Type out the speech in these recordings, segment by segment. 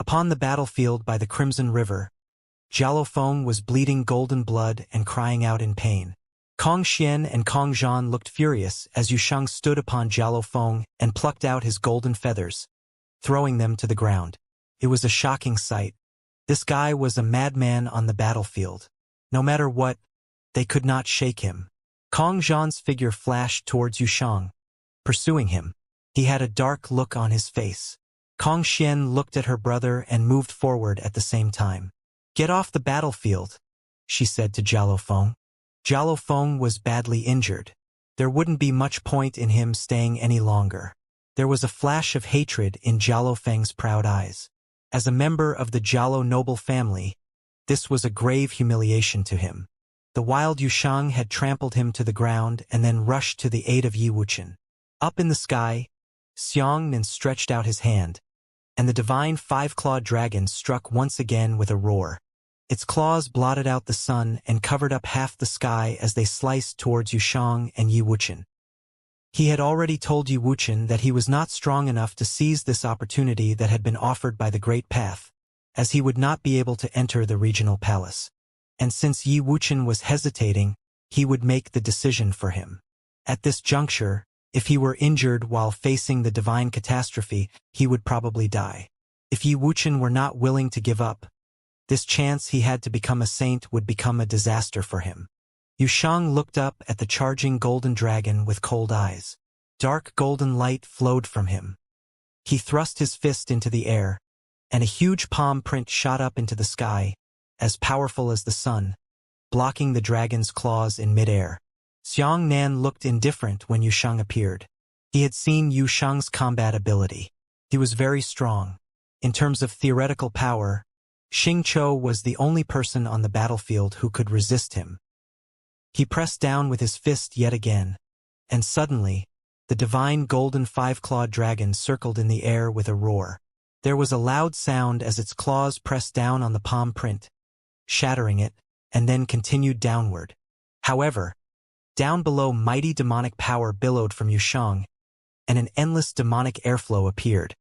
Upon the battlefield by the Crimson River, Jialofeng was bleeding golden blood and crying out in pain. Kong Xian and Kong Zhan looked furious as Yusheng stood upon Jialofeng and plucked out his golden feathers, throwing them to the ground. It was a shocking sight. This guy was a madman on the battlefield. No matter what, they could not shake him. Kong Zhan's figure flashed towards Yusheng, pursuing him. He had a dark look on his face. Kong Xian looked at her brother and moved forward at the same time. "Get off the battlefield," she said to Jialofeng. Jialofeng was badly injured. There wouldn't be much point in him staying any longer. There was a flash of hatred in Jialofeng's proud eyes. As a member of the Jialo noble family, this was a grave humiliation to him. The wild Yusheng had trampled him to the ground and then rushed to the aid of Yi Wuchen. Up in the sky, Xianxia stretched out his hand, and the divine five-clawed dragon struck once again with a roar. Its claws blotted out the sun and covered up half the sky as they sliced towards Yusheng and Yi Wuchen. He had already told Yi Wuchen that he was not strong enough to seize this opportunity that had been offered by the Great Path, as he would not be able to enter the regional palace. And since Yi Wuchen was hesitating, he would make the decision for him. At this juncture, if he were injured while facing the divine catastrophe, he would probably die. If Yi Wuchen were not willing to give up, this chance he had to become a saint would become a disaster for him. Yusheng looked up at the charging golden dragon with cold eyes. Dark golden light flowed from him. He thrust his fist into the air, and a huge palm print shot up into the sky, as powerful as the sun, blocking the dragon's claws in midair. Xianxia looked indifferent when Yusheng appeared. He had seen Yusheng's combat ability. He was very strong. In terms of theoretical power, Xingqiu was the only person on the battlefield who could resist him. He pressed down with his fist yet again, and suddenly, the divine golden five-clawed dragon circled in the air with a roar. There was a loud sound as its claws pressed down on the palm print, shattering it, and then continued downward. However, down below, mighty demonic power billowed from Yusheng, and an endless demonic airflow appeared,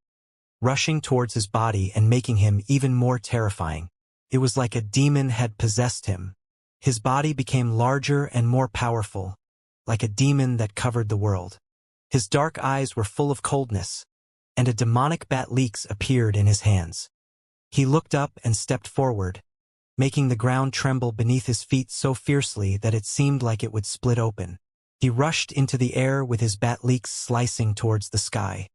rushing towards his body and making him even more terrifying. It was like a demon had possessed him. His body became larger and more powerful, like a demon that covered the world. His dark eyes were full of coldness, and a demonic bat-leaks appeared in his hands. He looked up and stepped forward, making the ground tremble beneath his feet so fiercely that it seemed like it would split open. He rushed into the air with his bat-leaks slicing towards the sky.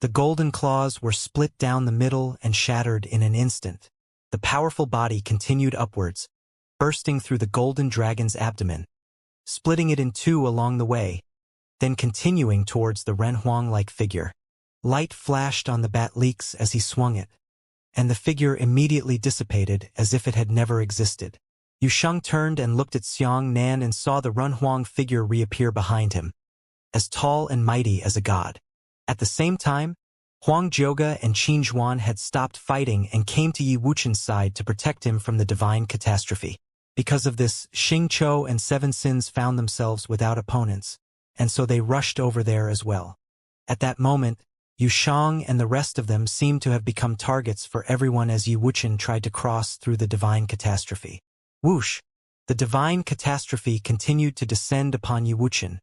The golden claws were split down the middle and shattered in an instant. The powerful body continued upwards, bursting through the golden dragon's abdomen, splitting it in two along the way, then continuing towards the Renhuang-like figure. Light flashed on the bat-leaks as he swung it, and the figure immediately dissipated as if it had never existed. Yusheng turned and looked at Xianxia and saw the Renhuang figure reappear behind him, as tall and mighty as a god. At the same time, Huang Zhouge and Qin Zhuan had stopped fighting and came to Yi Wuchen's side to protect him from the divine catastrophe. Because of this, Xingqiu and Seven Sins found themselves without opponents, and so they rushed over there as well. At that moment, Yusheng and the rest of them seemed to have become targets for everyone as Yi Wuchen tried to cross through the divine catastrophe. Whoosh! The divine catastrophe continued to descend upon Yi Wuchen,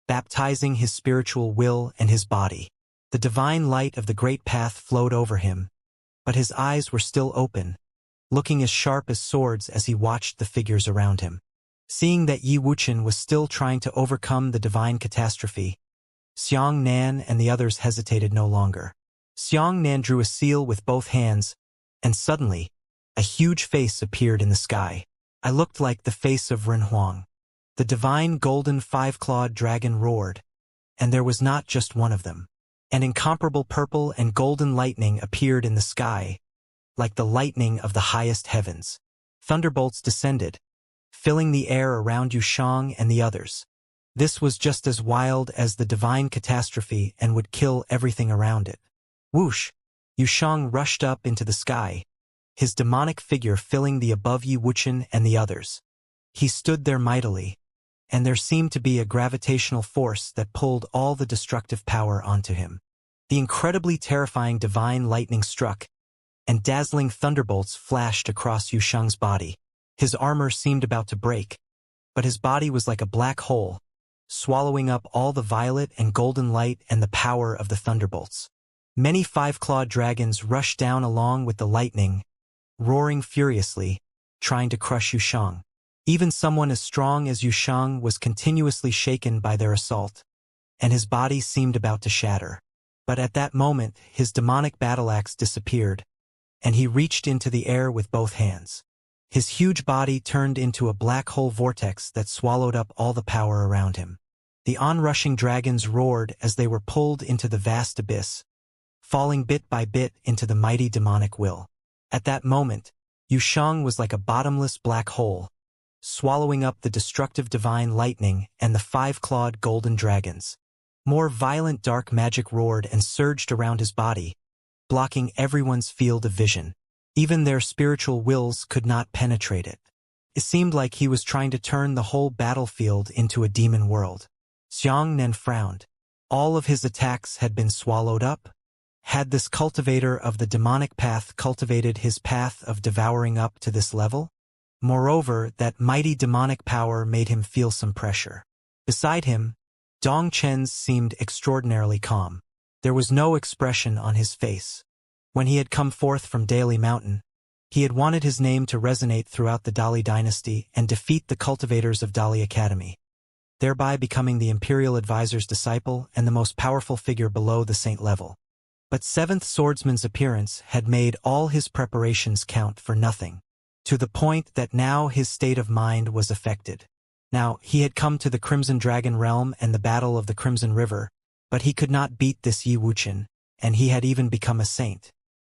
baptizing his spiritual will and his body. The divine light of the great path flowed over him, but his eyes were still open, looking as sharp as swords as he watched the figures around him. Seeing that Yi Wuchen was still trying to overcome the divine catastrophe, Xianxia and the others hesitated no longer. Xianxia drew a seal with both hands, and suddenly, a huge face appeared in the sky. I looked like the face of Renhuang. The divine golden five-clawed dragon roared, and there was not just one of them. An incomparable purple and golden lightning appeared in the sky, like the lightning of the highest heavens. Thunderbolts descended, filling the air around Yusheng and the others. This was just as wild as the divine catastrophe and would kill everything around it. Whoosh! Yusheng rushed up into the sky, his demonic figure filling the above Yi Wuchen and the others. He stood there mightily, and there seemed to be a gravitational force that pulled all the destructive power onto him. The incredibly terrifying divine lightning struck, and dazzling thunderbolts flashed across Yushang's body. His armor seemed about to break, but his body was like a black hole, swallowing up all the violet and golden light and the power of the thunderbolts. Many five-clawed dragons rushed down along with the lightning, roaring furiously, trying to crush Yushang. Even someone as strong as Yushang was continuously shaken by their assault, and his body seemed about to shatter. But at that moment, his demonic battle axe disappeared, and he reached into the air with both hands. His huge body turned into a black hole vortex that swallowed up all the power around him. The onrushing dragons roared as they were pulled into the vast abyss, falling bit by bit into the mighty demonic will. At that moment, Yushang was like a bottomless black hole, swallowing up the destructive divine lightning and the five-clawed golden dragons. More violent dark magic roared and surged around his body, blocking everyone's field of vision. Even their spiritual wills could not penetrate it. It seemed like he was trying to turn the whole battlefield into a demon world. Xianxia frowned. All of his attacks had been swallowed up. Had this cultivator of the demonic path cultivated his path of devouring up to this level? Moreover, that mighty demonic power made him feel some pressure. Beside him, Dong Chen's seemed extraordinarily calm. There was no expression on his face. When he had come forth from Daily Mountain, he had wanted his name to resonate throughout the Dali dynasty and defeat the cultivators of Dali Academy, thereby becoming the imperial advisor's disciple and the most powerful figure below the saint level. But Seventh Swordsman's appearance had made all his preparations count for nothing, to the point that now his state of mind was affected. Now, he had come to the Crimson Dragon realm and the Battle of the Crimson River, but he could not beat this Yi Wuqian, and he had even become a saint.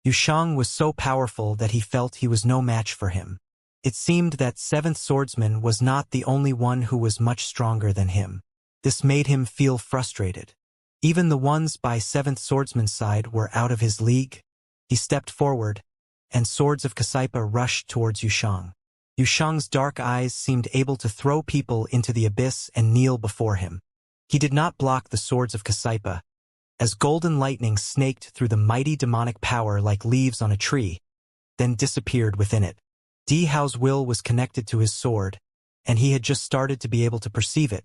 Yushang was so powerful that he felt he was no match for him. It seemed that Seventh Swordsman was not the only one who was much stronger than him. This made him feel frustrated. Even the ones by Seventh Swordsman's side were out of his league. He stepped forward, and swords of Kasaipa rushed towards Yushang. Yushang's dark eyes seemed able to throw people into the abyss and kneel before him. He did not block the swords of Kasaipa, as golden lightning snaked through the mighty demonic power like leaves on a tree, then disappeared within it. Di Hao's will was connected to his sword, and he had just started to be able to perceive it,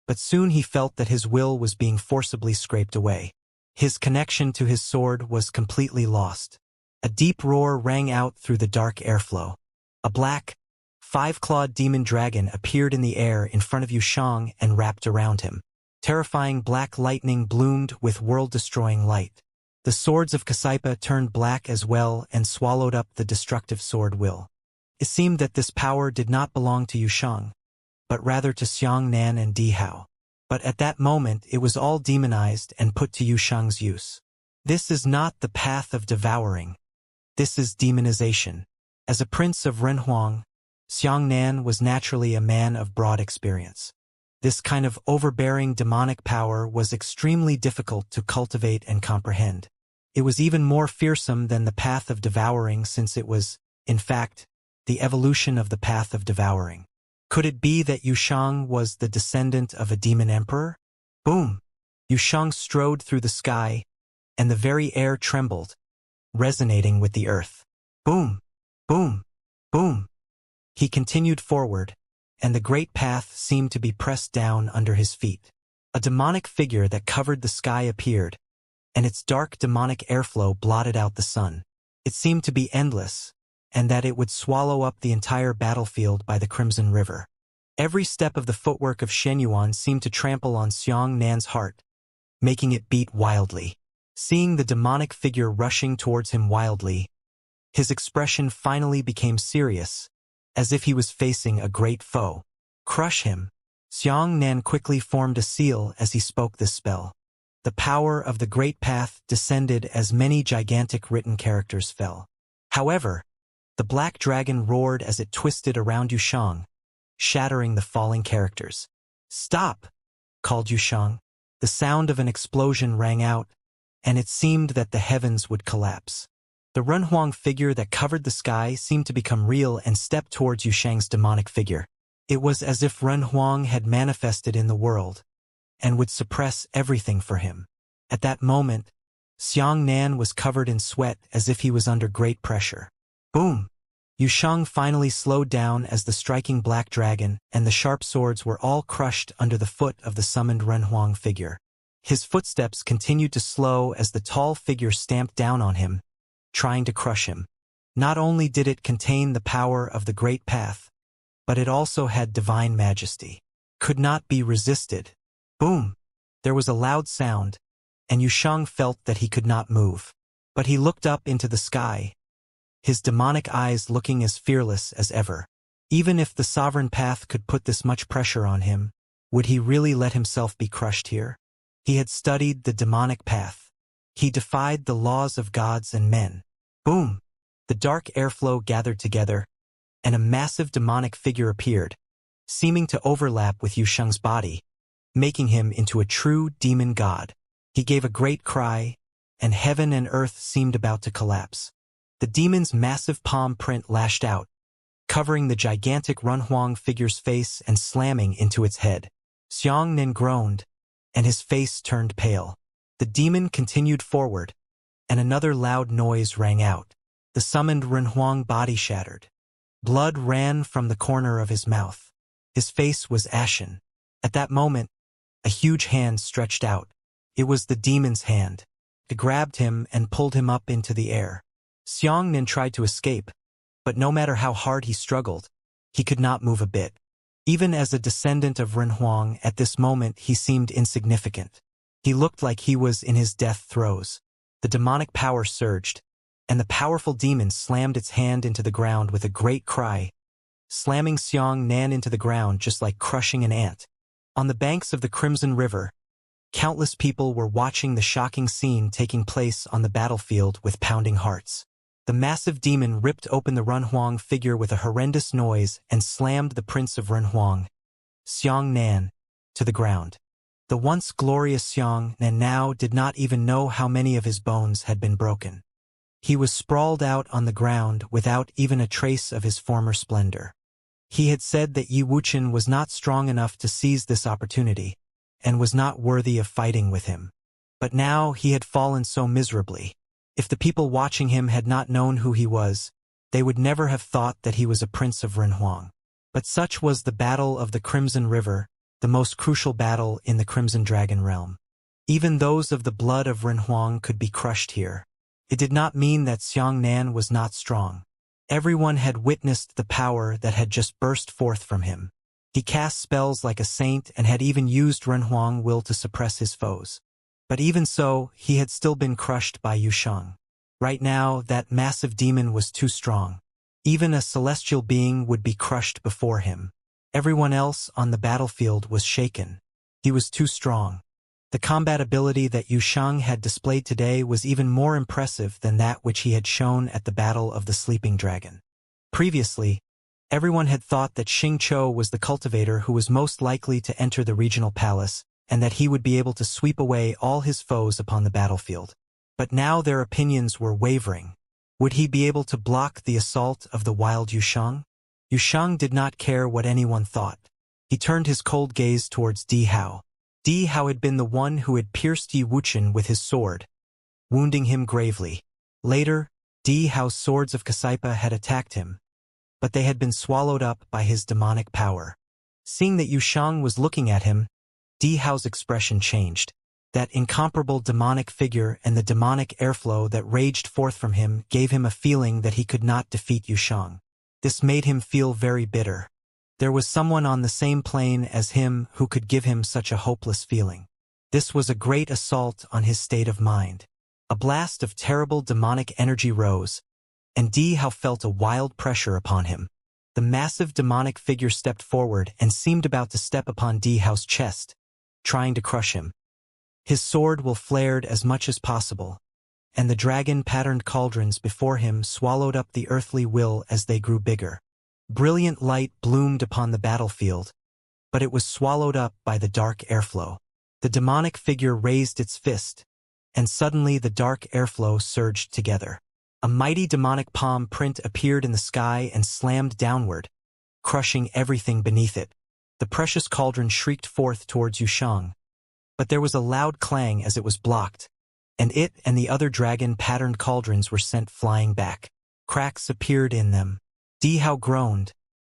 but soon he felt that his will was being forcibly scraped away. His connection to his sword was completely lost. A deep roar rang out through the dark airflow. A black, five-clawed demon dragon appeared in the air in front of Yushang and wrapped around him. Terrifying black lightning bloomed with world-destroying light. The swords of Kasaipa turned black as well and swallowed up the destructive sword will. It seemed that this power did not belong to Yushang, but rather to Xianxia and Di Hao. But at that moment it was all demonized and put to Yushang's use. This is not the path of devouring. This is demonization. As a prince of Renhuang, Xianxia was naturally a man of broad experience. This kind of overbearing demonic power was extremely difficult to cultivate and comprehend. It was even more fearsome than the path of devouring since it was, in fact, the evolution of the path of devouring. Could it be that Yushang was the descendant of a demon emperor? Boom! Yushang strode through the sky, and the very air trembled, resonating with the earth. Boom! Boom! Boom! He continued forward, and the great path seemed to be pressed down under his feet. A demonic figure that covered the sky appeared, and its dark demonic airflow blotted out the sun. It seemed to be endless, and that it would swallow up the entire battlefield by the Crimson River. Every step of the footwork of Shenyuan seemed to trample on Xianxia's heart, making it beat wildly. Seeing the demonic figure rushing towards him wildly, his expression finally became serious, as if he was facing a great foe. Crush him. Xianxia quickly formed a seal as he spoke this spell. The power of the great path descended as many gigantic written characters fell. However, the black dragon roared as it twisted around Yushang, shattering the falling characters. "Stop!" called Yushang. The sound of an explosion rang out, and it seemed that the heavens would collapse. The Renhuang figure that covered the sky seemed to become real and stepped towards Yushang's demonic figure. It was as if Renhuang had manifested in the world, and would suppress everything for him. At that moment, Xianxia was covered in sweat as if he was under great pressure. Boom! Yusheng finally slowed down as the striking black dragon and the sharp swords were all crushed under the foot of the summoned Renhuang figure. His footsteps continued to slow as the tall figure stamped down on him, trying to crush him. Not only did it contain the power of the Great Path, but it also had divine majesty. Could not be resisted. Boom! There was a loud sound, and Yusheng felt that he could not move. But he looked up into the sky, his demonic eyes looking as fearless as ever. Even if the sovereign path could put this much pressure on him, would he really let himself be crushed here? He had studied the demonic path. He defied the laws of gods and men. Boom! The dark airflow gathered together, and a massive demonic figure appeared, seeming to overlap with Yusheng's body, making him into a true demon god. He gave a great cry, and heaven and earth seemed about to collapse. The demon's massive palm print lashed out, covering the gigantic Renhuang figure's face and slamming into its head. Xianxia groaned, and his face turned pale. The demon continued forward, and another loud noise rang out. The summoned Renhuang body shattered. Blood ran from the corner of his mouth. His face was ashen. At that moment, a huge hand stretched out. It was the demon's hand. It grabbed him and pulled him up into the air. Xianxia tried to escape, but no matter how hard he struggled, he could not move a bit. Even as a descendant of Renhuang, at this moment he seemed insignificant. He looked like he was in his death throes. The demonic power surged, and the powerful demon slammed its hand into the ground with a great cry, slamming Xianxia into the ground just like crushing an ant. On the banks of the Crimson River, countless people were watching the shocking scene taking place on the battlefield with pounding hearts. The massive demon ripped open the Renhuang figure with a horrendous noise and slammed the prince of Renhuang, Xianxia, to the ground. The once glorious Xianxia now did not even know how many of his bones had been broken. He was sprawled out on the ground without even a trace of his former splendor. He had said that Yi Wuchen was not strong enough to seize this opportunity, and was not worthy of fighting with him. But now he had fallen so miserably. If the people watching him had not known who he was, they would never have thought that he was a prince of Renhuang. But such was the Battle of the Crimson River, the most crucial battle in the Crimson Dragon realm. Even those of the blood of Renhuang could be crushed here. It did not mean that Xianxia was not strong. Everyone had witnessed the power that had just burst forth from him. He cast spells like a saint and had even used Renhuang will to suppress his foes. But even so, he had still been crushed by Yusheng. Right now, that massive demon was too strong. Even a celestial being would be crushed before him. Everyone else on the battlefield was shaken. He was too strong. The combat ability that Yusheng had displayed today was even more impressive than that which he had shown at the Battle of the Sleeping Dragon. Previously, everyone had thought that Xingqiu was the cultivator who was most likely to enter the regional palace, and that he would be able to sweep away all his foes upon the battlefield. But now their opinions were wavering. Would he be able to block the assault of the wild Yusheng? Yusheng did not care what anyone thought. He turned his cold gaze towards Di Hao. Di Hao had been the one who had pierced Yi Wuchen with his sword, wounding him gravely. Later, Di Hao's swords of Kasaipa had attacked him, but they had been swallowed up by his demonic power. Seeing that Yusheng was looking at him, Di Hao's expression changed. That incomparable demonic figure and the demonic airflow that raged forth from him gave him a feeling that he could not defeat Yusheng. This made him feel very bitter. There was someone on the same plane as him who could give him such a hopeless feeling. This was a great assault on his state of mind. A blast of terrible demonic energy rose, and Di Hao felt a wild pressure upon him. The massive demonic figure stepped forward and seemed about to step upon Di Hao's chest, trying to crush him. His sword will flared as much as possible, and the dragon-patterned cauldrons before him swallowed up the earthly will as they grew bigger. Brilliant light bloomed upon the battlefield, but it was swallowed up by the dark airflow. The demonic figure raised its fist, and suddenly the dark airflow surged together. A mighty demonic palm print appeared in the sky and slammed downward, crushing everything beneath it. The precious cauldron shrieked forth towards Yusheng, but there was a loud clang as it was blocked, and it and the other dragon-patterned cauldrons were sent flying back. Cracks appeared in them. Dihao groaned,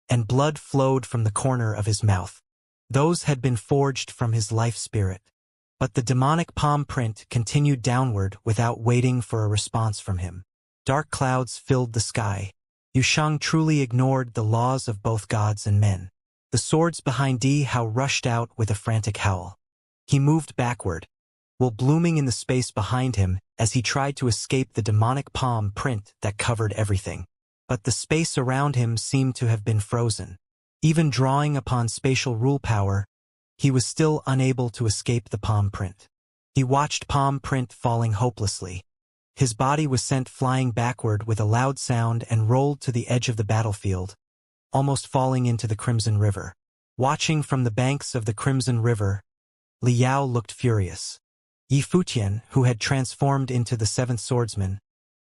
and blood flowed from the corner of his mouth. Those had been forged from his life spirit. But the demonic palm print continued downward without waiting for a response from him. Dark clouds filled the sky. Yushang truly ignored the laws of both gods and men. The swords behind Dihao rushed out with a frantic howl. He moved backward, while blooming in the space behind him as he tried to escape the demonic palm print that covered everything. But the space around him seemed to have been frozen. Even drawing upon spatial rule power, he was still unable to escape the palm print. He watched palm print falling hopelessly. His body was sent flying backward with a loud sound and rolled to the edge of the battlefield, almost falling into the Crimson River. Watching from the banks of the Crimson River, Liao looked furious. Yi Futian, who had transformed into the seventh swordsman,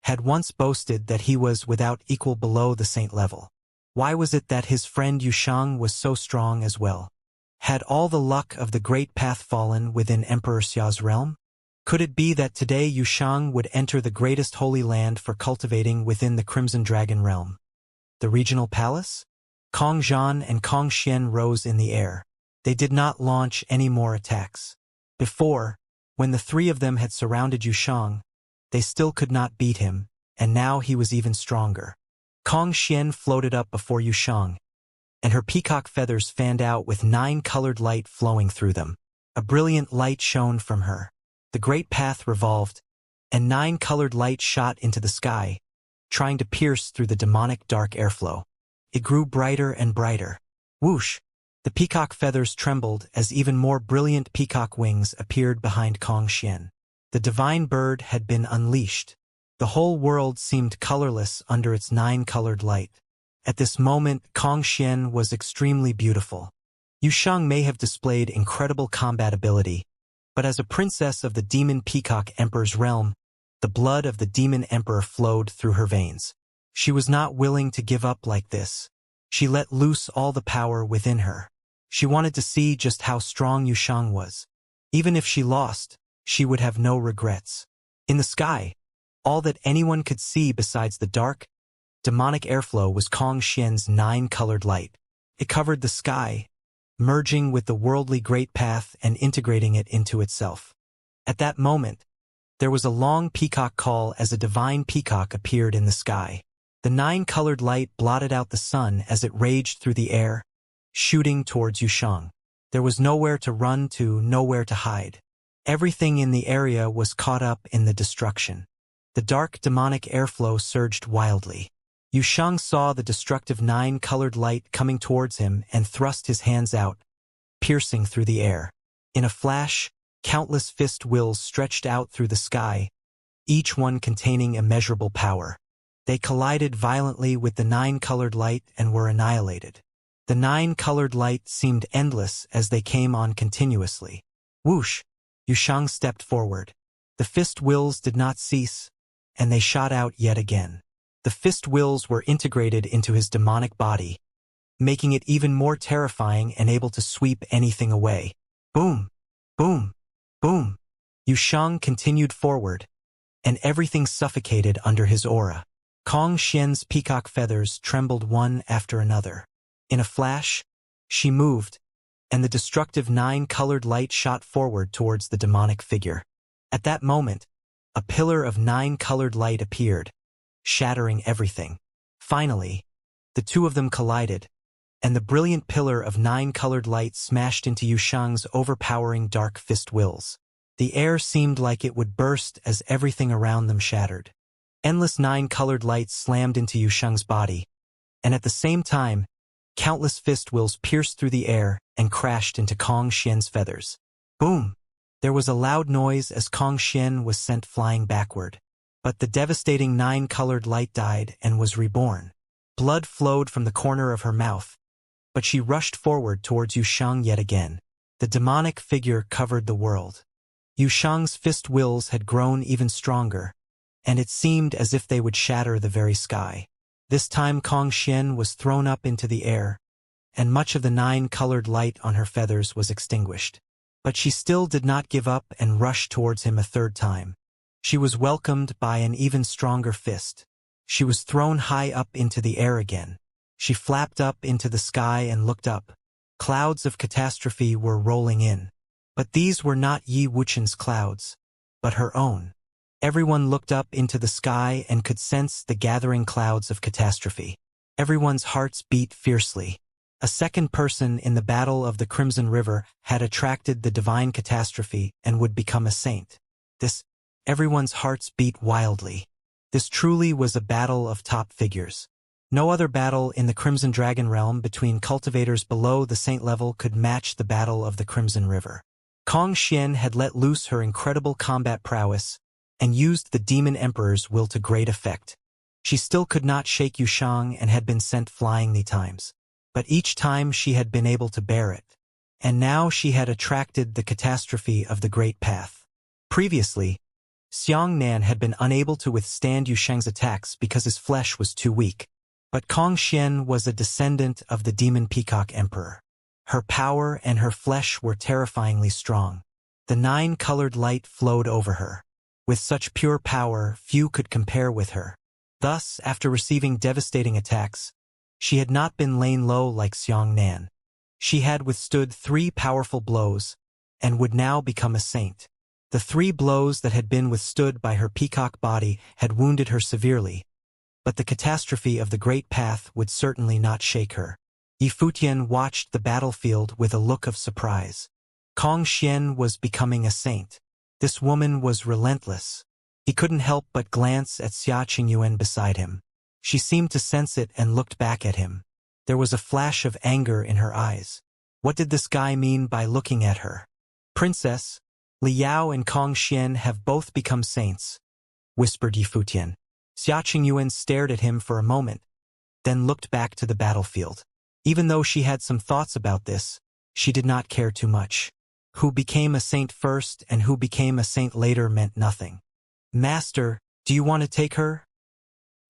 had once boasted that he was without equal below the saint level. Why was it that his friend Yushang was so strong as well? Had all the luck of the great path fallen within Emperor Xia's realm? Could it be that today Yushang would enter the greatest holy land for cultivating within the Crimson Dragon realm? The regional palace? Kong Zhan and Kong Xian rose in the air. They did not launch any more attacks. Before, when the three of them had surrounded Yushang, they still could not beat him, and now he was even stronger. Kong Xian floated up before Yushang, and her peacock feathers fanned out with 9-colored light flowing through them. A brilliant light shone from her. The great path revolved, and 9-colored light shot into the sky, trying to pierce through the demonic dark airflow. It grew brighter and brighter. Whoosh! The peacock feathers trembled as even more brilliant peacock wings appeared behind Kong Xian. The divine bird had been unleashed. The whole world seemed colorless under its 9-colored light. At this moment, Kong Xian was extremely beautiful. Yushang may have displayed incredible combat ability, but as a princess of the Demon Peacock Emperor's realm, the blood of the Demon Emperor flowed through her veins. She was not willing to give up like this. She let loose all the power within her. She wanted to see just how strong Yushang was. Even if she lost, she would have no regrets. In the sky, all that anyone could see besides the dark, demonic airflow was Kong Xian's 9-colored light. It covered the sky, merging with the worldly great path and integrating it into itself. At that moment, there was a long peacock call as a divine peacock appeared in the sky. The 9-colored light blotted out the sun as it raged through the air, shooting towards Yushang. There was nowhere to run to, nowhere to hide. Everything in the area was caught up in the destruction. The dark demonic airflow surged wildly. Yushang saw the destructive 9-colored light coming towards him and thrust his hands out, piercing through the air. In a flash, countless fist wills stretched out through the sky, each one containing immeasurable power. They collided violently with the 9-colored light and were annihilated. The 9-colored light seemed endless as they came on continuously. Whoosh! Yushang stepped forward. The fist wills did not cease, and they shot out yet again. The fist wills were integrated into his demonic body, making it even more terrifying and able to sweep anything away. Boom! Boom! Boom! Yushang continued forward, and everything suffocated under his aura. Kong Xian's peacock feathers trembled one after another. In a flash, she moved, and the destructive 9-colored light shot forward towards the demonic figure. At that moment, a pillar of 9-colored light appeared, shattering everything. Finally, the two of them collided, and the brilliant pillar of 9-colored light smashed into Yushang's overpowering dark fist wills. The air seemed like it would burst as everything around them shattered. Endless 9-colored lights slammed into Yushang's body, and at the same time, countless fist wills pierced through the air and crashed into Kong Xian's feathers. Boom! There was a loud noise as Kong Xian was sent flying backward. But the devastating 9-colored light died and was reborn. Blood flowed from the corner of her mouth, but she rushed forward towards Yushang yet again. The demonic figure covered the world. Yushang's fist wills had grown even stronger, and it seemed as if they would shatter the very sky. This time Kong Xian was thrown up into the air, and much of the 9-colored light on her feathers was extinguished. But she still did not give up and rushed towards him a third time. She was welcomed by an even stronger fist. She was thrown high up into the air again. She flapped up into the sky and looked up. Clouds of catastrophe were rolling in. But these were not Yi Wuqian's clouds, but her own. Everyone looked up into the sky and could sense the gathering clouds of catastrophe. Everyone's hearts beat fiercely. A second person in the Battle of the Crimson River had attracted the divine catastrophe and would become a saint. Everyone's hearts beat wildly. This truly was a battle of top figures. No other battle in the Crimson Dragon realm between cultivators below the saint level could match the Battle of the Crimson River. Kong Xian had let loose her incredible combat prowess and used the Demon Emperor's will to great effect. She still could not shake Yushang and had been sent flying the times. But each time she had been able to bear it. And now she had attracted the catastrophe of the Great Path. Previously, Xianxia had been unable to withstand Yushang's attacks because his flesh was too weak. But Kong Xian was a descendant of the Demon Peacock Emperor. Her power and her flesh were terrifyingly strong. The 9-colored light flowed over her. With such pure power, few could compare with her. Thus, after receiving devastating attacks, she had not been lain low like Xianxia. She had withstood 3 powerful blows, and would now become a saint. The 3 blows that had been withstood by her peacock body had wounded her severely, but the catastrophe of the Great Path would certainly not shake her. Yi Futian watched the battlefield with a look of surprise. Kong Xian was becoming a saint. This woman was relentless. He couldn't help but glance at Xia Qingyuan beside him. She seemed to sense it and looked back at him. There was a flash of anger in her eyes. What did this guy mean by looking at her? Princess, Li Yao and Kong Xian have both become saints, whispered Yi Futian. Xia Qingyuan stared at him for a moment, then looked back to the battlefield. Even though she had some thoughts about this, she did not care too much. Who became a saint first and who became a saint later meant nothing. Master, do you want to take her?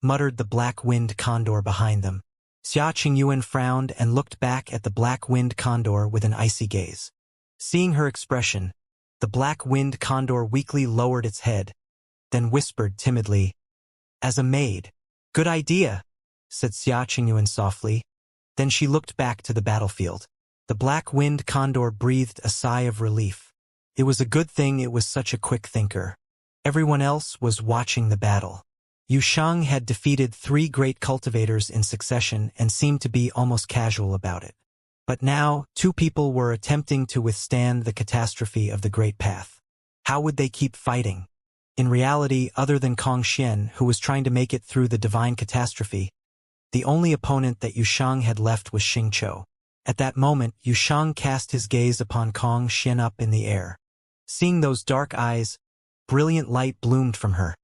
Muttered the black-winged condor behind them. Xia Qingyuan frowned and looked back at the black-winged condor with an icy gaze. Seeing her expression, the black-winged condor weakly lowered its head, then whispered timidly, "As a maid." "Good idea," said Xia Qingyuan softly. Then she looked back to the battlefield. The black-winged condor breathed a sigh of relief. It was a good thing it was such a quick thinker. Everyone else was watching the battle. Yushang had defeated 3 great cultivators in succession and seemed to be almost casual about it. But now, 2 people were attempting to withstand the catastrophe of the Great Path. How would they keep fighting? In reality, other than Kong Xian, who was trying to make it through the divine catastrophe, the only opponent that Yushang had left was Xingqiu. At that moment, Yushang cast his gaze upon Kong Xian up in the air. Seeing those dark eyes, brilliant light bloomed from her,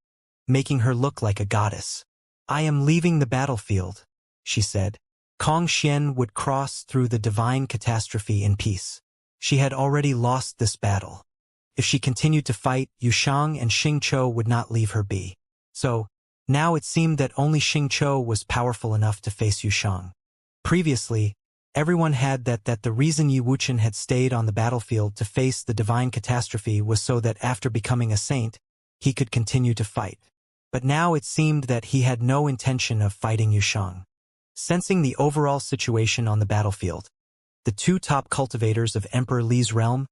making her look like a goddess. "I am leaving the battlefield," she said. Kong Xian would cross through the divine catastrophe in peace. She had already lost this battle. If she continued to fight, Yushang and Xingqiu would not leave her be. So, now it seemed that only Xingqiu was powerful enough to face Yushang. Previously, everyone had that the reason Yi Wuqian had stayed on the battlefield to face the divine catastrophe was so that after becoming a saint, he could continue to fight. But now it seemed that he had no intention of fighting Yushang. Sensing the overall situation on the battlefield, the 2 top cultivators of Emperor Li's realm,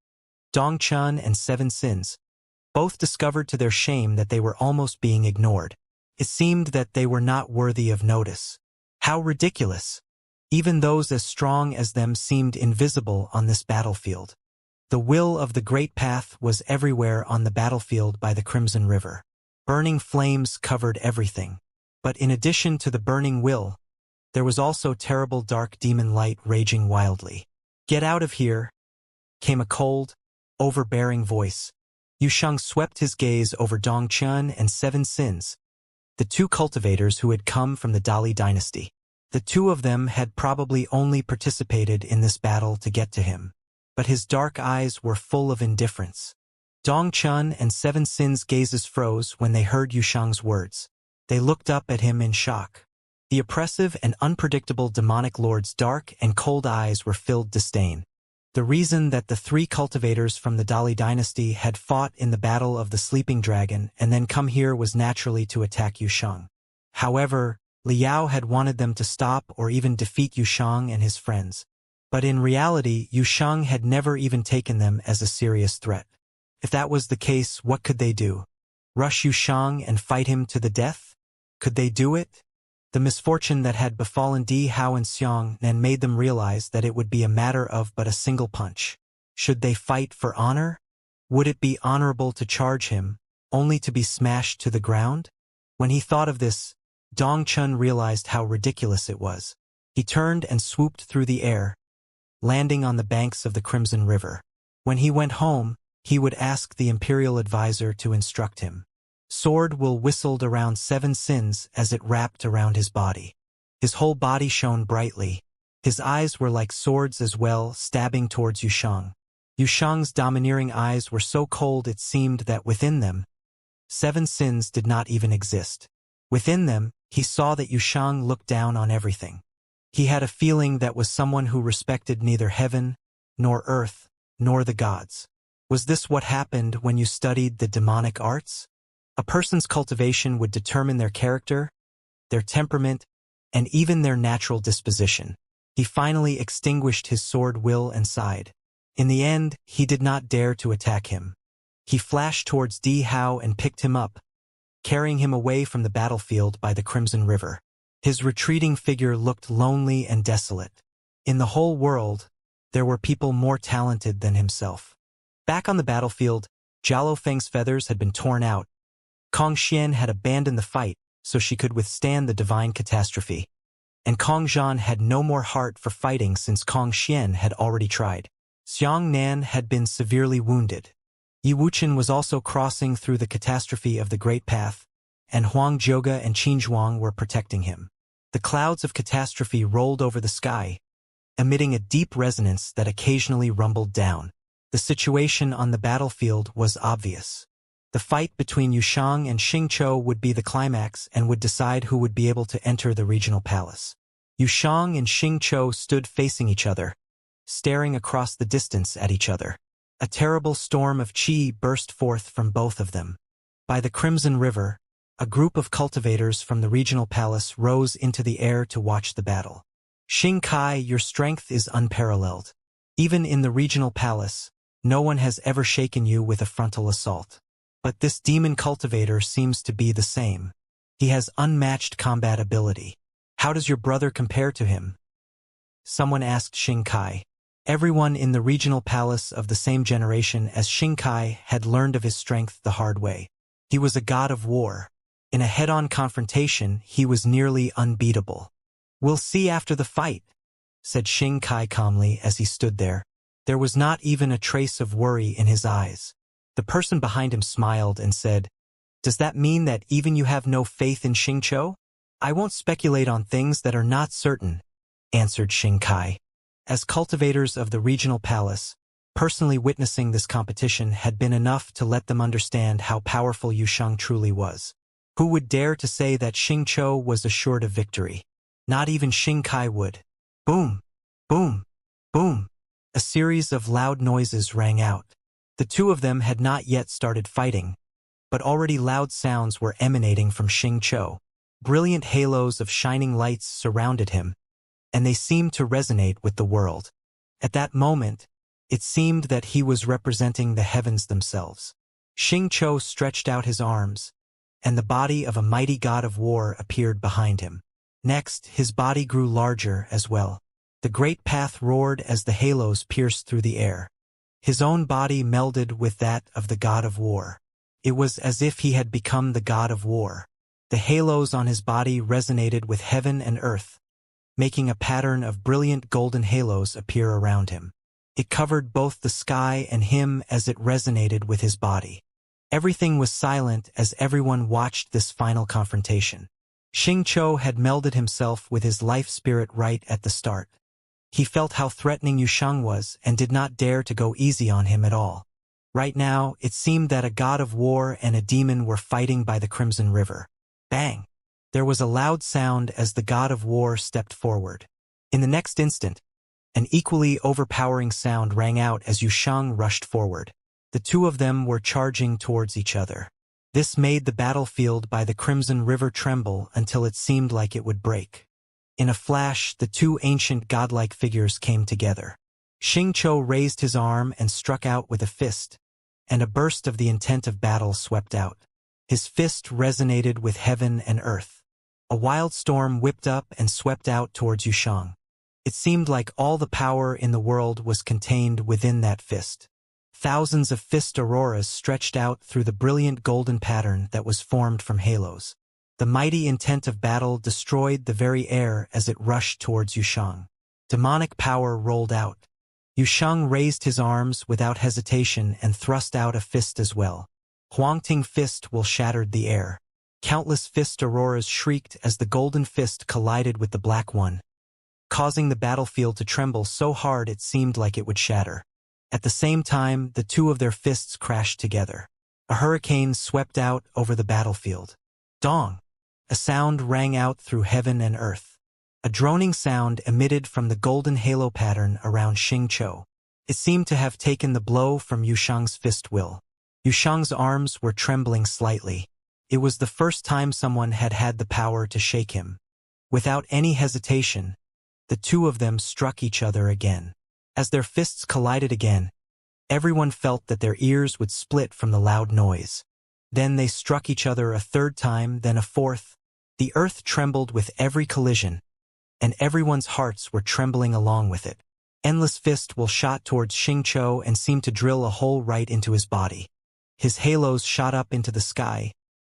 Dongchun and 7 Sins, both discovered to their shame that they were almost being ignored. It seemed that they were not worthy of notice. How ridiculous! Even those as strong as them seemed invisible on this battlefield. The will of the Great Path was everywhere on the battlefield by the Crimson River. Burning flames covered everything. But in addition to the burning will, there was also terrible dark demon light raging wildly. "Get out of here," came a cold, overbearing voice. Yushang swept his gaze over Dongchun and 7 Sins, the 2 cultivators who had come from the Dali dynasty. The 2 of them had probably only participated in this battle to get to him. But his dark eyes were full of indifference. Dongchun and 7 Sins' gazes froze when they heard Yushang's words. They looked up at him in shock. The oppressive and unpredictable demonic lord's dark and cold eyes were filled with disdain. The reason that the three cultivators from the Dali dynasty had fought in the Battle of the Sleeping Dragon and then come here was naturally to attack Yusheng. However, Liao had wanted them to stop or even defeat Yusheng and his friends. But in reality, Yusheng had never even taken them as a serious threat. If that was the case, what could they do? Rush Yusheng and fight him to the death? Could they do it? The misfortune that had befallen Di Hao and Xianxia made them realize that it would be a matter of but a single punch. Should they fight for honor? Would it be honorable to charge him, only to be smashed to the ground? When he thought of this, Dongchun realized how ridiculous it was. He turned and swooped through the air, landing on the banks of the Crimson River. When he went home, he would ask the imperial advisor to instruct him. Sword will whistled around 7 sins as it wrapped around his body. His whole body shone brightly. His eyes were like swords as well, stabbing towards Yusheng. Yusheng's domineering eyes were so cold it seemed that within them, 7 sins did not even exist. Within them, he saw that Yusheng looked down on everything. He had a feeling that was someone who respected neither heaven, nor earth, nor the gods. Was this what happened when you studied the demonic arts? A person's cultivation would determine their character, their temperament, and even their natural disposition. He finally extinguished his sword will and sighed. In the end, he did not dare to attack him. He flashed towards Di Hao and picked him up, carrying him away from the battlefield by the Crimson River. His retreating figure looked lonely and desolate. In the whole world, there were people more talented than himself. Back on the battlefield, Jialo Feng's feathers had been torn out. Kong Xian had abandoned the fight so she could withstand the divine catastrophe. And Kong Zhan had no more heart for fighting since Kong Xian had already tried. Xiang Nan had been severely wounded. Yi Wuchen was also crossing through the catastrophe of the Great Path, and Huang Zhouge and Qin Zhuang were protecting him. The clouds of catastrophe rolled over the sky, emitting a deep resonance that occasionally rumbled down. The situation on the battlefield was obvious. The fight between Yusheng and Xingqiu would be the climax and would decide who would be able to enter the regional palace. Yusheng and Xingqiu stood facing each other, staring across the distance at each other. A terrible storm of qi burst forth from both of them. By the Crimson River, a group of cultivators from the regional palace rose into the air to watch the battle. Xing Kai, your strength is unparalleled. Even in the regional palace, no one has ever shaken you with a frontal assault. But this demon cultivator seems to be the same. He has unmatched combat ability. How does your brother compare to him? Someone asked Xing Kai. Everyone in the regional palace of the same generation as Xing Kai had learned of his strength the hard way. He was a god of war. In a head-on confrontation, he was nearly unbeatable. We'll see after the fight, said Xing Kai calmly as he stood there. There was not even a trace of worry in his eyes. The person behind him smiled and said, Does that mean that even you have no faith in Xingqiu? I won't speculate on things that are not certain, answered Xing Kai. As cultivators of the regional palace, personally witnessing this competition had been enough to let them understand how powerful Yusheng truly was. Who would dare to say that Xingqiu was assured of victory? Not even Xing Kai would. Boom! Boom! Boom! A series of loud noises rang out. The two of them had not yet started fighting, but already loud sounds were emanating from Xingqiu. Brilliant halos of shining lights surrounded him, and they seemed to resonate with the world. At that moment, it seemed that he was representing the heavens themselves. Xingqiu stretched out his arms, and the body of a mighty god of war appeared behind him. Next, his body grew larger as well. The great path roared as the halos pierced through the air. His own body melded with that of the god of war. It was as if he had become the god of war. The halos on his body resonated with heaven and earth, making a pattern of brilliant golden halos appear around him. It covered both the sky and him as it resonated with his body. Everything was silent as everyone watched this final confrontation. Xingqiu had melded himself with his life spirit right at the start. He felt how threatening Yusheng was and did not dare to go easy on him at all. Right now, it seemed that a god of war and a demon were fighting by the Crimson River. Bang! There was a loud sound as the god of war stepped forward. In the next instant, An equally overpowering sound rang out as Yushang rushed forward. The two of them were charging towards each other. This made the battlefield by the Crimson River tremble until it seemed like it would break. In a flash, the two ancient godlike figures came together. Xingqiu raised his arm and struck out with a fist, and a burst of the intent of battle swept out. His fist resonated with heaven and earth. A wild storm whipped up and swept out towards Yushang. It seemed like all the power in the world was contained within that fist. Thousands of fist auroras stretched out through the brilliant golden pattern that was formed from halos. The mighty intent of battle destroyed the very air as it rushed towards Yushang. Demonic power rolled out. Yushang raised his arms without hesitation and thrust out a fist as well. Huangting fist will shattered the air. Countless fist auroras shrieked as the golden fist collided with the black one, causing the battlefield to tremble so hard it seemed like it would shatter. At the same time, the two of their fists crashed together. A hurricane swept out over the battlefield. Dong! A sound rang out through heaven and earth. A droning sound emitted from the golden halo pattern around Xingqiu. It seemed to have taken the blow from Yushang's fist will. Yushang's arms were trembling slightly. It was the first time someone had had the power to shake him. Without any hesitation, the two of them struck each other again. As their fists collided again, everyone felt that their ears would split from the loud noise. Then they struck each other a third time, then a fourth. The earth trembled with every collision, and everyone's hearts were trembling along with it. Endless fist will shot towards Xingqiu and seemed to drill a hole right into his body. His halos shot up into the sky,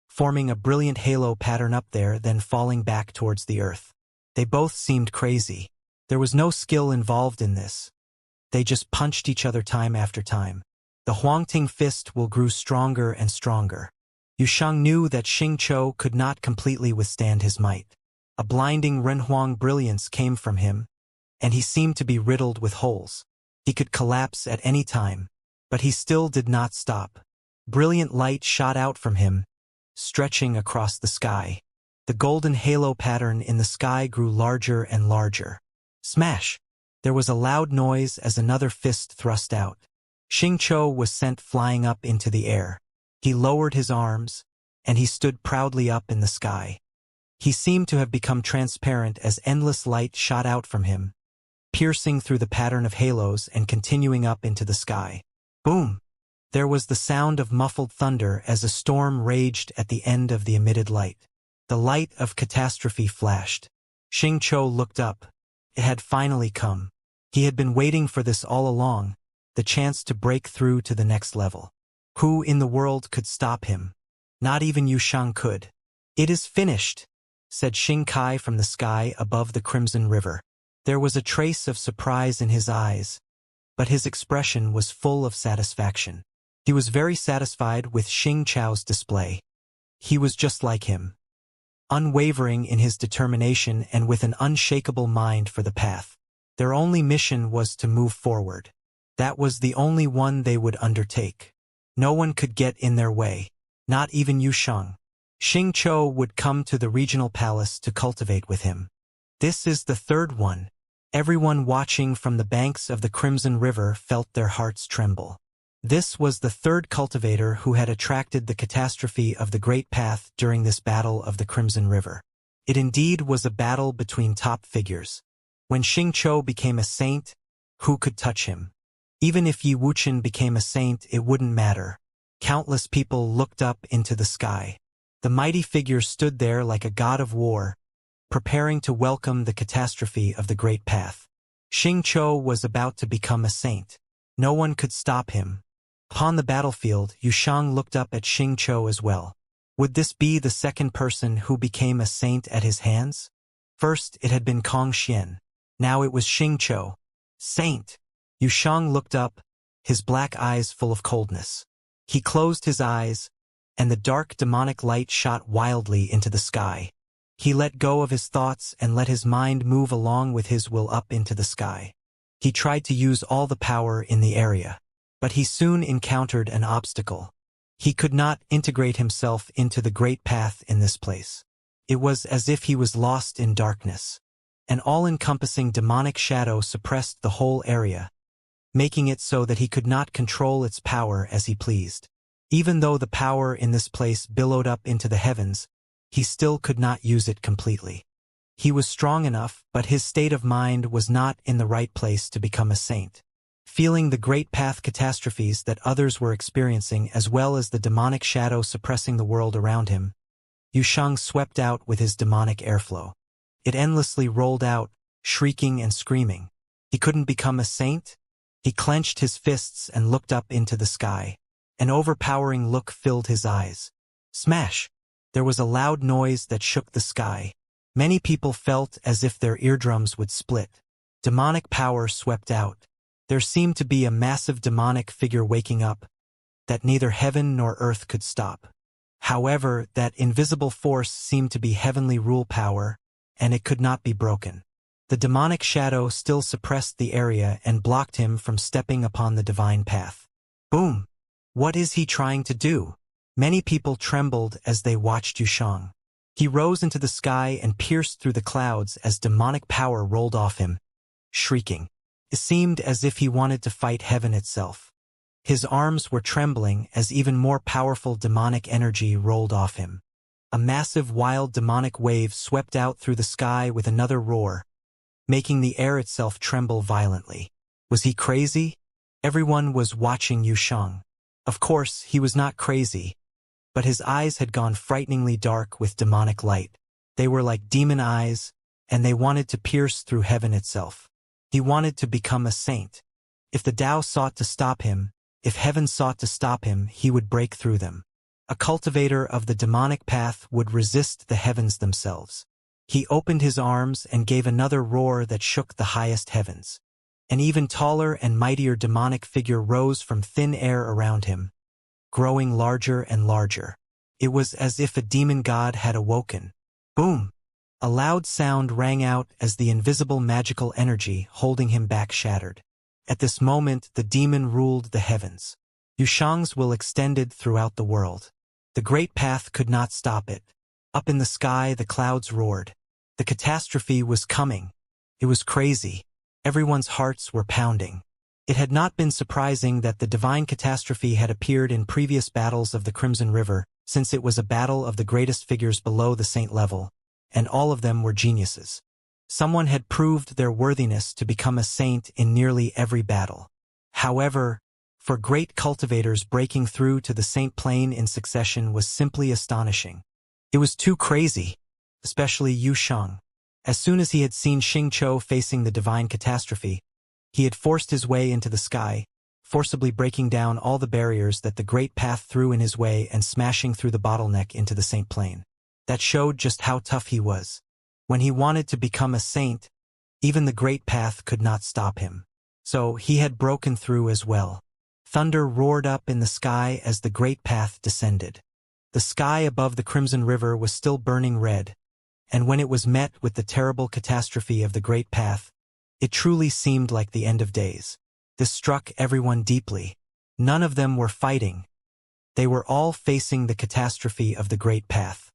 forming a brilliant halo pattern up there, then falling back towards the earth. They both seemed crazy. There was no skill involved in this. They just punched each other time after time. The Huangting fist will grew stronger and stronger. Yushang knew that Xingqiu could not completely withstand his might. A blinding Renhuang brilliance came from him, and he seemed to be riddled with holes. He could collapse at any time, but he still did not stop. Brilliant light shot out from him, stretching across the sky. The golden halo pattern in the sky grew larger and larger. Smash! There was a loud noise as another fist thrust out. Xingqiu was sent flying up into the air. He lowered his arms, and he stood proudly up in the sky. He seemed to have become transparent as endless light shot out from him, piercing through the pattern of halos and continuing up into the sky. Boom! There was the sound of muffled thunder as a storm raged at the end of the emitted light. The light of catastrophe flashed. Xingqiu looked up. It had finally come. He had been waiting for this all along, the chance to break through to the next level. Who in the world could stop him? Not even Yushang could. "It is finished," said Xingkai from the sky above the Crimson River. There was a trace of surprise in his eyes, but his expression was full of satisfaction. He was very satisfied with Xingqiu's display. He was just like him, unwavering in his determination and with an unshakable mind for the path. Their only mission was to move forward. That was the only one they would undertake. No one could get in their way, not even Yushang. Xingqiu would come to the regional palace to cultivate with him. This is the third one. Everyone watching from the banks of the Crimson River felt their hearts tremble. This was the third cultivator who had attracted the catastrophe of the Great Path during this battle of the Crimson River. It indeed was a battle between top figures. When Xingqiu became a saint, who could touch him? Even if Yi Wuchen became a saint, it wouldn't matter. Countless people looked up into the sky. The mighty figure stood there like a god of war, preparing to welcome the catastrophe of the Great Path. Xingqiu was about to become a saint. No one could stop him. Upon the battlefield, Yushang looked up at Xingqiu as well. Would this be the second person who became a saint at his hands? First, it had been Kong Xian. Now it was Xingqiu. Saint! Yushang looked up, his black eyes full of coldness. He closed his eyes, and the dark demonic light shot wildly into the sky. He let go of his thoughts and let his mind move along with his will up into the sky. He tried to use all the power in the area, but he soon encountered an obstacle. He could not integrate himself into the Great Path in this place. It was as if he was lost in darkness. An all-encompassing demonic shadow suppressed the whole area, making it so that he could not control its power as he pleased. Even though the power in this place billowed up into the heavens, he still could not use it completely. He was strong enough, but his state of mind was not in the right place to become a saint. Feeling the great path catastrophes that others were experiencing as well as the demonic shadow suppressing the world around him, Yushang swept out with his demonic airflow. It endlessly rolled out, shrieking and screaming. He couldn't become a saint? He clenched his fists and looked up into the sky. An overpowering look filled his eyes. Smash! There was a loud noise that shook the sky. Many people felt as if their eardrums would split. Demonic power swept out. There seemed to be a massive demonic figure waking up, that neither heaven nor earth could stop. However, that invisible force seemed to be heavenly rule power, and it could not be broken. The demonic shadow still suppressed the area and blocked him from stepping upon the divine path. Boom! What is he trying to do? Many people trembled as they watched Yushang. He rose into the sky and pierced through the clouds as demonic power rolled off him, shrieking. It seemed as if he wanted to fight heaven itself. His arms were trembling as even more powerful demonic energy rolled off him. A massive wild demonic wave swept out through the sky with another roar, making the air itself tremble violently. Was he crazy? Everyone was watching Yushang. Of course, he was not crazy, but his eyes had gone frighteningly dark with demonic light. They were like demon eyes, and they wanted to pierce through heaven itself. He wanted to become a saint. If the Tao sought to stop him, if heaven sought to stop him, he would break through them. A cultivator of the demonic path would resist the heavens themselves. He opened his arms and gave another roar that shook the highest heavens. An even taller and mightier demonic figure rose from thin air around him, growing larger and larger. It was as if a demon god had awoken. Boom! A loud sound rang out as the invisible magical energy holding him back shattered. At this moment, the demon ruled the heavens. Yushang's will extended throughout the world. The great path could not stop it. Up in the sky, the clouds roared. The catastrophe was coming. It was crazy. Everyone's hearts were pounding. It had not been surprising that the divine catastrophe had appeared in previous battles of the Crimson River, since it was a battle of the greatest figures below the saint level, and all of them were geniuses. Someone had proved their worthiness to become a saint in nearly every battle. However, for great cultivators, breaking through to the saint plane in succession was simply astonishing. It was too crazy, especially Yushang. As soon as he had seen Xingqiu facing the divine catastrophe, he had forced his way into the sky, forcibly breaking down all the barriers that the great path threw in his way and smashing through the bottleneck into the saint plane. That showed just how tough he was. When he wanted to become a saint, even the great path could not stop him. So he had broken through as well. Thunder roared up in the sky as the great path descended. The sky above the Crimson River was still burning red, and when it was met with the terrible catastrophe of the great path, it truly seemed like the end of days. This struck everyone deeply. None of them were fighting. They were all facing the catastrophe of the great path.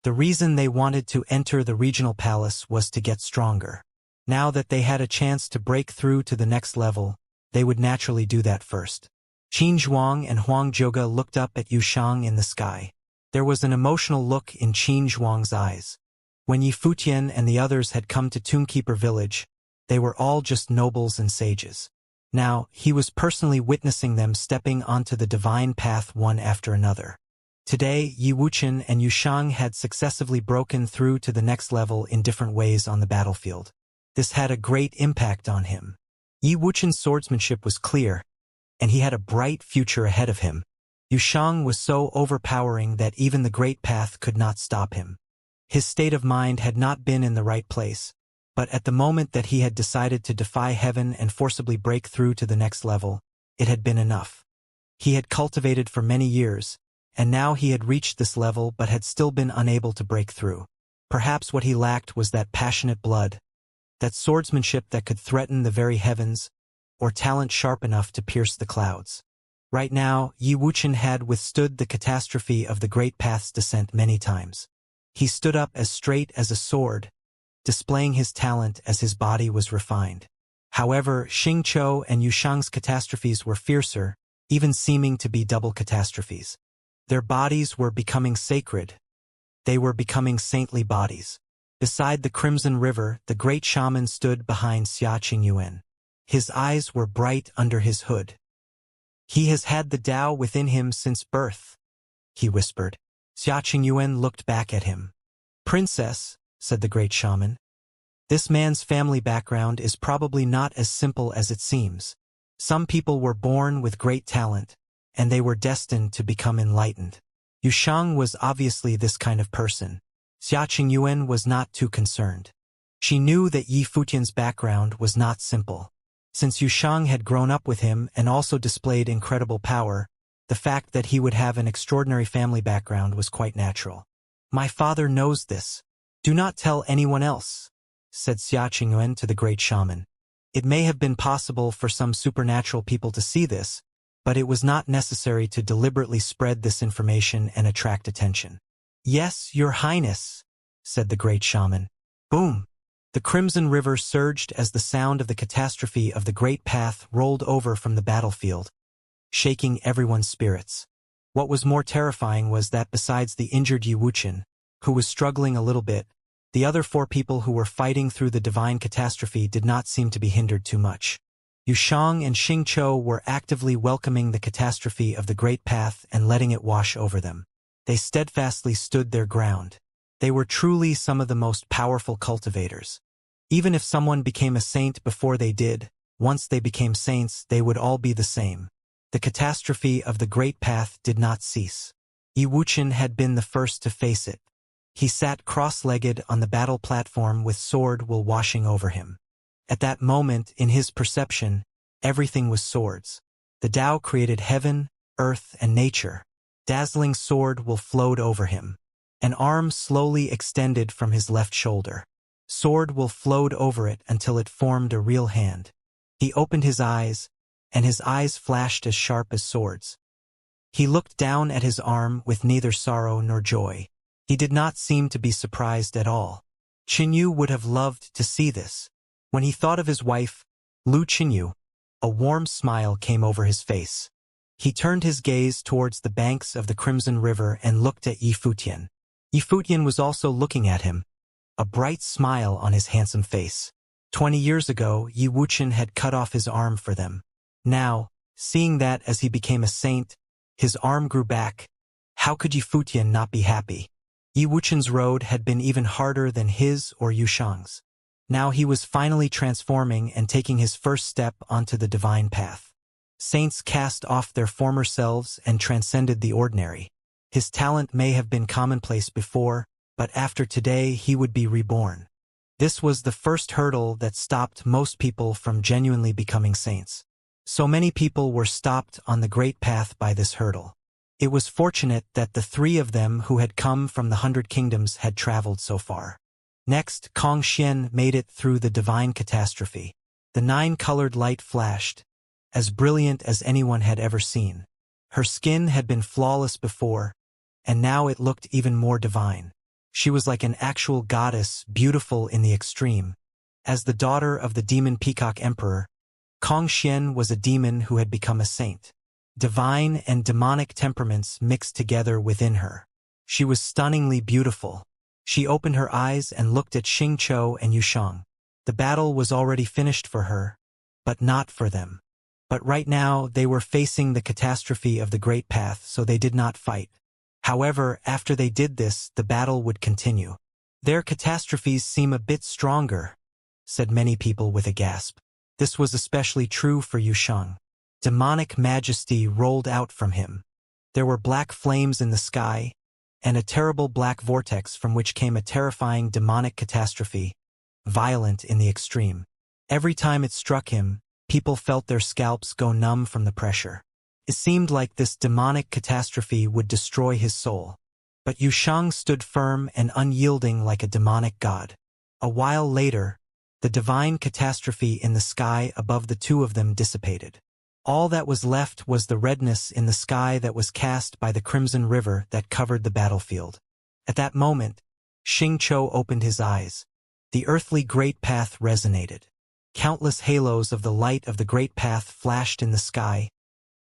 The reason they wanted to enter the regional palace was to get stronger. Now that they had a chance to break through to the next level, they would naturally do that first. Qin Zhuang and Huang Zhouge looked up at Yushang in the sky. There was an emotional look in Qin Zhuang's eyes. When Yi Futian and the others had come to Tombkeeper village, they were all just nobles and sages. Now, he was personally witnessing them stepping onto the divine path one after another. Today, Yi Wuqian and Yushang had successively broken through to the next level in different ways on the battlefield. This had a great impact on him. Yi Wuqian's swordsmanship was clear, and he had a bright future ahead of him. Yushang was so overpowering that even the great path could not stop him. His state of mind had not been in the right place, but at the moment that he had decided to defy heaven and forcibly break through to the next level, it had been enough. He had cultivated for many years, and now he had reached this level but had still been unable to break through. Perhaps what he lacked was that passionate blood, that swordsmanship that could threaten the very heavens, or talent sharp enough to pierce the clouds. Right now, Yi Wuqian had withstood the catastrophe of the great path's descent many times. He stood up as straight as a sword, displaying his talent as his body was refined. However, Xianxia and Yushang's catastrophes were fiercer, even seeming to be double catastrophes. Their bodies were becoming sacred. They were becoming saintly bodies. Beside the Crimson River, the great shaman stood behind Xia Qingyuan. His eyes were bright under his hood. "He has had the Tao within him since birth," he whispered. Xia Qingyuan looked back at him. "Princess," said the great shaman, "this man's family background is probably not as simple as it seems. Some people were born with great talent, and they were destined to become enlightened. Yushang was obviously this kind of person." Xia Qingyuan was not too concerned. She knew that Yi Futian's background was not simple. Since Yushang had grown up with him and also displayed incredible power, the fact that he would have an extraordinary family background was quite natural. "My father knows this. Do not tell anyone else," said Xia Qingyuan to the great shaman. It may have been possible for some supernatural people to see this, but it was not necessary to deliberately spread this information and attract attention. "Yes, Your Highness," said the great shaman. Boom! The Crimson River surged as the sound of the catastrophe of the Great Path rolled over from the battlefield, shaking everyone's spirits. What was more terrifying was that besides the injured Yi Wuqian, who was struggling a little bit, the other 4 people who were fighting through the divine catastrophe did not seem to be hindered too much. Yushang and Xingqiu were actively welcoming the catastrophe of the Great Path and letting it wash over them. They steadfastly stood their ground. They were truly some of the most powerful cultivators. Even if someone became a saint before they did, once they became saints, they would all be the same. The catastrophe of the Great Path did not cease. Yi Wuqian had been the first to face it. He sat cross-legged on the battle platform with sword wool washing over him. At that moment, in his perception, everything was swords. The Tao created heaven, earth, and nature. Dazzling sword wool flowed over him. An arm slowly extended from his left shoulder. Sword wool flowed over it until it formed a real hand. He opened his eyes, and his eyes flashed as sharp as swords. He looked down at his arm with neither sorrow nor joy. He did not seem to be surprised at all. Qinyu would have loved to see this. When he thought of his wife, Lu Qinyu, a warm smile came over his face. He turned his gaze towards the banks of the Crimson River and looked at Yi Futian. Yi Futian was also looking at him, a bright smile on his handsome face. 20 years ago, Yi Wuqian had cut off his arm for them. Now, seeing that as he became a saint, his arm grew back. How could Yi Futian not be happy? Yi Wuqian's road had been even harder than his or Yushang's. Now he was finally transforming and taking his first step onto the divine path. Saints cast off their former selves and transcended the ordinary. His talent may have been commonplace before, but after today he would be reborn. This was the first hurdle that stopped most people from genuinely becoming saints. So many people were stopped on the great path by this hurdle. It was fortunate that the 3 of them who had come from the 100 kingdoms had traveled so far. Next, Kong Xian made it through the divine catastrophe. The 9-colored light flashed, as brilliant as anyone had ever seen. Her skin had been flawless before, and now it looked even more divine. She was like an actual goddess, beautiful in the extreme. As the daughter of the demon peacock emperor, Kong Xian was a demon who had become a saint. Divine and demonic temperaments mixed together within her. She was stunningly beautiful. She opened her eyes and looked at Xingqiu and Yushang. The battle was already finished for her, but not for them. But right now they were facing the catastrophe of the Great Path, so they did not fight. However, after they did this, the battle would continue. "Their catastrophes seem a bit stronger," said many people with a gasp. This was especially true for Yushang. Demonic majesty rolled out from him. There were black flames in the sky, and a terrible black vortex from which came a terrifying demonic catastrophe, violent in the extreme. Every time it struck him, people felt their scalps go numb from the pressure. It seemed like this demonic catastrophe would destroy his soul. But Yushang stood firm and unyielding like a demonic god. A while later, the divine catastrophe in the sky above the 2 of them dissipated. All that was left was the redness in the sky that was cast by the Crimson River that covered the battlefield. At that moment, Xingqiu opened his eyes. The earthly great path resonated. Countless halos of the light of the great path flashed in the sky,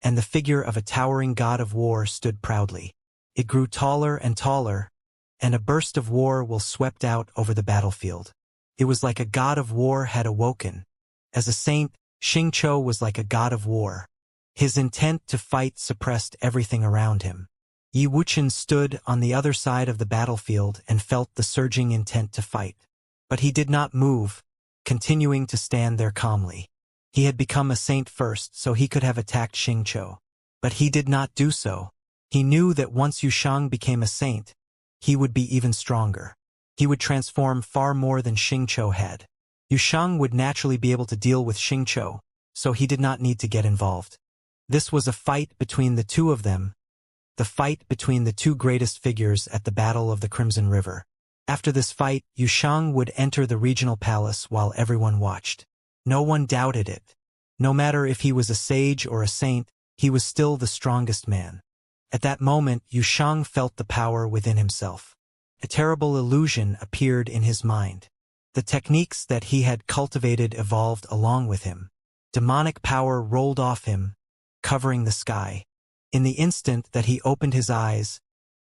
and the figure of a towering god of war stood proudly. It grew taller and taller, and a burst of war will swept out over the battlefield. It was like a god of war had awoken. As a saint, Xianxia was like a god of war. His intent to fight suppressed everything around him. Wuxia stood on the other side of the battlefield and felt the surging intent to fight. But he did not move, continuing to stand there calmly. He had become a saint first, so he could have attacked Xianxia. But he did not do so. He knew that once Yushang became a saint, he would be even stronger. He would transform far more than Xianxia had. Yushang would naturally be able to deal with Xianxia, so he did not need to get involved. This was a fight between the two of them, the fight between the two greatest figures at the Battle of the Crimson River. After this fight, Yushang would enter the regional palace while everyone watched. No one doubted it. No matter if he was a sage or a saint, he was still the strongest man. At that moment, Yushang felt the power within himself. A terrible illusion appeared in his mind. The techniques that he had cultivated evolved along with him. Demonic power rolled off him, covering the sky. In the instant that he opened his eyes,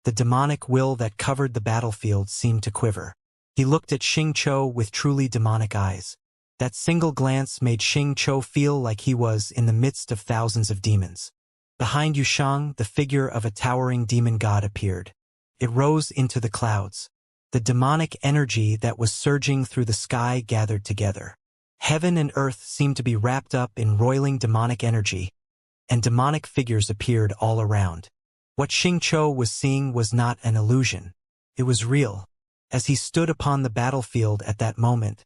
the demonic will that covered the battlefield seemed to quiver. He looked at Xianxia with truly demonic eyes. That single glance made Xianxia feel like he was in the midst of thousands of demons. Behind Yushang, the figure of a towering demon god appeared. It rose into the clouds. The demonic energy that was surging through the sky gathered together. Heaven and earth seemed to be wrapped up in roiling demonic energy, and demonic figures appeared all around. What Xianxia was seeing was not an illusion. It was real. As he stood upon the battlefield at that moment,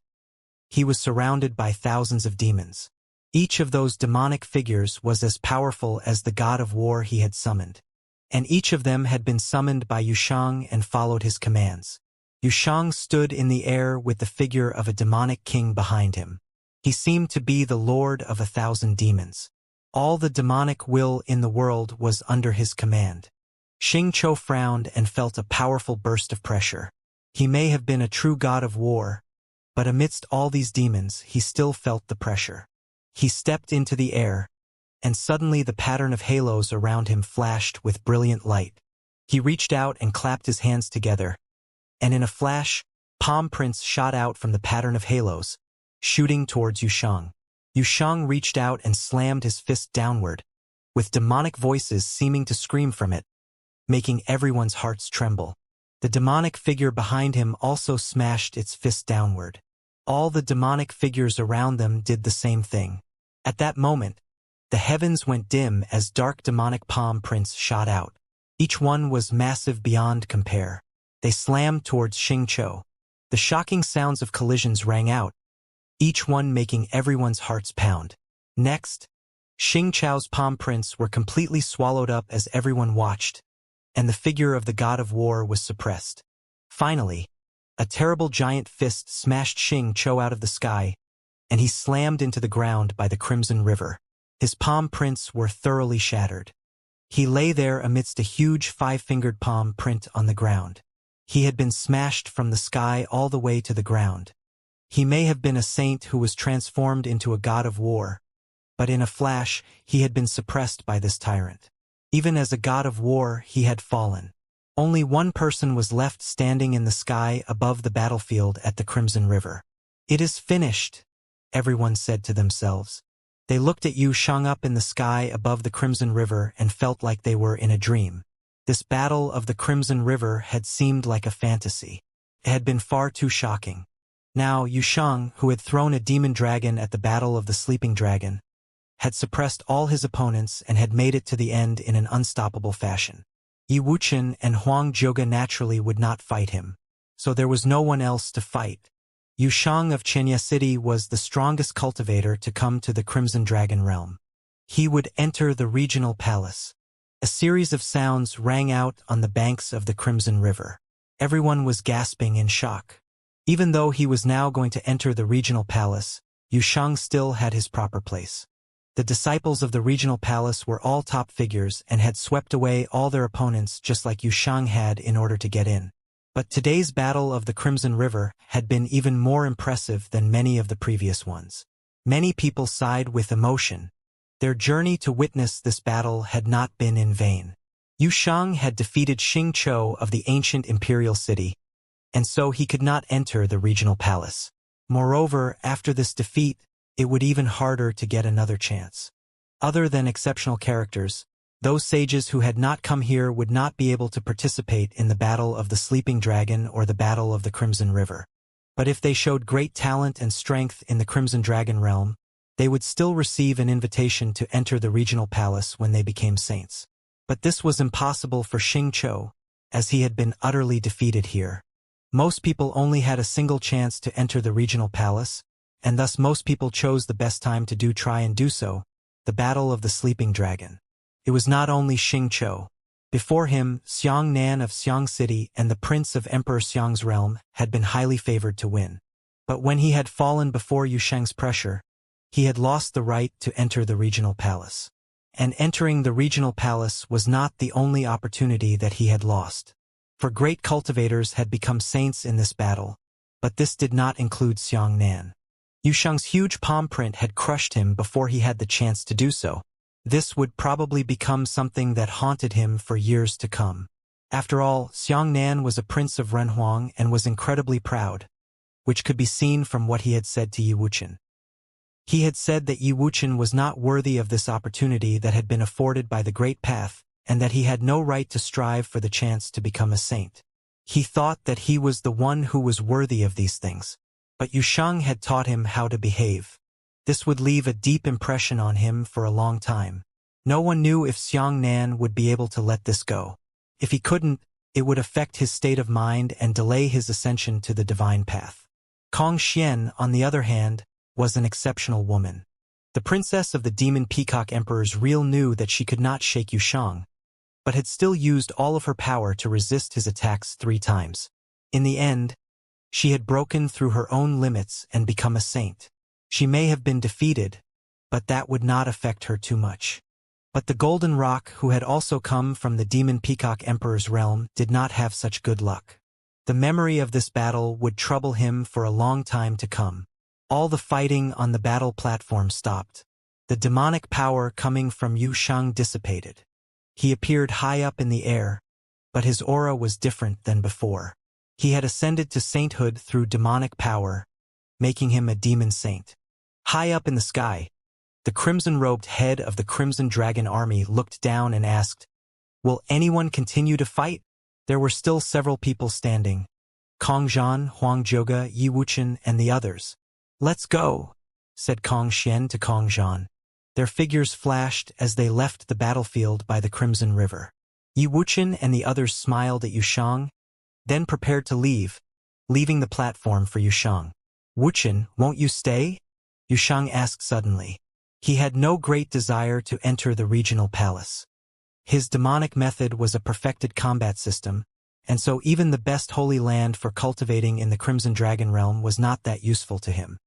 he was surrounded by thousands of demons. Each of those demonic figures was as powerful as the god of war he had summoned. And each of them had been summoned by Yushang and followed his commands. Yushang stood in the air with the figure of a demonic king behind him. He seemed to be the lord of 1,000 demons. All the demonic will in the world was under his command. Xianxia frowned and felt a powerful burst of pressure. He may have been a true god of war, but amidst all these demons he still felt the pressure. He stepped into the air, and suddenly the pattern of halos around him flashed with brilliant light. He reached out and clapped his hands together, and in a flash, palm prints shot out from the pattern of halos, shooting towards Yushang. Yushang reached out and slammed his fist downward, with demonic voices seeming to scream from it, making everyone's hearts tremble. The demonic figure behind him also smashed its fist downward. All the demonic figures around them did the same thing. At that moment, the heavens went dim as dark demonic palm prints shot out. Each one was massive beyond compare. They slammed towards Xianxia. The shocking sounds of collisions rang out, each one making everyone's hearts pound. Next, Xianxia's palm prints were completely swallowed up as everyone watched, and the figure of the god of war was suppressed. Finally, a terrible giant fist smashed Xianxia out of the sky, and he slammed into the ground by the Crimson River. His palm prints were thoroughly shattered. He lay there amidst a huge 5-fingered palm print on the ground. He had been smashed from the sky all the way to the ground. He may have been a saint who was transformed into a god of war, but in a flash he had been suppressed by this tyrant. Even as a god of war, he had fallen. Only one person was left standing in the sky above the battlefield at the Crimson River. "It is finished," everyone said to themselves. They looked at Yushang up in the sky above the Crimson River and felt like they were in a dream. This battle of the Crimson River had seemed like a fantasy. It had been far too shocking. Now Yushang, who had thrown a demon dragon at the Battle of the Sleeping Dragon, had suppressed all his opponents and had made it to the end in an unstoppable fashion. Wuxia and Huang Zhoga naturally would not fight him, so there was no one else to fight. Yushang of Xianxia City was the strongest cultivator to come to the Crimson Dragon realm. He would enter the regional palace. A series of sounds rang out on the banks of the Crimson River. Everyone was gasping in shock. Even though he was now going to enter the regional palace, Yushang still had his proper place. The disciples of the regional palace were all top figures and had swept away all their opponents just like Yushang had in order to get in. But today's battle of the Crimson River had been even more impressive than many of the previous ones. Many people sighed with emotion. Their journey to witness this battle had not been in vain. Yu Shang had defeated Xianxia of the ancient imperial city, and so he could not enter the regional palace. Moreover, after this defeat, it would even harder to get another chance. Other than exceptional characters, those sages who had not come here would not be able to participate in the Battle of the Sleeping Dragon or the Battle of the Crimson River. But if they showed great talent and strength in the Crimson Dragon realm, they would still receive an invitation to enter the regional palace when they became saints. But this was impossible for Xianxia, as he had been utterly defeated here. Most people only had a single chance to enter the regional palace, and thus most people chose the best time to try and do so, the Battle of the Sleeping Dragon. It was not only Xianxia. Before him, Xiang Nan of Xiang City and the Prince of Emperor Xiang's realm had been highly favored to win. But when he had fallen before Yu Shang's pressure, he had lost the right to enter the regional palace. And entering the regional palace was not the only opportunity that he had lost. For great cultivators had become saints in this battle, but this did not include Xiang Nan. Yu Shang's huge palm print had crushed him before he had the chance to do so. This would probably become something that haunted him for years to come. After all, Xiang Nan was a prince of Renhuang and was incredibly proud, which could be seen from what he had said to Yi Wuchen. He had said that Yi Wuchen was not worthy of this opportunity that had been afforded by the Great Path, and that he had no right to strive for the chance to become a saint. He thought that he was the one who was worthy of these things. But Yu Shang had taught him how to behave. This would leave a deep impression on him for a long time. No one knew if Xiang Nan would be able to let this go. If he couldn't, it would affect his state of mind and delay his ascension to the divine path. Kong Xian, on the other hand, was an exceptional woman. The princess of the Demon Peacock Emperor's real knew that she could not shake Yu Shang, but had still used all of her power to resist his attacks 3 times. In the end, she had broken through her own limits and become a saint. She may have been defeated, but that would not affect her too much. But the Golden Rock, who had also come from the Demon Peacock Emperor's realm, did not have such good luck. The memory of this battle would trouble him for a long time to come. All the fighting on the battle platform stopped. The demonic power coming from Yu Shang dissipated. He appeared high up in the air, but his aura was different than before. He had ascended to sainthood through demonic power, making him a demon saint. High up in the sky, the crimson-robed head of the Crimson Dragon army looked down and asked, "Will anyone continue to fight?" There were still several people standing. Kong Zhan, Huang Zhouge, Yi Wuchen, and the others. "Let's go," said Kong Xian to Kong Zhan. Their figures flashed as they left the battlefield by the Crimson River. Yi Wuchen and the others smiled at Yu Shang, then prepared to leave, leaving the platform for Yu Shang. "Wuchen, won't you stay?" Yu Shang asked suddenly. He had no great desire to enter the regional palace. His demonic method was a perfected combat system, and so even the best holy land for cultivating in the Crimson Dragon realm was not that useful to him.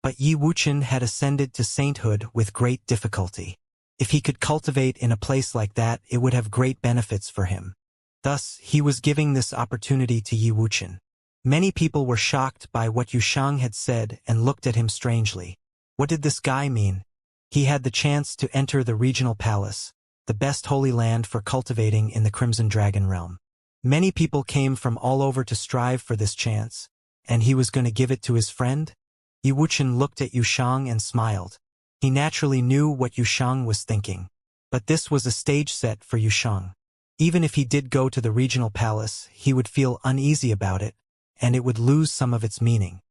But Yi Wuchen had ascended to sainthood with great difficulty. If he could cultivate in a place like that, it would have great benefits for him. Thus, he was giving this opportunity to Yi Wuchen. Many people were shocked by what Yu Shang had said and looked at him strangely. What did this guy mean? He had the chance to enter the regional palace, the best holy land for cultivating in the Crimson Dragon realm. Many people came from all over to strive for this chance, and he was going to give it to his friend? Yi Wuchen looked at Yu Shang and smiled. He naturally knew what Yu Shang was thinking. But this was a stage set for Yu Shang. Even if he did go to the regional palace, he would feel uneasy about it, and it would lose some of its meaning.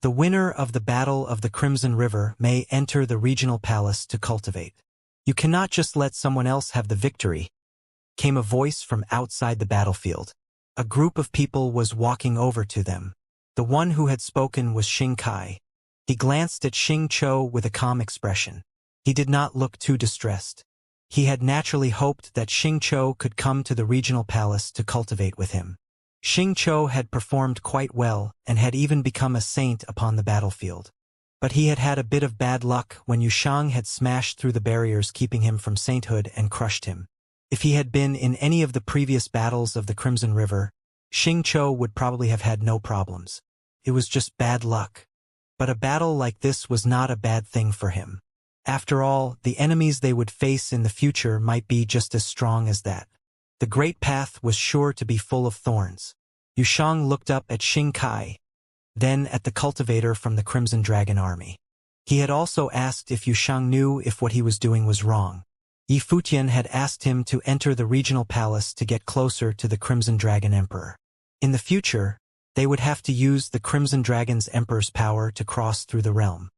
The winner of the Battle of the Crimson River may enter the regional palace to cultivate. You cannot just let someone else have the victory, came a voice from outside the battlefield. A group of people was walking over to them. The one who had spoken was Xing Kai. He glanced at Xianxia with a calm expression. He did not look too distressed. He had naturally hoped that Xianxia could come to the regional palace to cultivate with him. Xianxia had performed quite well and had even become a saint upon the battlefield. But he had had a bit of bad luck when Yu Shang had smashed through the barriers keeping him from sainthood and crushed him. If he had been in any of the previous battles of the Crimson River, Xianxia would probably have had no problems. It was just bad luck. But a battle like this was not a bad thing for him. After all, the enemies they would face in the future might be just as strong as that. The great path was sure to be full of thorns. Yushang looked up at Xingkai, then at the cultivator from the Crimson Dragon army. He had also asked if Yushang knew if what he was doing was wrong. Yifutian had asked him to enter the regional palace to get closer to the Crimson Dragon Emperor. In the future, they would have to use the Crimson Dragon's Emperor's power to cross through the realm.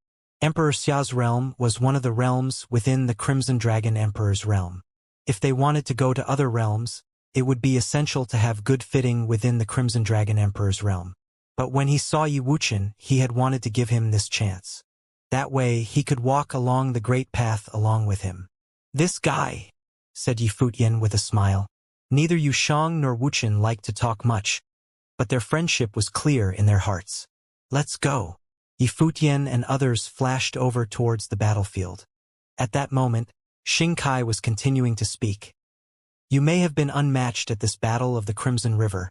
Emperor Xia's realm was one of the realms within the Crimson Dragon Emperor's realm. If they wanted to go to other realms, it would be essential to have good fitting within the Crimson Dragon Emperor's realm. But when he saw Yi Wuchen, he had wanted to give him this chance. That way, he could walk along the great path along with him. "This guy," said Yifutian with a smile. Neither Yushang nor Wuchen liked to talk much, but their friendship was clear in their hearts. "Let's go." Yifutian and others flashed over towards the battlefield. At that moment, Xingkai was continuing to speak. "You may have been unmatched at this battle of the Crimson River,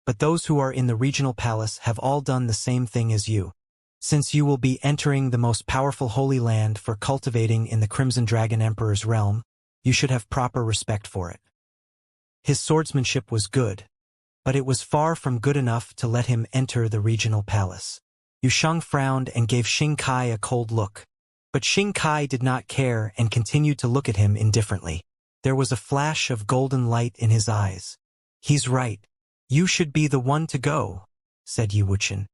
but those who are in the regional palace have all done the same thing as you. Since you will be entering the most powerful holy land for cultivating in the Crimson Dragon Emperor's realm, you should have proper respect for it." His swordsmanship was good, but it was far from good enough to let him enter the regional palace. Yushang frowned and gave Xingkai a cold look. But Xingkai did not care and continued to look at him indifferently. There was a flash of golden light in his eyes. "He's right. You should be the one to go," said Yi Wuchen.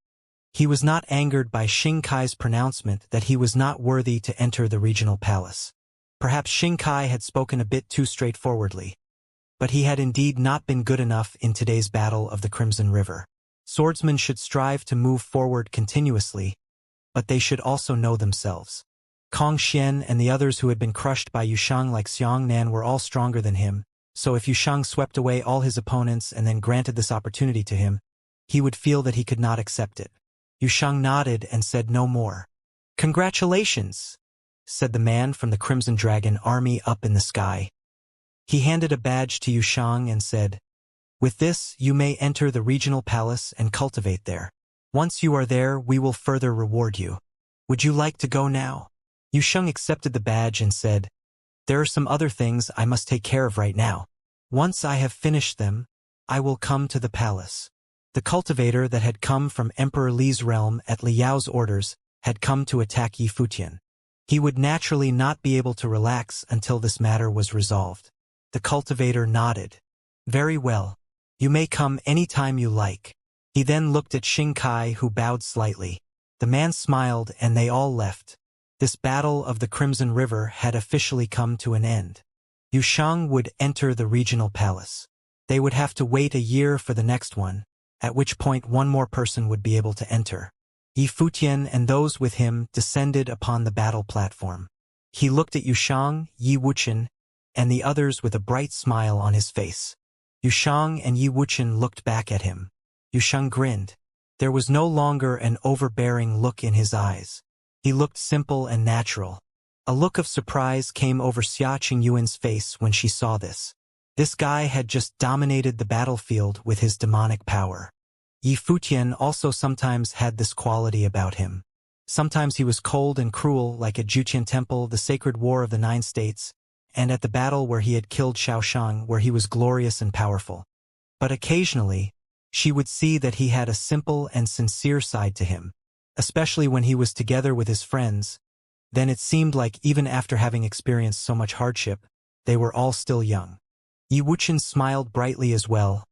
He was not angered by Xingkai's pronouncement that he was not worthy to enter the regional palace. Perhaps Xingkai had spoken a bit too straightforwardly. But he had indeed not been good enough in today's battle of the Crimson River. Swordsmen should strive to move forward continuously, but they should also know themselves. Kong Xian and the others who had been crushed by Yushang like Xiang Nan were all stronger than him, so if Yushang swept away all his opponents and then granted this opportunity to him, he would feel that he could not accept it. Yushang nodded and said no more. "Congratulations," said the man from the Crimson Dragon army up in the sky. He handed a badge to Yushang and said, "With this, you may enter the regional palace and cultivate there. Once you are there, we will further reward you. Would you like to go now?" Yushang accepted the badge and said, "There are some other things I must take care of right now. Once I have finished them, I will come to the palace." The cultivator that had come from Emperor Li's realm at Liao's orders had come to attack Yifutian. He would naturally not be able to relax until this matter was resolved. The cultivator nodded. "Very well. You may come any time you like." He then looked at Xingkai, who bowed slightly. The man smiled and they all left. This battle of the Crimson River had officially come to an end. Yushang would enter the regional palace. They would have to wait a year for the next one, at which point one more person would be able to enter. Yifutian and those with him descended upon the battle platform. He looked at Yushang, Yi Wuchen, and the others with a bright smile on his face. Yushang and Yi Wuchen looked back at him. Yushang grinned. There was no longer an overbearing look in his eyes. He looked simple and natural. A look of surprise came over Xia Qingyuan's face when she saw this. This guy had just dominated the battlefield with his demonic power. Yifutian also sometimes had this quality about him. Sometimes he was cold and cruel, like at Juqian Temple, the sacred war of the 9 states, and at the battle where he had killed Shaoshang, where he was glorious and powerful. But occasionally, she would see that he had a simple and sincere side to him, especially when he was together with his friends. Then it seemed like even after having experienced so much hardship, they were all still young. Yi Wuchen smiled brightly as well,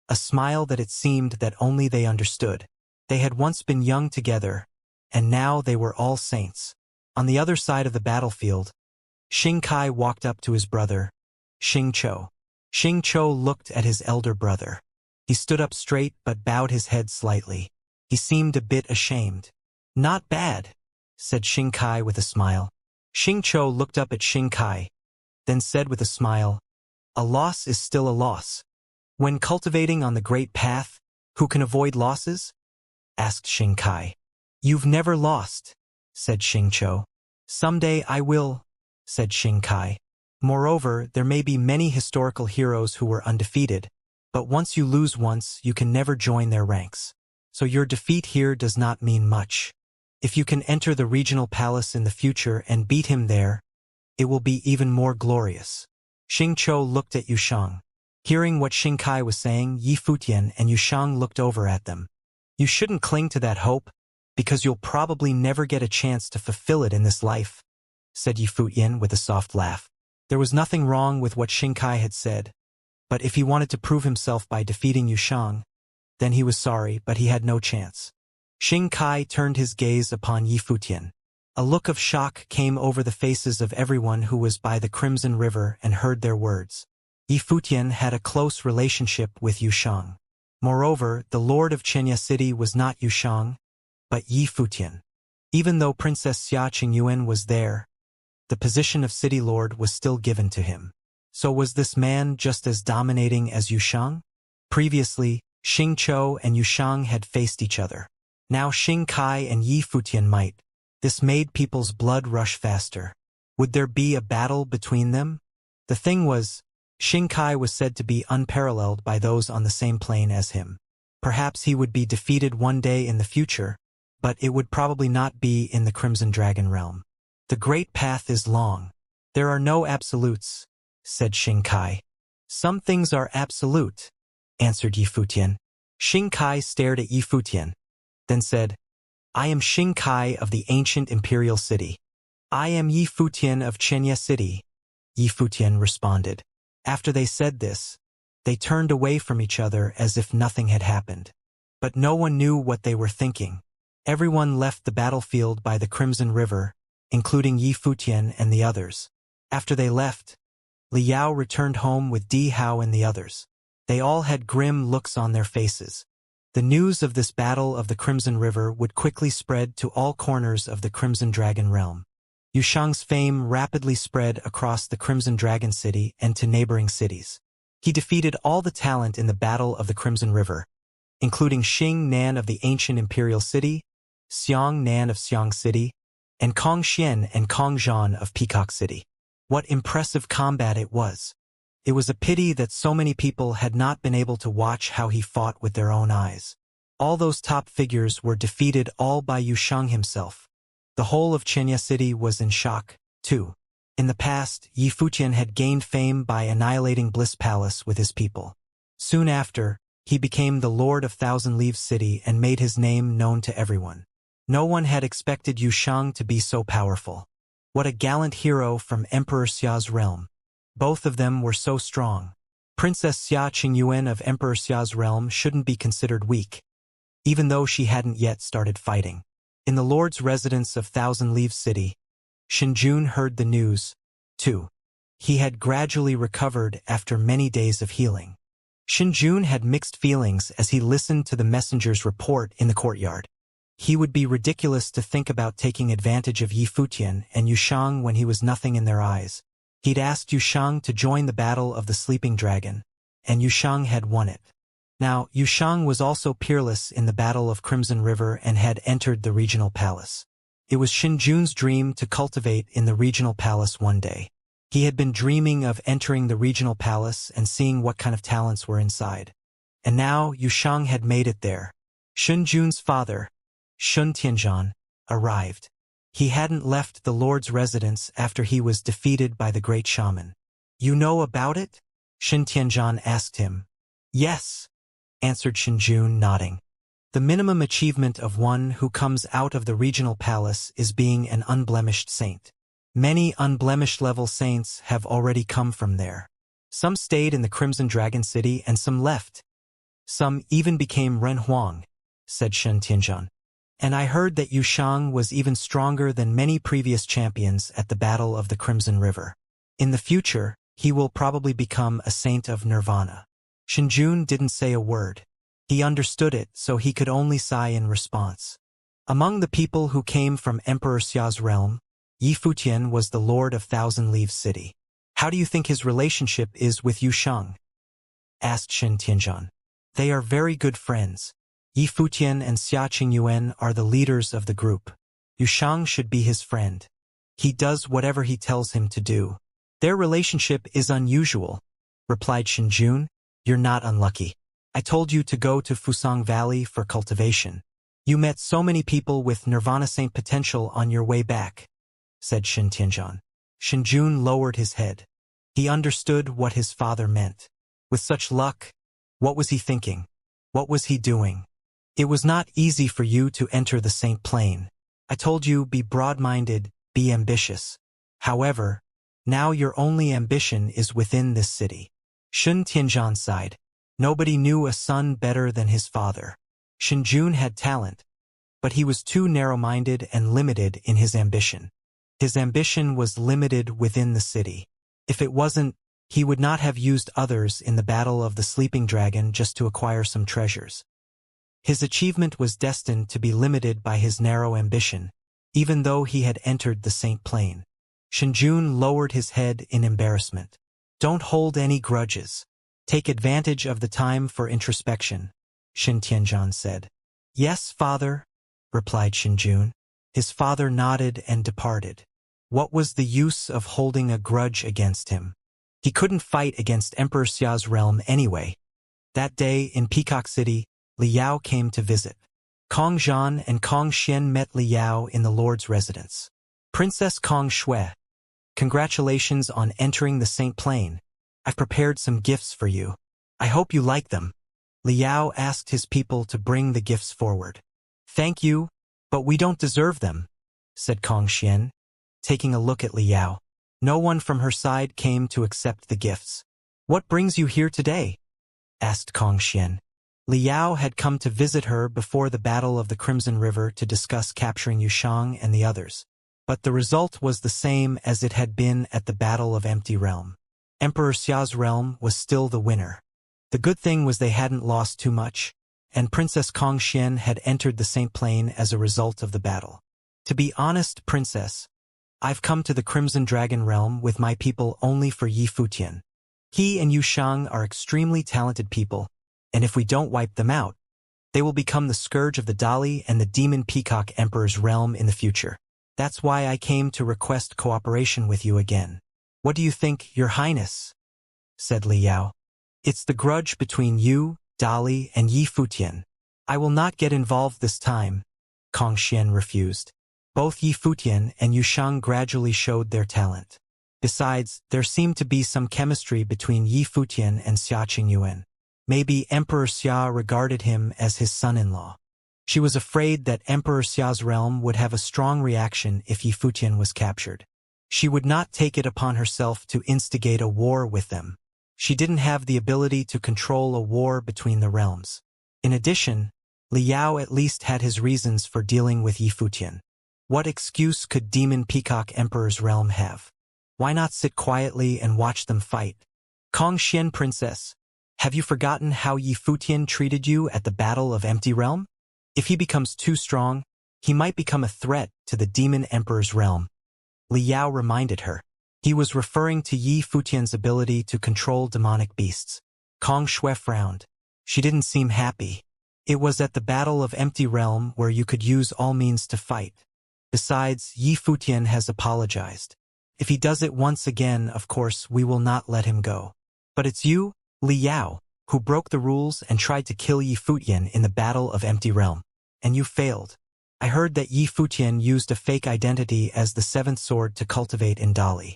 a smile that it seemed that only they understood. They had once been young together, and now they were all saints. On the other side of the battlefield, Xingkai walked up to his brother, Xingqiu. Xingqiu looked at his elder brother. He stood up straight but bowed his head slightly. He seemed a bit ashamed. "Not bad," said Xingkai with a smile. Xingqiu looked up at Xingkai, then said with a smile, "A loss is still a loss." "When cultivating on the great path, who can avoid losses?" asked Xingkai. "You've never lost," said Xingqiu. "Someday I will," said Xingkai. "Moreover, there may be many historical heroes who were undefeated, But once you lose once, you can never join their ranks. So your defeat here does not mean much. If you can enter the regional palace in the future and beat him there, it will be even more glorious. Xing Chou looked at Yushang. Hearing what Xing Kai was saying, Yi Futian and Yushang looked over at them. You shouldn't cling to that hope, because you'll probably never get a chance to fulfill it in this life, said Yi Futian with a soft laugh. There was nothing wrong with what Xing Kai had said, but if he wanted to prove himself by defeating Yushang, then he was sorry, but he had no chance. Xing Kai turned his gaze upon Yi Futian. A look of shock came over the faces of everyone who was by the Crimson River and heard their words. Yi Futian had a close relationship with Yushang. Moreover, the lord of Xianxia city was not Yushang, but Yi Futian. Even though Princess Xia Qingyuan was there, the position of city lord was still given to him. So was this man just as dominating as Yushang? Previously, Xing Chou and Yushang had faced each other. Now Xing Kai and Yi Futian might. This made people's blood rush faster. Would there be a battle between them? The thing was, Xing Kai was said to be unparalleled by those on the same plane as him. Perhaps he would be defeated one day in the future, but it would probably not be in the Crimson Dragon realm. The great path is long. There are no absolutes, said Xing Kai. Some things are absolute, answered Yi Futian. Xing Kai stared at Yi Futian, then said, I am Xing Kai of the ancient imperial city. I am Yi Futian of Xianxia city, Yi Futian responded. After they said this, they turned away from each other as if nothing had happened. But no one knew what they were thinking. Everyone left the battlefield by the Crimson River, including Yi Futian and the others. After they left, Li Yao returned home with Di Hao and the others. They all had grim looks on their faces. The news of this battle of the Crimson River would quickly spread to all corners of the Crimson Dragon realm. Yushang's fame rapidly spread across the Crimson Dragon city and to neighboring cities. He defeated all the talent in the Battle of the Crimson River, including Xing Nan of the ancient imperial city, Xiang Nan of Xiang City, and Kong Xian and Kong Zhan of Peacock City. What impressive combat it was! It was a pity that so many people had not been able to watch how he fought with their own eyes. All those top figures were defeated all by Yushang himself. The whole of Xianxia city was in shock, too. In the past, Yi Futian had gained fame by annihilating Bliss Palace with his people. Soon after, he became the Lord of Thousand Leaves City and made his name known to everyone. No one had expected Yushang to be so powerful. What a gallant hero from Emperor Xia's realm. Both of them were so strong. Princess Xia Qingyuan of Emperor Xia's realm shouldn't be considered weak, even though she hadn't yet started fighting. In the Lord's residence of Thousand Leaves City, Xinjun heard the news, too. He had gradually recovered after many days of healing. Xinjun had mixed feelings as he listened to the messenger's report in the courtyard. He would be ridiculous to think about taking advantage of Yi Futian and Yushang when he was nothing in their eyes. He'd asked Yushang to join the battle of the Sleeping Dragon, and Yushang had won it. Now, Yushang was also peerless in the Battle of Crimson River and had entered the regional palace. It was Xinjun's dream to cultivate in the regional palace one day. He had been dreaming of entering the regional palace and seeing what kind of talents were inside. And now, Yushang had made it there. Xinjun's father, Shun Tianzhan, arrived. He hadn't left the Lord's residence after he was defeated by the great shaman. You know about it? Shun Tianzhan asked him. Yes, answered Xinjun, nodding. The minimum achievement of one who comes out of the regional palace is being an unblemished saint. Many unblemished level saints have already come from there. Some stayed in the Crimson Dragon City and some left. Some even became Ren Huang, said Shun Tianzhan. And I heard that Yushang was even stronger than many previous champions at the Battle of the Crimson River. In the future, he will probably become a saint of Nirvana. Xinjun didn't say a word. He understood it, so he could only sigh in response. Among the people who came from Emperor Xia's realm, Yi Futian was the Lord of Thousand Leaves City. How do you think his relationship is with Yushang? Asked Shun Tianzhan. They are very good friends. Yi Futian and Xia Qingyuan are the leaders of the group. Yushang should be his friend. He does whatever he tells him to do. Their relationship is unusual, replied Xinjun. You're not unlucky. I told you to go to Fusang Valley for cultivation. You met so many people with Nirvana Saint potential on your way back, said Shin Tianzhan. Shinjun lowered his head. He understood what his father meant. With such luck, what was he thinking? What was he doing? It was not easy for you to enter the Saint Plane. I told you, be broad-minded, be ambitious. However, now your only ambition is within this city. Shin Tianzhan sighed. Nobody knew a son better than his father. Shinjun had talent, but he was too narrow-minded and limited in his ambition. His ambition was limited within the city. If it wasn't, he would not have used others in the Battle of the Sleeping Dragon just to acquire some treasures. His achievement was destined to be limited by his narrow ambition, even though he had entered the Saint Plane. Shinjun lowered his head in embarrassment. Don't hold any grudges. Take advantage of the time for introspection, Shin Tianzhan said. Yes, father, replied Shinjun. His father nodded and departed. What was the use of holding a grudge against him? He couldn't fight against Emperor Xia's realm anyway. That day in Peacock City, Li Yao came to visit. Kong Zhan and Kong Xian met Li Yao in the Lord's residence. Princess Kong Shui, congratulations on entering the Saint Plane. I've prepared some gifts for you. I hope you like them. Li Yao asked his people to bring the gifts forward. Thank you, but we don't deserve them, said Kong Xian, taking a look at Li Yao. No one from her side came to accept the gifts. What brings you here today? Asked Kong Xian. Li Yao had come to visit her before the Battle of the Crimson River to discuss capturing Yushang and the others. But the result was the same as it had been at the Battle of Empty Realm. Emperor Xia's realm was still the winner. The good thing was they hadn't lost too much, and Princess Kong Xian had entered the Saint Plane as a result of the battle. To be honest, Princess, I've come to the Crimson Dragon realm with my people only for Yi Futian. He and Yushang are extremely talented people, and if we don't wipe them out, they will become the scourge of the Dali and the Demon Peacock Emperor's realm in the future. That's why I came to request cooperation with you again. What do you think, Your Highness? Said Li Yao. It's the grudge between you, Dali, and Yi Futian. I will not get involved this time, Kong Xian refused. Both Yi Futian and Yushang gradually showed their talent. Besides, there seemed to be some chemistry between Yi Futian and Xia Qingyuan. Maybe Emperor Xia regarded him as his son-in-law. She was afraid that Emperor Xia's realm would have a strong reaction if Yi Futian was captured. She would not take it upon herself to instigate a war with them. She didn't have the ability to control a war between the realms. In addition, Li Yao at least had his reasons for dealing with Yi Futian. What excuse could Demon Peacock Emperor's realm have? Why not sit quietly and watch them fight? Kong Xian Princess, have you forgotten how Yi Futian treated you at the Battle of Empty Realm? If he becomes too strong, he might become a threat to the Demon Emperor's realm. Li Yao reminded her. He was referring to Yi Futian's ability to control demonic beasts. Kong Shui frowned. She didn't seem happy. It was at the Battle of Empty Realm where you could use all means to fight. Besides, Yi Futian has apologized. If he does it once again, of course, we will not let him go. But it's you, Li Yao, who broke the rules and tried to kill Yi Futian in the Battle of Empty Realm. And you failed. I heard that Yi Futian used a fake identity as the seventh sword to cultivate in Dali.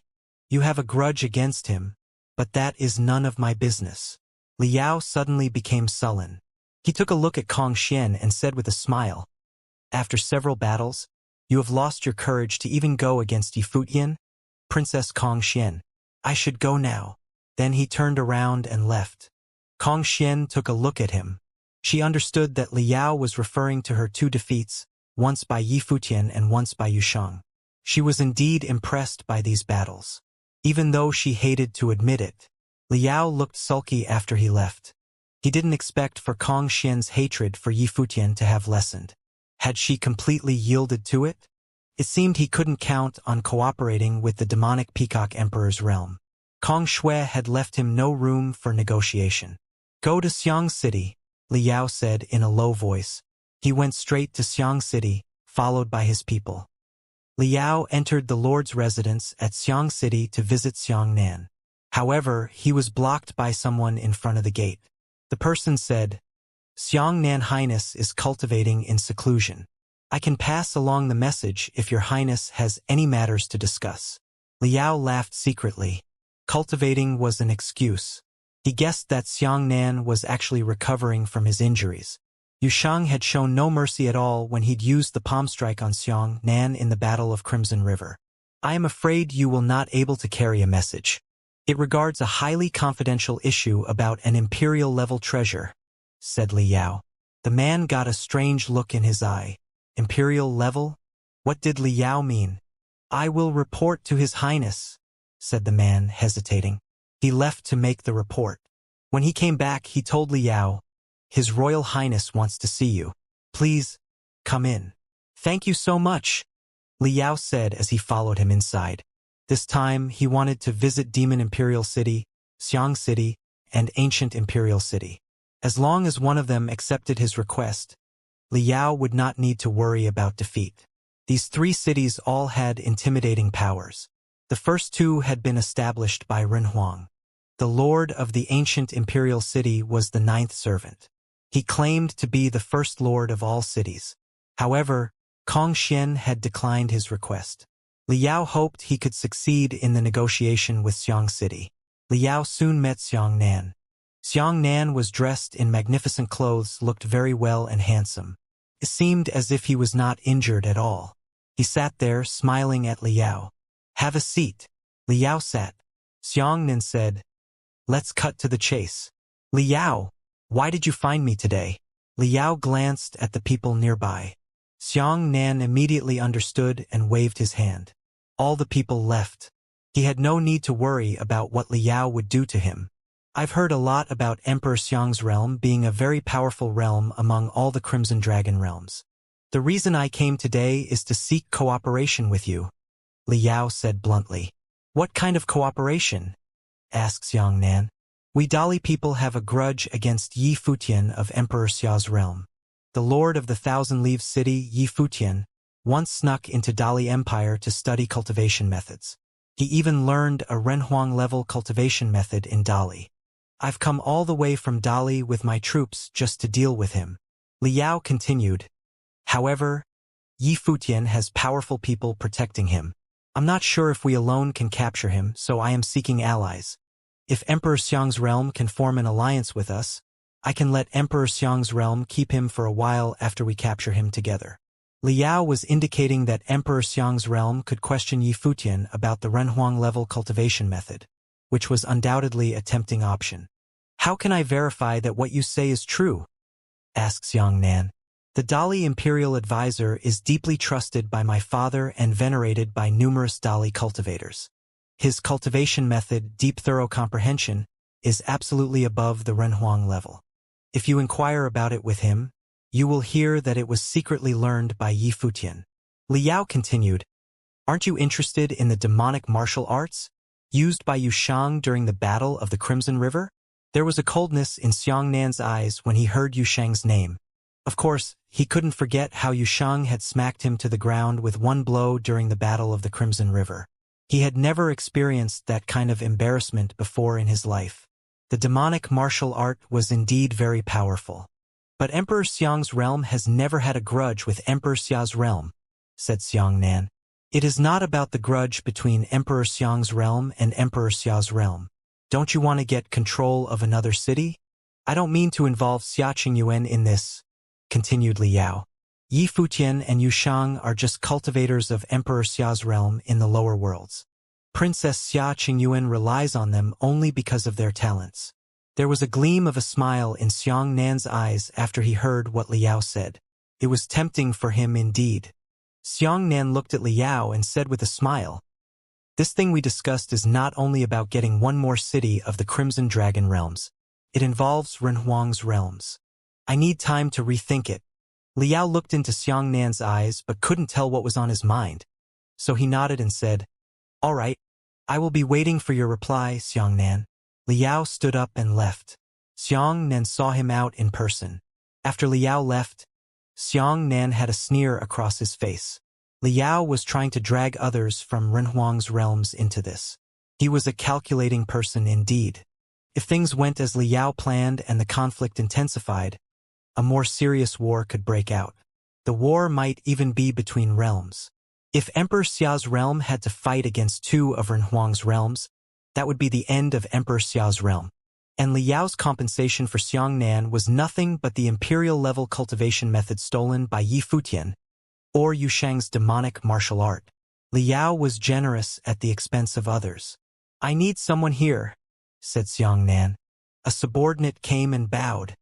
You have a grudge against him, but that is none of my business. Li Yao suddenly became sullen. He took a look at Kong Xian and said with a smile, after several battles, you have lost your courage to even go against Yi Futian? Princess Kong Xian, I should go now. Then he turned around and left. Kong Xian took a look at him. She understood that Li Yao was referring to her two defeats, once by Yi Futian and once by Yushang. She was indeed impressed by these battles. Even though she hated to admit it, Li Yao looked sulky after he left. He didn't expect for Kong Xian's hatred for Yi Futian to have lessened. Had she completely yielded to it? It seemed he couldn't count on cooperating with the demonic Peacock Emperor's realm. Kong Shui had left him no room for negotiation. Go to Xiang City, Li Yao said in a low voice. He went straight to Xiang City, followed by his people. Li Yao entered the Lord's residence at Xiang City to visit Xiangnan. However, he was blocked by someone in front of the gate. The person said, Xiangnan Highness is cultivating in seclusion. I can pass along the message if your highness has any matters to discuss. Liao laughed secretly. Cultivating was an excuse. He guessed that Xiangnan was actually recovering from his injuries. Yushang had shown no mercy at all when he'd used the palm strike on Xiangnan in the Battle of Crimson River. I am afraid you will not able to carry a message. It regards a highly confidential issue about an imperial-level treasure, said Liao. The man got a strange look in his eye. Imperial level? What did Liao mean? I will report to His Highness, said the man, hesitating. He left to make the report. When he came back, he told Liao, His Royal Highness wants to see you. Please, come in. Thank you so much, Liao said as he followed him inside. This time, he wanted to visit Demon Imperial City, Xiang City, and Ancient Imperial City. As long as one of them accepted his request, Liao would not need to worry about defeat. These three cities all had intimidating powers. The first two had been established by Renhuang. The lord of the ancient imperial city was the ninth servant. He claimed to be the first lord of all cities. However, Kong Xian had declined his request. Liao hoped he could succeed in the negotiation with Xiang City. Liao soon met Xiangnan. Xiangnan was dressed in magnificent clothes, looked very well and handsome. It seemed as if he was not injured at all. He sat there, smiling at Liao. Have a seat. Liao sat. Xiangnan said, Let's cut to the chase. Liao, why did you find me today? Liao glanced at the people nearby. Xiangnan immediately understood and waved his hand. All the people left. He had no need to worry about what Liao would do to him. I've heard a lot about Emperor Xiang's realm being a very powerful realm among all the Crimson Dragon realms. The reason I came today is to seek cooperation with you, Liao said bluntly. What kind of cooperation? Asked Xiangnan. We Dali people have a grudge against Yi Futian of Emperor Xiao's realm. The lord of the Thousand Leaves city, Yi Futian, once snuck into Dali Empire to study cultivation methods. He even learned a Renhuang-level cultivation method in Dali. I've come all the way from Dali with my troops just to deal with him. Liao continued. However, Yi Futian has powerful people protecting him. I'm not sure if we alone can capture him, so I am seeking allies. If Emperor Xiang's realm can form an alliance with us, I can let Emperor Xiang's realm keep him for a while after we capture him together. Liao was indicating that Emperor Xiang's realm could question Yi Futian about the Renhuang-level cultivation method, which was undoubtedly a tempting option. How can I verify that what you say is true? Asked Xiangnan. The Dali Imperial Advisor is deeply trusted by my father and venerated by numerous Dali cultivators. His cultivation method, Deep Thorough Comprehension, is absolutely above the Renhuang level. If you inquire about it with him, you will hear that it was secretly learned by Yi Futian. Liao continued, Aren't you interested in the demonic martial arts used by Yushang during the Battle of the Crimson River? There was a coldness in Xiangnan's eyes when he heard Yushang's name. Of course, he couldn't forget how Yushang had smacked him to the ground with one blow during the Battle of the Crimson River. He had never experienced that kind of embarrassment before in his life. The demonic martial art was indeed very powerful. But Emperor Xiang's realm has never had a grudge with Emperor Xia's realm, said Xiangnan. It is not about the grudge between Emperor Xiang's realm and Emperor Xia's realm. Don't you want to get control of another city? I don't mean to involve Xia Qingyuan in this, continued Liao. Yi Futian and Yushang are just cultivators of Emperor Xia's realm in the lower worlds. Princess Xia Qingyuan relies on them only because of their talents. There was a gleam of a smile in Xiangnan's eyes after he heard what Liao said. It was tempting for him indeed. Xiangnan looked at Liao and said with a smile, This thing we discussed is not only about getting one more city of the Crimson Dragon realms. It involves Renhuang's realms. I need time to rethink it. Liao looked into Xiangnan's eyes but couldn't tell what was on his mind. So he nodded and said, All right, I will be waiting for your reply, Xiangnan. Liao stood up and left. Xiangnan saw him out in person. After Liao left, Xiangnan had a sneer across his face. Liao was trying to drag others from Renhuang's realms into this. He was a calculating person indeed. If things went as Liao planned and the conflict intensified, a more serious war could break out. The war might even be between realms. If Emperor Xia's realm had to fight against two of Renhuang's realms, that would be the end of Emperor Xia's realm. And Liao's compensation for Xiangnan was nothing but the imperial-level cultivation method stolen by Yi Futian, or Yu Shang's demonic martial art. Liao was generous at the expense of others. "I need someone here," said Xiangnan. A subordinate came and bowed,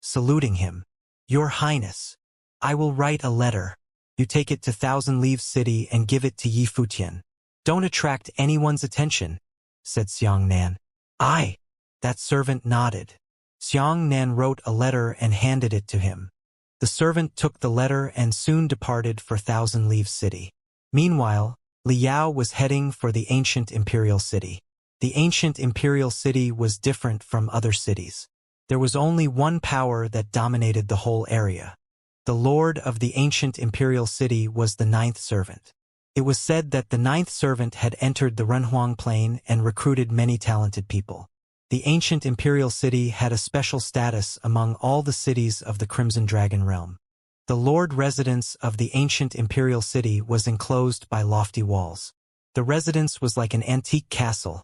saluting him. "Your Highness, I will write a letter. You take it to Thousand Leaves City and give it to Yi Futian. Don't attract anyone's attention," said Xiangnan. "Aye." That servant nodded. Xiangnan wrote a letter and handed it to him. The servant took the letter and soon departed for Thousand Leaves City. Meanwhile, Liao was heading for the ancient imperial city. The ancient imperial city was different from other cities. There was only one power that dominated the whole area. The lord of the ancient imperial city was the ninth servant. It was said that the ninth servant had entered the Renhuang Plain and recruited many talented people. The ancient imperial city had a special status among all the cities of the Crimson Dragon realm. The lord residence of the ancient imperial city was enclosed by lofty walls. The residence was like an antique castle,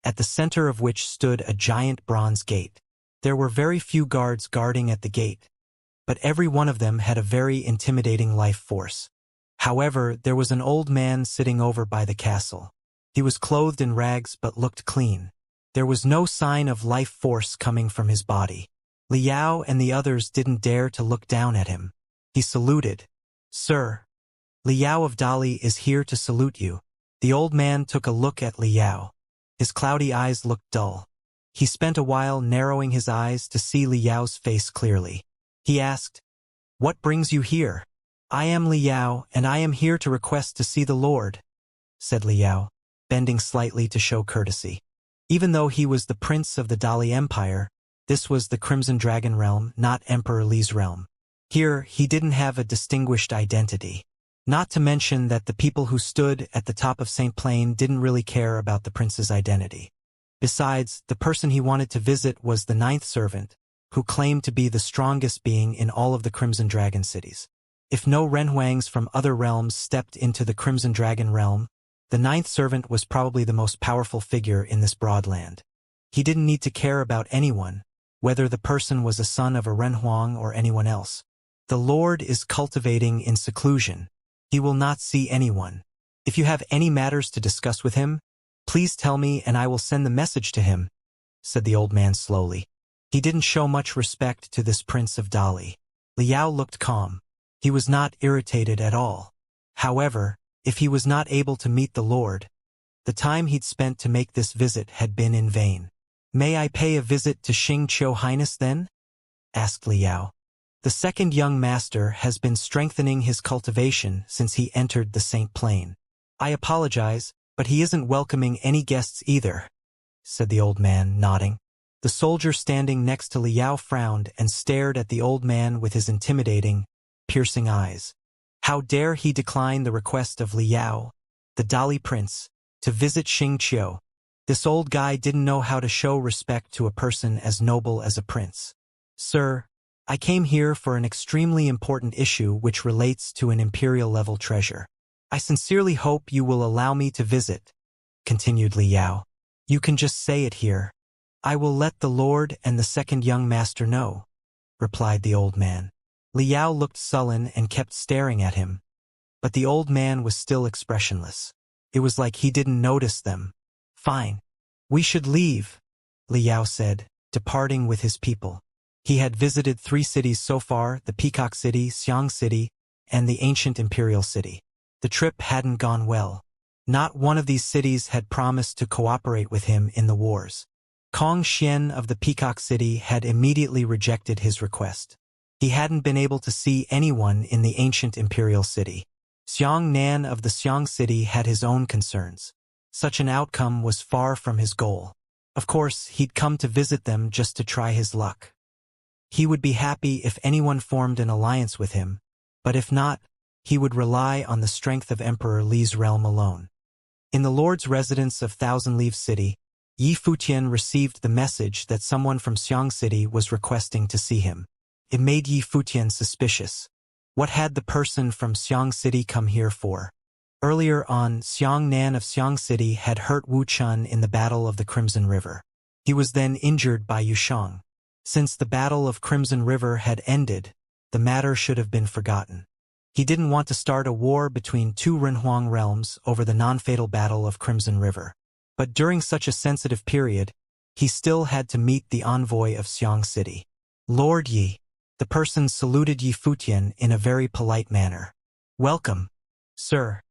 at the center of which stood a giant bronze gate. There were very few guards guarding at the gate, but every one of them had a very intimidating life force. However, there was an old man sitting over by the castle. He was clothed in rags but looked clean. There was no sign of life force coming from his body. Liao and the others didn't dare to look down at him. He saluted. "Sir, Liao of Dali is here to salute you." The old man took a look at Liao. His cloudy eyes looked dull. He spent a while narrowing his eyes to see Liao's face clearly. He asked, "What brings you here?" "I am Liao, and I am here to request to see the Lord," said Liao, bending slightly to show courtesy. Even though he was the prince of the Dali Empire, this was the Crimson Dragon realm, not Emperor Li's realm. Here, he didn't have a distinguished identity. Not to mention that the people who stood at the top of St. Plain didn't really care about the prince's identity. Besides, the person he wanted to visit was the ninth servant, who claimed to be the strongest being in all of the Crimson Dragon cities. If no Renhuangs from other realms stepped into the Crimson Dragon realm, the ninth servant was probably the most powerful figure in this broad land. He didn't need to care about anyone, whether the person was a son of a Renhuang or anyone else. The Lord is cultivating in seclusion. He will not see anyone. If you have any matters to discuss with him, please tell me and I will send the message to him, said the old man slowly. He didn't show much respect to this prince of Dali. Liao looked calm. He was not irritated at all. However, if he was not able to meet the Lord, the time he'd spent to make this visit had been in vain. "May I pay a visit to Xianxia Highness then?" asked Liao. "The second young master has been strengthening his cultivation since he entered the Saint Plain. I apologize, but he isn't welcoming any guests either," said the old man, nodding. The soldier standing next to Liao frowned and stared at the old man with his intimidating, piercing eyes. How dare he decline the request of Liao, the Dali prince, to visit Xianxia? This old guy didn't know how to show respect to a person as noble as a prince. "Sir, I came here for an extremely important issue which relates to an imperial-level treasure. I sincerely hope you will allow me to visit," continued Liao. "You can just say it here. I will let the Lord and the second young master know," replied the old man. Liao looked sullen and kept staring at him, but the old man was still expressionless. It was like he didn't notice them. "Fine. We should leave," Liao said, departing with his people. He had visited 3 cities so far, the Peacock City, Xiang City, and the ancient Imperial City. The trip hadn't gone well. Not one of these cities had promised to cooperate with him in the wars. Kong Xian of the Peacock City had immediately rejected his request. He hadn't been able to see anyone in the ancient Imperial City. Xiangnan of the Xiang City had his own concerns. Such an outcome was far from his goal. Of course, he'd come to visit them just to try his luck. He would be happy if anyone formed an alliance with him, but if not, he would rely on the strength of Emperor Li's realm alone. In the Lord's residence of Thousand Leaves City, Yi Futian received the message that someone from Xiang City was requesting to see him. It made Yi Futian suspicious. What had the person from Xiang City come here for? Earlier on, Xiang Nan of Xiang City had hurt Wu Chun in the Battle of the Crimson River. He was then injured by Yu Shang. Since the Battle of Crimson River had ended, the matter should have been forgotten. He didn't want to start a war between two Renhuang realms over the non-fatal Battle of Crimson River. But during such a sensitive period, he still had to meet the envoy of Xiang City. Lord Yi. The person saluted Yi Futian in a very polite manner. Welcome, sir.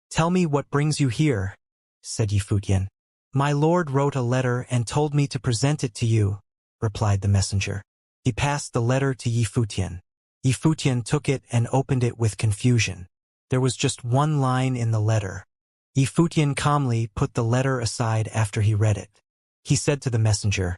Tell me what brings you here, said Yi Futian. My lord wrote a letter and told me to present it to you, replied the messenger. He passed the letter to Yi Futian. Yi Futian took it and opened it with confusion. There was just one line in the letter. Yi Futian calmly put the letter aside after he read it. He said to the messenger,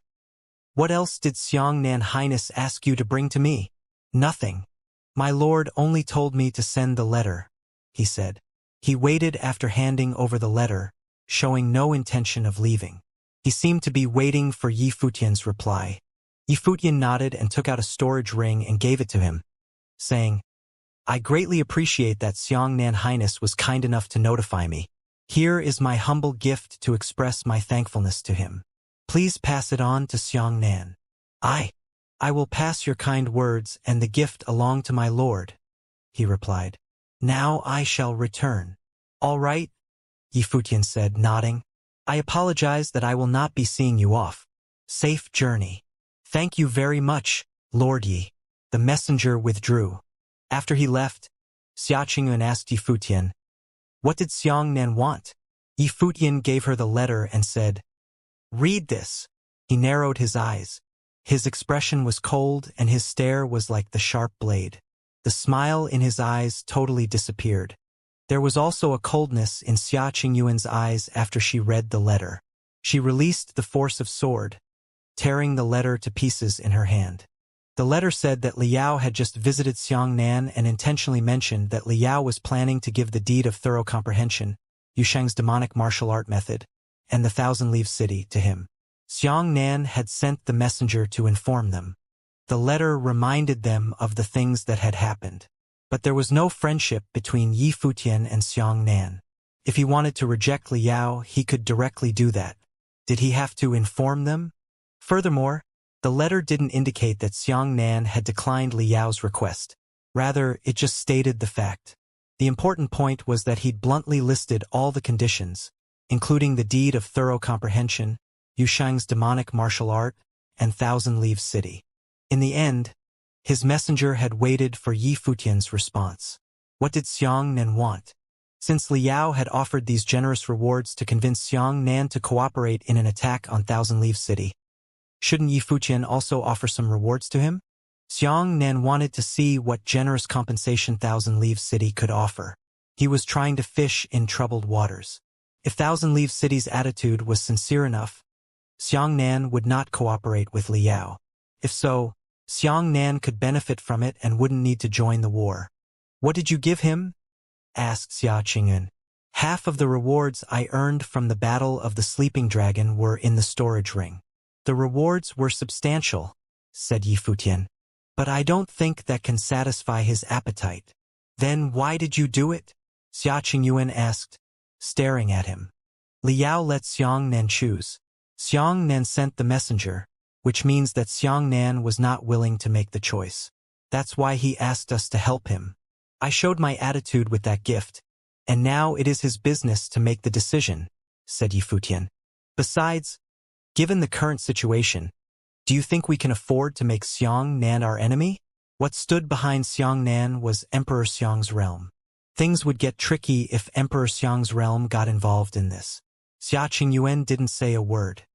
"What else did Xiang Nan Highness ask you to bring to me?" "Nothing. My lord only told me to send the letter," he said. He waited after handing over the letter, showing no intention of leaving. He seemed to be waiting for Yi Futian's reply. Yi Futian nodded and took out a storage ring and gave it to him, saying, "I greatly appreciate that Xiang Nan Highness was kind enough to notify me. Here is my humble gift to express my thankfulness to him. Please pass it on to Xiang Nan." I will pass your kind words and the gift along to my lord," he replied. "Now I shall return." "All right," Yi Futian said, nodding. "I apologize that I will not be seeing you off. Safe journey." "Thank you very much, Lord Yi." The messenger withdrew. After he left, Xia Qingyuan asked Yi Futian, "What did Xiang Nan want?" Yi Futian gave her the letter and said, "Read this." He narrowed his eyes. His expression was cold and his stare was like the sharp blade. The smile in his eyes totally disappeared. There was also a coldness in Xia Qingyuan's eyes after she read the letter. She released the force of sword, tearing the letter to pieces in her hand. The letter said that Liao had just visited Xiang Nan and intentionally mentioned that Liao was planning to give the deed of thorough comprehension, Yusheng's demonic martial art method, and the Thousand Leaves City to him. Xiang Nan had sent the messenger to inform them. The letter reminded them of the things that had happened. But there was no friendship between Yi Futian and Xiang Nan. If he wanted to reject Liao, he could directly do that. Did he have to inform them? Furthermore, the letter didn't indicate that Xiang Nan had declined Liao's request. Rather, it just stated the fact. The important point was that he'd bluntly listed all the conditions, including the deed of thorough comprehension, Yushang's demonic martial art, and Thousand Leaves City. In the end, his messenger had waited for Yi Futian's response. What did Xiang Nan want? Since Liao had offered these generous rewards to convince Xiang Nan to cooperate in an attack on Thousand Leaves City, shouldn't Yi Futian also offer some rewards to him? Xiang Nan wanted to see what generous compensation Thousand Leaves City could offer. He was trying to fish in troubled waters. If Thousand Leaves City's attitude was sincere enough, Xiang Nan would not cooperate with Liao. If so, Xiang Nan could benefit from it and wouldn't need to join the war. "What did you give him?" asked Xia Qingyuan. "Half of the rewards I earned from the Battle of the Sleeping Dragon were in the storage ring." "The rewards were substantial," said Yi Futian. "But I don't think that can satisfy his appetite." "Then why did you do it?" Xia Qingyuan asked, staring at him. Liao let Xiang Nan choose. Xiang Nan sent the messenger, which means that Xiang Nan was not willing to make the choice. That's why he asked us to help him. I showed my attitude with that gift, and now it is his business to make the decision, said Yi Futian. Besides, given the current situation, do you think we can afford to make Xiang Nan our enemy? What stood behind Xiang Nan was Emperor Xiang's realm. Things would get tricky if Emperor Xiang's realm got involved in this. Xia Qingyuan didn't say a word.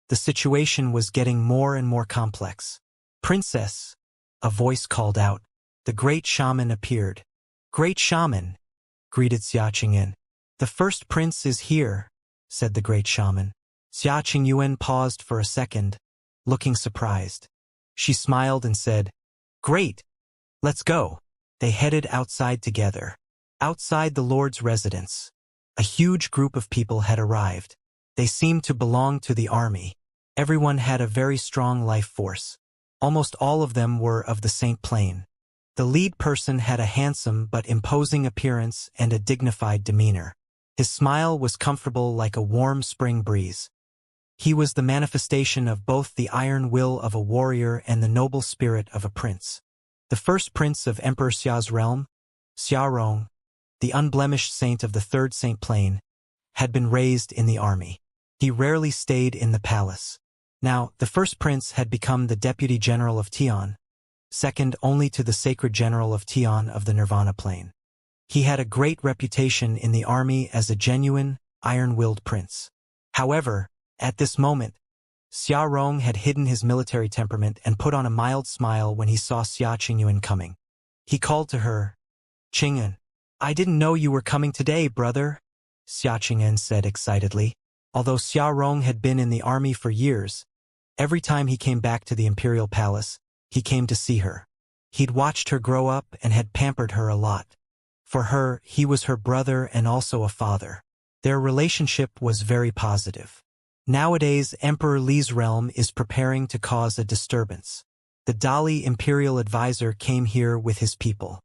The situation was getting more and more complex. "Princess," a voice called out. The great shaman appeared. "Great shaman," greeted Xia Qingyuan. "The first prince is here," said the great shaman. Xia Qingyuan paused for a second, looking surprised. She smiled and said, "Great, let's go." They headed outside together. Outside the Lord's residence, A huge group of people had arrived. They seemed to belong to the army. Everyone had a very strong life force. Almost all of them were of the Saint Plane. The lead person had a handsome but imposing appearance and a dignified demeanor. His smile was comfortable like a warm spring breeze. He was the manifestation of both the iron will of a warrior and the noble spirit of a prince. The first prince of Emperor Xia's realm, Xiarong, the unblemished saint of the third Saint Plane, had been raised in the army. He rarely stayed in the palace. Now, the first prince had become the deputy general of Tian, second only to the sacred general of Tian of the Nirvana Plane. He had a great reputation in the army as a genuine, iron-willed prince. However, at this moment, Xiarong had hidden his military temperament and put on a mild smile when he saw Xia Qingyuan coming. He called to her, "Qingyuan, I didn't know you were coming today, brother," Xia Qingyuan said excitedly. Although Xiarong had been in the army for years, every time he came back to the imperial palace, he came to see her. He'd watched her grow up and had pampered her a lot. For her, he was her brother and also a father. Their relationship was very positive. Nowadays, Emperor Li's realm is preparing to cause a disturbance. The Dali imperial advisor came here with his people.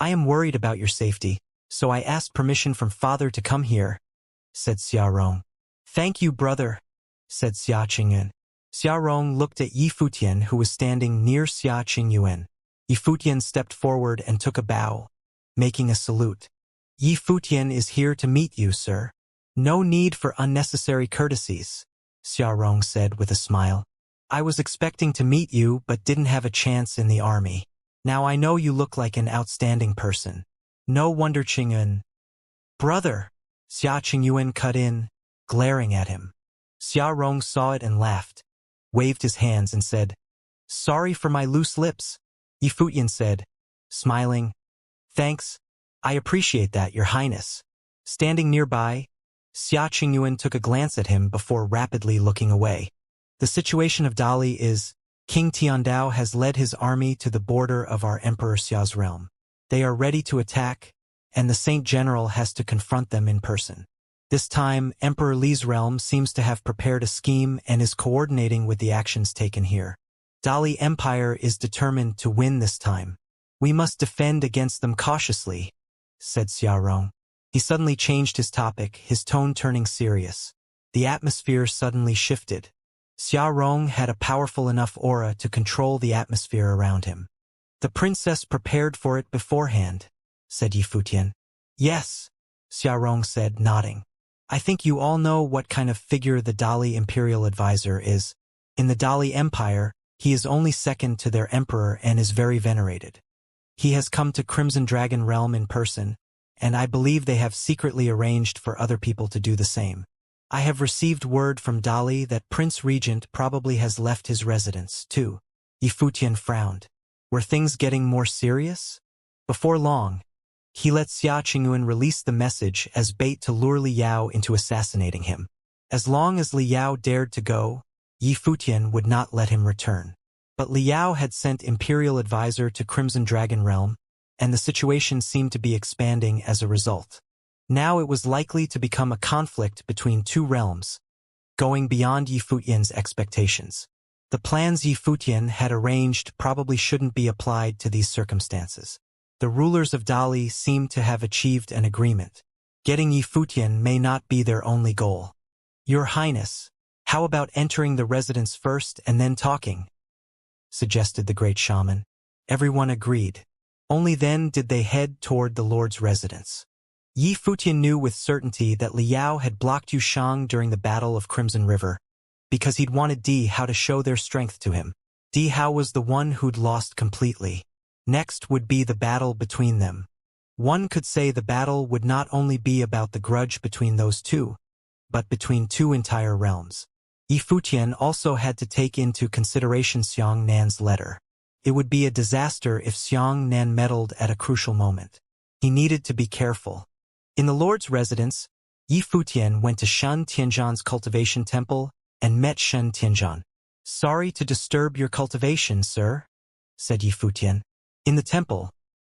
"I am worried about your safety, so I asked permission from father to come here," said Xiarong. "Thank you, brother," said Xia Qingyuan. Xiarong looked at Yi Futian, who was standing near Xia Qingyuan. Yi Futian stepped forward and took a bow, making a salute. "Yi Futian is here to meet you, sir." "No need for unnecessary courtesies," Xiarong said with a smile. "I was expecting to meet you but didn't have a chance in the army. Now I know you look like an outstanding person. No wonder Qingyuan—" "Brother!" Xia Qingyuan cut in, glaring at him. Xiarong saw it and laughed, waved his hands and said, "Sorry for my loose lips," Yi Futian said, smiling. "Thanks. I appreciate that, Your Highness." Standing nearby, Xia Qingyuan took a glance at him before rapidly looking away. "The situation of Dali is, King Tiandao has led his army to the border of our Emperor Xia's realm. They are ready to attack, and the Saint General has to confront them in person. This time, Emperor Li's realm seems to have prepared a scheme and is coordinating with the actions taken here. Dali Empire is determined to win this time. We must defend against them cautiously," said Xiarong. He suddenly changed his topic, his tone turning serious. The atmosphere suddenly shifted. Xiarong had a powerful enough aura to control the atmosphere around him. "The princess prepared for it beforehand," said Yi Futian. "Yes," Xiarong said, nodding. "I think you all know what kind of figure the Dali imperial advisor is. In the Dali Empire, he is only second to their emperor and is very venerated. He has come to Crimson Dragon Realm in person, and I believe they have secretly arranged for other people to do the same. I have received word from Dali that Prince Regent probably has left his residence, too." Yi Futian frowned. Were things getting more serious? Before long, he let Xia Qingyuan release the message as bait to lure Li Yao into assassinating him. As long as Li Yao dared to go, Yi Futian would not let him return. But Li Yao had sent Imperial Advisor to Crimson Dragon Realm, and the situation seemed to be expanding as a result. Now it was likely to become a conflict between two realms, going beyond Yi Futian's expectations. The plans Yi Futian had arranged probably shouldn't be applied to these circumstances. The rulers of Dali seemed to have achieved an agreement. Getting Yi Futian may not be their only goal. "Your Highness, how about entering the residence first and then talking?" suggested the great shaman. Everyone agreed. Only then did they head toward the Lord's residence. Yi Futian knew with certainty that Li Yao had blocked Yushang during the Battle of Crimson River, because he'd wanted Di Hao to show their strength to him. Di Hao was the one who'd lost completely. Next would be the battle between them. One could say the battle would not only be about the grudge between those two, but between two entire realms. Yi Futian also had to take into consideration Xiang Nan's letter. It would be a disaster if Xiang Nan meddled at a crucial moment. He needed to be careful. In the Lord's residence, Yi Futian went to Shun Tianzhan's cultivation temple and met Shun Tianzhan. "Sorry to disturb your cultivation, sir," said Yi Futian. In the temple,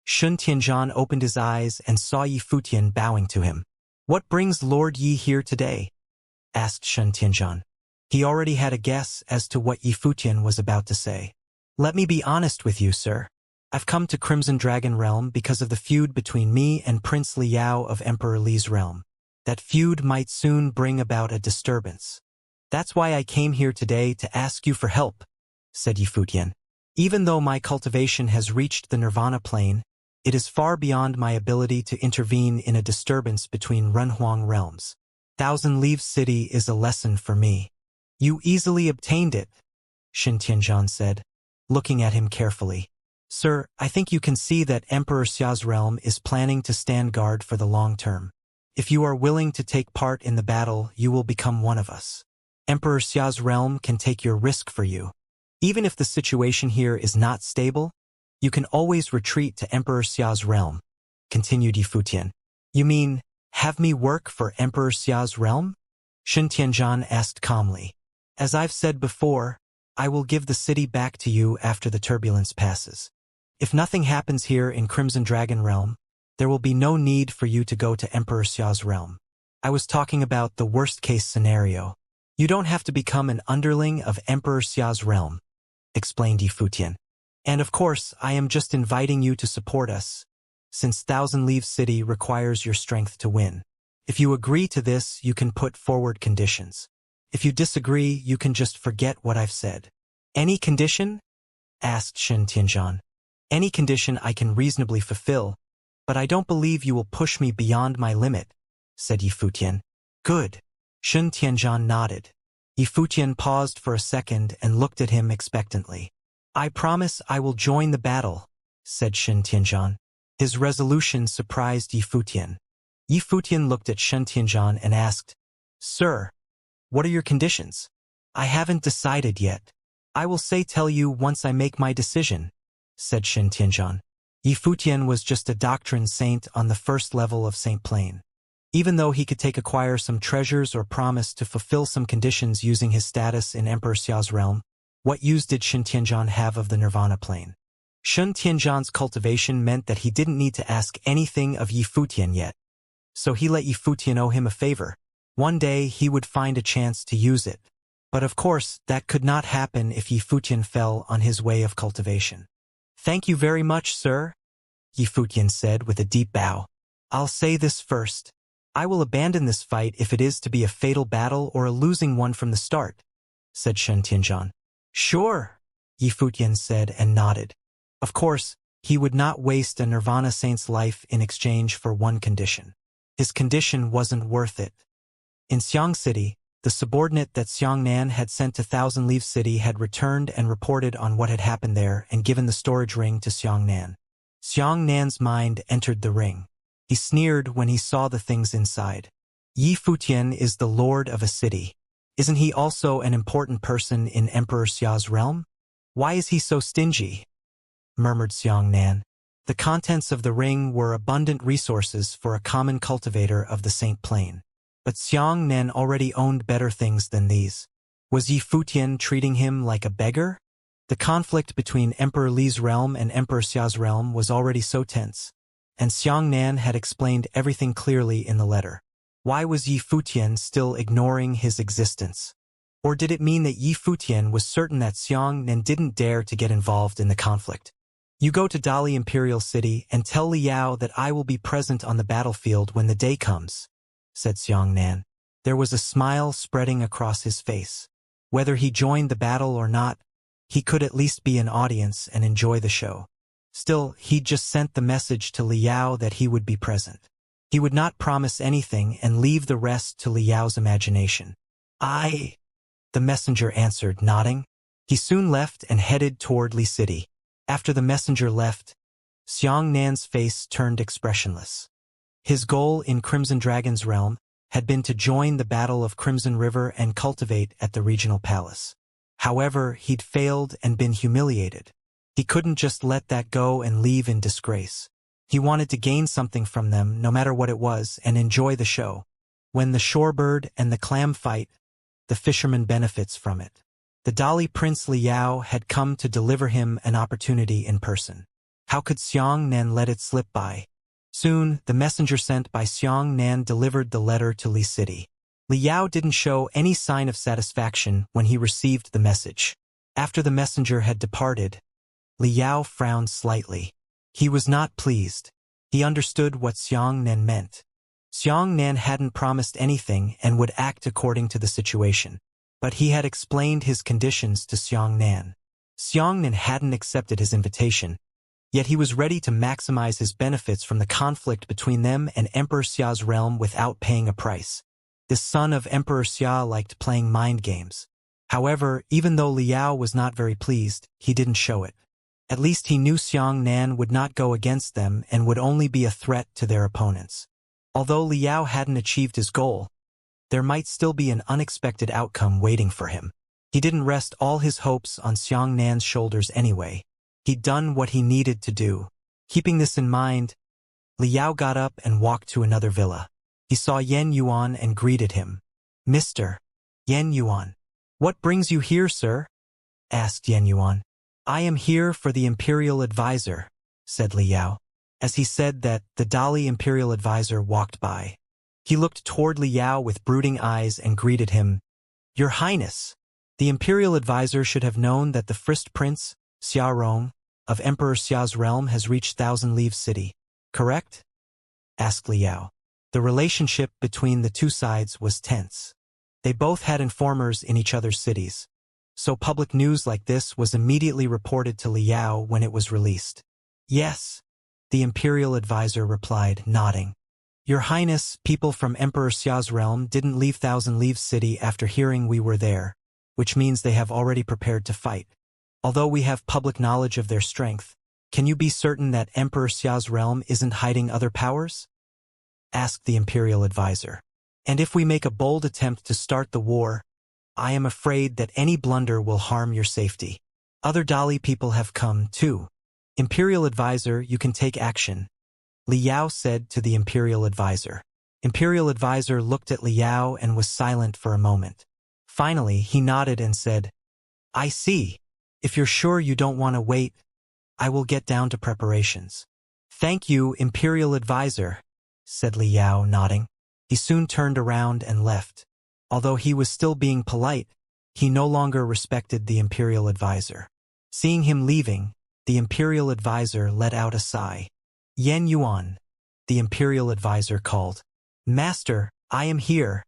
Shun Tianzhan opened his eyes and saw Yi Futian bowing to him. What brings Lord Yi here today? Asked Shen Tianzhan. He already had a guess as to what Yi Futian was about to say. Let me be honest with you, sir. I've come to Crimson Dragon Realm because of the feud between me and Prince Liao of Emperor Li's realm. That feud might soon bring about a disturbance. That's why I came here today to ask you for help, said Yi Futian. Even though my cultivation has reached the Nirvana plane, it is far beyond my ability to intervene in a disturbance between Renhuang realms. Thousand Leaves City is a lesson for me. You easily obtained it, Shen Tianzhan said, looking at him carefully. Sir, I think you can see that Emperor Xia's realm is planning to stand guard for the long term. If you are willing to take part in the battle, you will become one of us. Emperor Xia's realm can take your risk for you. Even if the situation here is not stable, you can always retreat to Emperor Xia's realm, continued Yi Futian. You mean, have me work for Emperor Xia's realm? Shen Tianzhan asked calmly. As I've said before, I will give the city back to you after the turbulence passes. If nothing happens here in Crimson Dragon Realm, there will be no need for you to go to Emperor Xia's realm. I was talking about the worst-case scenario. You don't have to become an underling of Emperor Xia's realm, explained Yi Futian. And of course, I am just inviting you to support us, since Thousand Leaves City requires your strength to win. If you agree to this, you can put forward conditions. If you disagree, you can just forget what I've said. Any condition? Asked Shen Tianzhan. Any condition I can reasonably fulfill, but I don't believe you will push me beyond my limit, said Yi Futian. Good. Shen Tianzhan nodded. Yi Futian paused for a second and looked at him expectantly. I promise I will join the battle, said Shen Tianzhan. His resolution surprised Yi Futian. Yi Futian looked at Shen Tianzhan and asked, Sir, what are your conditions? I haven't decided yet. I will tell you once I make my decision, said Shen Tianzhan. Yi Futian was just a doctrine saint on the first level of Saint Plane. Even though he could acquire some treasures or promise to fulfill some conditions using his status in Emperor Xia's realm, what use did Shen Tianzhan have of the Nirvana plane? Shen Tianzhan's cultivation meant that he didn't need to ask anything of Yi Futian yet. So he let Yi Futian owe him a favor. One day he would find a chance to use it. But of course, that could not happen if Yi Futian fell on his way of cultivation. Thank you very much, sir, Yi Futian said with a deep bow. I'll say this first. I will abandon this fight if it is to be a fatal battle or a losing one from the start, said Shen Tianzhan. Sure, Yi Futian said and nodded. Of course, he would not waste a Nirvana saint's life in exchange for one condition. His condition wasn't worth it. In Xiang City, the subordinate that Xiangnan had sent to Thousand Leaves City had returned and reported on what had happened there and given the storage ring to Xiangnan. Xiangnan's mind entered the ring. He sneered when he saw the things inside. Yi Futian is the lord of a city. Isn't he also an important person in Emperor Xia's realm? Why is he so stingy? Murmured Xiangnan. The contents of the ring were abundant resources for a common cultivator of the Saint Plane. But Xiangnan already owned better things than these. Was Yi Futian treating him like a beggar? The conflict between Emperor Li's realm and Emperor Xia's realm was already so tense, and Xiangnan had explained everything clearly in the letter. Why was Yi Futian still ignoring his existence? Or did it mean that Yi Futian was certain that Xiangnan didn't dare to get involved in the conflict? You go to Dali Imperial City and tell Liao that I will be present on the battlefield when the day comes, said Xiangnan. There was a smile spreading across his face. Whether he joined the battle or not, he could at least be an audience and enjoy the show. Still, he'd just sent the message to Liao that he would be present. He would not promise anything and leave the rest to Liao's imagination. The messenger answered, nodding. He soon left and headed toward Li City. After the messenger left, Xiangnan's face turned expressionless. His goal in Crimson Dragon's realm had been to join the Battle of Crimson River and cultivate at the regional palace. However, he'd failed and been humiliated. He couldn't just let that go and leave in disgrace. He wanted to gain something from them, no matter what it was, and enjoy the show. When the shorebird and the clam fight, the fisherman benefits from it. The Dali Prince Liao had come to deliver him an opportunity in person. How could Xiangnan let it slip by? Soon, the messenger sent by Xiang Nan delivered the letter to Li City. Li Yao didn't show any sign of satisfaction when he received the message. After the messenger had departed, Li Yao frowned slightly. He was not pleased. He understood what Xiang Nan meant. Xiang Nan hadn't promised anything and would act according to the situation. But he had explained his conditions to Xiang Nan. Xiang Nan hadn't accepted his invitation, yet he was ready to maximize his benefits from the conflict between them and Emperor Xia's realm without paying a price. This son of Emperor Xia liked playing mind games. However, even though Li Yao was not very pleased, he didn't show it. At least he knew Xiang Nan would not go against them and would only be a threat to their opponents. Although Li Yao hadn't achieved his goal, there might still be an unexpected outcome waiting for him. He didn't rest all his hopes on Xiang Nan's shoulders anyway. He'd done what he needed to do. Keeping this in mind, Li Yao got up and walked to another villa. He saw Yan Yuan and greeted him. "Mr. Yan Yuan. What brings you here, sir?" asked Yan Yuan. "I am here for the Imperial Advisor," said Li Yao. As he said that, the Dali Imperial Advisor walked by. He looked toward Li Yao with brooding eyes and greeted him. "Your Highness." The Imperial Advisor should have known that the first prince, Xia Rong, of Emperor Xia's realm has reached Thousand Leaves City, correct? Asked Li Yao. The relationship between the two sides was tense. They both had informers in each other's cities, so public news like this was immediately reported to Li Yao when it was released. "Yes," the Imperial Advisor replied, nodding. "Your Highness, people from Emperor Xia's realm didn't leave Thousand Leaves City after hearing we were there, which means they have already prepared to fight. Although we have public knowledge of their strength, can you be certain that Emperor Xia's realm isn't hiding other powers?" asked the Imperial Advisor. "And if we make a bold attempt to start the war, I am afraid that any blunder will harm your safety. Other Dali people have come, too. Imperial Advisor, you can take action," Li Yao said to the Imperial Advisor. Imperial Advisor looked at Li Yao and was silent for a moment. Finally, he nodded and said, "I see. If you're sure you don't want to wait, I will get down to preparations." "Thank you, Imperial Advisor," said Li Yao, nodding. He soon turned around and left. Although he was still being polite, he no longer respected the Imperial Advisor. Seeing him leaving, the Imperial Advisor let out a sigh. "Yan Yuan," the Imperial Advisor called. "Master, I am here,"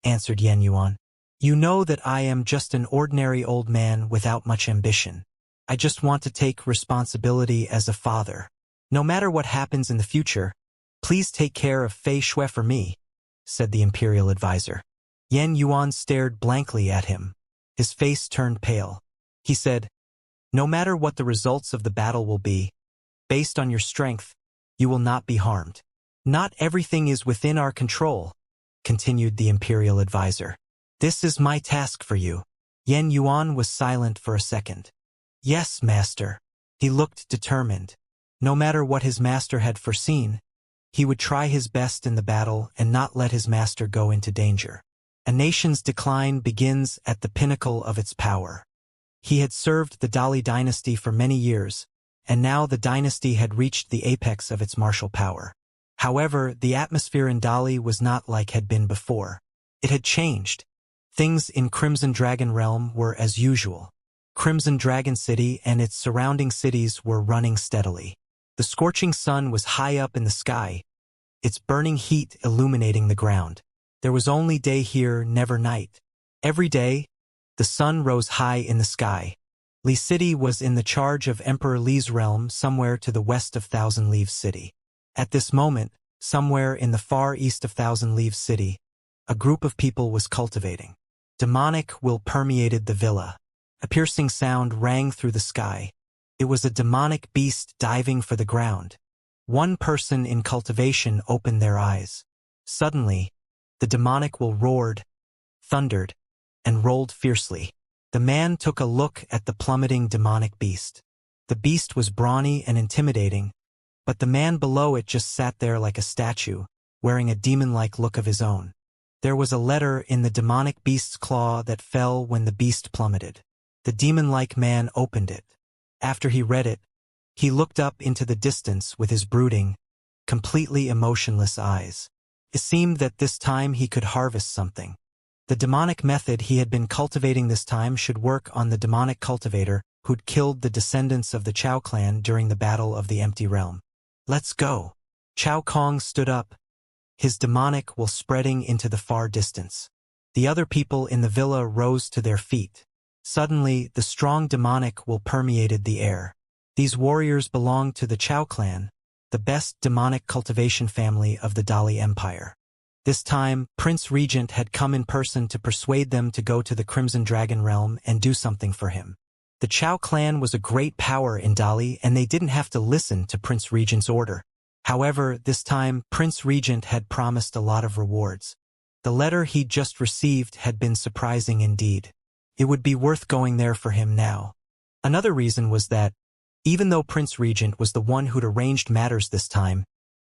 answered Yan Yuan. "You know that I am just an ordinary old man without much ambition. I just want to take responsibility as a father. No matter what happens in the future, please take care of Fei Shui for me," said the Imperial Advisor. Yan Yuan stared blankly at him. His face turned pale. He said, "No matter what the results of the battle will be, based on your strength, you will not be harmed." "Not everything is within our control," continued the Imperial Advisor. "This is my task for you." Yan Yuan was silent for a second. "Yes, master." He looked determined. No matter what his master had foreseen, he would try his best in the battle and not let his master go into danger. A nation's decline begins at the pinnacle of its power. He had served the Dali dynasty for many years, and now the dynasty had reached the apex of its martial power. However, the atmosphere in Dali was not like had been before. It had changed. Things in Crimson Dragon Realm were as usual. Crimson Dragon City and its surrounding cities were running steadily. The scorching sun was high up in the sky, its burning heat illuminating the ground. There was only day here, never night. Every day, the sun rose high in the sky. Li City was in the charge of Emperor Li's realm somewhere to the west of Thousand Leaves City. At this moment, somewhere in the far east of Thousand Leaves City, a group of people was cultivating. Demonic will permeated the villa. A piercing sound rang through the sky. It was a demonic beast diving for the ground. One person in cultivation opened their eyes. Suddenly, the demonic will roared, thundered, and rolled fiercely. The man took a look at the plummeting demonic beast. The beast was brawny and intimidating, but the man below it just sat there like a statue, wearing a demon-like look of his own. There was a letter in the demonic beast's claw that fell when the beast plummeted. The demon-like man opened it. After he read it, he looked up into the distance with his brooding, completely emotionless eyes. It seemed that this time he could harvest something. The demonic method he had been cultivating this time should work on the demonic cultivator who'd killed the descendants of the Chao clan during the Battle of the Empty Realm. Let's go. Chao Kong stood up, his demonic will spreading into the far distance. The other people in the villa rose to their feet. Suddenly, the strong demonic will permeated the air. These warriors belonged to the Chao clan, the best demonic cultivation family of the Dali Empire. This time, Prince Regent had come in person to persuade them to go to the Crimson Dragon Realm and do something for him. The Chao clan was a great power in Dali and they didn't have to listen to Prince Regent's order. However, this time, Prince Regent had promised a lot of rewards. The letter he'd just received had been surprising indeed. It would be worth going there for him now. Another reason was that, even though Prince Regent was the one who'd arranged matters this time,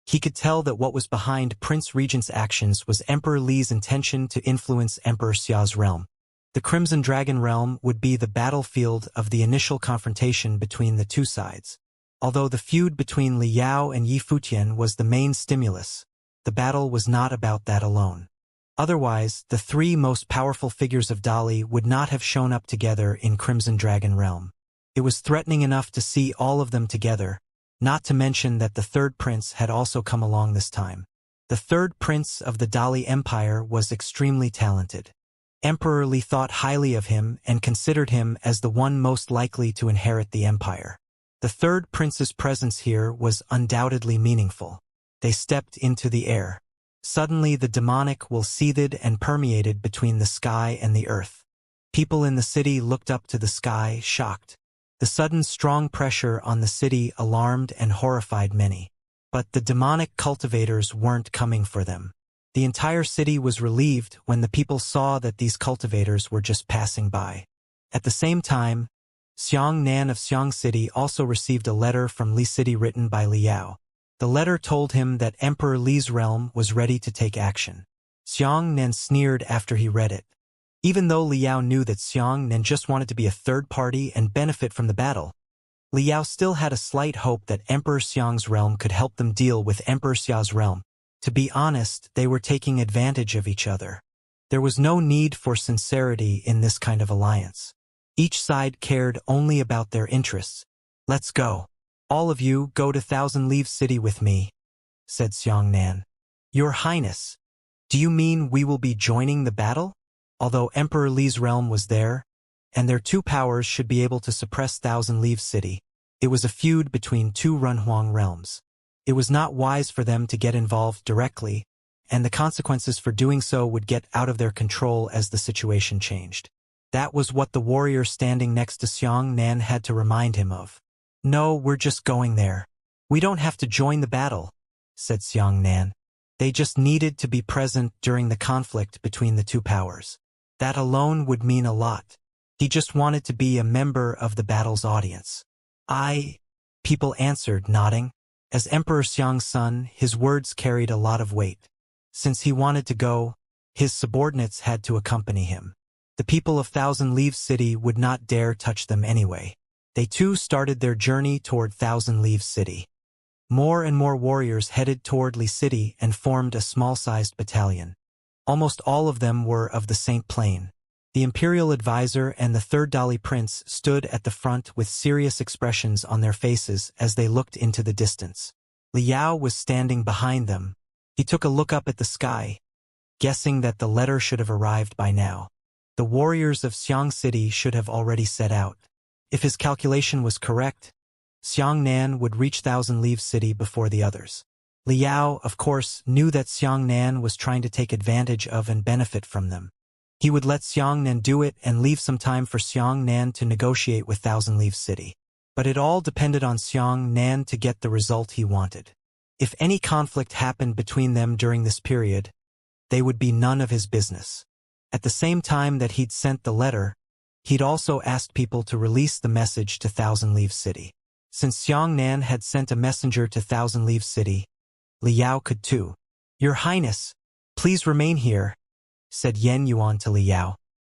he could tell that what was behind Prince Regent's actions was Emperor Li's intention to influence Emperor Xia's realm. The Crimson Dragon Realm would be the battlefield of the initial confrontation between the two sides. Although the feud between Li Yao and Yi Futian was the main stimulus, the battle was not about that alone. Otherwise, the three most powerful figures of Dali would not have shown up together in Crimson Dragon Realm. It was threatening enough to see all of them together, not to mention that the third prince had also come along this time. The third prince of the Dali Empire was extremely talented. Emperor Li thought highly of him and considered him as the one most likely to inherit the empire. The third prince's presence here was undoubtedly meaningful. They stepped into the air. Suddenly the demonic will seethed and permeated between the sky and the earth. People in the city looked up to the sky, shocked. The sudden strong pressure on the city alarmed and horrified many. But the demonic cultivators weren't coming for them. The entire city was relieved when the people saw that these cultivators were just passing by. At the same time, Xiang Nan of Xiang City also received a letter from Li City written by Li Yao. The letter told him that Emperor Li's realm was ready to take action. Xiang Nan sneered after he read it. Even though Li Yao knew that Xiang Nan just wanted to be a third party and benefit from the battle, Li Yao still had a slight hope that Emperor Xiang's realm could help them deal with Emperor Xia's realm. To be honest, they were taking advantage of each other. There was no need for sincerity in this kind of alliance. Each side cared only about their interests. Let's go. All of you go to Thousand Leaves City with me, said Xiang Nan. Your Highness, do you mean we will be joining the battle? Although Emperor Li's realm was there, and their two powers should be able to suppress Thousand Leaves City, it was a feud between two Runhuang realms. It was not wise for them to get involved directly, and the consequences for doing so would get out of their control as the situation changed. That was what the warrior standing next to Xiang Nan had to remind him of. No, we're just going there. We don't have to join the battle, said Xiang Nan. They just needed to be present during the conflict between the two powers. That alone would mean a lot. He just wanted to be a member of the battle's audience. People answered, nodding. As Emperor Xiang's son, his words carried a lot of weight. Since he wanted to go, his subordinates had to accompany him. The people of Thousand Leaves City would not dare touch them anyway. They too started their journey toward Thousand Leaves City. More and more warriors headed toward Li City and formed a small-sized battalion. Almost all of them were of the Saint Plain. The imperial advisor and the third Dali prince stood at the front with serious expressions on their faces as they looked into the distance. Li Yao was standing behind them. He took a look up at the sky, guessing that the letter should have arrived by now. The warriors of Xiang City should have already set out. If his calculation was correct, Xiang Nan would reach Thousand Leaves City before the others. Li Yao, of course, knew that Xiang Nan was trying to take advantage of and benefit from them. He would let Xiang Nan do it and leave some time for Xiang Nan to negotiate with Thousand Leaves City. But it all depended on Xiang Nan to get the result he wanted. If any conflict happened between them during this period, they would be none of his business. At the same time that he'd sent the letter, he'd also asked people to release the message to Thousand Leaves City. Since Xiang Nan had sent a messenger to Thousand Leaves City, Li Yao could too. Your Highness, please remain here, said Yan Yuan to Li Yao.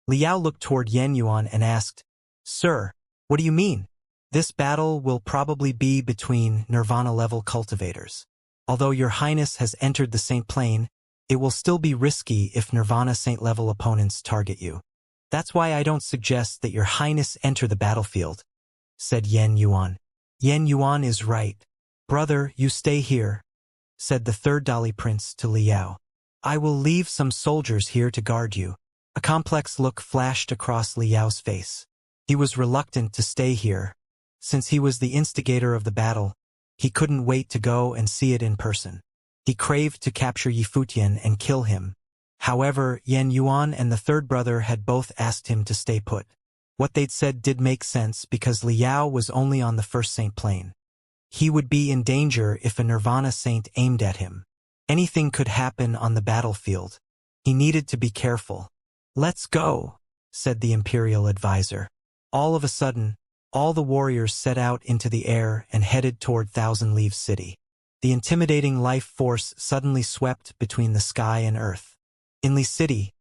Li Yao looked toward Yan Yuan and asked, Sir, what do you mean? This battle will probably be between Nirvana-level cultivators. Although your highness has entered the Saint Plane, it will still be risky if Nirvana Saint-level opponents target you. That's why I don't suggest that your highness enter the battlefield, said Yen Yuan. Yen Yuan is right. Brother, you stay here, said the third Dali prince to Liao. I will leave some soldiers here to guard you. A complex look flashed across Liao's face. He was reluctant to stay here. Since he was the instigator of the battle, he couldn't wait to go and see it in person. He craved to capture Yi Futian and kill him. However, Yen Yuan and the third brother had both asked him to stay put. What they'd said did make sense because Liao was only on the first Saint Plane. He would be in danger if a Nirvana Saint aimed at him. Anything could happen on the battlefield. He needed to be careful. Let's go, said the Imperial advisor. All of a sudden, all the warriors set out into the air and headed toward Thousand Leaves City. The intimidating life force suddenly swept between the sky and earth. In Li City,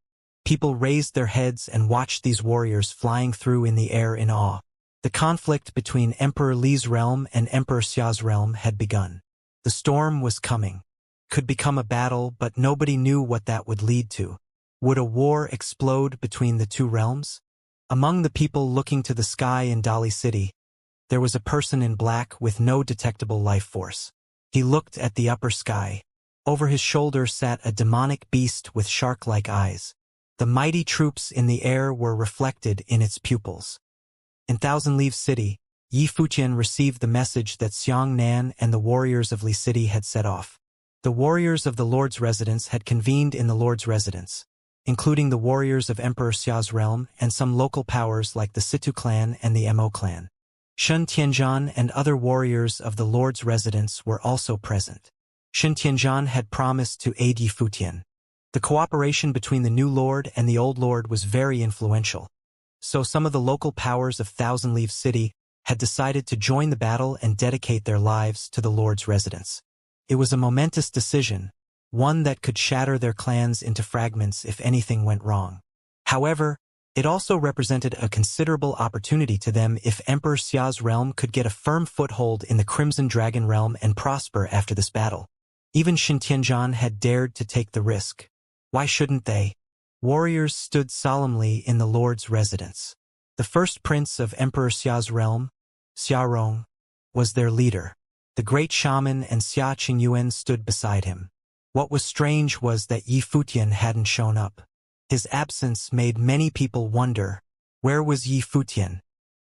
people raised their heads and watched these warriors flying through in the air in awe. The conflict between Emperor Li's realm and Emperor Xia's realm had begun. The storm was coming. Could become a battle, but nobody knew what that would lead to. Would a war explode between the two realms? Among the people looking to the sky in Dali City, there was a person in black with no detectable life force. He looked at the upper sky. Over his shoulder sat a demonic beast with shark-like eyes. The mighty troops in the air were reflected in its pupils. In Thousand Leaves City, Yi Futian received the message that Xiang Nan and the warriors of Li City had set off. The warriors of the Lord's residence had convened in the Lord's residence, including the warriors of Emperor Xia's realm and some local powers like the Situ clan and the Mo clan. Shun Tianzhan and other warriors of the Lord's residence were also present. Shun Tianzhan had promised to aid Yi Futian. The cooperation between the new lord and the old lord was very influential. So some of the local powers of Thousand Leaves City had decided to join the battle and dedicate their lives to the Lord's residence. It was a momentous decision, one that could shatter their clans into fragments if anything went wrong. However, it also represented a considerable opportunity to them if Emperor Xia's realm could get a firm foothold in the Crimson Dragon realm and prosper after this battle. Even Shin Tianzhan had dared to take the risk. Why shouldn't they? Warriors stood solemnly in the Lord's residence. The first prince of Emperor Xia's realm, Xia Rong, was their leader. The great shaman and Xia Qingyuan stood beside him. What was strange was that Yi Futian hadn't shown up. His absence made many people wonder, where was Yi Futian?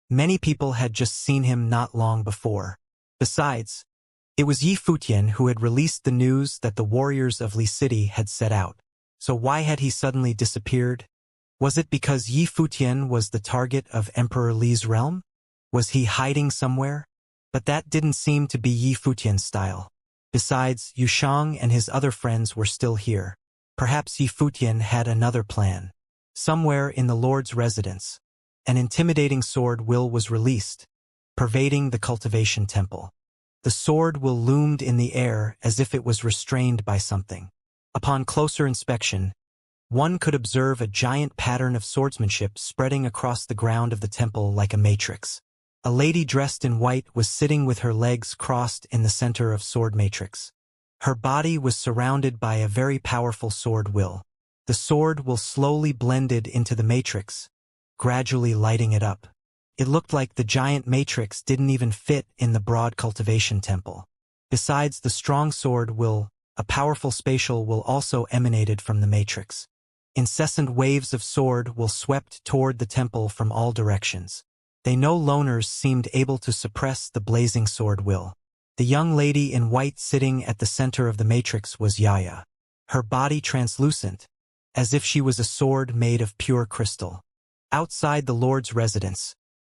Many people had just seen him not long before. Besides, it was Yi Futian who had released the news that the warriors of Li City had set out. So why had he suddenly disappeared? Was it because Yi Futian was the target of Emperor Li's realm? Was he hiding somewhere? But that didn't seem to be Yi Futian's style. Besides, Yu Shang and his other friends were still here. Perhaps Yi Futian had another plan. Somewhere in the Lord's residence, an intimidating sword will was released, pervading the Cultivation temple. The sword will loomed in the air as if it was restrained by something. Upon closer inspection, one could observe a giant pattern of swordsmanship spreading across the ground of the temple like a matrix. A lady dressed in white was sitting with her legs crossed in the center of sword matrix. Her body was surrounded by a very powerful sword will. The sword will slowly blended into the matrix, gradually lighting it up. It looked like the giant matrix didn't even fit in the broad Cultivation temple. Besides the strong sword will, a powerful spatial will also emanated from the matrix. Incessant waves of sword will swept toward the temple from all directions. They no loners seemed able to suppress the blazing sword will. The young lady in white sitting at the center of the matrix was Yaya. Her body translucent, as if she was a sword made of pure crystal. Outside the Lord's residence,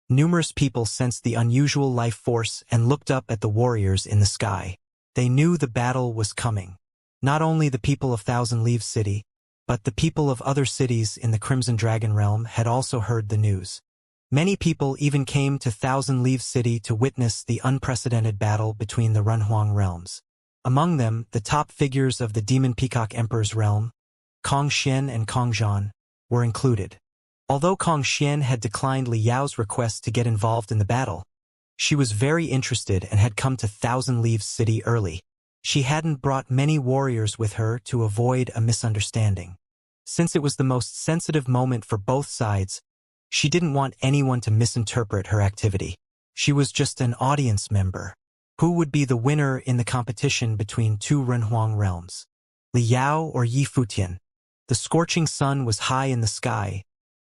numerous people sensed the unusual life force and looked up at the warriors in the sky. They knew the battle was coming. Not only the people of Thousand Leaves City, but the people of other cities in the Crimson Dragon realm had also heard the news. Many people even came to Thousand Leaves City to witness the unprecedented battle between the Runhuang realms. Among them, the top figures of the Demon Peacock Emperor's realm, Kong Xian and Kong Zhan, were included. Although Kong Xian had declined Li Yao's request to get involved in the battle, she was very interested and had come to Thousand Leaves City early. She hadn't brought many warriors with her to avoid a misunderstanding. Since it was the most sensitive moment for both sides, she didn't want anyone to misinterpret her activity. She was just an audience member. Who would be the winner in the competition between two Renhuang realms? Li Yao or Yi Futian? The scorching sun was high in the sky,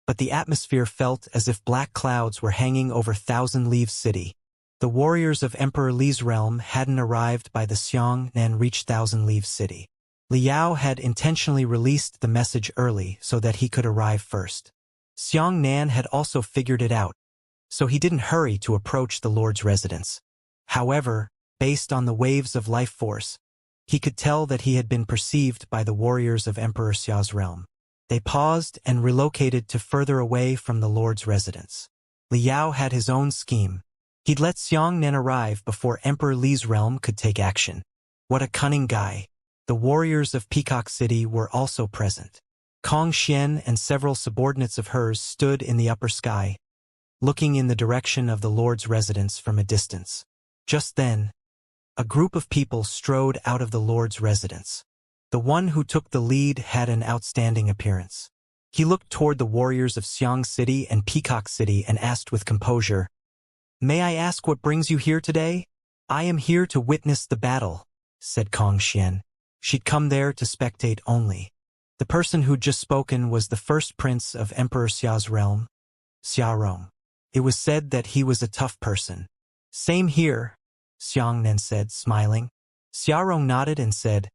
but the atmosphere felt as if black clouds were hanging over Thousand Leaves City. The warriors of Emperor Li's realm hadn't arrived by the Xianxia reached Thousand Leaves City. Li Yao had intentionally released the message early so that he could arrive first. Xianxia had also figured it out, so he didn't hurry to approach the Lord's residence. However, based on the waves of life force, he could tell that he had been perceived by the warriors of Emperor Xia's realm. They paused and relocated to further away from the Lord's residence. Li Yao had his own scheme. He'd let Xianxia arrive before Emperor Li's realm could take action. What a cunning guy. The warriors of Peacock City were also present. Kong Xian and several subordinates of hers stood in the upper sky, looking in the direction of the Lord's residence from a distance. Just then, a group of people strode out of the Lord's residence. The one who took the lead had an outstanding appearance. He looked toward the warriors of Xiang City and Peacock City and asked with composure, "May I ask what brings you here today?" "I am here to witness the battle," said Kong Xian. She'd come there to spectate only. The person who'd just spoken was the first prince of Emperor Xia's realm, Xiarong. It was said that he was a tough person. "Same here," Xianxia said, smiling. Xiarong nodded and said,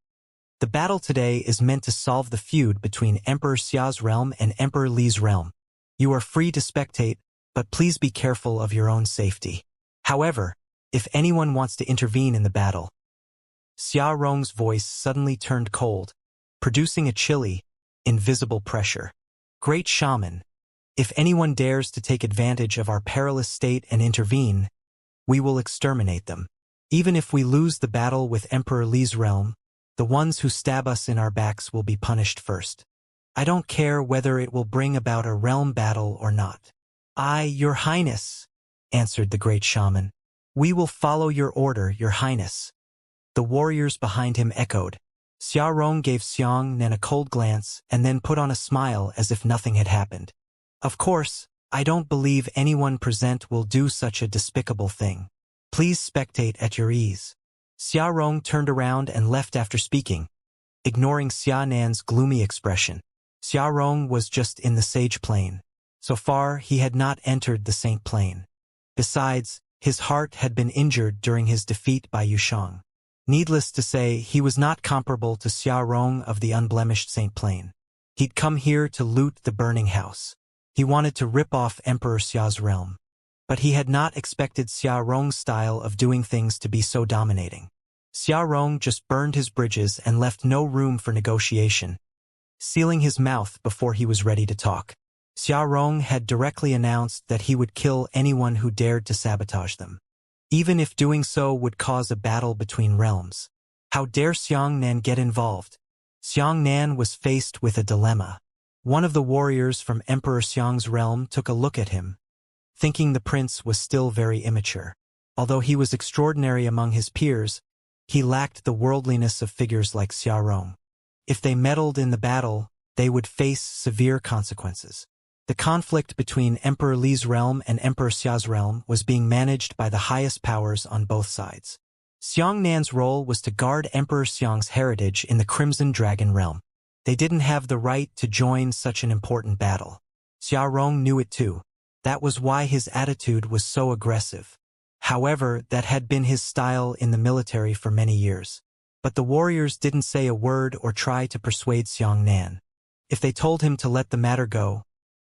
"The battle today is meant to solve the feud between Emperor Xia's realm and Emperor Li's realm. You are free to spectate, but please be careful of your own safety. However, if anyone wants to intervene in the battle..." Xiarong's voice suddenly turned cold, producing a chilly, invisible pressure. "Great shaman, if anyone dares to take advantage of our perilous state and intervene, we will exterminate them. Even if we lose the battle with Emperor Li's realm, the ones who stab us in our backs will be punished first. I don't care whether it will bring about a realm battle or not." Your Highness," answered the great shaman. "We will follow your order, Your Highness." The warriors behind him echoed. Xiarong gave Xianxia a cold glance and then put on a smile as if nothing had happened. "Of course, I don't believe anyone present will do such a despicable thing. Please spectate at your ease." Xiarong turned around and left after speaking, ignoring Xianxia's gloomy expression. Xiarong was just in the sage plane. So far, he had not entered the saint plane. Besides, his heart had been injured during his defeat by Yushang. Needless to say, he was not comparable to Xiarong of the unblemished saint plane. He'd come here to loot the burning house. He wanted to rip off Emperor Xia's realm. But he had not expected Xiarong's style of doing things to be so dominating. Xiarong just burned his bridges and left no room for negotiation, sealing his mouth before he was ready to talk. Xiarong had directly announced that he would kill anyone who dared to sabotage them, even if doing so would cause a battle between realms. How dare Xianxia get involved? Xianxia was faced with a dilemma. One of the warriors from Emperor Xiang's realm took a look at him, thinking the prince was still very immature. Although he was extraordinary among his peers, he lacked the worldliness of figures like Xiarong. If they meddled in the battle, they would face severe consequences. The conflict between Emperor Li's realm and Emperor Xia's realm was being managed by the highest powers on both sides. Xianxia's role was to guard Emperor Xiang's heritage in the Crimson Dragon realm. They didn't have the right to join such an important battle. Xiarong knew it too. That was why his attitude was so aggressive. However, that had been his style in the military for many years. But the warriors didn't say a word or try to persuade Xianxia. If they told him to let the matter go,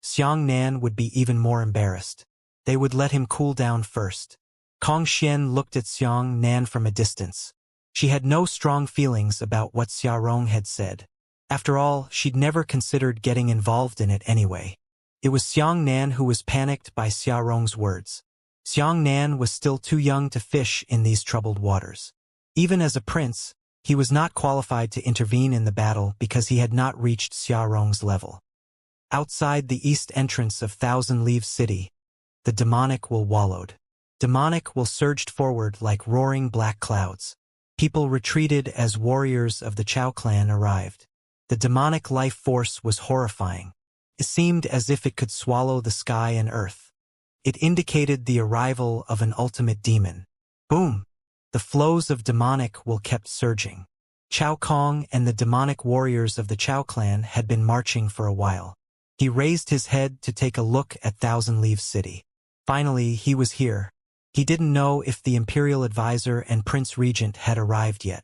Xianxia would be even more embarrassed. They would let him cool down first. Kong Xian looked at Xianxia from a distance. She had no strong feelings about what Xiarong had said. After all, she'd never considered getting involved in it anyway. It was Xianxia who was panicked by Xiarong's words. Xianxia was still too young to fish in these troubled waters. Even as a prince, he was not qualified to intervene in the battle because he had not reached Xiarong's level. Outside the east entrance of Thousand Leaves City, the demonic will wallowed. Demonic will surged forward like roaring black clouds. People retreated as warriors of the Chao clan arrived. The demonic life force was horrifying. It seemed as if it could swallow the sky and earth. It indicated the arrival of an ultimate demon. Boom! The flows of demonic will kept surging. Chao Kong and the demonic warriors of the Chao clan had been marching for a while. He raised his head to take a look at Thousand Leaves City. Finally, he was here. He didn't know if the Imperial Advisor and Prince Regent had arrived yet.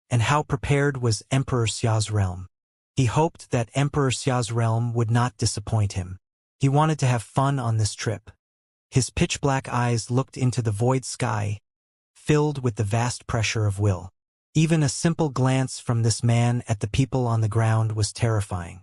And how prepared was Emperor Xia's realm? He hoped that Emperor Xia's realm would not disappoint him. He wanted to have fun on this trip. His pitch-black eyes looked into the void sky, filled with the vast pressure of will. Even a simple glance from this man at the people on the ground was terrifying.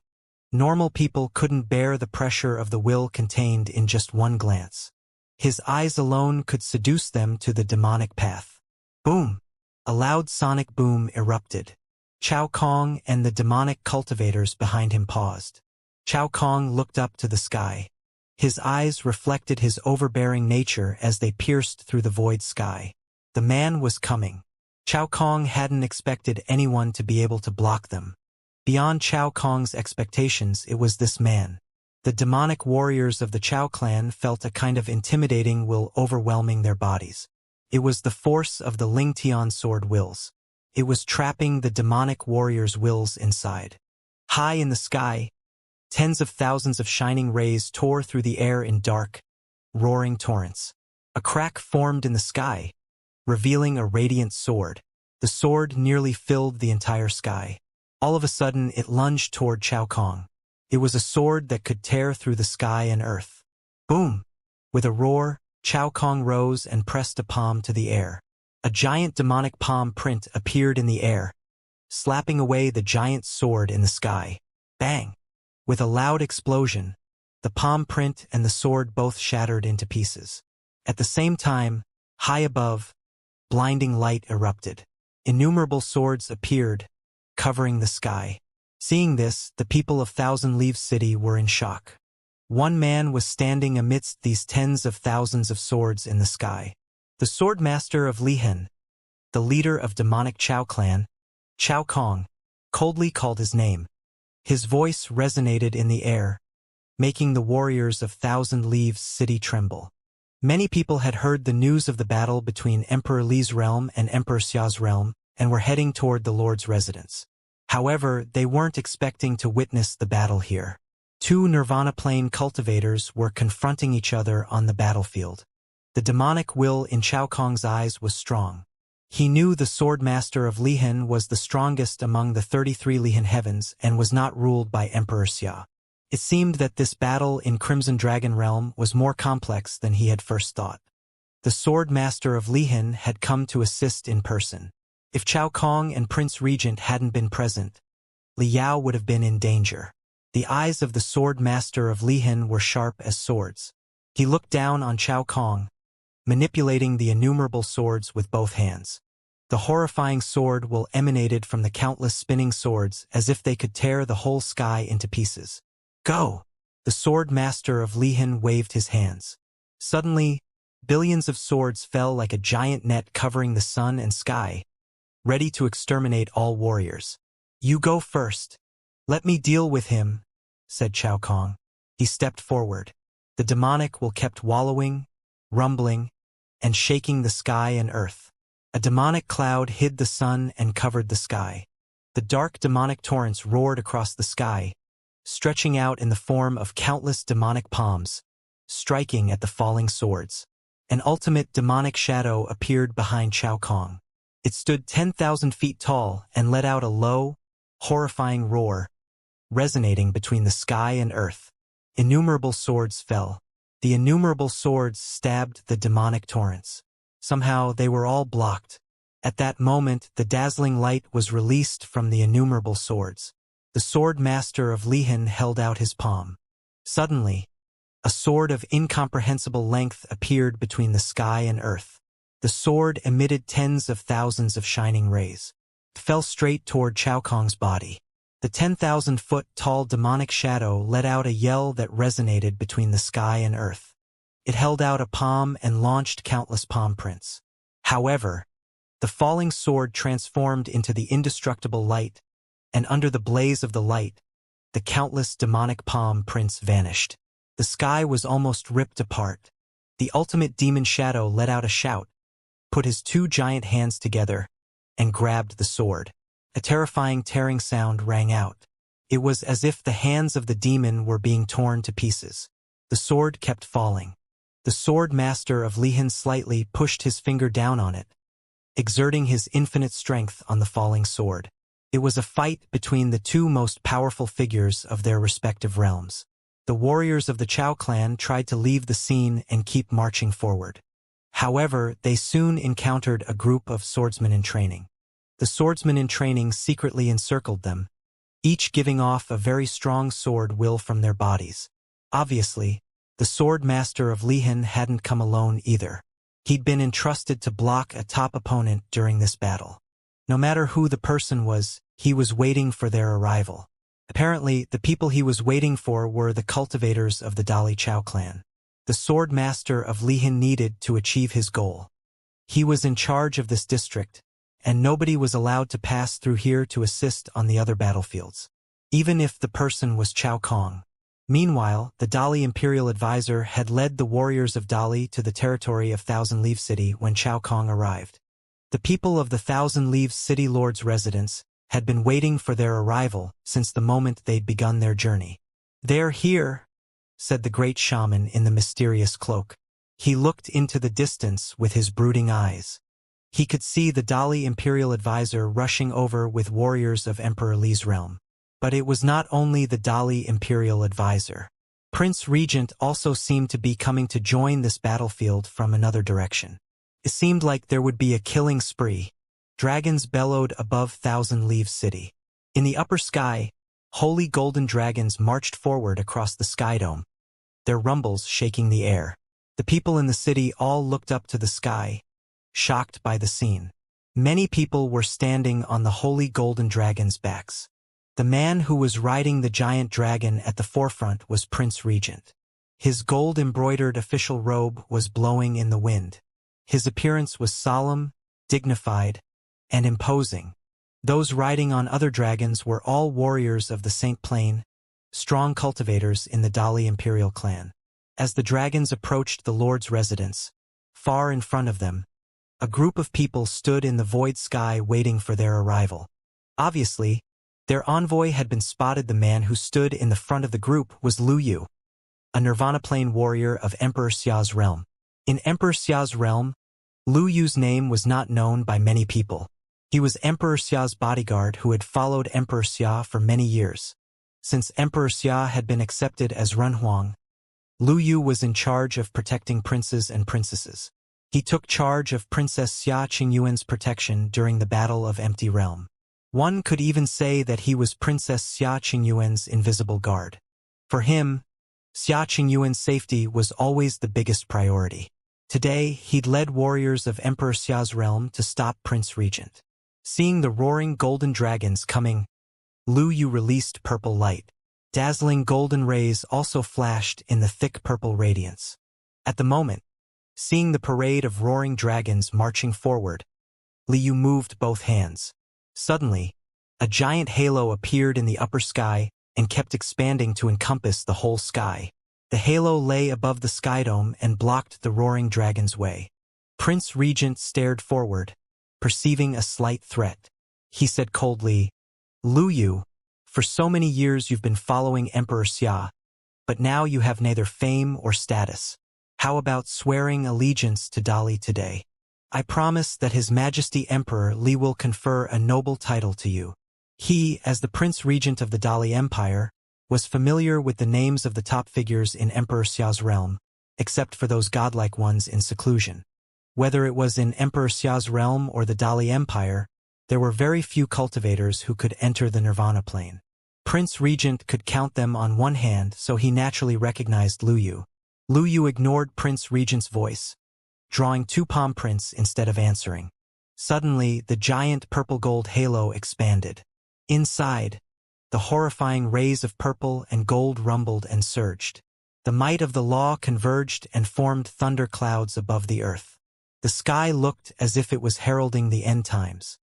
Normal people couldn't bear the pressure of the will contained in just one glance. His eyes alone could seduce them to the demonic path. Boom! A loud sonic boom erupted. Chao Kong and the demonic cultivators behind him paused. Chao Kong looked up to the sky. His eyes reflected his overbearing nature as they pierced through the void sky. The man was coming. Chao Kong hadn't expected anyone to be able to block them. Beyond Chao Kong's expectations, it was this man. The demonic warriors of the Chao clan felt a kind of intimidating will overwhelming their bodies. It was the force of the Ling Tian sword wills. It was trapping the demonic warriors' wills inside. High in the sky, tens of thousands of shining rays tore through the air in dark, roaring torrents. A crack formed in the sky, revealing a radiant sword. The sword nearly filled the entire sky. All of a sudden, it lunged toward Chao Kong. It was a sword that could tear through the sky and earth. Boom! With a roar, Chao Kong rose and pressed a palm to the air. A giant demonic palm print appeared in the air, slapping away the giant sword in the sky. Bang! With a loud explosion, the palm print and the sword both shattered into pieces. At the same time, high above, blinding light erupted. Innumerable swords appeared, covering the sky. Seeing this, the people of Thousand Leaves City were in shock. One man was standing amidst these tens of thousands of swords in the sky. The sword master of Lihen, the leader of demonic Chao clan, Chao Kong, coldly called his name. His voice resonated in the air, making the warriors of Thousand Leaves City tremble. Many people had heard the news of the battle between Emperor Li's realm and Emperor Xia's realm and were heading toward the Lord's residence. However, they weren't expecting to witness the battle here. Two Nirvana Plane cultivators were confronting each other on the battlefield. The demonic will in Chao Kong's eyes was strong. He knew the sword master of Lihen was the strongest among the 33 Lihen heavens and was not ruled by Emperor Xia. It seemed that this battle in Crimson Dragon Realm was more complex than he had first thought. The sword master of Lihen had come to assist in person. If Chao Kong and Prince Regent hadn't been present, Li Yao would have been in danger. The eyes of the sword master of Lihen were sharp as swords. He looked down on Chao Kong, manipulating the innumerable swords with both hands. The horrifying sword will emanated from the countless spinning swords as if they could tear the whole sky into pieces. Go! The sword master of Lihen waved his hands. Suddenly, billions of swords fell like a giant net covering the sun and sky, ready to exterminate all warriors. You go first. Let me deal with him, said Chao Kong. He stepped forward. The demonic will kept wallowing, rumbling, and shaking the sky and earth. A demonic cloud hid the sun and covered the sky. The dark demonic torrents roared across the sky, stretching out in the form of countless demonic palms, striking at the falling swords. An ultimate demonic shadow appeared behind Chao Kong. It stood 10,000 feet tall and let out a low, horrifying roar, resonating between the sky and earth. Innumerable swords fell. The innumerable swords stabbed the demonic torrents. Somehow they were all blocked. At that moment, the dazzling light was released from the innumerable swords. The sword master of Lihen held out his palm. Suddenly, a sword of incomprehensible length appeared between the sky and earth. The sword emitted tens of thousands of shining rays. It fell straight toward Chao Kong's body. The 10,000-foot-tall demonic shadow let out a yell that resonated between the sky and earth. It held out a palm and launched countless palm prints. However, the The falling sword transformed into the indestructible light, and under the blaze of the light, the countless demonic palm prints vanished. The sky was almost ripped apart. The ultimate demon shadow let out a shout, put his two giant hands together, and grabbed the sword. A terrifying tearing sound rang out. It was as if the hands of the demon were being torn to pieces. The sword kept falling. The sword master of Lihan slightly pushed his finger down on it, exerting his infinite strength on the falling sword. It was a fight between the two most powerful figures of their respective realms. The warriors of the Chao clan tried to leave the scene and keep marching forward. However, they soon encountered a group of swordsmen in training. The swordsmen in training secretly encircled them, each giving off a very strong sword will from their bodies. Obviously, the sword master of Lihan hadn't come alone either. He'd been entrusted to block a top opponent during this battle. No matter who the person was, he was waiting for their arrival. Apparently, the people he was waiting for were the cultivators of the Dali Chao clan. The sword master of Lihan needed to achieve his goal. He was in charge of this district, and nobody was allowed to pass through here to assist on the other battlefields, even if the person was Chao Kong. Meanwhile, the Dali Imperial Advisor had led the warriors of Dali to the territory of Thousand Leaves City when Chao Kong arrived. The people of the Thousand Leaves City Lord's residence had been waiting for their arrival since the moment they'd begun their journey. "They're here," said the great shaman in the mysterious cloak. He looked into the distance with his brooding eyes. He could see the Dali Imperial Advisor rushing over with warriors of Emperor Li's realm. But it was not only the Dali Imperial Advisor. Prince Regent also seemed to be coming to join this battlefield from another direction. It seemed like there would be a killing spree. Dragons bellowed above Thousand Leaves City. In the upper sky, holy golden dragons marched forward across the sky dome, their rumbles shaking the air. The people in the city all looked up to the sky, shocked by the scene. Many people were standing on the holy golden dragons' backs. The man who was riding the giant dragon at the forefront was Prince Regent. His gold-embroidered official robe was blowing in the wind. His appearance was solemn, dignified, and imposing. Those riding on other dragons were all warriors of the Saint Plain, strong cultivators in the Dali Imperial clan. As the dragons approached the Lord's residence, far in front of them, a group of people stood in the void sky waiting for their arrival. Obviously, their envoy had been spotted. The man who stood in the front of the group was Lu Yu, a Nirvana Plane warrior of Emperor Xia's realm. In Emperor Xia's realm, Lu Yu's name was not known by many people. He was Emperor Xia's bodyguard who had followed Emperor Xia for many years. Since Emperor Xia had been accepted as Renhuang, Lu Yu was in charge of protecting princes and princesses. He took charge of Princess Xia Qingyuan's protection during the Battle of Empty Realm. One could even say that he was Princess Xia Qingyuan's invisible guard. For him, Xia Qingyuan's safety was always the biggest priority. Today, he'd led warriors of Emperor Xia's realm to stop Prince Regent. Seeing the roaring golden dragons coming, Lu Yu released purple light. Dazzling golden rays also flashed in the thick purple radiance. At the moment, seeing the parade of roaring dragons marching forward, Lu Yu moved both hands. Suddenly, a giant halo appeared in the upper sky and kept expanding to encompass the whole sky. The halo lay above the sky dome and blocked the roaring dragon's way. Prince Regent stared forward, perceiving a slight threat. He said coldly, "Lu Yu, for so many years you've been following Emperor Xia, but now you have neither fame or status. How about swearing allegiance to Dali today? I promise that His Majesty Emperor Li will confer a noble title to you." He, as the Prince Regent of the Dali Empire, was familiar with the names of the top figures in Emperor Xia's realm, except for those godlike ones in seclusion. Whether it was in Emperor Xia's realm or the Dali Empire, there were very few cultivators who could enter the Nirvana Plane. Prince Regent could count them on one hand, so he naturally recognized Lu Yu. Lu Yu ignored Prince Regent's voice, drawing two palm prints instead of answering. Suddenly, the giant purple-gold halo expanded. Inside, the horrifying rays of purple and gold rumbled and surged. The might of the law converged and formed thunder clouds above the earth. The sky looked as if it was heralding the end times.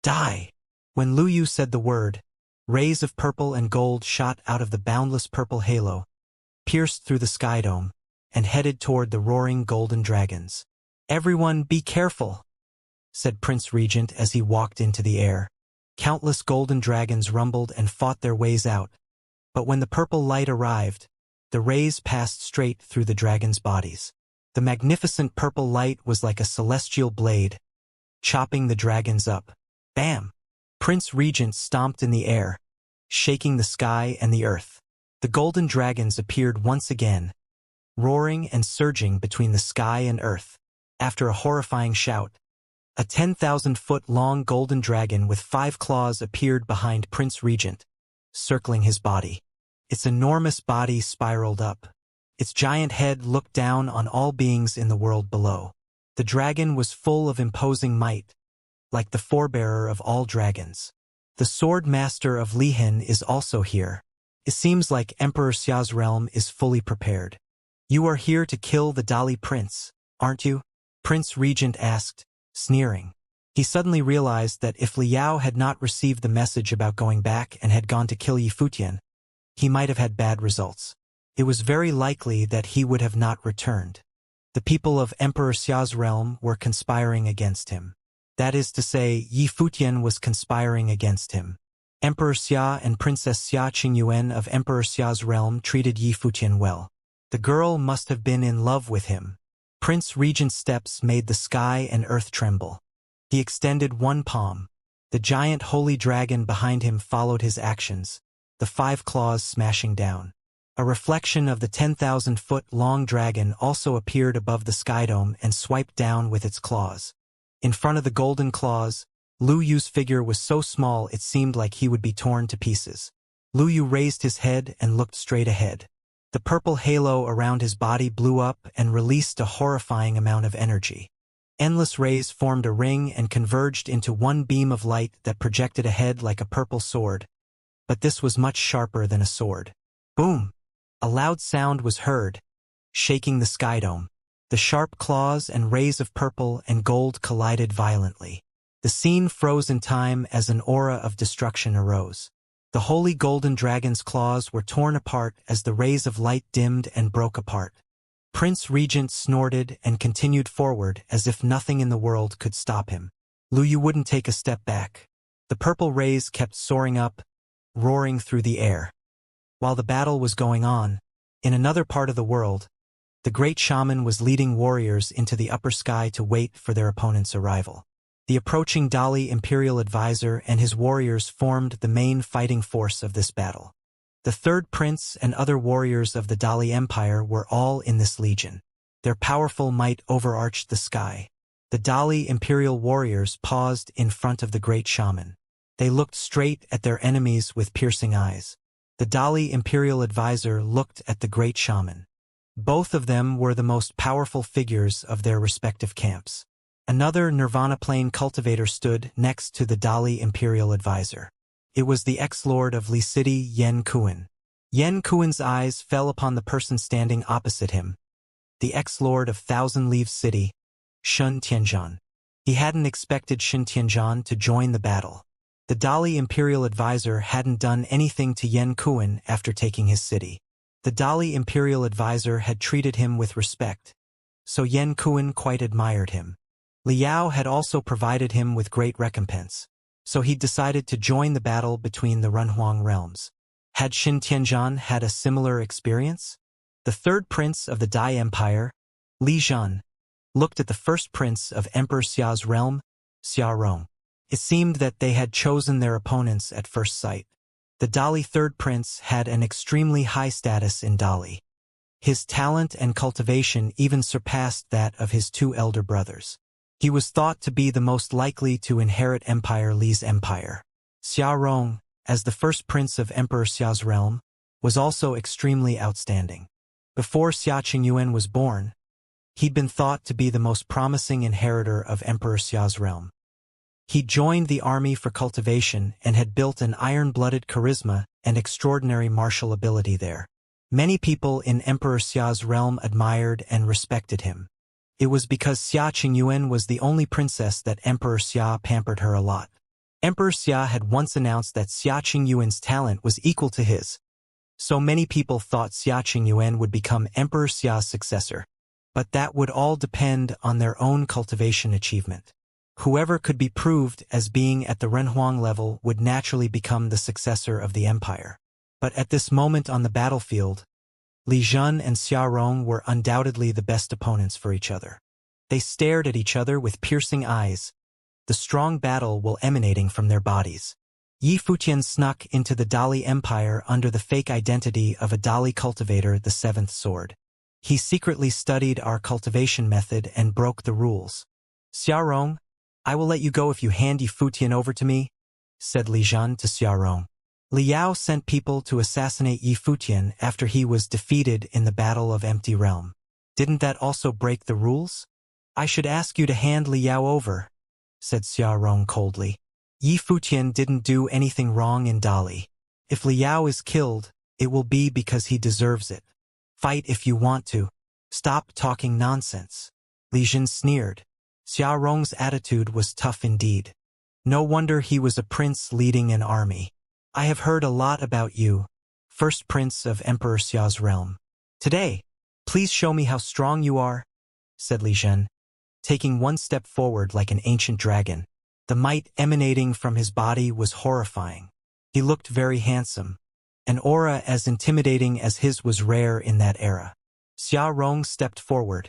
Die! When Lu Yu said the word, rays of purple and gold shot out of the boundless purple halo, pierced through the sky dome, and headed toward the roaring golden dragons. "Everyone be careful," said Prince Regent as he walked into the air. Countless golden dragons rumbled and fought their ways out, but when the purple light arrived, the rays passed straight through the dragons' bodies. The magnificent purple light was like a celestial blade, chopping the dragons up. Bam! Prince Regent stomped in the air, shaking the sky and the earth. The golden dragons appeared once again, roaring and surging between the sky and earth. After a horrifying shout, a 10,000-foot-long golden dragon with 5 claws appeared behind Prince Regent, circling his body. Its enormous body spiraled up. Its giant head looked down on all beings in the world below. The dragon was full of imposing might, like the forebearer of all dragons. The sword master of Lihin is also here. It seems like Emperor Xia's realm is fully prepared. "You are here to kill the Dali prince, aren't you?" Prince Regent asked, sneering. He suddenly realized that if Liao had not received the message about going back and had gone to kill Yi Futian, he might have had bad results. It was very likely that he would have not returned. The people of Emperor Xia's realm were conspiring against him. That is to say, Yi Futian was conspiring against him. Emperor Xia and Princess Xia Qingyuan of Emperor Xia's realm treated Yi Futian well. The girl must have been in love with him. Prince Regent's steps made the sky and earth tremble. He extended one palm. The giant holy dragon behind him followed his actions, the 5 claws smashing down. A reflection of the 10,000-foot-long dragon also appeared above the sky dome and swiped down with its claws. In front of the golden claws, Lu Yu's figure was so small it seemed like he would be torn to pieces. Lu Yu raised his head and looked straight ahead. The purple halo around his body blew up and released a horrifying amount of energy. Endless rays formed a ring and converged into one beam of light that projected ahead like a purple sword. But this was much sharper than a sword. Boom! A loud sound was heard, shaking the sky dome. The sharp claws and rays of purple and gold collided violently. The scene froze in time as an aura of destruction arose. The holy golden dragon's claws were torn apart as the rays of light dimmed and broke apart. Prince Regent snorted and continued forward as if nothing in the world could stop him. Lu Yu wouldn't take a step back. The purple rays kept soaring up, roaring through the air. While the battle was going on, in another part of the world, the great shaman was leading warriors into the upper sky to wait for their opponent's arrival. The approaching Dali imperial advisor and his warriors formed the main fighting force of this battle. The third prince and other warriors of the Dali Empire were all in this legion. Their powerful might overarched the sky. The Dali imperial warriors paused in front of the great shaman. They looked straight at their enemies with piercing eyes. The Dali imperial advisor looked at the great shaman. Both of them were the most powerful figures of their respective camps. Another Nirvana Plane cultivator stood next to the Dali imperial advisor. It was the ex-lord of Li City, Yen Kuan. Yen Kuan's eyes fell upon the person standing opposite him, the ex-lord of Thousand Leaves City, Shun Tianzhan. He hadn't expected Shun Tianzhan to join the battle. The Dali imperial advisor hadn't done anything to Yen Kuan after taking his city. The Dali imperial advisor had treated him with respect, so Yen Kuan quite admired him. Liao had also provided him with great recompense, so he decided to join the battle between the Runhuang realms. Had Shin Tianzhan had a similar experience? The third prince of the Dai Empire, Li Zhan, looked at the first prince of Emperor Xia's realm, Xia Rong. It seemed that they had chosen their opponents at first sight. The Dali third prince had an extremely high status in Dali. His talent and cultivation even surpassed that of his 2 elder brothers. He was thought to be the most likely to inherit Empire Li's empire. Xia Rong, as the first prince of Emperor Xia's realm, was also extremely outstanding. Before Xia Qingyuan was born, he'd been thought to be the most promising inheritor of Emperor Xia's realm. He joined the army for cultivation and had built an iron-blooded charisma and extraordinary martial ability there. Many people in Emperor Xia's realm admired and respected him. It was because Xia Qingyuan was the only princess that Emperor Xia pampered her a lot. Emperor Xia had once announced that Xia Qingyuan's talent was equal to his, so many people thought Xia Qingyuan would become Emperor Xia's successor. But that would all depend on their own cultivation achievement. Whoever could be proved as being at the Renhuang level would naturally become the successor of the empire. But at this moment on the battlefield, Li Jun and Xia Rong were undoubtedly the best opponents for each other. They stared at each other with piercing eyes, the strong battle will emanating from their bodies. Yi Futian snuck into the Dali Empire under the fake identity of a Dali cultivator, the seventh sword. He secretly studied our cultivation method and broke the rules. Xia Rong, I will let you go if you hand Yi Futian over to me, said Li Jun to Xia Rong. Li Yao sent people to assassinate Yi Futian after he was defeated in the Battle of Empty Realm. Didn't that also break the rules? I should ask you to hand Li Yao over, said Xia Rong coldly. Yi Futian didn't do anything wrong in Dali. If Li Yao is killed, it will be because he deserves it. Fight if you want to. Stop talking nonsense. Li Jun sneered. Xia Rong's attitude was tough indeed. No wonder he was a prince leading an army. I have heard a lot about you, first prince of Emperor Xia's realm. Today, please show me how strong you are, said Li Jun, taking one step forward like an ancient dragon. The might emanating from his body was horrifying. He looked very handsome. An aura as intimidating as his was rare in that era. Xia Rong stepped forward,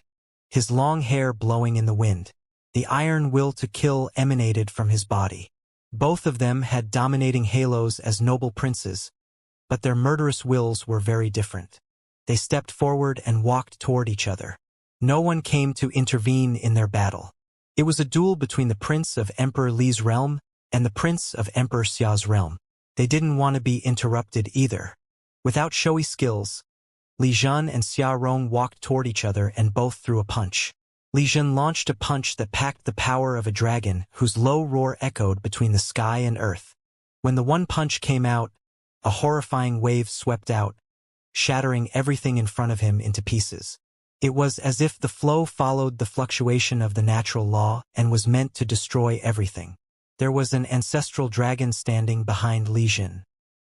his long hair blowing in the wind. The iron will to kill emanated from his body. Both of them had dominating halos as noble princes, but their murderous wills were very different. They stepped forward and walked toward each other. No one came to intervene in their battle. It was a duel between the prince of Emperor Li's realm and the prince of Emperor Xia's realm. They didn't want to be interrupted either. Without showy skills, Li Jun and Xia Rong walked toward each other and both threw a punch. Li Jun launched a punch that packed the power of a dragon whose low roar echoed between the sky and earth. When the one punch came out, a horrifying wave swept out, shattering everything in front of him into pieces. It was as if the flow followed the fluctuation of the natural law and was meant to destroy everything. There was an ancestral dragon standing behind Li Jun.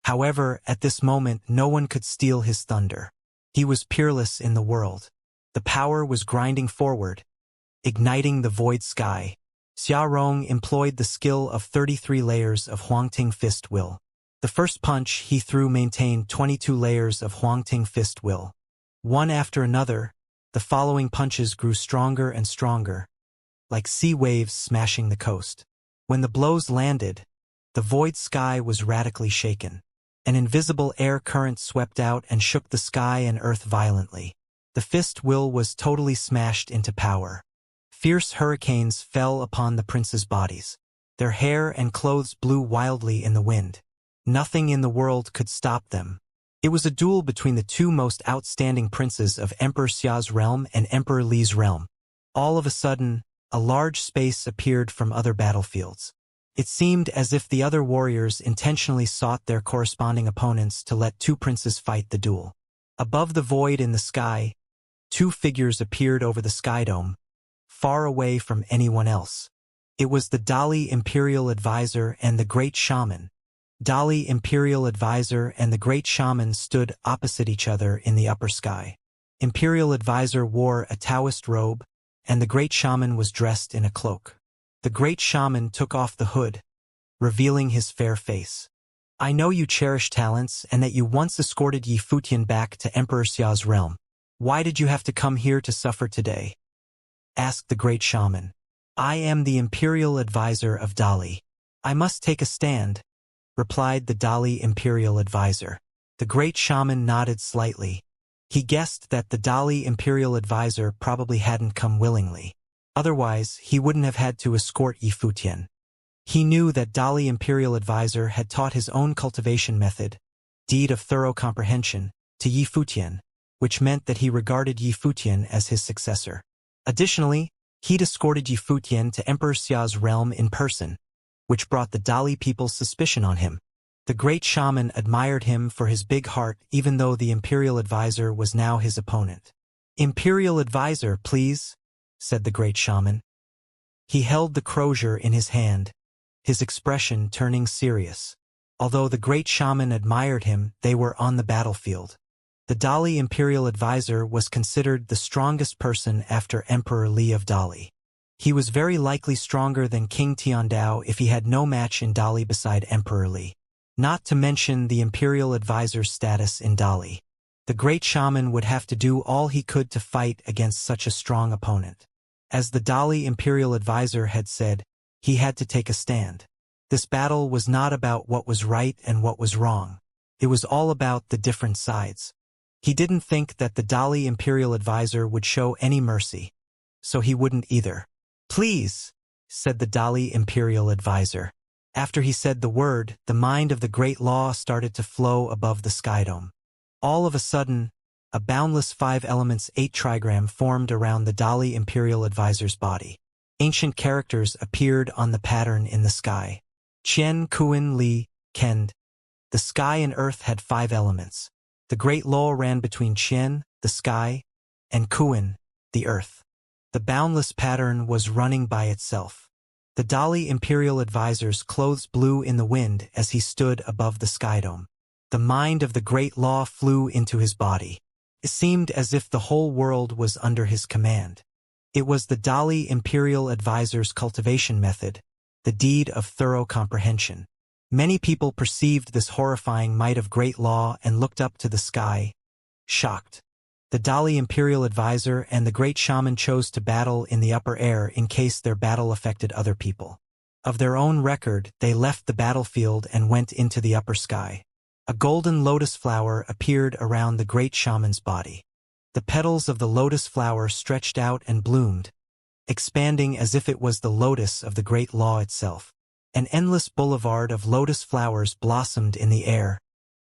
However, at this moment no one could steal his thunder. He was peerless in the world. The power was grinding forward, igniting the void sky. Xia Rong employed the skill of 33 layers of Huangting Fist Will. The first punch he threw maintained 22 layers of Huangting Fist Will. One after another, the following punches grew stronger and stronger, like sea waves smashing the coast. When the blows landed, the void sky was radically shaken. An invisible air current swept out and shook the sky and earth violently. The fist will was totally smashed into powder. Fierce hurricanes fell upon the princes' bodies. Their hair and clothes blew wildly in the wind. Nothing in the world could stop them. It was a duel between the two most outstanding princes of Emperor Xia's realm and Emperor Li's realm. All of a sudden, a large space appeared from other battlefields. It seemed as if the other warriors intentionally sought their corresponding opponents to let two princes fight the duel. Above the void in the sky, two figures appeared over the sky dome, far away from anyone else. It was the Dali Imperial Advisor and the Great Shaman. Dali Imperial Advisor and the Great Shaman stood opposite each other in the upper sky. Imperial Advisor wore a Taoist robe, and the Great Shaman was dressed in a cloak. The Great Shaman took off the hood, revealing his fair face. I know you cherish talents and that you once escorted Yi Futian back to Emperor Xia's realm. Why did you have to come here to suffer today? Asked the Great Shaman. I am the Imperial Advisor of Dali. I must take a stand, replied the Dali Imperial Advisor. The Great Shaman nodded slightly. He guessed that the Dali Imperial Advisor probably hadn't come willingly. Otherwise, he wouldn't have had to escort Yi Futian. He knew that Dali Imperial Advisor had taught his own cultivation method, deed of thorough comprehension, to Yi Futian, which meant that he regarded Yi Futian as his successor. Additionally, he'd escorted Yi Futian to Emperor Xia's realm in person, which brought the Dali people's suspicion on him. The Great Shaman admired him for his big heart even though the Imperial Advisor was now his opponent. Imperial Advisor, please, said the great shaman. He held the crozier in his hand, his expression turning serious. Although the great shaman admired him, they were on the battlefield. The Dali imperial advisor was considered the strongest person after Emperor Li of Dali. He was very likely stronger than King Tiandao if he had no match in Dali beside Emperor Li. Not to mention the imperial advisor's status in Dali. The great shaman would have to do all he could to fight against such a strong opponent. As the Dali imperial advisor had said, he had to take a stand. This battle was not about what was right and what was wrong. It was all about the different sides. He didn't think that the Dali imperial advisor would show any mercy, so he wouldn't either. "Please," said the Dali imperial advisor. After he said the word, the mind of the great law started to flow above the skydome. All of a sudden, a boundless 5 elements 8 trigram formed around the Dali imperial advisor's body. Ancient characters appeared on the pattern in the sky. Qian, Kuan, Li, Kend. The sky and earth had 5 elements. The great law ran between Qian, the sky, and Kuan, the earth. The boundless pattern was running by itself. The Dali imperial advisor's clothes blew in the wind as he stood above the skydome. The mind of the great law flew into his body. It seemed as if the whole world was under his command. It was the Dali imperial advisor's cultivation method, the deed of thorough comprehension. Many people perceived this horrifying might of great law and looked up to the sky, shocked. The Dali imperial advisor and the great shaman chose to battle in the upper air in case their battle affected other people. Of their own record, they left the battlefield and went into the upper sky. A golden lotus flower appeared around the great shaman's body. The petals of the lotus flower stretched out and bloomed, expanding as if it was the lotus of the great law itself. An endless boulevard of lotus flowers blossomed in the air,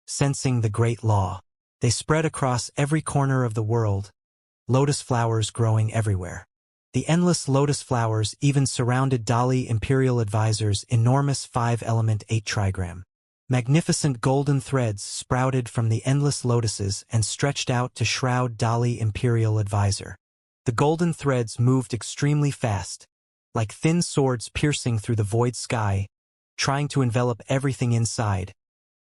sensing the great law. They spread across every corner of the world, lotus flowers growing everywhere. The endless lotus flowers even surrounded Dali imperial advisor's enormous 5-element 8 trigram. Magnificent golden threads sprouted from the endless lotuses and stretched out to shroud Dali imperial advisor. The golden threads moved extremely fast, like thin swords piercing through the void sky, trying to envelop everything inside,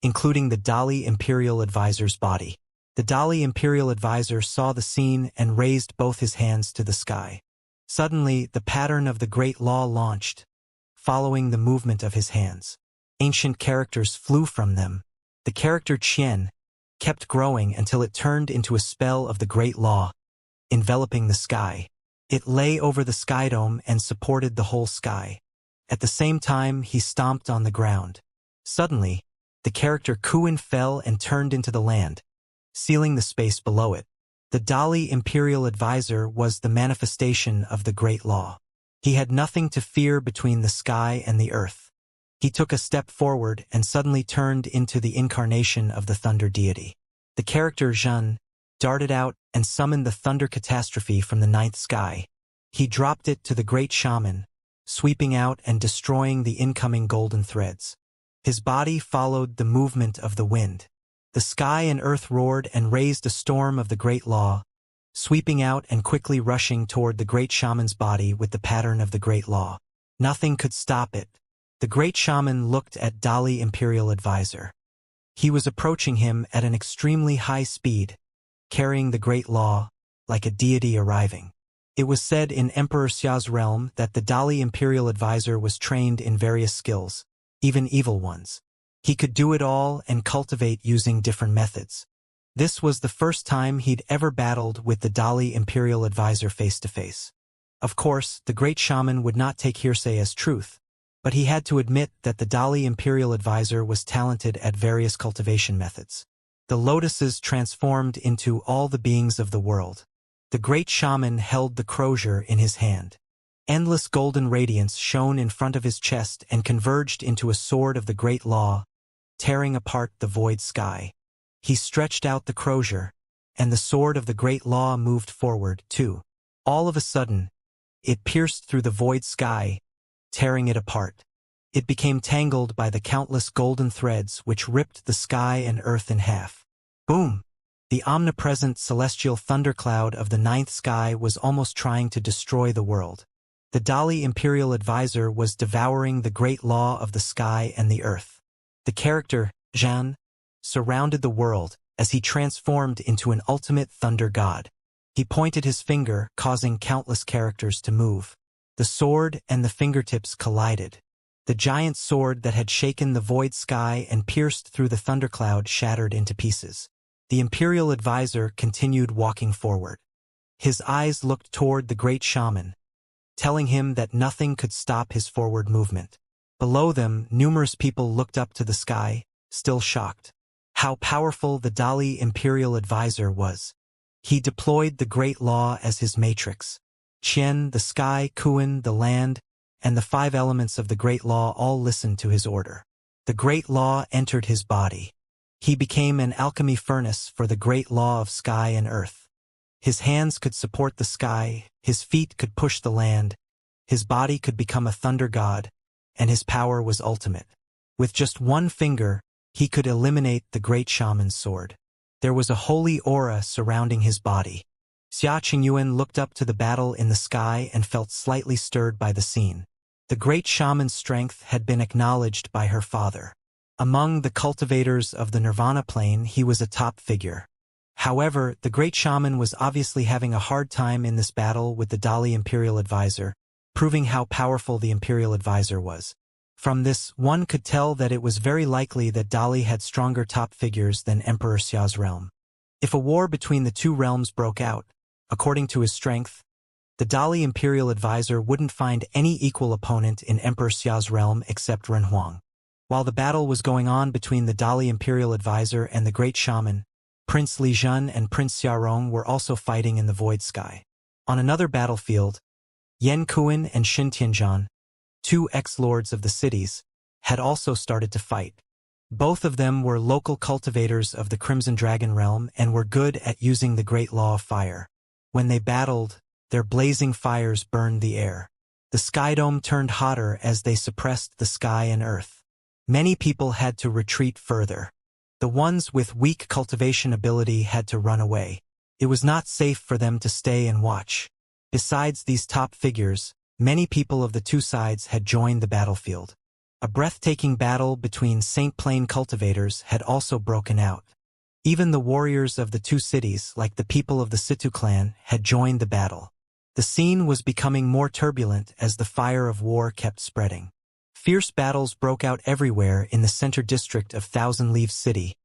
including the Dali imperial advisor's body. The Dali imperial advisor saw the scene and raised both his hands to the sky. Suddenly, the pattern of the great law launched, following the movement of his hands. Ancient characters flew from them. The character Qian kept growing until it turned into a spell of the great law, enveloping the sky. It lay over the skydome and supported the whole sky. At the same time, he stomped on the ground. Suddenly, the character Kuan fell and turned into the land, sealing the space below it. The Dali imperial advisor was the manifestation of the great law. He had nothing to fear between the sky and the earth. He took a step forward and suddenly turned into the incarnation of the thunder deity. The character Zhen darted out and summoned the thunder catastrophe from the 9th sky. He dropped it to the great shaman, sweeping out and destroying the incoming golden threads. His body followed the movement of the wind. The sky and earth roared and raised a storm of the great law, sweeping out and quickly rushing toward the great shaman's body with the pattern of the great law. Nothing could stop it. The great shaman looked at Dali imperial advisor. He was approaching him at an extremely high speed, carrying the great law, like a deity arriving. It was said in Emperor Xia's realm that the Dali imperial advisor was trained in various skills, even evil ones. He could do it all and cultivate using different methods. This was the first time he'd ever battled with the Dali imperial advisor face to face. Of course, the great shaman would not take hearsay as truth, but he had to admit that the Dali imperial advisor was talented at various cultivation methods. The lotuses transformed into all the beings of the world. The great shaman held the crozier in his hand. Endless golden radiance shone in front of his chest and converged into a sword of the great law, tearing apart the void sky. He stretched out the crozier, and the sword of the great law moved forward, too. All of a sudden, it pierced through the void sky, tearing it apart. It became tangled by the countless golden threads which ripped the sky and earth in half. Boom! The omnipresent celestial thundercloud of the ninth sky was almost trying to destroy the world. The Dali imperial advisor was devouring the great law of the sky and the earth. The character, Zhan, surrounded the world as he transformed into an ultimate thunder god. He pointed his finger, causing countless characters to move. The sword and the fingertips collided. The giant sword that had shaken the void sky and pierced through the thundercloud shattered into pieces. The imperial advisor continued walking forward. His eyes looked toward the great shaman, telling him that nothing could stop his forward movement. Below them, numerous people looked up to the sky, still shocked. How powerful the Dali imperial advisor was. He deployed the great law as his matrix. Qian, the sky, Kuan, the land, and the 5 elements of the great law all listened to his order. The great law entered his body. He became an alchemy furnace for the great law of sky and earth. His hands could support the sky, his feet could push the land, his body could become a thunder god, and his power was ultimate. With just one finger, he could eliminate the great shaman's sword. There was a holy aura surrounding his body. Xia Qingyuan looked up to the battle in the sky and felt slightly stirred by the scene. The great shaman's strength had been acknowledged by her father. Among the cultivators of the Nirvana plane, he was a top figure. However, the great shaman was obviously having a hard time in this battle with the Dali Imperial Advisor, proving how powerful the Imperial Advisor was. From this, one could tell that it was very likely that Dali had stronger top figures than Emperor Xia's realm. If a war between the two realms broke out, according to his strength, the Dali Imperial Advisor wouldn't find any equal opponent in Emperor Xia's realm except Renhuang. While the battle was going on between the Dali Imperial Advisor and the Great Shaman, Prince Li Zhen and Prince Xiarong were also fighting in the void sky. On another battlefield, Yan Kuan and Xin Tianzhan, 2 ex-lords of the cities, had also started to fight. Both of them were local cultivators of the Crimson Dragon realm and were good at using the great law of fire. When they battled, their blazing fires burned the air. The sky dome turned hotter as they suppressed the sky and earth. Many people had to retreat further. The ones with weak cultivation ability had to run away. It was not safe for them to stay and watch. Besides these top figures, many people of the two sides had joined the battlefield. A breathtaking battle between Saint Plain cultivators had also broken out. Even the warriors of the two cities, like the people of the Situ clan, had joined the battle. The scene was becoming more turbulent as the fire of war kept spreading. Fierce battles broke out everywhere in the center district of Thousand Leaves City,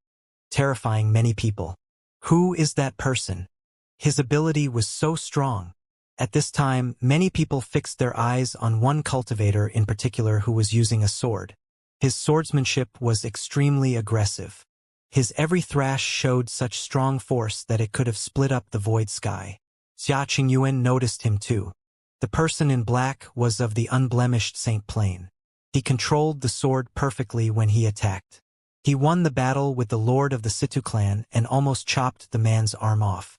terrifying many people. Who is that person? His ability was so strong. At this time, many people fixed their eyes on one cultivator in particular who was using a sword. His swordsmanship was extremely aggressive. His every thrash showed such strong force that it could have split up the void sky. Xia Qingyuan noticed him too. The person in black was of the unblemished Saint Plain. He controlled the sword perfectly when he attacked. He won the battle with the lord of the Situ clan and almost chopped the man's arm off.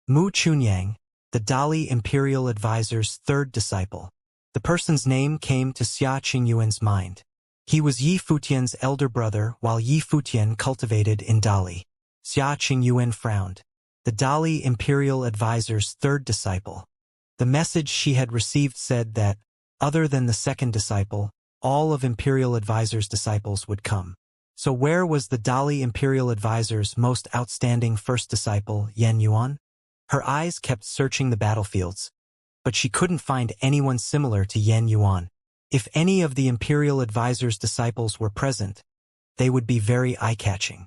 Mu Chunyang, the Dali Imperial Advisor's 3rd disciple. The person's name came to Xia Qingyuan's mind. He was Yi Futian's elder brother while Yi Futian cultivated in Dali. Xia Qingyuan frowned. The Dali Imperial Advisor's 3rd disciple. The message she had received said that, other than the 2nd disciple, all of Imperial Advisor's disciples would come. So where was the Dali Imperial Advisor's most outstanding 1st disciple, Yan Yuan? Her eyes kept searching the battlefields, but she couldn't find anyone similar to Yan Yuan. If any of the Imperial Advisor's disciples were present, they would be very eye-catching.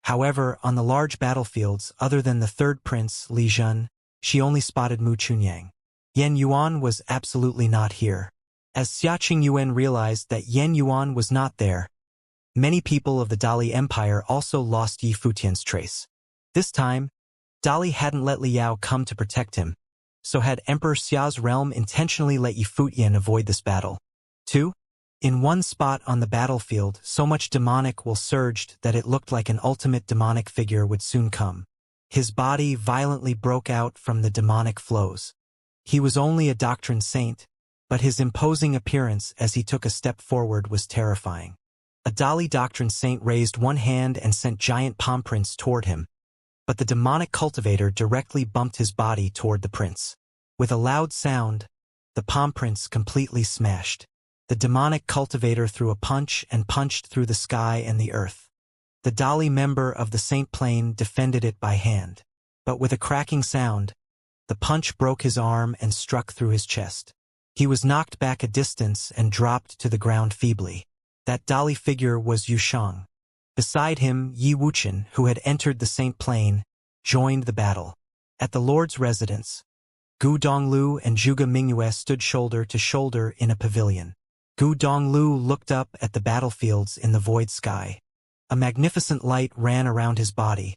However, on the large battlefields, other than the 3rd prince, Li Zhen, she only spotted Mu Chunyang. Yan Yuan was absolutely not here. As Xia Qingyuan realized that Yan Yuan was not there, many people of the Dali Empire also lost Yi Futian's trace. This time, Dali hadn't let Liao come to protect him, so had Emperor Xia's realm intentionally let Yi Futian avoid this battle. 2. In one spot on the battlefield, so much demonic will surged that it looked like an ultimate demonic figure would soon come. His body violently broke out from the demonic flows. He was only a doctrine saint, but his imposing appearance as he took a step forward was terrifying. A Dali doctrine saint raised one hand and sent giant palm prints toward him, but the demonic cultivator directly bumped his body toward the prince. With a loud sound, the palm prince completely smashed. The demonic cultivator threw a punch and punched through the sky and the earth. The Dali member of the Saint Plane defended it by hand. But with a cracking sound, the punch broke his arm and struck through his chest. He was knocked back a distance and dropped to the ground feebly. That Dali figure was Yushang. Beside him, Yi Wuchen, who had entered the Saint Plane, joined the battle. At the Lord's residence, Gu Donglu and Zhuge Mingyue stood shoulder to shoulder in a pavilion. Gu Donglu looked up at the battlefields in the void sky. A magnificent light ran around his body,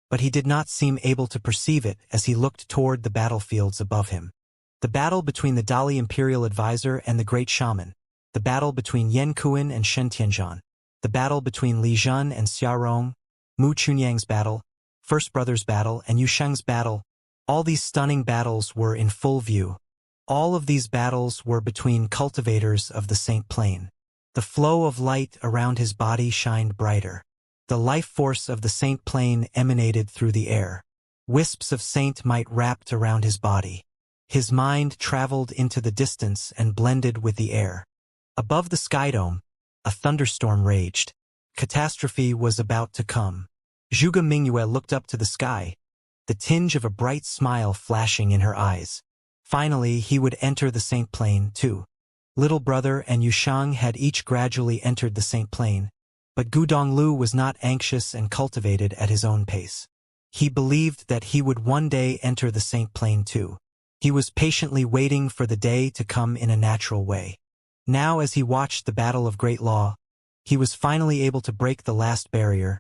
but he did not seem able to perceive it as he looked toward the battlefields above him. The battle between the Dali Imperial Advisor and the Great Shaman, the battle between Yan Kuan and Shen Tianzhan, the battle between Li Zhen and Xia Rong, Mu Chunyang's battle, First Brother's battle, and Yusheng's battle, all these stunning battles were in full view. All of these battles were between cultivators of the Saint Plane. The flow of light around his body shined brighter. The life force of the Saint Plane emanated through the air. Wisps of Saint might wrapped around his body. His mind traveled into the distance and blended with the air. Above the skydome, a thunderstorm raged. Catastrophe was about to come. Zhuge Mingyue looked up to the sky, the tinge of a bright smile flashing in her eyes. Finally, he would enter the Saint Plane, too. Little Brother and Yushang had each gradually entered the Saint Plane, but Gu Donglu was not anxious and cultivated at his own pace. He believed that he would one day enter the Saint Plane, too. He was patiently waiting for the day to come in a natural way. Now, as he watched the Battle of Great Law, he was finally able to break the last barrier,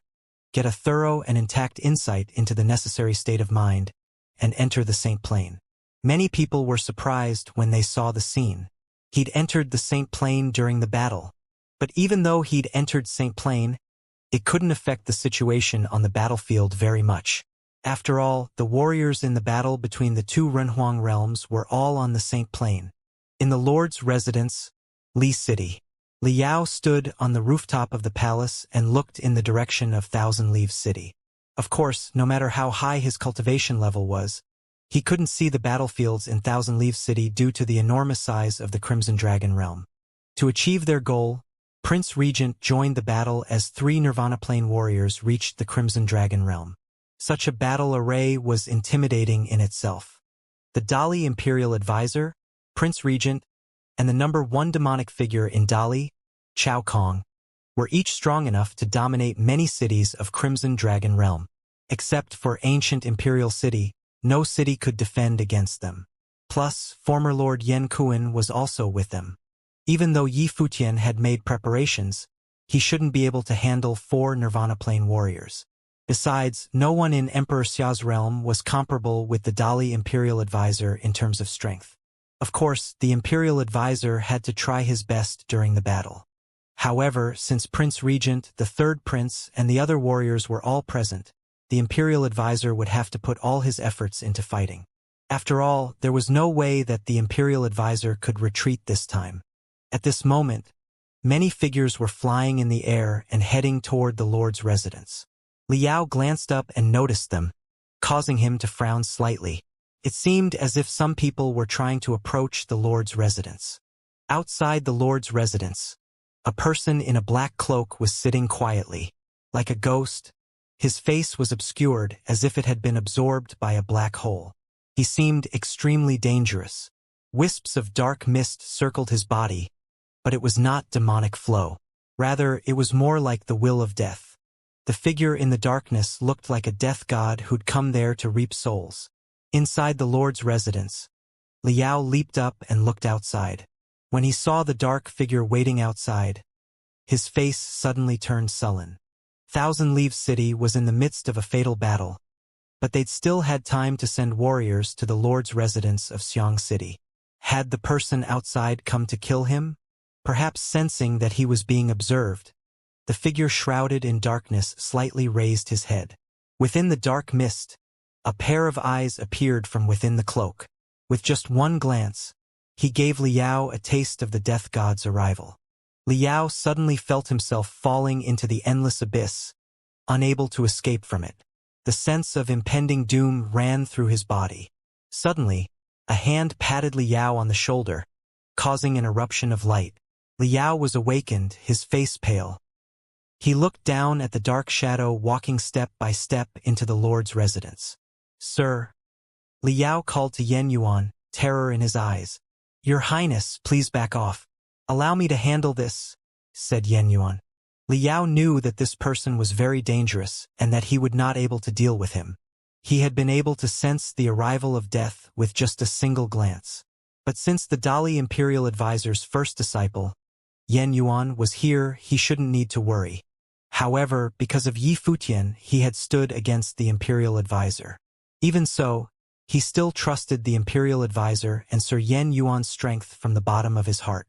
get a thorough and intact insight into the necessary state of mind, and enter the Saint Plane. Many people were surprised when they saw the scene. He'd entered the Saint Plane during the battle. But even though he'd entered Saint Plane, it couldn't affect the situation on the battlefield very much. After all, the warriors in the battle between the two Renhuang realms were all on the Saint Plane. In the Lord's residence, Li City, Li Yao stood on the rooftop of the palace and looked in the direction of Thousand Leaves City. Of course, no matter how high his cultivation level was, he couldn't see the battlefields in Thousand Leaves City due to the enormous size of the Crimson Dragon realm. To achieve their goal, Prince Regent joined the battle as 3 Nirvana Plane warriors reached the Crimson Dragon realm. Such a battle array was intimidating in itself. The Dali Imperial Advisor, Prince Regent, and the number 1 demonic figure in Dali, Chao Kong, were each strong enough to dominate many cities of Crimson Dragon realm. Except for ancient Imperial City, no city could defend against them. Plus, former Lord Yan Kuan was also with them. Even though Yi Futian had made preparations, he shouldn't be able to handle 4 Nirvana Plane warriors. Besides, no one in Emperor Xia's realm was comparable with the Dali Imperial Advisor in terms of strength. Of course, the Imperial Advisor had to try his best during the battle. However, since Prince Regent, the 3rd Prince, and the other warriors were all present, the Imperial Advisor would have to put all his efforts into fighting. After all, there was no way that the Imperial Advisor could retreat this time. At this moment, many figures were flying in the air and heading toward the Lord's residence. Li Yao glanced up and noticed them, causing him to frown slightly. It seemed as if some people were trying to approach the Lord's residence. Outside the Lord's residence, a person in a black cloak was sitting quietly, like a ghost. His face was obscured as if it had been absorbed by a black hole. He seemed extremely dangerous. Wisps of dark mist circled his body, but it was not demonic flow. Rather, it was more like the will of death. The figure in the darkness looked like a death god who'd come there to reap souls. Inside the Lord's residence, Li Yao leaped up and looked outside. When he saw the dark figure waiting outside, his face suddenly turned sullen. Thousand Leaves City was in the midst of a fatal battle, but they'd still had time to send warriors to the Lord's residence of Xiang City. Had the person outside come to kill him? Perhaps sensing that he was being observed, the figure shrouded in darkness slightly raised his head. Within the dark mist, a pair of eyes appeared from within the cloak. With just one glance, he gave Li Yao a taste of the death god's arrival. Li Yao suddenly felt himself falling into the endless abyss, unable to escape from it. The The sense of impending doom ran through his body. Suddenly, a hand patted Liao on the shoulder, causing an eruption of light. Liao was awakened, his face pale. He looked down at the dark shadow walking step by step into the Lord's residence. "Sir," Liao called to Yan Yuan, terror in his eyes. "Your Highness, please back off. Allow me to handle this," said Yan Yuan. Liao knew that this person was very dangerous and that he would not able to deal with him. He had been able to sense the arrival of death with just a single glance. But since the Dali Imperial Advisor's first disciple, Yan Yuan, was here, he shouldn't need to worry. However, because of Yi Futian, he had stood against the Imperial Advisor. Even so, he still trusted the Imperial Advisor and Sir Yan Yuan's strength from the bottom of his heart.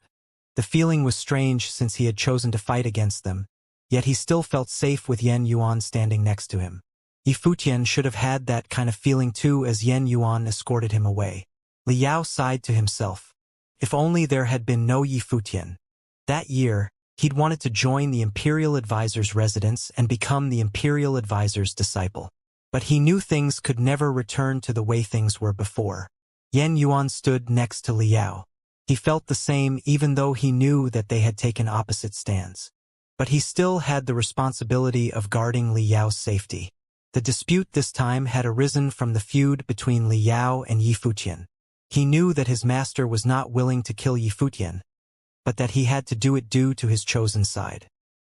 The feeling was strange since he had chosen to fight against them, yet he still felt safe with Yan Yuan standing next to him. Yi Futian should have had that kind of feeling too as Yan Yuan escorted him away. Liao sighed to himself. If only there had been no Yi Futian. That year, he'd wanted to join the Imperial Advisor's residence and become the Imperial Advisor's disciple. But he knew things could never return to the way things were before. Yan Yuan stood next to Liao. He felt the same even though he knew that they had taken opposite stands. But he still had the responsibility of guarding Liao's safety. The dispute this time had arisen from the feud between Liao and Yi Futian. He knew that his master was not willing to kill Yi Futian, but that he had to do it due to his chosen side.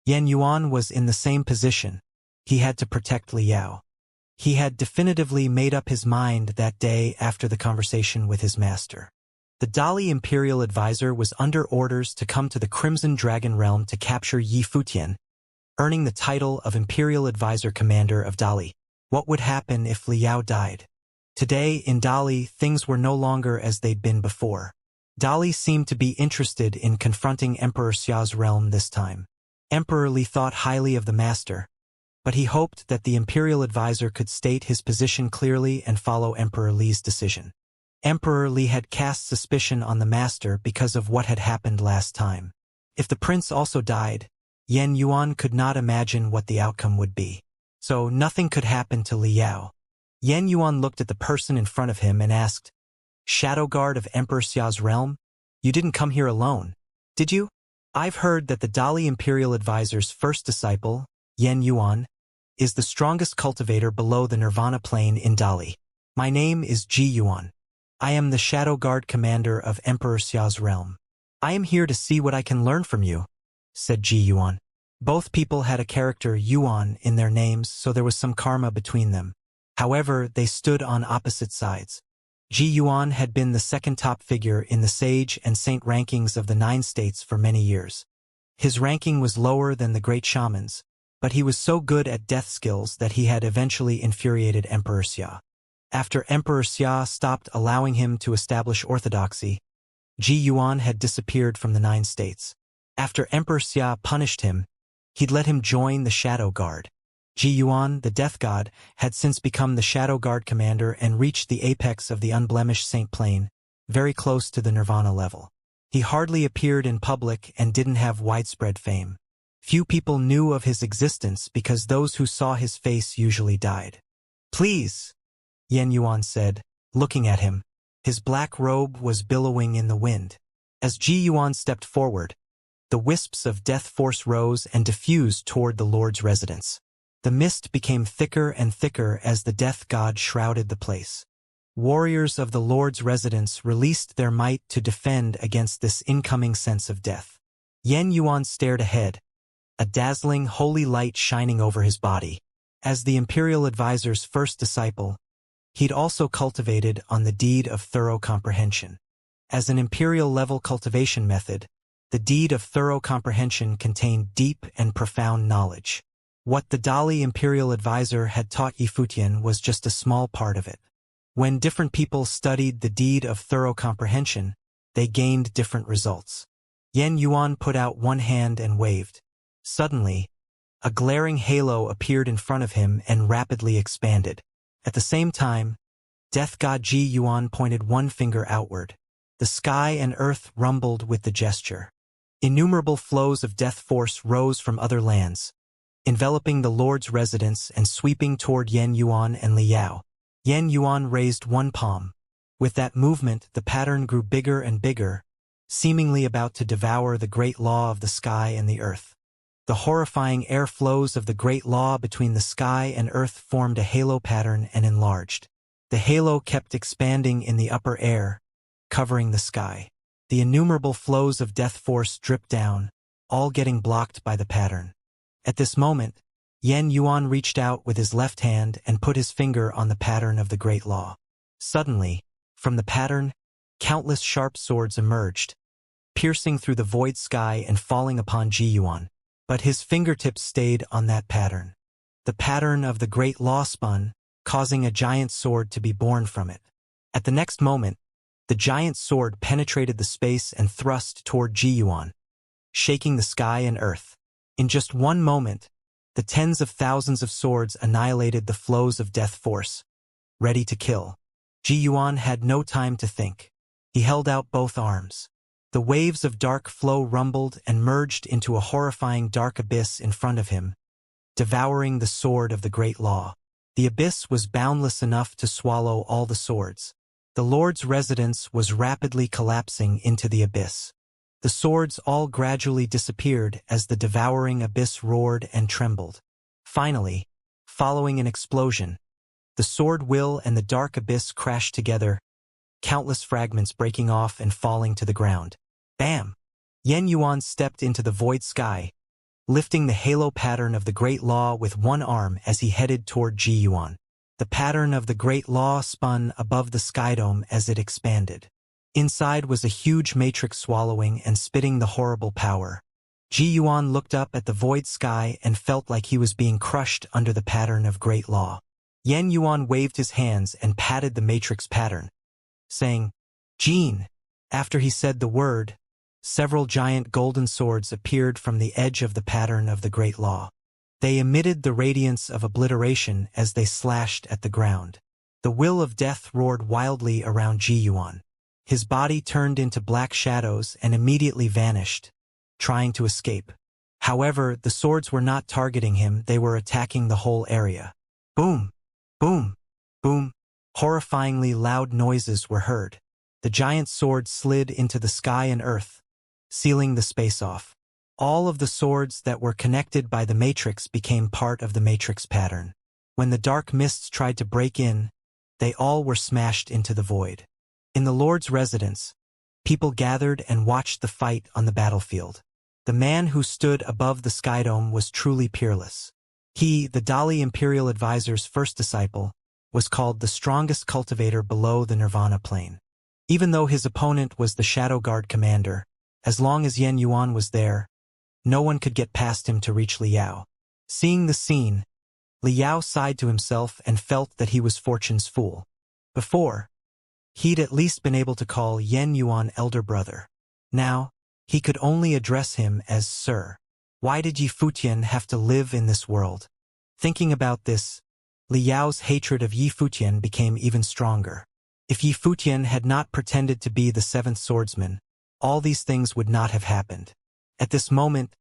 Yan Yuan was in the same position. He had to protect Liao. He had definitively made up his mind that day after the conversation with his master. The Dali Imperial Advisor was under orders to come to the Crimson Dragon Realm to capture Yi Futian, earning the title of Imperial Advisor Commander of Dali. What would happen if Liao died? Today, in Dali, things were no longer as they'd been before. Dali seemed to be interested in confronting Emperor Xia's realm this time. Emperor Li thought highly of the master, but he hoped that the Imperial Advisor could state his position clearly and follow Emperor Li's decision. Emperor Li had cast suspicion on the master because of what had happened last time. If the prince also died, Yan Yuan could not imagine what the outcome would be. So nothing could happen to Liao. Yan Yuan looked at the person in front of him and asked, "Shadow Guard of Emperor Xia's realm? You didn't come here alone, did you? I've heard that the Dali Imperial Advisor's first disciple, Yan Yuan, is the strongest cultivator below the Nirvana plane in Dali. My name is Ji Yuan. I am the Shadow Guard commander of Emperor Xia's realm. I am here to see what I can learn from you," said Ji Yuan. Both people had a character Yuan in their names, so there was some karma between them. However, they stood on opposite sides. Ji Yuan had been the second top figure in the sage and saint rankings of the 9 states for many years. His ranking was lower than the great shamans, but he was so good at death skills that he had eventually infuriated Emperor Xia. After Emperor Xia stopped allowing him to establish orthodoxy, Ji Yuan had disappeared from the 9 states. After Emperor Xia punished him, he'd let him join the Shadow Guard. Ji Yuan, the Death God, had since become the Shadow Guard commander and reached the apex of the unblemished Saint Plane, very close to the Nirvana level. He hardly appeared in public and didn't have widespread fame. Few people knew of his existence because those who saw his face usually died. "Please," Yan Yuan said, looking at him. His black robe was billowing in the wind. As Ji Yuan stepped forward, the wisps of death force rose and diffused toward the Lord's residence. The mist became thicker and thicker as the death god shrouded the place. Warriors of the Lord's residence released their might to defend against this incoming sense of death. Yan Yuan stared ahead, a dazzling holy light shining over his body. As the Imperial Advisor's first disciple, he'd also cultivated on the deed of thorough comprehension. As an Imperial-level cultivation method, the deed of thorough comprehension contained deep and profound knowledge. What the Dali Imperial Advisor had taught Yi Futian was just a small part of it. When different people studied the deed of thorough comprehension, they gained different results. Yan Yuan put out one hand and waved. Suddenly, a glaring halo appeared in front of him and rapidly expanded. At the same time, Death God Ji Yuan pointed one finger outward. The sky and earth rumbled with the gesture. Innumerable flows of death force rose from other lands, enveloping the Lord's residence and sweeping toward Yan Yuan and Li Yao. Yan Yuan raised one palm. With that movement, the pattern grew bigger and bigger, seemingly about to devour the great law of the sky and the earth. The horrifying air flows of the great law between the sky and earth formed a halo pattern and enlarged. The halo kept expanding in the upper air, covering the sky. The innumerable flows of death force dripped down, all getting blocked by the pattern. At this moment, Yan Yuan reached out with his left hand and put his finger on the pattern of the great law. Suddenly, from the pattern, countless sharp swords emerged, piercing through the void sky and falling upon Ji Yuan. But his fingertips stayed on that pattern. The pattern of the great law spun, causing a giant sword to be born from it. At the next moment, the giant sword penetrated the space and thrust toward Ji Yuan, shaking the sky and earth. In just one moment, the tens of thousands of swords annihilated the flows of death force, ready to kill. Ji Yuan had no time to think. He held out both arms. The waves of dark flow rumbled and merged into a horrifying dark abyss in front of him, devouring the sword of the great law. The abyss was boundless enough to swallow all the swords. The Lord's residence was rapidly collapsing into the abyss. The swords all gradually disappeared as the devouring abyss roared and trembled. Finally, following an explosion, the sword will and the dark abyss crashed together, countless fragments breaking off and falling to the ground. Bam! Yan Yuan stepped into the void sky, lifting the halo pattern of the great law with one arm as he headed toward Ji Yuan. The pattern of the great law spun above the skydome as it expanded. Inside was a huge matrix swallowing and spitting the horrible power. Ji Yuan looked up at the void sky and felt like he was being crushed under the pattern of great law. Yan Yuan waved his hands and patted the matrix pattern, saying, "Jin." After he said the word, several giant golden swords appeared from the edge of the pattern of the great law. They emitted the radiance of obliteration as they slashed at the ground. The will of death roared wildly around Ji Yuan. His body turned into black shadows and immediately vanished, trying to escape. However, the swords were not targeting him, they were attacking the whole area. Boom! Boom! Boom! Horrifyingly loud noises were heard. The giant sword slid into the sky and earth, sealing the space off. All of the swords that were connected by the matrix became part of the matrix pattern. When the dark mists tried to break in, they all were smashed into the void. In the Lord's residence, people gathered and watched the fight on the battlefield. The man who stood above the skydome was truly peerless. He, the Dali Imperial Advisor's first disciple, was called the strongest cultivator below the Nirvana plane. Even though his opponent was the Shadow Guard commander, as long as Yan Yuan was there, no one could get past him to reach Li Yao. Seeing the scene, Li Yao sighed to himself and felt that he was fortune's fool. Before, he'd at least been able to call Yan Yuan elder brother. Now, he could only address him as Sir. Why did Yi Futian have to live in this world? Thinking about this, Li Yao's hatred of Yi Futian became even stronger. If Yi Futian had not pretended to be the seventh swordsman, all these things would not have happened. At this moment,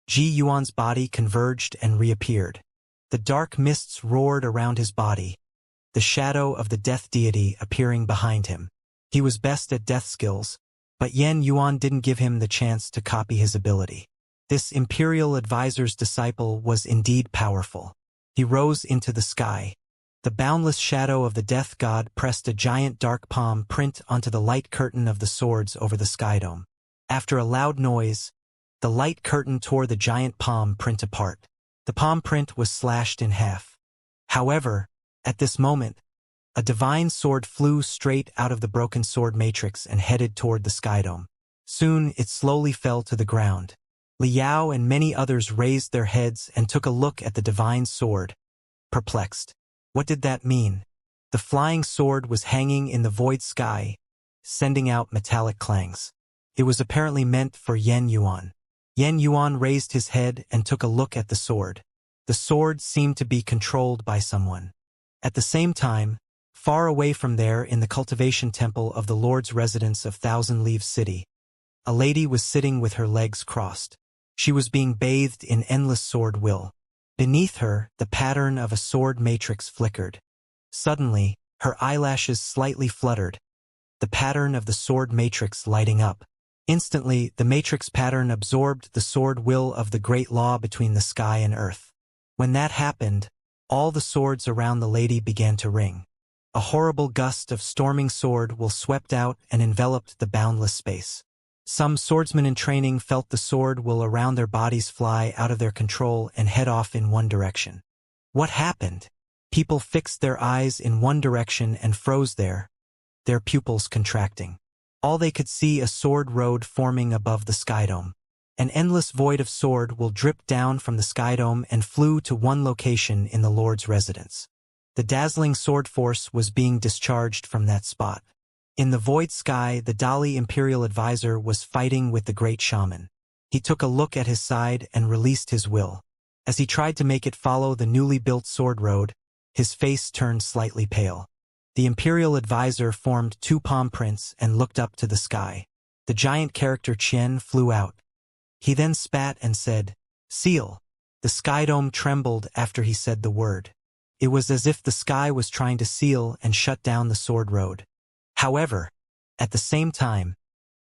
Ji Yuan's body converged and reappeared. The dark mists roared around his body, the shadow of the death deity appearing behind him. He was best at death skills, but Yan Yuan didn't give him the chance to copy his ability. This imperial advisor's disciple was indeed powerful. He rose into the sky. The boundless shadow of the death god pressed a giant dark palm print onto the light curtain of the swords over the skydome. After a loud noise, the light curtain tore the giant palm print apart. The palm print was slashed in half. However, at this moment, a divine sword flew straight out of the broken sword matrix and headed toward the skydome. Soon it slowly fell to the ground. Li Yao and many others raised their heads and took a look at the divine sword, perplexed. What did that mean? The flying sword was hanging in the void sky, sending out metallic clangs. It was apparently meant for Yan Yuan. Yan Yuan raised his head and took a look at the sword. The sword seemed to be controlled by someone. At the same time, far away from there in the Cultivation Temple of the Lord's residence of Thousand Leaves City, a lady was sitting with her legs crossed. She was being bathed in endless sword will. Beneath her, the pattern of a sword matrix flickered. Suddenly, her eyelashes slightly fluttered, the pattern of the sword matrix lighting up. Instantly, the matrix pattern absorbed the sword will of the great law between the sky and earth. When that happened, all the swords around the lady began to ring. A horrible gust of storming sword will swept out and enveloped the boundless space. Some swordsmen in training felt the sword will around their bodies fly out of their control and head off in one direction. What happened? People fixed their eyes in one direction and froze there, their pupils contracting. All they could see a sword road forming above the skydome. An endless void of sword will dripped down from the skydome and flew to one location in the Lord's residence. The dazzling sword force was being discharged from that spot. In the void sky, the Dali Imperial Advisor was fighting with the great shaman. He took a look at his side and released his will. As he tried to make it follow the newly built sword road, his face turned slightly pale. The Imperial Advisor formed two palm prints and looked up to the sky. The giant character Qian flew out. He then spat and said, "Seal." The skydome trembled after he said the word. It was as if the sky was trying to seal and shut down the sword road. However, at the same time,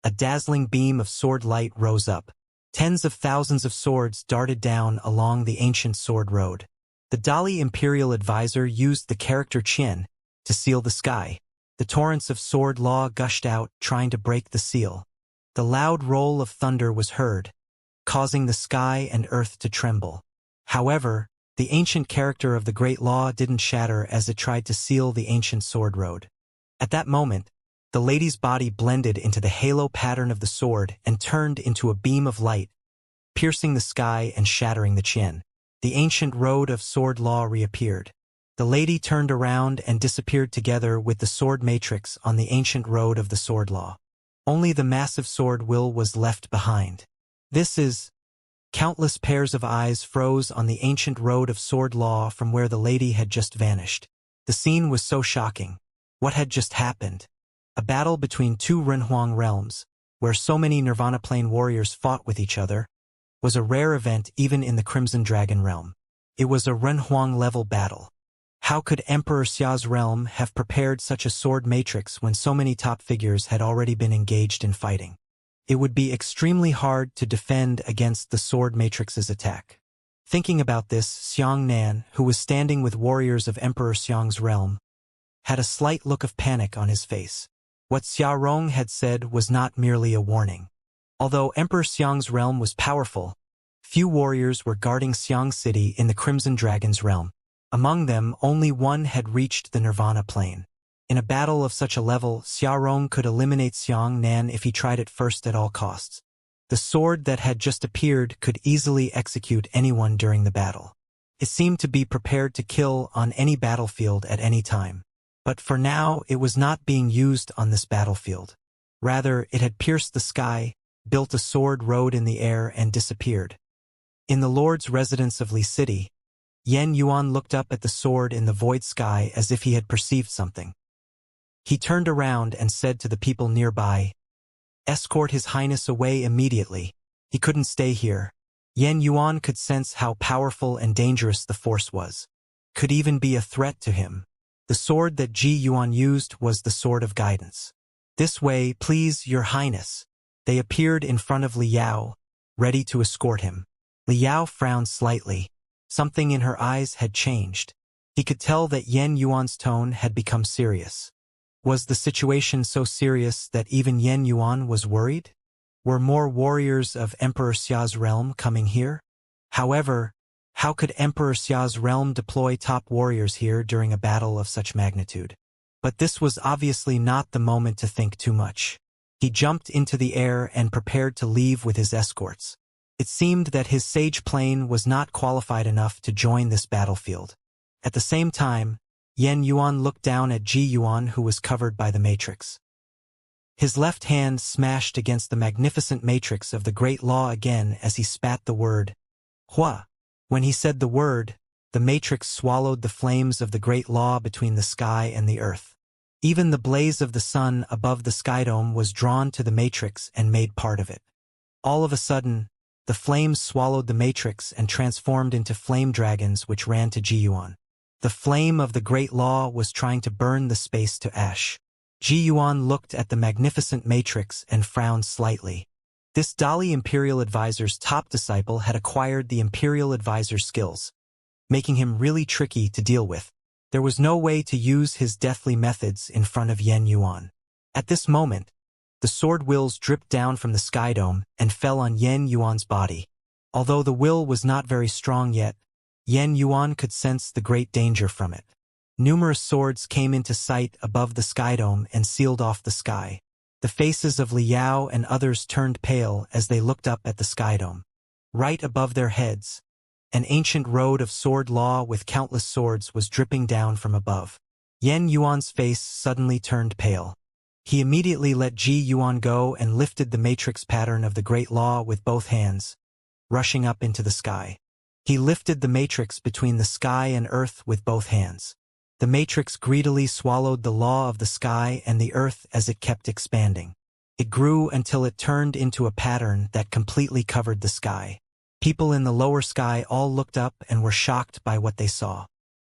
a dazzling beam of sword light rose up. Tens of thousands of swords darted down along the ancient sword road. The Dali Imperial Advisor used the character Qian to seal the sky. The torrents of sword law gushed out, trying to break the seal. The loud roll of thunder was heard, causing the sky and earth to tremble. However, the ancient character of the great law didn't shatter as it tried to seal the ancient sword road. At that moment, the lady's body blended into the halo pattern of the sword and turned into a beam of light, piercing the sky and shattering the Qian. The ancient road of sword law reappeared. The lady turned around and disappeared together with the sword matrix on the ancient road of the sword law. Only the massive sword will was left behind. This is... Countless pairs of eyes froze on the ancient road of sword law from where the lady had just vanished. The scene was so shocking. What had just happened? A battle between two Renhuang realms, where so many Nirvana Plane warriors fought with each other, was a rare event even in the Crimson Dragon realm. It was a Renhuang-level battle. How could Emperor Xia's realm have prepared such a sword matrix when so many top figures had already been engaged in fighting? It would be extremely hard to defend against the sword matrix's attack. Thinking about this, Xiang Nan, who was standing with warriors of Emperor Xiang's realm, had a slight look of panic on his face. What Xia Rong had said was not merely a warning. Although Emperor Xiang's realm was powerful, few warriors were guarding Xiang City in the Crimson Dragon's realm. Among them, only one had reached the Nirvana Plane. In a battle of such a level, Xia Rong could eliminate Xiang Nan if he tried it first at all costs. The sword that had just appeared could easily execute anyone during the battle. It seemed to be prepared to kill on any battlefield at any time. But for now, it was not being used on this battlefield. Rather, it had pierced the sky, built a sword road in the air, and disappeared. In the Lord's residence of Li City, Yan Yuan looked up at the sword in the void sky as if he had perceived something. He turned around and said to the people nearby, "Escort His Highness away immediately. He couldn't stay here." Yan Yuan could sense how powerful and dangerous the force was. Could even be a threat to him. The sword that Ji Yuan used was the sword of guidance. "This way, please, Your Highness." They appeared in front of Li Yao, ready to escort him. Li Yao frowned slightly. Something in her eyes had changed. He could tell that Yan Yuan's tone had become serious. Was the situation so serious that even Yan Yuan was worried? Were more warriors of Emperor Xia's realm coming here? However, how could Emperor Xia's realm deploy top warriors here during a battle of such magnitude? But this was obviously not the moment to think too much. He jumped into the air and prepared to leave with his escorts. It seemed that his sage plane was not qualified enough to join this battlefield. At the same time, Yan Yuan looked down at Ji Yuan, who was covered by the matrix. His left hand smashed against the magnificent matrix of the Great Law again as he spat the word, "Hua." When he said the word, the matrix swallowed the flames of the Great Law between the sky and the earth. Even the blaze of the sun above the skydome was drawn to the matrix and made part of it. All of a sudden, The flames swallowed the matrix and transformed into flame dragons which ran to Ji Yuan. The flame of the Great Law was trying to burn the space to ash. Ji Yuan looked at the magnificent matrix and frowned slightly. This Dali Imperial Advisor's top disciple had acquired the Imperial Advisor's skills, making him really tricky to deal with. There was no way to use his deathly methods in front of Yen Yuan. At this moment, the sword wills dripped down from the sky dome and fell on Yen Yuan's body. Although the will was not very strong yet, Yen Yuan could sense the great danger from it. Numerous swords came into sight above the sky dome and sealed off the sky. The faces of Li Yao and others turned pale as they looked up at the sky dome. Right above their heads, an ancient road of sword law with countless swords was dripping down from above. Yen Yuan's face suddenly turned pale. He immediately let Ji Yuan go and lifted the matrix pattern of the Great Law with both hands, rushing up into the sky. He lifted the matrix between the sky and earth with both hands. The matrix greedily swallowed the law of the sky and the earth as it kept expanding. It grew until it turned into a pattern that completely covered the sky. People in the lower sky all looked up and were shocked by what they saw.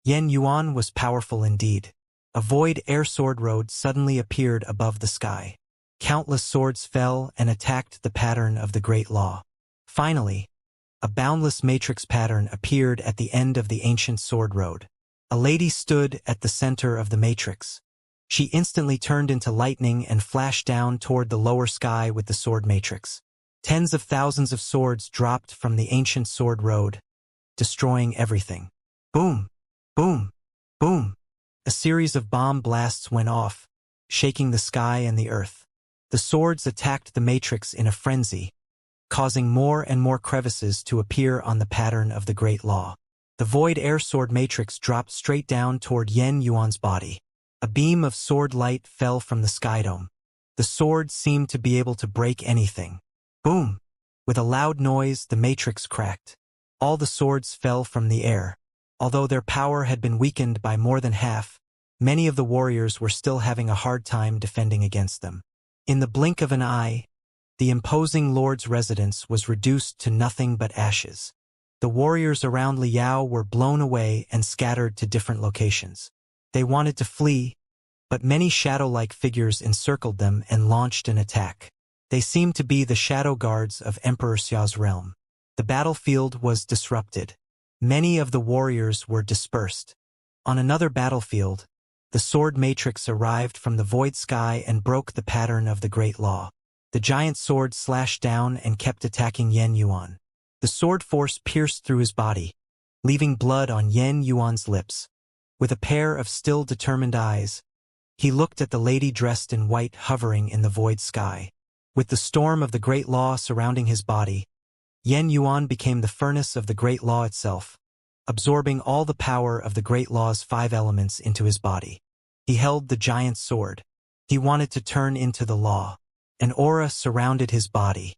Yen Yuan was powerful indeed. A void air sword road suddenly appeared above the sky. Countless swords fell and attacked the pattern of the Great Law. Finally, a boundless matrix pattern appeared at the end of the ancient sword road. A lady stood at the center of the matrix. She instantly turned into lightning and flashed down toward the lower sky with the sword matrix. Tens of thousands of swords dropped from the ancient sword road, destroying everything. Boom! Boom! Boom! A series of bomb blasts went off, shaking the sky and the earth. The swords attacked the matrix in a frenzy, causing more and more crevices to appear on the pattern of the Great Law. The void air sword matrix dropped straight down toward Yen Yuan's body. A beam of sword light fell from the sky dome. The sword seemed to be able to break anything. Boom! With a loud noise, the matrix cracked. All the swords fell from the air. Although their power had been weakened by more than half, many of the warriors were still having a hard time defending against them. In the blink of an eye, the imposing lord's residence was reduced to nothing but ashes. The warriors around Li Yao were blown away and scattered to different locations. They wanted to flee, but many shadow-like figures encircled them and launched an attack. They seemed to be the shadow guards of Emperor Xiao's realm. The battlefield was disrupted. Many of the warriors were dispersed. On another battlefield, the sword matrix arrived from the void sky and broke the pattern of the Great Law. The giant sword slashed down and kept attacking Yen Yuan. The sword force pierced through his body, leaving blood on Yen Yuan's lips. With a pair of still determined eyes, he looked at the lady dressed in white hovering in the void sky. With the storm of the Great Law surrounding his body, Yen Yuan became the furnace of the Great Law itself, absorbing all the power of the Great Law's 5 elements into his body. He held the giant sword. He wanted to turn into the law. An aura surrounded his body.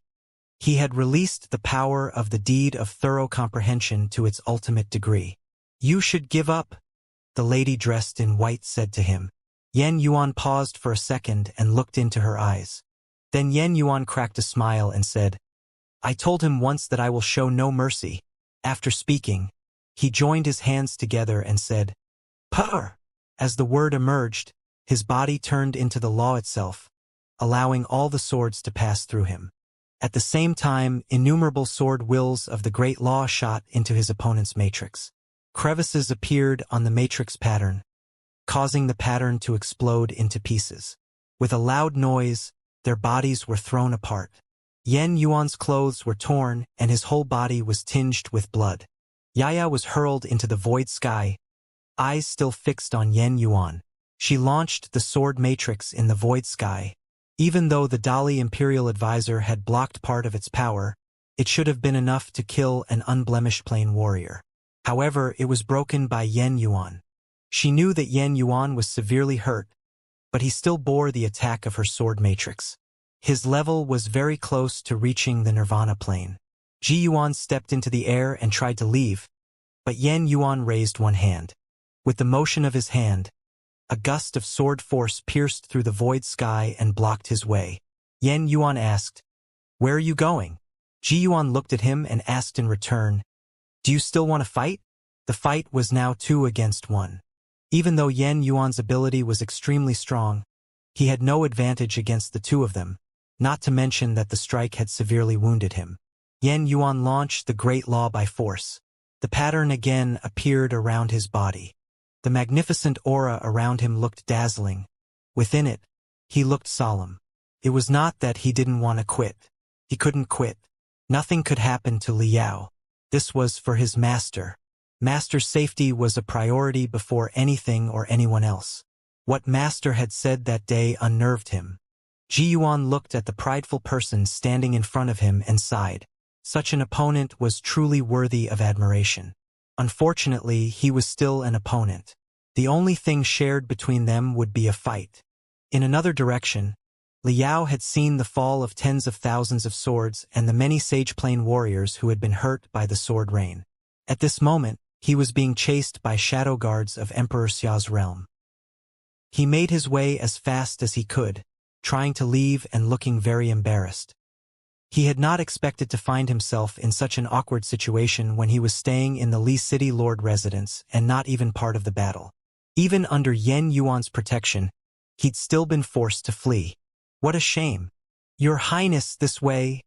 He had released the power of the deed of thorough comprehension to its ultimate degree. "You should give up," the lady dressed in white said to him. Yen Yuan paused for a second and looked into her eyes. Then Yen Yuan cracked a smile and said, "I told him once that I will show no mercy." After speaking, he joined his hands together and said, "Purr!" As the word emerged, his body turned into the law itself, allowing all the swords to pass through him. At the same time, innumerable sword wills of the Great Law shot into his opponent's matrix. Crevices appeared on the matrix pattern, causing the pattern to explode into pieces. With a loud noise, their bodies were thrown apart. Yen Yuan's clothes were torn and his whole body was tinged with blood. Yaya was hurled into the void sky, eyes still fixed on Yen Yuan. She launched the sword matrix in the void sky. Even though the Dali Imperial Advisor had blocked part of its power, it should have been enough to kill an unblemished plain warrior. However, it was broken by Yen Yuan. She knew that Yen Yuan was severely hurt, but he still bore the attack of her sword matrix. His level was very close to reaching the Nirvana plane. Ji Yuan stepped into the air and tried to leave, but Yen Yuan raised one hand. With the motion of his hand, a gust of sword force pierced through the void sky and blocked his way. Yen Yuan asked, "Where are you going?" Ji Yuan looked at him and asked in return, "Do you still want to fight?" The fight was now 2 against 1. Even though Yen Yuan's ability was extremely strong, he had no advantage against the 2 of them, not to mention that the strike had severely wounded him. Yen Yuan launched the Great Law by force. The pattern again appeared around his body. The magnificent aura around him looked dazzling. Within it, he looked solemn. It was not that he didn't want to quit. He couldn't quit. Nothing could happen to Liao. This was for his master. Master's safety was a priority before anything or anyone else. What Master had said that day unnerved him. Ji Yuan looked at the prideful person standing in front of him and sighed. Such an opponent was truly worthy of admiration. Unfortunately, he was still an opponent. The only thing shared between them would be a fight. In another direction, Liao had seen the fall of tens of thousands of swords and the many Sage Plain warriors who had been hurt by the sword rain. At this moment, he was being chased by shadow guards of Emperor Xia's realm. He made his way as fast as he could, trying to leave and looking very embarrassed. He had not expected to find himself in such an awkward situation when he was staying in the Li City Lord residence and not even part of the battle. Even under Yen Yuan's protection, he'd still been forced to flee. What a shame. Your Highness, this way.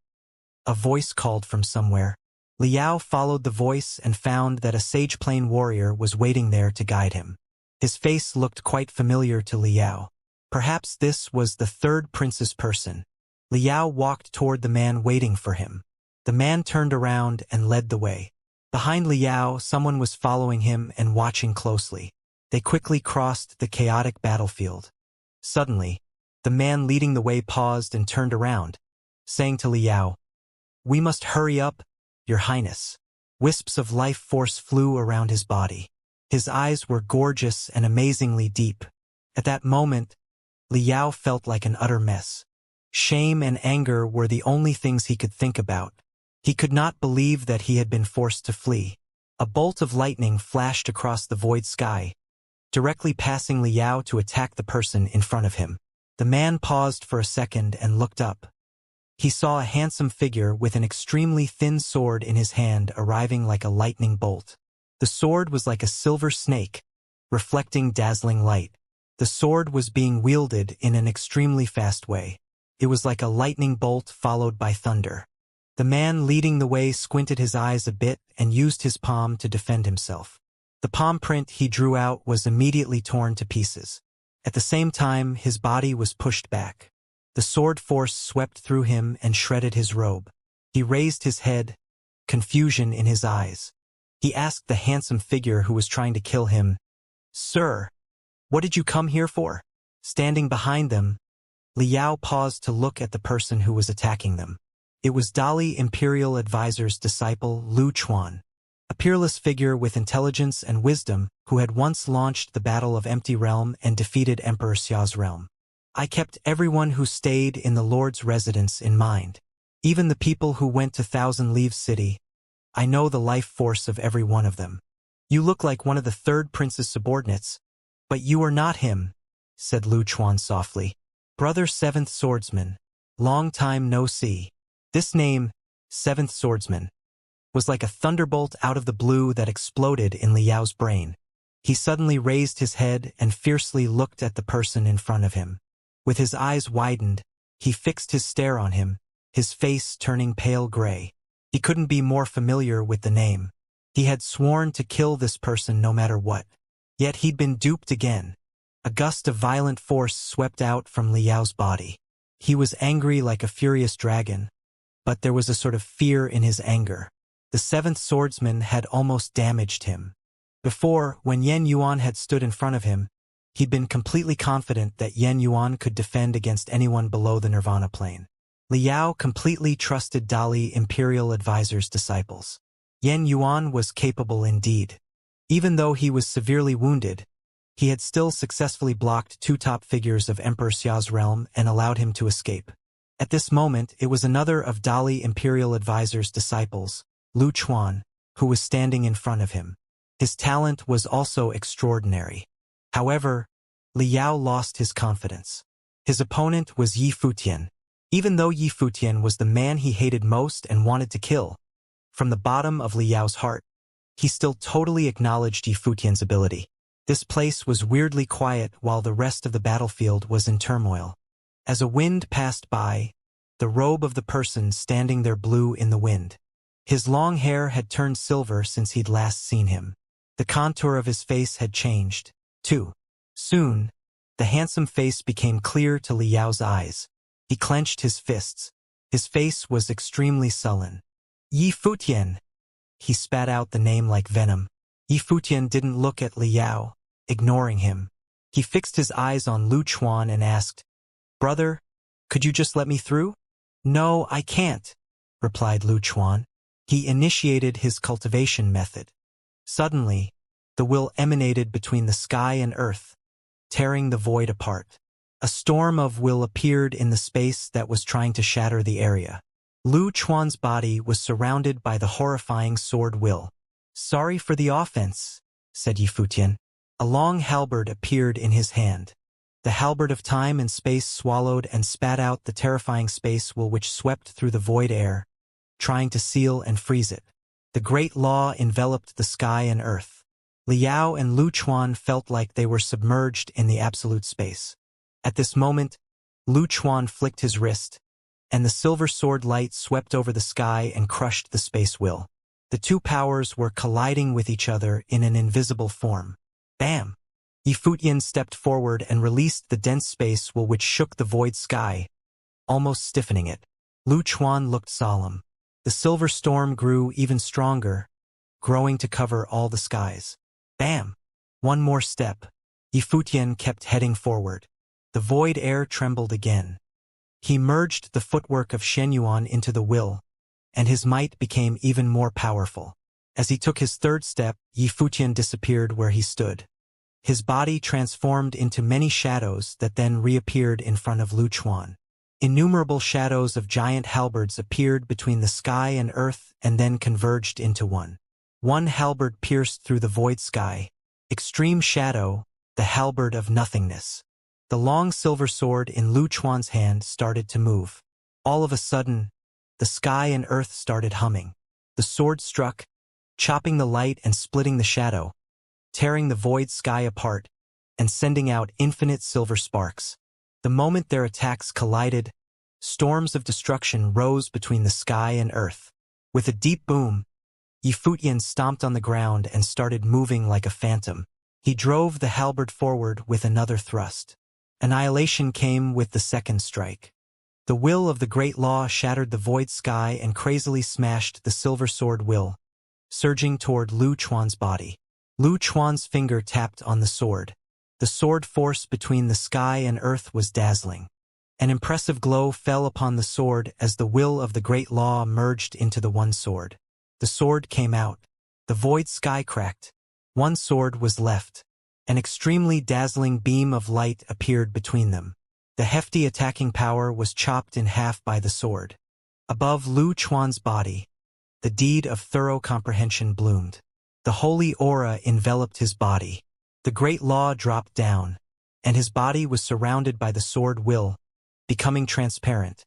A voice called from somewhere. Liao followed the voice and found that a Sage Plain warrior was waiting there to guide him. His face looked quite familiar to Liao. Perhaps this was the 3rd prince's person. Liao walked toward the man waiting for him. The man turned around and led the way. Behind Liao, someone was following him and watching closely. They quickly crossed the chaotic battlefield. Suddenly, the man leading the way paused and turned around, saying to Liao, "We must hurry up, Your Highness." Wisps of life force flew around his body. His eyes were gorgeous and amazingly deep. At that moment, Liao felt like an utter mess. Shame and anger were the only things he could think about. He could not believe that he had been forced to flee. A bolt of lightning flashed across the void sky, directly passing Liao to attack the person in front of him. The man paused for a second and looked up. He saw a handsome figure with an extremely thin sword in his hand arriving like a lightning bolt. The sword was like a silver snake, reflecting dazzling light. The sword was being wielded in an extremely fast way. It was like a lightning bolt followed by thunder. The man leading the way squinted his eyes a bit and used his palm to defend himself. The palm print he drew out was immediately torn to pieces. At the same time, his body was pushed back. The sword force swept through him and shredded his robe. He raised his head, confusion in his eyes. He asked the handsome figure who was trying to kill him, "Sir, what did you come here for?" Standing behind them, Liao paused to look at the person who was attacking them. It was Dali Imperial Advisor's disciple, Lu Chuan, a peerless figure with intelligence and wisdom who had once launched the Battle of Empty Realm and defeated Emperor Xia's realm. "I kept everyone who stayed in the Lord's residence in mind. Even the people who went to Thousand Leaves City. I know the life force of every one of them. You look like one of the 3rd prince's subordinates, but you are not him," said Lu Chuan softly. "Brother 7th Swordsman, long time no see." This name, 7th Swordsman, was like a thunderbolt out of the blue that exploded in Liao's brain. He suddenly raised his head and fiercely looked at the person in front of him. With his eyes widened, he fixed his stare on him, his face turning pale gray. He couldn't be more familiar with the name. He had sworn to kill this person no matter what. Yet he'd been duped again. A gust of violent force swept out from Liao's body. He was angry like a furious dragon, but there was a sort of fear in his anger. The 7th Swordsman had almost damaged him. Before, when Yen Yuan had stood in front of him, he'd been completely confident that Yen Yuan could defend against anyone below the Nirvana plane. Liao completely trusted Dali Imperial Advisor's disciples. Yen Yuan was capable indeed. Even though he was severely wounded, he had still successfully blocked 2 top figures of Emperor Xia's realm and allowed him to escape. At this moment, it was another of Dali Imperial Advisor's disciples, Lu Chuan, who was standing in front of him. His talent was also extraordinary. However, Liao lost his confidence. His opponent was Yi Futian. Even though Yi Futian was the man he hated most and wanted to kill, from the bottom of Li Yao's heart, he still totally acknowledged Yi Futian's ability. This place was weirdly quiet while the rest of the battlefield was in turmoil. As a wind passed by, the robe of the person standing there blew in the wind. His long hair had turned silver since he'd last seen him. The contour of his face had changed, too. Soon, the handsome face became clear to Li Yao's eyes. He clenched his fists. His face was extremely sullen. Yi Futian! He spat out the name like venom. Yi Futian didn't look at Li Yao, ignoring him. He fixed his eyes on Lu Chuan and asked, "Brother, could you just let me through?" "No, I can't," replied Lu Chuan. He initiated his cultivation method. Suddenly, the will emanated between the sky and earth, tearing the void apart. A storm of will appeared in the space that was trying to shatter the area. Lu Chuan's body was surrounded by the horrifying sword will. "Sorry for the offense," said Yi Futian. A long halberd appeared in his hand. The halberd of time and space swallowed and spat out the terrifying space will which swept through the void air, trying to seal and freeze it. The great law enveloped the sky and earth. Li Yao and Lu Chuan felt like they were submerged in the absolute space. At this moment, Lu Chuan flicked his wrist, and the silver sword light swept over the sky and crushed the space will. The two powers were colliding with each other in an invisible form. Bam! Yi Futian stepped forward and released the dense space will which shook the void sky, almost stiffening it. Lu Chuan looked solemn. The silver storm grew even stronger, growing to cover all the skies. Bam! One more step. Yi Futian kept heading forward. The void air trembled again. He merged the footwork of Shenyuan into the will, and his might became even more powerful. As he took his third step, Yi Futian disappeared where he stood. His body transformed into many shadows that then reappeared in front of Lu Chuan. Innumerable shadows of giant halberds appeared between the sky and earth and then converged into one. One halberd pierced through the void sky. Extreme shadow, the halberd of nothingness. The long silver sword in Lu Chuan's hand started to move. All of a sudden, the sky and earth started humming. The sword struck, chopping the light and splitting the shadow, tearing the void sky apart, and sending out infinite silver sparks. The moment their attacks collided, storms of destruction rose between the sky and earth. With a deep boom, Yi Futian stomped on the ground and started moving like a phantom. He drove the halberd forward with another thrust. Annihilation came with the second strike. The will of the great law shattered the void sky and crazily smashed the silver sword will, surging toward Lu Chuan's body. Lu Chuan's finger tapped on the sword. The sword force between the sky and earth was dazzling. An impressive glow fell upon the sword as the will of the great law merged into the one sword. The sword came out. The void sky cracked. One sword was left. An extremely dazzling beam of light appeared between them. The hefty attacking power was chopped in half by the sword. Above Lu Chuan's body, the deed of thorough comprehension bloomed. The holy aura enveloped his body. The great law dropped down, and his body was surrounded by the sword will, becoming transparent,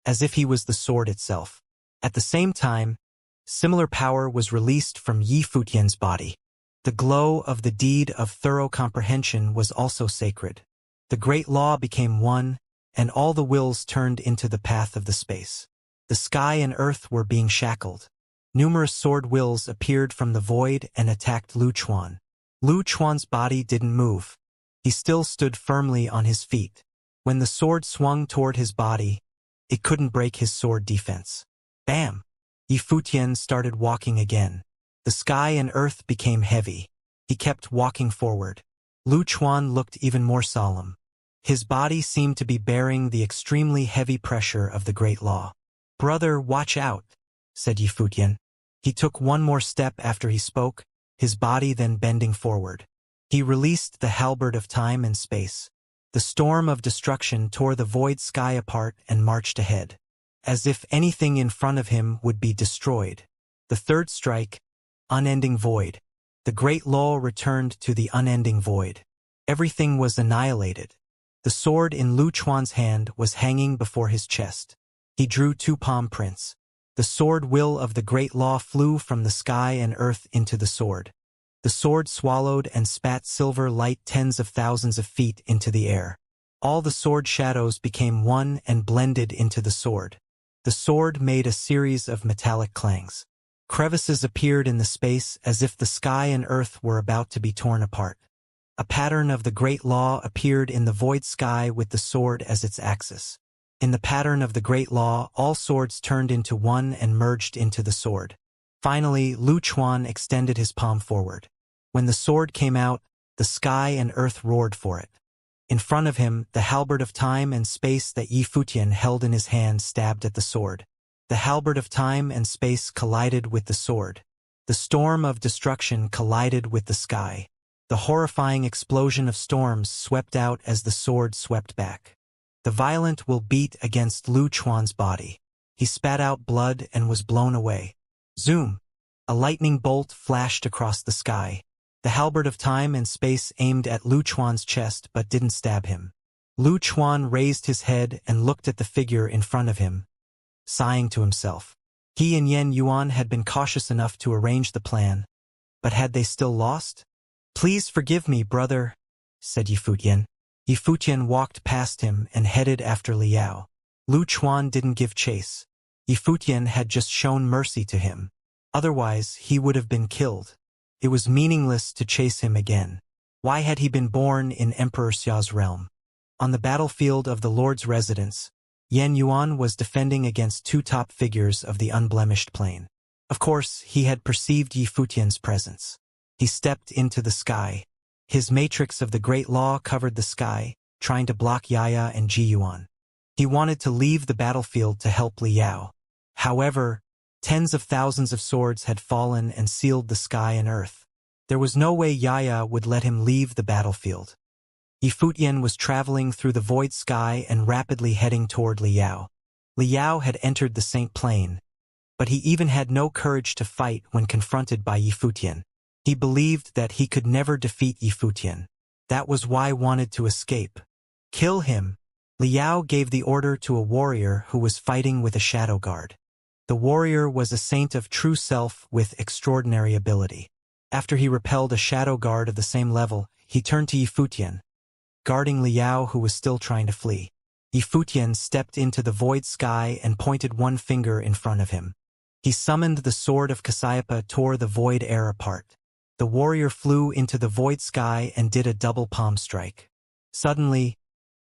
as if he was the sword itself. At the same time, similar power was released from Yi Futian's body. The glow of the deed of thorough comprehension was also sacred. The great law became one, and all the wills turned into the path of the space. The sky and earth were being shackled. Numerous sword wills appeared from the void and attacked Lu Chuan. Lu Chuan's body didn't move. He still stood firmly on his feet. When the sword swung toward his body, it couldn't break his sword defense. Bam! Yi Futian started walking again. The sky and earth became heavy. He kept walking forward. Lu Chuan looked even more solemn. His body seemed to be bearing the extremely heavy pressure of the great law. "Brother, watch out," said Yi Futian. He took one more step after he spoke, his body then bending forward. He released the halberd of time and space. The storm of destruction tore the void sky apart and marched ahead, as if anything in front of him would be destroyed. The third strike, unending void. The great law returned to the unending void. Everything was annihilated. The sword in Lu Chuan's hand was hanging before his chest. He drew 2 palm prints. The sword will of the great law flew from the sky and earth into the sword. The sword swallowed and spat silver light tens of thousands of feet into the air. All the sword shadows became one and blended into the sword. The sword made a series of metallic clangs. Crevices appeared in the space as if the sky and earth were about to be torn apart. A pattern of the great law appeared in the void sky with the sword as its axis. In the pattern of the great law, all swords turned into one and merged into the sword. Finally, Lu Chuan extended his palm forward. When the sword came out, the sky and earth roared for it. In front of him, the halberd of time and space that Yi Futian held in his hand stabbed at the sword. The halberd of time and space collided with the sword. The storm of destruction collided with the sky. The horrifying explosion of storms swept out as the sword swept back. The violent will beat against Lu Chuan's body. He spat out blood and was blown away. Zoom! A lightning bolt flashed across the sky. The halberd of time and space aimed at Lu Chuan's chest but didn't stab him. Lu Chuan raised his head and looked at the figure in front of him, sighing to himself. He and Yen Yuan had been cautious enough to arrange the plan, but had they still lost? "Please forgive me, brother," said Yi Futian. Yi Futian walked past him and headed after Liao. Lu Chuan didn't give chase. Yi Futian had just shown mercy to him. Otherwise, he would have been killed. It was meaningless to chase him again. Why had he been born in Emperor Xia's realm? On the battlefield of the Lord's residence, Yen Yuan was defending against 2 top figures of the unblemished plane. Of course, he had perceived Yi Futian's presence. He stepped into the sky. His matrix of the great law covered the sky, trying to block Yaya and Ji Yuan. He wanted to leave the battlefield to help Liao. However, tens of thousands of swords had fallen and sealed the sky and earth. There was no way Yaya would let him leave the battlefield. Yi Futian was traveling through the void sky and rapidly heading toward Liao. Liao had entered the Saint Plane, but he even had no courage to fight when confronted by Yi Futian. He believed that he could never defeat Yi Futian. That was why he wanted to escape. "Kill him!" Liao gave the order to a warrior who was fighting with a shadow guard. The warrior was a saint of true self with extraordinary ability. After he repelled a shadow guard of the same level, he turned to Yi Futian, guarding Liao who was still trying to flee. Yi Futian stepped into the void sky and pointed one finger in front of him. He summoned the sword of Cassiopeia, tore the void air apart. The warrior flew into the void sky and did a double palm strike. Suddenly,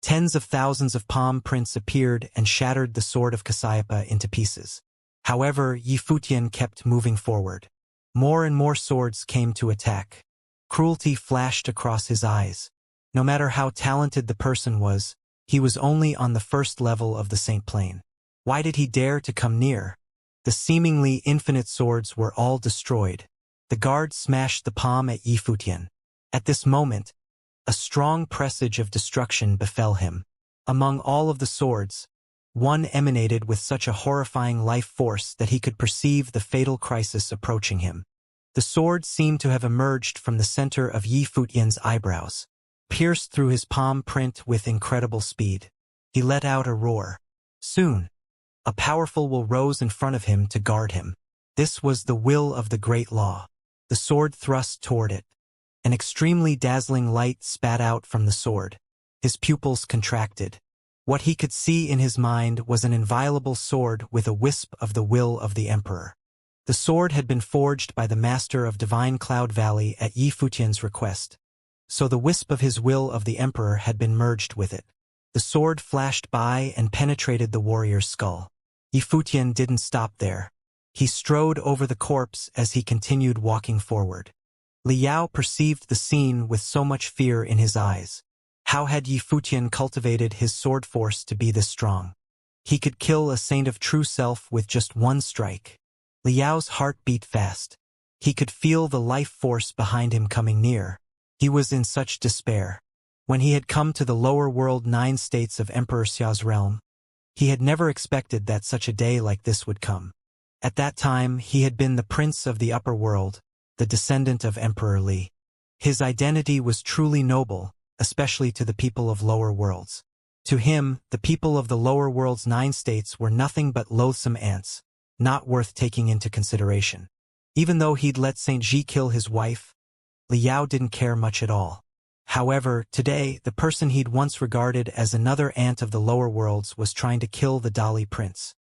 tens of thousands of palm prints appeared and shattered the sword of Cassiopeia into pieces. However, Yi Futian kept moving forward. More and more swords came to attack. Cruelty flashed across his eyes. No matter how talented the person was, he was only on the first level of the Saint Plane. Why did he dare to come near? The seemingly infinite swords were all destroyed. The guard smashed the palm at Yi Futian. At this moment, a strong presage of destruction befell him. Among all of the swords, one emanated with such a horrifying life force that he could perceive the fatal crisis approaching him. The sword seemed to have emerged from the center of Yi Futian's eyebrows, pierced through his palm print with incredible speed. He let out a roar. Soon, a powerful will rose in front of him to guard him. This was the will of the great law. The sword thrust toward it. An extremely dazzling light spat out from the sword. His pupils contracted. What he could see in his mind was an inviolable sword with a wisp of the will of the emperor. The sword had been forged by the master of Divine Cloud Valley at Yi Futian's request, so the wisp of his will of the emperor had been merged with it. The sword flashed by and penetrated the warrior's skull. Yi Futian didn't stop there. He strode over the corpse as he continued walking forward. Liao perceived the scene with so much fear in his eyes. How had Yi Futian cultivated his sword force to be this strong? He could kill a saint of true self with just one strike. Liao's heart beat fast. He could feel the life force behind him coming near. He was in such despair. When he had come to the lower world 9 states of Emperor Xia's realm, he had never expected that such a day like this would come. At that time, he had been the prince of the upper world, the descendant of Emperor Li. His identity was truly noble, especially to the people of lower worlds. To him, the people of the lower world's 9 states were nothing but loathsome ants, not worth taking into consideration. Even though he'd let Saint Ji kill his wife, Liao didn't care much at all. However, today, the person he'd once regarded as another ant of the lower worlds was trying to kill the Dali prince.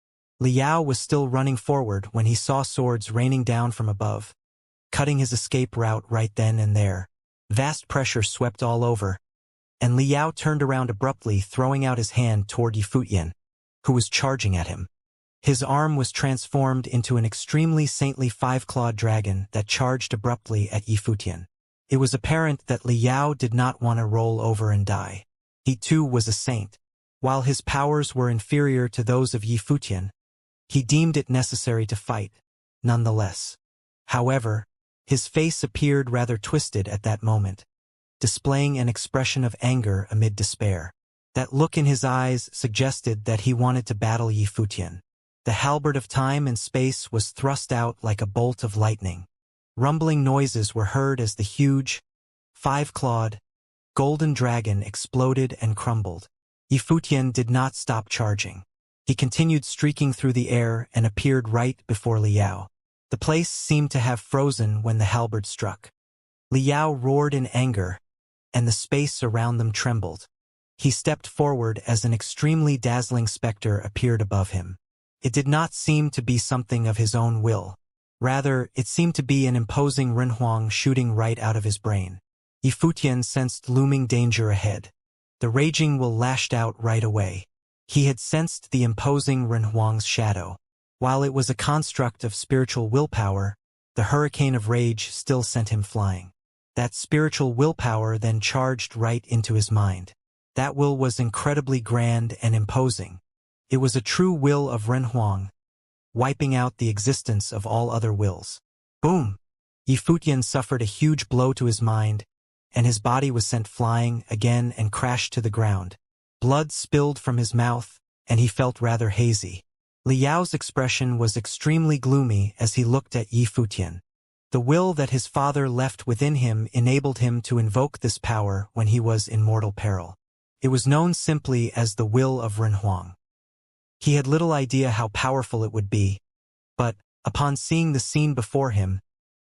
Liao was still running forward when he saw swords raining down from above, cutting his escape route right then and there. Vast pressure swept all over, and Liao turned around abruptly, throwing out his hand toward Yifutian, who was charging at him. His arm was transformed into an extremely saintly 5-clawed dragon that charged abruptly at Yifutian. It was apparent that Liao did not want to roll over and die. He too was a saint. While his powers were inferior to those of Yifutian, he deemed it necessary to fight, nonetheless. However, his face appeared rather twisted at that moment, displaying an expression of anger amid despair. That look in his eyes suggested that he wanted to battle Yifutian. The halberd of time and space was thrust out like a bolt of lightning. Rumbling noises were heard as the huge, 5-clawed, golden dragon exploded and crumbled. Yifutian did not stop charging. He continued streaking through the air and appeared right before Liao. The place seemed to have frozen when the halberd struck. Liao roared in anger, and the space around them trembled. He stepped forward as an extremely dazzling specter appeared above him. It did not seem to be something of his own will. Rather, it seemed to be an imposing Renhuang shooting right out of his brain. Yifutian sensed looming danger ahead. The raging will lashed out right away. He had sensed the imposing Renhuang's shadow. While it was a construct of spiritual willpower, the hurricane of rage still sent him flying. That spiritual willpower then charged right into his mind. That will was incredibly grand and imposing. It was a true will of Renhuang, wiping out the existence of all other wills. Boom! Yifutian suffered a huge blow to his mind, and his body was sent flying again and crashed to the ground. Blood spilled from his mouth, and he felt rather hazy. Liao's expression was extremely gloomy as he looked at Yifutian. The will that his father left within him enabled him to invoke this power when he was in mortal peril. It was known simply as the will of Renhuang. He had little idea how powerful it would be, but, upon seeing the scene before him,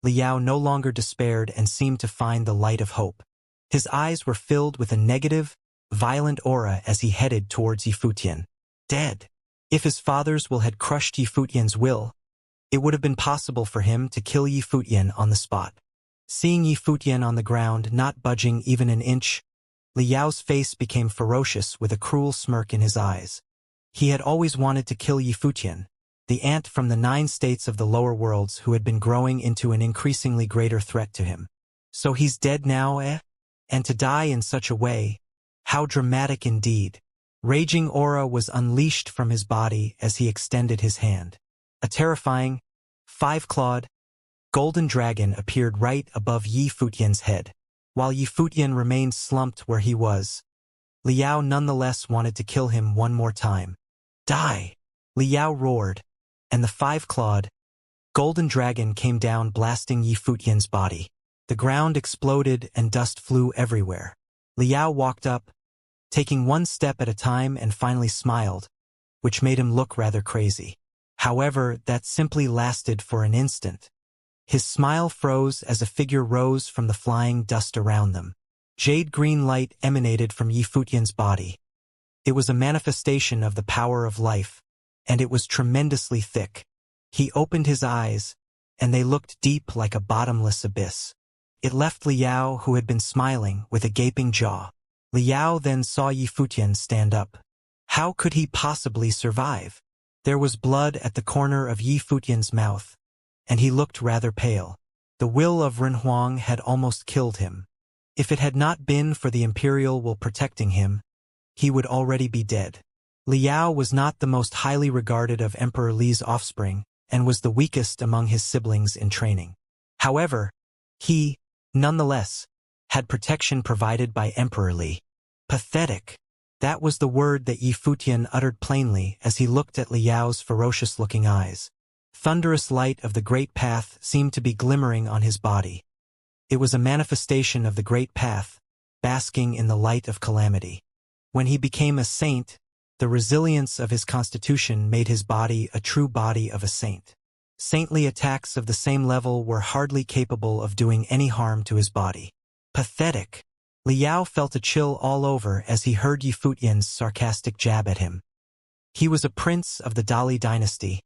Liao no longer despaired and seemed to find the light of hope. His eyes were filled with a negative, violent aura as he headed towards Yifutian. Dead. If his father's will had crushed Yifutian's will, it would have been possible for him to kill Yifutian on the spot. Seeing Yifutian on the ground, not budging even an inch, Liao's face became ferocious with a cruel smirk in his eyes. He had always wanted to kill Yifutian, the ant from the 9 states of the lower worlds who had been growing into an increasingly greater threat to him. So he's dead now, eh? And to die in such a way, how dramatic indeed. Raging aura was unleashed from his body as he extended his hand. A terrifying, 5-clawed, golden dragon appeared right above Yifutian's head. While Yifutian remained slumped where he was, Liao nonetheless wanted to kill him one more time. Die! Liao roared, and the 5-clawed, golden dragon came down, blasting Yifutian's body. The ground exploded and dust flew everywhere. Liao walked up, taking one step at a time, and finally smiled, which made him look rather crazy. However, that simply lasted for an instant. His smile froze as a figure rose from the flying dust around them. Jade-green light emanated from Yifutian's body. It was a manifestation of the power of life, and it was tremendously thick. He opened his eyes, and they looked deep like a bottomless abyss. It left Liao, who had been smiling, with a gaping jaw. Liao then saw Yifutian stand up. How could he possibly survive? There was blood at the corner of Yifutian's mouth, and he looked rather pale. The will of Renhuang had almost killed him. If it had not been for the imperial will protecting him, he would already be dead. Liao was not the most highly regarded of Emperor Li's offspring, and was the weakest among his siblings in training. However, he, nonetheless, had protection provided by Emperor Li. Pathetic. That was the word that Yifutian uttered plainly as he looked at Liao's ferocious-looking eyes. Thunderous light of the Great Path seemed to be glimmering on his body. It was a manifestation of the Great Path, basking in the light of calamity. When he became a saint, the resilience of his constitution made his body a true body of a saint. Saintly attacks of the same level were hardly capable of doing any harm to his body. Pathetic. Liao felt a chill all over as he heard Yifutian's sarcastic jab at him. He was a prince of the Dali dynasty,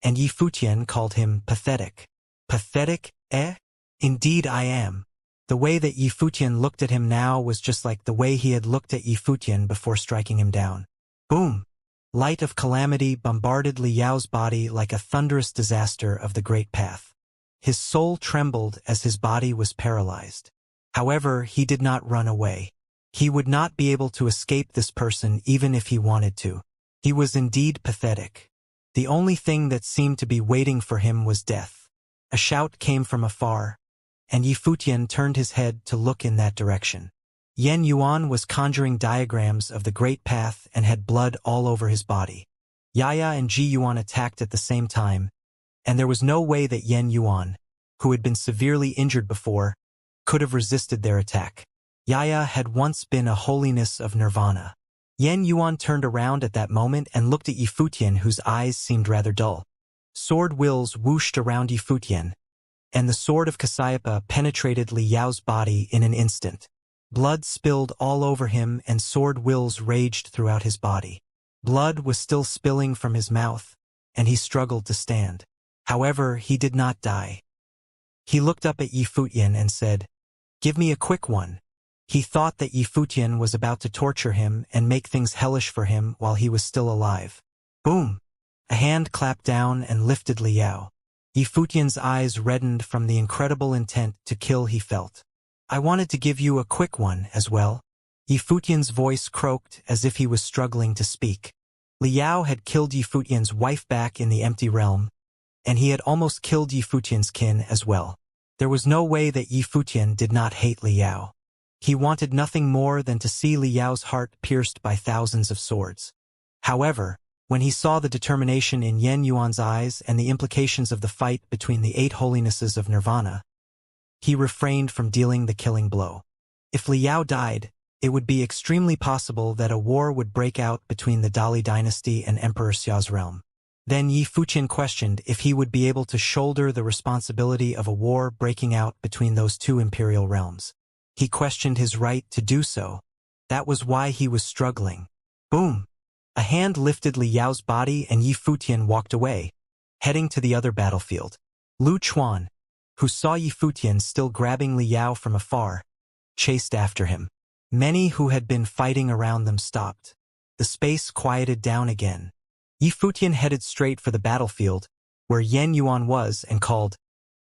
and Yifutian called him pathetic. Pathetic, eh? Indeed I am. The way that Yifutian looked at him now was just like the way he had looked at Yifutian before striking him down. Boom! Light of calamity bombarded Liao's body like a thunderous disaster of the great path. His soul trembled as his body was paralyzed. However, he did not run away. He would not be able to escape this person even if he wanted to. He was indeed pathetic. The only thing that seemed to be waiting for him was death. A shout came from afar, and Yifutian turned his head to look in that direction. Yen Yuan was conjuring diagrams of the great path and had blood all over his body. Yaya and Ji Yuan attacked at the same time, and there was no way that Yen Yuan, who had been severely injured before, could have resisted their attack. Yaya had once been a holiness of nirvana. Yen Yuan turned around at that moment and looked at Yifutian, whose eyes seemed rather dull. Sword wills whooshed around Yifutian, and the sword of Cassiopeia penetrated Liao's body in an instant. Blood spilled all over him and sword wills raged throughout his body. Blood was still spilling from his mouth, and he struggled to stand. However, he did not die. He looked up at Yifutian and said, "Give me a quick one." He thought that Yifutian was about to torture him and make things hellish for him while he was still alive. Boom! A hand clapped down and lifted Liao. Yifutian's eyes reddened from the incredible intent to kill he felt. "I wanted to give you a quick one as well." Yifutian's voice croaked as if he was struggling to speak. Liao had killed Yifutian's wife back in the empty realm, and he had almost killed Yifutian's kin as well. There was no way that Yifutian did not hate Liao. He wanted nothing more than to see Liao's heart pierced by thousands of swords. However, when he saw the determination in Yen Yuan's eyes and the implications of the fight between the 8 holinesses of nirvana, he refrained from dealing the killing blow. If Liao died, it would be extremely possible that a war would break out between the Dali dynasty and Emperor Xia's realm. Then Yifutian questioned if he would be able to shoulder the responsibility of a war breaking out between those 2 imperial realms. He questioned his right to do so. That was why he was struggling. Boom! A hand lifted Liao's body and Yifutian walked away, heading to the other battlefield. Lu Chuan, who saw Yifutian still grabbing Liao from afar, chased after him. Many who had been fighting around them stopped. The space quieted down again. Yifutian headed straight for the battlefield, where Yen Yuan was, and called,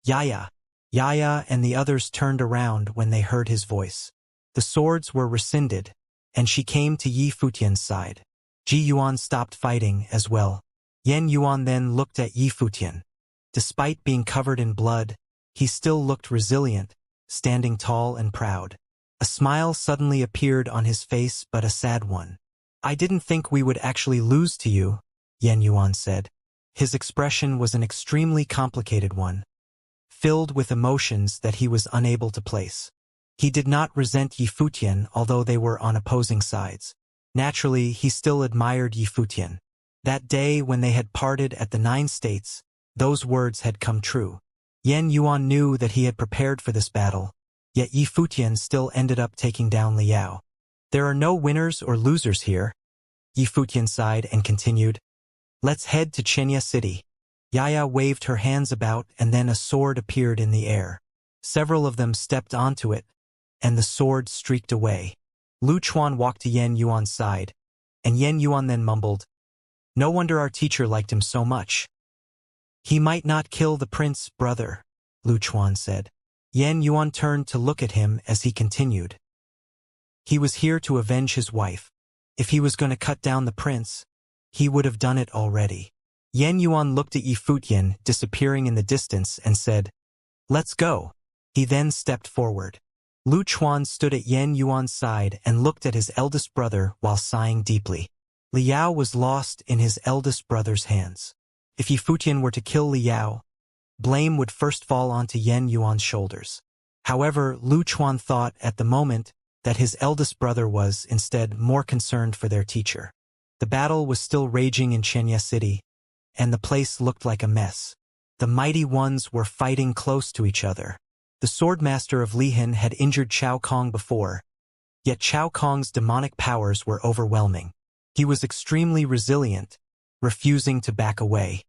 "Yaya!" Yaya and the others turned around when they heard his voice. The swords were rescinded, and she came to Yifutian's side. Ji Yuan stopped fighting as well. Yen Yuan then looked at Yifutian. Despite being covered in blood, he still looked resilient, standing tall and proud. A smile suddenly appeared on his face, but a sad one. "I didn't think we would actually lose to you," Yen Yuan said. His expression was an extremely complicated one, filled with emotions that he was unable to place. He did not resent Yifutian, although they were on opposing sides. Naturally, he still admired Yifutian. That day when they had parted at the 9 states, those words had come true. Yen Yuan knew that he had prepared for this battle, yet Yifutian still ended up taking down Liao. "There are no winners or losers here," Yifutian sighed and continued. "Let's head to Xianxia City." Yaya waved her hands about and then a sword appeared in the air. Several of them stepped onto it, and the sword streaked away. Lu Chuan walked to Yen Yuan's side, and Yen Yuan then mumbled, "No wonder our teacher liked him so much." "He might not kill the prince, brother," Lu Chuan said. Yen Yuan turned to look at him as he continued. "He was here to avenge his wife. If he was going to cut down the prince, he would have done it already." Yen Yuan looked at Yifutian disappearing in the distance and said, "Let's go." He then stepped forward. Lu Chuan stood at Yen Yuan's side and looked at his eldest brother while sighing deeply. Liao was lost in his eldest brother's hands. If Yifutian were to kill Liao, blame would first fall onto Yen Yuan's shoulders. However, Lu Chuan thought at the moment that his eldest brother was, instead, more concerned for their teacher. The battle was still raging in Xianxia City, and the place looked like a mess. The mighty ones were fighting close to each other. The swordmaster of Lihan had injured Chao Kong before, yet Chao Kong's demonic powers were overwhelming. He was extremely resilient, refusing to back away.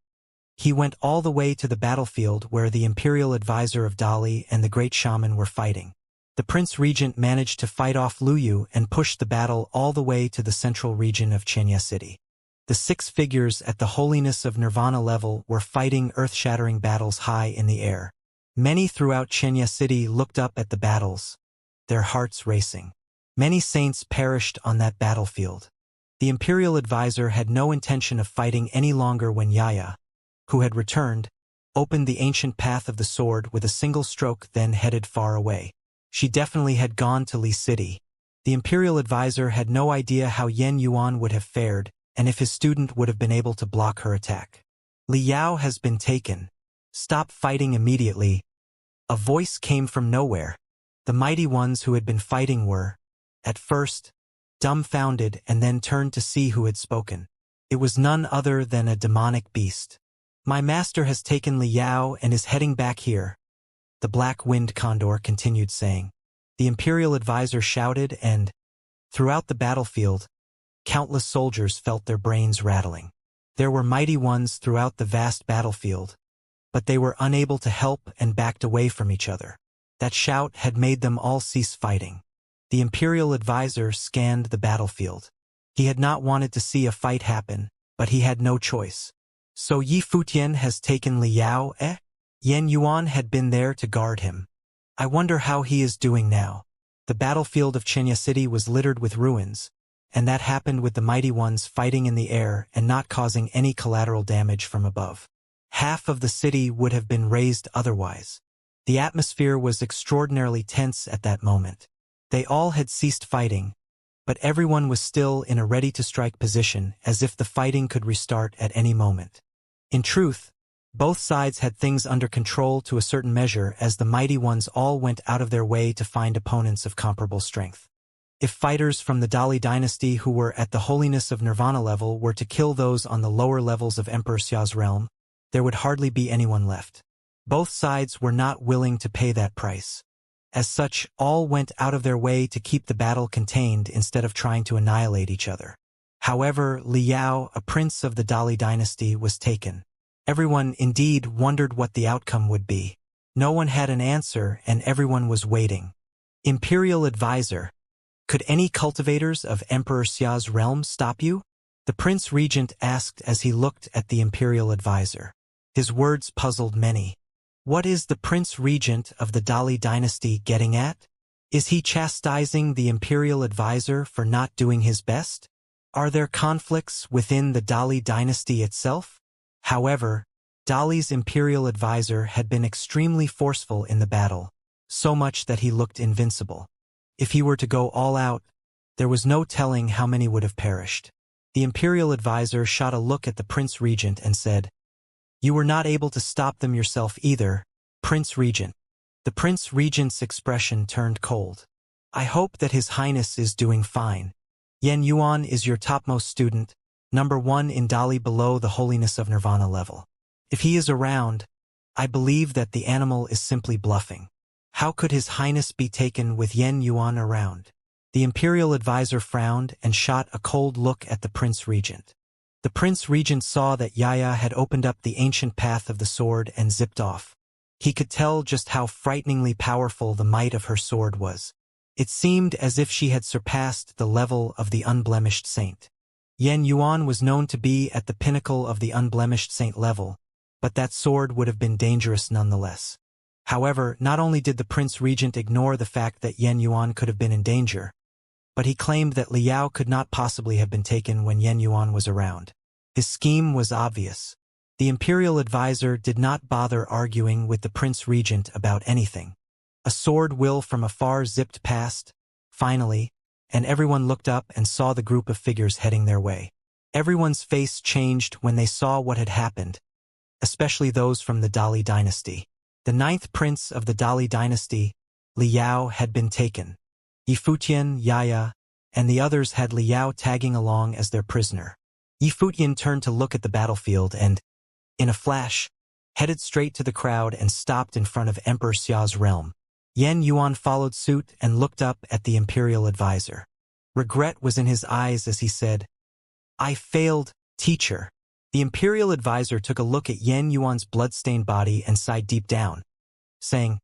He went all the way to the battlefield where the imperial advisor of Dali and the great shaman were fighting. The Prince Regent managed to fight off Luyu and push the battle all the way to the central region of Xianxia City. The 6 figures at the holiness of Nirvana level were fighting earth-shattering battles high in the air. Many throughout Xianxia City looked up at the battles, their hearts racing. Many saints perished on that battlefield. The imperial advisor had no intention of fighting any longer when Yaya, who had returned, opened the ancient path of the sword with a single stroke, then headed far away. She definitely had gone to Li City. The imperial advisor had no idea how Yen Yuan would have fared, and if his student would have been able to block her attack. Li Yao has been taken. Stop fighting immediately. A voice came from nowhere. The mighty ones who had been fighting were, at first, dumbfounded and then turned to see who had spoken. It was none other than a demonic beast. My master has taken Li Yao and is heading back here, the black wind condor continued saying. The imperial advisor shouted and, throughout the battlefield, countless soldiers felt their brains rattling. There were mighty ones throughout the vast battlefield, but they were unable to help and backed away from each other. That shout had made them all cease fighting. The imperial advisor scanned the battlefield. He had not wanted to see a fight happen, but he had no choice. So Yi Futian has taken Li Yao, eh? Yen Yuan had been there to guard him. I wonder how he is doing now. The battlefield of Xianxia City was littered with ruins, and that happened with the mighty ones fighting in the air and not causing any collateral damage from above. Half of the city would have been razed otherwise. The atmosphere was extraordinarily tense at that moment. They all had ceased fighting, but everyone was still in a ready-to-strike position as if the fighting could restart at any moment. In truth, both sides had things under control to a certain measure as the mighty ones all went out of their way to find opponents of comparable strength. If fighters from the Dali dynasty who were at the holiness of Nirvana level were to kill those on the lower levels of Emperor Xia's realm, there would hardly be anyone left. Both sides were not willing to pay that price. As such, all went out of their way to keep the battle contained instead of trying to annihilate each other. However, Li Yao, a prince of the Dali dynasty, was taken. Everyone indeed wondered what the outcome would be. No one had an answer and everyone was waiting. Imperial advisor, could any cultivators of Emperor Xia's realm stop you? The Prince Regent asked as he looked at the imperial advisor. His words puzzled many. What is the Prince Regent of the Dali dynasty getting at? Is he chastising the imperial advisor for not doing his best? Are there conflicts within the Dali dynasty itself? However, Dali's imperial advisor had been extremely forceful in the battle, so much that he looked invincible. If he were to go all out, there was no telling how many would have perished. The imperial advisor shot a look at the Prince Regent and said, "You were not able to stop them yourself either, Prince Regent." The Prince Regent's expression turned cold. "I hope that His Highness is doing fine. Yen Yuan is your topmost student, #1 in Dali below the holiness of Nirvana level. If he is around, I believe that the animal is simply bluffing. How could His Highness be taken with Yen Yuan around?" The imperial advisor frowned and shot a cold look at the Prince Regent. The Prince Regent saw that Yaya had opened up the ancient path of the sword and zipped off. He could tell just how frighteningly powerful the might of her sword was. It seemed as if she had surpassed the level of the unblemished saint. Yen Yuan was known to be at the pinnacle of the unblemished saint level, but that sword would have been dangerous nonetheless. However, not only did the Prince Regent ignore the fact that Yen Yuan could have been in danger, but he claimed that Li Yao could not possibly have been taken when Yen Yuan was around. His scheme was obvious. The imperial advisor did not bother arguing with the Prince Regent about anything. A sword will from afar zipped past, finally, and everyone looked up and saw the group of figures heading their way. Everyone's face changed when they saw what had happened, especially those from the Dali dynasty. The 9th prince of the Dali dynasty, Li Yao, had been taken. Yifutian, Yaya, and the others had Liao tagging along as their prisoner. Yifutian turned to look at the battlefield and, in a flash, headed straight to the crowd and stopped in front of Emperor Xia's realm. Yan Yuan followed suit and looked up at the imperial advisor. Regret was in his eyes as he said, "I failed, teacher." The imperial advisor took a look at Yan Yuan's blood-stained body and sighed deep down, saying,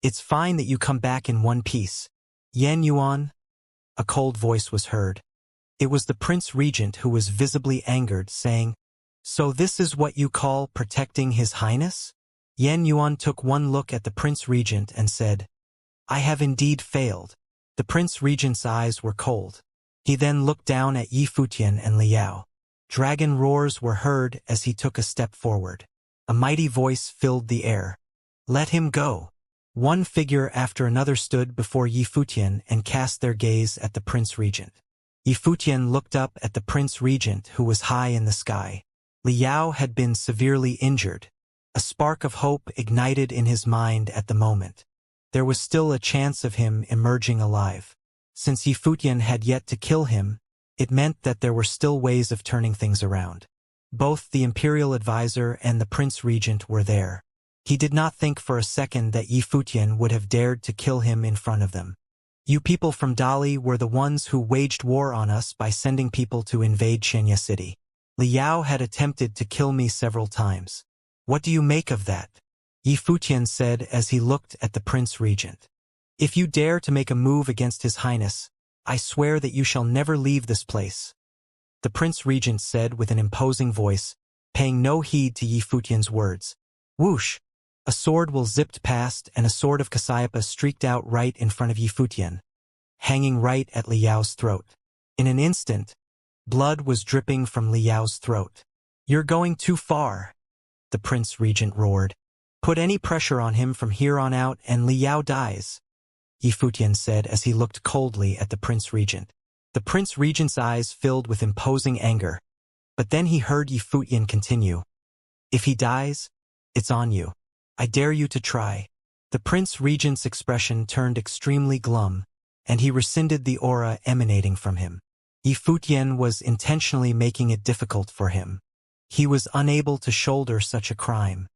"It's fine that you come back in one piece." Yan Yuan? A cold voice was heard. It was the Prince Regent who was visibly angered, saying, "So this is what you call protecting His Highness?" Yan Yuan took one look at the Prince Regent and said, "I have indeed failed." The Prince Regent's eyes were cold. He then looked down at Yifutian and Liao. Dragon roars were heard as he took a step forward. A mighty voice filled the air. "Let him go." One figure after another stood before Yifutian and cast their gaze at the Prince Regent. Yifutian looked up at the Prince Regent who was high in the sky. Liao had been severely injured. A spark of hope ignited in his mind at the moment. There was still a chance of him emerging alive. Since Yifutian had yet to kill him, it meant that there were still ways of turning things around. Both the imperial advisor and the Prince Regent were there. He did not think for a second that Yifutian would have dared to kill him in front of them. "You people from Dali were the ones who waged war on us by sending people to invade Xianxia city. Liao had attempted to kill me several times. What do you make of that?" Yifutian said as he looked at the Prince Regent. "If you dare to make a move against His Highness, I swear that you shall never leave this place." The Prince Regent said with an imposing voice, paying no heed to Yifutian's words. Whoosh! A sword will zipped past and a sword of Cassiopeia streaked out right in front of Yifutian, hanging right at Liao's throat. In an instant, blood was dripping from Liao's throat. "You're going too far," the Prince Regent roared. "Put any pressure on him from here on out and Liao dies," Yifutian said as he looked coldly at the Prince Regent. The Prince Regent's eyes filled with imposing anger, but then he heard Yifutian continue. "If he dies, it's on you. I dare you to try." The Prince Regent's expression turned extremely glum, and he rescinded the aura emanating from him. Yifutian was intentionally making it difficult for him. He was unable to shoulder such a crime.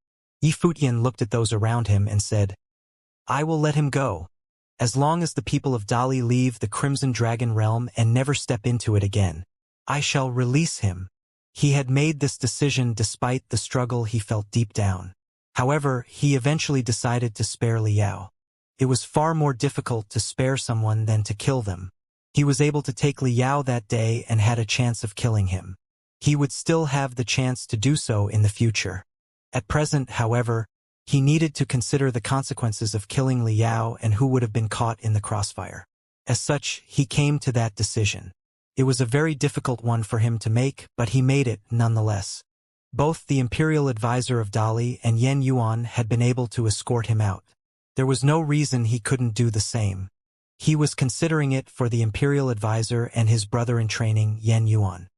Yifutian looked at those around him and said, "I will let him go, as long as the people of Dali leave the Crimson Dragon realm and never step into it again. I shall release him." He had made this decision despite the struggle he felt deep down. However, he eventually decided to spare Liao. It was far more difficult to spare someone than to kill them. He was able to take Liao that day and had a chance of killing him. He would still have the chance to do so in the future. At present, however, he needed to consider the consequences of killing Liao and who would have been caught in the crossfire. As such, he came to that decision. It was a very difficult one for him to make, but he made it nonetheless. Both the imperial advisor of Dali and Yan Yuan had been able to escort him out. There was no reason he couldn't do the same. He was considering it for the imperial advisor and his brother-in-training, Yan Yuan.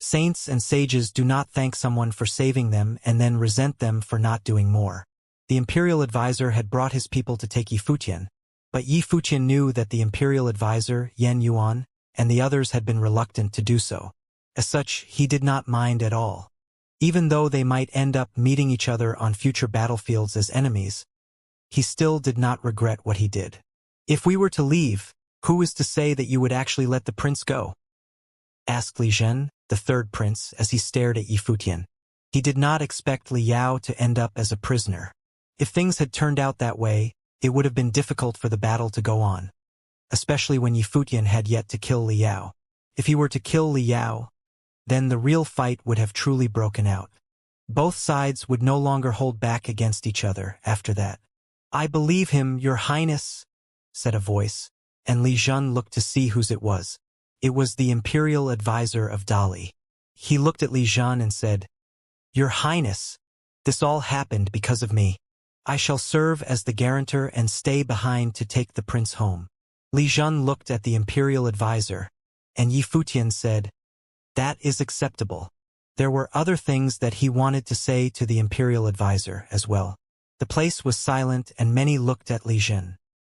Saints and sages do not thank someone for saving them and then resent them for not doing more. The imperial advisor had brought his people to take Yifutian, but Yifutian knew that the imperial advisor, Yan Yuan, and the others had been reluctant to do so. As such, he did not mind at all. Even though they might end up meeting each other on future battlefields as enemies, he still did not regret what he did. "If we were to leave, who is to say that you would actually let the prince go?" asked Li Zhen, the third prince, as he stared at Yifutian. He did not expect Liao to end up as a prisoner. If things had turned out that way, it would have been difficult for the battle to go on, especially when Yifutian had yet to kill Liao. If he were to kill Liao, then the real fight would have truly broken out. Both sides would no longer hold back against each other after that. "I believe him, Your Highness," said a voice, and Li Zhen looked to see whose it was. It was the imperial advisor of Dali. He looked at Li Zhen and said, "Your Highness, this all happened because of me. I shall serve as the guarantor and stay behind to take the prince home." Li Zhen looked at the imperial advisor, and Yifutian said, "That is acceptable." There were other things that he wanted to say to the imperial advisor as well. The place was silent and many looked at Li Zhen.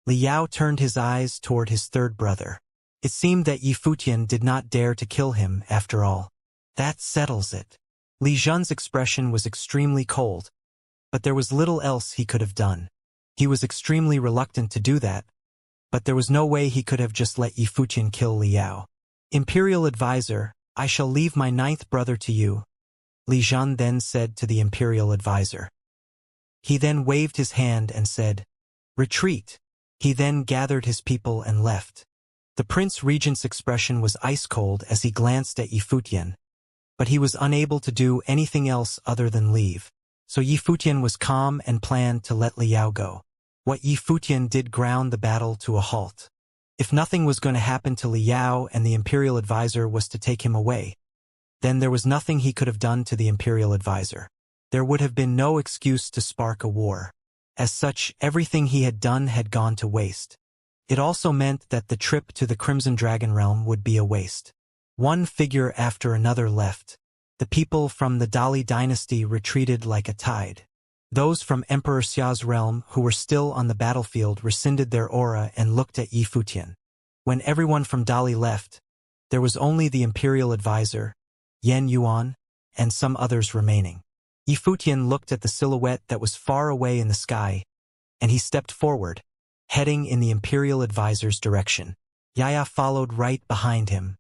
Li Yao turned his eyes toward his third brother. It seemed that Yi Futian did not dare to kill him after all. That settles it. Li Zhen's expression was extremely cold, but there was little else he could have done. He was extremely reluctant to do that, but there was no way he could have just let Yi Futian kill Li Yao. Imperial advisor, I shall leave my ninth brother to you, Li Zhen then said to the imperial advisor. He then waved his hand and said, retreat. He then gathered his people and left. The Prince Regent's expression was ice-cold as he glanced at Yi Futian, but he was unable to do anything else other than leave. So Yi Futian was calm and planned to let Li Yao go. What Yi Futian did ground the battle to a halt. If nothing was going to happen to Li Yao and the imperial advisor was to take him away, then there was nothing he could have done to the imperial advisor. There would have been no excuse to spark a war. As such, everything he had done had gone to waste. It also meant that the trip to the Crimson Dragon Realm would be a waste. One figure after another left. The people from the Dali dynasty retreated like a tide. Those from Emperor Xia's realm who were still on the battlefield rescinded their aura and looked at Yi Futian. When everyone from Dali left, there was only the imperial advisor, Yan Yuan, and some others remaining. Yi Futian looked at the silhouette that was far away in the sky, and he stepped forward, heading in the imperial advisor's direction. Yaya followed right behind him.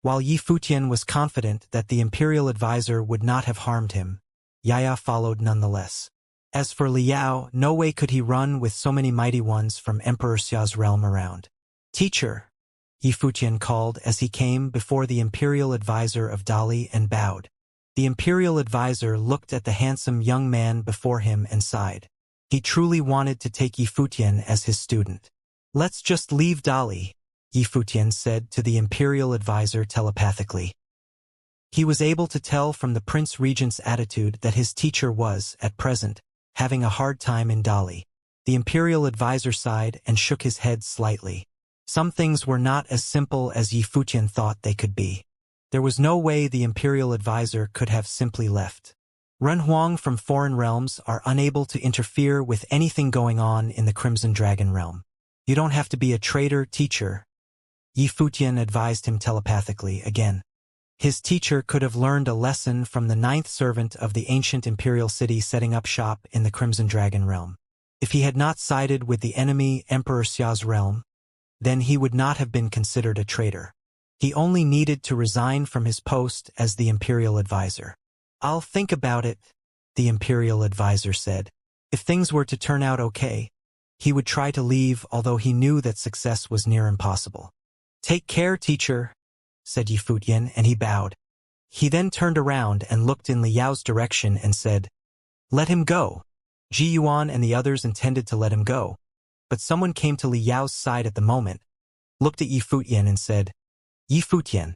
While Yi Futian was confident that the imperial advisor would not have harmed him, Yaya followed nonetheless. As for Li Yao, no way could he run with so many mighty ones from Emperor Xia's realm around. Teacher, Yi Futian called as he came before the imperial advisor of Dali and bowed. The imperial advisor looked at the handsome young man before him and sighed. He truly wanted to take Yi Futian as his student. Let's just leave Dali, Yi Futian said to the imperial advisor telepathically. He was able to tell from the Prince Regent's attitude that his teacher was, at present, having a hard time in Dali. The imperial advisor sighed and shook his head slightly. Some things were not as simple as Yi Futian thought they could be. There was no way the imperial advisor could have simply left. Renhuang from foreign realms are unable to interfere with anything going on in the Crimson Dragon realm. You don't have to be a traitor, teacher, Yi Futian advised him telepathically again. His teacher could have learned a lesson from the ninth servant of the ancient imperial city setting up shop in the Crimson Dragon realm. If he had not sided with the enemy Emperor Xia's realm, then he would not have been considered a traitor. He only needed to resign from his post as the imperial advisor. I'll think about it, the imperial advisor said. If things were to turn out okay, he would try to leave, although he knew that success was near impossible. Take care, teacher, said Yi Futian, and he bowed. He then turned around and looked in Li Yao's direction and said, let him go. Ji Yuan and the others intended to let him go, but someone came to Li Yao's side at the moment, looked at Yi Futian and said, Yi Futian,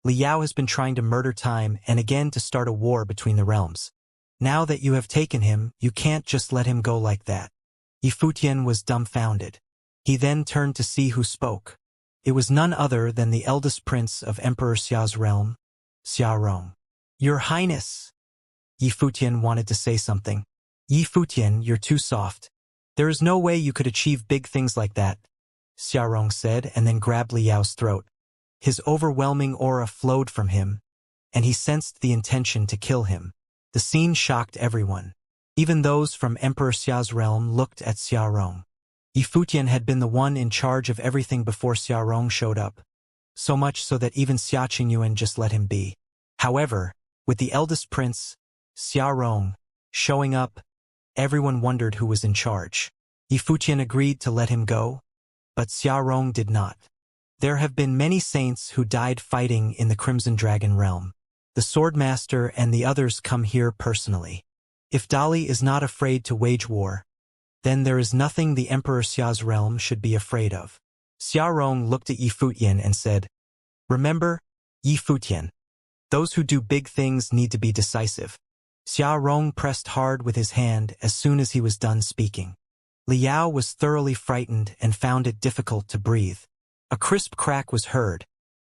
Li Yao has been trying to murder time and again to start a war between the realms. Now that you have taken him, you can't just let him go like that. Yi Futian was dumbfounded. He then turned to see who spoke. It was none other than the eldest prince of Emperor Xia's realm, Xiaorong. Your Highness! Yi Futian wanted to say something. Yi Futian, you're too soft. There is no way you could achieve big things like that, Xiaorong said, and then grabbed Li Yao's throat. His overwhelming aura flowed from him, and he sensed the intention to kill him. The scene shocked everyone. Even those from Emperor Xia's realm looked at Xiaorong. Yi Futian had been the one in charge of everything before Xiaorong showed up, so much so that even Xia Qingyuan just let him be. However, with the eldest prince, Xiaorong, showing up, everyone wondered who was in charge. Yi Futian agreed to let him go, but Xiaorong did not. There have been many saints who died fighting in the Crimson Dragon realm. The Swordmaster and the others come here personally. If Dali is not afraid to wage war, then there is nothing the Emperor Xia's realm should be afraid of. Xiaorong looked at Yi Futian and said, remember, Yi Futian, those who do big things need to be decisive. Xiaorong pressed hard with his hand as soon as he was done speaking. Li Yao was thoroughly frightened and found it difficult to breathe. A crisp crack was heard,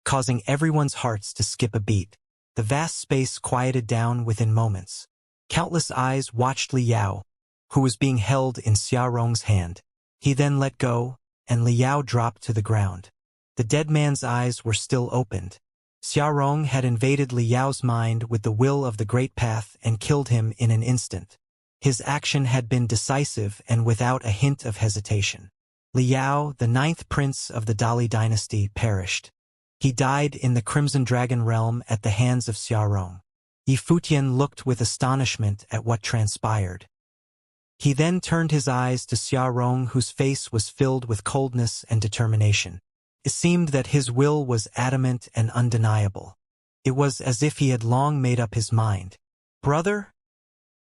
causing everyone's hearts to skip a beat. The vast space quieted down within moments. Countless eyes watched Li Yao, who was being held in Xiaorong's hand. He then let go, and Liao dropped to the ground. The dead man's eyes were still opened. Xiaorong had invaded Liao's mind with the will of the Great Path and killed him in an instant. His action had been decisive and without a hint of hesitation. Liao, the 9th prince of the Dali dynasty, perished. He died in the Crimson Dragon realm at the hands of Xiaorong. Yi Futian looked with astonishment at what transpired. He then turned his eyes to Xiaorong, whose face was filled with coldness and determination. It seemed that his will was adamant and undeniable. It was as if he had long made up his mind. "Brother?"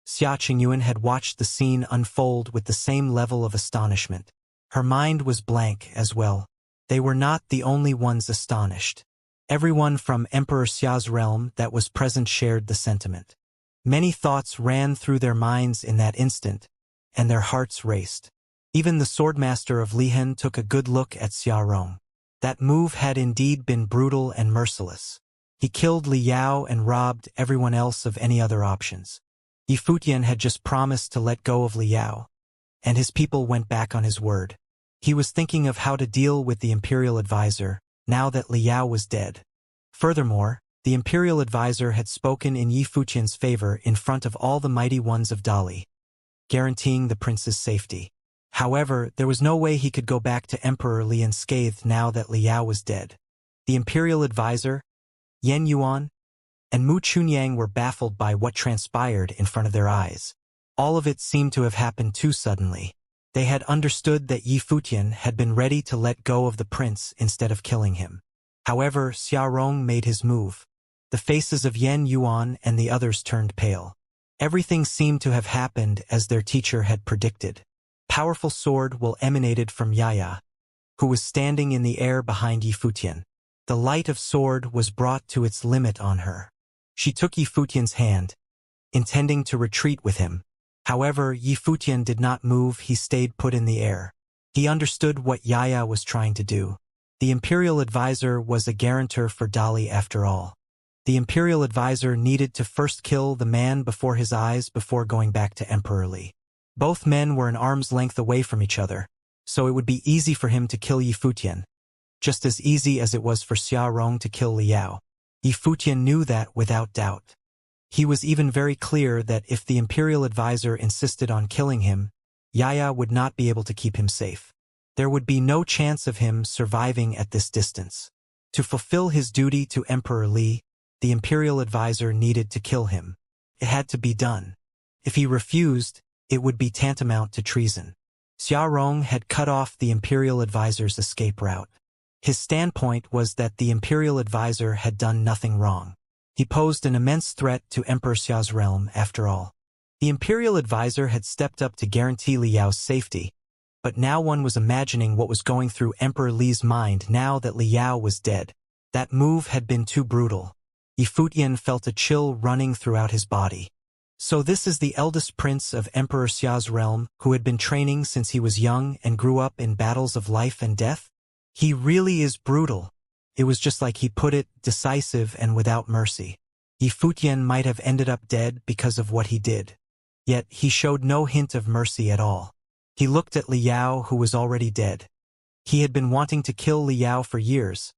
Xia Qingyuan had watched the scene unfold with the same level of astonishment. Her mind was blank as well. They were not the only ones astonished. Everyone from Emperor Xia's realm that was present shared the sentiment. Many thoughts ran through their minds in that instant, and their hearts raced. Even the swordmaster of Lihen took a good look at Xiaorong. That move had indeed been brutal and merciless. He killed Liao and robbed everyone else of any other options. Yi Futian had just promised to let go of Liao, and his people went back on his word. He was thinking of how to deal with the imperial advisor, now that Liao was dead. Furthermore, the imperial advisor had spoken in Yi Futian's favor in front of all the mighty ones of Dali, guaranteeing the prince's safety. However, there was no way he could go back to Emperor Li unscathed now that Liao was dead. The imperial advisor, Yan Yuan, and Mu Chunyang were baffled by what transpired in front of their eyes. All of it seemed to have happened too suddenly. They had understood that Yi Futian had been ready to let go of the prince instead of killing him. However, Xiaorong made his move. The faces of Yan Yuan and the others turned pale. Everything seemed to have happened as their teacher had predicted. Powerful sword will emanated from Yaya, who was standing in the air behind Yi Futian. The light of sword was brought to its limit on her. She took Yi Futian's hand, intending to retreat with him. However, Yi Futian did not move, he stayed put in the air. He understood what Yaya was trying to do. The imperial advisor was a guarantor for Dali after all. The imperial advisor needed to first kill the man before his eyes before going back to Emperor Li. Both men were an arm's length away from each other, so it would be easy for him to kill Yi Futian, just as easy as it was for Xiaorong to kill Liao. Yi Futian knew that without doubt. He was even very clear that if the imperial advisor insisted on killing him, Yaya would not be able to keep him safe. There would be no chance of him surviving at this distance. To fulfill his duty to Emperor Li, the imperial advisor needed to kill him. It had to be done. If he refused, it would be tantamount to treason. Xiaorong had cut off the imperial advisor's escape route. His standpoint was that the imperial advisor had done nothing wrong. He posed an immense threat to Emperor Xia's realm, after all. The imperial advisor had stepped up to guarantee Liao's safety, but now one was imagining what was going through Emperor Li's mind now that Liao was dead. That move had been too brutal. Yi Futian felt a chill running throughout his body. So this is the eldest prince of Emperor Xia's realm, who had been training since he was young and grew up in battles of life and death? He really is brutal. It was just like he put it, decisive and without mercy. Yi Futian might have ended up dead because of what he did. Yet he showed no hint of mercy at all. He looked at Liao, who was already dead. He had been wanting to kill Liao for years,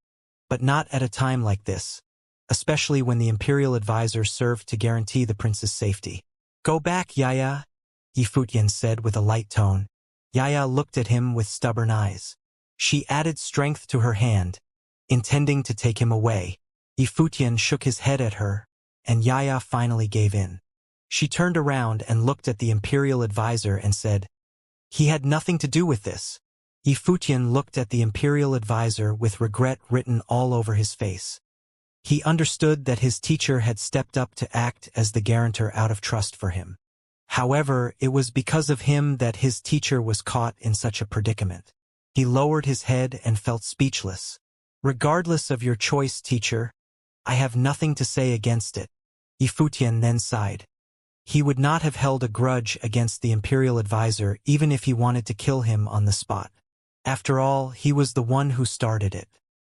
but not at a time like this, especially when the imperial advisor served to guarantee the prince's safety. "Go back, Yaya," Yi Futian said with a light tone. Yaya looked at him with stubborn eyes. She added strength to her hand, intending to take him away. Yi Futian shook his head at her, and Yaya finally gave in. She turned around and looked at the imperial advisor and said, "He had nothing to do with this." Yi Futian looked at the imperial advisor with regret written all over his face. He understood that his teacher had stepped up to act as the guarantor out of trust for him. However, it was because of him that his teacher was caught in such a predicament. He lowered his head and felt speechless. "Regardless of your choice, teacher, I have nothing to say against it." Yi Futian then sighed. He would not have held a grudge against the imperial advisor even if he wanted to kill him on the spot. After all, he was the one who started it.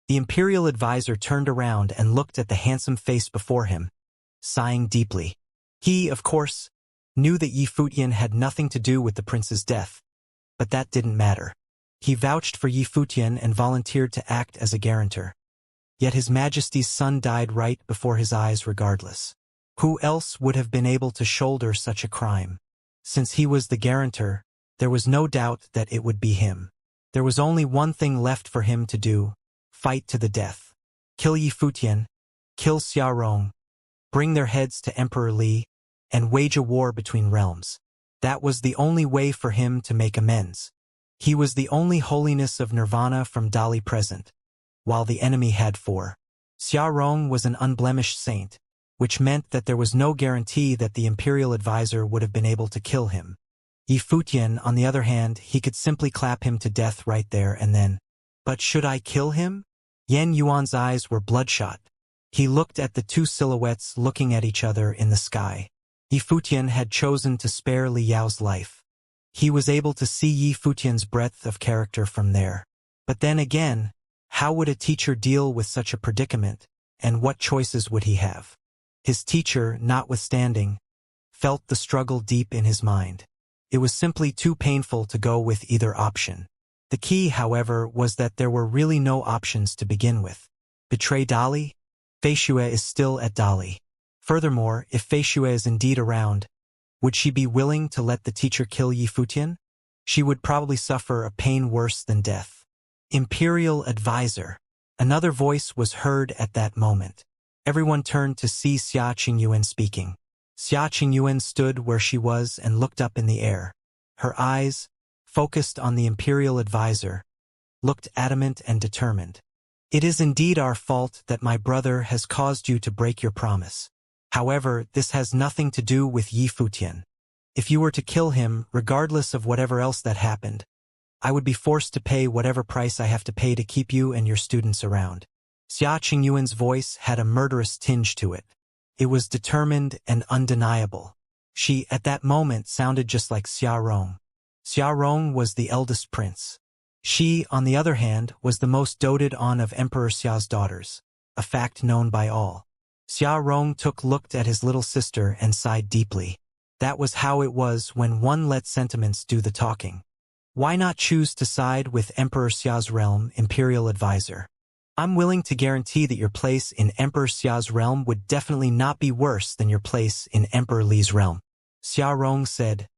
The imperial advisor turned around and looked at the handsome face before him, sighing deeply. He, of course, knew that Yi Futian had nothing to do with the prince's death, but that didn't matter. He vouched for Yi Futian and volunteered to act as a guarantor. Yet His Majesty's son died right before his eyes regardless. Who else would have been able to shoulder such a crime? Since he was the guarantor, there was no doubt that it would be him. There was only one thing left for him to do: fight to the death. Kill Yi Futian, kill Xia Rong, bring their heads to Emperor Li, and wage a war between realms. That was the only way for him to make amends. He was the only holiness of nirvana from Dali present, while the enemy had four. Xia Rong was an unblemished saint, which meant that there was no guarantee that the imperial advisor would have been able to kill him. Yi Futian, on the other hand, he could simply clap him to death right there and then. But should I kill him? Yan Yuan's eyes were bloodshot. He looked at the two silhouettes looking at each other in the sky. Yi Futian had chosen to spare Li Yao's life. He was able to see Yi Futian's breadth of character from there. But then again, how would a teacher deal with such a predicament, and what choices would he have? His teacher, notwithstanding, felt the struggle deep in his mind. It was simply too painful to go with either option. The key, however, was that there were really no options to begin with. Betray Dali? Feishue is still at Dali. Furthermore, if Feishue is indeed around, would she be willing to let the teacher kill Yi Futian? She would probably suffer a pain worse than death. Imperial Advisor. Another voice was heard at that moment. Everyone turned to see Xia Qingyuan speaking. Xia Qingyuan stood where she was and looked up in the air. Her eyes, focused on the Imperial Advisor, looked adamant and determined. It is indeed our fault that my brother has caused you to break your promise. However, this has nothing to do with Yi Futian. If you were to kill him, regardless of whatever else that happened, I would be forced to pay whatever price I have to pay to keep you and your students around. Xia Qingyuan's voice had a murderous tinge to it. It was determined and undeniable. She, at that moment, sounded just like Xia Rong. Xia Rong was the eldest prince. She, on the other hand, was the most doted on of Emperor Xia's daughters, a fact known by all. Xia Rong looked at his little sister and sighed deeply. That was how it was when one let sentiments do the talking. Why not choose to side with Emperor Xia's realm, Imperial Advisor? I'm willing to guarantee that your place in Emperor Xia's realm would definitely not be worse than your place in Emperor Li's realm, Xia Rong said.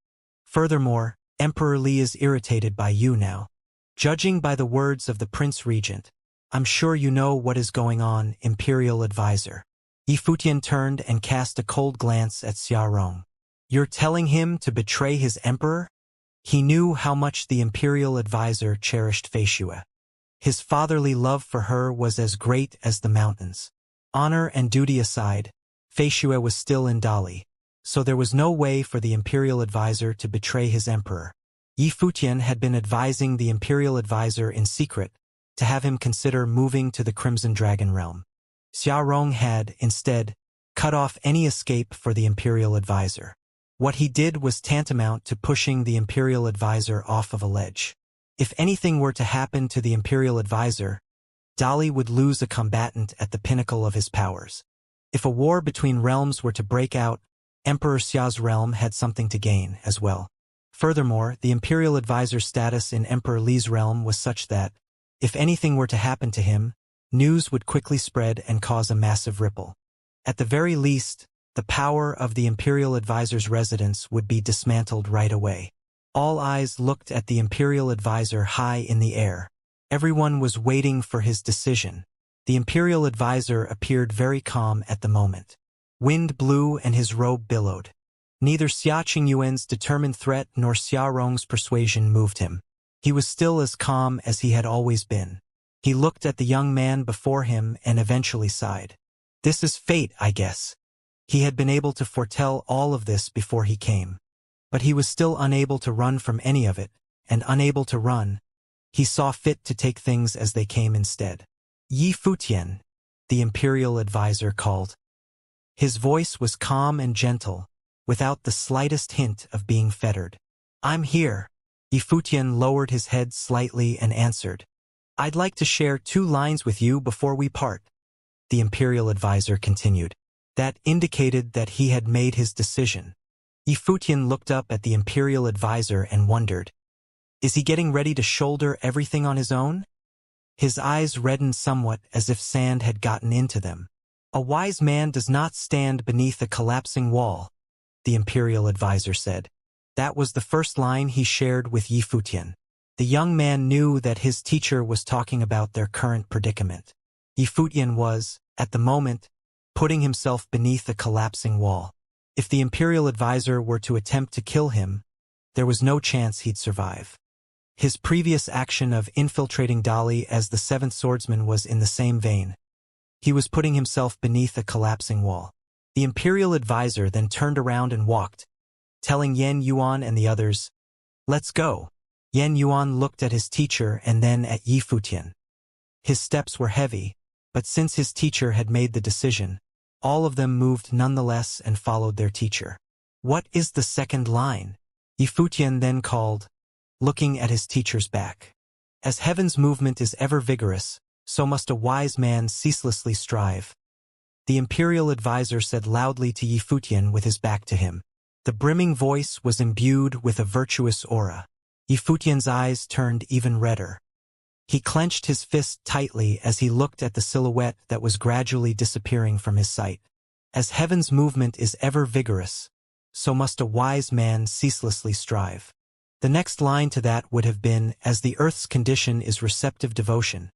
Furthermore, Emperor Li is irritated by you now. Judging by the words of the Prince Regent, I'm sure you know what is going on, Imperial Advisor. Yi Futian turned and cast a cold glance at Xia Rong. You're telling him to betray his emperor? He knew how much the Imperial Advisor cherished Feishue. His fatherly love for her was as great as the mountains. Honor and duty aside, Feishue was still in Dali, so there was no way for the Imperial Advisor to betray his emperor. Yi Futian had been advising the Imperial Advisor in secret to have him consider moving to the Crimson Dragon realm. Xia Rong had, instead, cut off any escape for the Imperial Advisor. What he did was tantamount to pushing the Imperial Advisor off of a ledge. If anything were to happen to the Imperial Advisor, Dali would lose a combatant at the pinnacle of his powers. If a war between realms were to break out, Emperor Xia's realm had something to gain as well. Furthermore, the Imperial Advisor's status in Emperor Li's realm was such that, if anything were to happen to him, news would quickly spread and cause a massive ripple. At the very least, the power of the Imperial Advisor's residence would be dismantled right away. All eyes looked at the Imperial Advisor high in the air. Everyone was waiting for his decision. The Imperial Advisor appeared very calm at the moment. Wind blew and his robe billowed. Neither Xia Qingyuan's determined threat nor Xia Rong's persuasion moved him. He was still as calm as he had always been. He looked at the young man before him and eventually sighed. This is fate, I guess. He had been able to foretell all of this before he came. But he was still unable to run from any of it, and unable to run, he saw fit to take things as they came instead. Yi Futian, the Imperial Advisor called. His voice was calm and gentle, without the slightest hint of being fettered. I'm here. Yi Futian lowered his head slightly and answered. I'd like to share 2 lines with you before we part. The Imperial Advisor continued. That indicated that he had made his decision. Yi Futian looked up at the Imperial Advisor and wondered, Is he getting ready to shoulder everything on his own? His eyes reddened somewhat as if sand had gotten into them. A wise man does not stand beneath a collapsing wall, the imperial advisor said. That was the first line he shared with Yi Futian. The young man knew that his teacher was talking about their current predicament. Yi Futian was, at the moment, putting himself beneath a collapsing wall. If the imperial advisor were to attempt to kill him, there was no chance he'd survive. His previous action of infiltrating Dali as the seventh swordsman was in the same vein. He was putting himself beneath a collapsing wall. The imperial advisor then turned around and walked, telling Yan Yuan and the others, "Let's go." Yan Yuan looked at his teacher and then at Yi Futian. His steps were heavy, but since his teacher had made the decision, all of them moved nonetheless and followed their teacher. "What is the second line?" Yi Futian then called, looking at his teacher's back. "As heaven's movement is ever vigorous, so must a wise man ceaselessly strive." The imperial advisor said loudly to Yi Futian with his back to him. The brimming voice was imbued with a virtuous aura. Yi Futian's eyes turned even redder. He clenched his fist tightly as he looked at the silhouette that was gradually disappearing from his sight. As heaven's movement is ever vigorous, so must a wise man ceaselessly strive. The next line to that would have been, as the earth's condition is receptive devotion,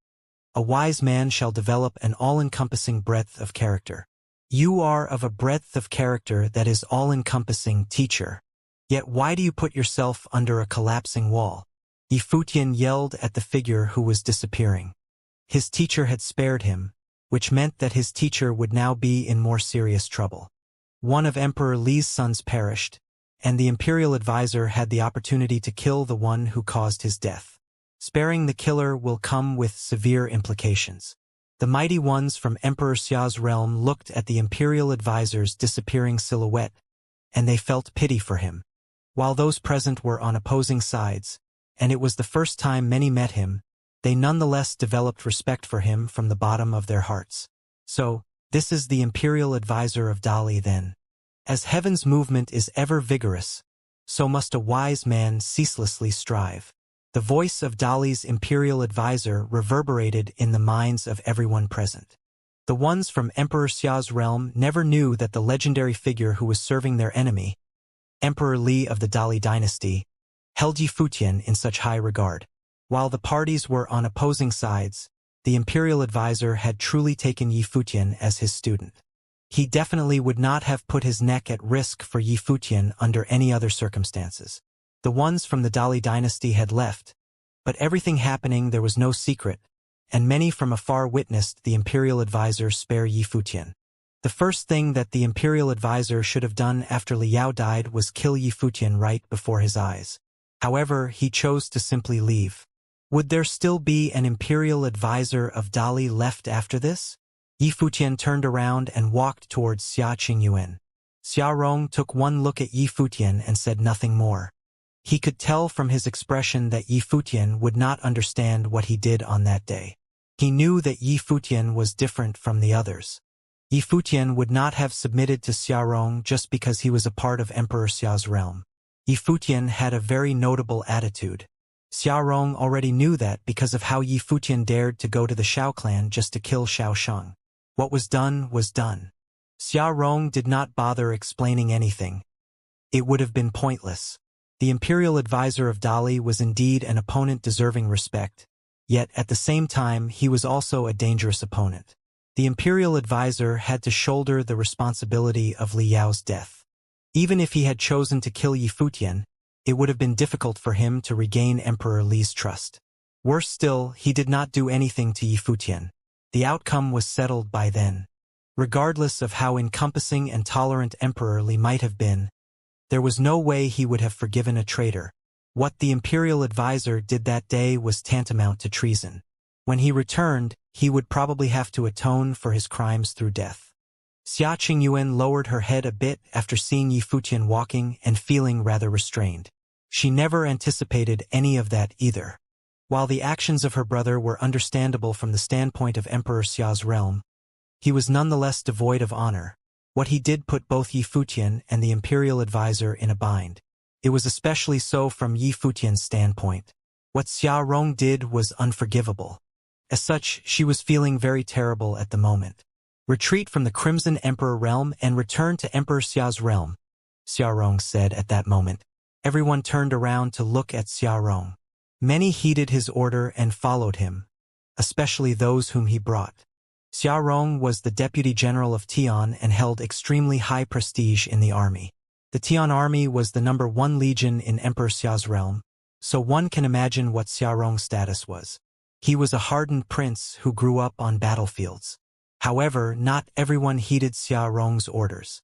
a wise man shall develop an all-encompassing breadth of character. You are of a breadth of character that is all-encompassing, teacher. Yet why do you put yourself under a collapsing wall? Yi Futian yelled at the figure who was disappearing. His teacher had spared him, which meant that his teacher would now be in more serious trouble. One of Emperor Li's sons perished, and the imperial advisor had the opportunity to kill the one who caused his death. Sparing the killer will come with severe implications. The mighty ones from Emperor Xia's realm looked at the imperial advisor's disappearing silhouette, and they felt pity for him. While those present were on opposing sides, and it was the first time many met him, they nonetheless developed respect for him from the bottom of their hearts. So, this is the imperial advisor of Dali then. As heaven's movement is ever vigorous, so must a wise man ceaselessly strive. The voice of Dali's imperial advisor reverberated in the minds of everyone present. The ones from Emperor Xia's realm never knew that the legendary figure who was serving their enemy, Emperor Li of the Dali dynasty, held Yi Futian in such high regard. While the parties were on opposing sides, the imperial advisor had truly taken Yi Futian as his student. He definitely would not have put his neck at risk for Yi Futian under any other circumstances. The ones from the Dali dynasty had left, but everything happening there was no secret, and many from afar witnessed the imperial advisor spare Yi Futian. The first thing that the imperial advisor should have done after Liao died was kill Yi Futian right before his eyes. However, he chose to simply leave. Would there still be an imperial advisor of Dali left after this? Yi Futian turned around and walked towards Xia Qingyuan. Xia Rong took one look at Yi Futian and said nothing more. He could tell from his expression that Yi Futian would not understand what he did on that day. He knew that Yi Futian was different from the others. Yi Futian would not have submitted to Xia Rong just because he was a part of Emperor Xia's realm. Yi Futian had a very notable attitude. Xia Rong already knew that because of how Yi Futian dared to go to the Shao clan just to kill Shao Sheng. What was done was done. Xia Rong did not bother explaining anything. It would have been pointless. The imperial advisor of Dali was indeed an opponent deserving respect, yet at the same time he was also a dangerous opponent. The imperial advisor had to shoulder the responsibility of Li Yao's death. Even if he had chosen to kill Yi Futian, it would have been difficult for him to regain Emperor Li's trust. Worse still, he did not do anything to Yi Futian. The outcome was settled by then. Regardless of how encompassing and tolerant Emperor Li might have been, there was no way he would have forgiven a traitor. What the imperial advisor did that day was tantamount to treason. When he returned, he would probably have to atone for his crimes through death. Xia Qingyuan lowered her head a bit after seeing Yi Futian walking and feeling rather restrained. She never anticipated any of that either. While the actions of her brother were understandable from the standpoint of Emperor Xia's realm, he was nonetheless devoid of honor. What he did put both Yi Futian and the imperial advisor in a bind. It was especially so from Yi Futian's standpoint. What Xia Rong did was unforgivable. As such, she was feeling very terrible at the moment. Retreat from the Crimson Emperor realm and return to Emperor Xia's realm, Xia Rong said at that moment. Everyone turned around to look at Xia Rong. Many heeded his order and followed him, especially those whom he brought. Xia Rong was the deputy general of Tian and held extremely high prestige in the army. The Tian army was the #1 legion in Emperor Xia's realm, so one can imagine what Xia Rong's status was. He was a hardened prince who grew up on battlefields. However, not everyone heeded Xia Rong's orders.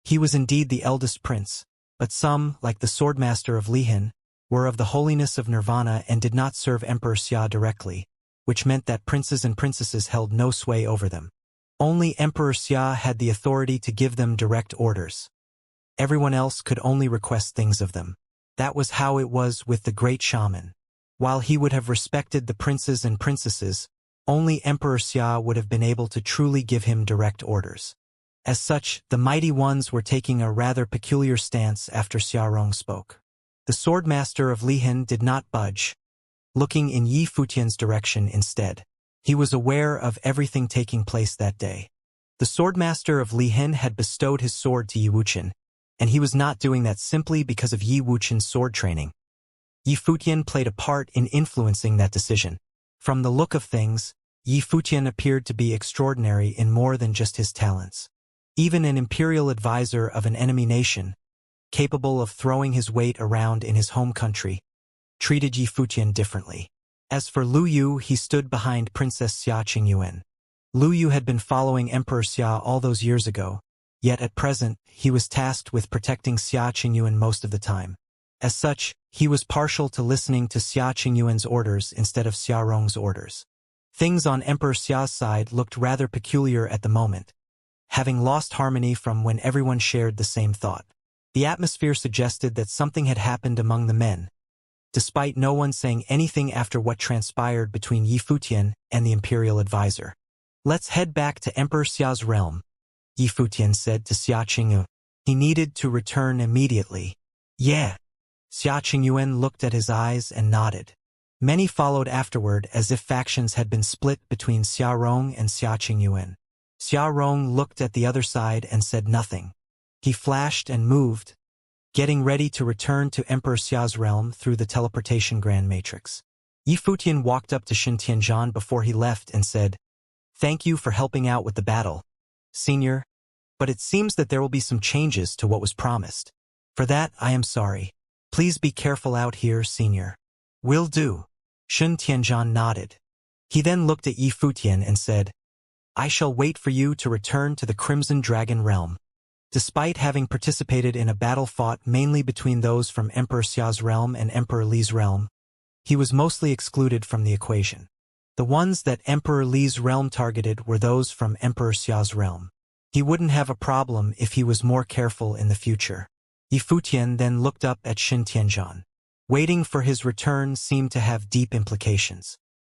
He was indeed the eldest prince, but some, like the swordmaster of Lihin, were of the holiness of Nirvana and did not serve Emperor Xia directly, which meant that princes and princesses held no sway over them. Only Emperor Xia had the authority to give them direct orders. Everyone else could only request things of them. That was how it was with the great shaman. While he would have respected the princes and princesses, only Emperor Xia would have been able to truly give him direct orders. As such, the mighty ones were taking a rather peculiar stance after Xia Rong spoke. The swordmaster of Lihin did not budge, looking in Yi Futian's direction instead. He was aware of everything taking place that day. The swordmaster of Lihin had bestowed his sword to Yi Wuqian, and he was not doing that simply because of Yi Wuqian's sword training. Yi Futian played a part in influencing that decision. From the look of things, Yi Futian appeared to be extraordinary in more than just his talents. Even an imperial advisor of an enemy nation, capable of throwing his weight around in his home country, treated Yi Futian differently. As for Lu Yu, he stood behind Princess Xia Qingyuan. Lu Yu had been following Emperor Xia all those years ago, yet at present, he was tasked with protecting Xia Qingyuan most of the time. As such, he was partial to listening to Xia Qingyuan's orders instead of Xia Rong's orders. Things on Emperor Xia's side looked rather peculiar at the moment, having lost harmony from when everyone shared the same thought. The atmosphere suggested that something had happened among the men, despite no one saying anything after what transpired between Yi Futian and the imperial advisor. "Let's head back to Emperor Xia's realm," Yi Futian said to Xia Qingyu. He needed to return immediately. "Yeah." Xia Qingyuan looked at his eyes and nodded. Many followed afterward as if factions had been split between Xia Rong and Xia Qingyuan. Xia Rong looked at the other side and said nothing. He flashed and moved, getting ready to return to Emperor Xia's realm through the teleportation grand matrix. Yi Futian walked up to Shen Tianzhan before he left and said, "Thank you for helping out with the battle, Senior, but it seems that there will be some changes to what was promised. For that, I am sorry. Please be careful out here, Senior." "Will do." Shen Tianzhan nodded. He then looked at Yi Futian and said, "I shall wait for you to return to the Crimson Dragon realm." Despite having participated in a battle fought mainly between those from Emperor Xia's realm and Emperor Li's realm, he was mostly excluded from the equation. The ones that Emperor Li's realm targeted were those from Emperor Xia's realm. He wouldn't have a problem if he was more careful in the future. Yi Futian then looked up at Shen Tianzhan. Waiting for his return seemed to have deep implications.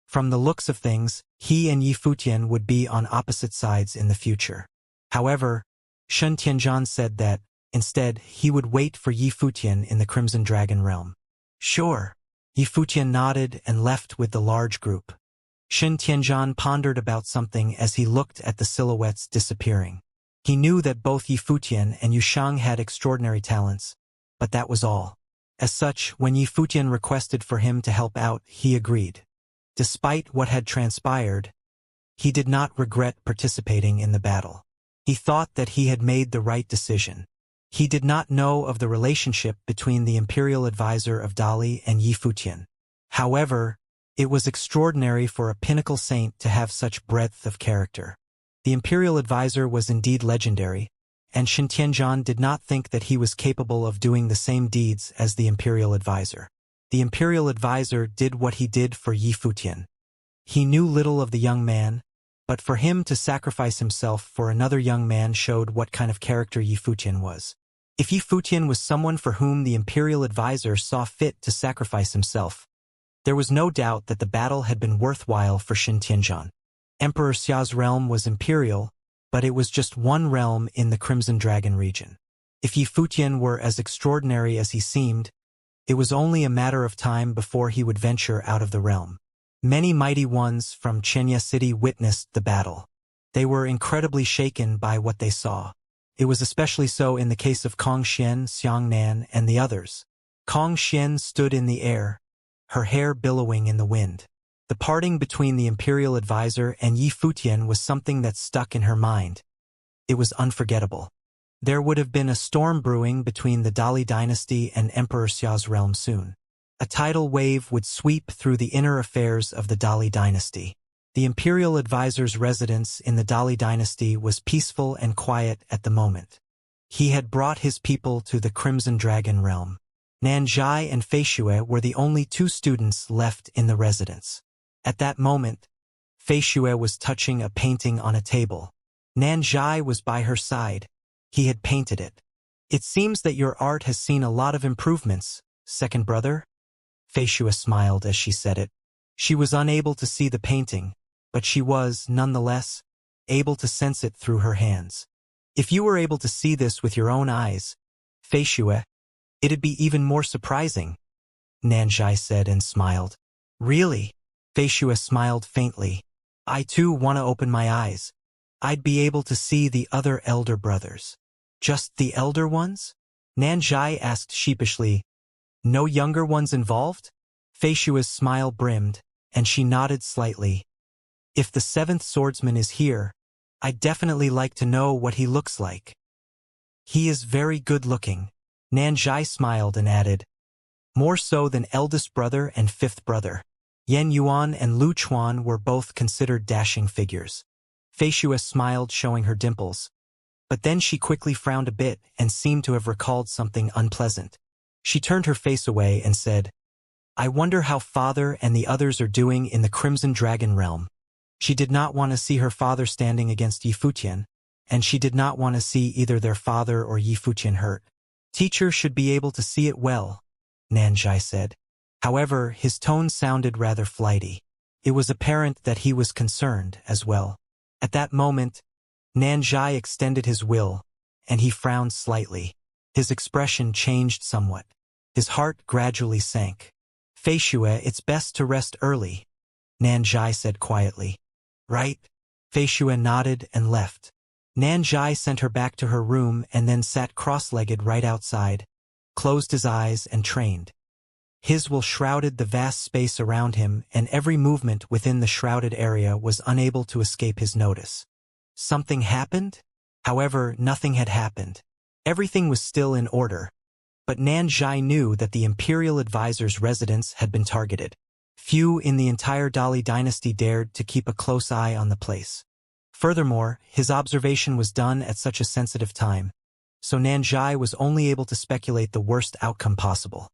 From the looks of things, he and Yi Futian would be on opposite sides in the future. However, Shen Tianzhan said that, instead, he would wait for Yi Futian in the Crimson Dragon realm. "Sure." Yi Futian nodded and left with the large group. Shen Tianzhan pondered about something as he looked at the silhouettes disappearing. He knew that both Yi Futian and Yu Shang had extraordinary talents, but that was all. As such, when Yi Futian requested for him to help out, he agreed. Despite what had transpired, he did not regret participating in the battle. He thought that he had made the right decision. He did not know of the relationship between the imperial advisor of Dali and Yi Futian. However, it was extraordinary for a pinnacle saint to have such breadth of character. The imperial advisor was indeed legendary, and Shen Tianzhan did not think that he was capable of doing the same deeds as the imperial advisor. The imperial advisor did what he did for Yi Futian. He knew little of the young man, but for him to sacrifice himself for another young man showed what kind of character Yi Futian was. If Yi Futian was someone for whom the imperial advisor saw fit to sacrifice himself, there was no doubt that the battle had been worthwhile for Shen Tianzhan. Emperor Xia's realm was imperial, but it was just one realm in the Crimson Dragon region. If Yi Futian were as extraordinary as he seemed, it was only a matter of time before he would venture out of the realm. Many mighty ones from Xianxia City witnessed the battle. They were incredibly shaken by what they saw. It was especially so in the case of Kong Xian, Xiangnan, and the others. Kong Xian stood in the air, her hair billowing in the wind. The parting between the imperial advisor and Yi Futian was something that stuck in her mind. It was unforgettable. There would have been a storm brewing between the Dali dynasty and Emperor Xia's realm soon. A tidal wave would sweep through the inner affairs of the Dali dynasty. The imperial advisor's residence in the Dali dynasty was peaceful and quiet at the moment. He had brought his people to the Crimson Dragon realm. Nanjai and Feishue were the only two students left in the residence. At that moment, Feishue was touching a painting on a table. Nanjai was by her side. He had painted it. "It seems that your art has seen a lot of improvements, second brother?" Feishue smiled as she said it. She was unable to see the painting, but she was, nonetheless, able to sense it through her hands. "If you were able to see this with your own eyes, Feishue, it'd be even more surprising," Nanjai said and smiled. "Really?" Feishue smiled faintly. "I too want to open my eyes. I'd be able to see the other elder brothers." "Just the elder ones?" Nanjai asked sheepishly. "No younger ones involved?" Feishue's smile brimmed, and she nodded slightly. "If the seventh swordsman is here, I'd definitely like to know what he looks like." "He is very good-looking," Nanjai smiled and added. "More so than eldest brother and fifth brother." Yen Yuan and Lu Chuan were both considered dashing figures. Feishue smiled, showing her dimples. But then she quickly frowned a bit and seemed to have recalled something unpleasant. She turned her face away and said, "I wonder how father and the others are doing in the Crimson Dragon realm." She did not want to see her father standing against Yi Futian, and she did not want to see either their father or Yi Futian hurt. "Teacher should be able to see it well," Nanjai said. However, his tone sounded rather flighty. It was apparent that he was concerned as well. At that moment, Nanjai extended his will, and he frowned slightly. His expression changed somewhat. His heart gradually sank. "Feishue, it's best to rest early," Nanjai said quietly. "Right?" Feishue nodded and left. Nanjai sent her back to her room and then sat cross-legged right outside, closed his eyes and trained. His will shrouded the vast space around him, and every movement within the shrouded area was unable to escape his notice. Something happened? However, nothing had happened. Everything was still in order. But Nanjai knew that the imperial advisor's residence had been targeted. Few in the entire Dali dynasty dared to keep a close eye on the place. Furthermore, his observation was done at such a sensitive time, so Nanjai was only able to speculate the worst outcome possible.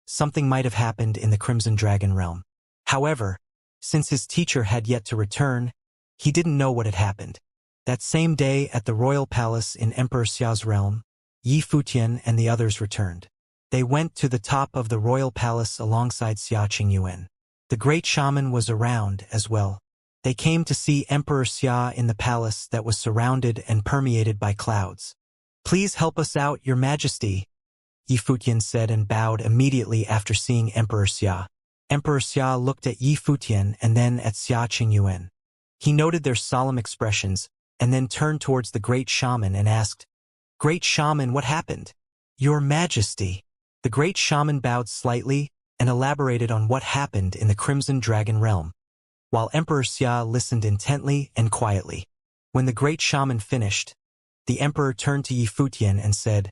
Something might have happened in the Crimson Dragon realm. However, since his teacher had yet to return, he didn't know what had happened. That same day at the royal palace in Emperor Xia's realm, Yi Futian and the others returned. They went to the top of the royal palace alongside Xia Qingyuan. The great shaman was around as well. They came to see Emperor Xia in the palace that was surrounded and permeated by clouds. "Please help us out, Your Majesty," Yi Futian said and bowed immediately after seeing Emperor Xia. Emperor Xia looked at Yi Futian and then at Xia Qingyuan. He noted their solemn expressions and then turned towards the great shaman and asked, "Great shaman, what happened?" "Your Majesty." The great shaman bowed slightly and elaborated on what happened in the Crimson Dragon realm, while Emperor Xia listened intently and quietly. When the great shaman finished, the emperor turned to Yi Futian and said,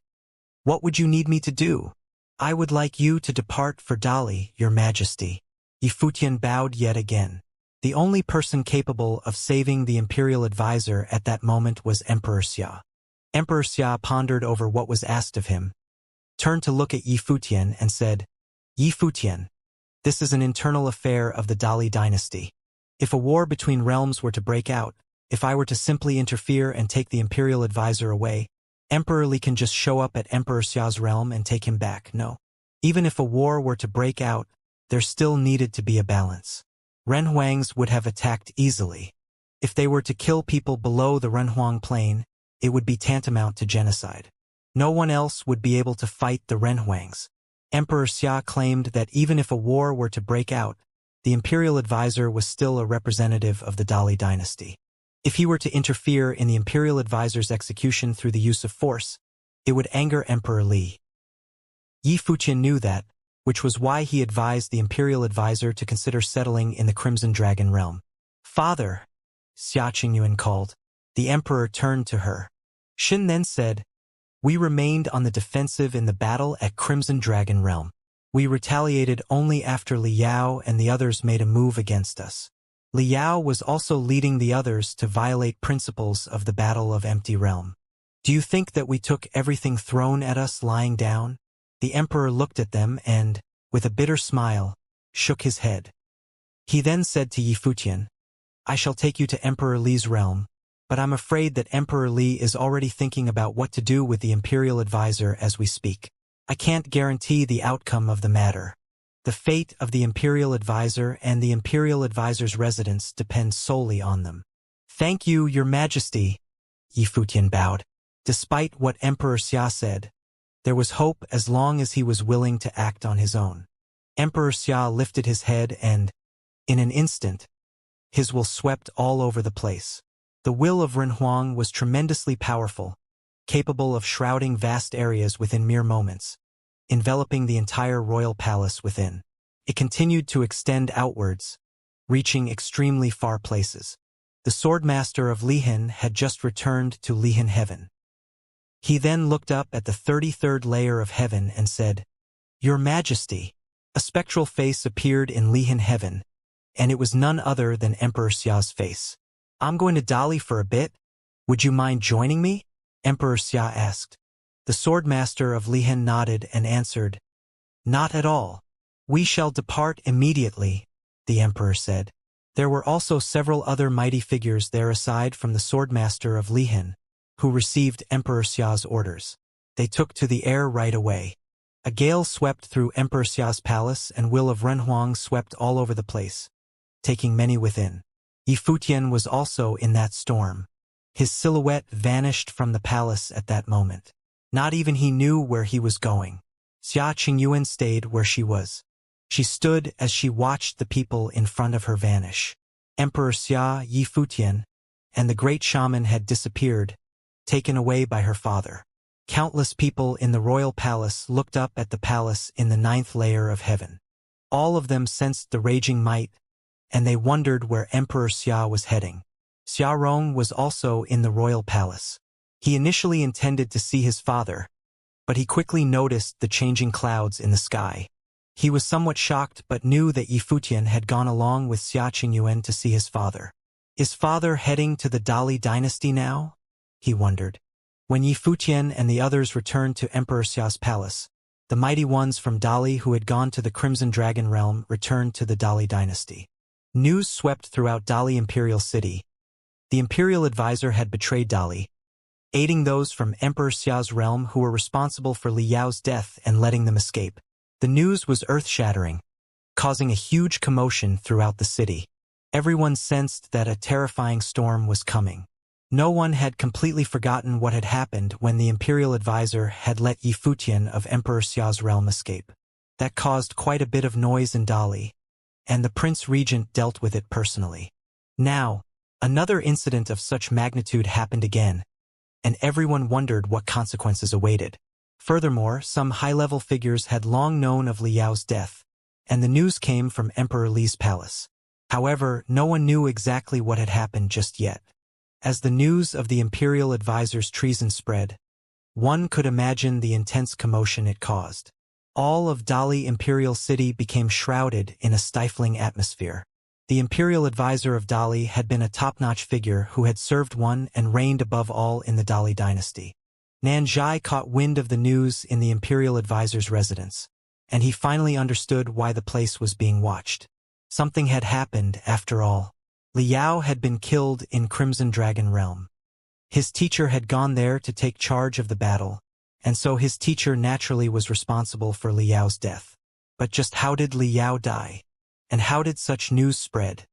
"What would you need me to do?" "I would like you to depart for Dali, Your Majesty." Yi Futian bowed yet again. The only person capable of saving the imperial advisor at that moment was Emperor Xia. Emperor Xia pondered over what was asked of him, turned to look at Yi Futian and said, "Yi Futian, this is an internal affair of the Dali dynasty. If a war between realms were to break out, if I were to simply interfere and take the imperial advisor away, Emperor Li can just show up at Emperor Xia's realm and take him back. No. Even if a war were to break out, there still needed to be a balance. Renhuangs would have attacked easily. If they were to kill people below the Renhuang plain, it would be tantamount to genocide. No one else would be able to fight the Renhuangs. Emperor Xia claimed that even if a war were to break out, the imperial advisor was still a representative of the Dali dynasty. If he were to interfere in the imperial advisor's execution through the use of force, it would anger Emperor Li. Yi Fuqian knew that, which was why he advised the imperial advisor to consider settling in the Crimson Dragon realm. "Father," Xia Qingyuan called. The emperor turned to her. Xin then said, "We remained on the defensive in the battle at Crimson Dragon realm. We retaliated only after Li Yao and the others made a move against us. Li Yao was also leading the others to violate principles of the Battle of Empty Realm. Do you think that we took everything thrown at us lying down?" The emperor looked at them and, with a bitter smile, shook his head. He then said to Yi Fuqian, "I shall take you to Emperor Li's realm, but I'm afraid that Emperor Li is already thinking about what to do with the imperial advisor as we speak. I can't guarantee the outcome of the matter. The fate of the imperial advisor and the imperial advisor's residence depends solely on them." "Thank you, Your Majesty," Yi Fuqian bowed. Despite what Emperor Xia said, there was hope as long as he was willing to act on his own. Emperor Xia lifted his head and, in an instant, his will swept all over the place. The will of Renhuang was tremendously powerful, capable of shrouding vast areas within mere moments, enveloping the entire royal palace within. It continued to extend outwards, reaching extremely far places. The swordmaster of Lihin had just returned to Lihin heaven. He then looked up at the 33rd layer of heaven and said, "Your Majesty." A spectral face appeared in Lihin heaven, and it was none other than Emperor Xia's face. "I'm going to Dali for a bit. Would you mind joining me?" Emperor Xia asked. The swordmaster of Lihin nodded and answered, "Not at all. We shall depart immediately," the emperor said. There were also several other mighty figures there aside from the swordmaster of Lihin, who received Emperor Xia's orders. They took to the air right away. A gale swept through Emperor Xia's palace and will of Renhuang swept all over the place, taking many within. Yi Fuqian was also in that storm. His silhouette vanished from the palace at that moment. Not even he knew where he was going. Xia Qingyuan stayed where she was. She stood as she watched the people in front of her vanish. Emperor Xia, Yi Fuqian, and the great shaman had disappeared, taken away by her father. Countless people in the royal palace looked up at the palace in the 9th layer of heaven. All of them sensed the raging might, and they wondered where Emperor Xia was heading. Xia Rong was also in the royal palace. He initially intended to see his father, but he quickly noticed the changing clouds in the sky. He was somewhat shocked but knew that Yi Fuqian had gone along with Xia Qingyuan to see his father. Is father heading to the Dali dynasty now? He wondered. When Yi Fuqian and the others returned to Emperor Xia's palace, the mighty ones from Dali who had gone to the Crimson Dragon realm returned to the Dali dynasty. News swept throughout Dali Imperial City. The imperial advisor had betrayed Dali, aiding those from Emperor Xia's realm who were responsible for Li Yao's death and letting them escape. The news was earth-shattering, causing a huge commotion throughout the city. Everyone sensed that a terrifying storm was coming. No one had completely forgotten what had happened when the imperial advisor had let Yi Fuqian of Emperor Xia's realm escape. That caused quite a bit of noise in Dali, and the Prince Regent dealt with it personally. Now, another incident of such magnitude happened again, and everyone wondered what consequences awaited. Furthermore, some high-level figures had long known of Li Yao's death, and the news came from Emperor Li's palace. However, no one knew exactly what had happened just yet. As the news of the imperial advisor's treason spread, one could imagine the intense commotion it caused. All of Dali Imperial City became shrouded in a stifling atmosphere. The imperial advisor of Dali had been a top-notch figure who had served one and reigned above all in the Dali dynasty. Nanzhai caught wind of the news in the imperial advisor's residence, and he finally understood why the place was being watched. Something had happened, after all. Li Yao had been killed in Crimson Dragon Realm. His teacher had gone there to take charge of the battle, and so his teacher naturally was responsible for Li Yao's death. But just how did Li Yao die? And how did such news spread?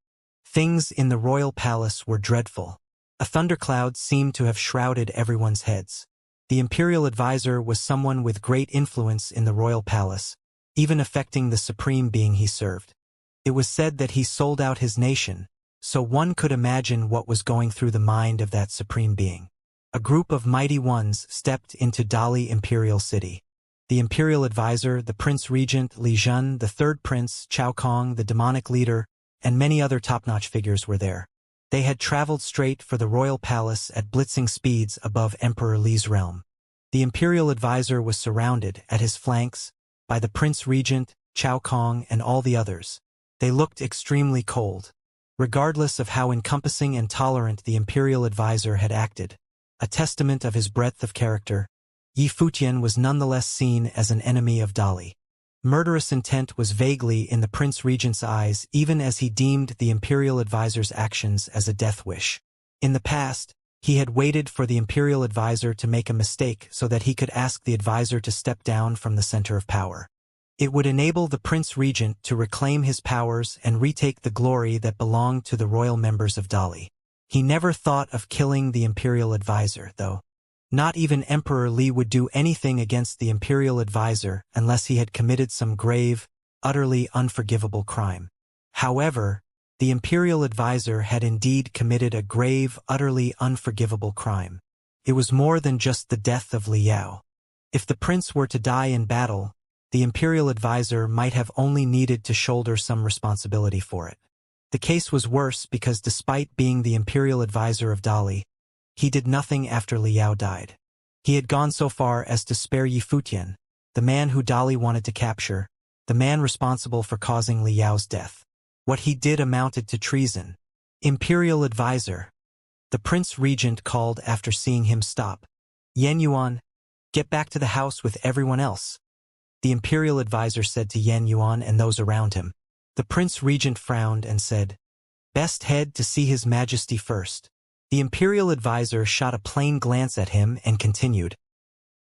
Things in the royal palace were dreadful. A thundercloud seemed to have shrouded everyone's heads. The imperial advisor was someone with great influence in the royal palace, even affecting the supreme being he served. It was said that he sold out his nation, so one could imagine what was going through the mind of that supreme being. A group of mighty ones stepped into Dali imperial city. The imperial advisor, the prince regent Li Jun, the third prince Chao Kong, the demonic leader, and many other top-notch figures were there. They had traveled straight for the royal palace at blitzing speeds above Emperor Li's realm. The imperial advisor was surrounded, at his flanks, by the prince regent, Chao Kong, and all the others. They looked extremely cold. Regardless of how encompassing and tolerant the imperial advisor had acted, a testament of his breadth of character, Yi Futian was nonetheless seen as an enemy of Dali. Murderous intent was vaguely in the prince regent's eyes, even as he deemed the imperial advisor's actions as a death wish. In the past, he had waited for the imperial advisor to make a mistake so that he could ask the advisor to step down from the center of power. It would enable the prince regent to reclaim his powers and retake the glory that belonged to the royal members of Dali. He never thought of killing the imperial advisor, though. Not even Emperor Li would do anything against the imperial advisor unless he had committed some grave, utterly unforgivable crime. However, the imperial advisor had indeed committed a grave, utterly unforgivable crime. It was more than just the death of Li Yao. If the prince were to die in battle, the imperial advisor might have only needed to shoulder some responsibility for it. The case was worse because despite being the imperial advisor of Dali, he did nothing after Li Yao died. He had gone so far as to spare Yi Futian, the man who Dali wanted to capture, the man responsible for causing Li Yao's death. What he did amounted to treason. Imperial advisor. The prince regent called after seeing him stop. Yan Yuan, get back to the house with everyone else. The imperial advisor said to Yan Yuan and those around him. The prince regent frowned and said, best head to see his majesty first. The imperial advisor shot a plain glance at him and continued,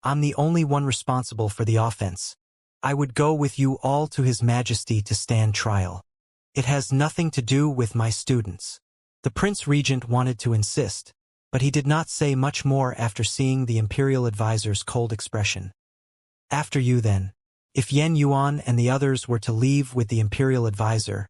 I'm the only one responsible for the offense. I would go with you all to his majesty to stand trial. It has nothing to do with my students. The prince regent wanted to insist, but he did not say much more after seeing the imperial advisor's cold expression. After you then. If Yan Yuan and the others were to leave with the imperial advisor,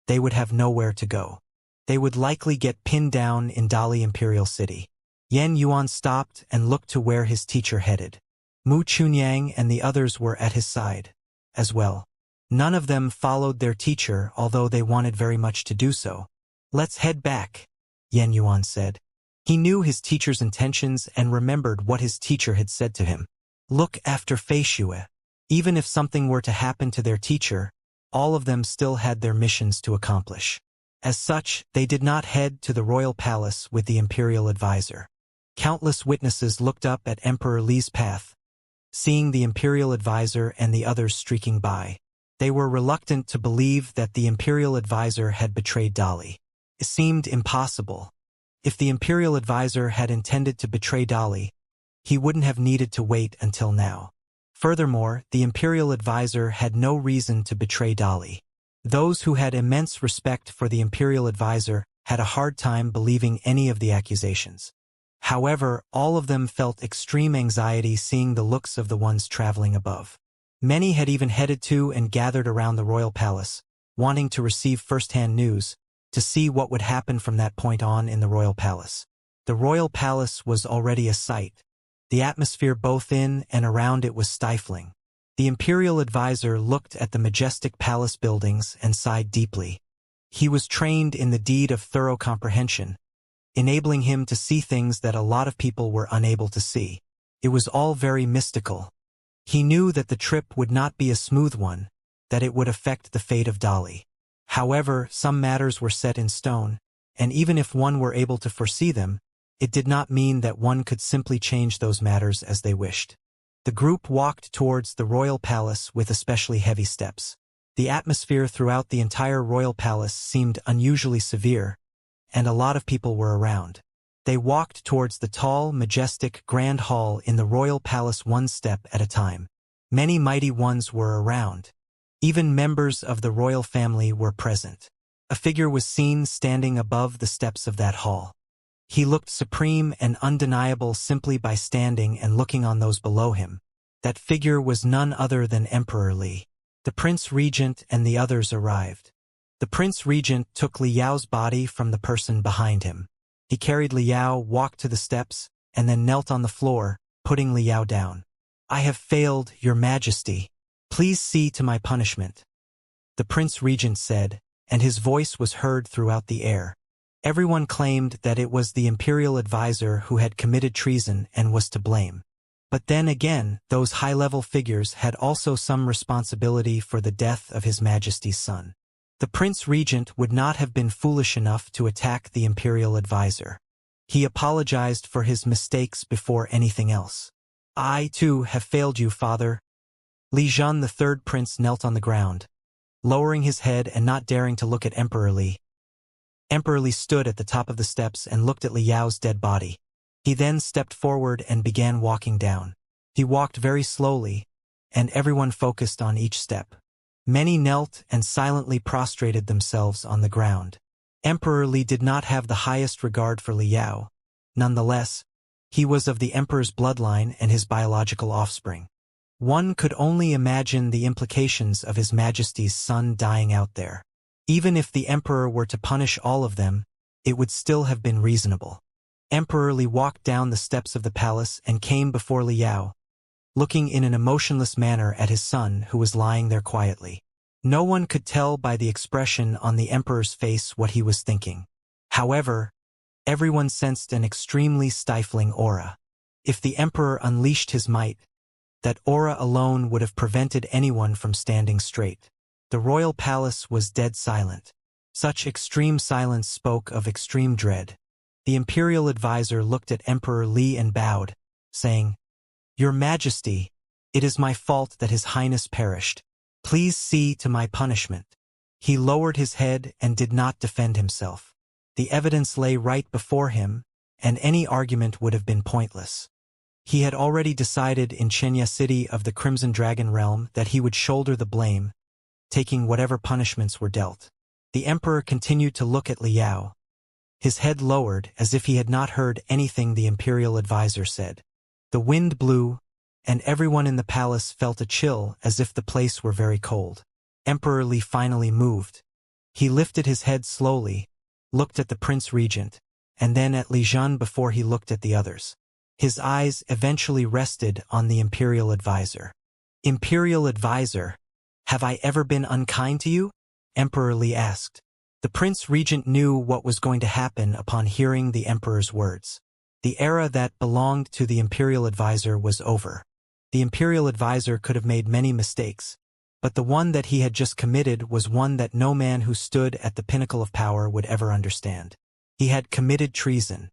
they would have nowhere to go. They would likely get pinned down in Dali Imperial City. Yan Yuan stopped and looked to where his teacher headed. Mu Chunyang and the others were at his side, as well. None of them followed their teacher, although they wanted very much to do so. Let's head back, Yan Yuan said. He knew his teacher's intentions and remembered what his teacher had said to him. Look after Fei Xue. Even if something were to happen to their teacher, all of them still had their missions to accomplish. As such, they did not head to the royal palace with the imperial advisor. Countless witnesses looked up at Emperor Li's path, seeing the imperial advisor and the others streaking by. They were reluctant to believe that the imperial advisor had betrayed Dali. It seemed impossible. If the imperial advisor had intended to betray Dali, he wouldn't have needed to wait until now. Furthermore, the imperial advisor had no reason to betray Dali. Those who had immense respect for the imperial advisor had a hard time believing any of the accusations. However, all of them felt extreme anxiety seeing the looks of the ones traveling above. Many had even headed to and gathered around the royal palace, wanting to receive first-hand news, to see what would happen from that point on in the royal palace. The royal palace was already a sight. The atmosphere both in and around it was stifling. The imperial advisor looked at the majestic palace buildings and sighed deeply. He was trained in the deed of thorough comprehension, enabling him to see things that a lot of people were unable to see. It was all very mystical. He knew that the trip would not be a smooth one, that it would affect the fate of Dali. However, some matters were set in stone, and even if one were able to foresee them, it did not mean that one could simply change those matters as they wished. The group walked towards the royal palace with especially heavy steps. The atmosphere throughout the entire royal palace seemed unusually severe, and a lot of people were around. They walked towards the tall, majestic, grand hall in the royal palace one step at a time. Many mighty ones were around. Even members of the royal family were present. A figure was seen standing above the steps of that hall. He looked supreme and undeniable simply by standing and looking on those below him. That figure was none other than Emperor Li. The Prince Regent and the others arrived. The Prince Regent took Li Yao's body from the person behind him. He carried Li Yao, walked to the steps, and then knelt on the floor, putting Li Yao down. "I have failed, Your Majesty. Please see to my punishment," the Prince Regent said, and his voice was heard throughout the air. Everyone claimed that it was the imperial advisor who had committed treason and was to blame. But then again, those high-level figures had also some responsibility for the death of His Majesty's son. The Prince Regent would not have been foolish enough to attack the imperial advisor. He apologized for his mistakes before anything else. "I, too, have failed you, father." Li Zhan, the third prince, knelt on the ground, lowering his head and not daring to look at Emperor Li. Emperor Li stood at the top of the steps and looked at Li Yao's dead body. He then stepped forward and began walking down. He walked very slowly, and everyone focused on each step. Many knelt and silently prostrated themselves on the ground. Emperor Li did not have the highest regard for Li Yao. Nonetheless, he was of the emperor's bloodline and his biological offspring. One could only imagine the implications of His Majesty's son dying out there. Even if the emperor were to punish all of them, it would still have been reasonable. Emperor Li walked down the steps of the palace and came before Li Yao, looking in an emotionless manner at his son who was lying there quietly. No one could tell by the expression on the emperor's face what he was thinking. However, everyone sensed an extremely stifling aura. If the emperor unleashed his might, that aura alone would have prevented anyone from standing straight. The royal palace was dead silent. Such extreme silence spoke of extreme dread. The imperial advisor looked at Emperor Li and bowed, saying, "Your Majesty, it is my fault that His Highness perished. Please see to my punishment." He lowered his head and did not defend himself. The evidence lay right before him, and any argument would have been pointless. He had already decided in Xianxia city of the Crimson Dragon realm that he would shoulder the blame, taking whatever punishments were dealt. The emperor continued to look at Li Yao, his head lowered as if he had not heard anything the imperial advisor said. The wind blew, and everyone in the palace felt a chill as if the place were very cold. Emperor Li finally moved. He lifted his head slowly, looked at the Prince Regent, and then at Li Zhan before he looked at the others. His eyes eventually rested on the imperial advisor. "Imperial advisor, have I ever been unkind to you?" Emperor Li asked. The Prince Regent knew what was going to happen upon hearing the emperor's words. The era that belonged to the imperial advisor was over. The imperial advisor could have made many mistakes, but the one that he had just committed was one that no man who stood at the pinnacle of power would ever understand. He had committed treason.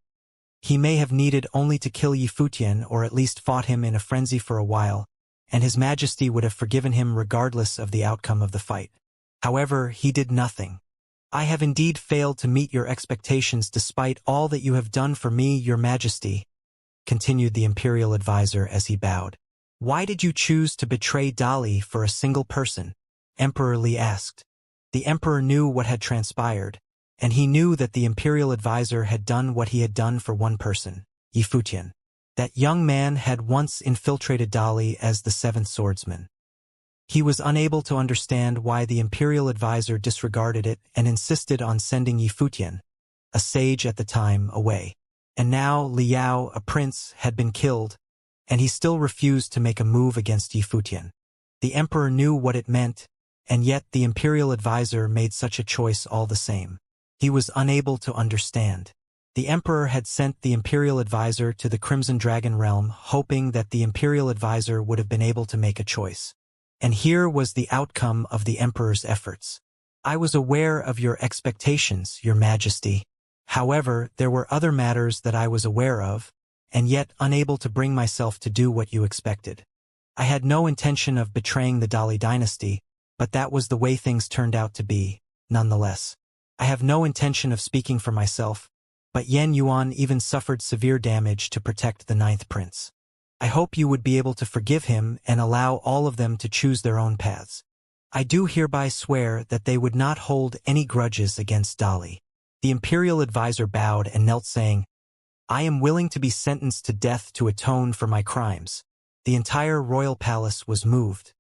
He may have needed only to kill Yi Futian or at least fought him in a frenzy for a while, and His Majesty would have forgiven him regardless of the outcome of the fight. However, he did nothing. "I have indeed failed to meet your expectations despite all that you have done for me, Your Majesty," continued the imperial advisor as he bowed. "Why did you choose to betray Dali for a single person?" Emperor Li asked. The emperor knew what had transpired, and he knew that the imperial advisor had done what he had done for one person, Yi Futian. That young man had once infiltrated Dali as the seventh swordsman. He was unable to understand why the imperial advisor disregarded it and insisted on sending Yi Futian, a sage at the time, away. And now Li Yao, a prince, had been killed, and he still refused to make a move against Yi Futian. The emperor knew what it meant, and yet the imperial advisor made such a choice all the same. He was unable to understand. The emperor had sent the imperial advisor to the Crimson Dragon realm, hoping that the imperial advisor would have been able to make a choice. And here was the outcome of the emperor's efforts. "I was aware of your expectations, Your Majesty. However, there were other matters that I was aware of, and yet unable to bring myself to do what you expected. I had no intention of betraying the Dali dynasty, but that was the way things turned out to be, nonetheless. I have no intention of speaking for myself, but Yan Yuan even suffered severe damage to protect the ninth prince. I hope you would be able to forgive him and allow all of them to choose their own paths. I do hereby swear that they would not hold any grudges against Dali." The imperial advisor bowed and knelt, saying, I am willing to be sentenced to death to atone for my crimes. The entire royal palace was moved.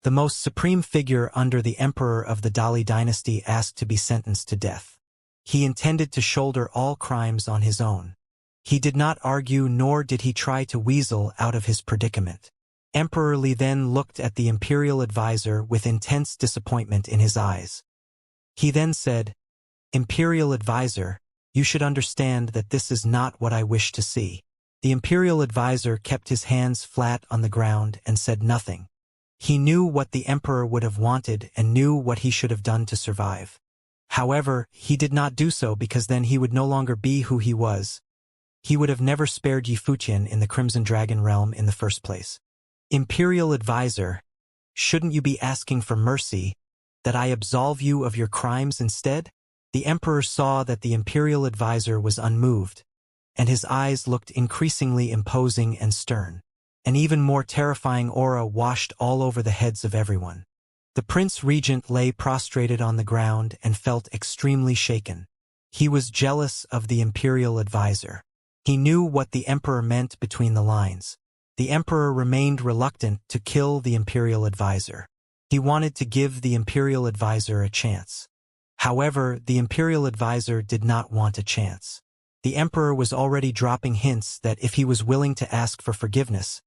The most supreme figure under the emperor of the Dali dynasty asked to be sentenced to death. He intended to shoulder all crimes on his own. He did not argue, nor did he try to weasel out of his predicament. Emperor Li then looked at the imperial advisor with intense disappointment in his eyes. He then said, "Imperial advisor, you should understand that this is not what I wish to see." The imperial advisor kept his hands flat on the ground and said nothing. He knew what the emperor would have wanted and knew what he should have done to survive. However, he did not do so because then he would no longer be who he was. He would have never spared Yi Fuqian in the Crimson Dragon realm in the first place. Imperial advisor, shouldn't you be asking for mercy, that I absolve you of your crimes instead? The emperor saw that the imperial advisor was unmoved, and his eyes looked increasingly imposing and stern. An even more terrifying aura washed all over the heads of everyone. The prince regent lay prostrated on the ground and felt extremely shaken. He was jealous of the imperial advisor. He knew what the emperor meant between the lines. The emperor remained reluctant to kill the imperial advisor. He wanted to give the imperial advisor a chance. However, the imperial advisor did not want a chance. The emperor was already dropping hints that if he was willing to ask for forgiveness,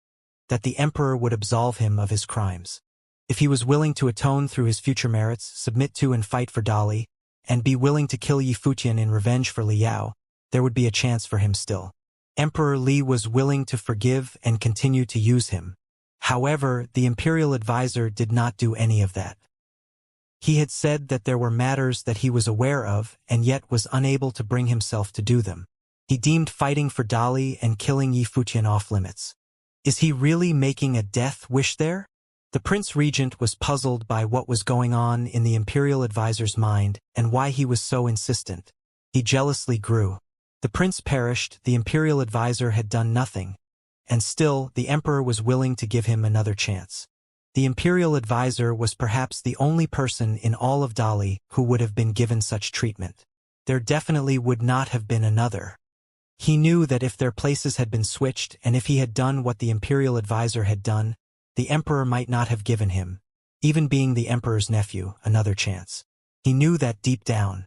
that the emperor would absolve him of his crimes. If he was willing to atone through his future merits, submit to and fight for Dali, and be willing to kill Yi Fuqian in revenge for Liao, there would be a chance for him still. Emperor Li was willing to forgive and continue to use him. However, the imperial advisor did not do any of that. He had said that there were matters that he was aware of and yet was unable to bring himself to do them. He deemed fighting for Dali and killing Yi Fuqian off limits. Is he really making a death wish there? The prince regent was puzzled by what was going on in the imperial advisor's mind and why he was so insistent. He jealously grew. The prince perished, the imperial advisor had done nothing, and still the emperor was willing to give him another chance. The imperial advisor was perhaps the only person in all of Dali who would have been given such treatment. There definitely would not have been another. He knew that if their places had been switched and if he had done what the imperial advisor had done, the emperor might not have given him, even being the emperor's nephew, another chance. He knew that deep down.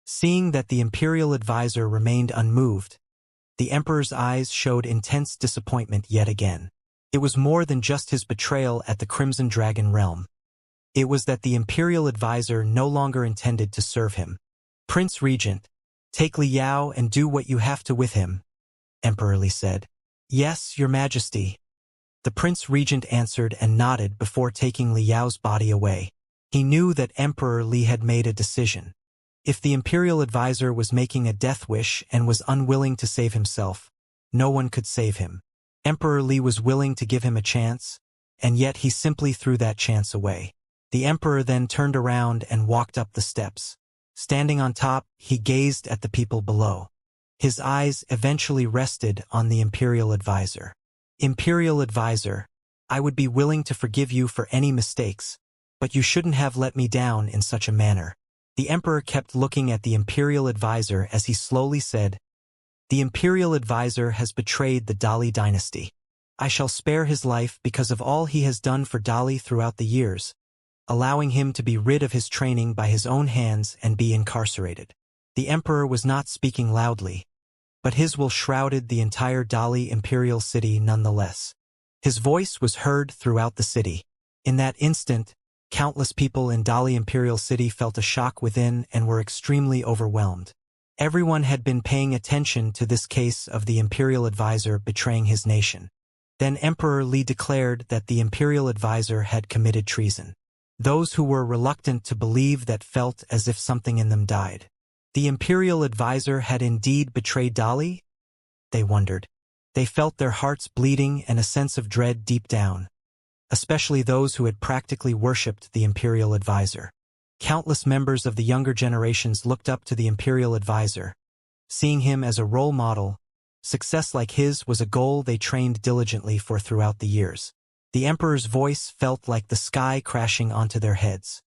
Seeing that the imperial advisor remained unmoved, the emperor's eyes showed intense disappointment yet again. It was more than just his betrayal at the Crimson Dragon realm. It was that the imperial advisor no longer intended to serve him. Prince Regent, take Liao and do what you have to with him, Emperor Li said. Yes, your majesty. The Prince Regent answered and nodded before taking Liao's body away. He knew that Emperor Li had made a decision. If the imperial advisor was making a death wish and was unwilling to save himself, no one could save him. Emperor Li was willing to give him a chance, and yet he simply threw that chance away. The emperor then turned around and walked up the steps. Standing on top, he gazed at the people below. His eyes eventually rested on the imperial advisor. Imperial advisor, I would be willing to forgive you for any mistakes, but you shouldn't have let me down in such a manner. The emperor kept looking at the imperial advisor as he slowly said, The imperial advisor has betrayed the Dali dynasty. I shall spare his life because of all he has done for Dali throughout the years, allowing him to be rid of his training by his own hands and be incarcerated. The emperor was not speaking loudly, but his will shrouded the entire Dali imperial city nonetheless. His voice was heard throughout the city. In that instant, countless people in Dali imperial city felt a shock within and were extremely overwhelmed. Everyone had been paying attention to this case of the imperial advisor betraying his nation. Then Emperor Li declared that the imperial advisor had committed treason. Those who were reluctant to believe that felt as if something in them died. The imperial advisor had indeed betrayed Dali? They wondered. They felt their hearts bleeding and a sense of dread deep down, especially those who had practically worshipped the imperial advisor. Countless members of the younger generations looked up to the imperial advisor, seeing him as a role model. Success like his was a goal they trained diligently for throughout the years. The emperor's voice felt like the sky crashing onto their heads.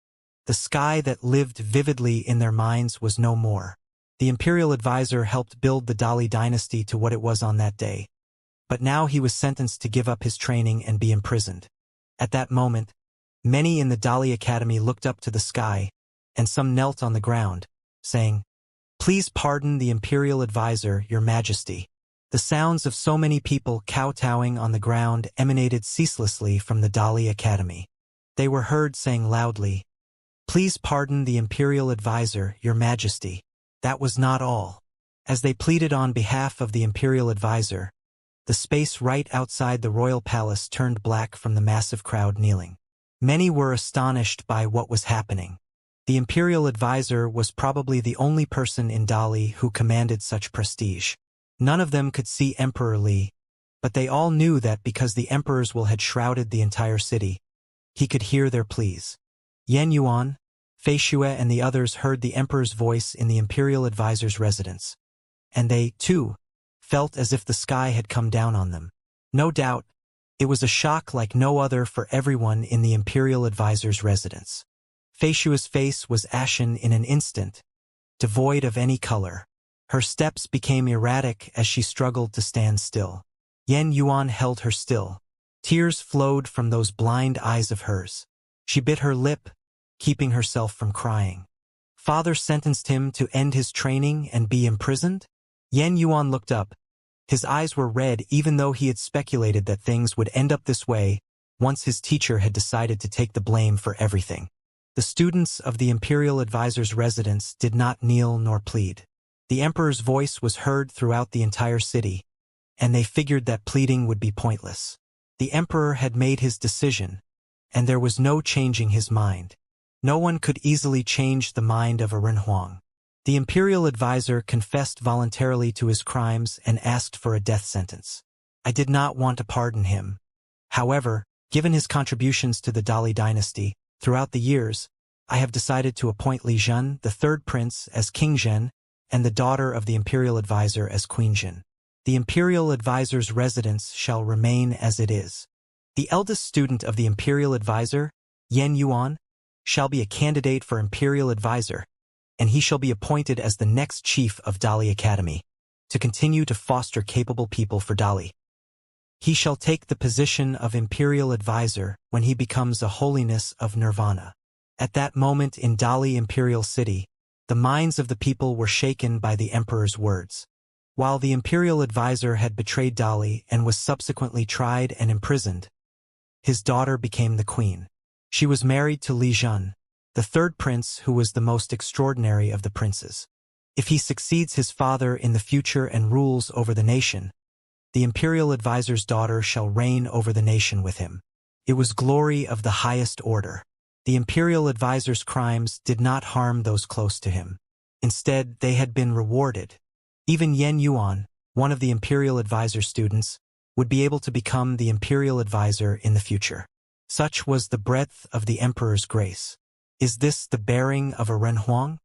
The sky that lived vividly in their minds was no more. The imperial advisor helped build the Dali dynasty to what it was on that day. But now he was sentenced to give up his training and be imprisoned. At that moment, many in the Dali Academy looked up to the sky, and some knelt on the ground, saying, "Please pardon the imperial advisor, your majesty." The sounds of so many people kowtowing on the ground emanated ceaselessly from the Dali Academy. They were heard saying loudly, "Please pardon the imperial advisor, your majesty." That was not all. As they pleaded on behalf of the imperial advisor, the space right outside the royal palace turned black from the massive crowd kneeling. Many were astonished by what was happening. The imperial advisor was probably the only person in Dali who commanded such prestige. None of them could see Emperor Li, but they all knew that because the emperor's will had shrouded the entire city, he could hear their pleas. Yan Yuan, Fei Xue and the others heard the emperor's voice in the imperial advisor's residence. And they, too, felt as if the sky had come down on them. No doubt, it was a shock like no other for everyone in the imperial advisor's residence. Fei Xue's face was ashen in an instant, devoid of any color. Her steps became erratic as she struggled to stand still. Yan Yuan held her still. Tears flowed from those blind eyes of hers. She bit her lip, keeping herself from crying. Father sentenced him to end his training and be imprisoned? Yan Yuan looked up. His eyes were red even though he had speculated that things would end up this way once his teacher had decided to take the blame for everything. The students of the imperial advisor's residence did not kneel nor plead. The emperor's voice was heard throughout the entire city, and they figured that pleading would be pointless. The emperor had made his decision, and there was no changing his mind. No one could easily change the mind of a Renhuang. The imperial advisor confessed voluntarily to his crimes and asked for a death sentence. I did not want to pardon him. However, given his contributions to the Dali dynasty, throughout the years, I have decided to appoint Li Zhen, the third prince, as King Zhen, and the daughter of the imperial advisor as Queen Zhen. The imperial advisor's residence shall remain as it is. The eldest student of the imperial advisor, Yan Yuan, shall be a candidate for imperial advisor, and he shall be appointed as the next chief of Dali Academy, to continue to foster capable people for Dali. He shall take the position of imperial advisor when he becomes a holiness of nirvana. At that moment in Dali Imperial City, the minds of the people were shaken by the emperor's words. While the imperial advisor had betrayed Dali and was subsequently tried and imprisoned, his daughter became the queen. She was married to Li Zhen, the third prince who was the most extraordinary of the princes. If he succeeds his father in the future and rules over the nation, the imperial advisor's daughter shall reign over the nation with him. It was glory of the highest order. The imperial advisor's crimes did not harm those close to him. Instead, they had been rewarded. Even Yan Yuan, one of the imperial advisor's students, would be able to become the imperial advisor in the future. Such was the breadth of the emperor's grace. Is this the bearing of a Renhuang?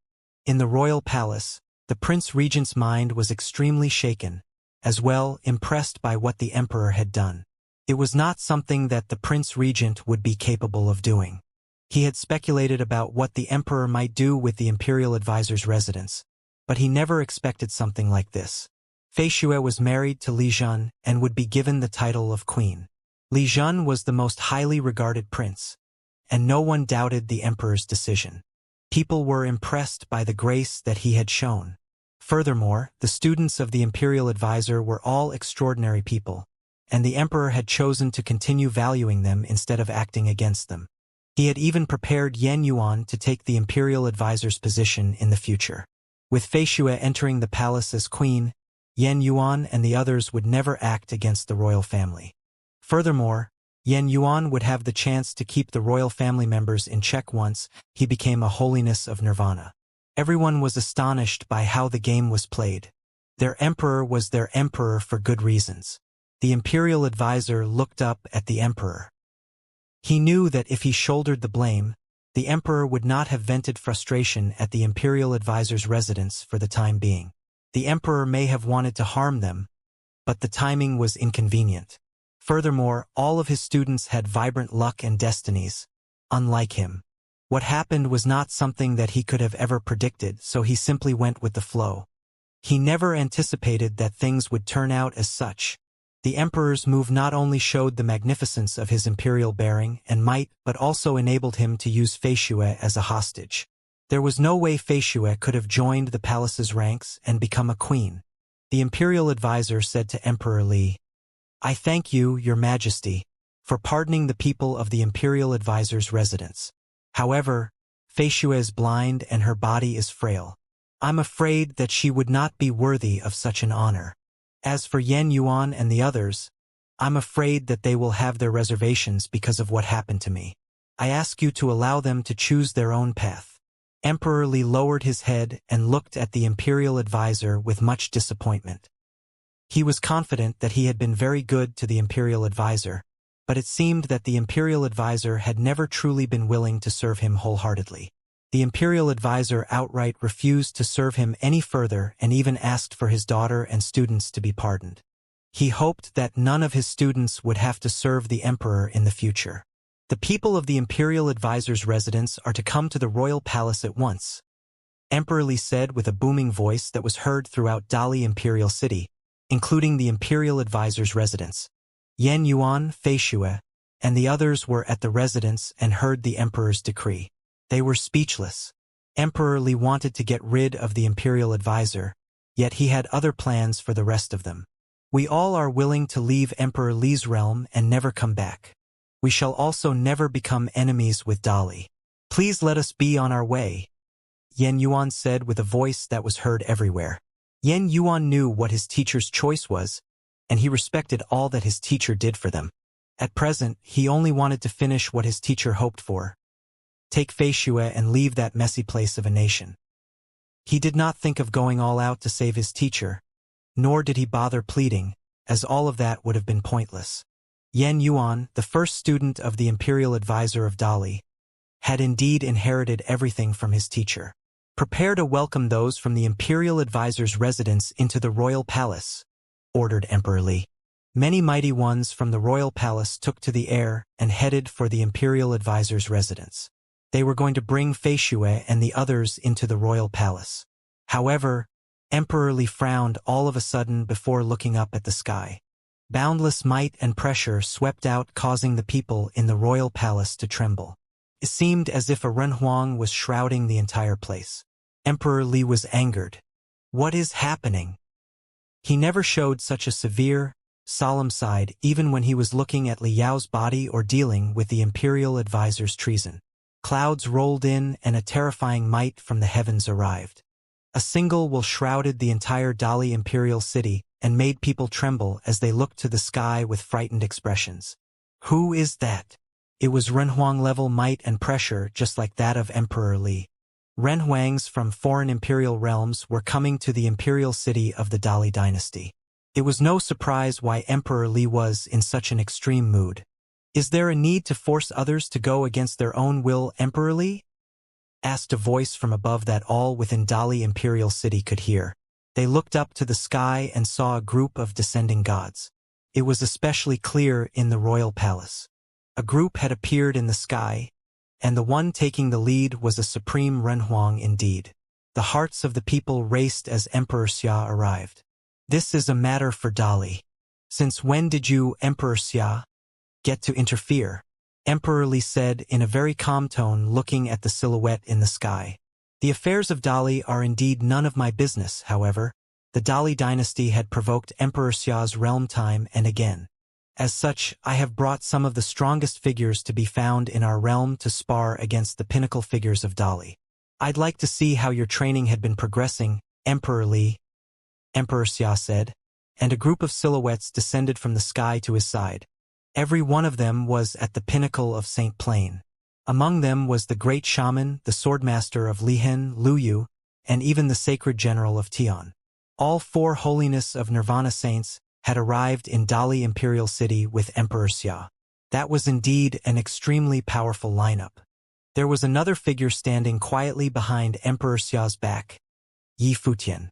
In the royal palace, the prince regent's mind was extremely shaken, as well impressed by what the emperor had done. It was not something that the prince regent would be capable of doing. He had speculated about what the emperor might do with the imperial advisor's residence, but he never expected something like this. Fei Xue was married to Li Zhen and would be given the title of queen. Li Zhen was the most highly regarded prince, and no one doubted the emperor's decision. People were impressed by the grace that he had shown. Furthermore, the students of the imperial advisor were all extraordinary people, and the emperor had chosen to continue valuing them instead of acting against them. He had even prepared Yan Yuan to take the imperial advisor's position in the future. With Fei Xue entering the palace as queen, Yan Yuan and the others would never act against the royal family. Furthermore, Yan Yuan would have the chance to keep the royal family members in check once he became a holiness of nirvana. Everyone was astonished by how the game was played. Their emperor was their emperor for good reasons. The imperial advisor looked up at the emperor. He knew that if he shouldered the blame, the emperor would not have vented frustration at the imperial advisor's residence for the time being. The emperor may have wanted to harm them, but the timing was inconvenient. Furthermore, all of his students had vibrant luck and destinies, unlike him. What happened was not something that he could have ever predicted, so he simply went with the flow. He never anticipated that things would turn out as such. The emperor's move not only showed the magnificence of his imperial bearing and might, but also enabled him to use Fei Xue as a hostage. There was no way Fei Xue could have joined the palace's ranks and become a queen. The imperial advisor said to Emperor Li, "I thank you, Your Majesty, for pardoning the people of the imperial advisor's residence. However, Fei Xue is blind and her body is frail. I'm afraid that she would not be worthy of such an honor. As for Yan Yuan and the others, I'm afraid that they will have their reservations because of what happened to me. I ask you to allow them to choose their own path." Emperor Li lowered his head and looked at the imperial advisor with much disappointment. He was confident that he had been very good to the imperial advisor, but it seemed that the imperial advisor had never truly been willing to serve him wholeheartedly. The imperial advisor outright refused to serve him any further and even asked for his daughter and students to be pardoned. He hoped that none of his students would have to serve the emperor in the future. "The people of the imperial advisor's residence are to come to the royal palace at once," Emperor Li said with a booming voice that was heard throughout Dali Imperial City, including the imperial advisor's residence. Yan Yuan, Fei Xue, and the others were at the residence and heard the emperor's decree. They were speechless. Emperor Li wanted to get rid of the imperial advisor, yet he had other plans for the rest of them. "We all are willing to leave Emperor Li's realm and never come back. We shall also never become enemies with Dali. Please let us be on our way," Yan Yuan said with a voice that was heard everywhere. Yan Yuan knew what his teacher's choice was, and he respected all that his teacher did for them. At present, he only wanted to finish what his teacher hoped for: take Fei Xue and leave that messy place of a nation. He did not think of going all out to save his teacher, nor did he bother pleading, as all of that would have been pointless. Yan Yuan, the first student of the imperial advisor of Dali, had indeed inherited everything from his teacher. "Prepare to welcome those from the imperial advisor's residence into the royal palace," ordered Emperor Li. Many mighty ones from the royal palace took to the air and headed for the imperial advisor's residence. They were going to bring Fei Xue and the others into the royal palace. However, Emperor Li frowned all of a sudden before looking up at the sky. Boundless might and pressure swept out, causing the people in the royal palace to tremble. It seemed as if a renhuang was shrouding the entire place. Emperor Li was angered. What is happening? He never showed such a severe, solemn side even when he was looking at Li Yao's body or dealing with the imperial advisor's treason. Clouds rolled in and a terrifying might from the heavens arrived. A single will shrouded the entire Dali imperial city and made people tremble as they looked to the sky with frightened expressions. Who is that? It was renhuang-level might and pressure just like that of Emperor Li. Renhuangs from foreign imperial realms were coming to the imperial city of the Dali dynasty. It was no surprise why Emperor Li was in such an extreme mood. "Is there a need to force others to go against their own will, Emperor Li?" asked a voice from above that all within Dali Imperial City could hear. They looked up to the sky and saw a group of descending gods. It was especially clear in the royal palace. A group had appeared in the sky, and the one taking the lead was a supreme renhuang indeed. The hearts of the people raced as Emperor Xia arrived. "This is a matter for Dali. Since when did you, Emperor Xia, get to interfere?" Emperor Li said in a very calm tone, looking at the silhouette in the sky. "The affairs of Dali are indeed none of my business, however. The Dali dynasty had provoked Emperor Xia's realm time and again. As such, I have brought some of the strongest figures to be found in our realm to spar against the pinnacle figures of Dali. I'd like to see how your training had been progressing, Emperor Li," Emperor Xia said, and a group of silhouettes descended from the sky to his side. Every one of them was at the pinnacle of Saint Plain. Among them was the great shaman, the swordmaster of Lihen, Luyu, and even the sacred general of Tian. All four holiness of Nirvana saints had arrived in Dali Imperial City with Emperor Xia. That was indeed an extremely powerful lineup. There was another figure standing quietly behind Emperor Xia's back, Yi Futian.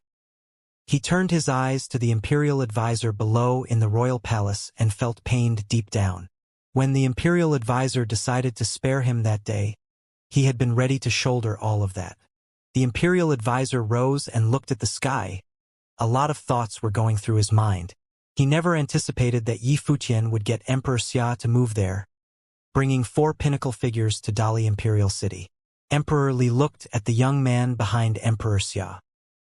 He turned his eyes to the imperial advisor below in the royal palace and felt pained deep down. When the imperial advisor decided to spare him that day, He had been ready to shoulder all of that. The imperial advisor rose and looked at the sky. A lot of thoughts were going through his mind. He never anticipated that Yi Futian would get Emperor Xia to move there, bringing 4 pinnacle figures to Dali Imperial City. Emperor Li looked at the young man behind Emperor Xia.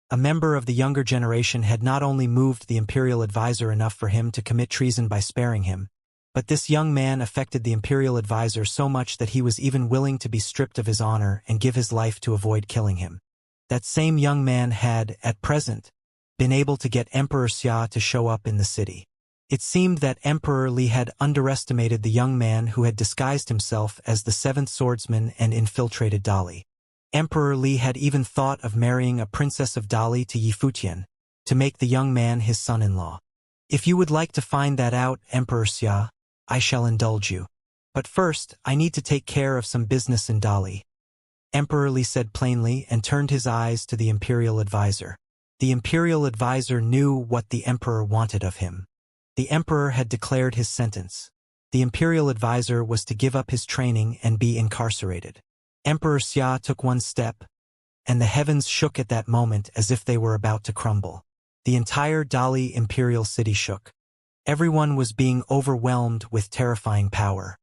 A member of the younger generation had not only moved the imperial advisor enough for him to commit treason by sparing him, but this young man affected the imperial advisor so much that he was even willing to be stripped of his honor and give his life to avoid killing him. That same young man had, at present, been able to get Emperor Xia to show up in the city. It seemed that Emperor Li had underestimated the young man who had disguised himself as the 7th swordsman and infiltrated Dali. Emperor Li had even thought of marrying a princess of Dali to Yi Futian, to make the young man his son-in-law. If you would like to find that out, Emperor Xia, I shall indulge you. But first, I need to take care of some business in Dali. Emperor Li said plainly and turned his eyes to the imperial advisor. The imperial advisor knew what the emperor wanted of him. The emperor had declared his sentence. The imperial advisor was to give up his training and be incarcerated. Emperor Xia took one step, and the heavens shook at that moment as if they were about to crumble. The entire Dali imperial city shook. Everyone was being overwhelmed with terrifying power.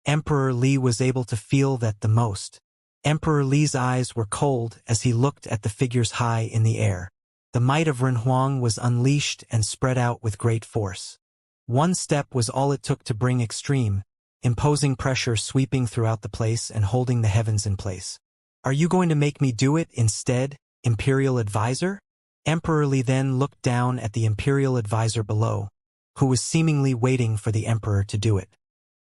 Emperor Li was able to feel that the most. Emperor Li's eyes were cold as he looked at the figures high in the air. The might of Renhuang was unleashed and spread out with great force. One step was all it took to bring extreme, imposing pressure sweeping throughout the place and holding the heavens in place. Are you going to make me do it instead, imperial advisor? Emperor Li then looked down at the imperial advisor below, who was seemingly waiting for the emperor to do it.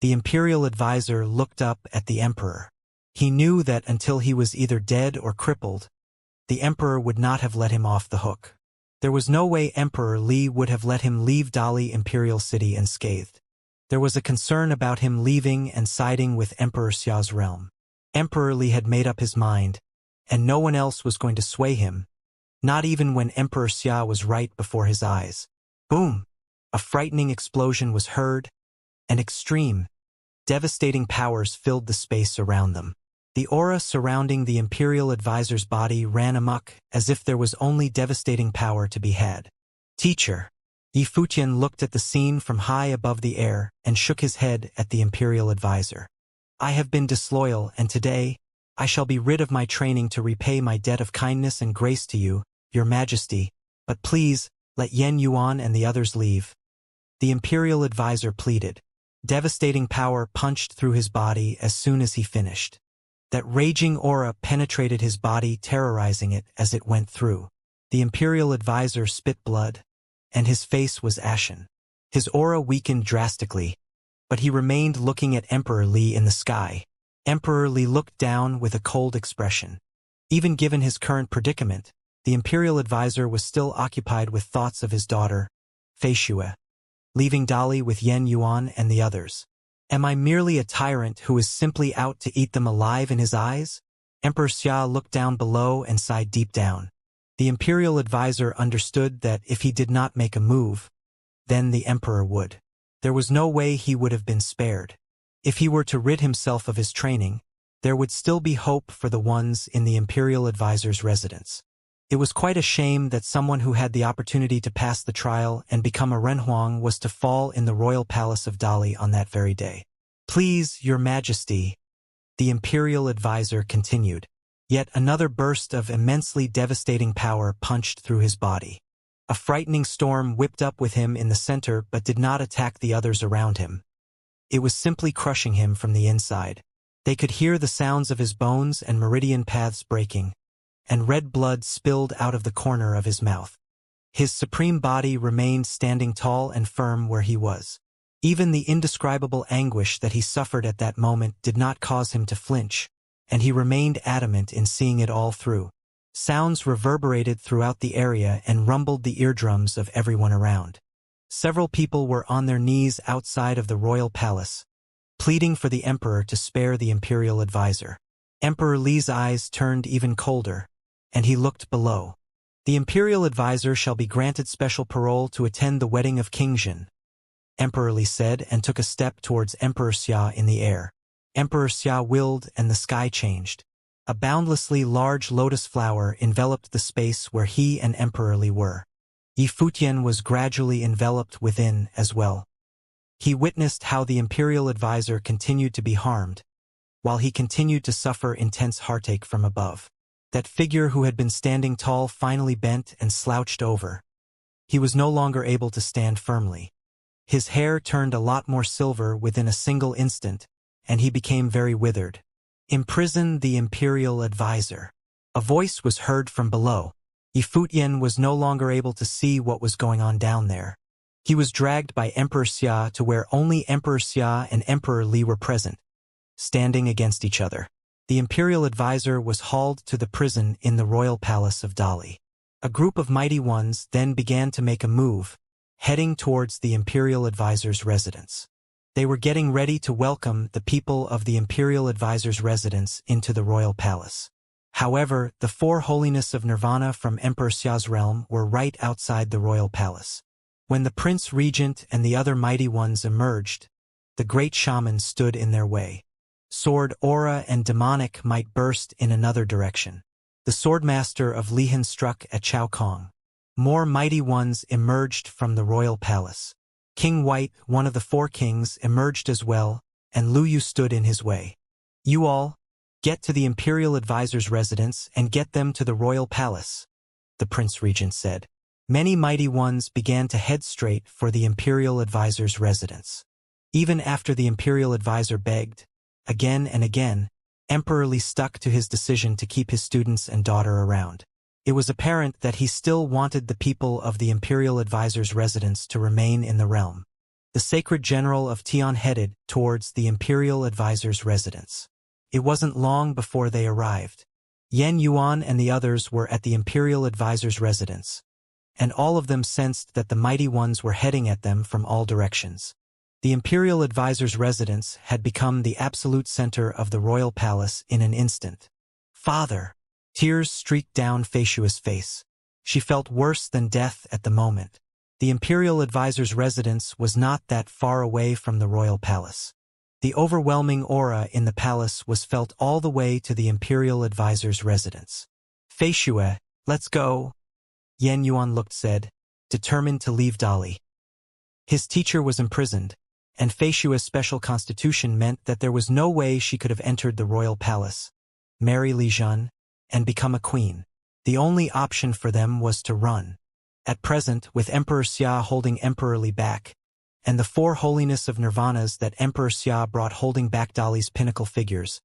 The imperial advisor looked up at the emperor. He knew that until he was either dead or crippled, the emperor would not have let him off the hook. There was no way Emperor Li would have let him leave Dali Imperial City unscathed. There was a concern about him leaving and siding with Emperor Xia's realm. Emperor Li had made up his mind, and no one else was going to sway him, not even when Emperor Xia was right before his eyes. Boom! A frightening explosion was heard, and extreme, devastating powers filled the space around them. The aura surrounding the imperial advisor's body ran amok, as if there was only devastating power to be had. Teacher. Yi Futian looked at the scene from high above the air and shook his head at the imperial advisor. I have been disloyal, and today, I shall be rid of my training to repay my debt of kindness and grace to you, your majesty, but please, let Yen Yuan and the others leave. The imperial advisor pleaded. Devastating power punched through his body as soon as he finished. That raging aura penetrated his body, terrorizing it as it went through. The imperial advisor spit blood, and his face was ashen. His aura weakened drastically, but he remained looking at Emperor Li in the sky. Emperor Li looked down with a cold expression. Even given his current predicament, the imperial advisor was still occupied with thoughts of his daughter, Fei Xue, leaving Dali with Yen Yuan and the others. Am I merely a tyrant who is simply out to eat them alive in his eyes? Emperor Xia looked down below and sighed deep down. The imperial advisor understood that if he did not make a move, then the emperor would. There was no way he would have been spared. If he were to rid himself of his training, there would still be hope for the ones in the imperial advisor's residence. It was quite a shame that someone who had the opportunity to pass the trial and become a Renhuang was to fall in the royal palace of Dali on that very day. Please, your majesty, the imperial advisor continued. Yet another burst of immensely devastating power punched through his body. A frightening storm whipped up with him in the center but did not attack the others around him. It was simply crushing him from the inside. They could hear the sounds of his bones and meridian paths breaking, and red blood spilled out of the corner of his mouth. His supreme body remained standing tall and firm where he was. Even the indescribable anguish that he suffered at that moment did not cause him to flinch, and he remained adamant in seeing it all through. Sounds reverberated throughout the area and rumbled the eardrums of everyone around. Several people were on their knees outside of the royal palace, pleading for the emperor to spare the imperial advisor. Emperor Li's eyes turned even colder, and he looked below. The imperial advisor shall be granted special parole to attend the wedding of King Jin, Emperor Li said, and took a step towards Emperor Xia in the air. Emperor Xia willed and the sky changed. A boundlessly large lotus flower enveloped the space where he and Emperor Li were. Yi Futian was gradually enveloped within as well. He witnessed how the imperial advisor continued to be harmed, while he continued to suffer intense heartache from above. That figure who had been standing tall finally bent and slouched over. He was no longer able to stand firmly. His hair turned a lot more silver within a single instant, and he became very withered. Imprison the imperial advisor. A voice was heard from below. Yi Futian was no longer able to see what was going on down there. He was dragged by Emperor Xia to where only Emperor Xia and Emperor Li were present, standing against each other. The imperial advisor was hauled to the prison in the royal palace of Dali. A group of mighty ones then began to make a move, heading towards the imperial advisor's residence. They were getting ready to welcome the people of the imperial advisor's residence into the royal palace. However, the four holiness of Nirvana from Emperor Xia's realm were right outside the royal palace. When the prince regent and the other mighty ones emerged, the great shaman stood in their way. Sword, aura, and demonic might burst in another direction. The swordmaster of Lihan struck at Chao Kong. More mighty ones emerged from the royal palace. King White, one of the four kings, emerged as well, and Lu Yu stood in his way. You all, get to the imperial advisor's residence and get them to the royal palace, the prince regent said. Many mighty ones began to head straight for the imperial advisor's residence. Even after the imperial advisor begged, again and again, Emperor Li stuck to his decision to keep his students and daughter around. It was apparent that he still wanted the people of the imperial advisor's residence to remain in the realm. The sacred general of Tian headed towards the imperial advisor's residence. It wasn't long before they arrived. Yan Yuan and the others were at the imperial advisor's residence, and all of them sensed that the mighty ones were heading at them from all directions. The imperial advisor's residence had become the absolute center of the royal palace in an instant. Father! Tears streaked down Feishua's face. She felt worse than death at the moment. The imperial advisor's residence was not that far away from the royal palace. The overwhelming aura in the palace was felt all the way to the imperial advisor's residence. Feishue, let's go. Yan Yuan said, determined to leave Dali. His teacher was imprisoned, and Feishua's special constitution meant that there was no way she could have entered the royal palace, marry Li Zhan, and become a queen. The only option for them was to run. At present, with Emperor Xia holding Emperor Li back, and the four holiness of nirvanas that Emperor Xia brought holding back Dali's pinnacle figures,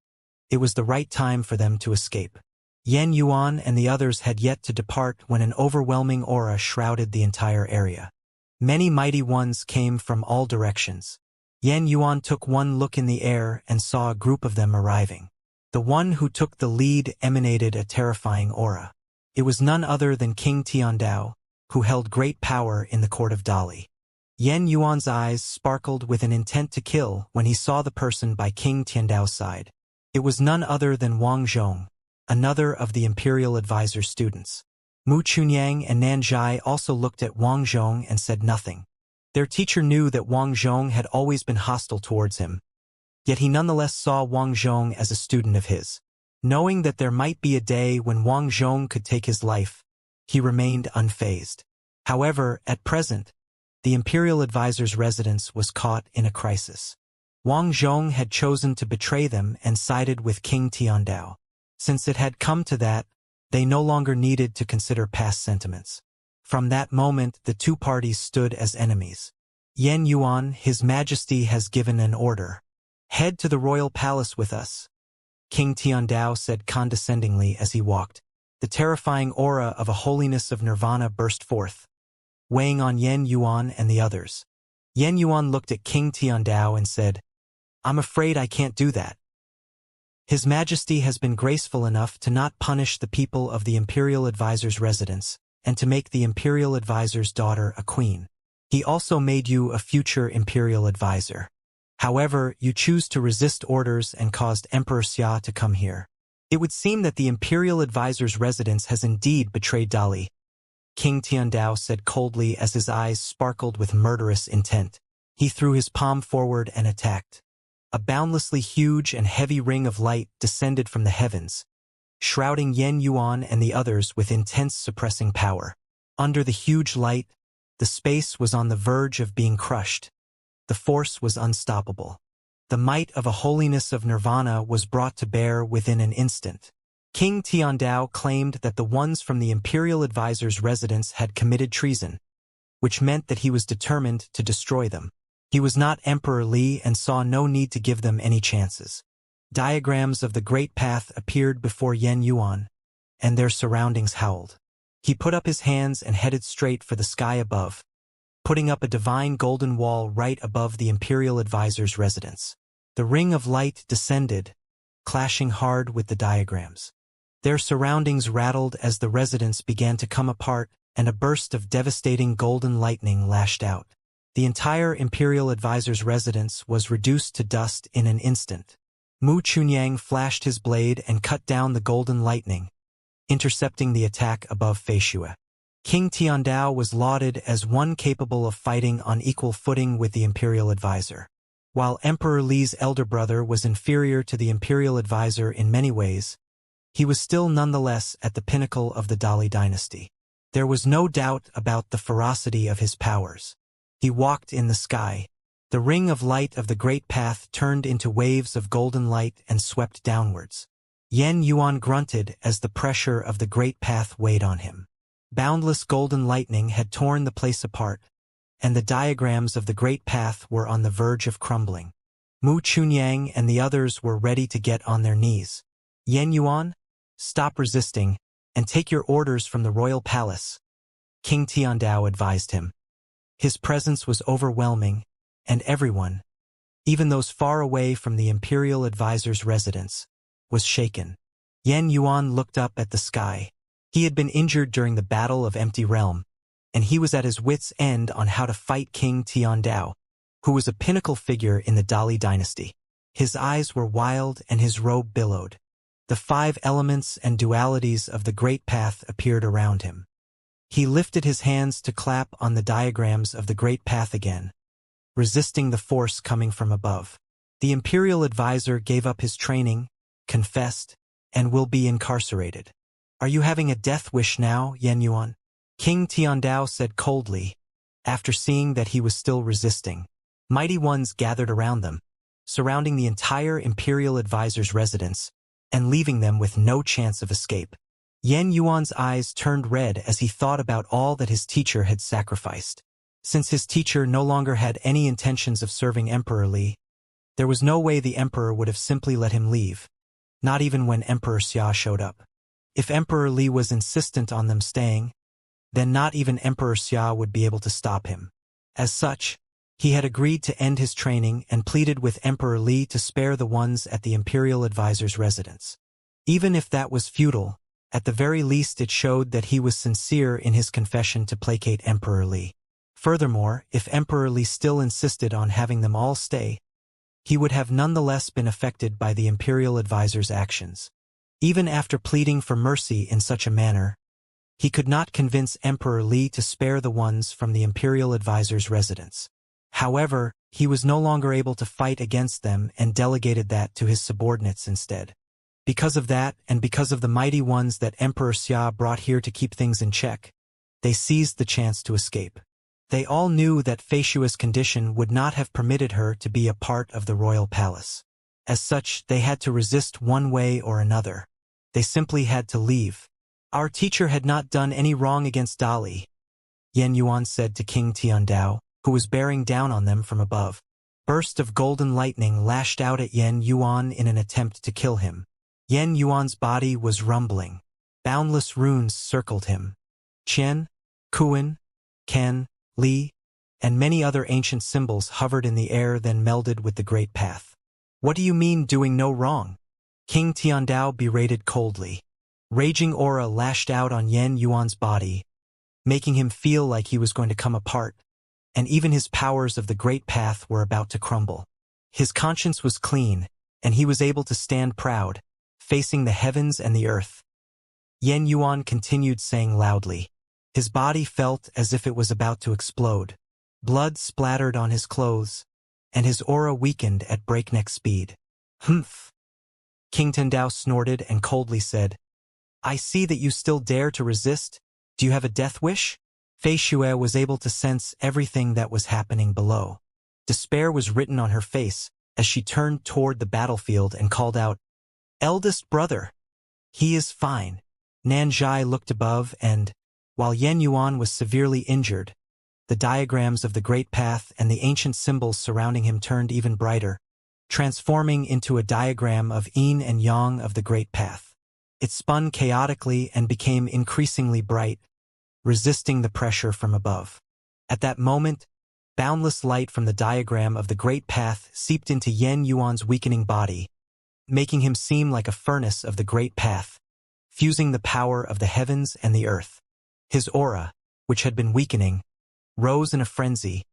it was the right time for them to escape. Yan Yuan and the others had yet to depart when an overwhelming aura shrouded the entire area. Many mighty ones came from all directions. Yan Yuan took one look in the air and saw a group of them arriving. The one who took the lead emanated a terrifying aura. It was none other than King Tiandao, who held great power in the court of Dali. Yan Yuan's eyes sparkled with an intent to kill when he saw the person by King Tiandao's side. It was none other than Wang Zhong, another of the imperial advisor's students. Mu Chunyang and Nan Zhai also looked at Wang Zhong and said nothing. Their teacher knew that Wang Zhong had always been hostile towards him, yet he nonetheless saw Wang Zhong as a student of his. Knowing that there might be a day when Wang Zhong could take his life, he remained unfazed. However, at present, the imperial advisor's residence was caught in a crisis. Wang Zhong had chosen to betray them and sided with King Tiandao. Since it had come to that, they no longer needed to consider past sentiments. From that moment, the two parties stood as enemies. Yan Yuan, His Majesty has given an order. Head to the royal palace with us, King Tiandao said condescendingly as he walked. The terrifying aura of a holiness of nirvana burst forth, weighing on Yan Yuan and the others. Yan Yuan looked at King Tiandao and said, I'm afraid I can't do that. His Majesty has been graceful enough to not punish the people of the imperial advisor's residence, and to make the imperial advisor's daughter a queen. He also made you a future imperial advisor. However, you choose to resist orders and caused Emperor Xia to come here. It would seem that the imperial advisor's residence has indeed betrayed Dali, King Tiandao said coldly as his eyes sparkled with murderous intent. He threw his palm forward and attacked. A boundlessly huge and heavy ring of light descended from the heavens, shrouding Yen Yuan and the others with intense suppressing power. Under the huge light, the space was on the verge of being crushed. The force was unstoppable. The might of a holiness of nirvana was brought to bear within an instant. King Tiandao claimed that the ones from the imperial advisor's residence had committed treason, which meant that he was determined to destroy them. He was not Emperor Li and saw no need to give them any chances. Diagrams of the Great Path appeared before Yen Yuan, and their surroundings howled. He put up his hands and headed straight for the sky above, putting up a divine golden wall right above the imperial advisor's residence. The ring of light descended, clashing hard with the diagrams. Their surroundings rattled as the residence began to come apart, and a burst of devastating golden lightning lashed out. The entire imperial advisor's residence was reduced to dust in an instant. Mu Chunyang flashed his blade and cut down the golden lightning, intercepting the attack above Feishue. King Tiandao was lauded as one capable of fighting on equal footing with the imperial advisor. While Emperor Li's elder brother was inferior to the imperial advisor in many ways, he was still nonetheless at the pinnacle of the Dali dynasty. There was no doubt about the ferocity of his powers. He walked in the sky. The ring of light of the Great Path turned into waves of golden light and swept downwards. Yen Yuan grunted as the pressure of the Great Path weighed on him. Boundless golden lightning had torn the place apart, and the diagrams of the Great Path were on the verge of crumbling. Mu Chunyang and the others were ready to get on their knees. Yen Yuan, stop resisting, and take your orders from the royal palace, King Tiandao advised him. His presence was overwhelming, and everyone, even those far away from the imperial advisor's residence, was shaken. Yen Yuan looked up at the sky. He had been injured during the Battle of Empty Realm, and he was at his wits' end on how to fight King Tiandao, who was a pinnacle figure in the Dali dynasty. His eyes were wild and his robe billowed. The 5 elements and dualities of the Great Path appeared around him. He lifted his hands to clap on the diagrams of the Great Path again, resisting the force coming from above. The imperial advisor gave up his training, confessed, and will be incarcerated. Are you having a death wish now, Yen Yuan? King Tiandao said coldly, after seeing that he was still resisting. Mighty ones gathered around them, surrounding the entire imperial advisor's residence, and leaving them with no chance of escape. Yen Yuan's eyes turned red as he thought about all that his teacher had sacrificed. Since his teacher no longer had any intentions of serving Emperor Li, there was no way the emperor would have simply let him leave, not even when Emperor Xia showed up. If Emperor Li was insistent on them staying, then not even Emperor Xia would be able to stop him. As such, he had agreed to end his training and pleaded with Emperor Li to spare the ones at the imperial advisor's residence. Even if that was futile, at the very least it showed that he was sincere in his confession to placate Emperor Li. Furthermore, if Emperor Li still insisted on having them all stay, he would have nonetheless been affected by the imperial advisor's actions. Even after pleading for mercy in such a manner, he could not convince Emperor Li to spare the ones from the imperial advisor's residence. However, he was no longer able to fight against them and delegated that to his subordinates instead. Because of that, and because of the mighty ones that Emperor Xia brought here to keep things in check, they seized the chance to escape. They all knew that Feishua's condition would not have permitted her to be a part of the royal palace. As such, they had to resist one way or another. They simply had to leave. Our teacher had not done any wrong against Dali, Yen Yuan said to King Tiandao, who was bearing down on them from above. Burst of golden lightning lashed out at Yen Yuan in an attempt to kill him. Yen Yuan's body was rumbling. Boundless runes circled him. Qian, Kuan, Ken, Li, and many other ancient symbols hovered in the air then melded with the Great Path. What do you mean doing no wrong? King Tiandao berated coldly. Raging aura lashed out on Yen Yuan's body, making him feel like he was going to come apart, and even his powers of the Great Path were about to crumble. His conscience was clean, and he was able to stand proud, facing the heavens and the earth. Yen Yuan continued saying loudly. His body felt as if it was about to explode. Blood splattered on his clothes, and his aura weakened at breakneck speed. Humph! King Tiandao snorted and coldly said, I see that you still dare to resist. Do you have a death wish? Fei Xue was able to sense everything that was happening below. Despair was written on her face as she turned toward the battlefield and called out, "Eldest brother." "He is fine." Nanzhai looked above and, while Yen Yuan was severely injured, the diagrams of the Great Path and the ancient symbols surrounding him turned even brighter, transforming into a diagram of Yin and Yang of the Great Path. It spun chaotically and became increasingly bright, resisting the pressure from above. At that moment, boundless light from the diagram of the Great Path seeped into Yen Yuan's weakening body, making him seem like a furnace of the Great Path, fusing the power of the heavens and the earth. His aura, which had been weakening, rose in a frenzy,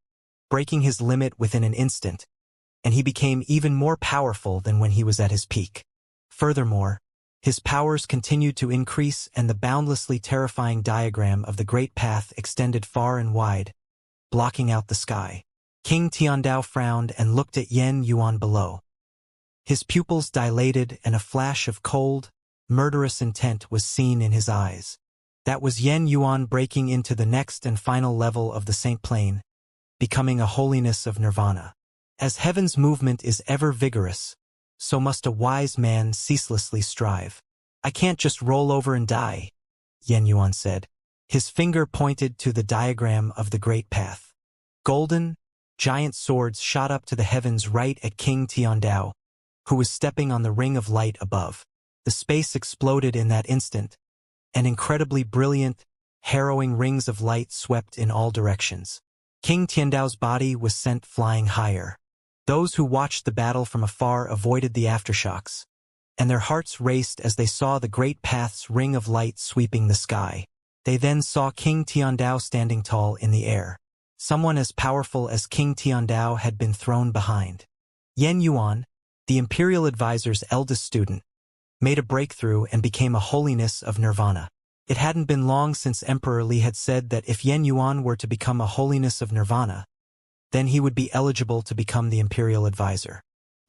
breaking his limit within an instant, and he became even more powerful than when he was at his peak. Furthermore, his powers continued to increase and the boundlessly terrifying diagram of the Great Path extended far and wide, blocking out the sky. King Tiandao frowned and looked at Yen Yuan below. His pupils dilated and a flash of cold, murderous intent was seen in his eyes. That was Yen Yuan breaking into the next and final level of the Saint Plane, becoming a holiness of nirvana. As heaven's movement is ever vigorous, so must a wise man ceaselessly strive. "I can't just roll over and die," Yen Yuan said. His finger pointed to the diagram of the Great Path. Golden, giant swords shot up to the heavens right at King Tiandao, who was stepping on the ring of light above. The space exploded in that instant, and incredibly brilliant, harrowing rings of light swept in all directions. King Tiandao's body was sent flying higher. Those who watched the battle from afar avoided the aftershocks, and their hearts raced as they saw the Great Path's ring of light sweeping the sky. They then saw King Tiandao standing tall in the air. Someone as powerful as King Tiandao had been thrown behind. Yen Yuan, the imperial advisor's eldest student, made a breakthrough and became a holiness of nirvana. It hadn't been long since Emperor Li had said that if Yen Yuan were to become a holiness of nirvana, then he would be eligible to become the imperial advisor.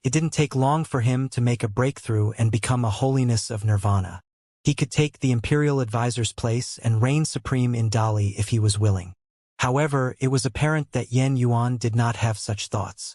It didn't take long for him to make a breakthrough and become a holiness of nirvana. He could take the imperial advisor's place and reign supreme in Dali if he was willing. However, it was apparent that Yen Yuan did not have such thoughts.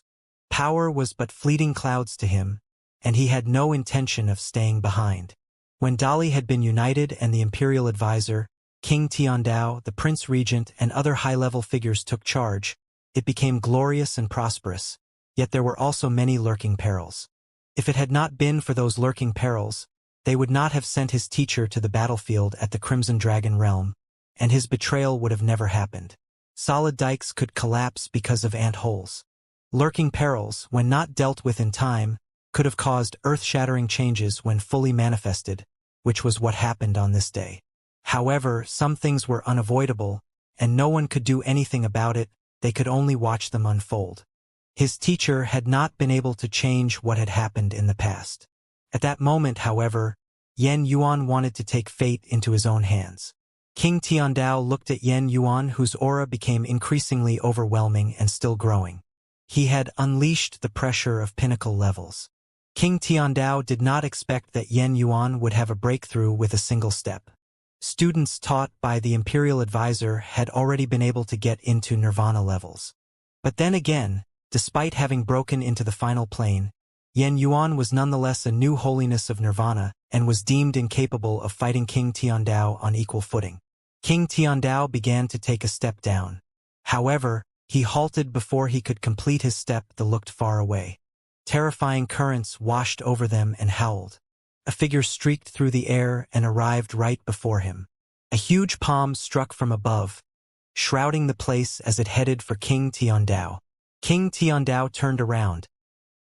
Power was but fleeting clouds to him, and he had no intention of staying behind. When Dali had been united and the imperial advisor, King Tiandao, the prince regent, and other high-level figures took charge, it became glorious and prosperous, yet there were also many lurking perils. If it had not been for those lurking perils, they would not have sent his teacher to the battlefield at the Crimson Dragon realm, and his betrayal would have never happened. Solid dikes could collapse because of ant holes. Lurking perils, when not dealt with in time, could have caused earth-shattering changes when fully manifested, which was what happened on this day. However, some things were unavoidable, and no one could do anything about it. They could only watch them unfold. His teacher had not been able to change what had happened in the past. At that moment, however, Yen Yuan wanted to take fate into his own hands. King Tiandao looked at Yen Yuan, whose aura became increasingly overwhelming and still growing. He had unleashed the pressure of pinnacle levels. King Tiandao did not expect that Yen Yuan would have a breakthrough with a single step. Students taught by the imperial advisor had already been able to get into nirvana levels. But then again, despite having broken into the final plane, Yen Yuan was nonetheless a new holiness of nirvana and was deemed incapable of fighting King Tiandao on equal footing. King Tiandao began to take a step down. However, he halted before he could complete his step that looked far away. Terrifying currents washed over them and howled. A figure streaked through the air and arrived right before him. A huge palm struck from above, shrouding the place as it headed for King Tiandao. King Tiandao turned around,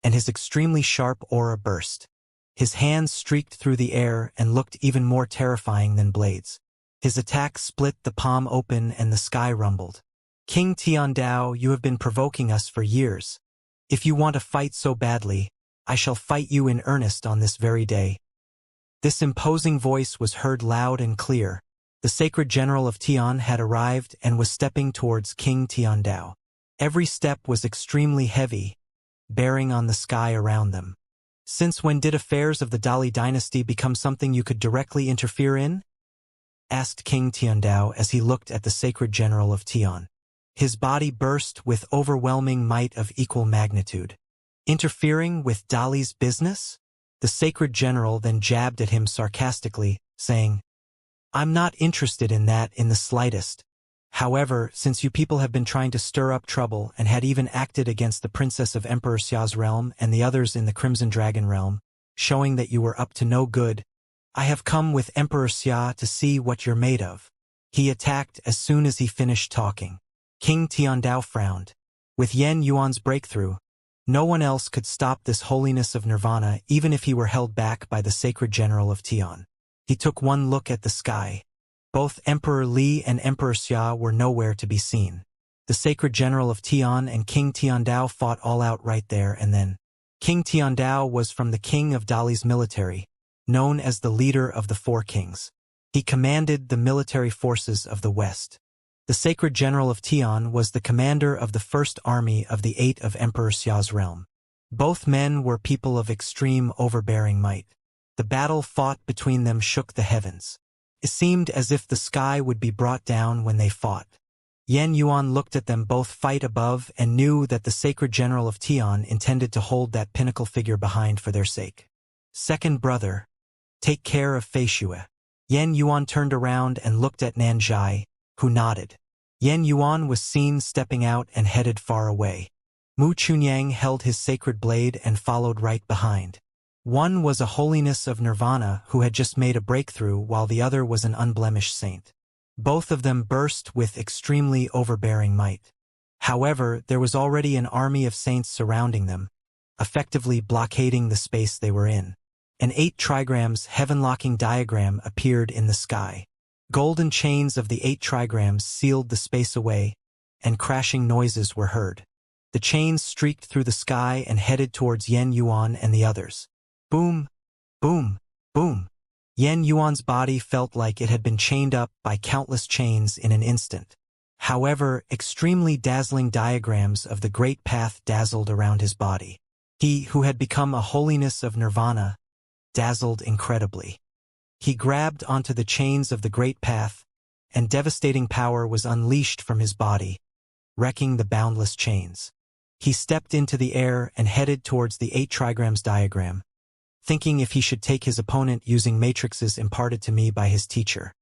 and his extremely sharp aura burst. His hands streaked through the air and looked even more terrifying than blades. His attack split the palm open and the sky rumbled. King Tiandao, you have been provoking us for years. If you want to fight so badly, I shall fight you in earnest on this very day. This imposing voice was heard loud and clear. The sacred general of Tian had arrived and was stepping towards King Tiandao. Every step was extremely heavy, bearing on the sky around them. Since when did affairs of the Dali dynasty become something you could directly interfere in? Asked King Tiandao as he looked at the sacred general of Tian. His body burst with overwhelming might of equal magnitude. Interfering with Dali's business? The sacred general then jabbed at him sarcastically, saying, I'm not interested in that in the slightest. However, since you people have been trying to stir up trouble and had even acted against the princess of Emperor Xia's realm and the others in the Crimson Dragon realm, showing that you were up to no good, I have come with Emperor Xia to see what you're made of. He attacked as soon as he finished talking. King Tiandao frowned. With Yan Yuan's breakthrough, no one else could stop this holiness of nirvana even if he were held back by the sacred general of Tian. He took one look at the sky. Both Emperor Li and Emperor Xia were nowhere to be seen. The sacred general of Tian and King Tiandao fought all out right there and then. King Tiandao was from the king of Dali's military, known as the leader of the Four Kings. He commanded the military forces of the West. The sacred general of Tian was the commander of the first army of the 8 of Emperor Xia's realm. Both men were people of extreme overbearing might. The battle fought between them shook the heavens. It seemed as if the sky would be brought down when they fought. Yan Yuan looked at them both fight above and knew that the sacred general of Tian intended to hold that pinnacle figure behind for their sake. Second brother, take care of Fei Xue. Yan Yuan turned around and looked at Nanzhai, who nodded. Yan Yuan was seen stepping out and headed far away. Mu Chunyang held his sacred blade and followed right behind. One was a holiness of nirvana who had just made a breakthrough while the other was an unblemished saint. Both of them burst with extremely overbearing might. However, there was already an army of saints surrounding them, effectively blockading the space they were in. An 8 trigrams heaven-locking diagram appeared in the sky. Golden chains of the 8 trigrams sealed the space away, and crashing noises were heard. The chains streaked through the sky and headed towards Yan Yuan and the others. Boom, boom, boom. Yan Yuan's body felt like it had been chained up by countless chains in an instant. However, extremely dazzling diagrams of the Great Path dazzled around his body. He, who had become a holiness of nirvana, dazzled incredibly. He grabbed onto the chains of the Great Path, and devastating power was unleashed from his body, wrecking the boundless chains. He stepped into the air and headed towards the 8 trigrams diagram, thinking if he should take his opponent using matrices imparted to me by his teacher.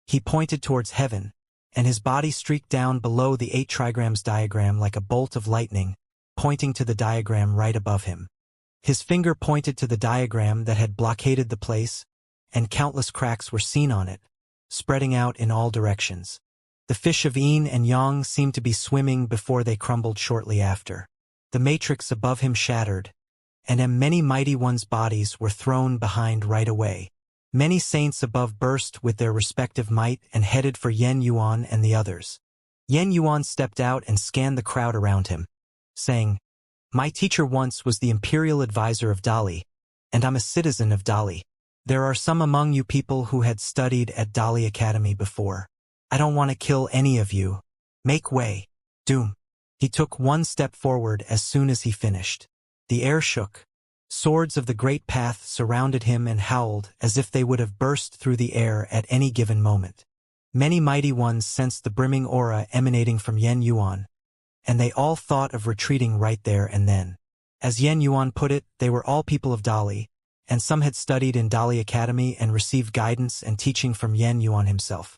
He pointed towards heaven, and his body streaked down below the 8 trigrams diagram like a bolt of lightning, pointing to the diagram right above him. His finger pointed to the diagram that had blockaded the place, and countless cracks were seen on it, spreading out in all directions. The fish of yin and yang seemed to be swimming before they crumbled shortly after. The matrix above him shattered, and many mighty ones' bodies were thrown behind right away. Many saints above burst with their respective might and headed for Yan Yuan and the others. Yan Yuan stepped out and scanned the crowd around him, saying, My teacher once was the imperial advisor of Dali, and I'm a citizen of Dali. There are some among you people who had studied at Dali Academy before. I don't want to kill any of you. Make way. Doom. He took one step forward as soon as he finished. The air shook. Swords of the Great Path surrounded him and howled as if they would have burst through the air at any given moment. Many mighty ones sensed the brimming aura emanating from Yan Yuan, and they all thought of retreating right there and then. As Yan Yuan put it, they were all people of Dali, and some had studied in Dali Academy and received guidance and teaching from Yan Yuan himself.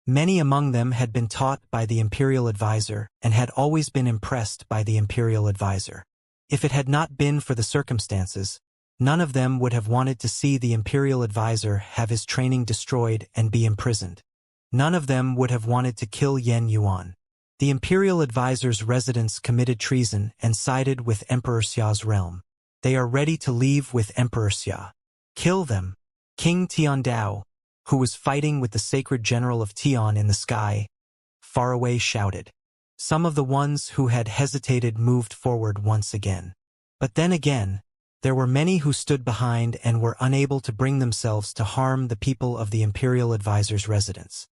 Many among them had been taught by the imperial advisor and had always been impressed by the imperial advisor. If it had not been for the circumstances, none of them would have wanted to see the imperial advisor have his training destroyed and be imprisoned. None of them would have wanted to kill Yan Yuan. The imperial advisor's residents committed treason and sided with Emperor Xia's realm. They are ready to leave with Emperor Xia. Kill them. King Tiandao, who was fighting with the sacred general of Tian in the sky, far away shouted. Some of the ones who had hesitated moved forward once again. But then again, there were many who stood behind and were unable to bring themselves to harm the people of the imperial advisor's residence.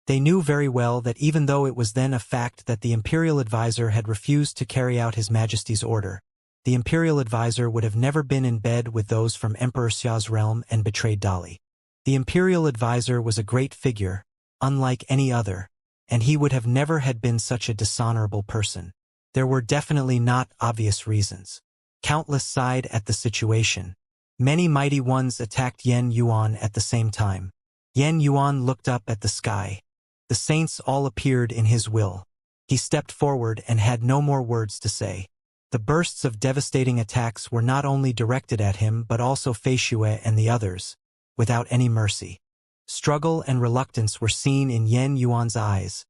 They knew very well that even though it was then a fact that the imperial advisor had refused to carry out His Majesty's order, the Imperial Advisor would have never been in bed with those from Emperor Xia's realm and betrayed Dali. The Imperial Advisor was a great figure, unlike any other, and he would have never had been such a dishonorable person. There were definitely not obvious reasons. Countless sighed at the situation. Many mighty ones attacked Yen Yuan at the same time. Yen Yuan looked up at the sky. The saints all appeared in his will. He stepped forward and had no more words to say. The bursts of devastating attacks were not only directed at him but also Fei Xue and the others, without any mercy. Struggle and reluctance were seen in Yen Yuan's eyes,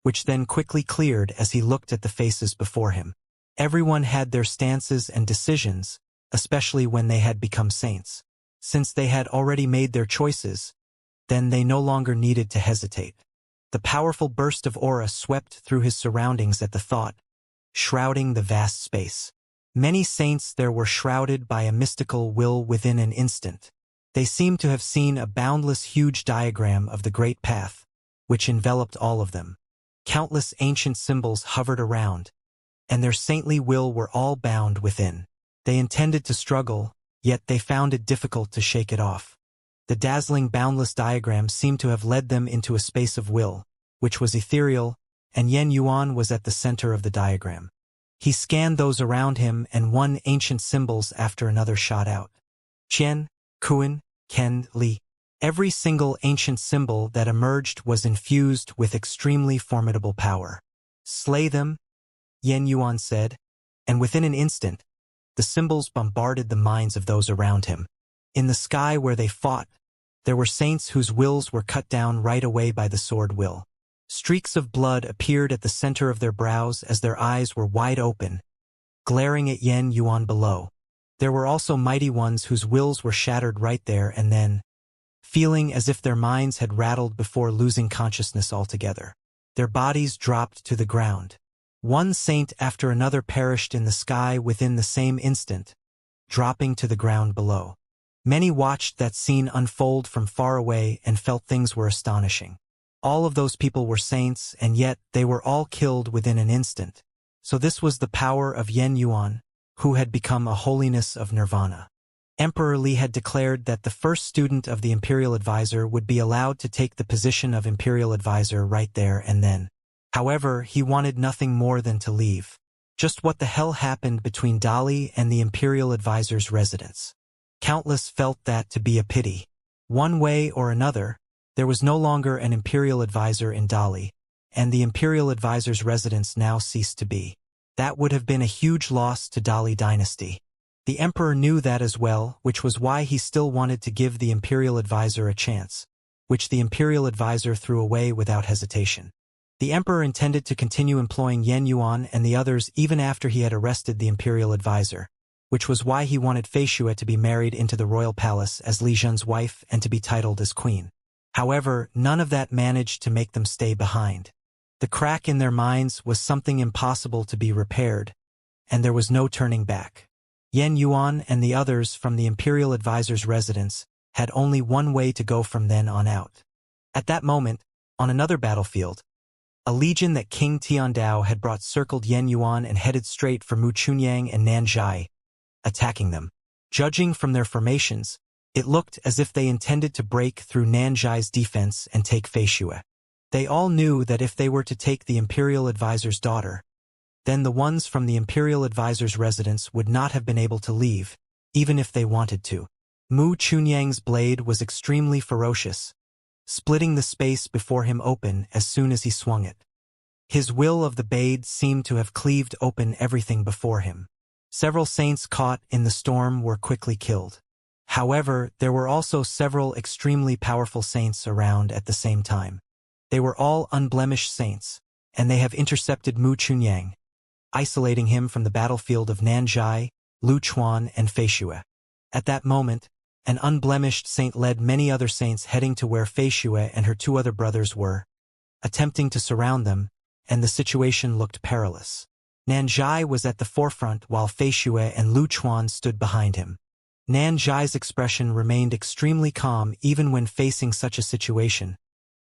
which then quickly cleared as he looked at the faces before him. Everyone had their stances and decisions, especially when they had become saints. Since they had already made their choices, then they no longer needed to hesitate. The powerful burst of aura swept through his surroundings at the thought, shrouding the vast space. Many saints there were shrouded by a mystical will within an instant. They seemed to have seen a boundless huge diagram of the great path, which enveloped all of them. Countless ancient symbols hovered around, and their saintly will were all bound within. They intended to struggle, yet they found it difficult to shake it off. The dazzling boundless diagram seemed to have led them into a space of will, which was ethereal, and Yen Yuan was at the center of the diagram. He scanned those around him, and one ancient symbols after another shot out. Qian, Kuan, Ken, Li. Every single ancient symbol that emerged was infused with extremely formidable power. Slay them, Yen Yuan said, and within an instant, the symbols bombarded the minds of those around him. In the sky where they fought, there were saints whose wills were cut down right away by the sword will. Streaks of blood appeared at the center of their brows as their eyes were wide open, glaring at Yen Yuan below. There were also mighty ones whose wills were shattered right there and then, feeling as if their minds had rattled before losing consciousness altogether. Their bodies dropped to the ground. One saint after another perished in the sky within the same instant, dropping to the ground below. Many watched that scene unfold from far away and felt things were astonishing. All of those people were saints, and yet they were all killed within an instant. So this was the power of Yen Yuan, who had become a holiness of nirvana. Emperor Li had declared that the first student of the Imperial Advisor would be allowed to take the position of Imperial Advisor right there and then. However, he wanted nothing more than to leave. Just what the hell happened between Dali and the Imperial Advisor's residence? Countless felt that to be a pity. One way or another, there was no longer an Imperial Advisor in Dali, and the Imperial Advisor's residence now ceased to be. That would have been a huge loss to Dali dynasty. The Emperor knew that as well, which was why he still wanted to give the Imperial Advisor a chance, which the Imperial Advisor threw away without hesitation. The Emperor intended to continue employing Yen Yuan and the others even after he had arrested the Imperial Advisor, which was why he wanted Fei Xue to be married into the royal palace as Li Zhen's wife and to be titled as queen. However, none of that managed to make them stay behind. The crack in their minds was something impossible to be repaired, and there was no turning back. Yen Yuan and the others from the Imperial Advisor's residence had only one way to go from then on out. At that moment, on another battlefield, a legion that King Tiandao had brought circled Yen Yuan and headed straight for Mu Chunyang and Nanzhai, attacking them. Judging from their formations, it looked as if they intended to break through Nanzhai's defense and take Fei Xue. They all knew that if they were to take the Imperial Advisor's daughter, then the ones from the Imperial Advisor's residence would not have been able to leave, even if they wanted to. Mu Chunyang's blade was extremely ferocious, splitting the space before him open as soon as he swung it. His will of the blade seemed to have cleaved open everything before him. Several saints caught in the storm were quickly killed. However, there were also several extremely powerful saints around at the same time. They were all unblemished saints, and they have intercepted Mu Chunyang, isolating him from the battlefield of Nanzhai, Luchuan, and Fei Xue. At that moment, an unblemished saint led many other saints heading to where Fei Xue and her two other brothers were, attempting to surround them, and the situation looked perilous. Nanzhai was at the forefront while Fei Xue and Luchuan stood behind him. Nanzhai's expression remained extremely calm even when facing such a situation,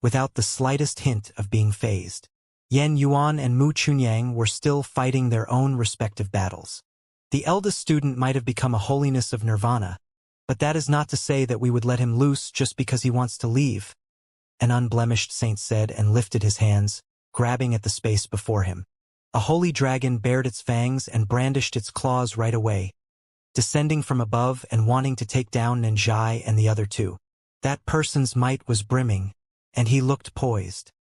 without the slightest hint of being fazed. Yen Yuan and Mu Chunyang were still fighting their own respective battles. The eldest student might have become a holiness of nirvana, but that is not to say that we would let him loose just because he wants to leave, an unblemished saint said and lifted his hands, grabbing at the space before him. A holy dragon bared its fangs and brandished its claws right away, descending from above and wanting to take down Nanjai and the other two. That person's might was brimming, and he looked poised.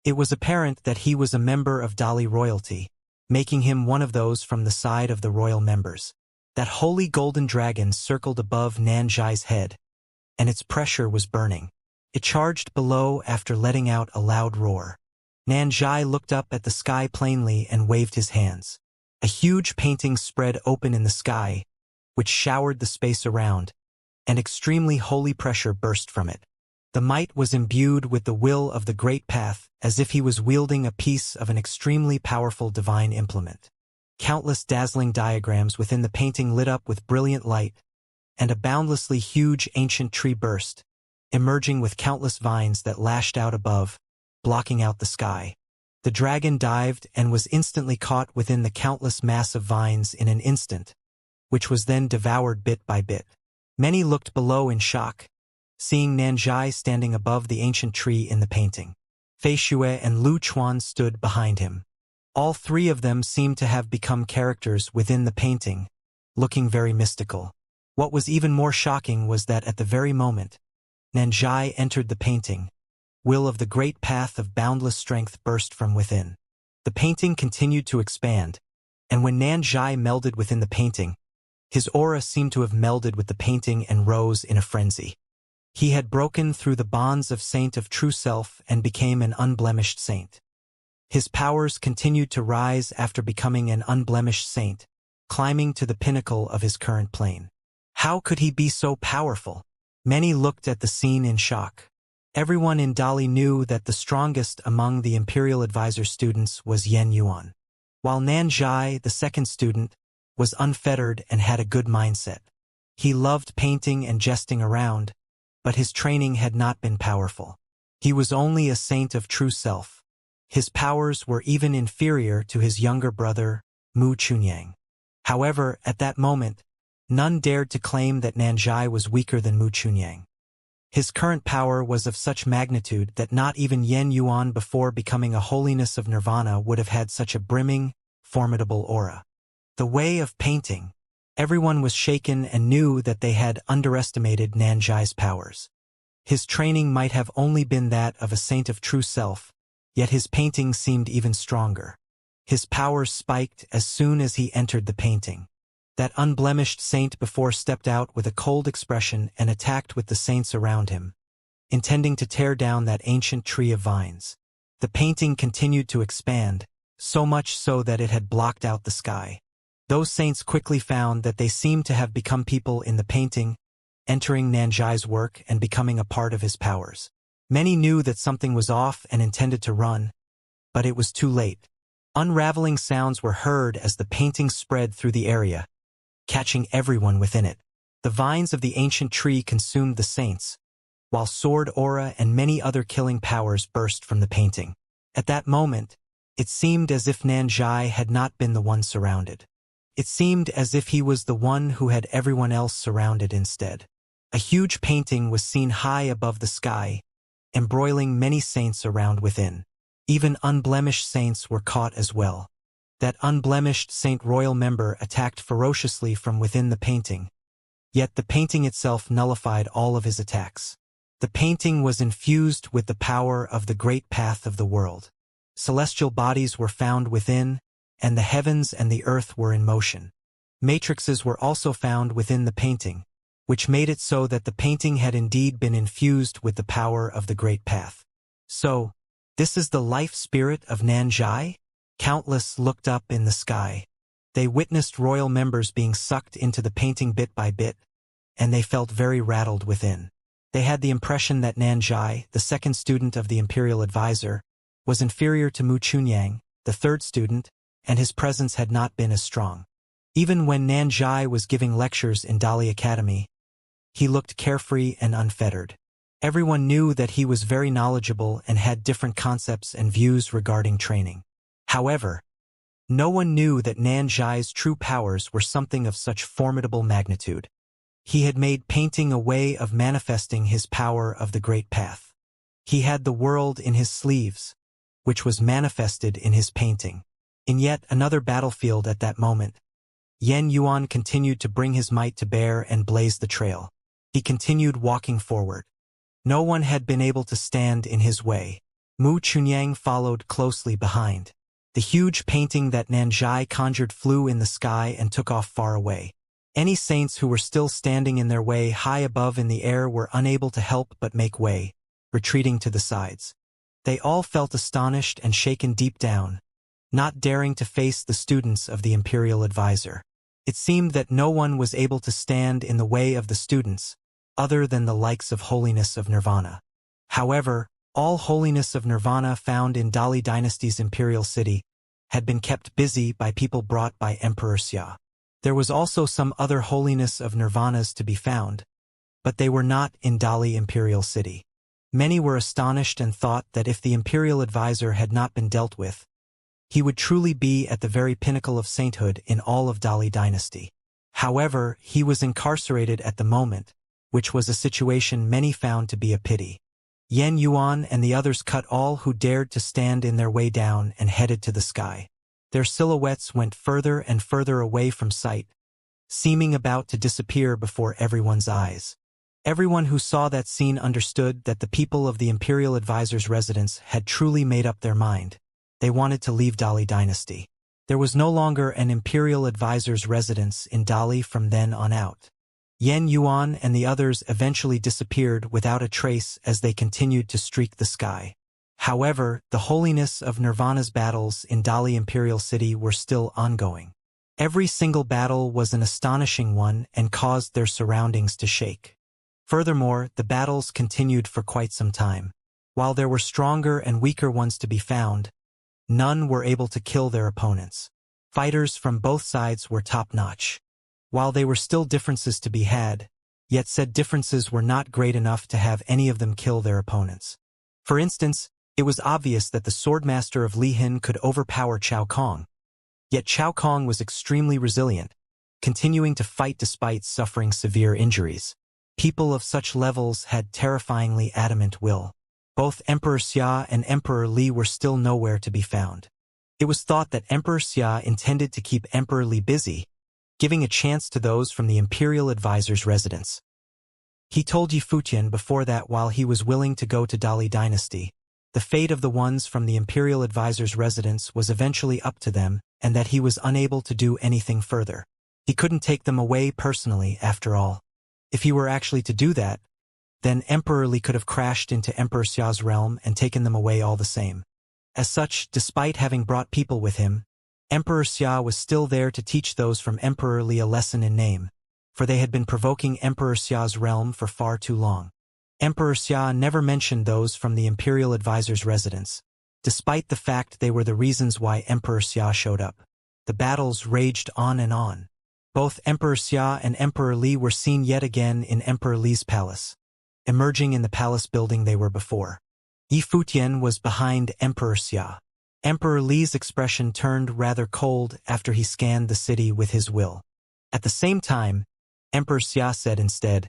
It was apparent that he was a member of Dali royalty, making him one of those from the side of the royal members. That holy golden dragon circled above Nanjai's head, and its pressure was burning. It charged below after letting out a loud roar. Nanjai looked up at the sky plainly and waved his hands. A huge painting spread open in the sky, which showered the space around, and extremely holy pressure burst from it. The might was imbued with the will of the great path, as if he was wielding a piece of an extremely powerful divine implement. Countless dazzling diagrams within the painting lit up with brilliant light, and a boundlessly huge ancient tree burst, emerging with countless vines that lashed out above, blocking out the sky. The dragon dived and was instantly caught within the countless mass of vines in an instant, which was then devoured bit by bit. Many looked below in shock, seeing Nanjai standing above the ancient tree in the painting. Fei Xue and Lu Chuan stood behind him. All three of them seemed to have become characters within the painting, looking very mystical. What was even more shocking was that at the very moment Nanjai entered the painting, will of the great path of boundless strength burst from within. The painting continued to expand, and when Nanjai melded within the painting, his aura seemed to have melded with the painting and rose in a frenzy. He had broken through the bonds of saint of true self and became an unblemished saint. His powers continued to rise after becoming an unblemished saint, climbing to the pinnacle of his current plane. How could he be so powerful? Many looked at the scene in shock. Everyone in Dali knew that the strongest among the Imperial Advisor students was Yen Yuan, while Nanjai, the second student, was unfettered and had a good mindset. He loved painting and jesting around, but his training had not been powerful. He was only a saint of true self. His powers were even inferior to his younger brother, Mu Chunyang. However, at that moment, none dared to claim that Nanjai was weaker than Mu Chunyang. His current power was of such magnitude that not even Yen Yuan before becoming a holiness of nirvana would have had such a brimming, formidable aura. The way of painting. Everyone was shaken and knew that they had underestimated Nanjai's powers. His training might have only been that of a saint of true self, yet his painting seemed even stronger. His powers spiked as soon as he entered the painting. That unblemished saint before stepped out with a cold expression and attacked with the saints around him, intending to tear down that ancient tree of vines. The painting continued to expand, so much so that it had blocked out the sky. Those saints quickly found that they seemed to have become people in the painting, entering Nanjai's work and becoming a part of his powers. Many knew that something was off and intended to run, but it was too late. Unraveling sounds were heard as the painting spread through the area, catching everyone within it. The vines of the ancient tree consumed the saints, while sword aura and many other killing powers burst from the painting. At that moment, it seemed as if Nanjai had not been the one surrounded. It seemed as if he was the one who had everyone else surrounded instead. A huge painting was seen high above the sky, embroiling many saints around within. Even unblemished saints were caught as well. That unblemished Saint Royal member attacked ferociously from within the painting, yet the painting itself nullified all of his attacks. The painting was infused with the power of the great path of the world. Celestial bodies were found within, and the heavens and the earth were in motion. Matrices were also found within the painting, which made it so that the painting had indeed been infused with the power of the great path. So, this is the life spirit of Nanjai? Countless looked up in the sky. They witnessed royal members being sucked into the painting bit by bit, and they felt very rattled within. They had the impression that Nanjai, the second student of the Imperial Advisor, was inferior to Mu Chunyang, the third student, and his presence had not been as strong. Even when Nanjai was giving lectures in Dali Academy, he looked carefree and unfettered. Everyone knew that he was very knowledgeable and had different concepts and views regarding training. However, No one knew that Nan Zhai's true powers were something of such formidable magnitude. He had made painting a way of manifesting his power of the Great Path. He had the world in his sleeves, which was manifested in his painting. In yet another battlefield at that moment, Yen Yuan continued to bring his might to bear and blaze the trail. He continued walking forward. No one had been able to stand in his way. Mu Chunyang followed closely behind. The huge painting that Nanzhai conjured flew in the sky and took off far away. Any saints who were still standing in their way high above in the air were unable to help but make way, retreating to the sides. They all felt astonished and shaken deep down, not daring to face the students of the Imperial Advisor. It seemed that no one was able to stand in the way of the students, other than the likes of Holiness of Nirvana. However, all Holiness of Nirvana found in Dali Dynasty's imperial city had been kept busy by people brought by Emperor Xia. There was also some other Holiness of Nirvanas to be found, but they were not in Dali imperial city. Many were astonished and thought that if the Imperial Advisor had not been dealt with, he would truly be at the very pinnacle of sainthood in all of Dali Dynasty. However, he was incarcerated at the moment, which was a situation many found to be a pity. Yen Yuan and the others cut all who dared to stand in their way down and headed to the sky. Their silhouettes went further and further away from sight, seeming about to disappear before everyone's eyes. Everyone who saw that scene understood that the people of the Imperial Advisor's residence had truly made up their mind. They wanted to leave Dali Dynasty. There was no longer an Imperial Advisor's residence in Dali from then on out. Yen Yuan and the others eventually disappeared without a trace as they continued to streak the sky. However, the Holiness of Nirvana's battles in Dali Imperial City were still ongoing. Every single battle was an astonishing one and caused their surroundings to shake. Furthermore, the battles continued for quite some time. While there were stronger and weaker ones to be found, none were able to kill their opponents. Fighters from both sides were top-notch. While there were still differences to be had, yet said differences were not great enough to have any of them kill their opponents. For instance, it was obvious that the Swordmaster of Li Hin could overpower Chao Kong. Yet Chao Kong was extremely resilient, continuing to fight despite suffering severe injuries. People of such levels had terrifyingly adamant will. Both Emperor Xia and Emperor Li were still nowhere to be found. It was thought that Emperor Xia intended to keep Emperor Li busy, giving a chance to those from the Imperial Advisor's residence. He told Yi Futian before that while he was willing to go to Dali Dynasty, the fate of the ones from the Imperial Advisor's residence was eventually up to them, and that he was unable to do anything further. He couldn't take them away personally, after all. If he were actually to do that, then Emperor Li could have crashed into Emperor Xia's realm and taken them away all the same. As such, despite having brought people with him, Emperor Xia was still there to teach those from Emperor Li a lesson in name, for they had been provoking Emperor Xia's realm for far too long. Emperor Xia never mentioned those from the Imperial Advisor's residence, despite the fact they were the reasons why Emperor Xia showed up. The battles raged on and on. Both Emperor Xia and Emperor Li were seen yet again in Emperor Li's palace, emerging in the palace building they were before. Yi Futian was behind Emperor Xia. Emperor Li's expression turned rather cold after he scanned the city with his will. At the same time, Emperor Xia said instead,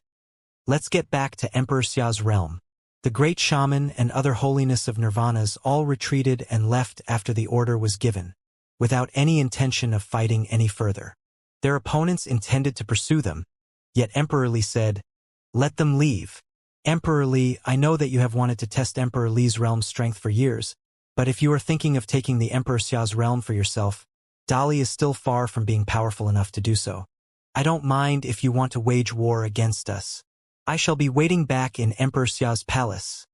"Let's get back to Emperor Xia's realm." The great shaman and other Holiness of Nirvanas all retreated and left after the order was given, without any intention of fighting any further. Their opponents intended to pursue them, yet Emperor Li said, "Let them leave." Emperor Li, I know that you have wanted to test Emperor Li's realm's strength for years, but if you are thinking of taking the Emperor Xia's realm for yourself, Dali is still far from being powerful enough to do so. I don't mind if you want to wage war against us. I shall be waiting back in Emperor Xia's palace,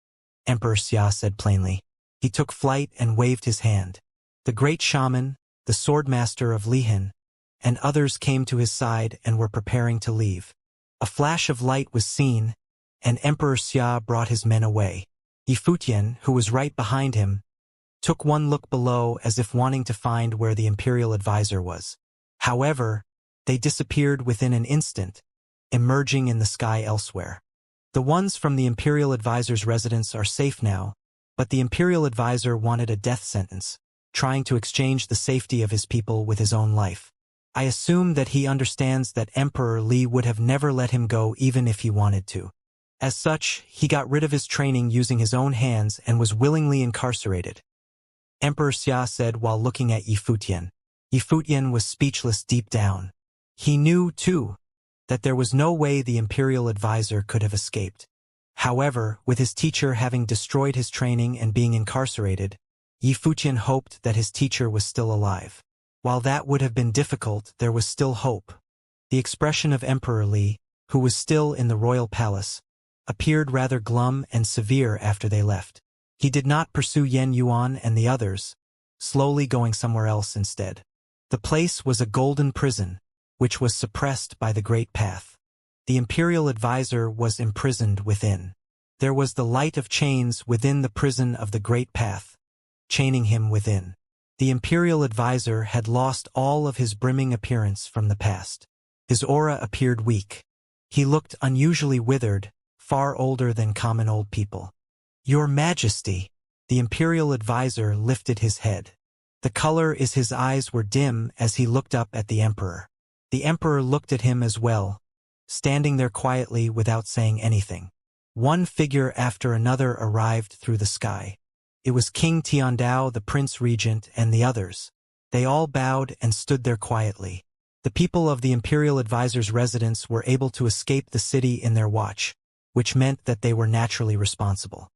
Emperor Xia said plainly. He took flight and waved his hand. The great shaman, the swordmaster of Li Hin, and others came to his side and were preparing to leave. A flash of light was seen, and Emperor Xia brought his men away. Yi Futian, who was right behind him, took one look below as if wanting to find where the Imperial Advisor was. However, they disappeared within an instant, emerging in the sky elsewhere. The ones from the Imperial Advisor's residence are safe now, but the Imperial Advisor wanted a death sentence, trying to exchange the safety of his people with his own life. I assume that he understands that Emperor Li would have never let him go even if he wanted to. As such, he got rid of his training using his own hands and was willingly incarcerated. Emperor Xia said while looking at Yifutian. Yifutian was speechless deep down. He knew, too, that there was no way the imperial advisor could have escaped. However, with his teacher having destroyed his training and being incarcerated, Yifutian hoped that his teacher was still alive. While that would have been difficult, there was still hope. The expression of Emperor Li, who was still in the royal palace, appeared rather glum and severe after they left. He did not pursue Yen Yuan and the others, slowly going somewhere else instead. The place was a golden prison, which was suppressed by the Great Path. The imperial advisor was imprisoned within. There was the light of chains within the prison of the Great Path, chaining him within. The imperial advisor had lost all of his brimming appearance from the past. His aura appeared weak. He looked unusually withered, far older than common old people. "Your Majesty," the imperial advisor lifted his head. The color is his eyes were dim as he looked up at the emperor. The emperor looked at him as well, standing there quietly without saying anything. One figure after another arrived through the sky. It was King Tiandao, the Prince Regent, and the others. They all bowed and stood there quietly. The people of the imperial advisor's residence were able to escape the city in their watch, which meant that they were naturally responsible.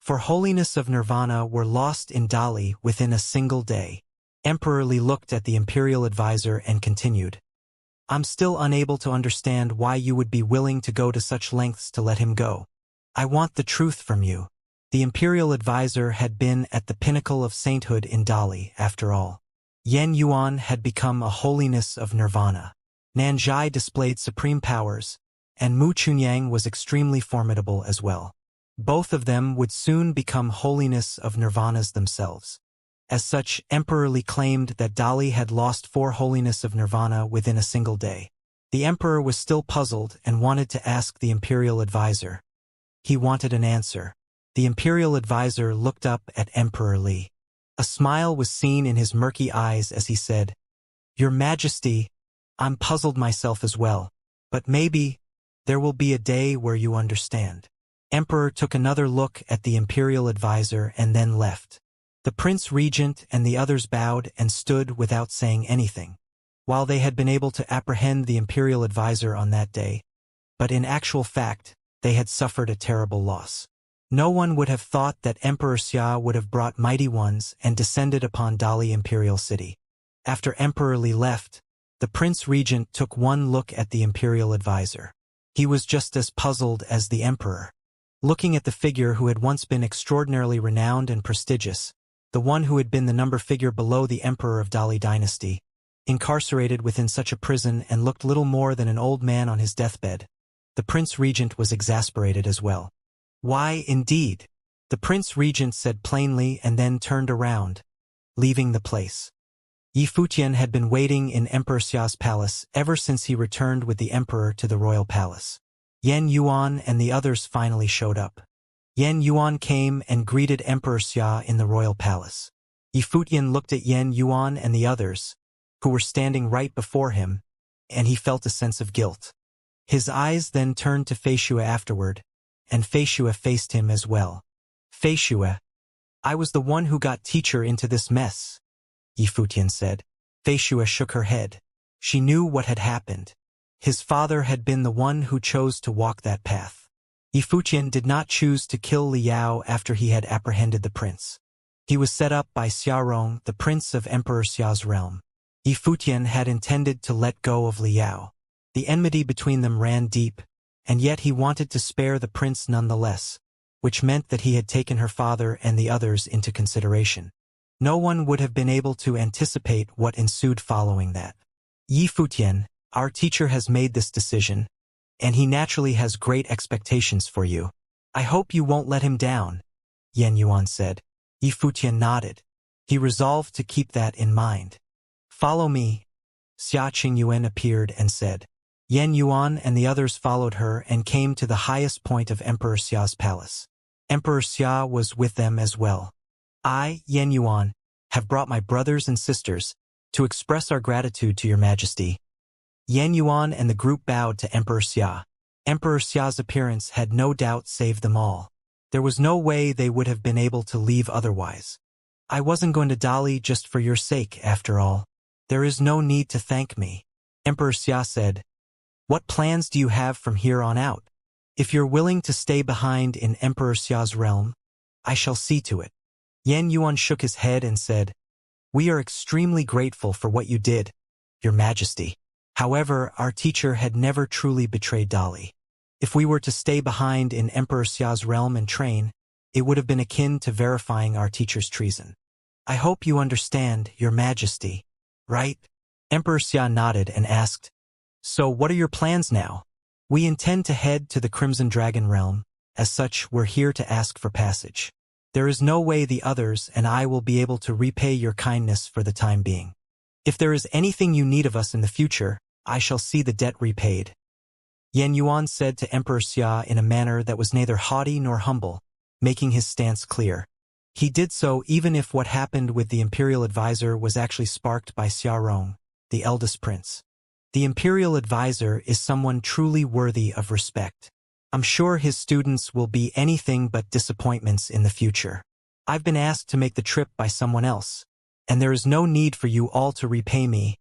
For holiness of nirvana were lost in Dali within a single day. Emperor Li looked at the imperial advisor and continued. "I'm still unable to understand why you would be willing to go to such lengths to let him go. I want the truth from you." The imperial advisor had been at the pinnacle of sainthood in Dali, after all. Yen Yuan had become a holiness of nirvana. Nanzhai displayed supreme powers, and Mu Chunyang was extremely formidable as well. Both of them would soon become holiness of nirvanas themselves. As such, Emperor Li claimed that Dali had lost 4 holiness of nirvana within a single day. The emperor was still puzzled and wanted to ask the imperial advisor. He wanted an answer. The imperial advisor looked up at Emperor Li. A smile was seen in his murky eyes as he said, "Your Majesty, I'm puzzled myself as well, but maybe there will be a day where you understand." Emperor took another look at the imperial advisor and then left. The Prince Regent and the others bowed and stood without saying anything. While they had been able to apprehend the imperial advisor on that day, but in actual fact, they had suffered a terrible loss. No one would have thought that Emperor Xia would have brought mighty ones and descended upon Dali Imperial City. After Emperor Li left, the Prince Regent took one look at the imperial advisor. He was just as puzzled as the emperor. Looking at the figure who had once been extraordinarily renowned and prestigious, the one who had been the number figure below the emperor of Dali dynasty, incarcerated within such a prison and looked little more than an old man on his deathbed, the Prince Regent was exasperated as well. "Why, indeed?" the Prince Regent said plainly and then turned around, leaving the place. Yifutian had been waiting in Emperor Xia's palace ever since he returned with the emperor to the royal palace. Yen Yuan and the others finally showed up. Yen Yuan came and greeted Emperor Xia in the royal palace. Yifutian looked at Yen Yuan and the others, who were standing right before him, and he felt a sense of guilt. His eyes then turned to Feishue afterward, and Feishue faced him as well. "Feishue, I was the one who got teacher into this mess," Yifutian said. Feishue shook her head. She knew what had happened. His father had been the one who chose to walk that path. Yifutian did not choose to kill Liao after he had apprehended the prince. He was set up by Xiaorong, the prince of Emperor Xia's realm. Yifutian had intended to let go of Liao. The enmity between them ran deep, and yet he wanted to spare the prince nonetheless, which meant that he had taken her father and the others into consideration. No one would have been able to anticipate what ensued following that. "Yifutian, our teacher has made this decision, and he naturally has great expectations for you. I hope you won't let him down," Yen Yuan said. Yifutian nodded. He resolved to keep that in mind. "Follow me." Xia Qingyuan appeared and said. Yen Yuan and the others followed her and came to the highest point of Emperor Xia's palace. Emperor Xia was with them as well. "I, Yen Yuan, have brought my brothers and sisters to express our gratitude to your majesty." Yan Yuan and the group bowed to Emperor Xia. Emperor Xia's appearance had no doubt saved them all. There was no way they would have been able to leave otherwise. "I wasn't going to dally just for your sake, after all. There is no need to thank me," Emperor Xia said. "What plans do you have from here on out? If you're willing to stay behind in Emperor Xia's realm, I shall see to it." Yan Yuan shook his head and said, "We are extremely grateful for what you did, your majesty. However, our teacher had never truly betrayed Dali. If we were to stay behind in Emperor Xia's realm and train, it would have been akin to verifying our teacher's treason. I hope you understand, your majesty, right?" Emperor Xia nodded and asked, "So what are your plans now?" "We intend to head to the Crimson Dragon realm. As such, we're here to ask for passage. There is no way the others and I will be able to repay your kindness for the time being. If there is anything you need of us in the future, I shall see the debt repaid." Yan Yuan said to Emperor Xia in a manner that was neither haughty nor humble, making his stance clear. He did so even if what happened with the imperial advisor was actually sparked by Xia Rong, the eldest prince. The imperial advisor is someone truly worthy of respect. I'm sure his students will be anything but disappointments in the future. I've been asked to make the trip by someone else, and there is no need for you all to repay me,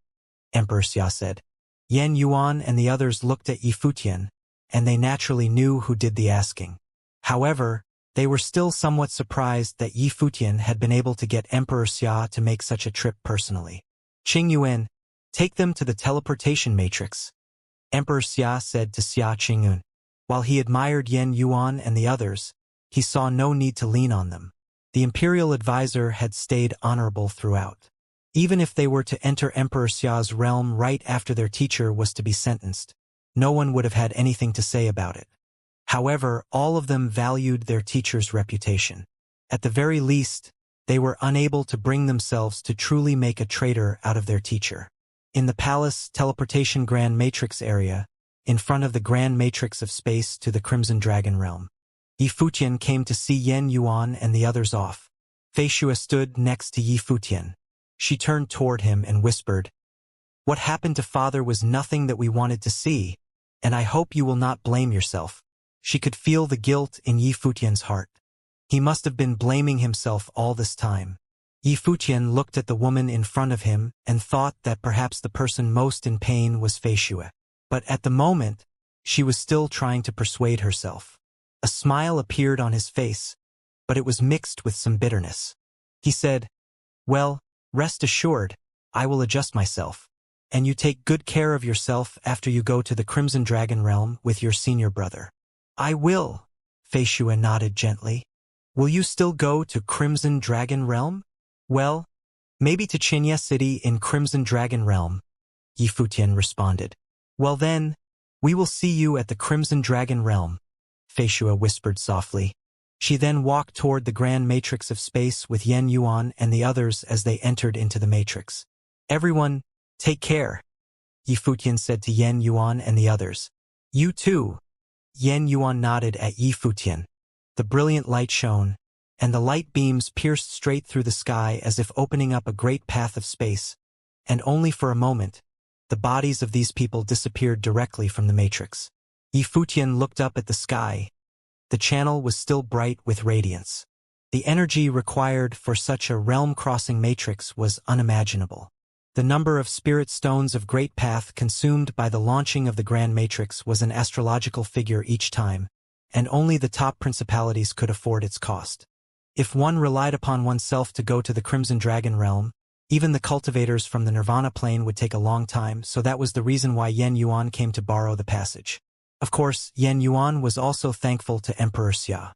Emperor Xia said. Yan Yuan and the others looked at Yifutian, and they naturally knew who did the asking. However, they were still somewhat surprised that Yifutian had been able to get Emperor Xia to make such a trip personally. "Qing Yuan, take them to the teleportation matrix," Emperor Xia said to Xia Qingyun. While he admired Yan Yuan and the others, he saw no need to lean on them. The imperial advisor had stayed honorable throughout. Even if they were to enter Emperor Xia's realm right after their teacher was to be sentenced, no one would have had anything to say about it. However, all of them valued their teacher's reputation. At the very least, they were unable to bring themselves to truly make a traitor out of their teacher. In the palace teleportation Grand Matrix area, in front of the Grand Matrix of space to the Crimson Dragon realm, Yifutian came to see Yan Yuan and the others off. Fei Xue stood next to Yifutian. She turned toward him and whispered, "What happened to father was nothing that we wanted to see, and I hope you will not blame yourself." She could feel the guilt in Yifutian's heart. He must have been blaming himself all this time. Yifutian looked at the woman in front of him and thought that perhaps the person most in pain was Fei Xue. But at the moment, she was still trying to persuade herself. A smile appeared on his face, but it was mixed with some bitterness. He said, "Well, rest assured, I will adjust myself. And you take good care of yourself after you go to the Crimson Dragon realm with your senior brother." "I will," Fei Xue nodded gently. "Will you still go to Crimson Dragon realm?" "Well, maybe to Xianxia City in Crimson Dragon realm," Yifutian responded. "Well then, we will see you at the Crimson Dragon realm," Fei Xue whispered softly. She then walked toward the Grand Matrix of space with Yan Yuan and the others as they entered into the matrix. "Everyone, take care," Yifutian said to Yan Yuan and the others. "You too." Yan Yuan nodded at Yifutian. The brilliant light shone, and the light beams pierced straight through the sky as if opening up a great path of space, and only for a moment, the bodies of these people disappeared directly from the matrix. Yifutian looked up at the sky. The channel was still bright with radiance. The energy required for such a realm-crossing matrix was unimaginable. The number of spirit stones of Great Path consumed by the launching of the Grand Matrix was an astrological figure each time, and only the top principalities could afford its cost. If one relied upon oneself to go to the Crimson Dragon realm, even the cultivators from the Nirvana plane would take a long time, so that was the reason why Yan Yuan came to borrow the passage. Of course, Yan Yuan was also thankful to Emperor Xia.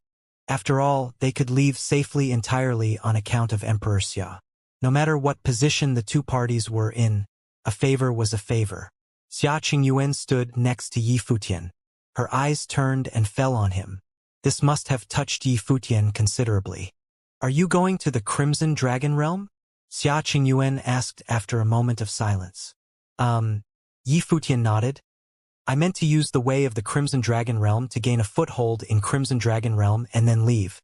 After all, they could leave safely entirely on account of Emperor Xia. No matter what position the two parties were in, a favor was a favor. Xia Qingyuan stood next to Yifutian. Her eyes turned and fell on him. This must have touched Yifutian considerably. "Are you going to the Crimson Dragon realm?" Xia Qingyuan asked after a moment of silence. Yifutian nodded. "I meant to use the way of the Crimson Dragon realm to gain a foothold in Crimson Dragon realm and then leave.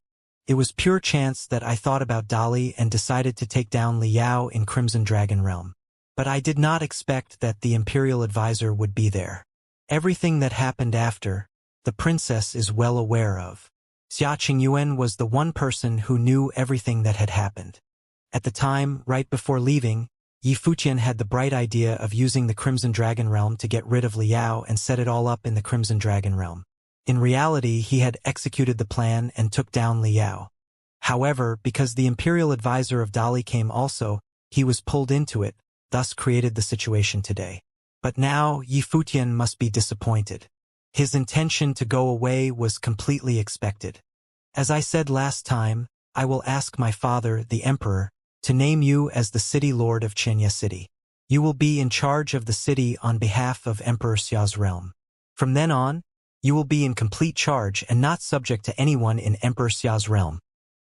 It was pure chance that I thought about Dali and decided to take down Liao in Crimson Dragon Realm. But I did not expect that the Imperial Advisor would be there. Everything that happened after, the princess is well aware of. Xia Qingyuan was the one person who knew everything that had happened. At the time, right before leaving, Yi Fuqian had the bright idea of using the Crimson Dragon Realm to get rid of Liao and set it all up in the Crimson Dragon Realm. In reality, he had executed the plan and took down Liao. However, because the Imperial Advisor of Dali came also, he was pulled into it, thus created the situation today. But now, Yi Fuqian must be disappointed. His intention to go away was completely expected. As I said last time, I will ask my father, the Emperor, to name you as the City Lord of Xianxia City. You will be in charge of the city on behalf of Emperor Xia's realm. From then on, you will be in complete charge and not subject to anyone in Emperor Xia's realm,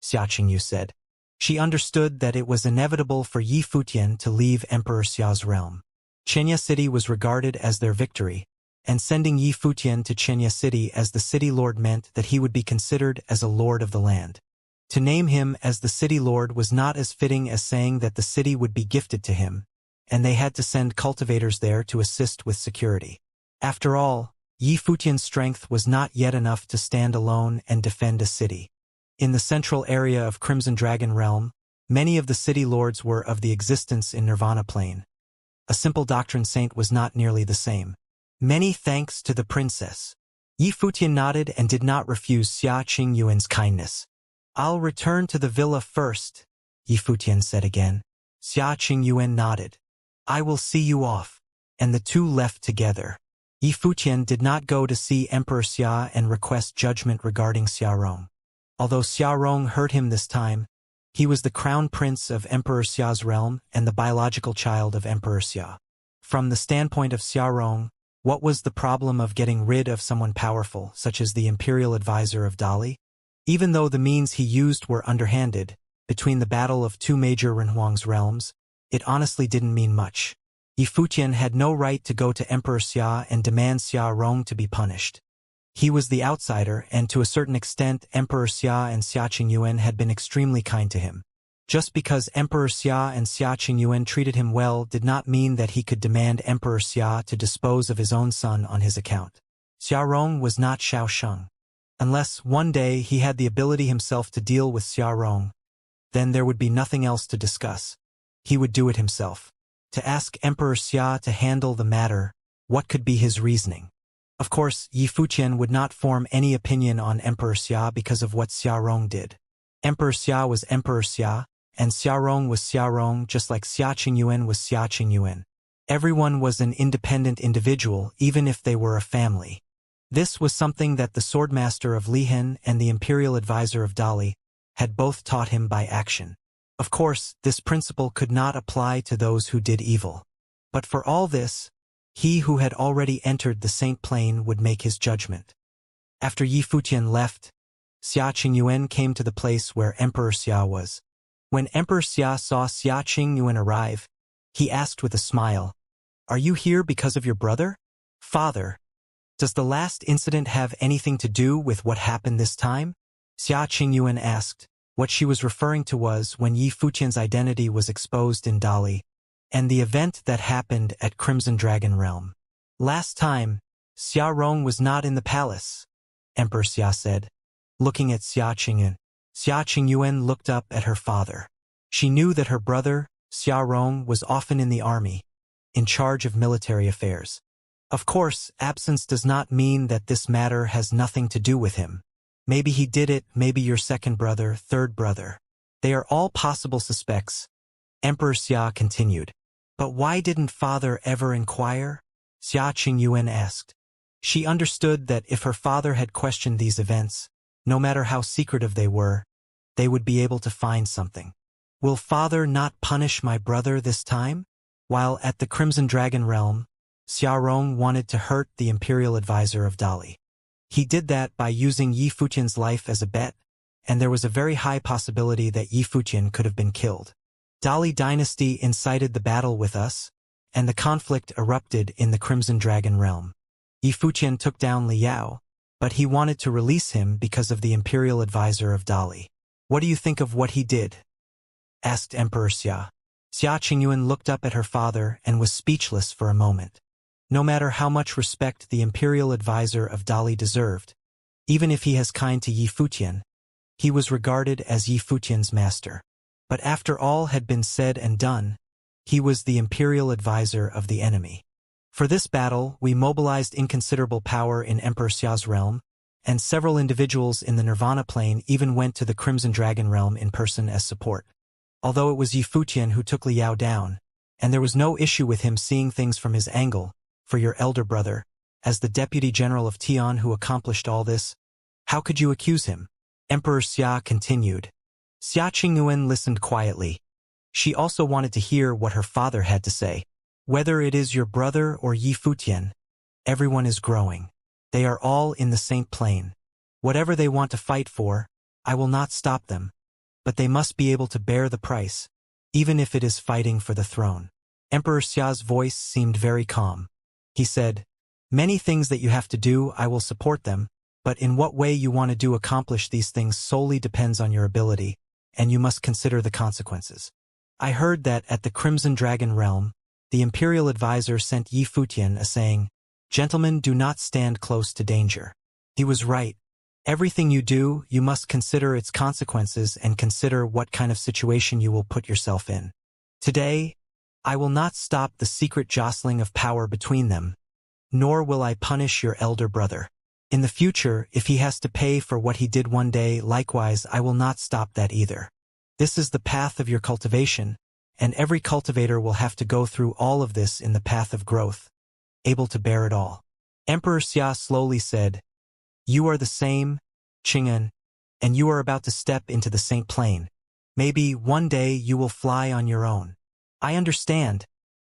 Xia Qingyu said. She understood that it was inevitable for Yi Fuqian to leave Emperor Xia's realm. Xianxia City was regarded as their victory, and sending Yi Fuqian to Xianxia City as the city lord meant that he would be considered as a lord of the land. To name him as the city lord was not as fitting as saying that the city would be gifted to him, and they had to send cultivators there to assist with security. After all, Yi Fuqian's strength was not yet enough to stand alone and defend a city. In the central area of Crimson Dragon Realm, many of the city lords were of the existence in Nirvana Plane. A simple doctrine saint was not nearly the same. Many thanks to the princess. Yi Fuqian nodded and did not refuse Xia Qingyuan's kindness. I'll return to the villa first, Yi Fuqian said again. Xia Qingyuan nodded. I will see you off. And the two left together. Yi Fuqian did not go to see Emperor Xia and request judgment regarding Xiarong. Although Xiarong hurt him this time, he was the crown prince of Emperor Xia's realm and the biological child of Emperor Xia. From the standpoint of Xiarong, what was the problem of getting rid of someone powerful, such as the Imperial Advisor of Dali? Even though the means he used were underhanded, between the battle of two major Renhuang's realms, it honestly didn't mean much. Yi Fuqian had no right to go to Emperor Xia and demand Xiarong to be punished. He was the outsider, and to a certain extent Emperor Xia and Xia Qingyuan had been extremely kind to him. Just because Emperor Xia and Xia Qingyuan treated him well did not mean that he could demand Emperor Xia to dispose of his own son on his account. Xiarong was not Shaosheng. Unless one day he had the ability himself to deal with Xiarong, then there would be nothing else to discuss. He would do it himself. To ask Emperor Xia to handle the matter, what could be his reasoning? Of course, Yi Fuqian would not form any opinion on Emperor Xia because of what Xiarong did. Emperor Xia was Emperor Xia, and Xiarong was Xiarong just like Xia Qingyuan was Xia Qingyuan. Everyone was an independent individual even if they were a family. This was something that the Swordmaster of Lihen and the Imperial Advisor of Dali had both taught him by action. Of course, this principle could not apply to those who did evil. But for all this, he who had already entered the Saint Plane would make his judgment. After Yi Fuqian left, Xia Qingyuan came to the place where Emperor Xia was. When Emperor Xia saw Xia Qingyuan arrive, he asked with a smile, "Are you here because of your brother? Father, does the last incident have anything to do with what happened this time?" Xia Qingyuan asked. What she was referring to was when Yi Fuqian's identity was exposed in Dali, and the event that happened at Crimson Dragon Realm. Last time, Xiarong was not in the palace, Emperor Xia said. Looking at Xia Qingyuan, Xia Qingyuan looked up at her father. She knew that her brother, Xiarong, was often in the army, in charge of military affairs. Of course, absence does not mean that this matter has nothing to do with him. Maybe he did it, maybe your second brother, third brother. They are all possible suspects, Emperor Xia continued. But why didn't father ever inquire? Xia Qingyuan asked. She understood that if her father had questioned these events, no matter how secretive they were, they would be able to find something. Will father not punish my brother this time? While at the Crimson Dragon Realm, Xiarong wanted to hurt the Imperial Advisor of Dali. He did that by using Yi Fuqian's life as a bet, and there was a very high possibility that Yi Fuqian could have been killed. Dali dynasty incited the battle with us, and the conflict erupted in the Crimson Dragon Realm. Yi Fuqian took down Liao, but he wanted to release him because of the Imperial Advisor of Dali. What do you think of what he did? Asked Emperor Xia. Xia Qingyuan looked up at her father and was speechless for a moment. No matter how much respect the imperial advisor of Dali deserved, even if he has kind to Yi Futian, he was regarded as Yi Futian's master. But after all had been said and done, he was the imperial advisor of the enemy. For this battle, we mobilized inconsiderable power in Emperor Xia's realm, and several individuals in the Nirvana plane even went to the Crimson Dragon realm in person as support. Although it was Yi Futian who took Liao down, and there was no issue with him seeing things from his angle, for your elder brother, as the deputy general of Tian who accomplished all this, how could you accuse him? Emperor Xia continued. Xia Qingyuan listened quietly. She also wanted to hear what her father had to say. Whether it is your brother or Yi Futian, everyone is growing. They are all in the same plane. Whatever they want to fight for, I will not stop them. But they must be able to bear the price, even if it is fighting for the throne. Emperor Xia's voice seemed very calm. He said, many things that you have to do, I will support them, but in what way you want to accomplish these things solely depends on your ability, and you must consider the consequences. I heard that at the Crimson Dragon realm, the imperial advisor sent Yi Futian a saying, gentlemen, do not stand close to danger. He was right. Everything you do, you must consider its consequences and consider what kind of situation you will put yourself in. Today, I will not stop the secret jostling of power between them, nor will I punish your elder brother. In the future, if he has to pay for what he did one day, likewise I will not stop that either. This is the path of your cultivation, and every cultivator will have to go through all of this in the path of growth, able to bear it all. Emperor Xia slowly said, you are the same, Qing'an, and you are about to step into the same plane. Maybe one day you will fly on your own. I understand.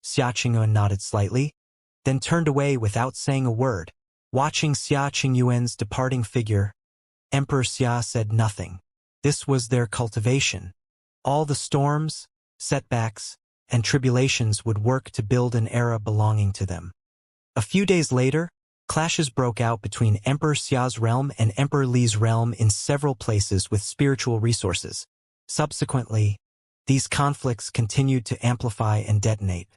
Xia Qingyuan nodded slightly, then turned away without saying a word. Watching Xia Qingyuan's departing figure, Emperor Xia said nothing. This was their cultivation. All the storms, setbacks, and tribulations would work to build an era belonging to them. A few days later, clashes broke out between Emperor Xia's realm and Emperor Li's realm in several places with spiritual resources. Subsequently, these conflicts continued to amplify and detonate.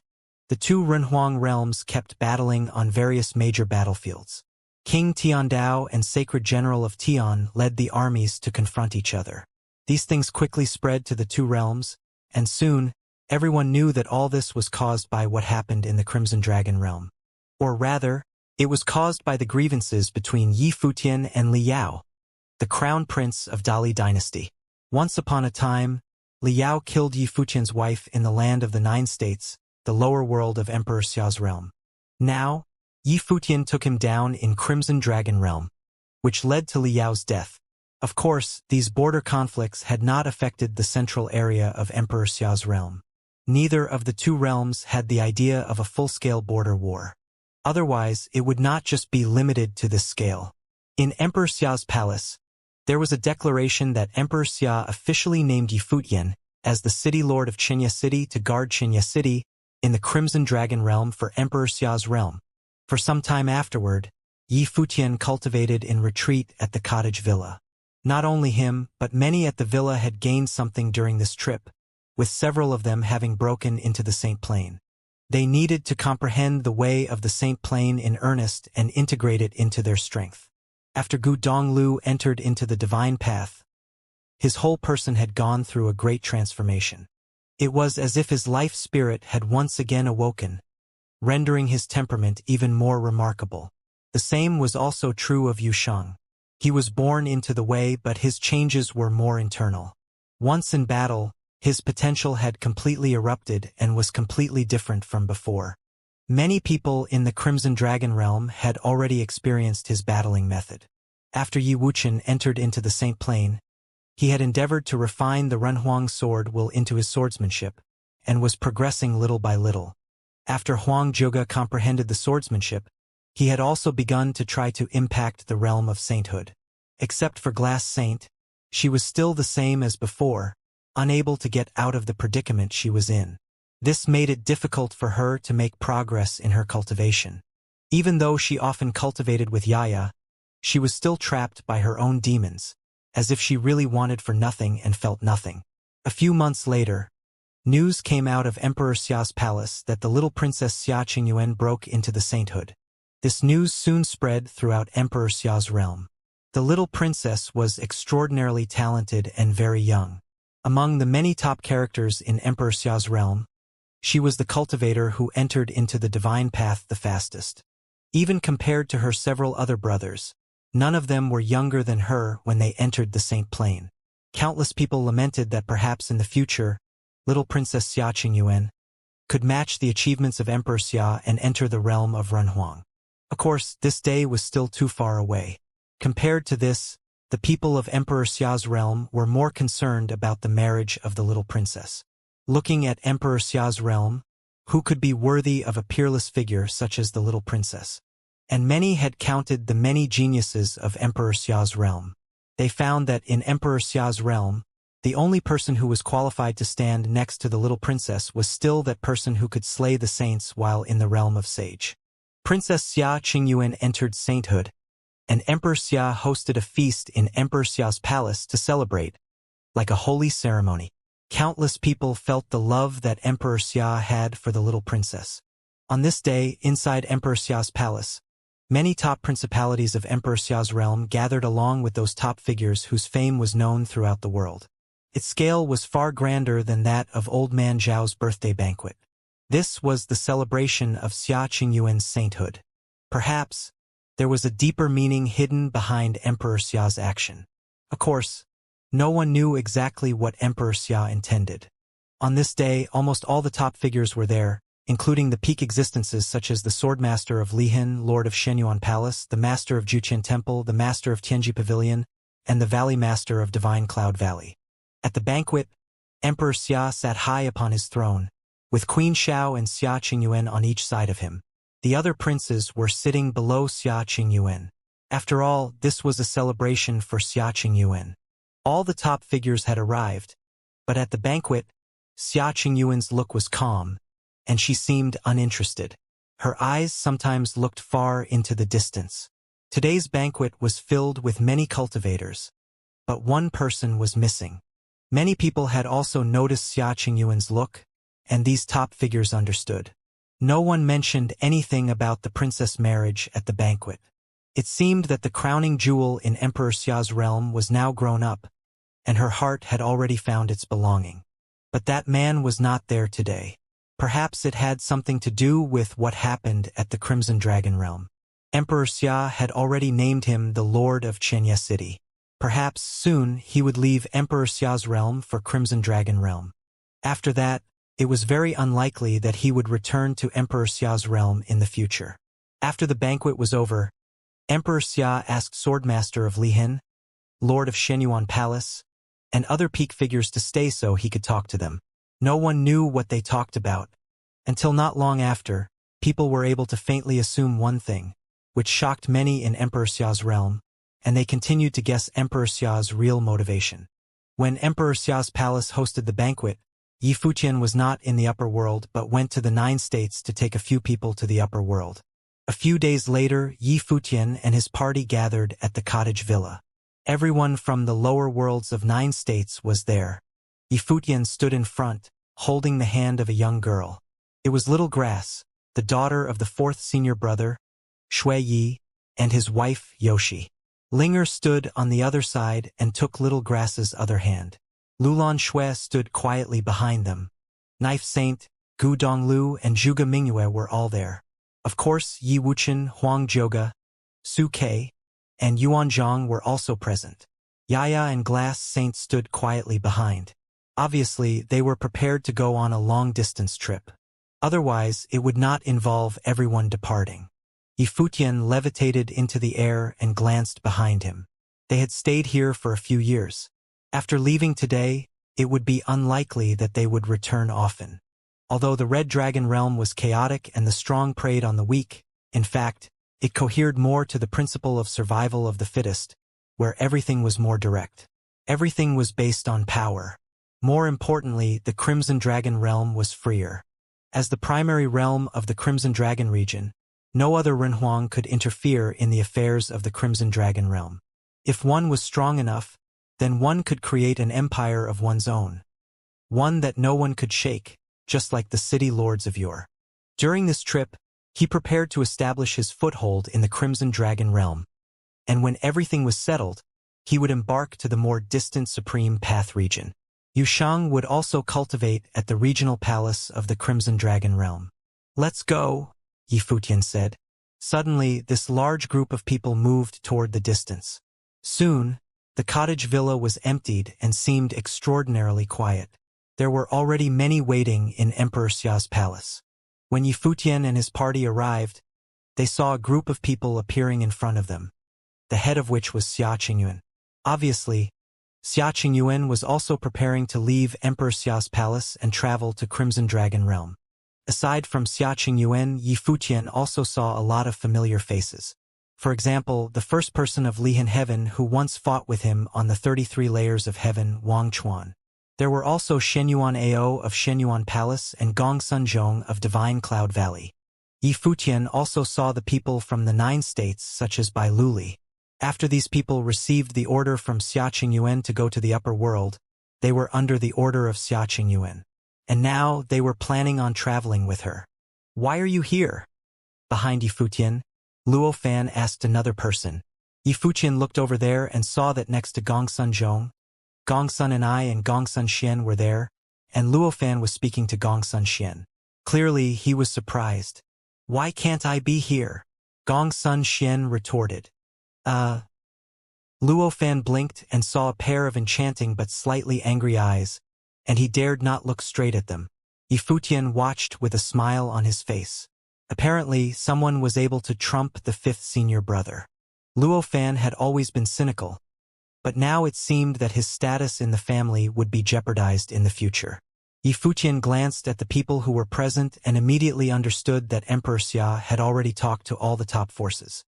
The two Renhuang realms kept battling on various major battlefields. King Tiandao and Sacred General of Tian led the armies to confront each other. These things quickly spread to the two realms, and soon, everyone knew that all this was caused by what happened in the Crimson Dragon realm. Or rather, it was caused by the grievances between Yi Futian and Liao, the crown prince of Dali dynasty. Once upon a time, Liao killed Yi Futian's wife in the land of the Nine States, the lower world of Emperor Xia's realm. Now, Yi Futian took him down in Crimson Dragon realm, which led to Liao's death. Of course, these border conflicts had not affected the central area of Emperor Xia's realm. Neither of the two realms had the idea of a full-scale border war. Otherwise, it would not just be limited to this scale. In Emperor Xia's palace, there was a declaration that Emperor Xia officially named Yi Futian as the city lord of Xianxia City to guard Xianxia City in the Crimson Dragon realm for Emperor Xia's realm. For some time afterward, Yi Futian cultivated in retreat at the cottage villa. Not only him, but many at the villa had gained something during this trip, with several of them having broken into the Saint Plane. They needed to comprehend the way of the Saint Plane in earnest and integrate it into their strength. After Gu Donglu entered into the divine path, his whole person had gone through a great transformation. It was as if his life spirit had once again awoken, rendering his temperament even more remarkable. The same was also true of Yu Sheng. He was born into the way, but his changes were more internal. Once in battle, his potential had completely erupted and was completely different from before. Many people in the Crimson Dragon realm had already experienced his battling method. After Yi Wuchen entered into the Saint Plane, he had endeavored to refine the Renhuang sword will into his swordsmanship, and was progressing little by little. After Huang Zhuge comprehended the swordsmanship, he had also begun to try to impact the realm of sainthood. Except for Glass Saint, she was still the same as before, unable to get out of the predicament she was in. This made it difficult for her to make progress in her cultivation. Even though she often cultivated with Yaya, she was still trapped by her own demons, as if she really wanted for nothing and felt nothing. A few months later, news came out of Emperor Xia's palace that the little princess Xia Qingyuan broke into the sainthood. This news soon spread throughout Emperor Xia's realm. The little princess was extraordinarily talented and very young. Among the many top characters in Emperor Xia's realm, she was the cultivator who entered into the divine path the fastest. Even compared to her several other brothers, none of them were younger than her when they entered the Saint Plane. Countless people lamented that perhaps in the future, little Princess Xia Qingyuan could match the achievements of Emperor Xia and enter the realm of Renhuang. Of course, this day was still too far away. Compared to this, the people of Emperor Xia's realm were more concerned about the marriage of the little princess. Looking at Emperor Xia's realm, who could be worthy of a peerless figure such as the little princess? And many had counted the many geniuses of Emperor Xia's realm. They found that in Emperor Xia's realm, the only person who was qualified to stand next to the little princess was still that person who could slay the saints while in the realm of sage. Princess Xia Qingyuan entered sainthood, and Emperor Xia hosted a feast in Emperor Xia's palace to celebrate, like a holy ceremony. Countless people felt the love that Emperor Xia had for the little princess. On this day, inside Emperor Xia's palace, many top principalities of Emperor Xia's realm gathered along with those top figures whose fame was known throughout the world. Its scale was far grander than that of Old Man Zhao's birthday banquet. This was the celebration of Xia Qingyuan's sainthood. Perhaps, there was a deeper meaning hidden behind Emperor Xia's action. Of course, no one knew exactly what Emperor Xia intended. On this day, almost all the top figures were there, including the peak existences such as the Swordmaster of Lihan, Lord of Shenyuan Palace, the Master of Juqian Temple, the Master of Tianji Pavilion, and the Valley Master of Divine Cloud Valley. At the banquet, Emperor Xia sat high upon his throne, with Queen Xiao and Xia Qingyuan on each side of him. The other princes were sitting below Xia Qingyuan. After all, this was a celebration for Xia Qingyuan. All the top figures had arrived, but at the banquet, Xia Qingyuan's look was calm, and she seemed uninterested. Her eyes sometimes looked far into the distance. Today's banquet was filled with many cultivators, but one person was missing. Many people had also noticed Xia Qingyuan's look, and these top figures understood. No one mentioned anything about the princess marriage at the banquet. It seemed that the crowning jewel in Emperor Xia's realm was now grown up, and her heart had already found its belonging. But that man was not there today. Perhaps it had something to do with what happened at the Crimson Dragon realm. Emperor Xia had already named him the Lord of Xianxia City. Perhaps soon he would leave Emperor Xia's realm for Crimson Dragon realm. After that, it was very unlikely that he would return to Emperor Xia's realm in the future. After the banquet was over, Emperor Xia asked Swordmaster of Lihan, Lord of Shenyuan Palace, and other peak figures to stay so he could talk to them. No one knew what they talked about. Until not long after, people were able to faintly assume one thing, which shocked many in Emperor Xia's realm, and they continued to guess Emperor Xia's real motivation. When Emperor Xia's palace hosted the banquet, Yi Futian was not in the upper world but went to the 9 states to take a few people to the upper world. A few days later, Yi Futian and his party gathered at the cottage villa. Everyone from the lower worlds of 9 states was there. Yi Futian stood in front, holding the hand of a young girl. It was Little Grass, the daughter of the 4th senior brother, Shui Yi, and his wife, Yoshi. Linger stood on the other side and took Little Grass's other hand. Lulan Shui stood quietly behind them. Knife Saint, Gu Donglu, and Zhuge Mingyue were all there. Of course, Yi Wuchen, Huang Zhouge, Su Kei, and Yuan Zhang were also present. Yaya and Glass Saint stood quietly behind. Obviously, they were prepared to go on a long-distance trip. Otherwise, it would not involve everyone departing. Yi Futian levitated into the air and glanced behind him. They had stayed here for a few years. After leaving today, it would be unlikely that they would return often. Although the Red Dragon realm was chaotic and the strong preyed on the weak, in fact, it cohered more to the principle of survival of the fittest, where everything was more direct. Everything was based on power. More importantly, the Crimson Dragon realm was freer. As the primary realm of the Crimson Dragon region, no other Renhuang could interfere in the affairs of the Crimson Dragon realm. If one was strong enough, then one could create an empire of one's own. One that no one could shake, just like the city lords of yore. During this trip, he prepared to establish his foothold in the Crimson Dragon realm. And when everything was settled, he would embark to the more distant Supreme Path region. Yushang would also cultivate at the regional palace of the Crimson Dragon realm. "Let's go," Yifutian said. Suddenly, this large group of people moved toward the distance. Soon, the cottage villa was emptied and seemed extraordinarily quiet. There were already many waiting in Emperor Xia's palace. When Yifutian and his party arrived, they saw a group of people appearing in front of them, the head of which was Xia Qingyuan. Obviously, Xia Qingyuan was also preparing to leave Emperor Xia's palace and travel to Crimson Dragon realm. Aside from Xia Qingyuan, Yifutian also saw a lot of familiar faces. For example, the first person of Lihan Heaven who once fought with him on the 33 layers of heaven, Wang Chuan. There were also Shenyuan Ao of Shenyuan Palace and Gong Sunzhong of Divine Cloud Valley. Yifutian also saw the people from the 9 states such as Bai Luli. After these people received the order from Xia Qingyuan to go to the upper world, they were under the order of Xia Qingyuan. And now they were planning on traveling with her. "Why are you here?" Behind Yifutian, Luofan asked another person. Yifutian looked over there and saw that next to Gong Sunzhong, Gong Sun and I and Gong Sun Xian were there, and Luofan was speaking to Gong Sun Xian. Clearly, he was surprised. "Why can't I be here?" Gong Sun Xian retorted. Luofan blinked and saw a pair of enchanting but slightly angry eyes, and he dared not look straight at them. Yifutian watched with a smile on his face. Apparently, someone was able to trump the 5th senior brother. Luofan had always been cynical, but now it seemed that his status in the family would be jeopardized in the future. Yifutian glanced at the people who were present and immediately understood that Emperor Xia had already talked to all the top forces.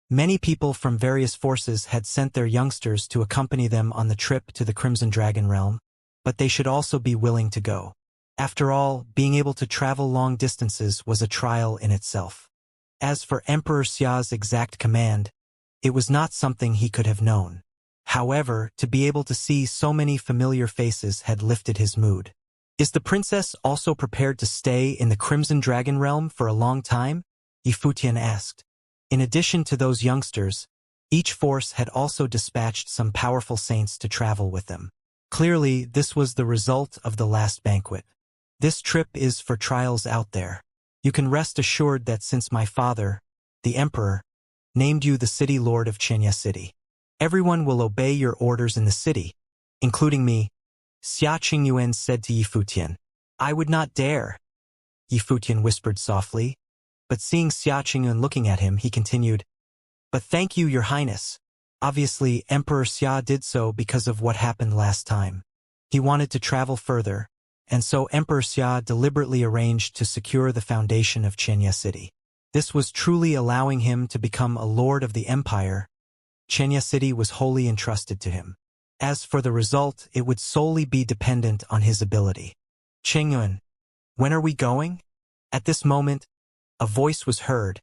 Many people from various forces had sent their youngsters to accompany them on the trip to the Crimson Dragon realm, but they should also be willing to go. After all, being able to travel long distances was a trial in itself. As for Emperor Xia's exact command, it was not something he could have known. However, to be able to see so many familiar faces had lifted his mood. "Is the princess also prepared to stay in the Crimson Dragon realm for a long time?" Yifutian asked. In addition to those youngsters, each force had also dispatched some powerful saints to travel with them. Clearly, this was the result of the last banquet. "This trip is for trials out there. You can rest assured that since my father, the emperor, named you the city lord of Xianxia City, everyone will obey your orders in the city, including me," Xia Qingyuan said to Yifutian. "I would not dare," Yifutian whispered softly, but seeing Xia Qingyuan looking at him, he continued, "But thank you, your highness." Obviously, Emperor Xia did so because of what happened last time. He wanted to travel further, and so Emperor Xia deliberately arranged to secure the foundation of Xianxia City. This was truly allowing him to become a lord of the empire. Xianxia City was wholly entrusted to him. As for the result, it would solely be dependent on his ability. "Qingyuan, when are we going?" At this moment, a voice was heard,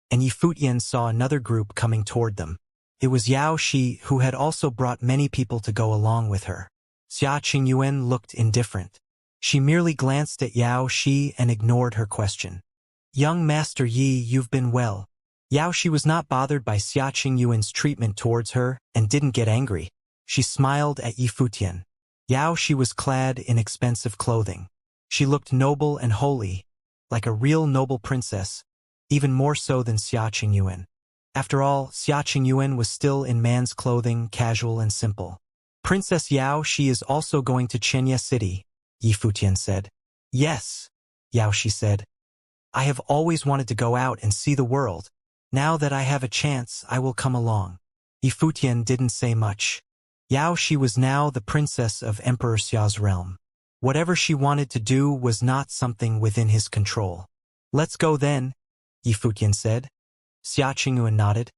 and Yifutian saw another group coming toward them. It was Yao Shi, who had also brought many people to go along with her. Xia Qingyuan looked indifferent. She merely glanced at Yao Shi and ignored her question. "Young Master Yi, you've been well." Yao Shi was not bothered by Xia Qingyuan's treatment towards her and didn't get angry. She smiled at Yifutian. Yao Shi was clad in expensive clothing. She looked noble and holy, like a real noble princess, even more so than Xia Qingyuan. After all, Xia Qingyuan was still in man's clothing, casual and simple. "Princess Yao Shi is also going to Xianxia City," Yifutian said. "Yes," Yao Shi said. "I have always wanted to go out and see the world. Now that I have a chance, I will come along." Yifutian didn't say much. Yao Shi was now the princess of Emperor Xia's realm. Whatever she wanted to do was not something within his control. "Let's go then," Yifutian said. Xia Qingyuan nodded,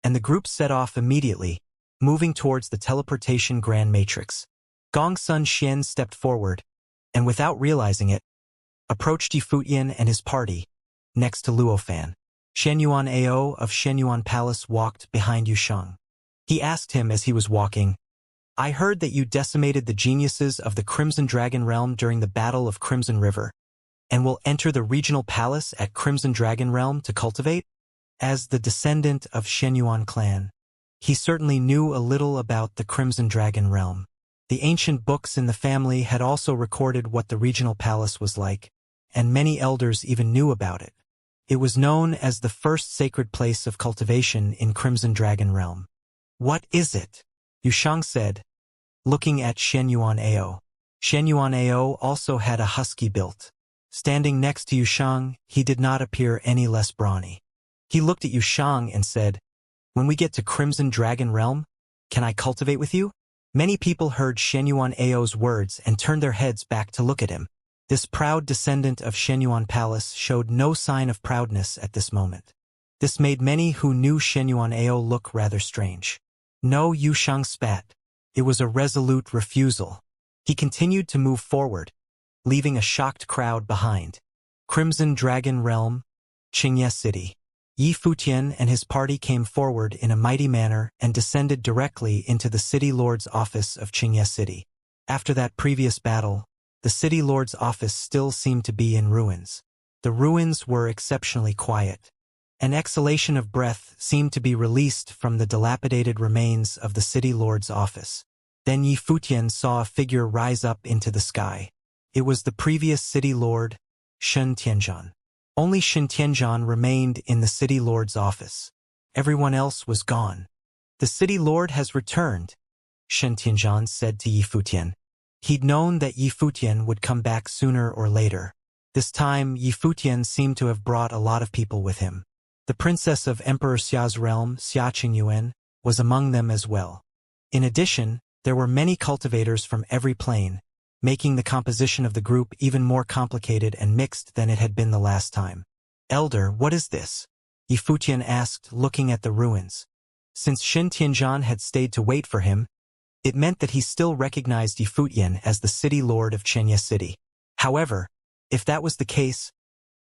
and the group set off immediately, moving towards the teleportation grand matrix. Gong Sun Xian stepped forward, and without realizing it, approached Yifutian and his party, next to Luofan. Shenyuan Ao of Shenyuan Palace walked behind Yusheng. He asked him as he was walking, I heard that you decimated the geniuses of the Crimson Dragon Realm during the Battle of Crimson River, and will enter the regional palace at Crimson Dragon Realm to cultivate? As the descendant of Shenyuan clan, he certainly knew a little about the Crimson Dragon Realm. The ancient books in the family had also recorded what the regional palace was like, and many elders even knew about it. It was known as the first sacred place of cultivation in Crimson Dragon Realm. What is it? Yushang said, looking at Shenyuan Ao. Shenyuan Ao also had a husky build. Standing next to Yushang, he did not appear any less brawny. He looked at Yushang and said, "When we get to Crimson Dragon Realm, can I cultivate with you?" Many people heard Shenyuan Ao's words and turned their heads back to look at him. This proud descendant of Shenyuan Palace showed no sign of proudness at this moment. This made many who knew Shenyuan Ao look rather strange. No, Yushang spat. It was a resolute refusal. He continued to move forward, leaving a shocked crowd behind. Crimson Dragon Realm, Xianxia City. Yi Futian and his party came forward in a mighty manner and descended directly into the City Lord's office of Xianxia City. After that previous battle, the City Lord's office still seemed to be in ruins. The ruins were exceptionally quiet. An exhalation of breath seemed to be released from the dilapidated remains of the City Lord's office. Then Yi Futian saw a figure rise up into the sky. It was the previous City Lord, Shen Tianzhan. Only Shen Tianzhan remained in the City Lord's office. Everyone else was gone. "The City Lord has returned," Shen Tianzhan said to Yi Futian. He'd known that Yi Futian would come back sooner or later. This time, Yi Futian seemed to have brought a lot of people with him. The princess of Emperor Xia's realm, Xia Qingyuan, was among them as well. In addition, there were many cultivators from every plane, making the composition of the group even more complicated and mixed than it had been the last time. "Elder, what is this?" Yi Futian asked, looking at the ruins. Since Shen Tianzhan had stayed to wait for him, it meant that he still recognized Yi Futian as the City Lord of Xianxia City. However, if that was the case,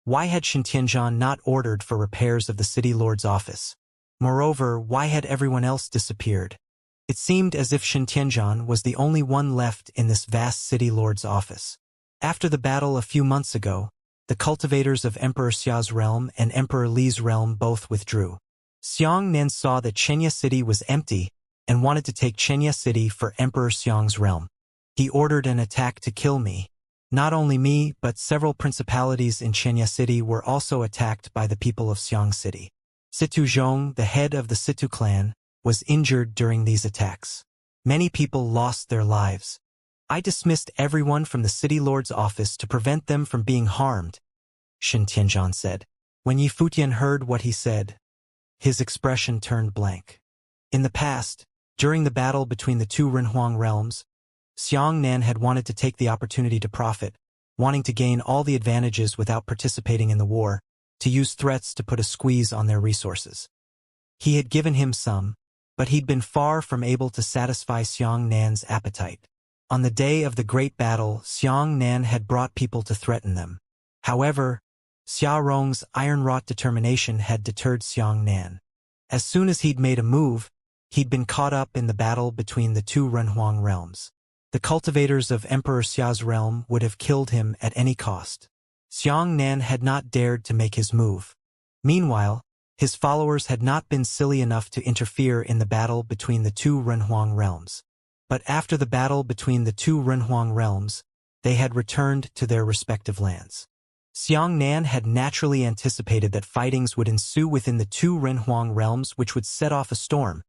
why had Shen Tianzhan not ordered for repairs of the City Lord's office? Moreover, why had everyone else disappeared? It seemed as if Shen Tianzhan was the only one left in this vast City Lord's office. After the battle a few months ago, the cultivators of Emperor Xia's realm and Emperor Li's realm both withdrew. Xiang Nan saw that Xianxia City was empty and wanted to take Xianxia City for Emperor Xiang's realm. He ordered an attack to kill me. Not only me, but several principalities in Xianxia City were also attacked by the people of Xiang City. Situ Zhong, the head of the Situ clan, was injured during these attacks. Many people lost their lives. I dismissed everyone from the City Lord's office to prevent them from being harmed, Shen Tianzhan said. When Yi Futian heard what he said, his expression turned blank. In the past, during the battle between the two Renhuang realms, Xiang Nan had wanted to take the opportunity to profit, wanting to gain all the advantages without participating in the war, to use threats to put a squeeze on their resources. He had given him some, but he'd been far from able to satisfy Xiang Nan's appetite. On the day of the great battle, Xiang Nan had brought people to threaten them. However, Xia Rong's iron-wrought determination had deterred Xiang Nan. As soon as he'd made a move, he'd been caught up in the battle between the two Renhuang realms. The cultivators of Emperor Xia's realm would have killed him at any cost. Xiang Nan had not dared to make his move. Meanwhile, his followers had not been silly enough to interfere in the battle between the two Renhuang realms. But after the battle between the two Renhuang realms, they had returned to their respective lands. Xiang Nan had naturally anticipated that fightings would ensue within the two Renhuang realms, which would set off a storm.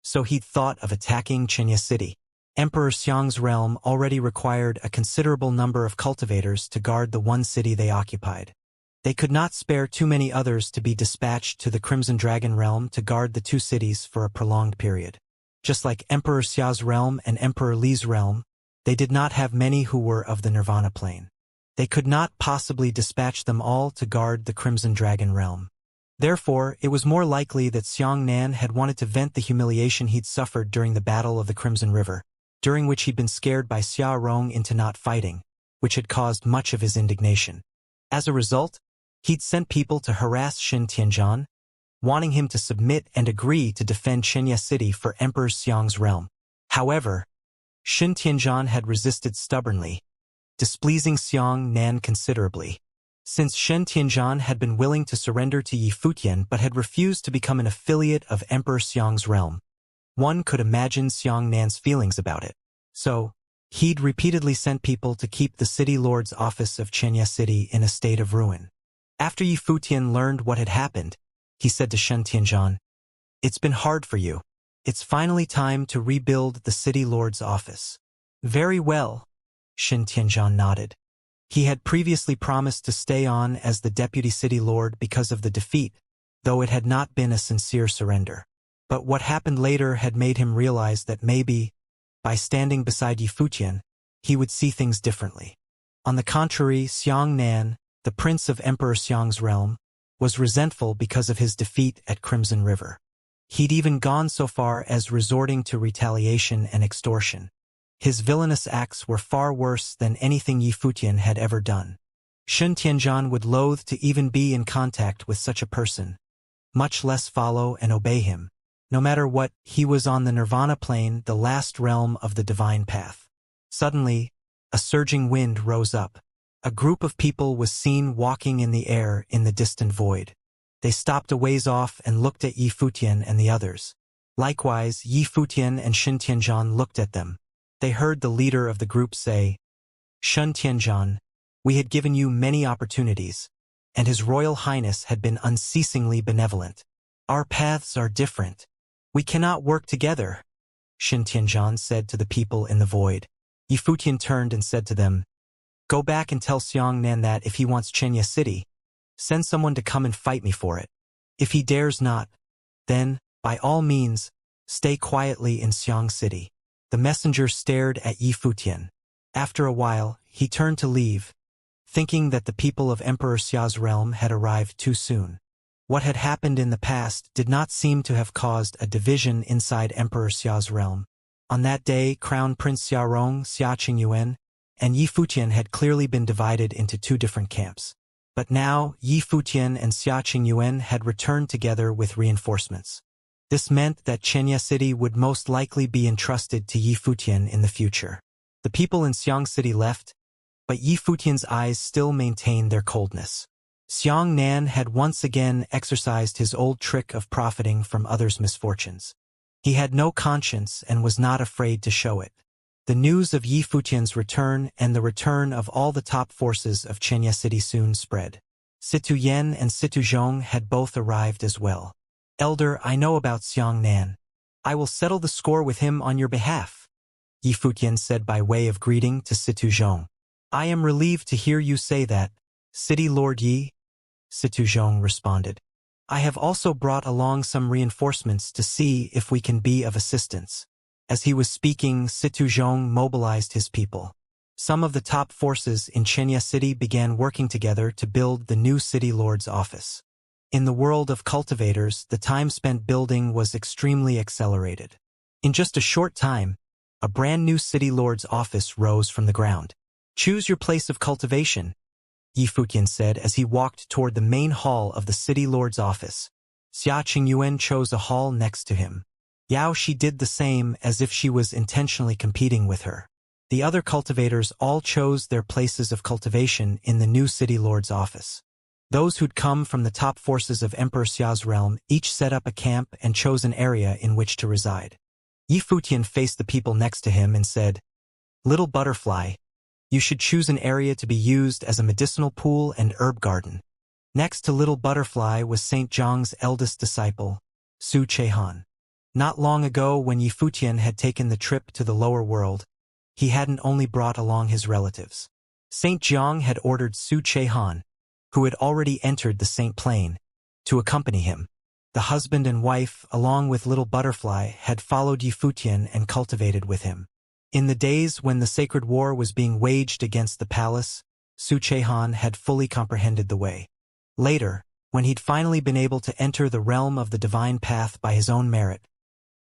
So he'd thought of attacking Xianxia City. Emperor Xiang's realm already required a considerable number of cultivators to guard the one city they occupied. They could not spare too many others to be dispatched to the Crimson Dragon realm to guard the two cities for a prolonged period. Just like Emperor Xia's realm and Emperor Li's realm, they did not have many who were of the Nirvana plane. They could not possibly dispatch them all to guard the Crimson Dragon realm. Therefore, it was more likely that Xiang Nan had wanted to vent the humiliation he'd suffered during the Battle of the Crimson River, during which he'd been scared by Xia Rong into not fighting, which had caused much of his indignation. As a result, he'd sent people to harass Shen Tianzhan, wanting him to submit and agree to defend Xianxia City for Emperor Xiang's realm. However, Shen Tianzhan had resisted stubbornly, displeasing Xiang Nan considerably. Since Shen Tianzhan had been willing to surrender to Yi Futian but had refused to become an affiliate of Emperor Xiang's realm, one could imagine Xiang Nan's feelings about it. So, he'd repeatedly sent people to keep the city lord's office of Xianxia City in a state of ruin. After Yi Futian learned what had happened, he said to Shen Tianzhan, "It's been hard for you. It's finally time to rebuild the city lord's office." "Very well," Shen Tianzhan nodded. He had previously promised to stay on as the deputy city lord because of the defeat, though it had not been a sincere surrender. But what happened later had made him realize that maybe, by standing beside Yi Futian, he would see things differently. On the contrary, Xiang Nan, the prince of Emperor Xiang's realm, was resentful because of his defeat at Crimson River. He'd even gone so far as resorting to retaliation and extortion. His villainous acts were far worse than anything Yi Futian had ever done. Shen Tianzhan would loathe to even be in contact with such a person, much less follow and obey him. No matter what, he was on the Nirvana plane, the last realm of the divine path. Suddenly, a surging wind rose up. A group of people was seen walking in the air in the distant void. They stopped a ways off and looked at Yi Futian and the others. Likewise, Yi Futian and Shen Tianzhan looked at them. They heard the leader of the group say, "Shen Tianzhan, we had given you many opportunities, and His Royal Highness had been unceasingly benevolent. Our paths are different. We cannot work together," Shen Tianzhan said to the people in the void. Yi Futian turned and said to them, "Go back and tell Xiang Nan that if he wants Xianxia City, send someone to come and fight me for it. If he dares not, then, by all means, stay quietly in Xiang City." The messenger stared at Yi Futian. After a while, he turned to leave, thinking that the people of Emperor Xia's realm had arrived too soon. What had happened in the past did not seem to have caused a division inside Emperor Xia's realm. On that day, Crown Prince Xiaorong, Xia Qingyuan, and Yi Futian had clearly been divided into two different camps. But now, Yi Futian and Xia Qingyuan had returned together with reinforcements. This meant that Xianxia City would most likely be entrusted to Yi Futian in the future. The people in Xiang City left, but Yi Futian's eyes still maintained their coldness. Xiang Nan had once again exercised his old trick of profiting from others' misfortunes. He had no conscience and was not afraid to show it. The news of Yi Futian's return and the return of all the top forces of Xianxia City soon spread. Situ Yen and Situ Zhong had both arrived as well. "Elder, I know about Xiang Nan. I will settle the score with him on your behalf," Yi Futian said by way of greeting to Situ Zhong. "I am relieved to hear you say that, City Lord Yi," Situ Zhong responded. "I have also brought along some reinforcements to see if we can be of assistance." As he was speaking, Situ Zhong mobilized his people. Some of the top forces in Xianxia City began working together to build the new city lord's office. In the world of cultivators, the time spent building was extremely accelerated. In just a short time, a brand new city lord's office rose from the ground. "Choose your place of cultivation," Yi Futian said as he walked toward the main hall of the city lord's office. Xia Qingyuan chose a hall next to him. Yao Shi did the same as if she was intentionally competing with her. The other cultivators all chose their places of cultivation in the new city lord's office. Those who'd come from the top forces of Emperor Xia's realm each set up a camp and chose an area in which to reside. Yi Futian faced the people next to him and said, "Little butterfly, you should choose an area to be used as a medicinal pool and herb garden." Next to Little Butterfly was Saint Zhang's eldest disciple, Su Chehan. Not long ago, when Yi Futian had taken the trip to the lower world, he hadn't only brought along his relatives. Saint Zhang had ordered Su Chehan, who had already entered the Saint Plane, to accompany him. The husband and wife, along with Little Butterfly, had followed Yi Futian and cultivated with him. In the days when the sacred war was being waged against the palace, Su Chehan had fully comprehended the way. Later, when he'd finally been able to enter the realm of the divine path by his own merit,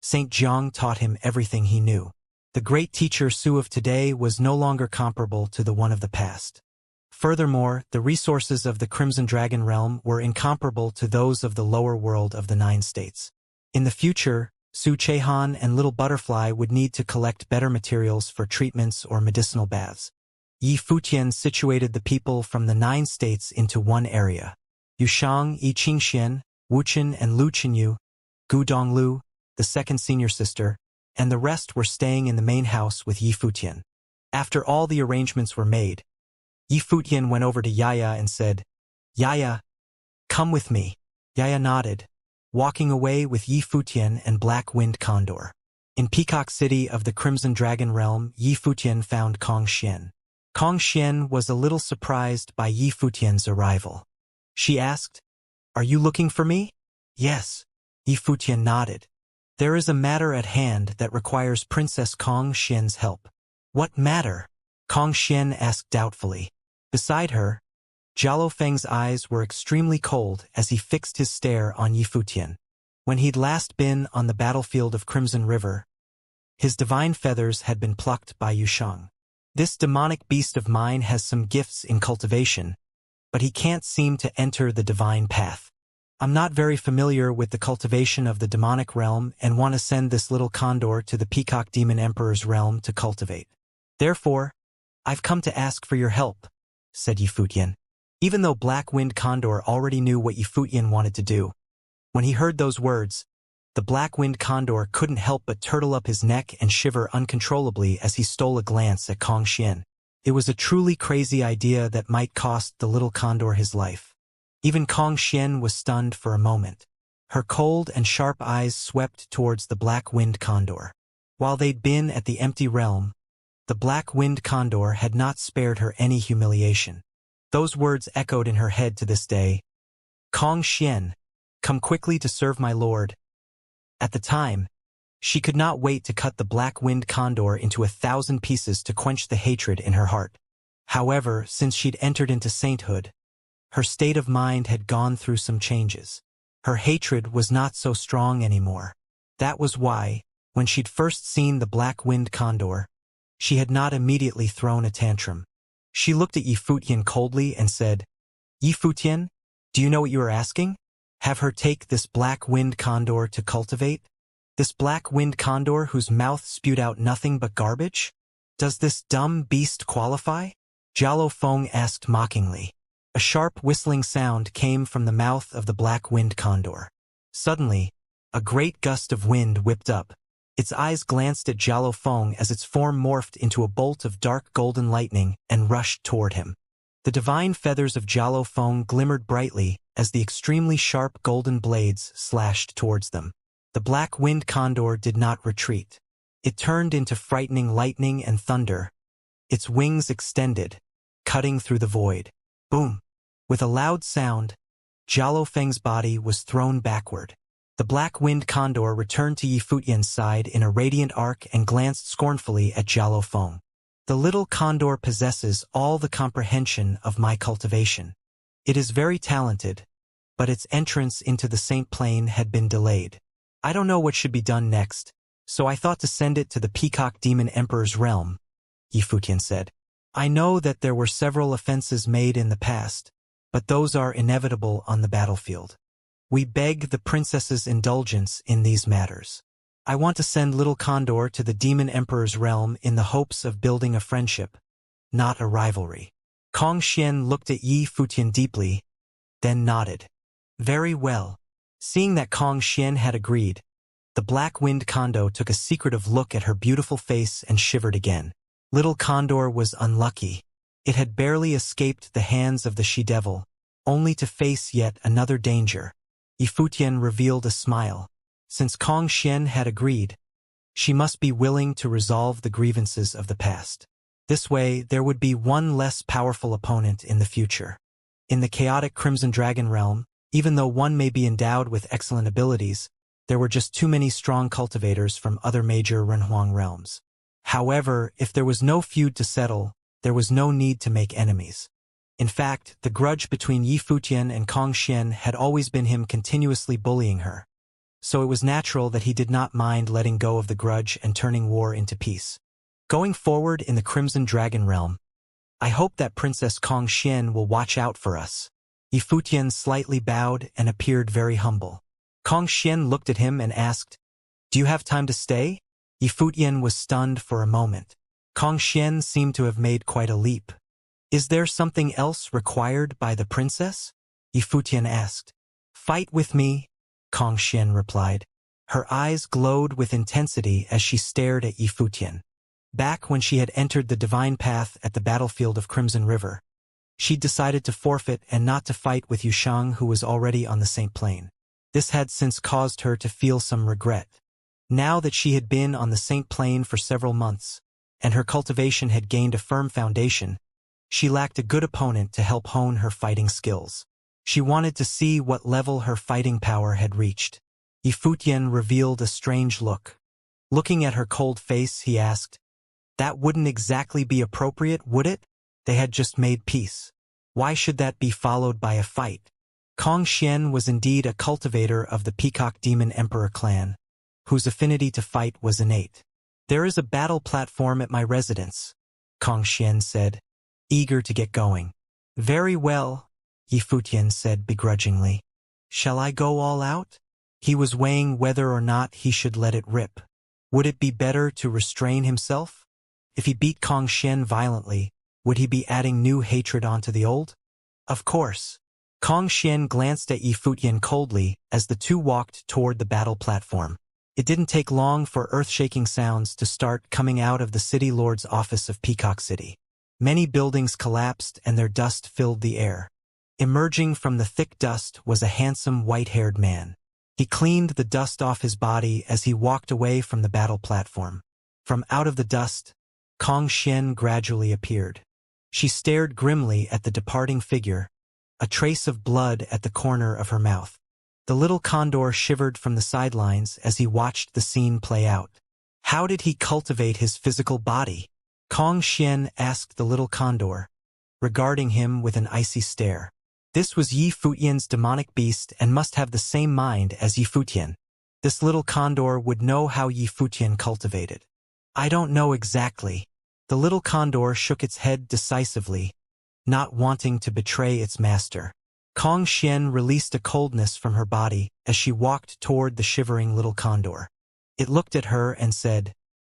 Saint Zhang taught him everything he knew. The great teacher Su of today was no longer comparable to the one of the past. Furthermore, the resources of the Crimson Dragon realm were incomparable to those of the lower world of the 9 states. In the future, Su Chehan and Little Butterfly would need to collect better materials for treatments or medicinal baths. Yi Futian situated the people from the 9 states into one area. Yushang, Yi Qingxian, Wuchen and Lu Qinyu, Gu Donglu, the second senior sister, and the rest were staying in the main house with Yi Futian. After all the arrangements were made, Yi Futian went over to Yaya and said, "Yaya, come with me." Yaya nodded, walking away with Yi Futian and Black Wind Condor. In Peacock City of the Crimson Dragon Realm, Yi Futian found Kong Xian. Kong Xian was a little surprised by Yi Futian's arrival. She asked, "Are you looking for me?" "Yes." Yi Futian nodded. "There is a matter at hand that requires Princess Kong Xian's help." "What matter?" Kong Xian asked doubtfully. Beside her, Jialo Feng's eyes were extremely cold as he fixed his stare on Yi Futian. When he'd last been on the battlefield of Crimson River, his divine feathers had been plucked by Yushang. "This demonic beast of mine has some gifts in cultivation, but he can't seem to enter the divine path. I'm not very familiar with the cultivation of the demonic realm and want to send this little condor to the Peacock Demon Emperor's realm to cultivate. Therefore, I've come to ask for your help," said Yi Futian. Even though Black Wind Condor already knew what Yi Futian wanted to do, when he heard those words, the Black Wind Condor couldn't help but turtle up his neck and shiver uncontrollably as he stole a glance at Kong Xian. It was a truly crazy idea that might cost the little condor his life. Even Kong Xian was stunned for a moment. Her cold and sharp eyes swept towards the Black Wind Condor. While they'd been at the empty realm, the Black Wind Condor had not spared her any humiliation. Those words echoed in her head to this day. "Kong Xian, come quickly to serve my lord." At the time, she could not wait to cut the Black Wind Condor into 1,000 pieces to quench the hatred in her heart. However, since she'd entered into sainthood, her state of mind had gone through some changes. Her hatred was not so strong anymore. That was why, when she'd first seen the Black Wind Condor, she had not immediately thrown a tantrum. She looked at Yi Futian coldly and said, "Yi Futian, do you know what you are asking? Have her take this Black Wind Condor to cultivate? This Black Wind Condor whose mouth spewed out nothing but garbage? Does this dumb beast qualify?" Jialo Feng asked mockingly. A sharp whistling sound came from the mouth of the Black Wind Condor. Suddenly, a great gust of wind whipped up. Its eyes glanced at Jialo Feng as its form morphed into a bolt of dark golden lightning and rushed toward him. The divine feathers of Jialo Feng glimmered brightly as the extremely sharp golden blades slashed towards them. The Black Wind Condor did not retreat. It turned into frightening lightning and thunder. Its wings extended, cutting through the void. Boom! With a loud sound, Jialo Feng's body was thrown backward. The Black Wind Condor returned to Yi Futian's side in a radiant arc and glanced scornfully at Jialo Feng. "The little condor possesses all the comprehension of my cultivation. It is very talented, but its entrance into the Saint Plane had been delayed. I don't know what should be done next, so I thought to send it to the Peacock Demon Emperor's realm," Yi Futian said. "I know that there were several offenses made in the past, but those are inevitable on the battlefield. We beg the princess's indulgence in these matters. I want to send Little Condor to the Demon Emperor's realm in the hopes of building a friendship, not a rivalry." Kong Xian looked at Yi Futian deeply, then nodded. "Very well." Seeing that Kong Xian had agreed, the Black Wind Condor took a secretive look at her beautiful face and shivered again. Little Condor was unlucky. It had barely escaped the hands of the she-devil, only to face yet another danger. Yi Futian revealed a smile. Since Kong Xian had agreed, she must be willing to resolve the grievances of the past. This way, there would be one less powerful opponent in the future. In the chaotic Crimson Dragon realm, even though one may be endowed with excellent abilities, there were just too many strong cultivators from other major Renhuang realms. However, if there was no feud to settle, there was no need to make enemies. In fact, the grudge between Yi Futian and Kong Xian had always been him continuously bullying her. So it was natural that he did not mind letting go of the grudge and turning war into peace. Going forward in the Crimson Dragon realm, I hope that Princess Kong Xian will watch out for us. Yi Futian slightly bowed and appeared very humble. Kong Xian looked at him and asked, Do you have time to stay? Yifutian was stunned for a moment. Kong Xian seemed to have made quite a leap. Is there something else required by the princess? Yifutian asked. Fight with me, Kong Xian replied. Her eyes glowed with intensity as she stared at Yifutian. Back when she had entered the divine path at the battlefield of Crimson River, she'd decided to forfeit and not to fight with Yushang, who was already on the same plane. This had since caused her to feel some regret. Now that she had been on the Saint Plane for several months, and her cultivation had gained a firm foundation, she lacked a good opponent to help hone her fighting skills. She wanted to see what level her fighting power had reached. Yifutian revealed a strange look. Looking at her cold face, he asked, That wouldn't exactly be appropriate, would it? They had just made peace. Why should that be followed by a fight? Kong Xian was indeed a cultivator of the Peacock Demon Emperor clan, whose affinity to fight was innate. There is a battle platform at my residence, Kong Xian said, eager to get going. Very well, Yifutian said begrudgingly. Shall I go all out? He was weighing whether or not he should let it rip. Would it be better to restrain himself? If he beat Kong Xian violently, would he be adding new hatred onto the old? Of course. Kong Xian glanced at Yifutian coldly as the two walked toward the battle platform. It didn't take long for earth-shaking sounds to start coming out of the city lord's office of Peacock City. Many buildings collapsed and their dust filled the air. Emerging from the thick dust was a handsome white-haired man. He cleaned the dust off his body as he walked away from the battle platform. From out of the dust, Kong Xian gradually appeared. She stared grimly at the departing figure, a trace of blood at the corner of her mouth. The little condor shivered from the sidelines as he watched the scene play out. How did he cultivate his physical body? Kong Xian asked the little condor, regarding him with an icy stare. This was Yifutian's demonic beast and must have the same mind as Yifutian. This little condor would know how Yifutian cultivated. I don't know exactly. The little condor shook its head decisively, not wanting to betray its master. Kong Xian released a coldness from her body as she walked toward the shivering little condor. It looked at her and said,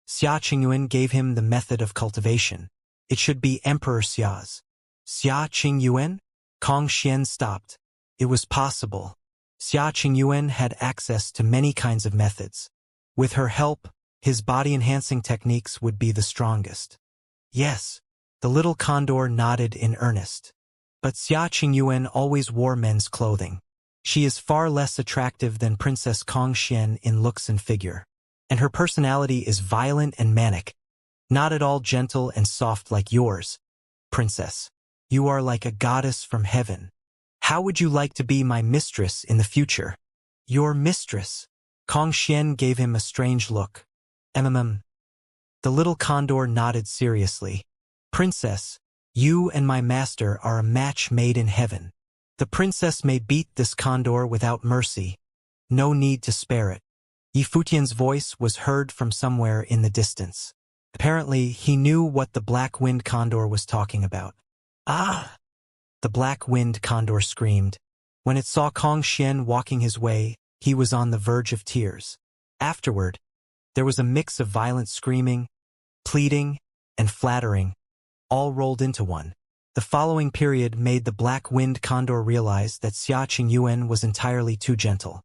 Xia Qingyuan gave him the method of cultivation. It should be Emperor Xia's. Xia Qingyuan? Kong Xian stopped. It was possible. Xia Qingyuan had access to many kinds of methods. With her help, his body-enhancing techniques would be the strongest. Yes, the little condor nodded in earnest. But Xia Qingyuan always wore men's clothing. She is far less attractive than Princess Kong Xian in looks and figure. And her personality is violent and manic, not at all gentle and soft like yours, Princess. You are like a goddess from heaven. How would you like to be my mistress in the future? Your mistress? Kong Xian gave him a strange look. The little condor nodded seriously. Princess, you and my master are a match made in heaven. The princess may beat this condor without mercy. No need to spare it. Yifutian's voice was heard from somewhere in the distance. Apparently, he knew what the black-winged condor was talking about. Ah! The black-winged condor screamed. When it saw Kong Xian walking his way, he was on the verge of tears. Afterward, there was a mix of violent screaming, pleading, and flattering, all rolled into one. The following period made the black-winged condor realize that Xia Qingyuan was entirely too gentle.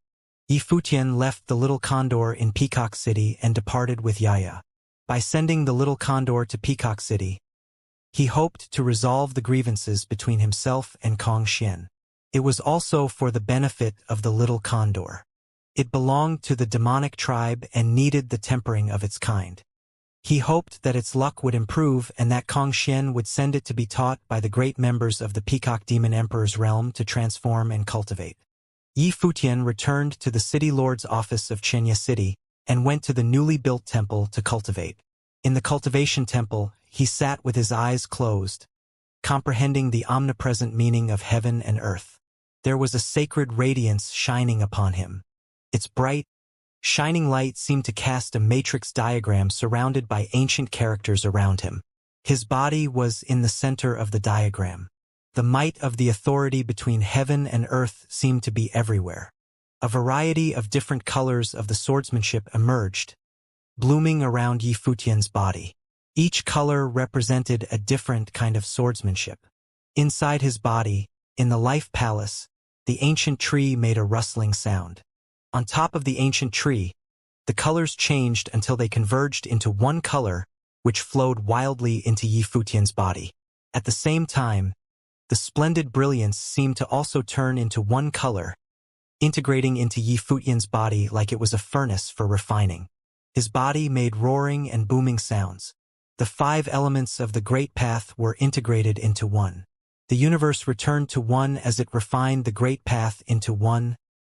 Yifutian left the little condor in Peacock City and departed with Yaya. By sending the little condor to Peacock City, he hoped to resolve the grievances between himself and Kong Xian. It was also for the benefit of the little condor. It belonged to the demonic tribe and needed the tempering of its kind. He hoped that its luck would improve and that Kong Xian would send it to be taught by the great members of the Peacock Demon Emperor's realm to transform and cultivate. Yifutian returned to the city lord's office of Xianxia City and went to the newly built temple to cultivate. In the cultivation temple, he sat with his eyes closed, comprehending the omnipresent meaning of heaven and earth. There was a sacred radiance shining upon him. Its bright, shining light seemed to cast a matrix diagram surrounded by ancient characters around him. His body was in the center of the diagram. The might of the authority between heaven and earth seemed to be everywhere. A variety of different colors of the swordsmanship emerged, blooming around Yi Futian's body. Each color represented a different kind of swordsmanship. Inside his body, in the Life Palace, the ancient tree made a rustling sound. On top of the ancient tree, the colors changed until they converged into one color, which flowed wildly into Yi Futian's body. At the same time, the splendid brilliance seemed to also turn into one color, integrating into Yi Futian's body like it was a furnace for refining. His body made roaring and booming sounds. The 5 elements of the Great Path were integrated into one. The universe returned to one as it refined the Great Path into one,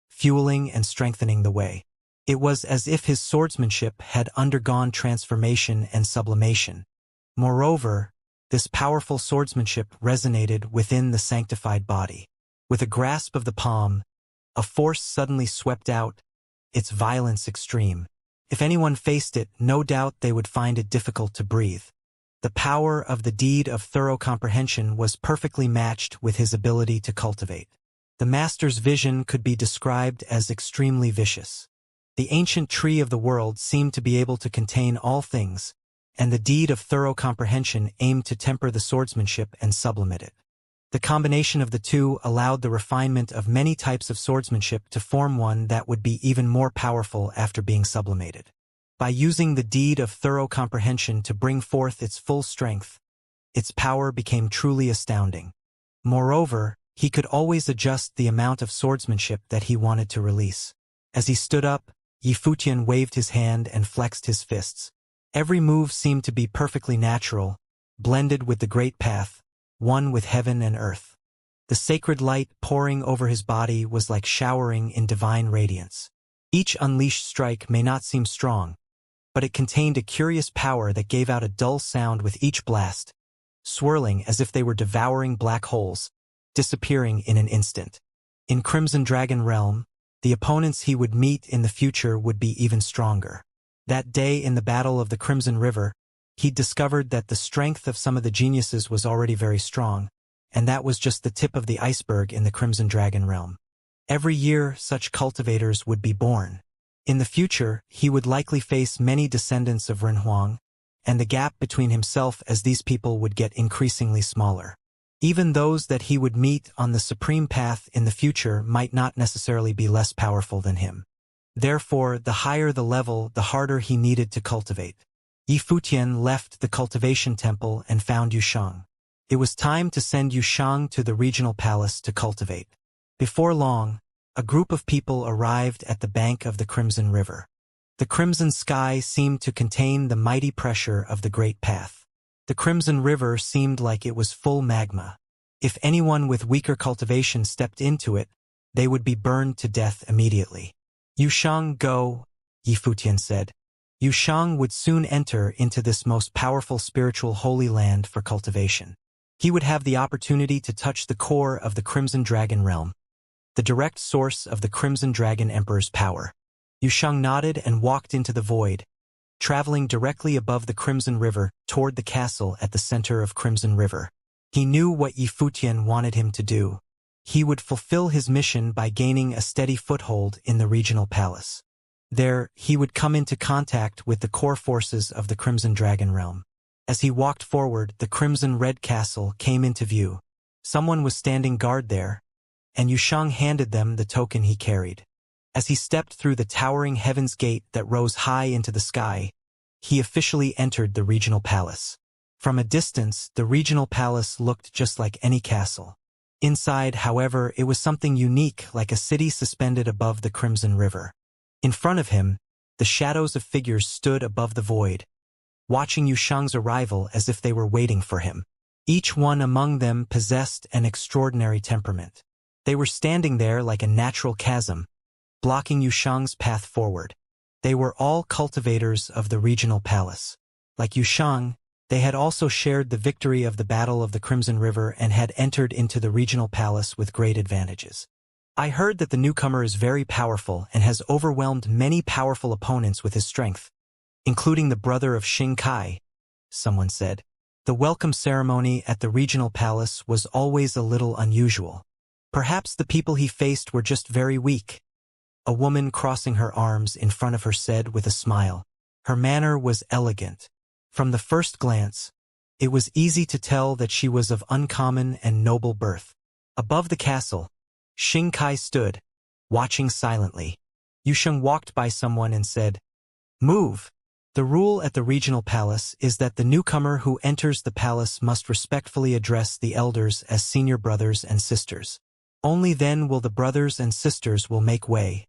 fueling and strengthening the way. It was as if his swordsmanship had undergone transformation and sublimation. Moreover, this powerful swordsmanship resonated within the sanctified body. With a grasp of the palm, a force suddenly swept out, its violence extreme. If anyone faced it, no doubt they would find it difficult to breathe. The power of the deed of thorough comprehension was perfectly matched with his ability to cultivate. The master's vision could be described as extremely vicious. The ancient tree of the world seemed to be able to contain all things, and the deed of thorough comprehension aimed to temper the swordsmanship and sublimate it. The combination of the two allowed the refinement of many types of swordsmanship to form one that would be even more powerful after being sublimated. By using the deed of thorough comprehension to bring forth its full strength, its power became truly astounding. Moreover, he could always adjust the amount of swordsmanship that he wanted to release. As he stood up, Yi Futian waved his hand and flexed his fists. Every move seemed to be perfectly natural, blended with the Great Path, one with heaven and earth. The sacred light pouring over his body was like showering in divine radiance. Each unleashed strike may not seem strong, but it contained a curious power that gave out a dull sound with each blast, swirling as if they were devouring black holes, disappearing in an instant. In Crimson Dragon Realm, the opponents he would meet in the future would be even stronger. That day in the Battle of the Crimson River, he'd discovered that the strength of some of the geniuses was already very strong, and that was just the tip of the iceberg in the Crimson Dragon Realm. Every year, such cultivators would be born. In the future, he would likely face many descendants of Renhuang, and the gap between himself as these people would get increasingly smaller. Even those that he would meet on the supreme path in the future might not necessarily be less powerful than him. Therefore, the higher the level, the harder he needed to cultivate. Yi Futian left the Cultivation Temple and found Yushang. It was time to send Yushang to the regional palace to cultivate. Before long, a group of people arrived at the bank of the Crimson River. The crimson sky seemed to contain the mighty pressure of the Great Path. The Crimson River seemed like it was full magma. If anyone with weaker cultivation stepped into it, they would be burned to death immediately. Yushang, go, Yi Futian said. Yushang would soon enter into this most powerful spiritual holy land for cultivation. He would have the opportunity to touch the core of the Crimson Dragon Realm, the direct source of the Crimson Dragon Emperor's power. Yushang nodded and walked into the void, traveling directly above the Crimson River toward the castle at the center of Crimson River. He knew what Yi Futian wanted him to do. He would fulfill his mission by gaining a steady foothold in the regional palace. There, he would come into contact with the core forces of the Crimson Dragon Realm. As he walked forward, the Crimson Red Castle came into view. Someone was standing guard there, and Yushang handed them the token he carried. As he stepped through the towering Heaven's Gate that rose high into the sky, he officially entered the regional palace. From a distance, the regional palace looked just like any castle. Inside, however, it was something unique, like a city suspended above the Crimson River. In front of him, the shadows of figures stood above the void, watching Yushang's arrival as if they were waiting for him. Each one among them possessed an extraordinary temperament. They were standing there like a natural chasm, blocking Yushang's path forward. They were all cultivators of the regional palace. Like Yushang, they had also shared the victory of the Battle of the Crimson River and had entered into the regional palace with great advantages. I heard that the newcomer is very powerful and has overwhelmed many powerful opponents with his strength, including the brother of Xing Kai, someone said. The welcome ceremony at the regional palace was always a little unusual. Perhaps the people he faced were just very weak. A woman crossing her arms in front of her said with a smile. Her manner was elegant. From the first glance, it was easy to tell that she was of uncommon and noble birth. Above the castle, Xingkai stood, watching silently. Yusheng walked by someone and said, "Move." The rule at the regional palace is that the newcomer who enters the palace must respectfully address the elders as senior brothers and sisters. Only then will the brothers and sisters will make way.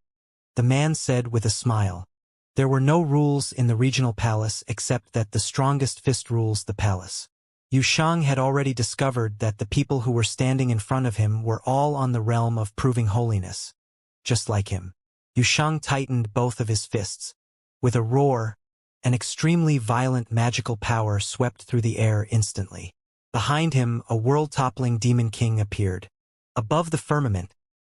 The man said with a smile. There were no rules in the regional palace except that the strongest fist rules the palace. Yusheng had already discovered that the people who were standing in front of him were all on the realm of proving holiness. Just like him. Yusheng tightened both of his fists. With a roar, an extremely violent magical power swept through the air instantly. Behind him, a world-toppling demon king appeared. Above the firmament,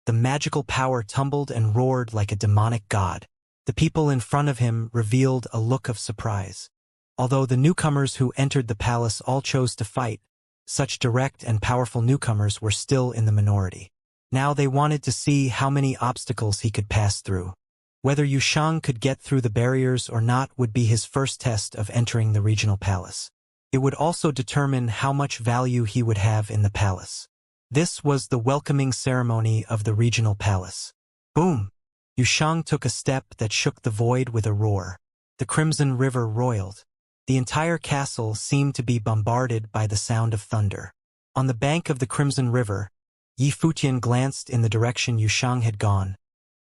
the magical power tumbled and roared like a demonic god. The people in front of him revealed a look of surprise. Although the newcomers who entered the palace all chose to fight, such direct and powerful newcomers were still in the minority. Now they wanted to see how many obstacles he could pass through. Whether Yusheng could get through the barriers or not would be his first test of entering the regional palace. It would also determine how much value he would have in the palace. This was the welcoming ceremony of the regional palace. Boom! Yusheng took a step that shook the void with a roar. The Crimson River roiled. The entire castle seemed to be bombarded by the sound of thunder. On the bank of the Crimson River, Yi Futian glanced in the direction Yusheng had gone,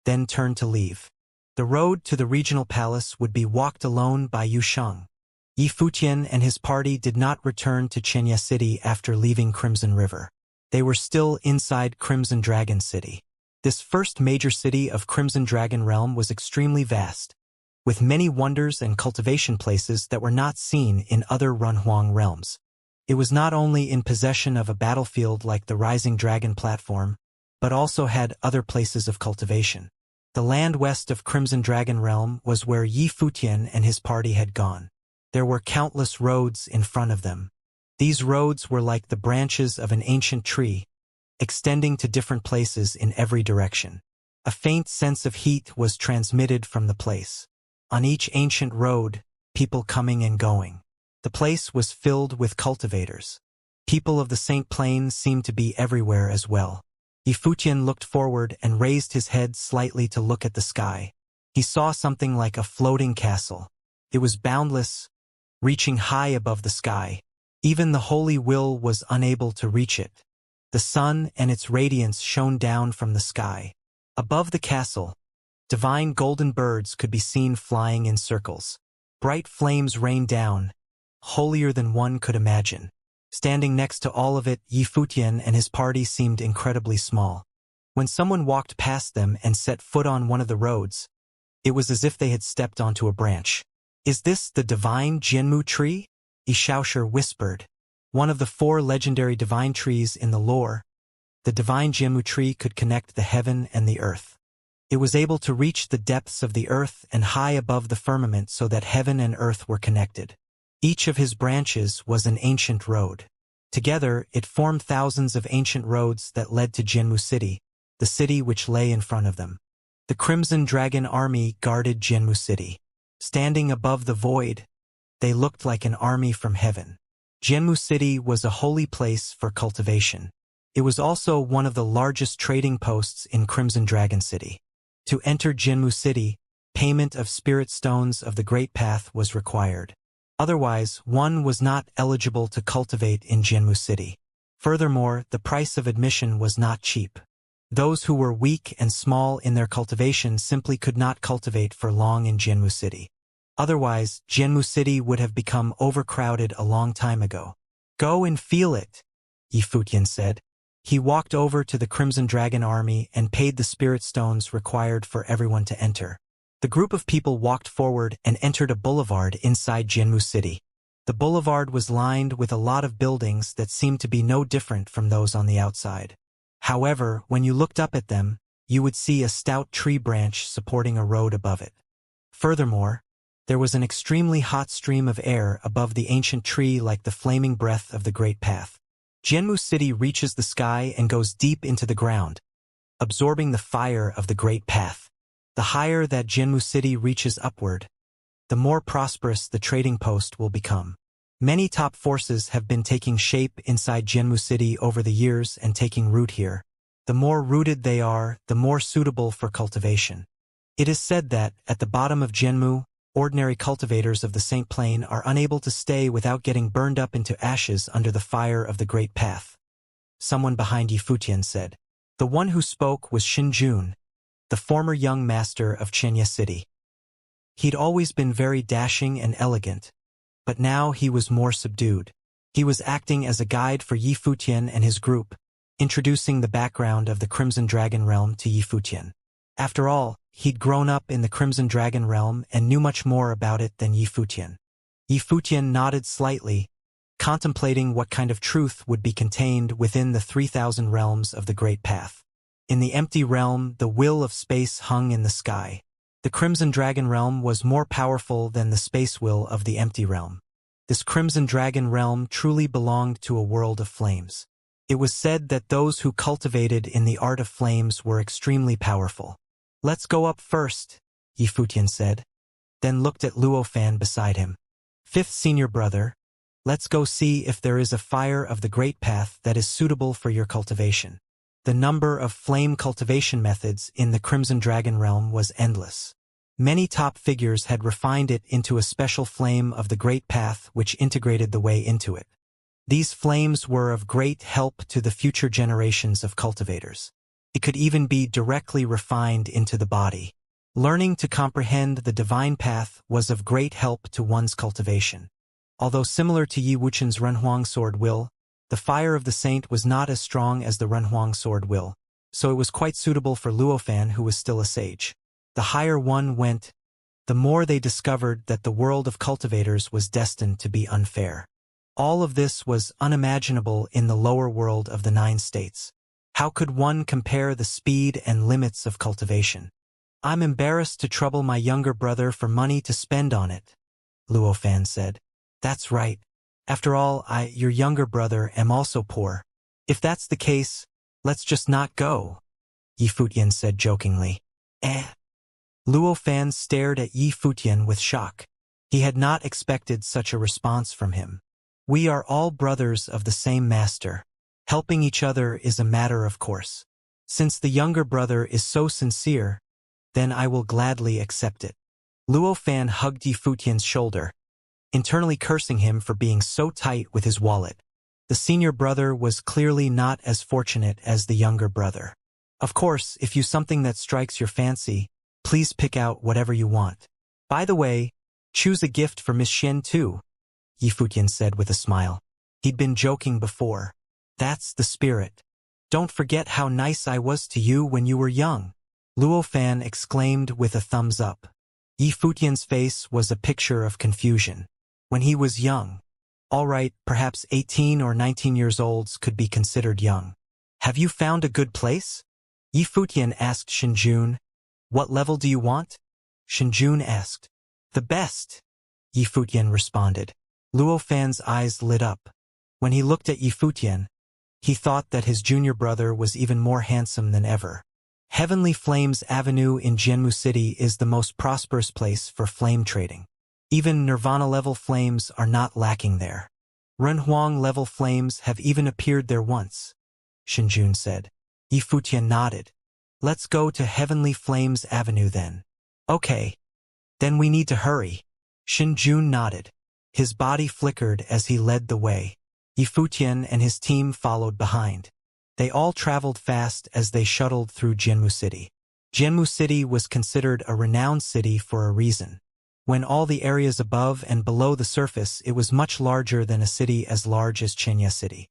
then turned to leave. The road to the regional palace would be walked alone by Yusheng. Yi Futian and his party did not return to Xianxia City after leaving Crimson River. They were still inside Crimson Dragon City. This first major city of Crimson Dragon Realm was extremely vast, with many wonders and cultivation places that were not seen in other Runhuang realms. It was not only in possession of a battlefield like the Rising Dragon platform, but also had other places of cultivation. The land west of Crimson Dragon Realm was where Yi Futian and his party had gone. There were countless roads in front of them. These roads were like the branches of an ancient tree, extending to different places in every direction. A faint sense of heat was transmitted from the place. On each ancient road, people coming and going. The place was filled with cultivators. People of the Saint Plain seemed to be everywhere as well. Yi Futian looked forward and raised his head slightly to look at the sky. He saw something like a floating castle. It was boundless, reaching high above the sky. Even the Holy Will was unable to reach it. The sun and its radiance shone down from the sky. Above the castle, divine golden birds could be seen flying in circles. Bright flames rained down, holier than one could imagine. Standing next to all of it, Yi Futian and his party seemed incredibly small. When someone walked past them and set foot on one of the roads, it was as if they had stepped onto a branch. "Is this the divine Jianmu tree?" Xianxia whispered. One of the 4 legendary divine trees in the lore, the divine Jianmu tree could connect the heaven and the earth. It was able to reach the depths of the earth and high above the firmament so that heaven and earth were connected. Each of his branches was an ancient road. Together, it formed thousands of ancient roads that led to Jianmu City, the city which lay in front of them. The Crimson Dragon Army guarded Jianmu City. Standing above the void, they looked like an army from heaven. Jianmu City was a holy place for cultivation. It was also one of the largest trading posts in Crimson Dragon City. To enter Jianmu City, payment of spirit stones of the Great Path was required. Otherwise, one was not eligible to cultivate in Jianmu City. Furthermore, the price of admission was not cheap. Those who were weak and small in their cultivation simply could not cultivate for long in Jianmu City. Otherwise, Jianmu City would have become overcrowded a long time ago. "Go and feel it," Yi Futian said. He walked over to the Crimson Dragon Army and paid the spirit stones required for everyone to enter. The group of people walked forward and entered a boulevard inside Jianmu City. The boulevard was lined with a lot of buildings that seemed to be no different from those on the outside. However, when you looked up at them, you would see a stout tree branch supporting a road above it. Furthermore, there was an extremely hot stream of air above the ancient tree like the flaming breath of the Great Path. Jianmu City reaches the sky and goes deep into the ground, absorbing the fire of the Great Path. The higher that Jinmu City reaches upward, the more prosperous the trading post will become. Many top forces have been taking shape inside Jinmu City over the years and taking root here. The more rooted they are, the more suitable for cultivation. It is said that, at the bottom of Jinmu, ordinary cultivators of the Saint Plain are unable to stay without getting burned up into ashes under the fire of the Great Path. Someone behind Yifutian said. The one who spoke was Xinjun, the former young master of Xianxia City. He'd always been very dashing and elegant, but now he was more subdued. He was acting as a guide for Yifutian and his group, introducing the background of the Crimson Dragon Realm to Yifutian. After all, he'd grown up in the Crimson Dragon Realm and knew much more about it than Yifutian. Yifutian nodded slightly, contemplating what kind of truth would be contained within the 3,000 realms of the Great Path. In the empty realm, the will of space hung in the sky. The Crimson Dragon Realm was more powerful than the space will of the empty realm. This Crimson Dragon Realm truly belonged to a world of flames. It was said that those who cultivated in the art of flames were extremely powerful. Let's go up first, Yifutian said, then looked at Luofan beside him. Fifth senior brother, let's go see if there is a fire of the Great Path that is suitable for your cultivation. The number of flame cultivation methods in the Crimson Dragon Realm was endless. Many top figures had refined it into a special flame of the Great Path which integrated the way into it. These flames were of great help to the future generations of cultivators. It could even be directly refined into the body. Learning to comprehend the divine path was of great help to one's cultivation. Although similar to Yi Wuchen's Renhuang sword will, the fire of the saint was not as strong as the Renhuang sword will, so it was quite suitable for Luofan, who was still a sage. The higher one went, the more they discovered that the world of cultivators was destined to be unfair. All of this was unimaginable in the lower world of the 9 states. How could one compare the speed and limits of cultivation? I'm embarrassed to trouble my younger brother for money to spend on it, Luofan said. That's right. After all, your younger brother, am also poor. If that's the case, let's just not go, Yifutian said jokingly. Luofan stared at Yifutian with shock. He had not expected such a response from him. We are all brothers of the same master. Helping each other is a matter of course. Since the younger brother is so sincere, then I will gladly accept it. Luofan hugged Yifutian's shoulder, internally cursing him for being so tight with his wallet. The senior brother was clearly not as fortunate as the younger brother. Of course, if you something that strikes your fancy, please pick out whatever you want. By the way, choose a gift for Miss Xian too, Yifutian said with a smile. He'd been joking before. That's the spirit. Don't forget how nice I was to you when you were young, Luofan exclaimed with a thumbs up. Yifutian's face was a picture of confusion. When he was young. All right, perhaps 18 or 19 years olds could be considered young. Have you found a good place? Yifutian asked Xinjun. What level do you want? Xinjun asked. The best, Yifutian responded. Luofan's eyes lit up. When he looked at Yifutian, he thought that his junior brother was even more handsome than ever. Heavenly Flames Avenue in Jinmu City is the most prosperous place for flame trading. Even Nirvana-level flames are not lacking there. Renhuang-level flames have even appeared there once, Xinjun said. Yifutian nodded. Let's go to Heavenly Flames Avenue then. Okay. Then we need to hurry. Xinjun nodded. His body flickered as he led the way. Yifutian and his team followed behind. They all traveled fast as they shuttled through Jinmu City. Jinmu City was considered a renowned city for a reason. When all the areas above and below the surface, it was much larger than a city as large as Xianxia City.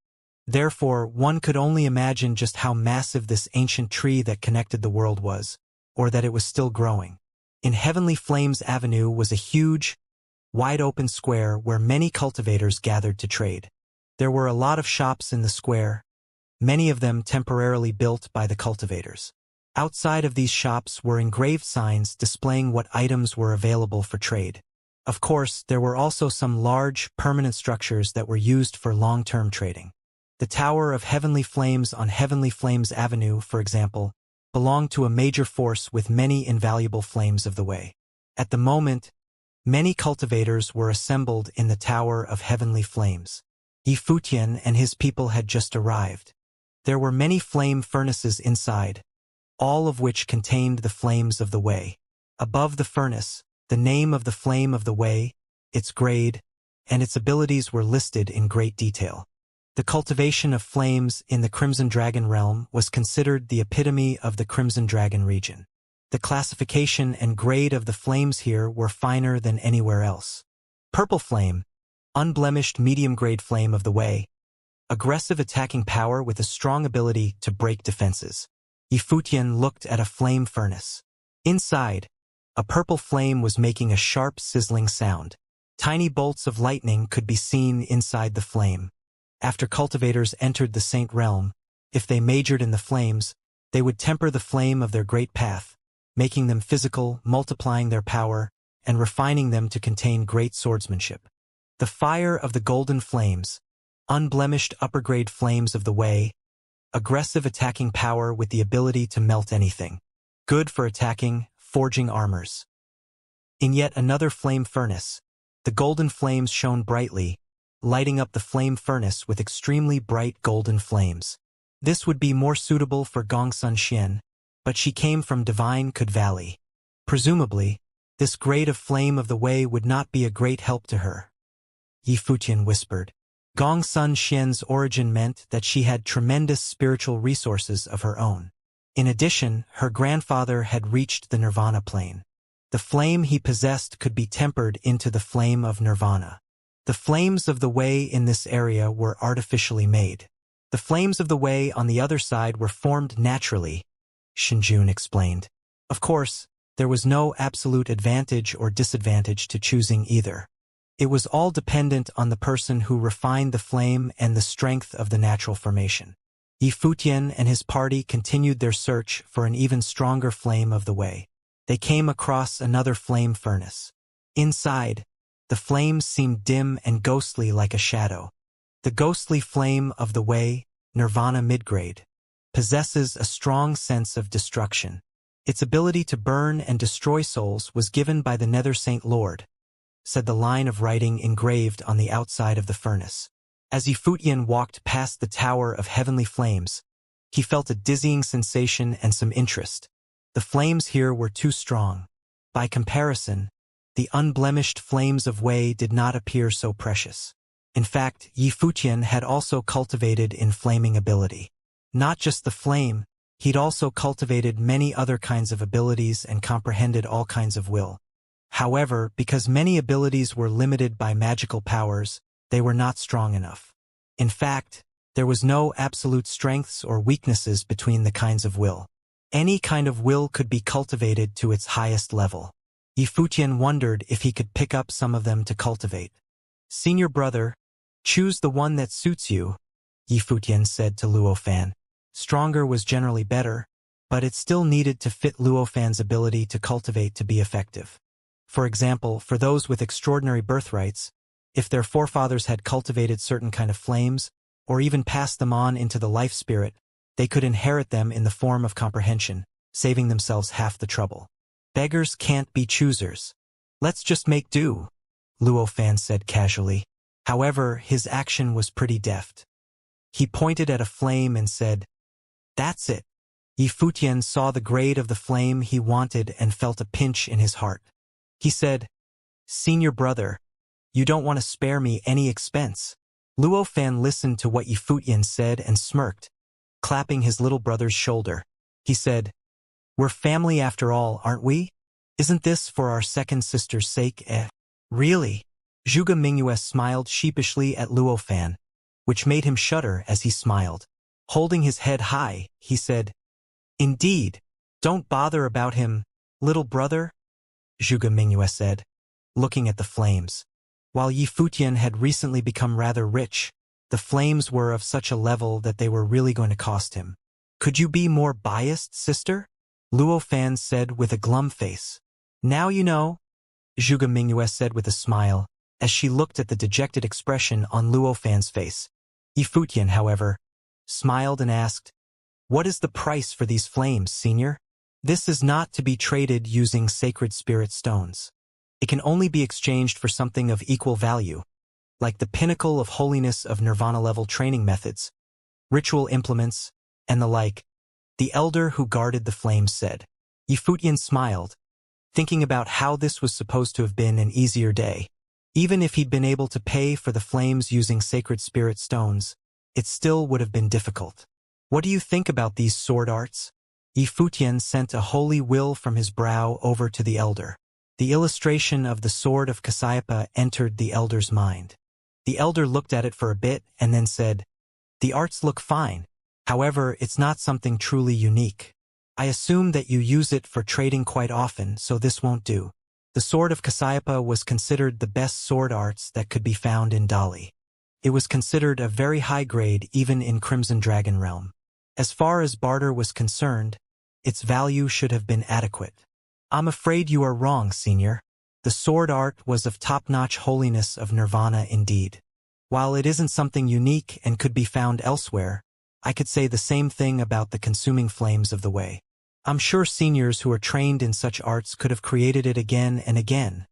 Therefore, one could only imagine just how massive this ancient tree that connected the world was, or that it was still growing. In Heavenly Flames Avenue was a huge, wide-open square where many cultivators gathered to trade. There were a lot of shops in the square, many of them temporarily built by the cultivators. Outside of these shops were engraved signs displaying what items were available for trade. Of course, there were also some large, permanent structures that were used for long-term trading. The Tower of Heavenly Flames on Heavenly Flames Avenue, for example, belonged to a major force with many invaluable flames of the way. At the moment, many cultivators were assembled in the Tower of Heavenly Flames. Yifutian and his people had just arrived. There were many flame furnaces inside, all of which contained the flames of the way. Above the furnace, the name of the flame of the way, its grade, and its abilities were listed in great detail. The cultivation of flames in the Crimson Dragon realm was considered the epitome of the Crimson Dragon region. The classification and grade of the flames here were finer than anywhere else. Purple flame, unblemished medium-grade flame of the way, aggressive attacking power with a strong ability to break defenses. Yifutian looked at a flame furnace. Inside, a purple flame was making a sharp sizzling sound. Tiny bolts of lightning could be seen inside the flame. After cultivators entered the Saint Realm, if they majored in the flames, they would temper the flame of their great path, making them physical, multiplying their power, and refining them to contain great swordsmanship. The fire of the golden flames, unblemished upper-grade flames of the way, aggressive attacking power with the ability to melt anything. Good for attacking, forging armors. In yet another flame furnace, the golden flames shone brightly, lighting up the flame furnace with extremely bright golden flames. This would be more suitable for Gongsun Xian, but she came from Divine Cud Valley. Presumably, this grade of flame of the way would not be a great help to her. Yifutian whispered. Gongsun Xian's origin meant that she had tremendous spiritual resources of her own. In addition, her grandfather had reached the Nirvana plane. The flame he possessed could be tempered into the flame of Nirvana. The flames of the way in this area were artificially made. The flames of the way on the other side were formed naturally, Shinjun explained. Of course, there was no absolute advantage or disadvantage to choosing either. It was all dependent on the person who refined the flame and the strength of the natural formation. Yifutian and his party continued their search for an even stronger flame of the way. They came across another flame furnace. Inside, the flames seemed dim and ghostly like a shadow. The ghostly flame of the way, Nirvana midgrade, possesses a strong sense of destruction. Its ability to burn and destroy souls was given by the Nether Saint Lord, said the line of writing engraved on the outside of the furnace. As Yifutian walked past the Tower of Heavenly Flames, he felt a dizzying sensation and some interest. The flames here were too strong. By comparison, the unblemished flames of Wei did not appear so precious. In fact, Yifutian had also cultivated inflaming ability. Not just the flame, he'd also cultivated many other kinds of abilities and comprehended all kinds of will. However, because many abilities were limited by magical powers, they were not strong enough. In fact, there was no absolute strengths or weaknesses between the kinds of will. Any kind of will could be cultivated to its highest level. Yifutian wondered if he could pick up some of them to cultivate. Senior brother, choose the one that suits you, Yifutian said to Luofan. Stronger was generally better, but it still needed to fit Luofan's ability to cultivate to be effective. For example, for those with extraordinary birthrights, if their forefathers had cultivated certain kind of flames, or even passed them on into the life spirit, they could inherit them in the form of comprehension, saving themselves half the trouble. Beggars can't be choosers. Let's just make do, Luofan said casually. However, his action was pretty deft. He pointed at a flame and said, "That's it." Yifutian saw the grade of the flame he wanted and felt a pinch in his heart. He said, "Senior brother, you don't want to spare me any expense." Luofan listened to what Yifutian said and smirked, clapping his little brother's shoulder. He said, "We're family after all, aren't we? Isn't this for our second sister's sake, eh?" "Really?" Zhuge Mingyue smiled sheepishly at Luofan, which made him shudder as he smiled. Holding his head high, he said, "Indeed. Don't bother about him, little brother," Zhuge Mingyue said, looking at the flames. While Yifutian had recently become rather rich, the flames were of such a level that they were really going to cost him. "Could you be more biased, sister?" Luofan said with a glum face. "Now you know," Zhuge Mingyue said with a smile, as she looked at the dejected expression on Luofan's face. Yifutian, however, smiled and asked, What is the price for these flames, senior? This is not to be traded using sacred spirit stones. It can only be exchanged for something of equal value, like the pinnacle of holiness of nirvana-level training methods, ritual implements, and the like, the elder who guarded the flames said. Yifutian smiled, thinking about how this was supposed to have been an easier day. Even if he'd been able to pay for the flames using sacred spirit stones, it still would have been difficult. What do you think about these sword arts? Yifutian sent a holy will from his brow over to the elder. The illustration of the sword of Cassiopeia entered the elder's mind. The elder looked at it for a bit and then said, "The arts look fine. However, it's not something truly unique. I assume that you use it for trading quite often, so this won't do." The sword of Cassiopeia was considered the best sword arts that could be found in Dali. It was considered a very high grade even in Crimson Dragon realm. As far as barter was concerned, its value should have been adequate. I'm afraid you are wrong, senior. The sword art was of top-notch holiness of nirvana indeed. While it isn't something unique and could be found elsewhere, I could say the same thing about the consuming flames of the way. I'm sure seniors who are trained in such arts could have created it again and again,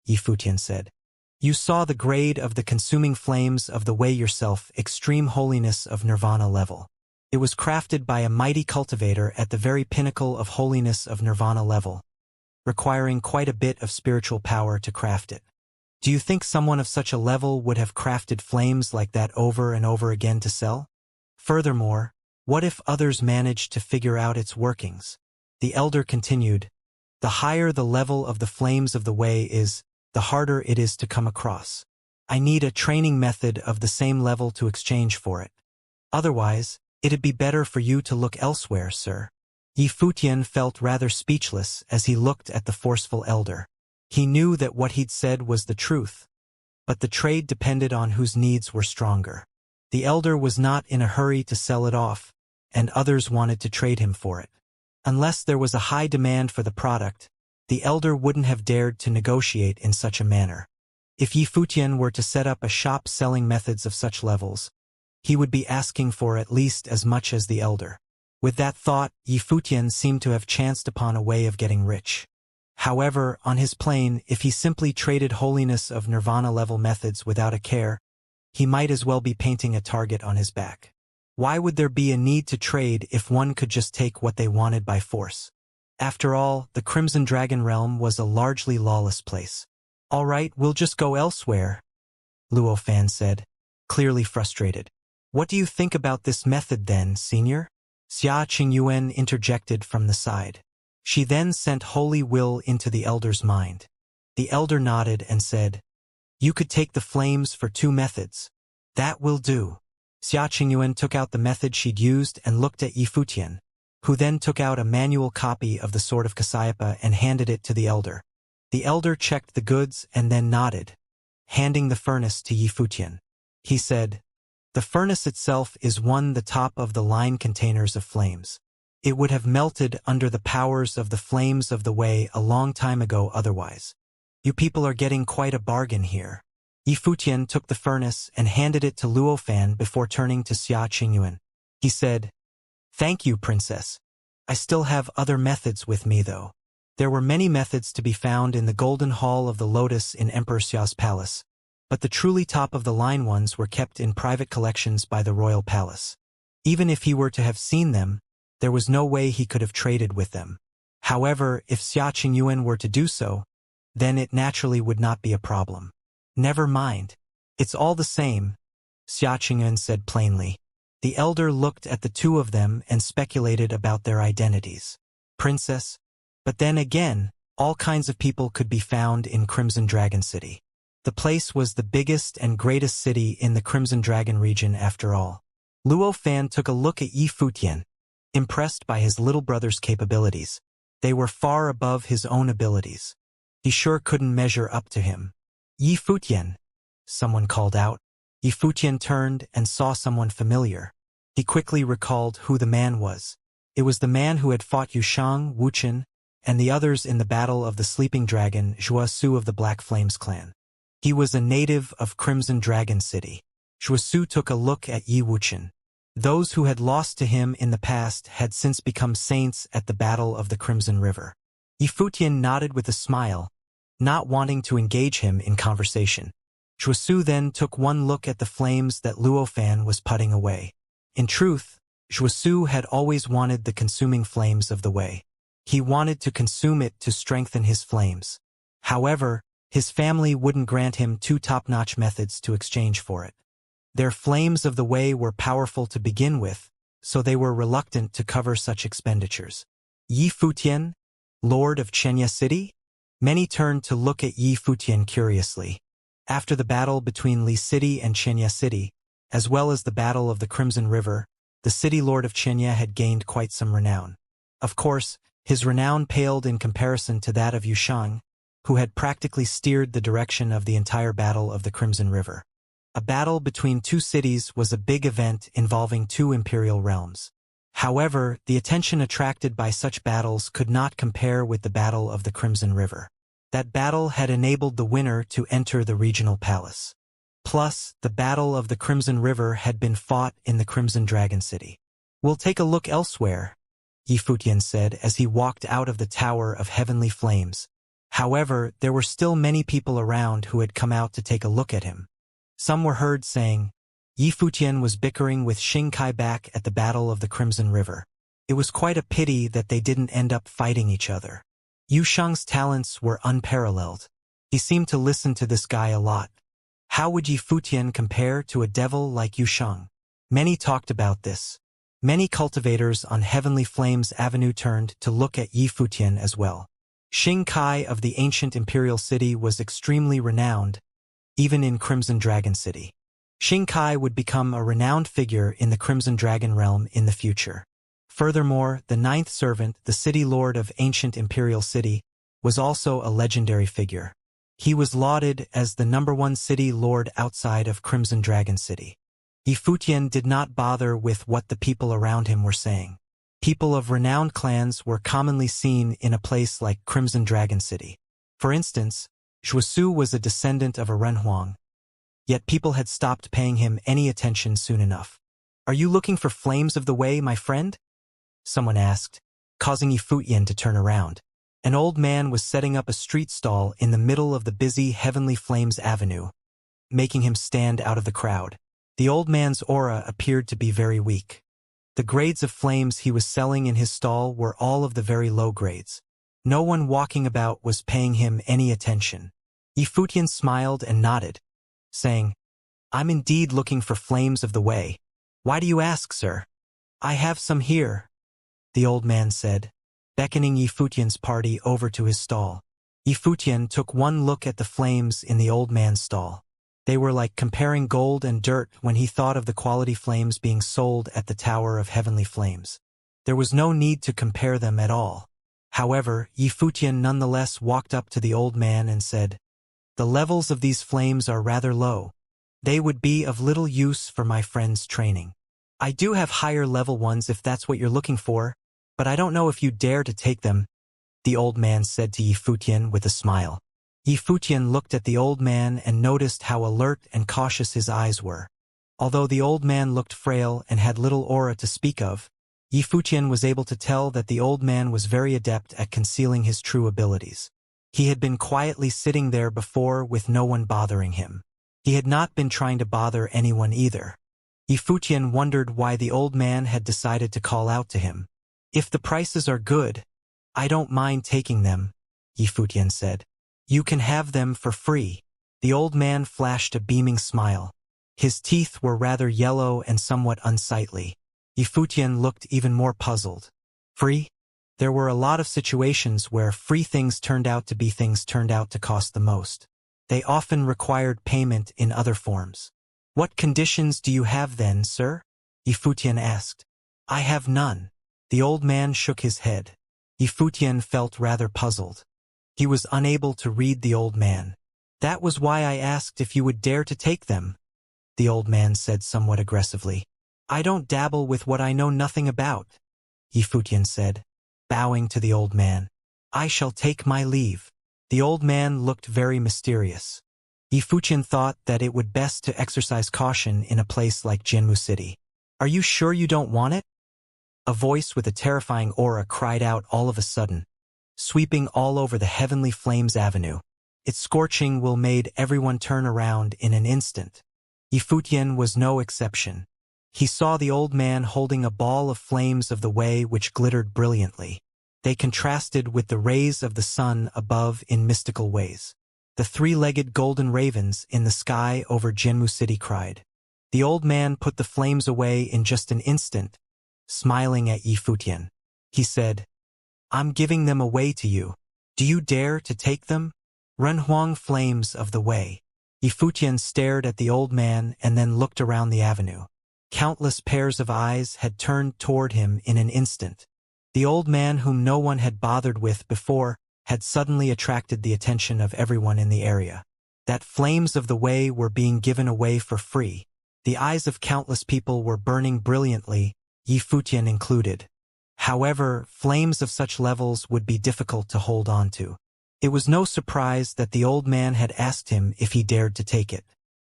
Yifutian said. You saw the grade of the consuming flames of the way yourself, extreme holiness of nirvana level. It was crafted by a mighty cultivator at the very pinnacle of holiness of nirvana level, requiring quite a bit of spiritual power to craft it. Do you think someone of such a level would have crafted flames like that over and over again to sell? Furthermore, what if others managed to figure out its workings? The elder continued, the higher the level of the flames of the way is, the harder it is to come across. I need a training method of the same level to exchange for it. Otherwise, it'd be better for you to look elsewhere, sir. Yifutian felt rather speechless as he looked at the forceful elder. He knew that what he'd said was the truth, but the trade depended on whose needs were stronger. The elder was not in a hurry to sell it off, and others wanted to trade him for it. Unless there was a high demand for the product, the elder wouldn't have dared to negotiate in such a manner. If Yifutian were to set up a shop selling methods of such levels, he would be asking for at least as much as the elder. With that thought, Yifutian seemed to have chanced upon a way of getting rich. However, on his plane, if he simply traded holiness of nirvana-level methods without a care, he might as well be painting a target on his back. Why would there be a need to trade if one could just take what they wanted by force? After all, the Crimson Dragon realm was a largely lawless place. All right, we'll just go elsewhere, Luo Fan said, clearly frustrated. What do you think about this method then, senior? Xia Qingyuan interjected from the side. She then sent holy will into the elder's mind. The elder nodded and said, you could take the flames for 2 methods. That will do. Xia Qingyuan took out the method she'd used and looked at Yifutian, who then took out a manual copy of the Sword of Cassiopeia and handed it to the elder. The elder checked the goods and then nodded, handing the furnace to Yifutian. He said, the furnace itself is the top-of-the-line containers of flames. It would have melted under the powers of the flames of the way a long time ago otherwise. You people are getting quite a bargain here. Yifutian took the furnace and handed it to Luo Fan before turning to Xia Qingyuan. He said, thank you, princess. I still have other methods with me though. There were many methods to be found in the Golden Hall of the Lotus in Emperor Xia's palace, but the truly top-of-the-line ones were kept in private collections by the royal palace. Even if he were to have seen them, there was no way he could have traded with them. However, if Xia Qingyuan were to do so, then it naturally would not be a problem. Never mind. It's all the same, Xia Qingyuan said plainly. The elder looked at the 2 of them and speculated about their identities. Princess? But then again, all kinds of people could be found in Crimson Dragon City. The place was the biggest and greatest city in the Crimson Dragon region after all. Luo Fan took a look at Yifutian, impressed by his little brother's capabilities. They were far above his own abilities. He sure couldn't measure up to him. Yifutian, someone called out. Yifutian turned and saw someone familiar. He quickly recalled who the man was. It was the man who had fought Yushang, Wuchen, and the others in the battle of the Sleeping Dragon, Zhuasu of the Black Flames clan. He was a native of Crimson Dragon City. Zhuasu took a look at Yi Wuchen. Those who had lost to him in the past had since become saints at the Battle of the Crimson River. Yifutian nodded with a smile, not wanting to engage him in conversation. Zhuosu then took one look at the flames that Luofan was putting away. In truth, Zhuosu had always wanted the consuming flames of the way. He wanted to consume it to strengthen his flames. However, his family wouldn't grant him two top-notch methods to exchange for it. Their flames of the way were powerful to begin with, so they were reluctant to cover such expenditures. Yifutian, Lord of Xianxia City? Many turned to look at Yifutian curiously. After the battle between Li City and Xianxia City, as well as the Battle of the Crimson River, the city lord of Xianxia had gained quite some renown. Of course, his renown paled in comparison to that of Yushang, who had practically steered the direction of the entire Battle of the Crimson River. A battle between two cities was a big event involving two imperial realms. However, the attention attracted by such battles could not compare with the Battle of the Crimson River. That battle had enabled the winner to enter the regional palace. Plus, the Battle of the Crimson River had been fought in the Crimson Dragon City. "We'll take a look elsewhere," Yifutian said as he walked out of the Tower of Heavenly Flames. However, there were still many people around who had come out to take a look at him. Some were heard saying, Yifutian was bickering with Xingkai back at the Battle of the Crimson River. It was quite a pity that they didn't end up fighting each other. Yushang's talents were unparalleled. He seemed to listen to this guy a lot. How would Yifutian compare to a devil like Yushang? Many talked about this. Many cultivators on Heavenly Flames Avenue turned to look at Yifutian as well. Xingkai of the ancient imperial city was extremely renowned, even in Crimson Dragon City. Xingkai would become a renowned figure in the Crimson Dragon realm in the future. Furthermore, the ninth servant, the city lord of ancient imperial city, was also a legendary figure. He was lauded as the #1 city lord outside of Crimson Dragon City. Yifutian did not bother with what the people around him were saying. People of renowned clans were commonly seen in a place like Crimson Dragon City. For instance, Zhuosu was a descendant of a Renhuang, yet people had stopped paying him any attention soon enough. "Are you looking for flames of the way, my friend?" someone asked, causing Yifutian to turn around. An old man was setting up a street stall in the middle of the busy Heavenly Flames Avenue, making him stand out of the crowd. The old man's aura appeared to be very weak. The grades of flames he was selling in his stall were all of the very low grades. No one walking about was paying him any attention. Yifutian smiled and nodded, saying, "I'm indeed looking for flames of the way. Why do you ask, sir?" "I have some here," the old man said, beckoning Yifutian's party over to his stall. Yifutian took one look at the flames in the old man's stall. They were like comparing gold and dirt when he thought of the quality flames being sold at the Tower of Heavenly Flames. There was no need to compare them at all. However, Yifutian nonetheless walked up to the old man and said, "The levels of these flames are rather low. They would be of little use for my friend's training. I do have higher level ones if that's what you're looking for, but I don't know if you dare to take them," the old man said to Yifutian with a smile. Yifutian looked at the old man and noticed how alert and cautious his eyes were. Although the old man looked frail and had little aura to speak of, Yifutian was able to tell that the old man was very adept at concealing his true abilities. He had been quietly sitting there before with no one bothering him. He had not been trying to bother anyone either. Yifutian wondered why the old man had decided to call out to him. "If the prices are good, I don't mind taking them," Yifutian said. "You can have them for free." The old man flashed a beaming smile. His teeth were rather yellow and somewhat unsightly. Yifutian looked even more puzzled. Free? There were a lot of situations where free things turned out to cost the most. They often required payment in other forms. "What conditions do you have then, sir?" Yifutian asked. "I have none." The old man shook his head. Yifutian felt rather puzzled. He was unable to read the old man. "That was why I asked if you would dare to take them," the old man said somewhat aggressively. "I don't dabble with what I know nothing about," Yifutian said, bowing to the old man. "I shall take my leave." The old man looked very mysterious. Yifutian thought that it would best to exercise caution in a place like Jinmu City. Are you sure you don't want it? A voice with a terrifying aura cried out all of a sudden, sweeping all over the heavenly flames avenue. Its scorching will made everyone turn around in an instant. Yifutian was no exception. He saw the old man holding a ball of flames of the way which glittered brilliantly. They contrasted with the rays of the sun above in mystical ways. The three-legged golden ravens in the sky over Jinmu City cried. The old man put the flames away in just an instant, smiling at Yifutian. He said, I'm giving them away to you. Do you dare to take them? Renhuang flames of the way. Yifutian stared at the old man and then looked around the avenue. Countless pairs of eyes had turned toward him in an instant. The old man whom no one had bothered with before had suddenly attracted the attention of everyone in the area. That flames of the way were being given away for free. The eyes of countless people were burning brilliantly, Yifutian included. However, flames of such levels would be difficult to hold on to. It was no surprise that the old man had asked him if he dared to take it.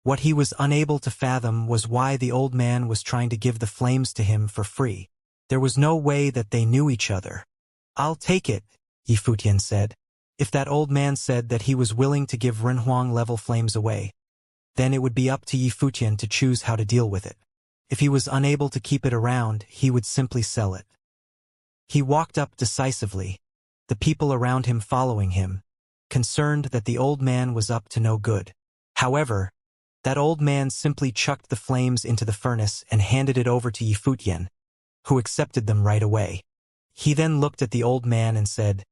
What he was unable to fathom was why the old man was trying to give the flames to him for free. There was no way that they knew each other. I'll take it, Yifutian said. If that old man said that he was willing to give Renhuang level flames away, then it would be up to Yifutian to choose how to deal with it. If he was unable to keep it around, he would simply sell it. He walked up decisively, the people around him following him, concerned that the old man was up to no good. However, that old man simply chucked the flames into the furnace and handed it over to Yifutian, who accepted them right away. He then looked at the old man and said,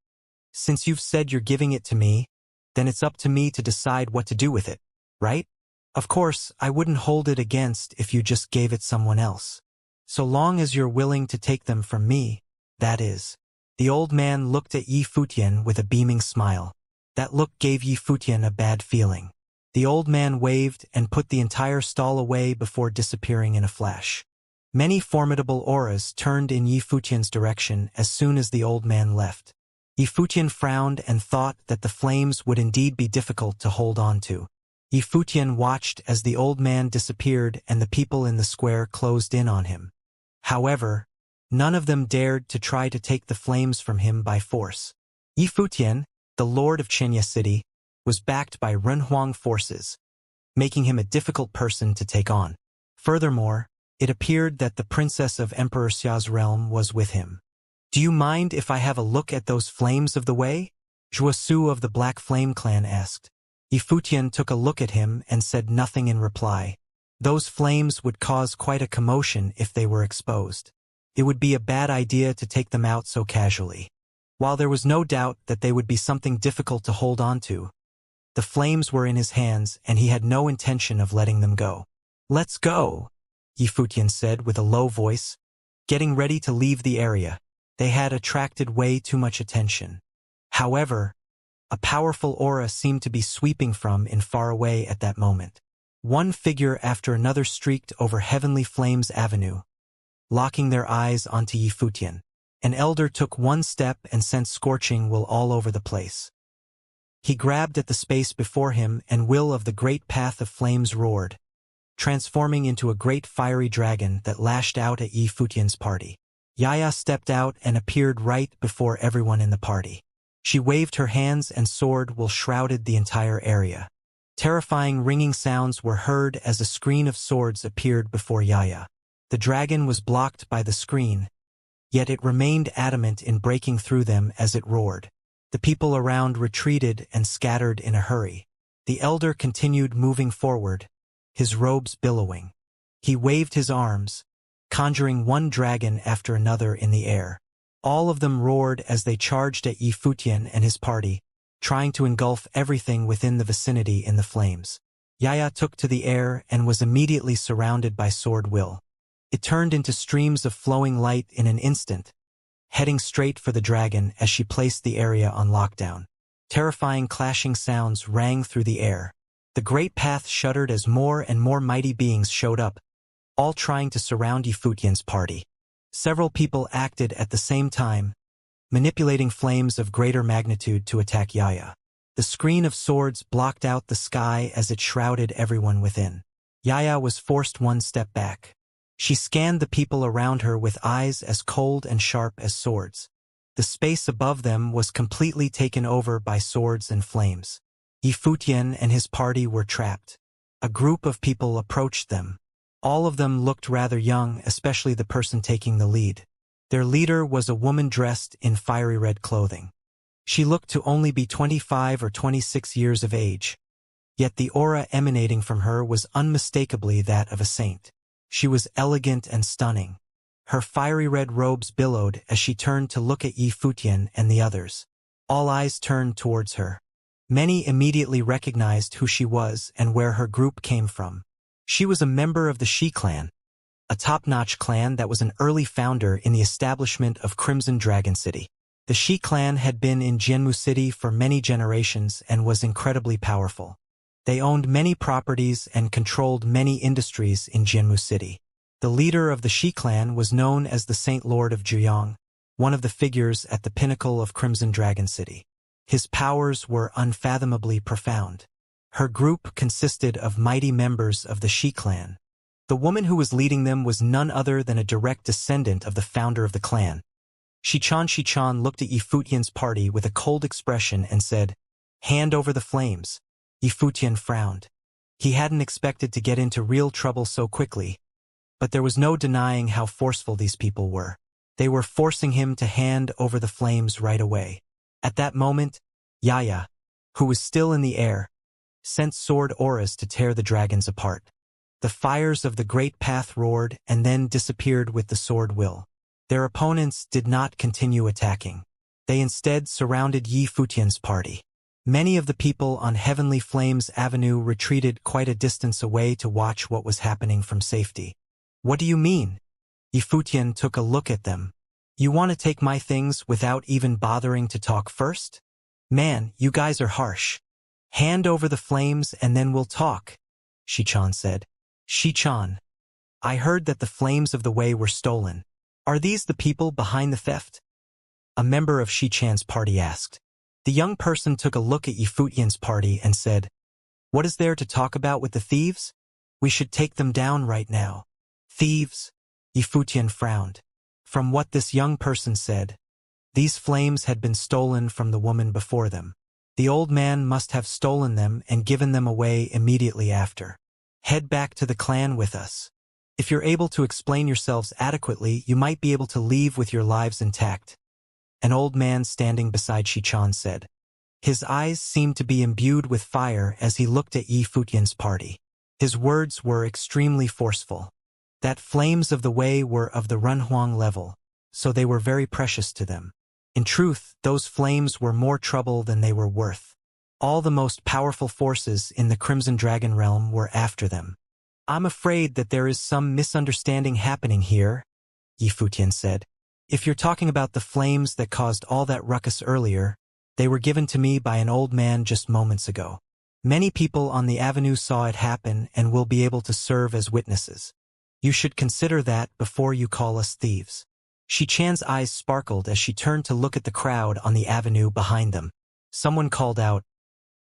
Since you've said you're giving it to me, then it's up to me to decide what to do with it, right? Of course, I wouldn't hold it against if you just gave it someone else. So long as you're willing to take them from me, that is. The old man looked at Yifutian with a beaming smile. That look gave Yifutian a bad feeling. The old man waved and put the entire stall away before disappearing in a flash. Many formidable auras turned in Yifutian's direction as soon as the old man left. Yifutian frowned and thought that the flames would indeed be difficult to hold on to. Yifutian watched as the old man disappeared and the people in the square closed in on him. However, none of them dared to try to take the flames from him by force. Yifutian, the lord of Xianxia City, was backed by Renhuang forces, making him a difficult person to take on. Furthermore, it appeared that the princess of Emperor Xia's realm was with him. Do you mind if I have a look at those flames of the way? Zhuosu of the Black Flame clan asked. Yifutian took a look at him and said nothing in reply. Those flames would cause quite a commotion if they were exposed. It would be a bad idea to take them out so casually. While there was no doubt that they would be something difficult to hold on to, the flames were in his hands and he had no intention of letting them go. Let's go, Yifutian said with a low voice, getting ready to leave the area. They had attracted way too much attention. However, a powerful aura seemed to be sweeping from in far away at that moment. One figure after another streaked over Heavenly Flames Avenue, locking their eyes onto Yifutian. An elder took one step and sent scorching will all over the place. He grabbed at the space before him and will of the great path of flames roared, transforming into a great fiery dragon that lashed out at Yifutian's party. Yaya stepped out and appeared right before everyone in the party. She waved her hands and sword will shrouded the entire area. Terrifying ringing sounds were heard as a screen of swords appeared before Yaya. The dragon was blocked by the screen, yet it remained adamant in breaking through them as it roared. The people around retreated and scattered in a hurry. The elder continued moving forward, his robes billowing. He waved his arms, conjuring one dragon after another in the air. All of them roared as they charged at Yifutian and his party, trying to engulf everything within the vicinity in the flames. Yaya took to the air and was immediately surrounded by sword will. It turned into streams of flowing light in an instant, heading straight for the dragon as she placed the area on lockdown. Terrifying clashing sounds rang through the air. The great path shuddered as more and more mighty beings showed up, all trying to surround Yifutian's party. Several people acted at the same time, manipulating flames of greater magnitude to attack Yaya. The screen of swords blocked out the sky as it shrouded everyone within. Yaya was forced one step back. She scanned the people around her with eyes as cold and sharp as swords. The space above them was completely taken over by swords and flames. Yifutian and his party were trapped. A group of people approached them. All of them looked rather young, especially the person taking the lead. Their leader was a woman dressed in fiery red clothing. She looked to only be 25 or 26 years of age. Yet the aura emanating from her was unmistakably that of a saint. She was elegant and stunning. Her fiery red robes billowed as she turned to look at Yifutian and the others. All eyes turned towards her. Many immediately recognized who she was and where her group came from. She was a member of the Shi clan, a top-notch clan that was an early founder in the establishment of Crimson Dragon City. The Shi clan had been in Jianmu City for many generations and was incredibly powerful. They owned many properties and controlled many industries in Jianmu City. The leader of the Shi clan was known as the Saint Lord of Zhuyang, one of the figures at the pinnacle of Crimson Dragon City. His powers were unfathomably profound. Her group consisted of mighty members of the Shi clan. The woman who was leading them was none other than a direct descendant of the founder of the clan. Shichan looked at Yifutian's party with a cold expression and said, "Hand over the flames." Yifutian frowned. He hadn't expected to get into real trouble so quickly, but there was no denying how forceful these people were. They were forcing him to hand over the flames right away. At that moment, Yaya, who was still in the air, sent sword auras to tear the dragons apart. The fires of the great path roared and then disappeared with the sword will. Their opponents did not continue attacking. They instead surrounded Yifutian's party. Many of the people on Heavenly Flames Avenue retreated quite a distance away to watch what was happening from safety. "What do you mean?" Yifutian took a look at them. "You want to take my things without even bothering to talk first? Man, you guys are harsh. Hand over the flames and then we'll talk," Shichan said. "Shichan, I heard that the flames of the way were stolen. Are these the people behind the theft?" A member of Shichan's party asked. The young person took a look at Yifutian's party and said, "What is there to talk about with the thieves? We should take them down right now." "Thieves?" Yifutian frowned. From what this young person said, these flames had been stolen from the woman before them. The old man must have stolen them and given them away immediately after. "Head back to the clan with us. If you're able to explain yourselves adequately, you might be able to leave with your lives intact," an old man standing beside Shichan said. His eyes seemed to be imbued with fire as he looked at Yifutian's party. His words were extremely forceful. That flames of the way were of the Runhuang level, so they were very precious to them. In truth, those flames were more trouble than they were worth. All the most powerful forces in the Crimson Dragon realm were after them. "I'm afraid that there is some misunderstanding happening here," Yifutian said. "If you're talking about the flames that caused all that ruckus earlier, they were given to me by an old man just moments ago. Many people on the avenue saw it happen and will be able to serve as witnesses. You should consider that before you call us thieves." Shichan's eyes sparkled as she turned to look at the crowd on the avenue behind them. Someone called out,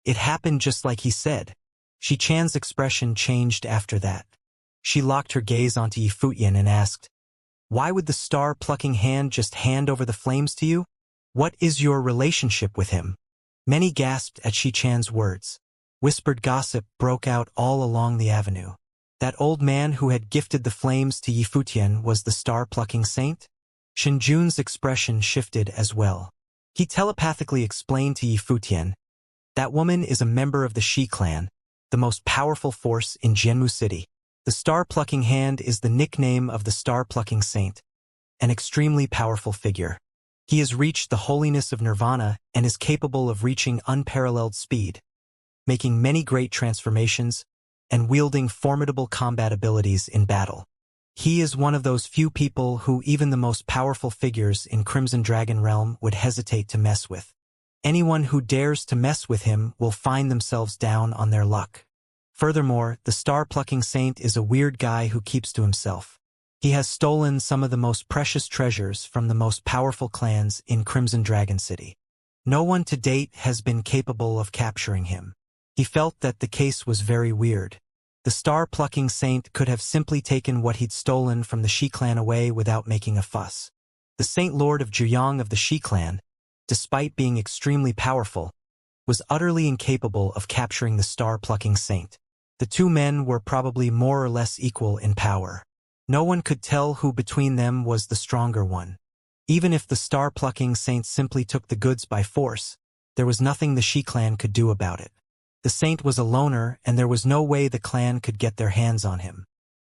"It happened just like he said." Shichan's expression changed after that. She locked her gaze onto Yifutian and asked, "Why would the star-plucking hand just hand over the flames to you? What is your relationship with him?" Many gasped at Shichan's words. Whispered gossip broke out all along the avenue. That old man who had gifted the flames to Yifutian was the star-plucking saint? Shinjun's expression shifted as well. He telepathically explained to Yifutian, "That woman is a member of the Shi clan, the most powerful force in Jianmu City. The star-plucking hand is the nickname of the star-plucking saint, an extremely powerful figure. He has reached the holiness of nirvana and is capable of reaching unparalleled speed, making many great transformations, and wielding formidable combat abilities in battle. He is one of those few people who even the most powerful figures in Crimson Dragon Realm would hesitate to mess with. Anyone who dares to mess with him will find themselves down on their luck. Furthermore, the star-plucking saint is a weird guy who keeps to himself. He has stolen some of the most precious treasures from the most powerful clans in Crimson Dragon City. No one to date has been capable of capturing him." He felt that the case was very weird. The star-plucking saint could have simply taken what he'd stolen from the Shi clan away without making a fuss. The Saint Lord of Juyong of the Shi clan, despite being extremely powerful, was utterly incapable of capturing the star-plucking saint. The two men were probably more or less equal in power. No one could tell who between them was the stronger one. Even if the star-plucking saint simply took the goods by force, there was nothing the Shi clan could do about it. The saint was a loner, and there was no way the clan could get their hands on him.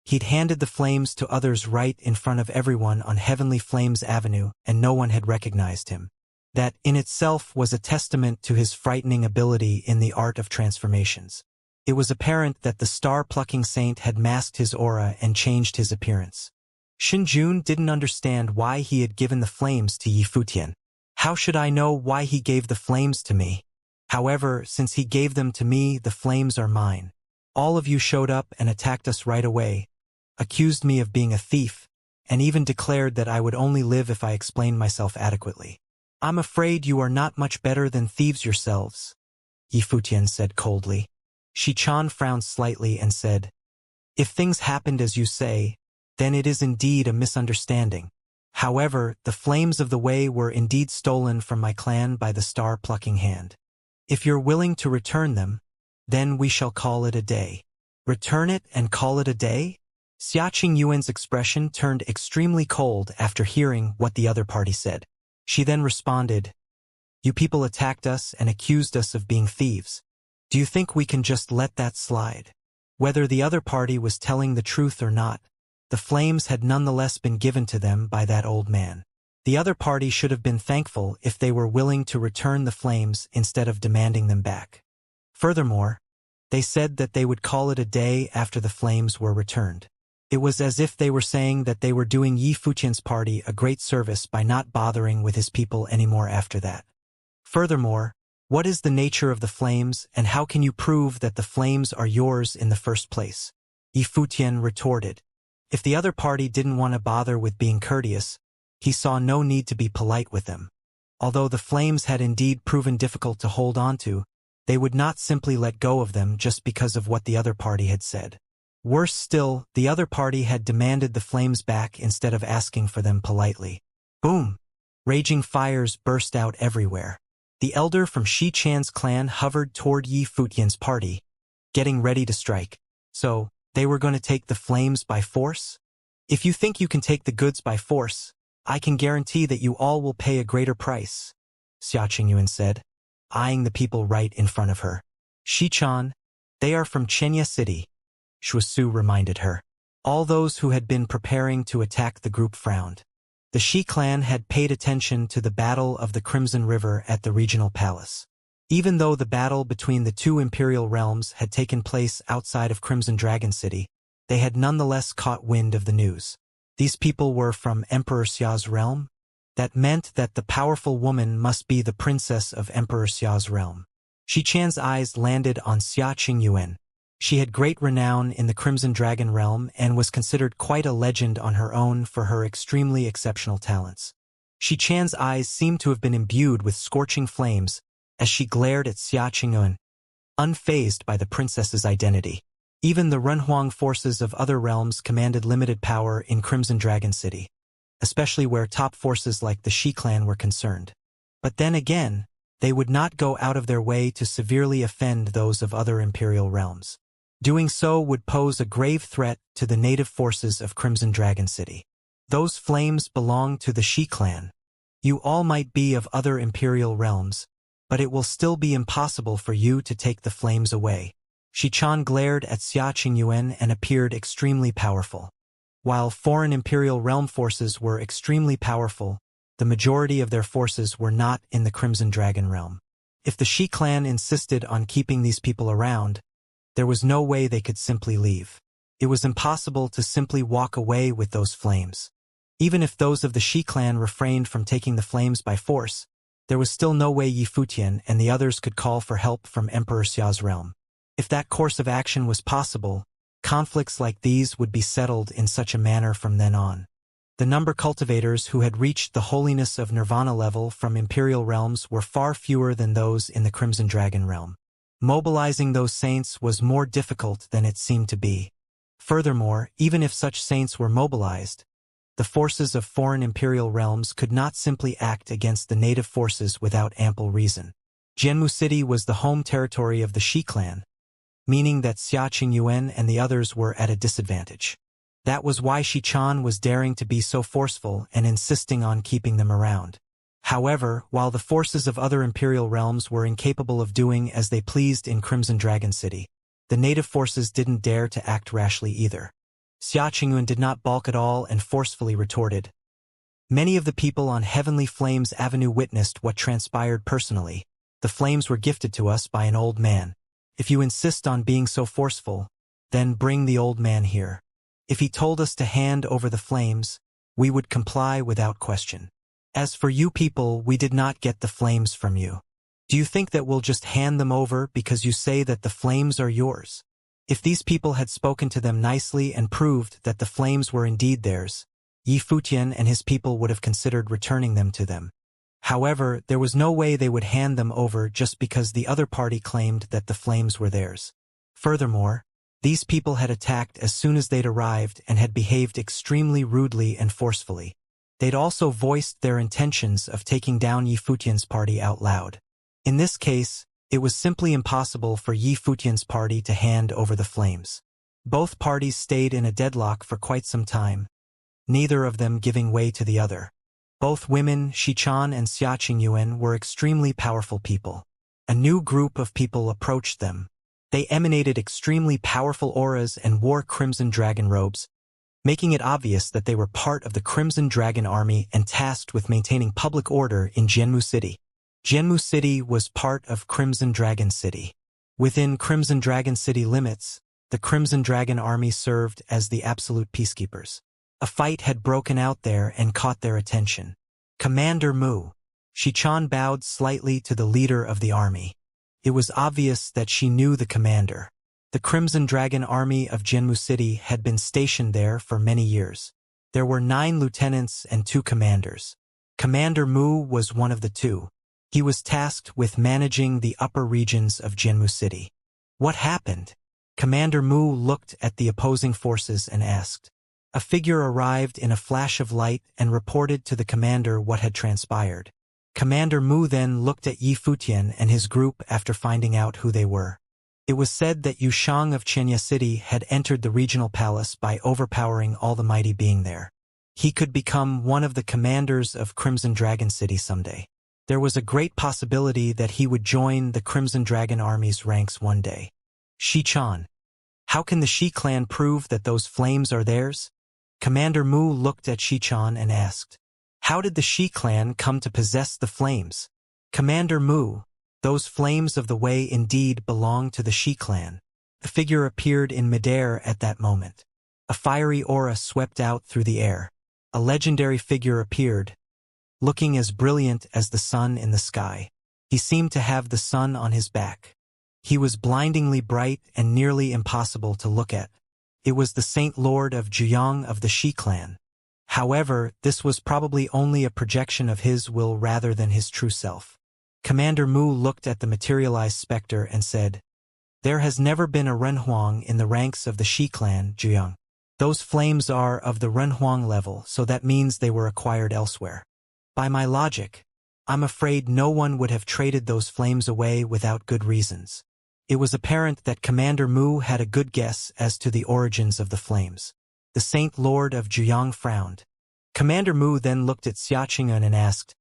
He'd handed the flames to others right in front of everyone on Heavenly Flames Avenue, and no one had recognized him. That, in itself, was a testament to his frightening ability in the art of transformations. It was apparent that the star-plucking saint had masked his aura and changed his appearance. Xinjun didn't understand why he had given the flames to Yi Futian. How should I know why he gave the flames to me? However, since he gave them to me, the flames are mine. All of you showed up and attacked us right away, accused me of being a thief, and even declared that I would only live if I explained myself adequately. I'm afraid you are not much better than thieves yourselves, Yi Futian said coldly. Xichan frowned slightly and said, If things happened as you say, then it is indeed a misunderstanding. However, the flames of the way were indeed stolen from my clan by the star-plucking hand. If you're willing to return them, then we shall call it a day. Return it and call it a day? Xia Yuan's expression turned extremely cold after hearing what the other party said. She then responded, You people attacked us and accused us of being thieves. Do you think we can just let that slide? Whether the other party was telling the truth or not, the flames had nonetheless been given to them by that old man. The other party should have been thankful if they were willing to return the flames instead of demanding them back. Furthermore, they said that they would call it a day after the flames were returned. It was as if they were saying that they were doing Yi Futian's party a great service by not bothering with his people anymore after that. Furthermore, what is the nature of the flames, and how can you prove that the flames are yours in the first place? Yi Futian retorted. If the other party didn't want to bother with being courteous, he saw no need to be polite with them. Although the flames had indeed proven difficult to hold on to, they would not simply let go of them just because of what the other party had said. Worse still, the other party had demanded the flames back instead of asking for them politely. Boom! Raging fires burst out everywhere. The elder from Shi Chan's clan hovered toward Yi Futian's party, getting ready to strike. So, they were going to take the flames by force? If you think you can take the goods by force, I can guarantee that you all will pay a greater price, Xia Yuan said, eyeing the people right in front of her. Xichan, they are from Chenya City, Shuasu reminded her. All those who had been preparing to attack the group frowned. The Shi clan had paid attention to the Battle of the Crimson River at the regional palace. Even though the battle between the two imperial realms had taken place outside of Crimson Dragon City, they had nonetheless caught wind of the news. These people were from Emperor Xia's realm? That meant that the powerful woman must be the princess of Emperor Xia's realm. Xichan's eyes landed on Xia Yuan. She had great renown in the Crimson Dragon realm and was considered quite a legend on her own for her extremely exceptional talents. Xichan's eyes seemed to have been imbued with scorching flames as she glared at Xia Yuan, unfazed by the princess's identity. Even the Renhuang forces of other realms commanded limited power in Crimson Dragon City, especially where top forces like the Shi clan were concerned. But then again, they would not go out of their way to severely offend those of other imperial realms. Doing so would pose a grave threat to the native forces of Crimson Dragon City. Those flames belong to the Shi clan. You all might be of other imperial realms, but it will still be impossible for you to take the flames away. Xichan glared at Xia Yuan and appeared extremely powerful. While foreign imperial realm forces were extremely powerful, the majority of their forces were not in the Crimson Dragon realm. If the Shi clan insisted on keeping these people around, there was no way they could simply leave. It was impossible to simply walk away with those flames. Even if those of the Shi clan refrained from taking the flames by force, there was still no way Yi Futian and the others could call for help from Emperor Xia's realm. If that course of action was possible, conflicts like these would be settled in such a manner from then on. The number cultivators who had reached the holiness of nirvana level from imperial realms were far fewer than those in the Crimson Dragon realm. Mobilizing those saints was more difficult than it seemed to be. Furthermore, even if such saints were mobilized, the forces of foreign imperial realms could not simply act against the native forces without ample reason. Jianmu City was the home territory of the Shi clan, meaning that Xia Qingyuan and the others were at a disadvantage. That was why Shi Chan was daring to be so forceful and insisting on keeping them around. However, while the forces of other imperial realms were incapable of doing as they pleased in Crimson Dragon City, the native forces didn't dare to act rashly either. Xia Qingyuan did not balk at all and forcefully retorted. Many of the people on Heavenly Flames Avenue witnessed what transpired personally. The flames were gifted to us by an old man. If you insist on being so forceful, then bring the old man here. If he told us to hand over the flames, we would comply without question. As for you people, we did not get the flames from you. Do you think that we'll just hand them over because you say that the flames are yours? If these people had spoken to them nicely and proved that the flames were indeed theirs, Yi Futian and his people would have considered returning them to them. However, there was no way they would hand them over just because the other party claimed that the flames were theirs. Furthermore, these people had attacked as soon as they'd arrived and had behaved extremely rudely and forcefully. They'd also voiced their intentions of taking down Yi Futian's party out loud. In this case, it was simply impossible for Yi Futian's party to hand over the flames. Both parties stayed in a deadlock for quite some time, neither of them giving way to the other. Both women, Shichan and Xia Qingyuan, were extremely powerful people. A new group of people approached them. They emanated extremely powerful auras and wore crimson dragon robes, making it obvious that they were part of the Crimson Dragon Army and tasked with maintaining public order in Jianmu City. Jianmu City was part of Crimson Dragon City. Within Crimson Dragon City limits, the Crimson Dragon Army served as the absolute peacekeepers. A fight had broken out there and caught their attention. Commander Mu. Shichan bowed slightly to the leader of the army. It was obvious that she knew the commander. The Crimson Dragon Army of Jianmu City had been stationed there for many years. There were 9 lieutenants and 2 commanders. Commander Mu was one of the 2. He was tasked with managing the upper regions of Jianmu City. What happened? Commander Mu looked at the opposing forces and asked. A figure arrived in a flash of light and reported to the commander what had transpired. Commander Mu then looked at Yi Futian and his group after finding out who they were. It was said that Yu Shang of Xianxia City had entered the regional palace by overpowering all the mighty being there. He could become one of the commanders of Crimson Dragon City someday. There was a great possibility that he would join the Crimson Dragon Army's ranks one day. Shi Chan. How can the Shi clan prove that those flames are theirs? Commander Mu looked at Shi Chan and asked. How did the Shi clan come to possess the flames? Commander Mu. Those flames of the way indeed belong to the Shi clan. A figure appeared in midair at that moment. A fiery aura swept out through the air. A legendary figure appeared, looking as brilliant as the sun in the sky. He seemed to have the sun on his back. He was blindingly bright and nearly impossible to look at. It was the Saint Lord of Zhuyang of the Shi clan. However, this was probably only a projection of his will rather than his true self. Commander Mu looked at the materialized specter and said, There has never been a Renhuang in the ranks of the Shi clan, Zhuyang. Those flames are of the Renhuang level, so that means they were acquired elsewhere. By my logic, I'm afraid no one would have traded those flames away without good reasons. It was apparent that Commander Mu had a good guess as to the origins of the flames. The Saint Lord of Zhuyang frowned. Commander Mu then looked at Xia Qingyuan and asked,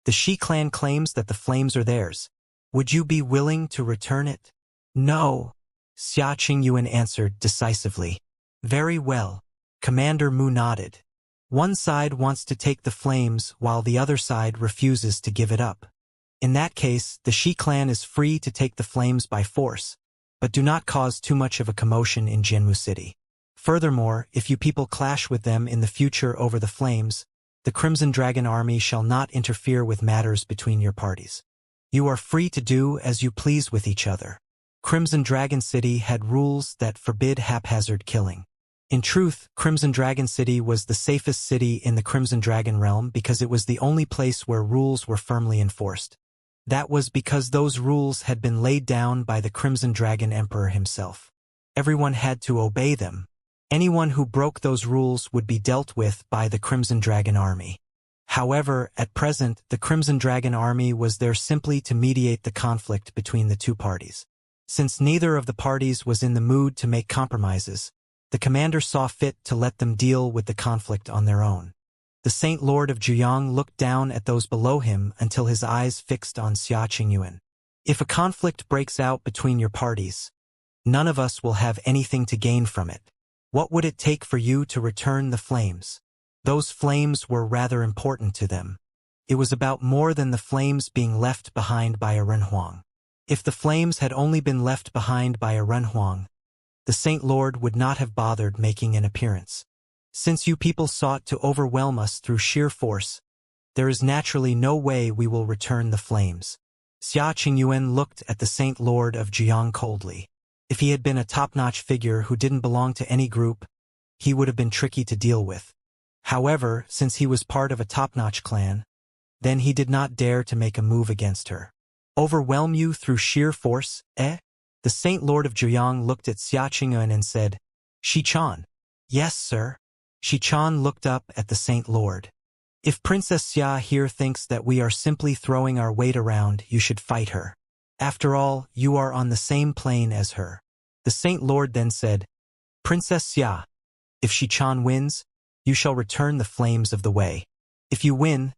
The Shi clan claims that the flames are theirs. Would you be willing to return it? No. Xia Qingyuan answered decisively. Very well. Commander Mu nodded. One side wants to take the flames while the other side refuses to give it up. In that case, the Shi clan is free to take the flames by force, but do not cause too much of a commotion in Jianmu City. Furthermore, if you people clash with them in the future over the flames, the Crimson Dragon Army shall not interfere with matters between your parties. You are free to do as you please with each other. Crimson Dragon City had rules that forbid haphazard killing. In truth, Crimson Dragon City was the safest city in the Crimson Dragon realm because it was the only place where rules were firmly enforced. That was because those rules had been laid down by the Crimson Dragon Emperor himself. Everyone had to obey them. Anyone who broke those rules would be dealt with by the Crimson Dragon Army. However, at present, the Crimson Dragon Army was there simply to mediate the conflict between the two parties. Since neither of the parties was in the mood to make compromises, the commander saw fit to let them deal with the conflict on their own. The Saint Lord of Zhuyang looked down at those below him until his eyes fixed on Xia Qingyuan. If a conflict breaks out between your parties, none of us will have anything to gain from it. What would it take for you to return the flames? Those flames were rather important to them. It was about more than the flames being left behind by a Renhuang. If the flames had only been left behind by a Renhuang, the Saint Lord would not have bothered making an appearance. Since you people sought to overwhelm us through sheer force, there is naturally no way we will return the flames. Xia Qingyuan looked at the Saint Lord of Zhuyang coldly. If he had been a top-notch figure who didn't belong to any group, he would have been tricky to deal with. However, since he was part of a top-notch clan, then he did not dare to make a move against her. Overwhelm you through sheer force, eh? The Saint Lord of Zhuyang looked at Xia Qingyuan and said, Shi-chan. Yes, sir. Shi-chan looked up at the Saint Lord. If Princess Xia here thinks that we are simply throwing our weight around, you should fight her. After all, you are on the same plane as her. The Saint Lord then said, Princess Xia, if Shi-chan wins, you shall return the flames of the way. If you win,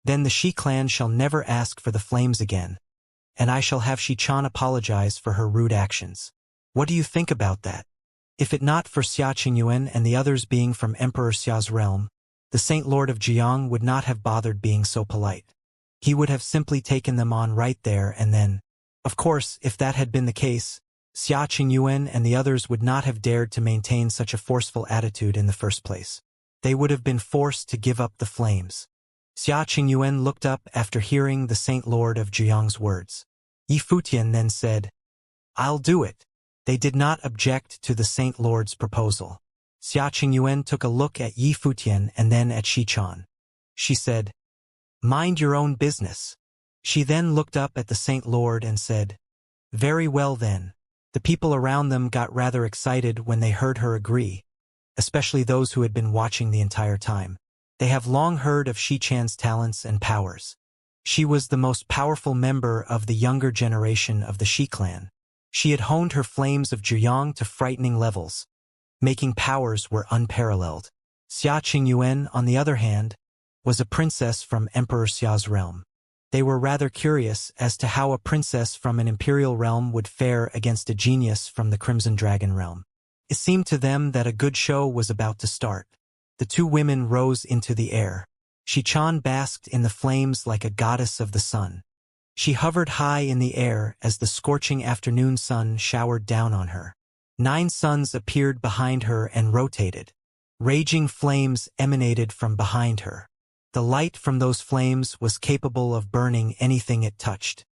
then the Shi clan shall never ask for the flames again, and I shall have Shi-chan apologize for her rude actions. What do you think about that? If it not for Xia Qingyuan and the others being from Emperor Xia's realm, the Saint Lord of Zhuyang would not have bothered being so polite. He would have simply taken them on right there and then. Of course, if that had been the case, Xia Qingyuan and the others would not have dared to maintain such a forceful attitude in the first place. They would have been forced to give up the flames. Xia Qingyuan looked up after hearing the Saint Lord of Zhuyang's words. Yi Futian then said, I'll do it. They did not object to the Saint Lord's proposal. Xia Qingyuan took a look at Yi Futian and then at Shi-chan. She said, Mind your own business. She then looked up at the Saint Lord and said, Very well then. The people around them got rather excited when they heard her agree, especially those who had been watching the entire time. They have long heard of Shi-chan's talents and powers. She was the most powerful member of the younger generation of the Shi clan. She had honed her flames of Zhuyang to frightening levels, making powers were unparalleled. Xia Qingyuan, on the other hand, was a princess from Emperor Xia's realm. They were rather curious as to how a princess from an imperial realm would fare against a genius from the Crimson Dragon realm. It seemed to them that a good show was about to start. The two women rose into the air. Shi-chan basked in the flames like a goddess of the sun. She hovered high in the air as the scorching afternoon sun showered down on her. 9 suns appeared behind her and rotated. Raging flames emanated from behind her. The light from those flames was capable of burning anything it touched.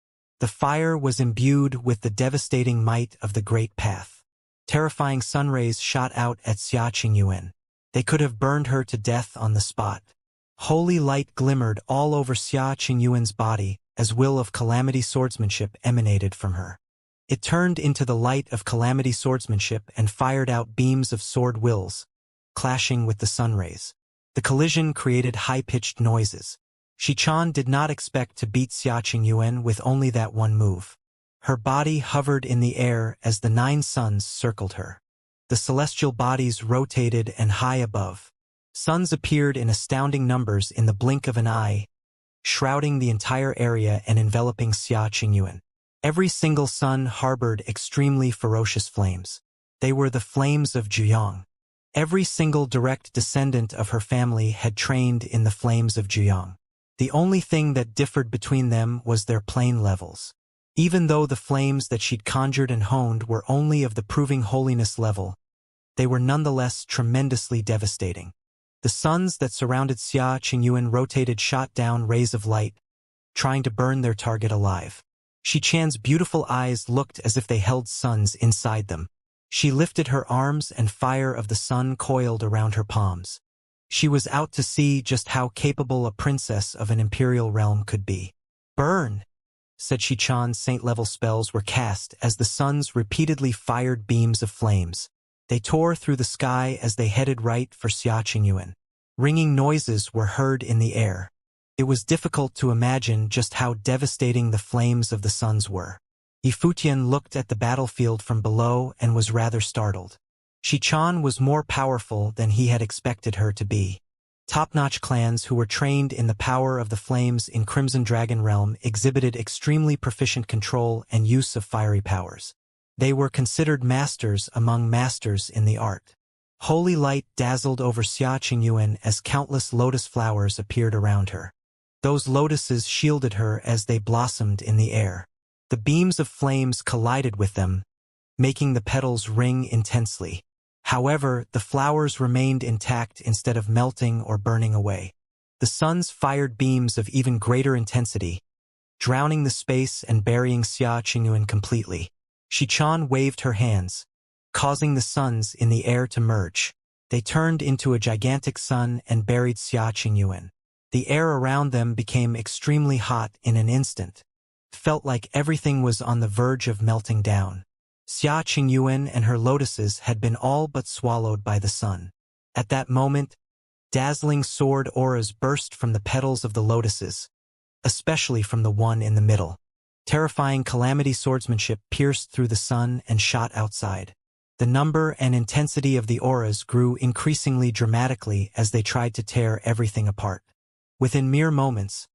The fire was imbued with the devastating might of the Great Path. Terrifying sunrays shot out at Xia Qingyuan. They could have burned her to death on the spot. Holy light glimmered all over Xia Qingyuan's body, as will of calamity swordsmanship emanated from her. It turned into the light of calamity swordsmanship and fired out beams of sword wills, clashing with the sunrays. The collision created high-pitched noises. Shi-chan did not expect to beat Xia Qingyuan with only that one move. Her body hovered in the air as the 9 suns circled her. The celestial bodies rotated and high above. Suns appeared in astounding numbers in the blink of an eye, shrouding the entire area and enveloping Xia Qingyuan. Every single sun harbored extremely ferocious flames. They were the flames of Zhuyang. Every single direct descendant of her family had trained in the flames of Zhuyang. The only thing that differed between them was their plane levels. Even though the flames that she'd conjured and honed were only of the proving holiness level, they were nonetheless tremendously devastating. The suns that surrounded Xia Qingyuan rotated shot down rays of light, trying to burn their target alive. Shi-chan's beautiful eyes looked as if they held suns inside them. She lifted her arms and fire of the sun coiled around her palms. She was out to see just how capable a princess of an imperial realm could be. Burn! said Xichan's saint-level spells were cast as the suns repeatedly fired beams of flames. They tore through the sky as they headed right for Xiaoqingyuan. Ringing noises were heard in the air. It was difficult to imagine just how devastating the flames of the suns were. Yifutian looked at the battlefield from below and was rather startled. Xichan was more powerful than he had expected her to be. Top-notch clans who were trained in the power of the flames in Crimson Dragon Realm exhibited extremely proficient control and use of fiery powers. They were considered masters among masters in the art. Holy light dazzled over Xiaoqingyuan as countless lotus flowers appeared around her. Those lotuses shielded her as they blossomed in the air. The beams of flames collided with them, making the petals ring intensely. However, the flowers remained intact instead of melting or burning away. The suns fired beams of even greater intensity, drowning the space and burying Xiaoqingyuan completely. Xichan waved her hands, causing the suns in the air to merge. They turned into a gigantic sun and buried Xiaoqingyuan. The air around them became extremely hot in an instant. It felt like everything was on the verge of melting down. Xiaoqingyuan and her lotuses had been all but swallowed by the sun. At that moment, dazzling sword auras burst from the petals of the lotuses, especially from the one in the middle. Terrifying calamity swordsmanship pierced through the sun and shot outside. The number and intensity of the auras grew increasingly dramatically as they tried to tear everything apart. Within mere moments,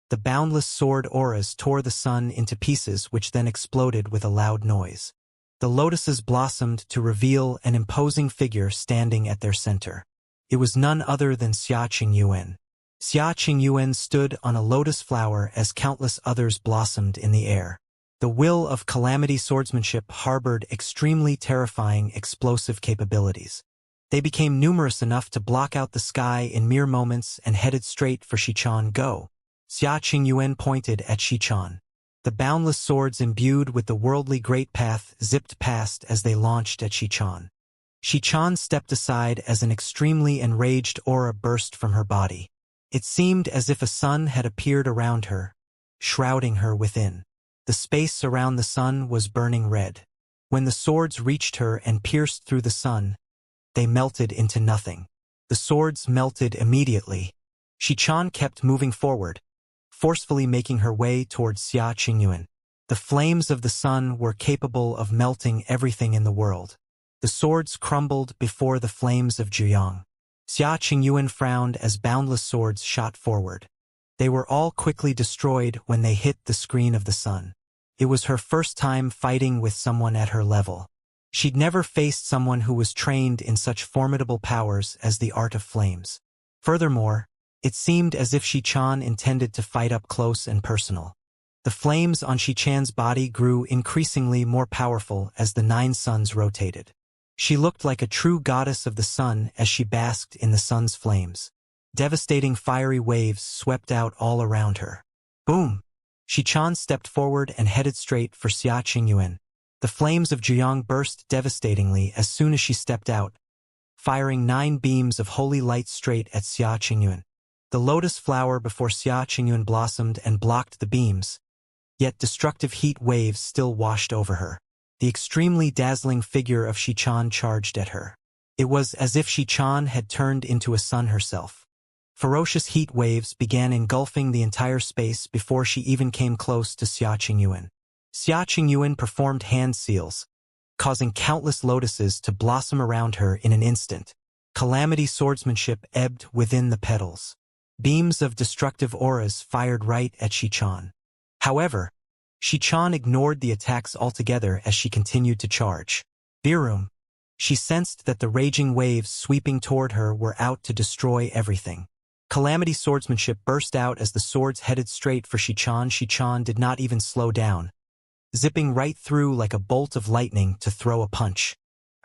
the boundless sword auras tore the sun into pieces which then exploded with a loud noise. The lotuses blossomed to reveal an imposing figure standing at their center. It was none other than Xiaoqingyuan. Xiaoqingyuan stood on a lotus flower as countless others blossomed in the air. The will of calamity swordsmanship harbored extremely terrifying explosive capabilities. They became numerous enough to block out the sky in mere moments and headed straight for Xichan. Go! Xiaoqingyuan pointed at Xichan. The boundless swords imbued with the worldly great path zipped past as they launched at Xichan. Xichan stepped aside as an extremely enraged aura burst from her body. It seemed as if a sun had appeared around her, shrouding her within. The space around the sun was burning red. When the swords reached her and pierced through the sun, they melted into nothing. The swords melted immediately. Xichan kept moving forward, forcefully making her way towards Xiaoqingyuan. The flames of the sun were capable of melting everything in the world. The swords crumbled before the flames of Zhuyang. Xiaoqingyuan frowned as boundless swords shot forward. They were all quickly destroyed when they hit the screen of the sun. It was her first time fighting with someone at her level. She'd never faced someone who was trained in such formidable powers as the art of flames. Furthermore, it seemed as if Xichan intended to fight up close and personal. The flames on Xichan's body grew increasingly more powerful as the 9 suns rotated. She looked like a true goddess of the sun as she basked in the sun's flames. Devastating fiery waves swept out all around her. Boom! Xichan stepped forward and headed straight for Xiaoqingyuan. The flames of Zhuyang burst devastatingly as soon as she stepped out, firing 9 beams of holy light straight at Xiaoqingyuan. The lotus flower before Xiaoqingyuan blossomed and blocked the beams, yet destructive heat waves still washed over her. The extremely dazzling figure of Xichan charged at her. It was as if Xichan had turned into a sun herself. Ferocious heat waves began engulfing the entire space before she even came close to Xiaoqingyuan. Xiaoqingyuan performed hand seals, causing countless lotuses to blossom around her in an instant. Calamity swordsmanship ebbed within the petals. Beams of destructive auras fired right at Xichan. However, Xichan ignored the attacks altogether as she continued to charge. Birum. She sensed that the raging waves sweeping toward her were out to destroy everything. Calamity swordsmanship burst out as the swords headed straight for Xichan. Xichan did not even slow down, zipping right through like a bolt of lightning to throw a punch.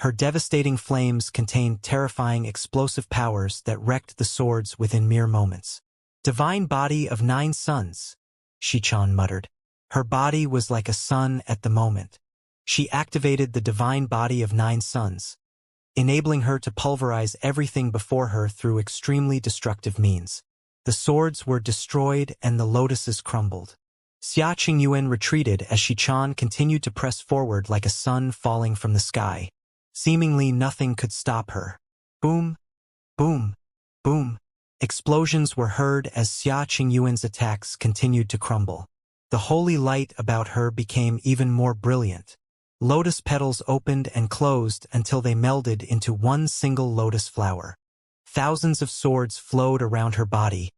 Her devastating flames contained terrifying explosive powers that wrecked the swords within mere moments. Divine body of 9 suns, Xichan muttered. Her body was like a sun at the moment. She activated the divine body of 9 suns, enabling her to pulverize everything before her through extremely destructive means. The swords were destroyed and the lotuses crumbled. Xia Qingyuan retreated as Xichan continued to press forward like a sun falling from the sky. Seemingly nothing could stop her. Boom, boom, boom. Explosions were heard as Xia Qingyuan's attacks continued to crumble. The holy light about her became even more brilliant. Lotus petals opened and closed until they melded into one single lotus flower. Thousands of swords flowed around her body,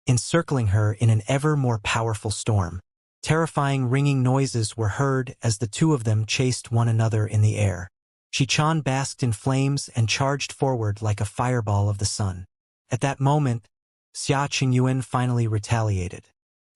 encircling her in an ever more powerful storm. Terrifying ringing noises were heard as the two of them chased one another in the air. Xichan basked in flames and charged forward like a fireball of the sun. At that moment, Xia Qingyuan finally retaliated.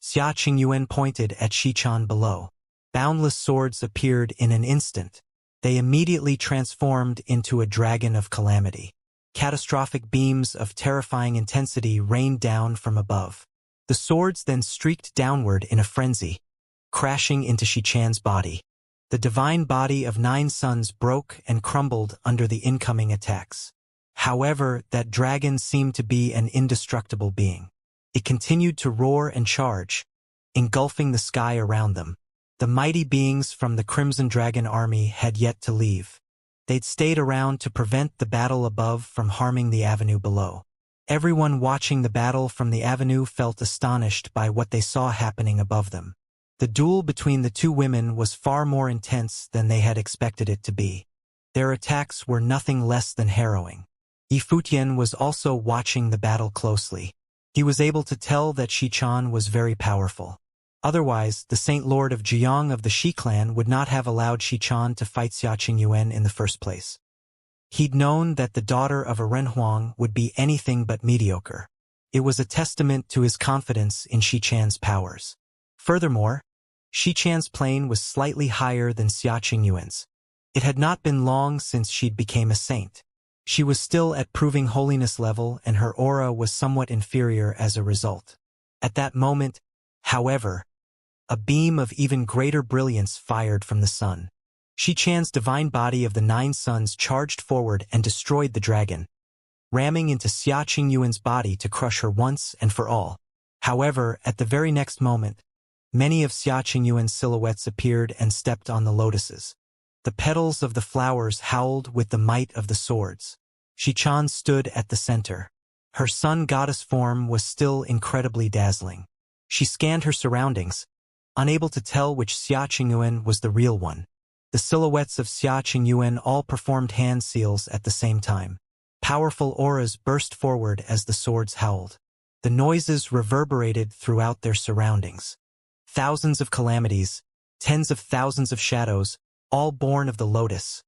Xia Qingyuan pointed at Xichan below. Boundless swords appeared in an instant. They immediately transformed into a dragon of calamity. Catastrophic beams of terrifying intensity rained down from above. The swords then streaked downward in a frenzy, crashing into Xichan's body. The divine body of 9 suns broke and crumbled under the incoming attacks. However, that dragon seemed to be an indestructible being. It continued to roar and charge, engulfing the sky around them. The mighty beings from the Crimson Dragon army had yet to leave. They'd stayed around to prevent the battle above from harming the avenue below. Everyone watching the battle from the avenue felt astonished by what they saw happening above them. The duel between the two women was far more intense than they had expected it to be. Their attacks were nothing less than harrowing. Yifutian was also watching the battle closely. He was able to tell that Xichan was very powerful. Otherwise, the Saint Lord of Jiang of the Shi clan would not have allowed Xichan to fight Xia Qingyuan in the first place. He'd known that the daughter of a Renhuang would be anything but mediocre. It was a testament to his confidence in Xichan's powers. Furthermore, Xichan's plane was slightly higher than Xia Qingyuan's. It had not been long since she'd become a saint. She was still at proving holiness level and her aura was somewhat inferior as a result. At that moment, however, a beam of even greater brilliance fired from the sun. Xichan's divine body of the 9 suns charged forward and destroyed the dragon, ramming into Xia Qingyuan's body to crush her once and for all. However, at the very next moment, many of Xia Qingyuan's silhouettes appeared and stepped on the lotuses. The petals of the flowers howled with the might of the swords. Xichan stood at the center. Her sun goddess form was still incredibly dazzling. She scanned her surroundings, unable to tell which Xia Qingyuan was the real one. The silhouettes of Xia Qingyuan all performed hand seals at the same time. Powerful auras burst forward as the swords howled. The noises reverberated throughout their surroundings. Thousands of calamities, tens of thousands of shadows, all born of the lotus.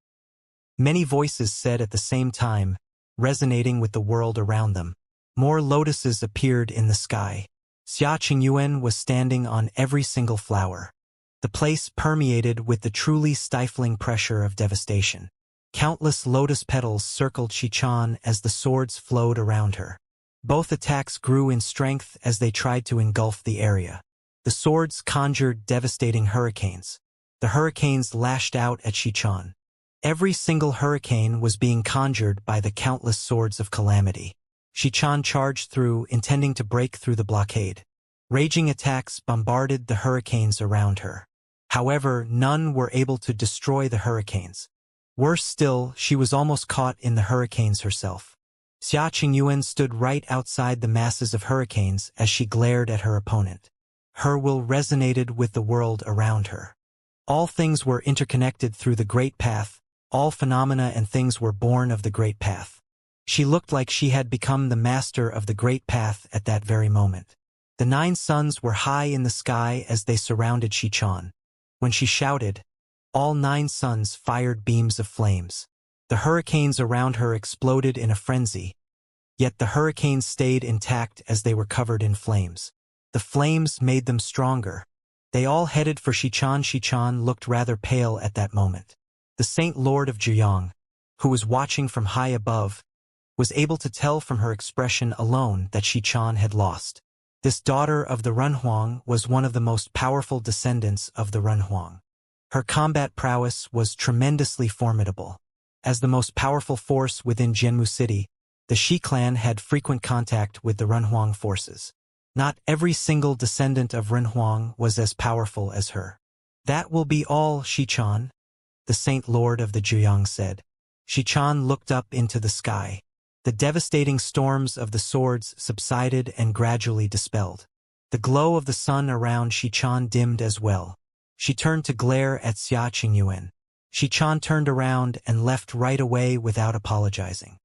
Many voices said at the same time, resonating with the world around them. More lotuses appeared in the sky. Xia Qingyuan was standing on every single flower. The place permeated with the truly stifling pressure of devastation. Countless lotus petals circled Xichan as the swords flowed around her. Both attacks grew in strength as they tried to engulf the area. The swords conjured devastating hurricanes. The hurricanes lashed out at Xichan. Every single hurricane was being conjured by the countless swords of calamity. Xichan charged through, intending to break through the blockade. Raging attacks bombarded the hurricanes around her. However, none were able to destroy the hurricanes. Worse still, she was almost caught in the hurricanes herself. Xia Qingyuan stood right outside the masses of hurricanes as she glared at her opponent. Her will resonated with the world around her. All things were interconnected through the Great Path. All phenomena and things were born of the Great Path. She looked like she had become the master of the Great Path at that very moment. The 9 suns were high in the sky as they surrounded Xichan. When she shouted, all 9 suns fired beams of flames. The hurricanes around her exploded in a frenzy, yet the hurricanes stayed intact as they were covered in flames. The flames made them stronger. They all headed for Xichan. Xichan looked rather pale at that moment. The Saint Lord of Jiang, who was watching from high above, was able to tell from her expression alone that Xichan had lost. This daughter of the Renhuang was one of the most powerful descendants of the Renhuang. Her combat prowess was tremendously formidable. As the most powerful force within Jianmu City, the Shi clan had frequent contact with the Renhuang forces. Not every single descendant of Renhuang was as powerful as her. That will be all, Xichan, the Saint Lord of the Jiang said. Xichan looked up into the sky. The devastating storms of the swords subsided and gradually dispelled. The glow of the sun around Xichan dimmed as well. She turned to glare at Xia Qingyuan. Xichan turned around and left right away without apologizing.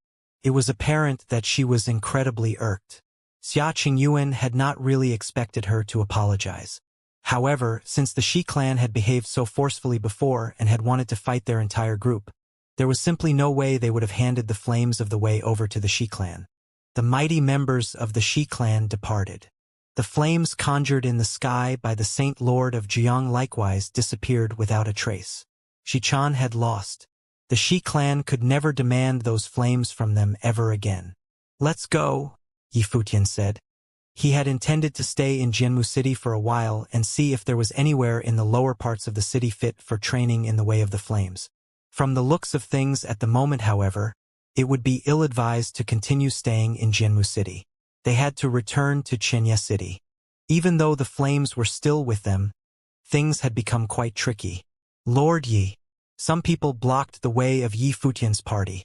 It was apparent that she was incredibly irked. Xia Qingyuan had not really expected her to apologize. However, since the Shi clan had behaved so forcefully before and had wanted to fight their entire group, there was simply no way they would have handed the flames of the way over to the Shi clan. The mighty members of the Shi clan departed. The flames conjured in the sky by the Saint Lord of Jiang likewise disappeared without a trace. Xichan had lost. The Shi clan could never demand those flames from them ever again. Let's go, Yifutian said. He had intended to stay in Jianmu City for a while and see if there was anywhere in the lower parts of the city fit for training in the way of the flames. From the looks of things at the moment, however, it would be ill-advised to continue staying in Jianmu City. They had to return to Xianxia City. Even though the flames were still with them, things had become quite tricky. Lord Yi. Some people blocked the way of Yi Futian's party,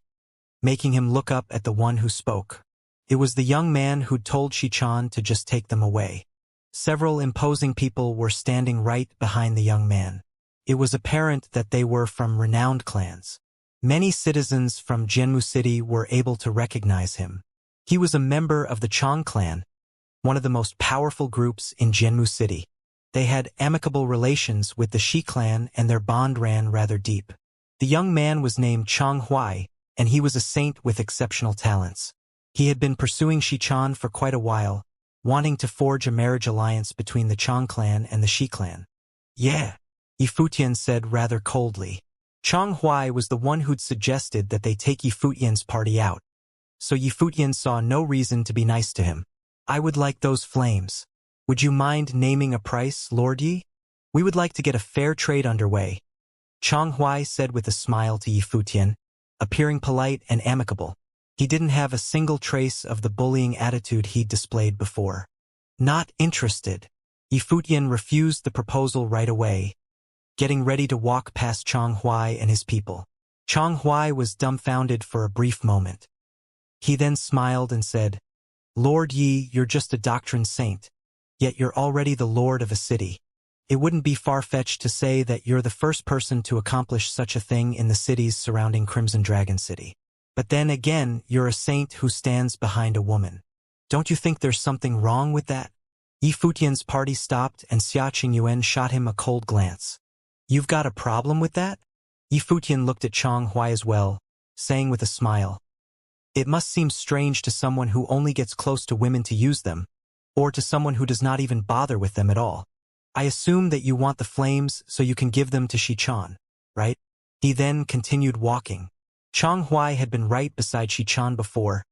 making him look up at the one who spoke. It was the young man who'd told Xichan to just take them away. Several imposing people were standing right behind the young man. It was apparent that they were from renowned clans. Many citizens from Jianmu City were able to recognize him. He was a member of the Chang clan, one of the most powerful groups in Jianmu City. They had amicable relations with the Shi clan and their bond ran rather deep. The young man was named Chang Huai, and he was a saint with exceptional talents. He had been pursuing Xichan for quite a while, wanting to forge a marriage alliance between the Chang clan and the Shi clan. Yeah, Yifutian said rather coldly. Chang Huai was the one who'd suggested that they take Yifutian's party out, so Yifutian saw no reason to be nice to him. I would like those flames. Would you mind naming a price, Lord Yi? We would like to get a fair trade underway, Chang Huai said with a smile to Yifutian, appearing polite and amicable. He didn't have a single trace of the bullying attitude he'd displayed before. Not interested. Yifutian refused the proposal right away, getting ready to walk past Chang Huai and his people. Chang Huai was dumbfounded for a brief moment. He then smiled and said, Lord Yi, you're just a doctrine saint, yet you're already the lord of a city. It wouldn't be far-fetched to say that you're the first person to accomplish such a thing in the cities surrounding Crimson Dragon City. But then again, you're a saint who stands behind a woman. Don't you think there's something wrong with that? Yifutian's party stopped and Xia Qingyuan shot him a cold glance. You've got a problem with that? Yifutian looked at Chang Huai as well, saying with a smile, it must seem strange to someone who only gets close to women to use them, or to someone who does not even bother with them at all. I assume that you want the flames so you can give them to Xichan, right? He then continued walking. Chang Huai had been right beside Xichan before,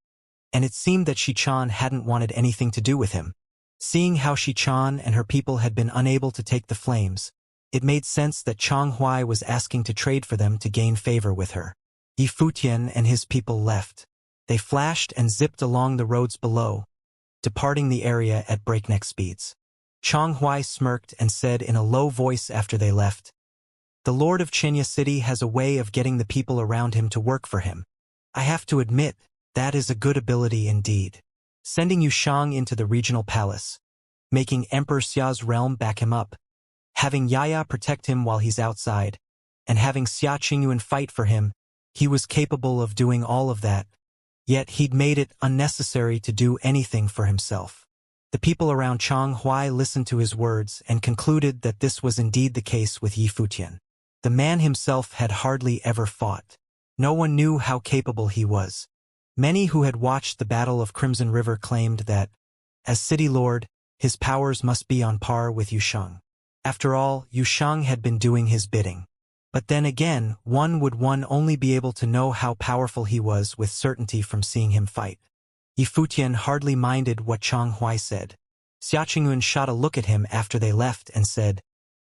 and it seemed that Xichan hadn't wanted anything to do with him. Seeing how Xichan and her people had been unable to take the flames, it made sense that Chang Huai was asking to trade for them to gain favor with her. Yifutian and his people left. They flashed and zipped along the roads below, departing the area at breakneck speeds. Chang Huai smirked and said in a low voice after they left, the Lord of Xianxia City has a way of getting the people around him to work for him. I have to admit, that is a good ability indeed. Sending Yu Shang into the regional palace, making Emperor Xia's realm back him up, having Yaya protect him while he's outside, and having Xia Qingyuan fight for him, he was capable of doing all of that. Yet he'd made it unnecessary to do anything for himself. The people around Chang Huai listened to his words and concluded that this was indeed the case with Yifutian. The man himself had hardly ever fought. No one knew how capable he was. Many who had watched the Battle of Crimson River claimed that, as city lord, his powers must be on par with Yu Shang. After all, Yu Shang had been doing his bidding. But then again, one would only be able to know how powerful he was with certainty from seeing him fight. Yifutian hardly minded what Chang Huai said. Xia Qingyuan shot a look at him after they left and said,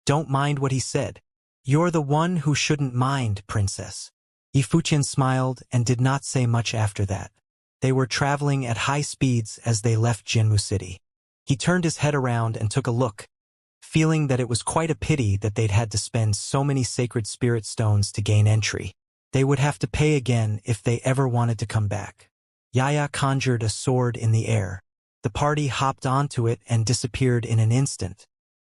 don't mind what he said. You're the one who shouldn't mind, princess. Yifutian smiled and did not say much after that. They were traveling at high speeds as they left Jianmu City. He turned his head around and took a look, feeling that it was quite a pity that they'd had to spend so many sacred spirit stones to gain entry. They would have to pay again if they ever wanted to come back. Yaya conjured a sword in the air. The party hopped onto it and disappeared in an instant.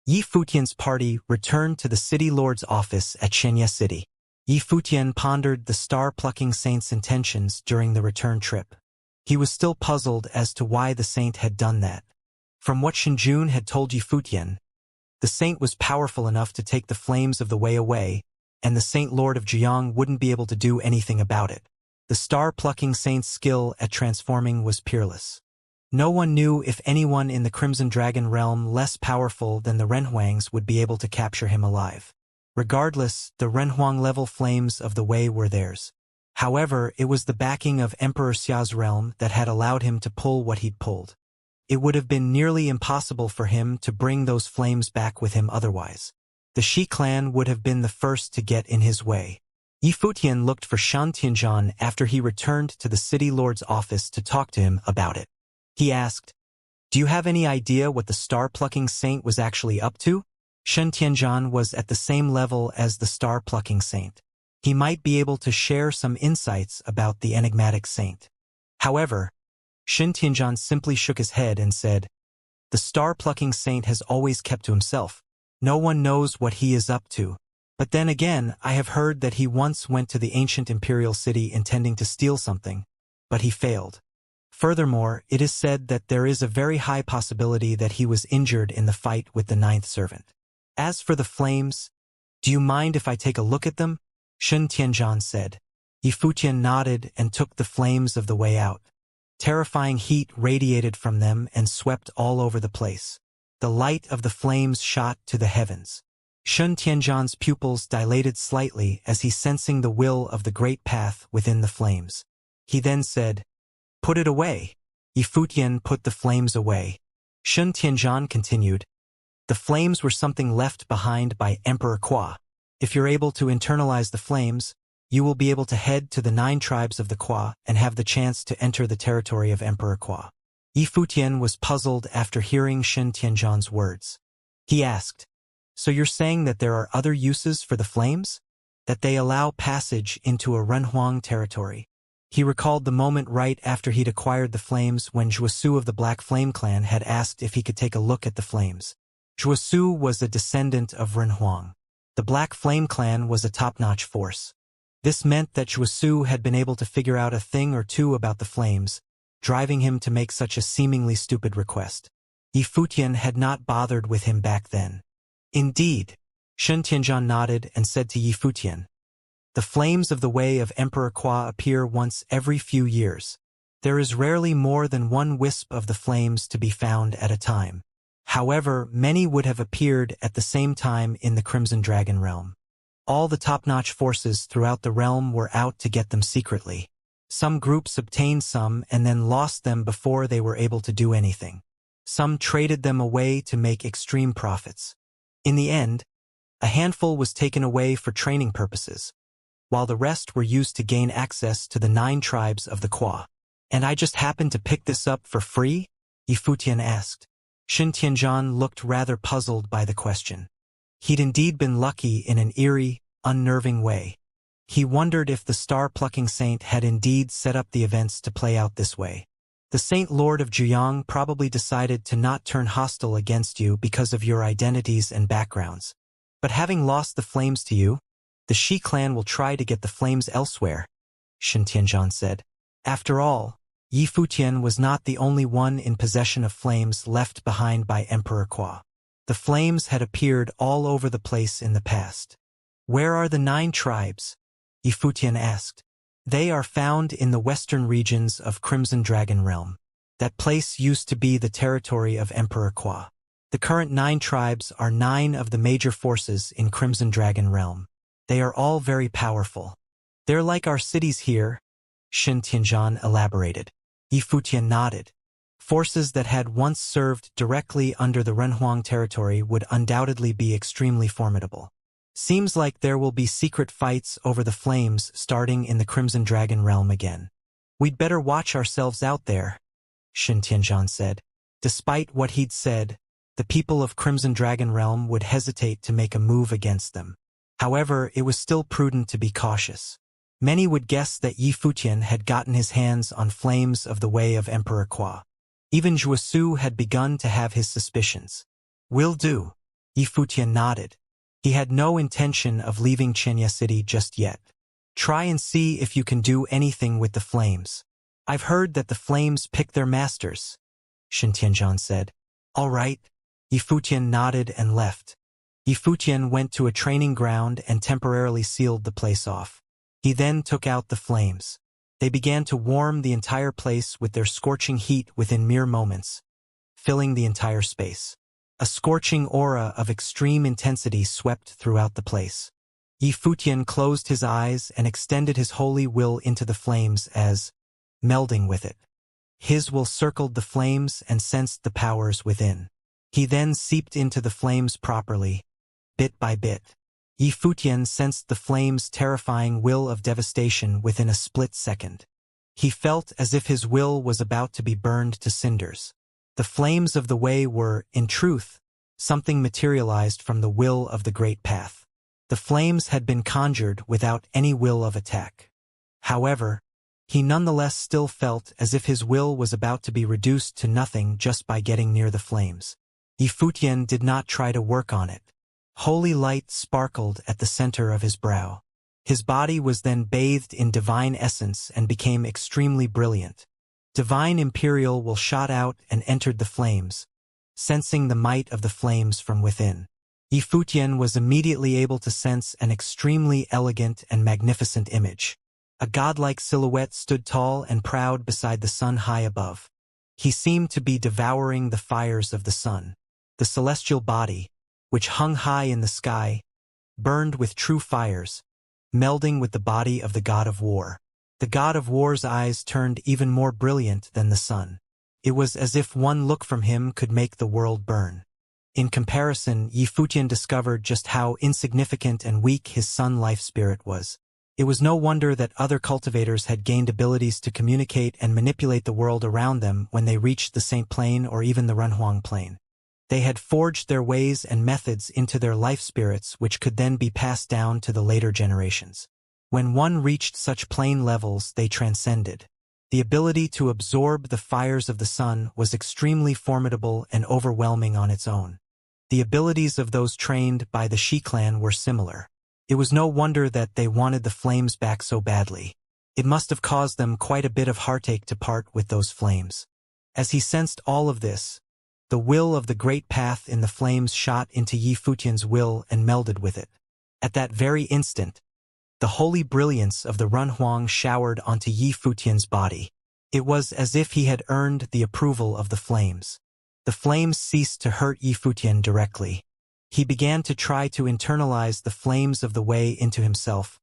Yi Futian's party returned to the city lord's office at Xianxia City. Yi Futian pondered the star-plucking saint's intentions during the return trip. He was still puzzled as to why the saint had done that. From what Shinjun had told Yi Futian, the saint was powerful enough to take the flames of the way away, and the Saint Lord of Jiang wouldn't be able to do anything about it. The star-plucking saint's skill at transforming was peerless. No one knew if anyone in the Crimson Dragon realm less powerful than the Renhuangs would be able to capture him alive. Regardless, the Renhuang-level flames of the way were theirs. However, it was the backing of Emperor Xia's realm that had allowed him to pull what he'd pulled. It would have been nearly impossible for him to bring those flames back with him otherwise. The Shi clan would have been the first to get in his way. Yi Futian looked for Shan Tianzhan after he returned to the city lord's office to talk to him about it. He asked, "Do you have any idea what the star-plucking saint was actually up to?" Shan Tianzhan was at the same level as the star-plucking saint. He might be able to share some insights about the enigmatic saint. However, Shan Tianzhan simply shook his head and said, "The star-plucking saint has always kept to himself. No one knows what he is up to. But then again, I have heard that he once went to the ancient imperial city intending to steal something, but he failed. Furthermore, it is said that there is a very high possibility that he was injured in the fight with the ninth servant. As for the flames, do you mind if I take a look at them?" Shan Tianzhan said. Yi Futian nodded and took the flames of the way out. Terrifying heat radiated from them and swept all over the place. The light of the flames shot to the heavens. Shan Tianzhan's pupils dilated slightly as he sensing the will of the great path within the flames. He then said, "Put it away." Yi Futian put the flames away. Shan Tianzhan continued, "The flames were something left behind by Emperor Qua. If you're able to internalize the flames, you will be able to head to the 9 tribes of the Qua and have the chance to enter the territory of Emperor Qua." Yi Futian was puzzled after hearing Shan Tianzhan's words. He asked, "So you're saying that there are other uses for the flames? That they allow passage into a Renhuang territory?" He recalled the moment right after he'd acquired the flames when Zhuosu of the Black Flame clan had asked if he could take a look at the flames. Zhuosu was a descendant of Renhuang. The Black Flame clan was a top-notch force. This meant that Zhuosu had been able to figure out a thing or two about the flames, driving him to make such a seemingly stupid request. Yi Futian had not bothered with him back then. Indeed, Shan Tianzhan nodded and said to Yi Futian, "The flames of the way of Emperor Qua appear once every few years. There is rarely more than one wisp of the flames to be found at a time. However, many would have appeared at the same time in the Crimson Dragon realm. All the top-notch forces throughout the realm were out to get them secretly. Some groups obtained some and then lost them before they were able to do anything. Some traded them away to make extreme profits. In the end, a handful was taken away for training purposes, while the rest were used to gain access to the 9 tribes of the Qua." "And I just happened to pick this up for free?" Yi Futian asked. Shan Tianzhan looked rather puzzled by the question. He'd indeed been lucky in an eerie, unnerving way. He wondered if the star-plucking saint had indeed set up the events to play out this way. The Saint Lord of Jiang probably decided to not turn hostile against you because of your identities and backgrounds. But having lost the flames to you, the Shi clan will try to get the flames elsewhere," Shan Tianzhan said. After all, Yi Futian was not the only one in possession of flames left behind by Emperor Qua. The flames had appeared all over the place in the past. "Where are the 9 tribes?" Yi Futian asked. "They are found in the western regions of Crimson Dragon Realm. That place used to be the territory of Emperor Qua. The current 9 tribes are 9 of the major forces in Crimson Dragon Realm. They are all very powerful. They're like our cities here," Shan Tianzhan elaborated. Yi Futian nodded. Forces that had once served directly under the Renhuang territory would undoubtedly be extremely formidable. "Seems like there will be secret fights over the flames starting in the Crimson Dragon realm again. We'd better watch ourselves out there," Shan Tianzhan said. Despite what he'd said, the people of Crimson Dragon Realm would hesitate to make a move against them. However, it was still prudent to be cautious. Many would guess that Yi Futian had gotten his hands on flames of the way of Emperor Qua. Even Zhuosu had begun to have his suspicions. "Will do." Yi Futian nodded. He had no intention of leaving Xianxia City just yet. "Try and see if you can do anything with the flames. I've heard that the flames pick their masters," Xianxia said. "All right." Yi Futian nodded and left. Yi Futian went to a training ground and temporarily sealed the place off. He then took out the flames. They began to warm the entire place with their scorching heat within mere moments, filling the entire space. A scorching aura of extreme intensity swept throughout the place. Yi Futian closed his eyes and extended his holy will into the flames as, melding with it. His will circled the flames and sensed the powers within. He then seeped into the flames properly, bit by bit. Yi Futian sensed the flames' terrifying will of devastation within a split second. He felt as if his will was about to be burned to cinders. The flames of the way were, in truth, something materialized from the will of the Great Path. The flames had been conjured without any will of attack. However, he nonetheless still felt as if his will was about to be reduced to nothing just by getting near the flames. Yi Futian did not try to work on it. Holy light sparkled at the center of his brow. His body was then bathed in divine essence and became extremely brilliant. Divine Imperial will shot out and entered the flames, sensing the might of the flames from within. Yi Futian was immediately able to sense an extremely elegant and magnificent image. A godlike silhouette stood tall and proud beside the sun high above. He seemed to be devouring the fires of the sun. The celestial body, which hung high in the sky, burned with true fires, melding with the body of the god of war. The god of war's eyes turned even more brilliant than the sun. It was as if one look from him could make the world burn. In comparison, Yi Futian discovered just how insignificant and weak his sun life spirit was. It was no wonder that other cultivators had gained abilities to communicate and manipulate the world around them when they reached the Saint Plane or even the Renhuang Plane. They had forged their ways and methods into their life spirits, which could then be passed down to the later generations. When one reached such plane levels, they transcended. The ability to absorb the fires of the sun was extremely formidable and overwhelming on its own. The abilities of those trained by the Shi clan were similar. It was no wonder that they wanted the flames back so badly. It must have caused them quite a bit of heartache to part with those flames. As he sensed all of this, the will of the Great Path in the flames shot into Yi Futian's will and melded with it. At that very instant, the holy brilliance of the Renhuang showered onto Yi Futian's body. It was as if he had earned the approval of the flames. The flames ceased to hurt Yi Futian directly. He began to try to internalize the flames of the way into himself,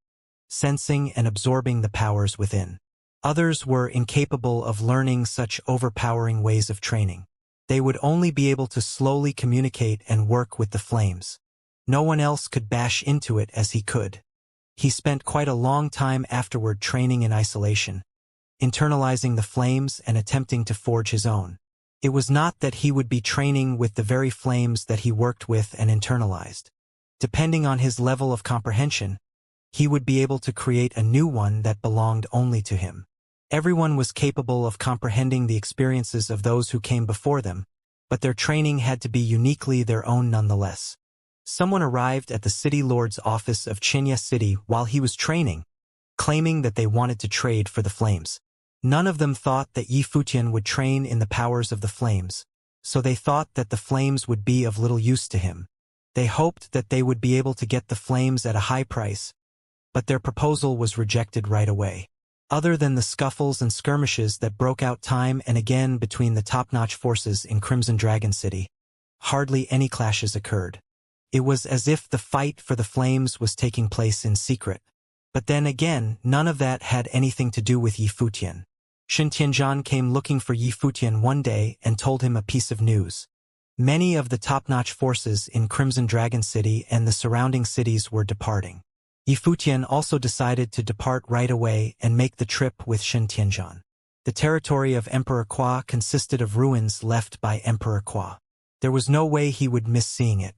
sensing and absorbing the powers within. Others were incapable of learning such overpowering ways of training. They would only be able to slowly communicate and work with the flames. No one else could bash into it as he could. He spent quite a long time afterward training in isolation, internalizing the flames and attempting to forge his own. It was not that he would be training with the very flames that he worked with and internalized. Depending on his level of comprehension, he would be able to create a new one that belonged only to him. Everyone was capable of comprehending the experiences of those who came before them, but their training had to be uniquely their own nonetheless. Someone arrived at the city lord's office of Xianxia City while he was training, claiming that they wanted to trade for the flames. None of them thought that Yi Futian would train in the powers of the flames, so they thought that the flames would be of little use to him. They hoped that they would be able to get the flames at a high price, but their proposal was rejected right away. Other than the scuffles and skirmishes that broke out time and again between the top-notch forces in Crimson Dragon City, hardly any clashes occurred. It was as if the fight for the flames was taking place in secret. But then again, none of that had anything to do with Yi Futian. Xianxia came looking for Yi Futian one day and told him a piece of news. Many of the top-notch forces in Crimson Dragon City and the surrounding cities were departing. Yi Futian also decided to depart right away and make the trip with Xianxia. The territory of Emperor Kwa consisted of ruins left by Emperor Kwa. There was no way he would miss seeing it.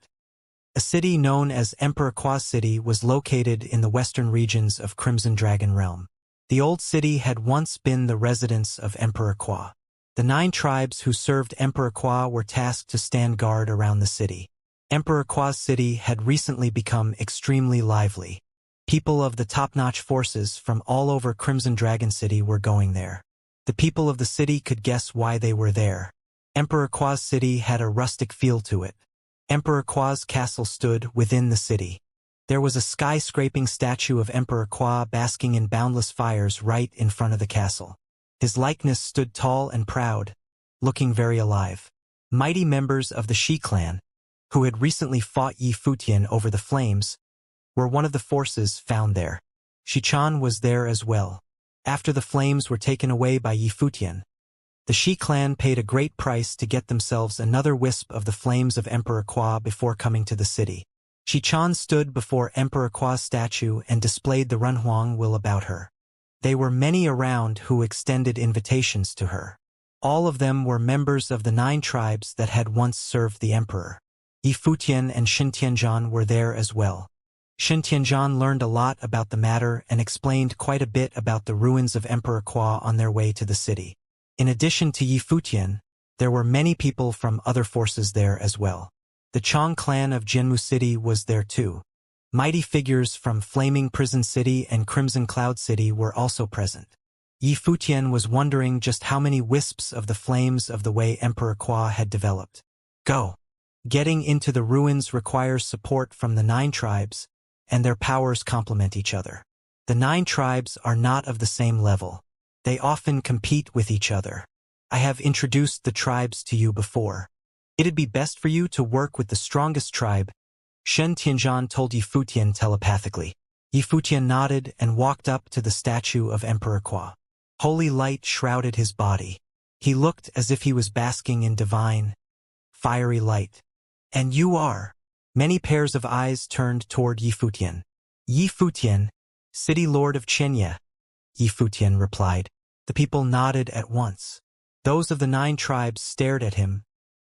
A city known as Emperor Kwa's City was located in the western regions of Crimson Dragon Realm. The old city had once been the residence of Emperor Kwa. The 9 tribes who served Emperor Kwa were tasked to stand guard around the city. Emperor Kwa's city had recently become extremely lively. People of the top-notch forces from all over Crimson Dragon City were going there. The people of the city could guess why they were there. Emperor Kwa's city had a rustic feel to it. Emperor Kwa's castle stood within the city. There was a sky-scraping statue of Emperor Kwa basking in boundless fires right in front of the castle. His likeness stood tall and proud, looking very alive. Mighty members of the Shi clan, who had recently fought Yi Futian over the flames, were one of the forces found there. Shichan was there as well. After the flames were taken away by Yi Futian, the Shi clan paid a great price to get themselves another wisp of the flames of Emperor Kwa before coming to the city. Shichan stood before Emperor Kwa's statue and displayed the Renhuang will about her. There were many around who extended invitations to her. All of them were members of the 9 tribes that had once served the emperor. Yi Futian and Shin Tianzhan were there as well. Shin Tianzhan learned a lot about the matter and explained quite a bit about the ruins of Emperor Kwa on their way to the city. In addition to Yi Futian, there were many people from other forces there as well. The Chong clan of Jinmu City was there too. Mighty figures from Flaming Prison City and Crimson Cloud City were also present. Yi Futian was wondering just how many wisps of the flames of the way Emperor Kwa had developed. Go! Getting into the ruins requires support from the 9 tribes, and their powers complement each other. The 9 tribes are not of the same level. They often compete with each other. I have introduced the tribes to you before. It'd be best for you to work with the strongest tribe, Shen Tianzhan told Yi Futian telepathically. Yi Futian nodded and walked up to the statue of Emperor Kwa. Holy light shrouded his body. He looked as if he was basking in divine, fiery light. And you are. Many pairs of eyes turned toward Yi Futian. Yi Futian, city lord of Xianxia, Yi Futian replied. The people nodded at once. Those of the 9 tribes stared at him,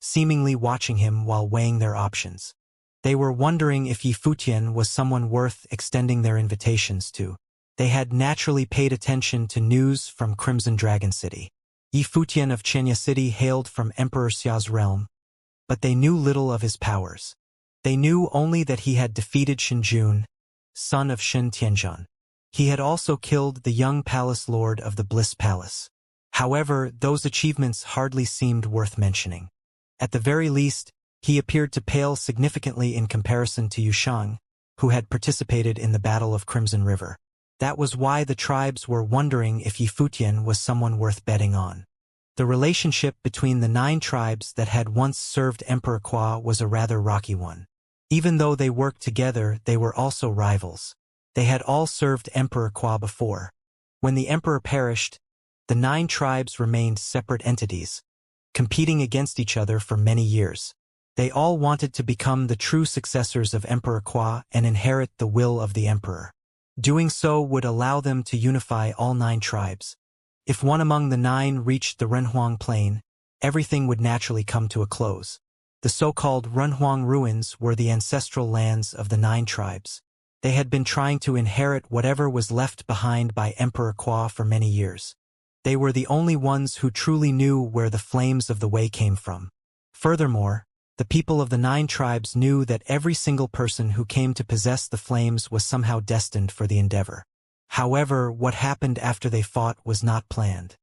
seemingly watching him while weighing their options. They were wondering if Yi Futian was someone worth extending their invitations to. They had naturally paid attention to news from Crimson Dragon City. Yi Futian of Xianxia City hailed from Emperor Xia's realm, but they knew little of his powers. They knew only that he had defeated Shinjun, son of Shin Tianzhan. He had also killed the young palace lord of the Bliss Palace. However, those achievements hardly seemed worth mentioning. At the very least, he appeared to pale significantly in comparison to Yushang, who had participated in the Battle of Crimson River. That was why the tribes were wondering if Yi Futian was someone worth betting on. The relationship between the 9 tribes that had once served Emperor Kwa was a rather rocky one. Even though they worked together, they were also rivals. They had all served Emperor Kwa before. When the emperor perished, the 9 tribes remained separate entities, competing against each other for many years. They all wanted to become the true successors of Emperor Kwa and inherit the will of the emperor. Doing so would allow them to unify all 9 tribes. If one among the 9 reached the Renhuang Plain, everything would naturally come to a close. The so-called Renhuang ruins were the ancestral lands of the 9 tribes. They had been trying to inherit whatever was left behind by Emperor Kwa for many years. They were the only ones who truly knew where the flames of the way came from. Furthermore, the people of the 9 tribes knew that every single person who came to possess the flames was somehow destined for the endeavor. However, what happened after they fought was not planned.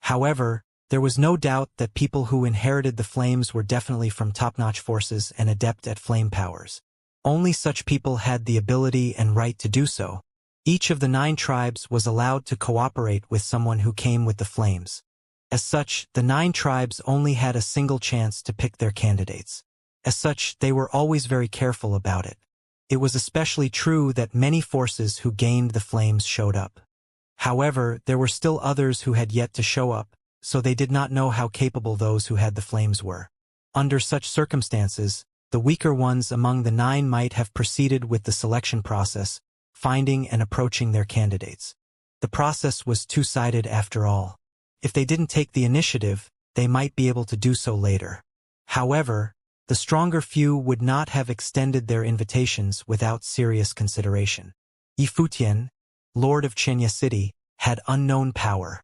However, there was no doubt that people who inherited the flames were definitely from top-notch forces and adept at flame powers. Only such people had the ability and right to do so. Each of the 9 tribes was allowed to cooperate with someone who came with the flames. As such, the 9 tribes only had a single chance to pick their candidates. As such, they were always very careful about it. It was especially true that many forces who gained the flames showed up. However, there were still others who had yet to show up, so they did not know how capable those who had the flames were. Under such circumstances, the weaker ones among the 9 might have proceeded with the selection process, finding and approaching their candidates. The process was two-sided after all. If they didn't take the initiative, they might be able to do so later. However, the stronger few would not have extended their invitations without serious consideration. Yifutian, Lord of Xianxia City, had unknown power.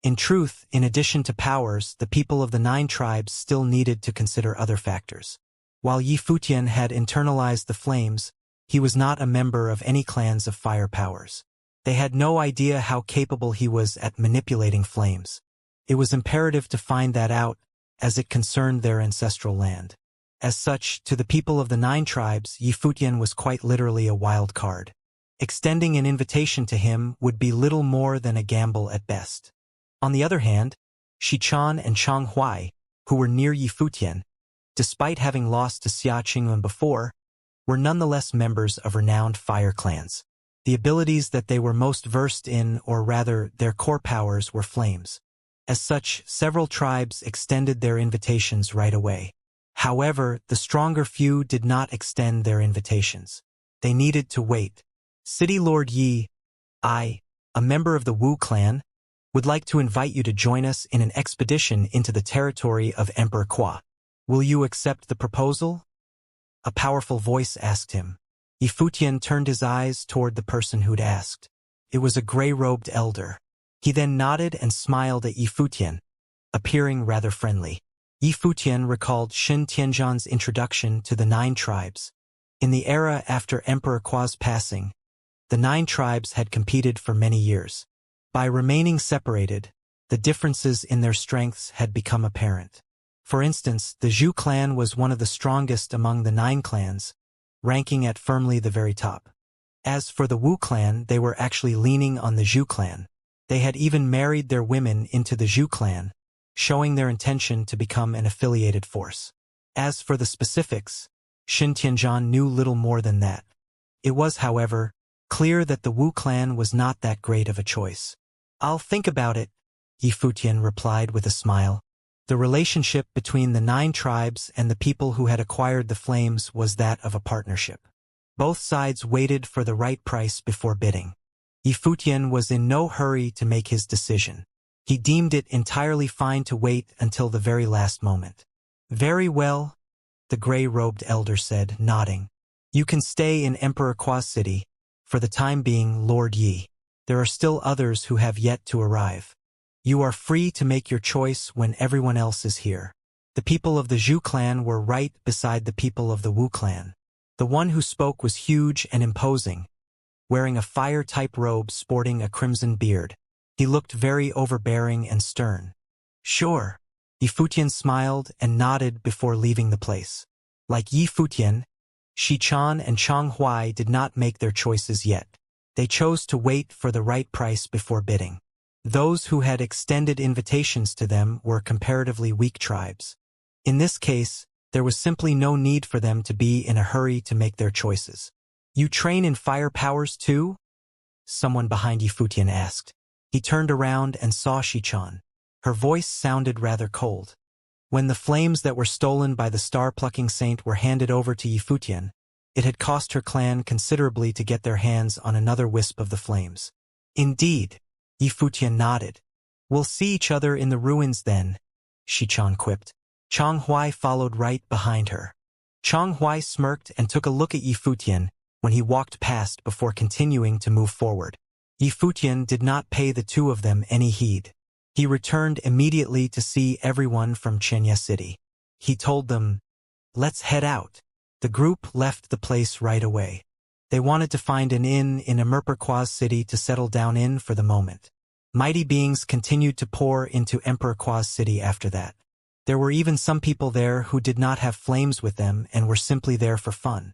In truth, in addition to powers, the people of the 9 tribes still needed to consider other factors. While Yifutian had internalized the flames, he was not a member of any clans of fire powers. They had no idea how capable he was at manipulating flames. It was imperative to find that out, as it concerned their ancestral land. As such, to the people of the 9 tribes, Yifutian was quite literally a wild card. Extending an invitation to him would be little more than a gamble at best. On the other hand, Xichan and Changhuai, who were near Yifutian, despite having lost to Xiaoqingyuan before, were nonetheless members of renowned fire clans. The abilities that they were most versed in, or rather, their core powers, were flames. As such, several tribes extended their invitations right away. However, the stronger few did not extend their invitations. They needed to wait. City Lord Yi, I, a member of the Wu clan, would like to invite you to join us in an expedition into the territory of Emperor Qua. Will you accept the proposal? A powerful voice asked him. Yifutian turned his eyes toward the person who'd asked. It was a gray-robed elder. He then nodded and smiled at Yifutian, appearing rather friendly. Yifutian recalled Shin Tianzhan's introduction to the 9 tribes. In the era after Emperor Qua's passing, the 9 tribes had competed for many years. By remaining separated, the differences in their strengths had become apparent. For instance, the Zhu clan was one of the strongest among the 9 clans, ranking at firmly the very top. As for the Wu clan, they were actually leaning on the Zhu clan. They had even married their women into the Zhu clan, showing their intention to become an affiliated force. As for the specifics, Shin Tianzhan knew little more than that. It was, however, clear that the Wu clan was not that great of a choice. I'll think about it, Yifutian replied with a smile. The relationship between the 9 tribes and the people who had acquired the flames was that of a partnership. Both sides waited for the right price before bidding. Yifutian was in no hurry to make his decision. He deemed it entirely fine to wait until the very last moment. Very well, the gray-robed elder said, nodding. You can stay in Emperor Qua's city, for the time being, Lord Yi. There are still others who have yet to arrive. You are free to make your choice when everyone else is here. The people of the Zhu clan were right beside the people of the Wu clan. The one who spoke was huge and imposing, wearing a fire-type robe sporting a crimson beard. He looked very overbearing and stern. Sure. Yifutian smiled and nodded before leaving the place. Like Yifutian, Xichan and Changhuai did not make their choices yet. They chose to wait for the right price before bidding. Those who had extended invitations to them were comparatively weak tribes. In this case, there was simply no need for them to be in a hurry to make their choices. You train in fire powers too? Someone behind Yifutian asked. He turned around and saw Xichan. Her voice sounded rather cold. When the flames that were stolen by the star-plucking saint were handed over to Yifutian, it had cost her clan considerably to get their hands on another wisp of the flames. Indeed, Yifutian nodded. We'll see each other in the ruins then, Xichan quipped. Changhuai followed right behind her. Changhuai smirked and took a look at Yifutian when he walked past before continuing to move forward. Yifutian did not pay the two of them any heed. He returned immediately to see everyone from Xianxia City. He told them, let's head out. The group left the place right away. They wanted to find an inn in Emperor Qua's city to settle down in for the moment. Mighty beings continued to pour into Emperor Qua's city after that. There were even some people there who did not have flames with them and were simply there for fun.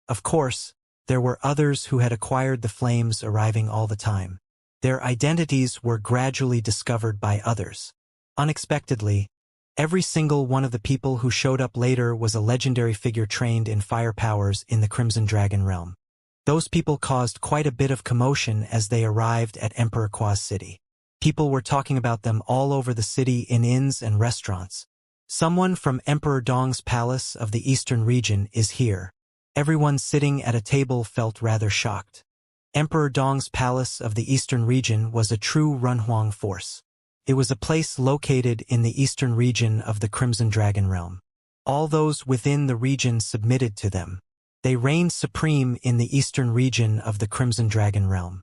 Of course, there were others who had acquired the flames arriving all the time. Their identities were gradually discovered by others. Unexpectedly, every single one of the people who showed up later was a legendary figure trained in fire powers in the Crimson Dragon realm. Those people caused quite a bit of commotion as they arrived at Emperor Qua's city. People were talking about them all over the city in inns and restaurants. Someone from Emperor Dong's palace of the eastern region is here. Everyone sitting at a table felt rather shocked. Emperor Dong's palace of the eastern region was a true Runhuang force. It was a place located in the eastern region of the Crimson Dragon Realm. All those within the region submitted to them. They reigned supreme in the eastern region of the Crimson Dragon Realm.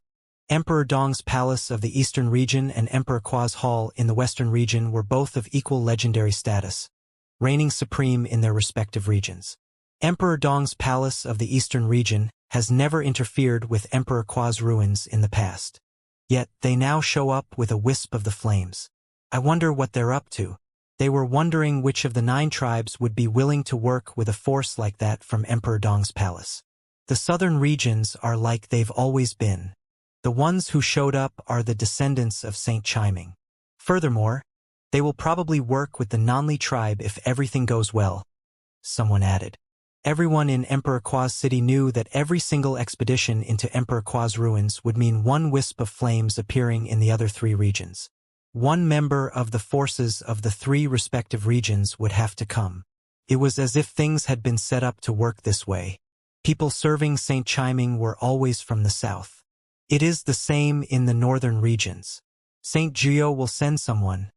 Emperor Dong's palace of the eastern region and Emperor Qua's hall in the western region were both of equal legendary status, reigning supreme in their respective regions. Emperor Dong's palace of the eastern region has never interfered with Emperor Qua's ruins in the past. Yet they now show up with a wisp of the flames. I wonder what they're up to. They were wondering which of the 9 tribes would be willing to work with a force like that from Emperor Dong's palace. The southern regions are like they've always been. The ones who showed up are the descendants of Saint Chiming. Furthermore, they will probably work with the Nanli tribe if everything goes well, someone added. Everyone in Emperor Qua's city knew that every single expedition into Emperor Qua's ruins would mean one wisp of flames appearing in the other 3 regions. One member of the forces of the 3 respective regions would have to come. It was as if things had been set up to work this way. People serving Saint Chiming were always from the south. It is the same in the northern regions. Saint Jiao will send someone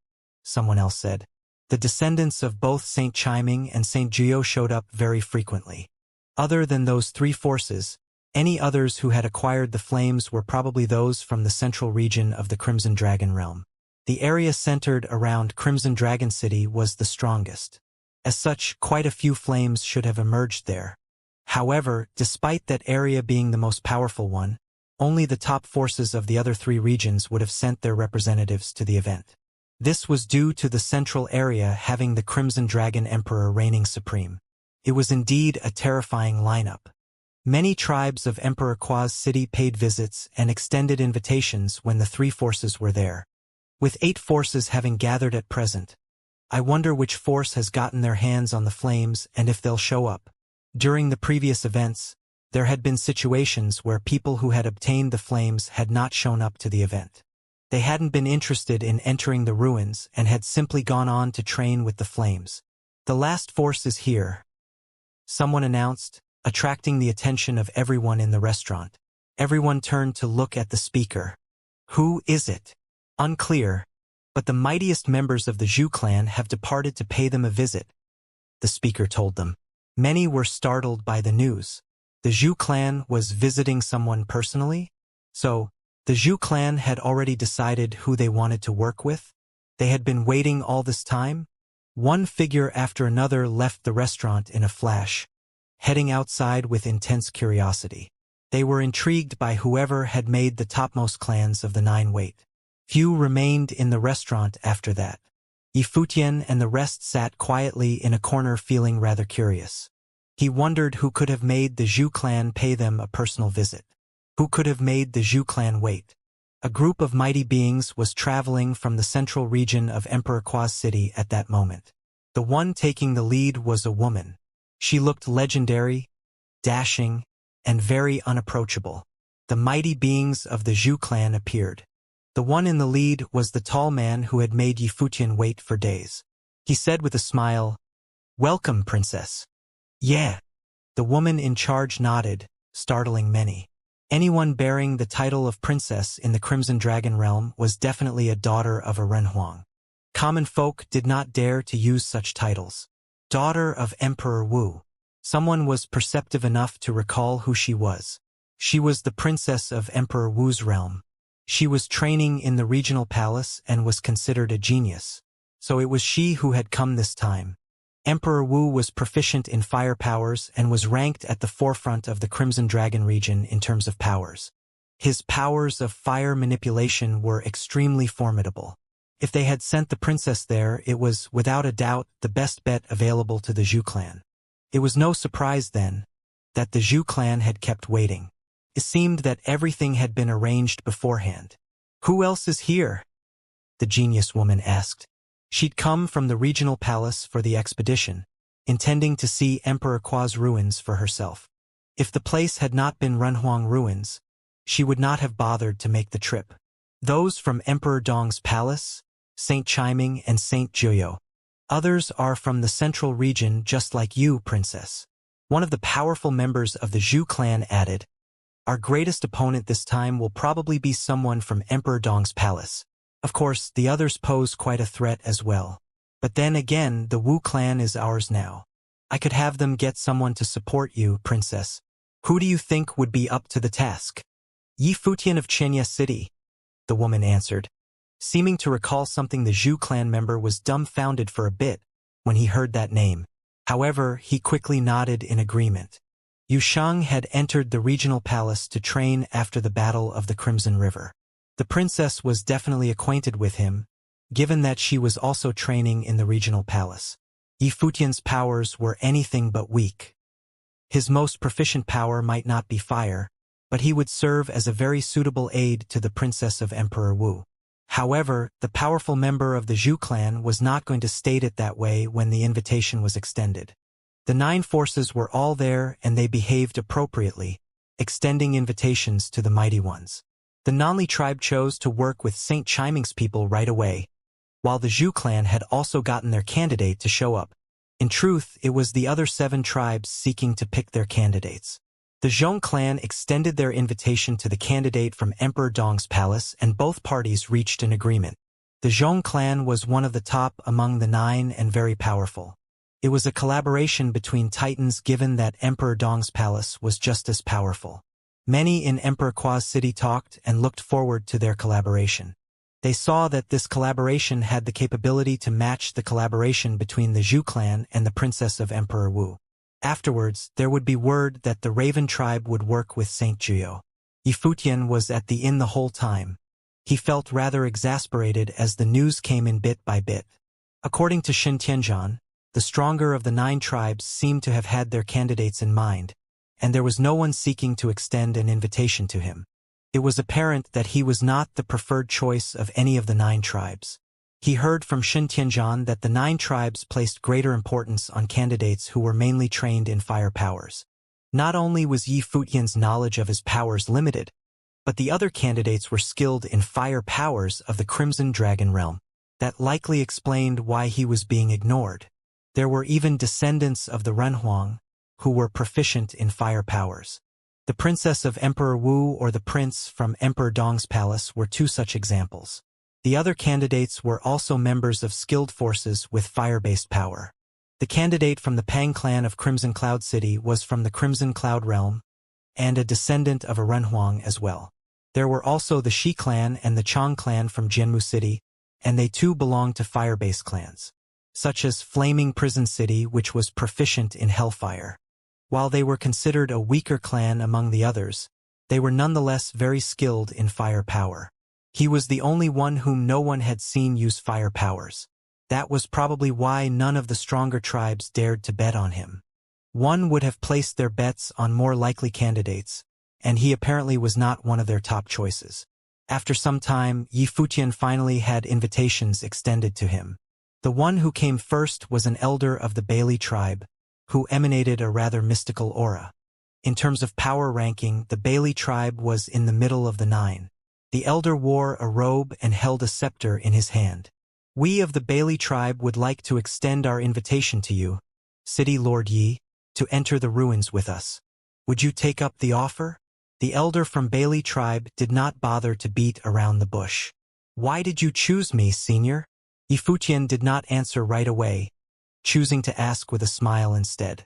else said. The descendants of both Saint Chiming and Saint Jiao showed up very frequently. Other than those 3 forces, any others who had acquired the flames were probably those from the central region of the Crimson Dragon Realm. The area centered around Crimson Dragon City was the strongest. As such, quite a few flames should have emerged there. However, despite that area being the most powerful one, only the top forces of the other 3 regions would have sent their representatives to the event. This was due to the central area having the Crimson Dragon Emperor reigning supreme. It was indeed a terrifying lineup. Many tribes of Emperor Qua's city paid visits and extended invitations when the 3 forces were there. With 8 forces having gathered at present, I wonder which force has gotten their hands on the flames and if they'll show up. During the previous events, there had been situations where people who had obtained the flames had not shown up to the event. They hadn't been interested in entering the ruins and had simply gone on to train with the flames. The last force is here, someone announced, attracting the attention of everyone in the restaurant. Everyone turned to look at the speaker. Who is it? Unclear, but the mightiest members of the Zhu clan have departed to pay them a visit, the speaker told them. Many were startled by the news. The Zhu clan was visiting someone personally? So, the Zhu clan had already decided who they wanted to work with? They had been waiting all this time? One figure after another left the restaurant in a flash, heading outside with intense curiosity. They were intrigued by whoever had made the topmost clans of the 9 weight. Few remained in the restaurant after that. Yifutian and the rest sat quietly in a corner feeling rather curious. He wondered who could have made the Zhu clan pay them a personal visit. Who could have made the Zhu clan wait? A group of mighty beings was traveling from the central region of Emperor Qua's city at that moment. The one taking the lead was a woman. She looked legendary, dashing, and very unapproachable. The mighty beings of the Zhu clan appeared. The one in the lead was the tall man who had made Yifutian wait for days. He said with a smile, "Welcome, princess." "Yeah." The woman in charge nodded, startling many. Anyone bearing the title of princess in the Crimson Dragon Realm was definitely a daughter of a Renhuang. Common folk did not dare to use such titles. Daughter of Emperor Wu. Someone was perceptive enough to recall who she was. She was the princess of Emperor Wu's realm. She was training in the regional palace and was considered a genius. So it was she who had come this time. Emperor Wu was proficient in fire powers and was ranked at the forefront of the Crimson Dragon region in terms of powers. His powers of fire manipulation were extremely formidable. If they had sent the princess there, it was, without a doubt, the best bet available to the Zhu clan. It was no surprise, then, that the Zhu clan had kept waiting. It seemed that everything had been arranged beforehand. "Who else is here?" the genius woman asked. She'd come from the regional palace for the expedition, intending to see Emperor Qua's ruins for herself. If the place had not been Renhuang ruins, she would not have bothered to make the trip. Those from Emperor Dong's palace, Saint Chiming and Saint Jiao. Others are from the central region just like you, princess. One of the powerful members of the Zhu clan added, "Our greatest opponent this time will probably be someone from Emperor Dong's palace. Of course, the others pose quite a threat as well. But then again, the Wu clan is ours now. I could have them get someone to support you, princess. Who do you think would be up to the task? Yi Futian of Xianxia City, the woman answered. Seeming to recall something, the Zhu clan member was dumbfounded for a bit when he heard that name. However, he quickly nodded in agreement. Yu Shang had entered the regional palace to train after the Battle of the Crimson River. The princess was definitely acquainted with him, given that she was also training in the regional palace. Yi Futian's powers were anything but weak. His most proficient power might not be fire, but he would serve as a very suitable aid to the princess of Emperor Wu. However, the powerful member of the Zhu clan was not going to state it that way when the invitation was extended. The 9 forces were all there and they behaved appropriately, extending invitations to the mighty ones. The Nanli tribe chose to work with Saint Chiming's people right away, while the Zhu clan had also gotten their candidate to show up. In truth, it was the other 7 tribes seeking to pick their candidates. The Zhong clan extended their invitation to the candidate from Emperor Dong's palace and both parties reached an agreement. The Zhong clan was one of the top among the 9 and very powerful. It was a collaboration between titans given that Emperor Dong's palace was just as powerful. Many in Emperor Kua's city talked and looked forward to their collaboration. They saw that this collaboration had the capability to match the collaboration between the Zhu clan and the princess of Emperor Wu. Afterwards, there would be word that the Raven tribe would work with Saint Juyo. Yi Futian was at the inn the whole time. He felt rather exasperated as the news came in bit by bit. According to Shin Tianzhan, the stronger of the 9 tribes seemed to have had their candidates in mind, and there was no one seeking to extend an invitation to him. It was apparent that he was not the preferred choice of any of the 9 tribes. He heard from Shin Tianzhan that the 9 tribes placed greater importance on candidates who were mainly trained in fire powers. Not only was Yi Futian's knowledge of his powers limited, but the other candidates were skilled in fire powers of the Crimson Dragon realm. That likely explained why he was being ignored. There were even descendants of the Renhuang who were proficient in fire powers. The princess of Emperor Wu or the prince from Emperor Dong's palace were 2 such examples. The other candidates were also members of skilled forces with fire-based power. The candidate from the Pang clan of Crimson Cloud City was from the Crimson Cloud realm, and a descendant of a Renhuang as well. There were also the Shi clan and the Chang clan from Jianmu City, and they too belonged to fire-based clans, such as Flaming Prison City, which was proficient in hellfire. While they were considered a weaker clan among the others, they were nonetheless very skilled in fire power. He was the only one whom no one had seen use fire powers. That was probably why none of the stronger tribes dared to bet on him. One would have placed their bets on more likely candidates, and he apparently was not one of their top choices. After some time, Yi Futian finally had invitations extended to him. The one who came first was an elder of the Bailey tribe, who emanated a rather mystical aura. In terms of power ranking, the Bailey tribe was in the middle of the 9. The elder wore a robe and held a scepter in his hand. We of the Bailey tribe would like to extend our invitation to you, City Lord Yi, to enter the ruins with us. Would you take up the offer? The elder from Bailey tribe did not bother to beat around the bush. Why did you choose me, senior? Yi Futian did not answer right away, choosing to ask with a smile instead.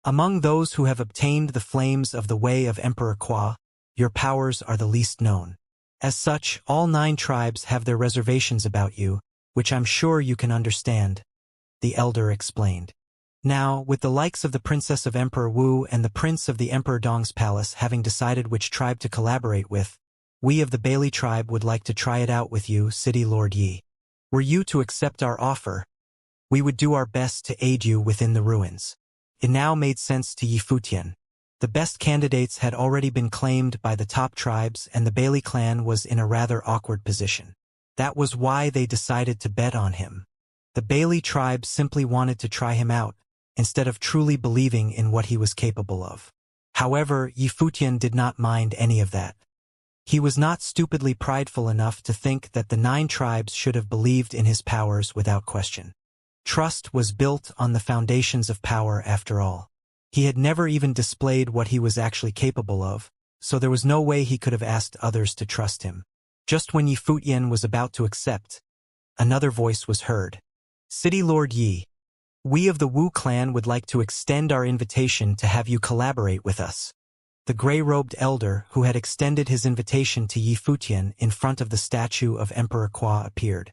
Among those who have obtained the flames of the way of Emperor Kua, your powers are the least known. As such, all 9 tribes have their reservations about you, which I'm sure you can understand, the elder explained. Now, with the likes of the princess of Emperor Wu and the prince of the Emperor Dong's palace having decided which tribe to collaborate with, we of the Bailey tribe would like to try it out with you, City Lord Yi. Were you to accept our offer, we would do our best to aid you within the ruins. It now made sense to Yi Futian. The best candidates had already been claimed by the top tribes and the Bailey clan was in a rather awkward position. That was why they decided to bet on him. The Bailey tribe simply wanted to try him out, instead of truly believing in what he was capable of. However, Yi Futian did not mind any of that. He was not stupidly prideful enough to think that the 9 tribes should have believed in his powers without question. Trust was built on the foundations of power after all. He had never even displayed what he was actually capable of, so there was no way he could have asked others to trust him. Just when Yi Futian was about to accept, another voice was heard. City Lord Yi, we of the Wu clan would like to extend our invitation to have you collaborate with us. The gray-robed elder who had extended his invitation to Yi Futian in front of the statue of Emperor Kwa appeared.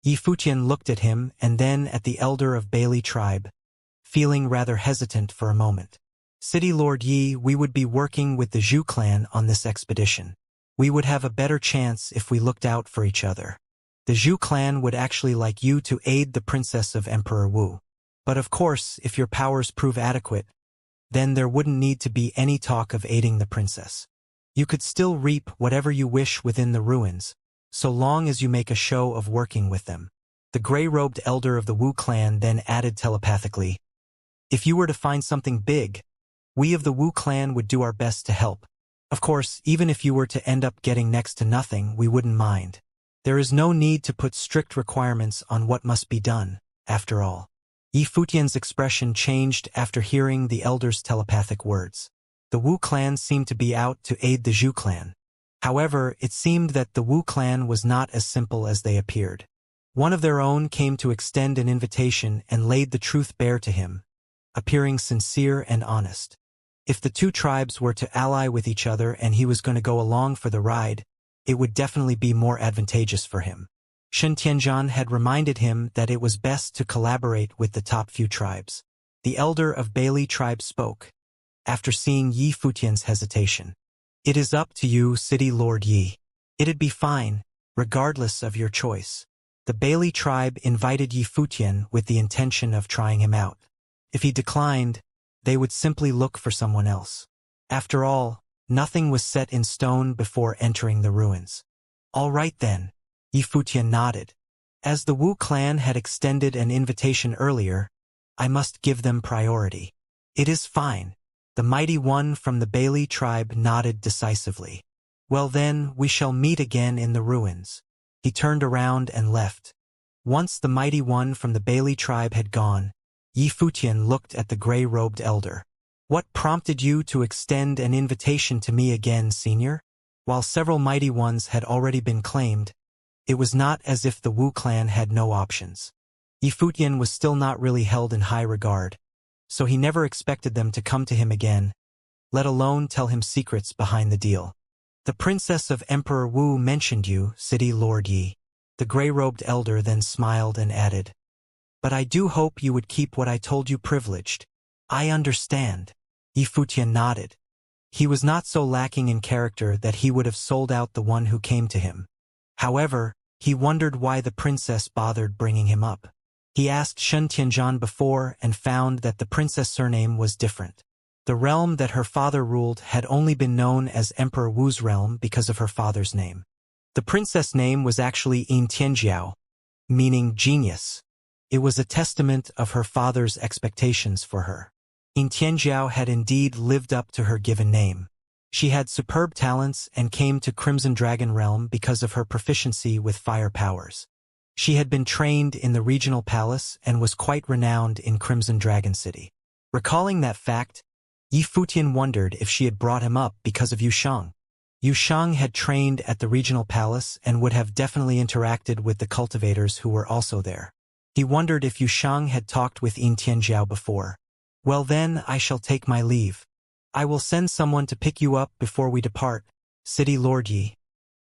Yi Futian looked at him and then at the elder of Bailey tribe, feeling rather hesitant for a moment. City Lord Yi, we would be working with the Zhu clan on this expedition. We would have a better chance if we looked out for each other. The Zhu clan would actually like you to aid the princess of Emperor Wu. But of course, if your powers prove adequate, then there wouldn't need to be any talk of aiding the princess. You could still reap whatever you wish within the ruins, so long as you make a show of working with them. The gray-robed elder of the Wu clan then added telepathically, if you were to find something big, we of the Wu clan would do our best to help. Of course, even if you were to end up getting next to nothing, we wouldn't mind. There is no need to put strict requirements on what must be done, after all. Yi Futian's expression changed after hearing the elder's telepathic words. The Wu clan seemed to be out to aid the Zhu clan. However, it seemed that the Wu clan was not as simple as they appeared. One of their own came to extend an invitation and laid the truth bare to him, appearing sincere and honest. If the two tribes were to ally with each other and he was going to go along for the ride, it would definitely be more advantageous for him. Shen Tianzhan had reminded him that it was best to collaborate with the top few tribes. The elder of Bailey tribe spoke, after seeing Yi Futian's hesitation. It is up to you, City Lord Yi. It'd be fine, regardless of your choice. The Bailey tribe invited Yi Futian with the intention of trying him out. If he declined, they would simply look for someone else. After all, nothing was set in stone before entering the ruins. All right then, Yi Futian nodded. As the Wu clan had extended an invitation earlier, I must give them priority. It is fine. The mighty one from the Bailey tribe nodded decisively. Well then, we shall meet again in the ruins. He turned around and left. Once the mighty one from the Bailey tribe had gone, Yi Futian looked at the gray-robed elder. What prompted you to extend an invitation to me again, senior? While several mighty ones had already been claimed, it was not as if the Wu clan had no options. Yi Futian was still not really held in high regard, so he never expected them to come to him again, let alone tell him secrets behind the deal. The princess of Emperor Wu mentioned you, City Lord Yi. The gray-robed elder then smiled and added, but I do hope you would keep what I told you privileged. I understand. Yi Futian nodded. He was not so lacking in character that he would have sold out the one who came to him. However, he wondered why the princess bothered bringing him up. He asked Shen Tianzhan before and found that the princess' surname was different. The realm that her father ruled had only been known as Emperor Wu's realm because of her father's name. The princess' name was actually Tianjiao, meaning genius. It was a testament of her father's expectations for her. Tianjiao had indeed lived up to her given name. She had superb talents and came to Crimson Dragon Realm because of her proficiency with fire powers. She had been trained in the regional palace and was quite renowned in Crimson Dragon City. Recalling that fact, Yi Futian wondered if she had brought him up because of Yu Shang. Yu Shang had trained at the regional palace and would have definitely interacted with the cultivators who were also there. He wondered if Yu Shang had talked with Tianjiao before. Well then, I shall take my leave. I will send someone to pick you up before we depart, City Lord Yi,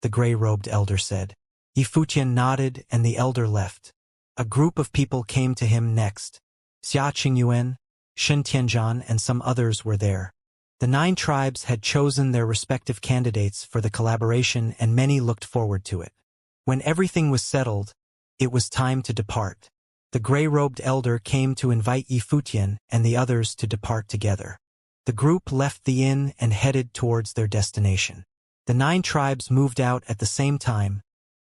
the gray-robed elder said. Yi Futian nodded and the elder left. A group of people came to him next. Xia Qingyuan, Shen Tianzhan and some others were there. The 9 tribes had chosen their respective candidates for the collaboration and many looked forward to it. When everything was settled, it was time to depart. The gray-robed elder came to invite Yi Futian and the others to depart together. The group left the inn and headed towards their destination. The 9 tribes moved out at the same time,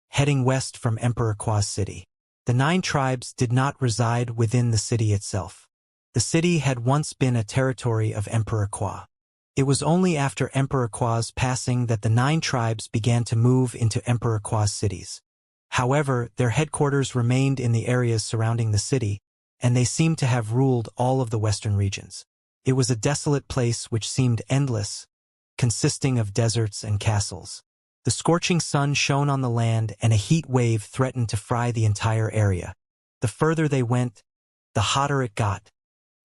heading west from Emperor Kwa's city. The 9 tribes did not reside within the city itself. The city had once been a territory of Emperor Kwa. It was only after Emperor Kwa's passing that the 9 tribes began to move into Emperor Kwa's cities. However, their headquarters remained in the areas surrounding the city, and they seemed to have ruled all of the western regions. It was a desolate place which seemed endless, consisting of deserts and castles. The scorching sun shone on the land and a heat wave threatened to fry the entire area. The further they went, the hotter it got,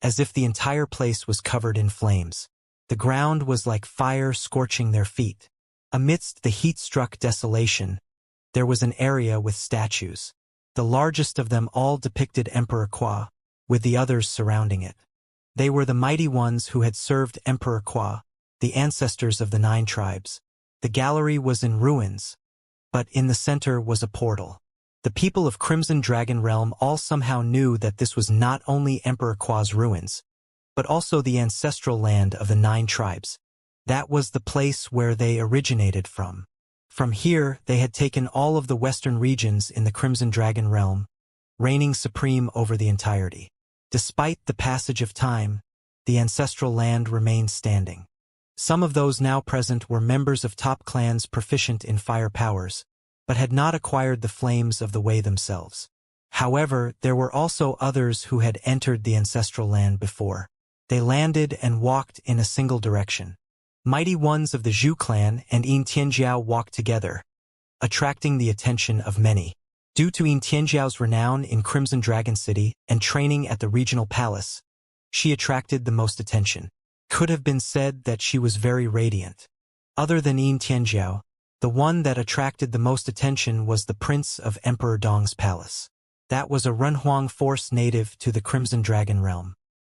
as if the entire place was covered in flames. The ground was like fire scorching their feet. Amidst the heat-struck desolation, there was an area with statues. The largest of them all depicted Emperor Kwa, with the others surrounding it. They were the mighty ones who had served Emperor Kwa, the ancestors of the 9 tribes. The gallery was in ruins, but in the center was a portal. The people of Crimson Dragon Realm all somehow knew that this was not only Emperor Kwa's ruins, but also the ancestral land of the 9 tribes. That was the place where they originated from. From here, they had taken all of the western regions in the Crimson Dragon Realm, reigning supreme over the entirety. Despite the passage of time, the ancestral land remained standing. Some of those now present were members of top clans proficient in fire powers, but had not acquired the flames of the way themselves. However, there were also others who had entered the ancestral land before. They landed and walked in a single direction. Mighty ones of the Zhu clan and Yin Tianjiao walked together, attracting the attention of many. Due to Yin Tianjiao's renown in Crimson Dragon City and training at the regional palace, she attracted the most attention. Could have been said that she was very radiant. Other than Yin Tianjiao, the one that attracted the most attention was the prince of Emperor Dong's palace. That was a Renhuang force native to the Crimson Dragon Realm.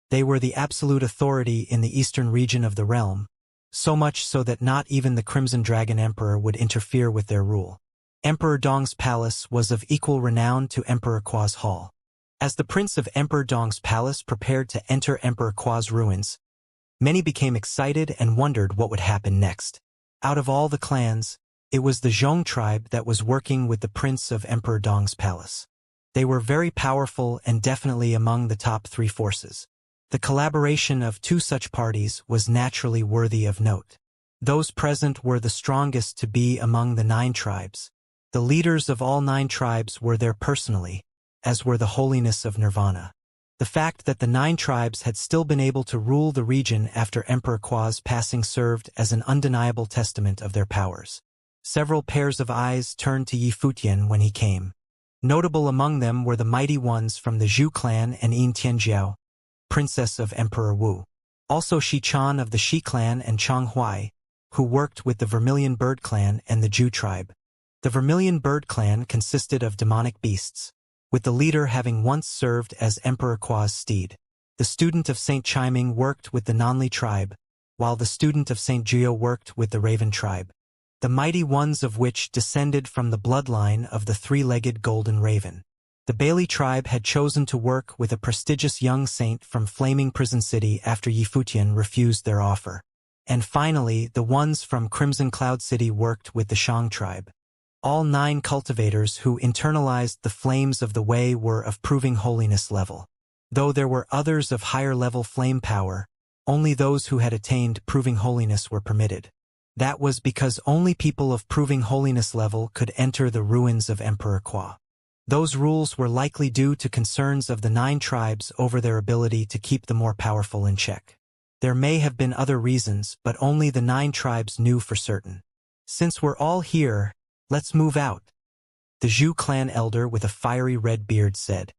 They were the absolute authority in the eastern region of the realm, so much so that not even the Crimson Dragon Emperor would interfere with their rule. Emperor Dong's palace was of equal renown to Emperor Kwa's hall. As the prince of Emperor Dong's palace prepared to enter Emperor Kwa's ruins, many became excited and wondered what would happen next. Out of all the clans, it was the Zhong tribe that was working with the prince of Emperor Dong's palace. They were very powerful and definitely among the top 3 forces. The collaboration of 2 such parties was naturally worthy of note. Those present were the strongest to be among the 9 tribes. The leaders of all 9 tribes were there personally, as were the holiness of Nirvana. The fact that the 9 tribes had still been able to rule the region after Emperor Kwa's passing served as an undeniable testament of their powers. Several pairs of eyes turned to Yi Futian when he came. Notable among them were the mighty ones from the Zhu clan and Yin Tianjiao, princess of Emperor Wu. Also Shi Chan of the Shi clan and Chang Huai, who worked with the Vermilion Bird clan and the Zhu tribe. The Vermilion Bird clan consisted of demonic beasts, with the leader having once served as Emperor Kwa's steed. The student of St. Chiming worked with the Nanli tribe, while the student of St. Gio worked with the Raven tribe, the mighty ones of which descended from the bloodline of the 3-legged golden raven. The Bailey tribe had chosen to work with a prestigious young saint from Flaming Prison City after Yi Futian refused their offer. And finally, the ones from Crimson Cloud City worked with the Shang tribe. All 9 cultivators who internalized the flames of the way were of proving holiness level. Though there were others of higher level flame power, only those who had attained proving holiness were permitted. That was because only people of proving holiness level could enter the ruins of Emperor Kwa. Those rules were likely due to concerns of the 9 tribes over their ability to keep the more powerful in check. There may have been other reasons, but only the 9 tribes knew for certain. Since we're all here, let's move out, the Zhu clan elder with a fiery red beard said.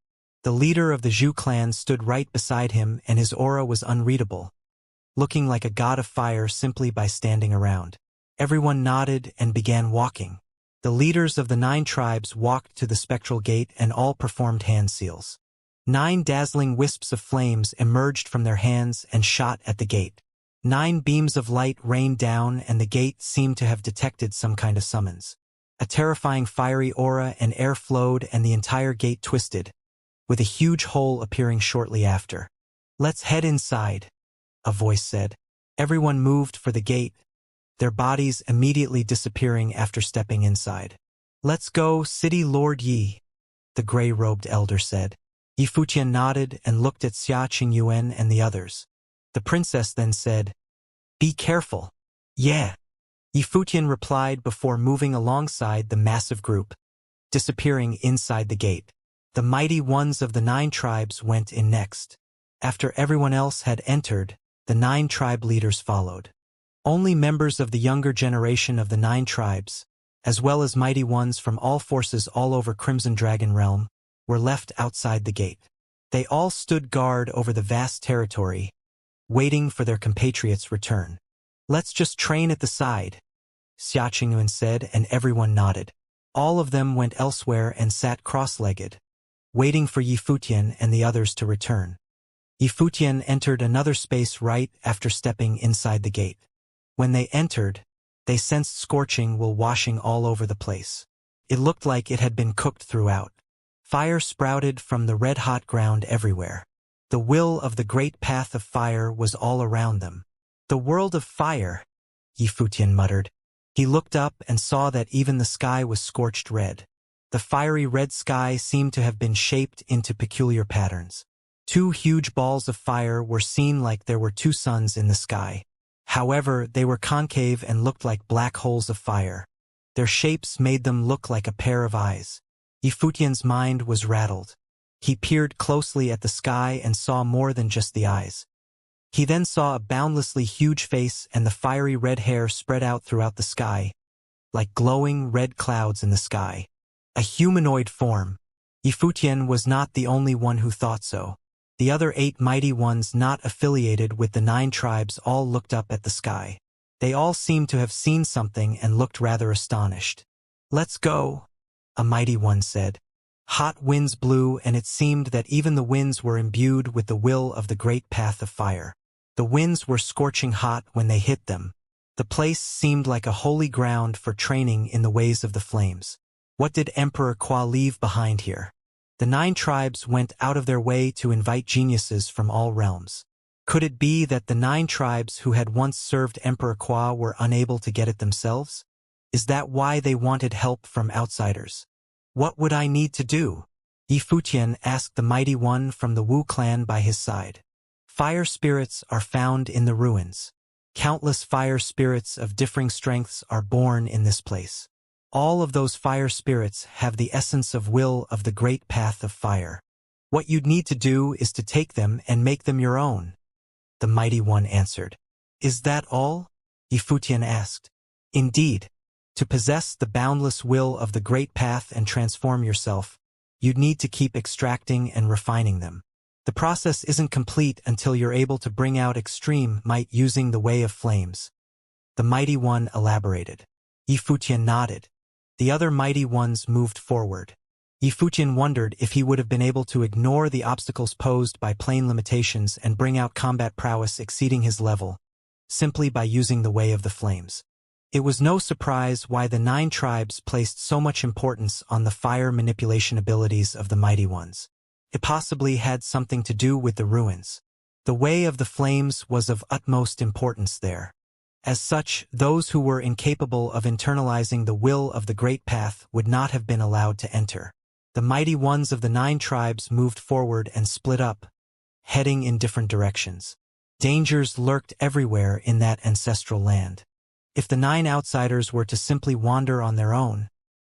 The leader of the Zhu clan stood right beside him and his aura was unreadable, looking like a god of fire simply by standing around. Everyone nodded and began walking. The leaders of the 9 tribes walked to the spectral gate and all performed hand seals. 9 dazzling wisps of flames emerged from their hands and shot at the gate. 9 beams of light rained down and the gate seemed to have detected some kind of summons. A terrifying fiery aura and air flowed and the entire gate twisted, with a huge hole appearing shortly after. Let's head inside, a voice said. Everyone moved for the gate, their bodies immediately disappearing after stepping inside. Let's go, City Lord Yi, the gray-robed elder said. Yi Futian nodded and looked at Xia Qingyuan and the others. The princess then said, "Be careful." "Yeah," Yi Futian replied before moving alongside the massive group, disappearing inside the gate. The mighty ones of the 9 tribes went in next. After everyone else had entered, the 9 tribe leaders followed. Only members of the younger generation of the 9 tribes, as well as mighty ones from all forces all over Crimson Dragon Realm, were left outside the gate. They all stood guard over the vast territory, waiting for their compatriots' return. "Let's just train at the side," Xianxia said, and everyone nodded. All of them went elsewhere and sat cross-legged, waiting for Yifutian and the others to return. Yifutian entered another space right after stepping inside the gate. When they entered, they sensed scorching will washing all over the place. It looked like it had been cooked throughout. Fire sprouted from the red-hot ground everywhere. The will of the great path of fire was all around them. "The world of fire," Yifutian muttered. He looked up and saw that even the sky was scorched red. The fiery red sky seemed to have been shaped into peculiar patterns. Two huge balls of fire were seen like there were two suns in the sky. However, they were concave and looked like black holes of fire. Their shapes made them look like a pair of eyes. Yifutian's mind was rattled. He peered closely at the sky and saw more than just the eyes. He then saw a boundlessly huge face, and the fiery red hair spread out throughout the sky, like glowing red clouds in the sky. A humanoid form. Yifutian was not the only one who thought so. The other 8 mighty ones not affiliated with the 9 tribes all looked up at the sky. They all seemed to have seen something and looked rather astonished. "Let's go," a mighty one said. Hot winds blew, and it seemed that even the winds were imbued with the will of the great path of fire. The winds were scorching hot when they hit them. The place seemed like a holy ground for training in the ways of the flames. What did Emperor Kwa leave behind here? The 9 tribes went out of their way to invite geniuses from all realms. Could it be that the 9 tribes who had once served Emperor Kwa were unable to get it themselves? Is that why they wanted help from outsiders? "What would I need to do?" Yifutian asked the mighty one from the Wu clan by his side. "Fire spirits are found in the ruins. Countless fire spirits of differing strengths are born in this place. All of those fire spirits have the essence of will of the great path of fire. What you'd need to do is to take them and make them your own," the mighty one answered. "Is that all?" Yifutian asked. "Indeed. To possess the boundless will of the great path and transform yourself, you'd need to keep extracting and refining them. The process isn't complete until you're able to bring out extreme might using the way of flames," the mighty one elaborated. Yifutian nodded. The other mighty ones moved forward. Yifutian wondered if he would have been able to ignore the obstacles posed by plane limitations and bring out combat prowess exceeding his level, simply by using the way of the flames. It was no surprise why the 9 tribes placed so much importance on the fire manipulation abilities of the mighty ones. It possibly had something to do with the ruins. The way of the flames was of utmost importance there. As such, those who were incapable of internalizing the will of the great path would not have been allowed to enter. The mighty ones of the 9 tribes moved forward and split up, heading in different directions. Dangers lurked everywhere in that ancestral land. If the 9 outsiders were to simply wander on their own,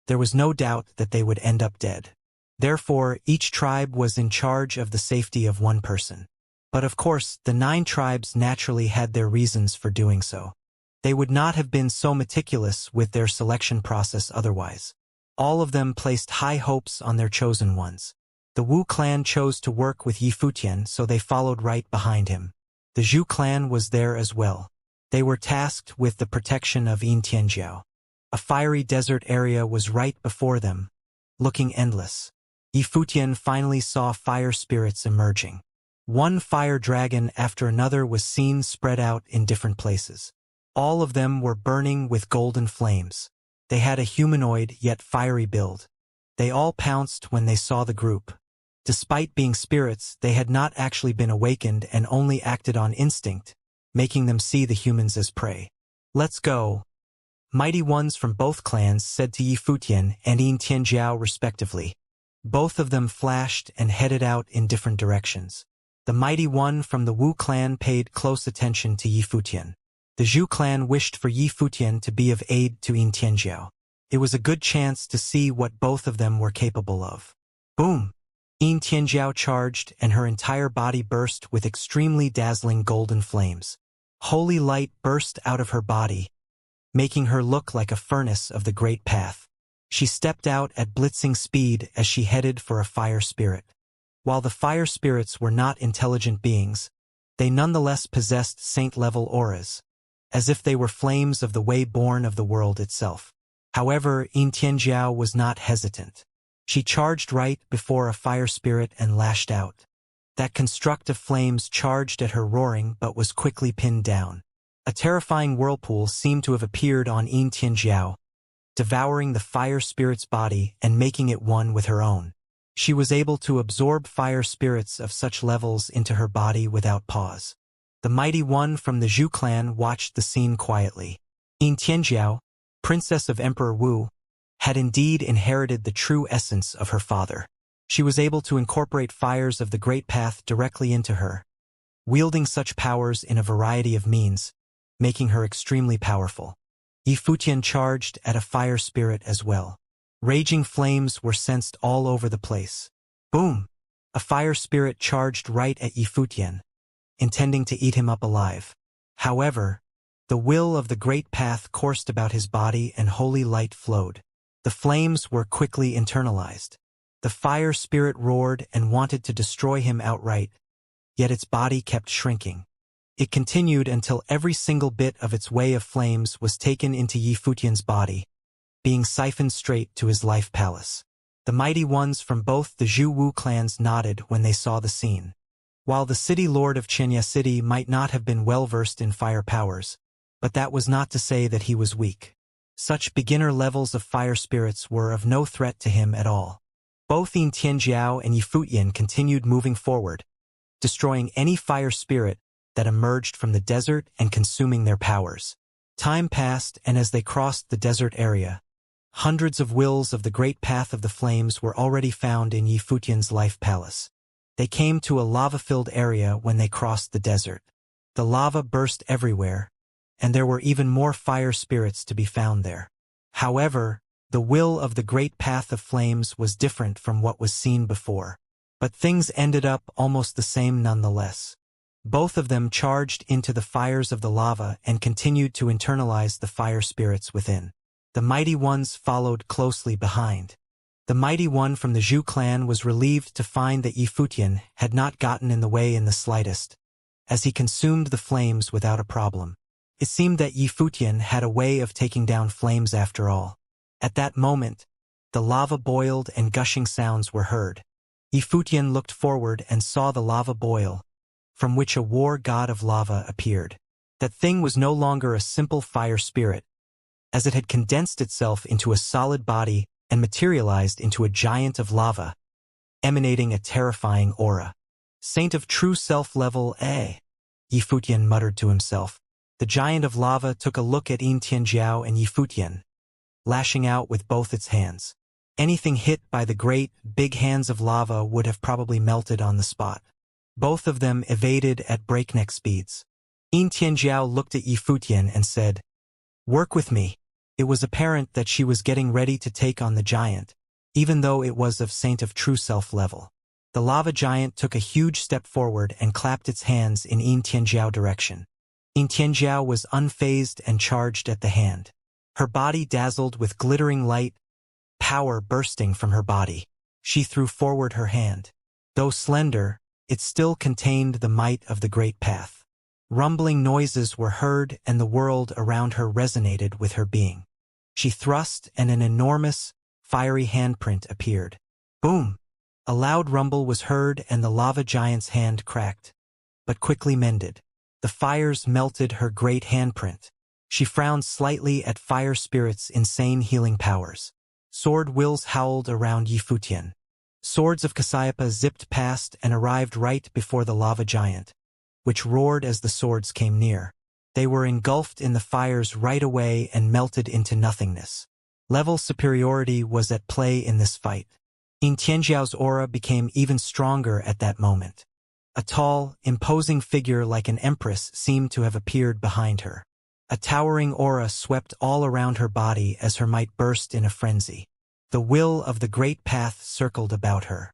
there was no doubt that they would end up dead. Therefore, each tribe was in charge of the safety of one person. But of course, the 9 tribes naturally had their reasons for doing so. They would not have been so meticulous with their selection process otherwise. All of them placed high hopes on their chosen ones. The Wu clan chose to work with Yifutian, so they followed right behind him. The Zhu clan was there as well. They were tasked with the protection of Xianxia. A fiery desert area was right before them, looking endless. Yifutian finally saw fire spirits emerging. One fire dragon after another was seen spread out in different places. All of them were burning with golden flames. They had a humanoid yet fiery build. They all pounced when they saw the group. Despite being spirits, they had not actually been awakened and only acted on instinct, making them see the humans as prey. "Let's go." Mighty ones from both clans said to Yifutian and Xianxia respectively. Both of them flashed and headed out in different directions. The mighty one from the Wu clan paid close attention to Yifutian. The Zhu clan wished for Yifutian to be of aid to Xianxia. It was a good chance to see what both of them were capable of. Boom! Xianxia charged, and her entire body burst with extremely dazzling golden flames. Holy light burst out of her body, making her look like a furnace of the great path. She stepped out at blitzing speed as she headed for a fire spirit. While the fire spirits were not intelligent beings, they nonetheless possessed saint-level auras, as if they were flames of the way born of the world itself. However, Xianxia was not hesitant. She charged right before a fire spirit and lashed out. That construct of flames charged at her roaring but was quickly pinned down. A terrifying whirlpool seemed to have appeared on Xianxia, devouring the fire spirit's body and making it one with her own. She was able to absorb fire spirits of such levels into her body without pause. The mighty one from the Zhu clan watched the scene quietly. Xianxia, princess of Emperor Wu, had indeed inherited the true essence of her father. She was able to incorporate fires of the Great Path directly into her, wielding such powers in a variety of means, making her extremely powerful. Yifutian charged at a fire spirit as well. Raging flames were sensed all over the place. Boom! A fire spirit charged right at Yifutian, intending to eat him up alive. However, the will of the Great Path coursed about his body and holy light flowed. The flames were quickly internalized. The fire spirit roared and wanted to destroy him outright, yet its body kept shrinking. It continued until every single bit of its way of flames was taken into Yifutian's body, being siphoned straight to his life palace. The mighty ones from both the Zhu Wu clans nodded when they saw the scene. While the city lord of Xianxia City might not have been well-versed in fire powers, but that was not to say that he was weak. Such beginner levels of fire spirits were of no threat to him at all. Both Xianxia and Yifutian continued moving forward, destroying any fire spirit that emerged from the desert and consuming their powers. Time passed, and as they crossed the desert area, hundreds of wills of the Great Path of the Flames were already found in Yifutian's life palace. They came to a lava-filled area when they crossed the desert. The lava burst everywhere, and there were even more fire spirits to be found there. However, the will of the Great Path of Flames was different from what was seen before. But things ended up almost the same nonetheless. Both of them charged into the fires of the lava and continued to internalize the fire spirits within. The mighty ones followed closely behind. The mighty one from the Zhu clan was relieved to find that Yifutian had not gotten in the way in the slightest, as he consumed the flames without a problem. It seemed that Yifutian had a way of taking down flames after all. At that moment, the lava boiled and gushing sounds were heard. Yifutian looked forward and saw the lava boil, from which a war god of lava appeared. That thing was no longer a simple fire spirit, as it had condensed itself into a solid body and materialized into a giant of lava, emanating a terrifying aura. Saint of true self-level, Yifutian muttered to himself. The giant of lava took a look at Xianxia and Yifutian, lashing out with both its hands. Anything hit by the great, big hands of lava would have probably melted on the spot. Both of them evaded at breakneck speeds. Xianxia looked at Yifutian and said, "Work with me." It was apparent that she was getting ready to take on the giant, even though it was of Saint of True Self level. The lava giant took a huge step forward and clapped its hands in Xianxia's direction. Xianxia was unfazed and charged at the hand. Her body dazzled with glittering light, power bursting from her body. She threw forward her hand. Though slender, it still contained the might of the Great Path. Rumbling noises were heard and the world around her resonated with her being. She thrust and an enormous, fiery handprint appeared. Boom! A loud rumble was heard and the lava giant's hand cracked, but quickly mended. The fires melted her great handprint. She frowned slightly at fire spirit's insane healing powers. Sword wills howled around Yifutian. Swords of Cassiopeia zipped past and arrived right before the lava giant, which roared as the swords came near. They were engulfed in the fires right away and melted into nothingness. Level superiority was at play in this fight. Xianxia's aura became even stronger at that moment. A tall, imposing figure like an empress seemed to have appeared behind her. A towering aura swept all around her body as her might burst in a frenzy. The will of the Great Path circled about her.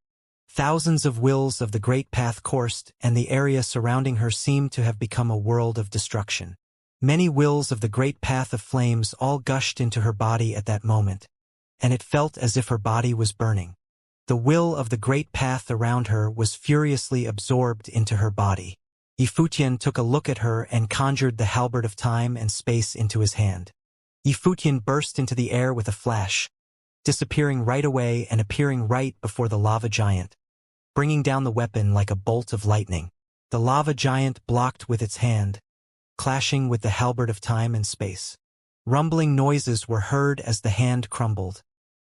Thousands of wills of the Great Path coursed, and the area surrounding her seemed to have become a world of destruction. Many wills of the great path of flames all gushed into her body at that moment, and it felt as if her body was burning. The will of the great path around her was furiously absorbed into her body. Yifutian took a look at her and conjured the halberd of time and space into his hand. Yifutian burst into the air with a flash, disappearing right away and appearing right before the lava giant, bringing down the weapon like a bolt of lightning. The lava giant blocked with its hand, clashing with the halberd of time and space. Rumbling noises were heard as the hand crumbled,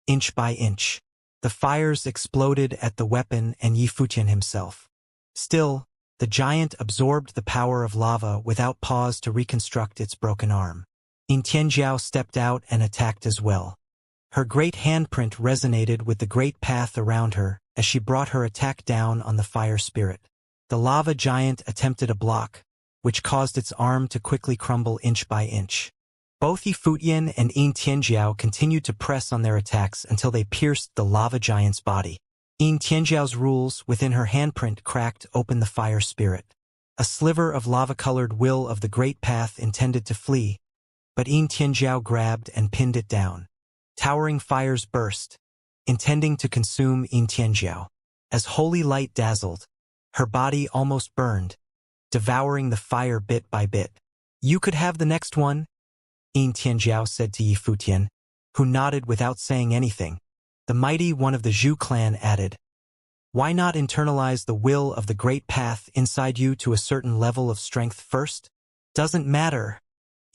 inch by inch. The fires exploded at the weapon and Yifutian himself. Still, the giant absorbed the power of lava without pause to reconstruct its broken arm. Tianjiao stepped out and attacked as well. Her great handprint resonated with the great path around her as she brought her attack down on the fire spirit. The lava giant attempted a block, which caused its arm to quickly crumble inch by inch. Both Yifutian and Tianjiao continued to press on their attacks until they pierced the lava giant's body. Tianjiao's rules within her handprint cracked open the fire spirit. A sliver of lava-colored will of the great path intended to flee, but Tianjiao grabbed and pinned it down. Towering fires burst, intending to consume Tianjiao. As holy light dazzled, her body almost burned, devouring the fire bit by bit. "You could have the next one," Tianjiao said to Yifutian, who nodded without saying anything. The mighty one of the Zhu clan added, "Why not internalize the will of the great path inside you to a certain level of strength first?" "Doesn't matter,"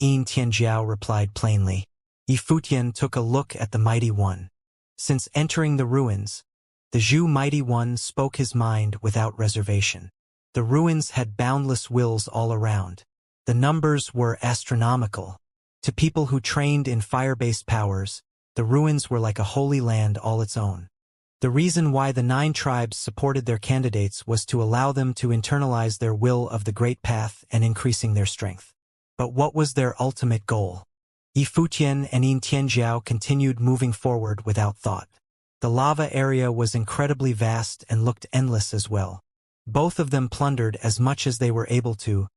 Tianjiao replied plainly. Yifutian took a look at the mighty one. Since entering the ruins, the Zhu mighty one spoke his mind without reservation. The ruins had boundless wills all around. The numbers were astronomical. To people who trained in fire-based powers, the ruins were like a holy land all its own. The reason why the 9 tribes supported their candidates was to allow them to internalize their will of the great path and increasing their strength. But what was their ultimate goal? Yifutian and Tianjiao continued moving forward without thought. The lava area was incredibly vast and looked endless as well. Both of them plundered as much as they were able to,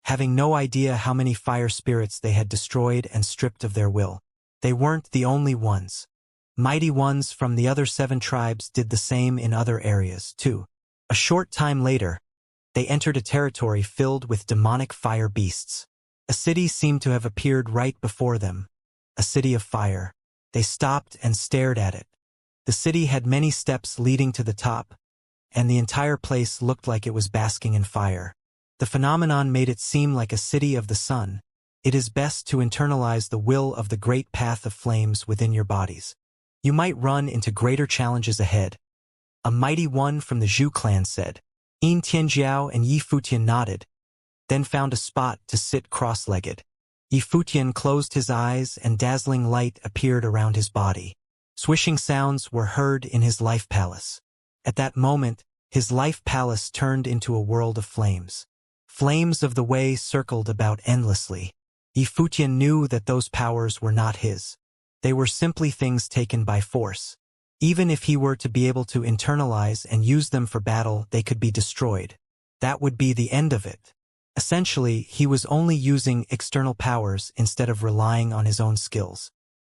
having no idea how many fire spirits they had destroyed and stripped of their will. They weren't the only ones. Mighty ones from the other 7 tribes did the same in other areas, too. A short time later, they entered a territory filled with demonic fire beasts. A city seemed to have appeared right before them, a city of fire. They stopped and stared at it. The city had many steps leading to the top, and the entire place looked like it was basking in fire. The phenomenon made it seem like a city of the sun. It is best to internalize the will of the great path of flames within your bodies. You might run into greater challenges ahead, a mighty one from the Zhu clan said. Tianjiao and Yifutian nodded, then found a spot to sit cross-legged. Yifutian closed his eyes and dazzling light appeared around his body. Swishing sounds were heard in his life palace. At that moment, his life palace turned into a world of flames. Flames of the way circled about endlessly. Yifutian knew that those powers were not his. They were simply things taken by force. Even if he were to be able to internalize and use them for battle, they could be destroyed. That would be the end of it. Essentially, he was only using external powers instead of relying on his own skills.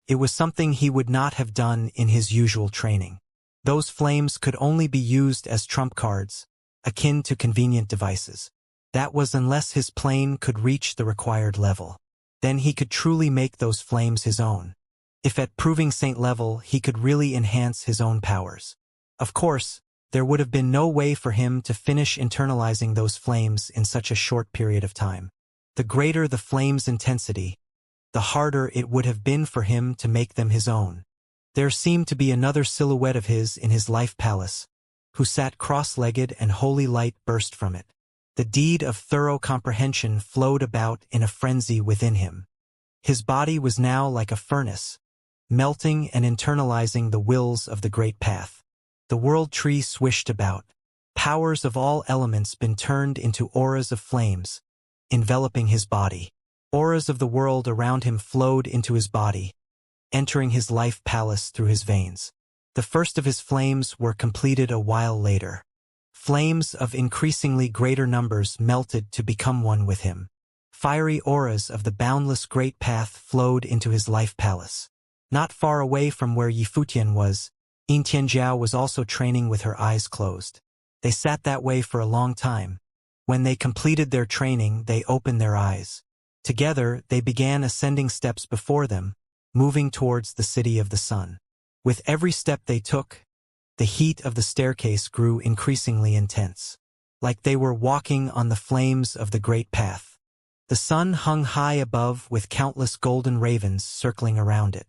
It was something he would not have done in his usual training. Those flames could only be used as trump cards, akin to convenient devices. That was unless his plane could reach the required level. Then he could truly make those flames his own. If at Proving Saint level, he could really enhance his own powers. Of course, there would have been no way for him to finish internalizing those flames in such a short period of time. The greater the flame's intensity, the harder it would have been for him to make them his own. There seemed to be another silhouette of his in his life palace, who sat cross-legged and holy light burst from it. The deed of thorough comprehension flowed about in a frenzy within him. His body was now like a furnace, melting and internalizing the wills of the great path. The world tree swished about. Powers of all elements been turned into auras of flames, enveloping his body. Auras of the world around him flowed into his body, entering his life palace through his veins. The first of his flames were completed a while later. Flames of increasingly greater numbers melted to become one with him. Fiery auras of the boundless great path flowed into his life palace. Not far away from where Yifutian was, Yin Tianjiao was also training with her eyes closed. They sat that way for a long time. When they completed their training, they opened their eyes. Together, they began ascending steps before them, moving towards the city of the sun. With every step they took, the heat of the staircase grew increasingly intense. Like they were walking on the flames of the great path. The sun hung high above with countless golden ravens circling around it.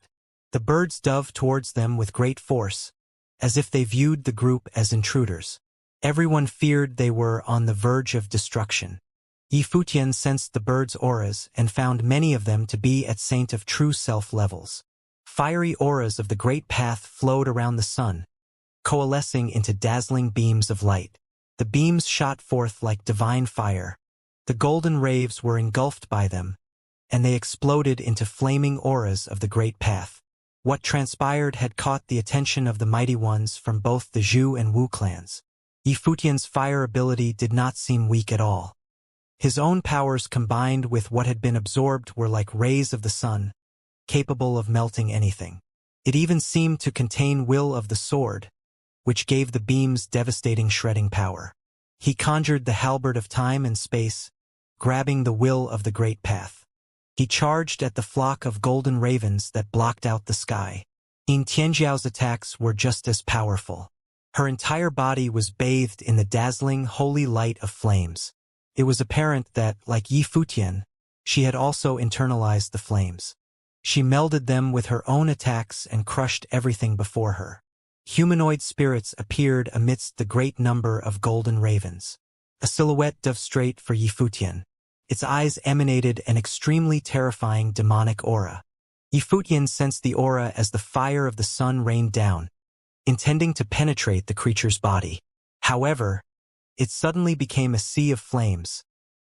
The birds dove towards them with great force, as if they viewed the group as intruders. Everyone feared they were on the verge of destruction. Yifutian sensed the birds' auras and found many of them to be at Saint of True Self levels. Fiery auras of the great path flowed around the sun, coalescing into dazzling beams of light. The beams shot forth like divine fire. The golden rays were engulfed by them, and they exploded into flaming auras of the great path. What transpired had caught the attention of the mighty ones from both the Zhu and Wu clans. Yifutian's fire ability did not seem weak at all. His own powers combined with what had been absorbed were like rays of the sun, capable of melting anything. It even seemed to contain will of the sword, which gave the beams devastating shredding power. He conjured the halberd of time and space, grabbing the will of the great path. He charged at the flock of golden ravens that blocked out the sky. Yin Tianjiao's attacks were just as powerful. Her entire body was bathed in the dazzling, holy light of flames. It was apparent that, like Yifutian, she had also internalized the flames. She melded them with her own attacks and crushed everything before her. Humanoid spirits appeared amidst the great number of golden ravens. A silhouette dove straight for Yifutian. Its eyes emanated an extremely terrifying demonic aura. Yifutian sensed the aura as the fire of the sun rained down, intending to penetrate the creature's body. However, it suddenly became a sea of flames,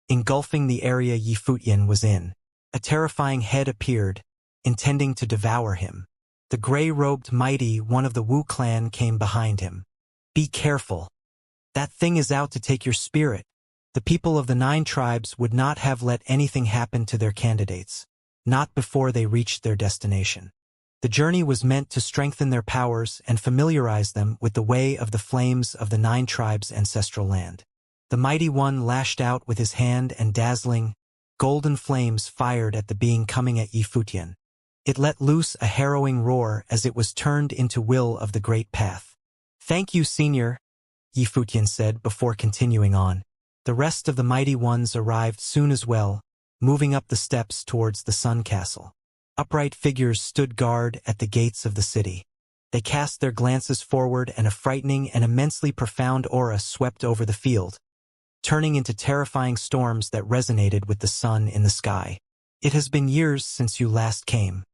engulfing the area Yifutian was in. A terrifying head appeared, intending to devour him. The gray-robed mighty one of the Wu clan came behind him. "Be careful. That thing is out to take your spirit." The people of the 9 tribes would not have let anything happen to their candidates, not before they reached their destination. The journey was meant to strengthen their powers and familiarize them with the way of the flames of the 9 tribes' ancestral land. The mighty one lashed out with his hand and dazzling, golden flames fired at the being coming at Yifutian. It let loose a harrowing roar as it was turned into will of the great path. "Thank you, Senior," Yifutian said before continuing on. The rest of the mighty ones arrived soon as well, moving up the steps towards the Sun Castle. Upright figures stood guard at the gates of the city. They cast their glances forward and a frightening and immensely profound aura swept over the field, turning into terrifying storms that resonated with the sun in the sky. "It has been years since you last came.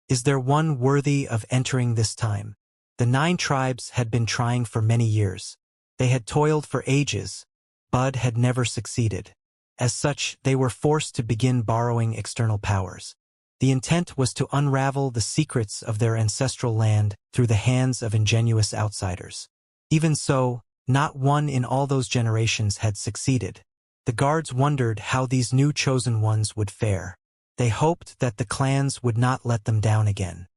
Is there one worthy of entering this time?" The 9 tribes had been trying for many years. They had toiled for ages, but had never succeeded. As such, they were forced to begin borrowing external powers. The intent was to unravel the secrets of their ancestral land through the hands of ingenious outsiders. Even so, not one in all those generations had succeeded. The guards wondered how these new chosen ones would fare. They hoped that the clans would not let them down again.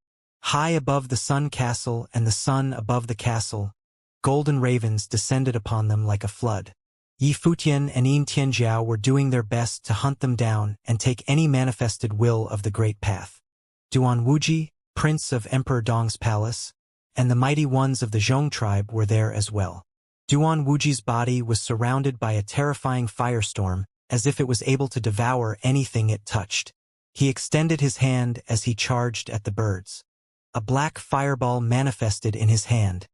High above the Sun Castle and the sun above the castle, golden ravens descended upon them like a flood. Yifutian and Yin Tianjiao were doing their best to hunt them down and take any manifested will of the great path. Duan Wuji, prince of Emperor Dong's palace, and the mighty ones of the Zhong tribe were there as well. Duan Wuji's body was surrounded by a terrifying firestorm, as if it was able to devour anything it touched. He extended his hand as he charged at the birds. A black fireball manifested in his hand,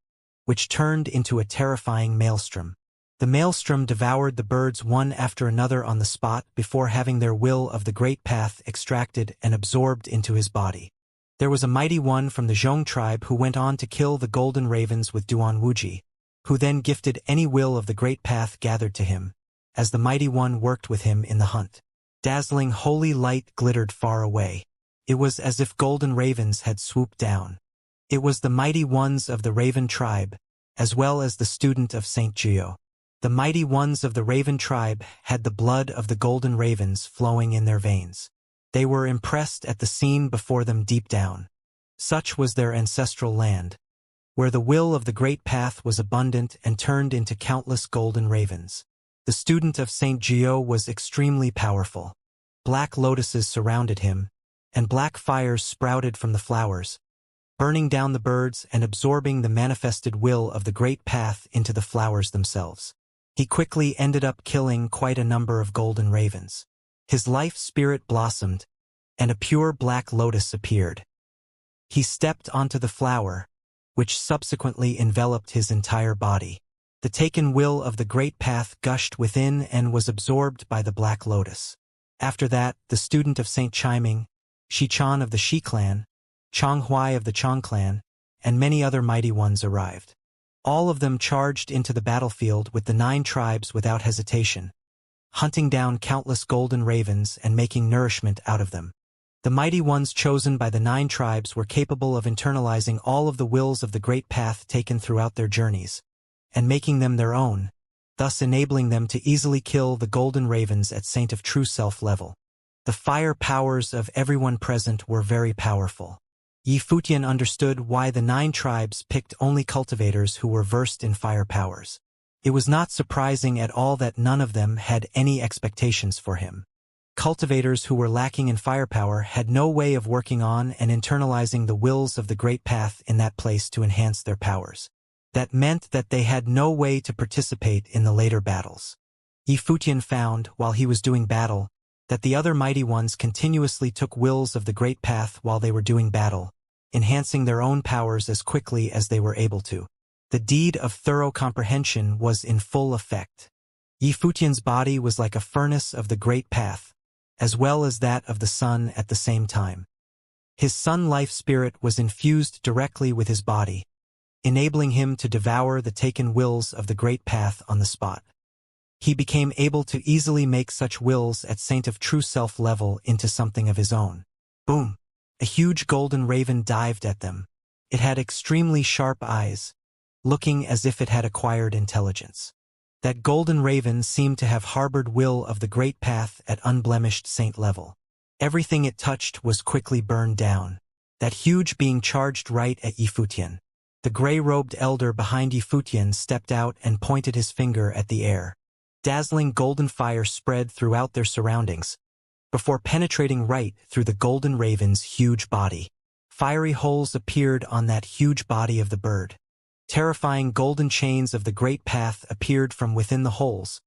which turned into a terrifying maelstrom. The maelstrom devoured the birds one after another on the spot before having their will of the great path extracted and absorbed into his body. There was a mighty one from the Zhong tribe who went on to kill the golden ravens with Duan Wuji, who then gifted any will of the great path gathered to him, as the mighty one worked with him in the hunt. Dazzling holy light glittered far away. It was as if golden ravens had swooped down. It was the mighty ones of the Raven tribe, as well as the student of St. Gio. The mighty ones of the Raven tribe had the blood of the golden ravens flowing in their veins. They were impressed at the scene before them deep down. Such was their ancestral land, where the will of the great path was abundant and turned into countless golden ravens. The student of St. Gio was extremely powerful. Black lotuses surrounded him, and black fires sprouted from the flowers, burning down the birds and absorbing the manifested will of the great path into the flowers themselves. He quickly ended up killing quite a number of golden ravens. His life spirit blossomed, and a pure black lotus appeared. He stepped onto the flower, which subsequently enveloped his entire body. The taken will of the great path gushed within and was absorbed by the black lotus. After that, the student of St. Chiming, Shichan of the Shi clan, Chonghuai of the Chong clan, and many other mighty ones arrived. All of them charged into the battlefield with the 9 tribes without hesitation, hunting down countless golden ravens and making nourishment out of them. The mighty ones chosen by the 9 tribes were capable of internalizing all of the wills of the great path taken throughout their journeys, and making them their own, thus enabling them to easily kill the golden ravens at Saint of True Self level. The fire powers of everyone present were very powerful. Yi Futian understood why the 9 tribes picked only cultivators who were versed in fire powers. It was not surprising at all that none of them had any expectations for him. Cultivators who were lacking in firepower had no way of working on and internalizing the wills of the great path in that place to enhance their powers. That meant that they had no way to participate in the later battles. Yi Futian found, while he was doing battle, that the other mighty ones continuously took wills of the great path while they were doing battle, enhancing their own powers as quickly as they were able to. The deed of thorough comprehension was in full effect. Yi Futian's body was like a furnace of the great path, as well as that of the sun at the same time. His sun life spirit was infused directly with his body, enabling him to devour the taken wills of the great path on the spot. He became able to easily make such wills at Saint of True Self level into something of his own. Boom! A huge golden raven dived at them. It had extremely sharp eyes, looking as if it had acquired intelligence. That golden raven seemed to have harbored will of the great path at unblemished saint level. Everything it touched was quickly burned down. That huge being charged right at Yi Futian. The gray-robed elder behind Yi Futian stepped out and pointed his finger at the air. Dazzling golden fire spread throughout their surroundings, before penetrating right through the golden raven's huge body. Fiery holes appeared on that huge body of the bird. Terrifying golden chains of the great path appeared from within the holes,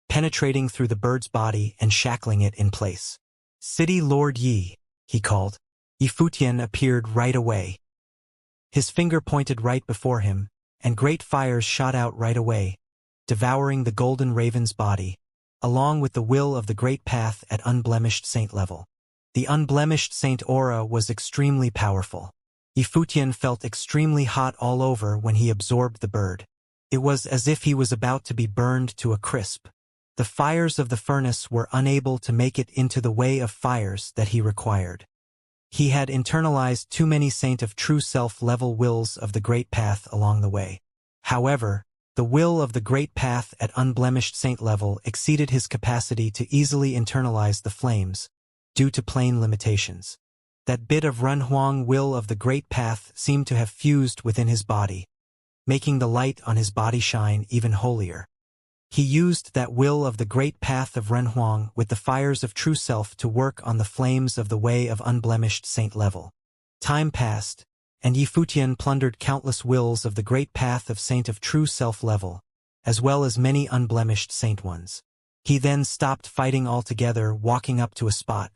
penetrating through the bird's body and shackling it in place. "City Lord Yi," he called. Yi Futian appeared right away. His finger pointed right before him, and great fires shot out right away, devouring the golden raven's body, along with the will of the great path at unblemished saint level. The unblemished saint aura was extremely powerful. Yi Futian felt extremely hot all over when he absorbed the bird. It was as if he was about to be burned to a crisp. The fires of the furnace were unable to make it into the way of fires that he required. He had internalized too many Saint of True Self level wills of the great path along the way. However, the will of the great path at unblemished saint level exceeded his capacity to easily internalize the flames, due to plain limitations. That bit of Renhuang will of the great path seemed to have fused within his body, making the light on his body shine even holier. He used that will of the great path of Renhuang with the fires of true self to work on the flames of the way of unblemished saint level. Time passed, and Yi Futian plundered countless wills of the great path of saint of true self level, as well as many unblemished saint ones. He then stopped fighting altogether, walking up to a spot.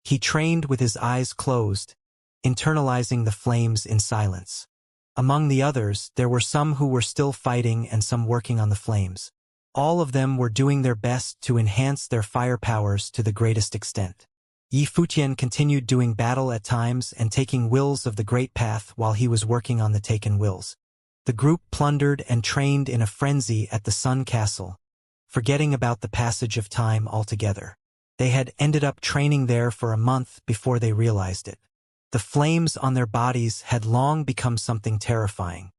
He trained with his eyes closed, internalizing the flames in silence. Among the others, there were some who were still fighting and some working on the flames. All of them were doing their best to enhance their fire powers to the greatest extent. Yi Futian continued doing battle at times and taking wills of the great path while he was working on the taken wills. The group plundered and trained in a frenzy at the Sun Castle, forgetting about the passage of time altogether. They had ended up training there for a month before they realized it. The flames on their bodies had long become something terrifying.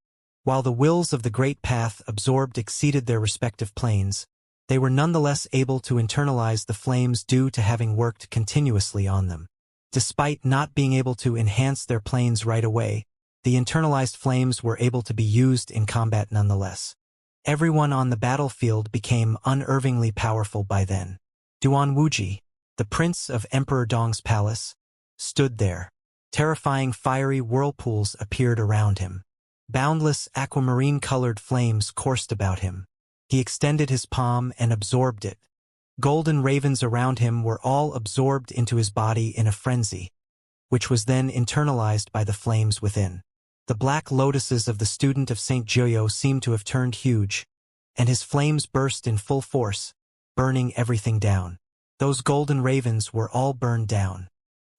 While the wills of the Great Path absorbed exceeded their respective planes, they were nonetheless able to internalize the flames due to having worked continuously on them. Despite not being able to enhance their planes right away, the internalized flames were able to be used in combat nonetheless. Everyone on the battlefield became unervingly powerful by then. Duan Wuji, the prince of Emperor Dong's palace, stood there. Terrifying fiery whirlpools appeared around him. Boundless aquamarine-colored flames coursed about him. He extended his palm and absorbed it. Golden ravens around him were all absorbed into his body in a frenzy, which was then internalized by the flames within. The black lotuses of the student of St. Jiuyo seemed to have turned huge, and his flames burst in full force, burning everything down. Those golden ravens were all burned down.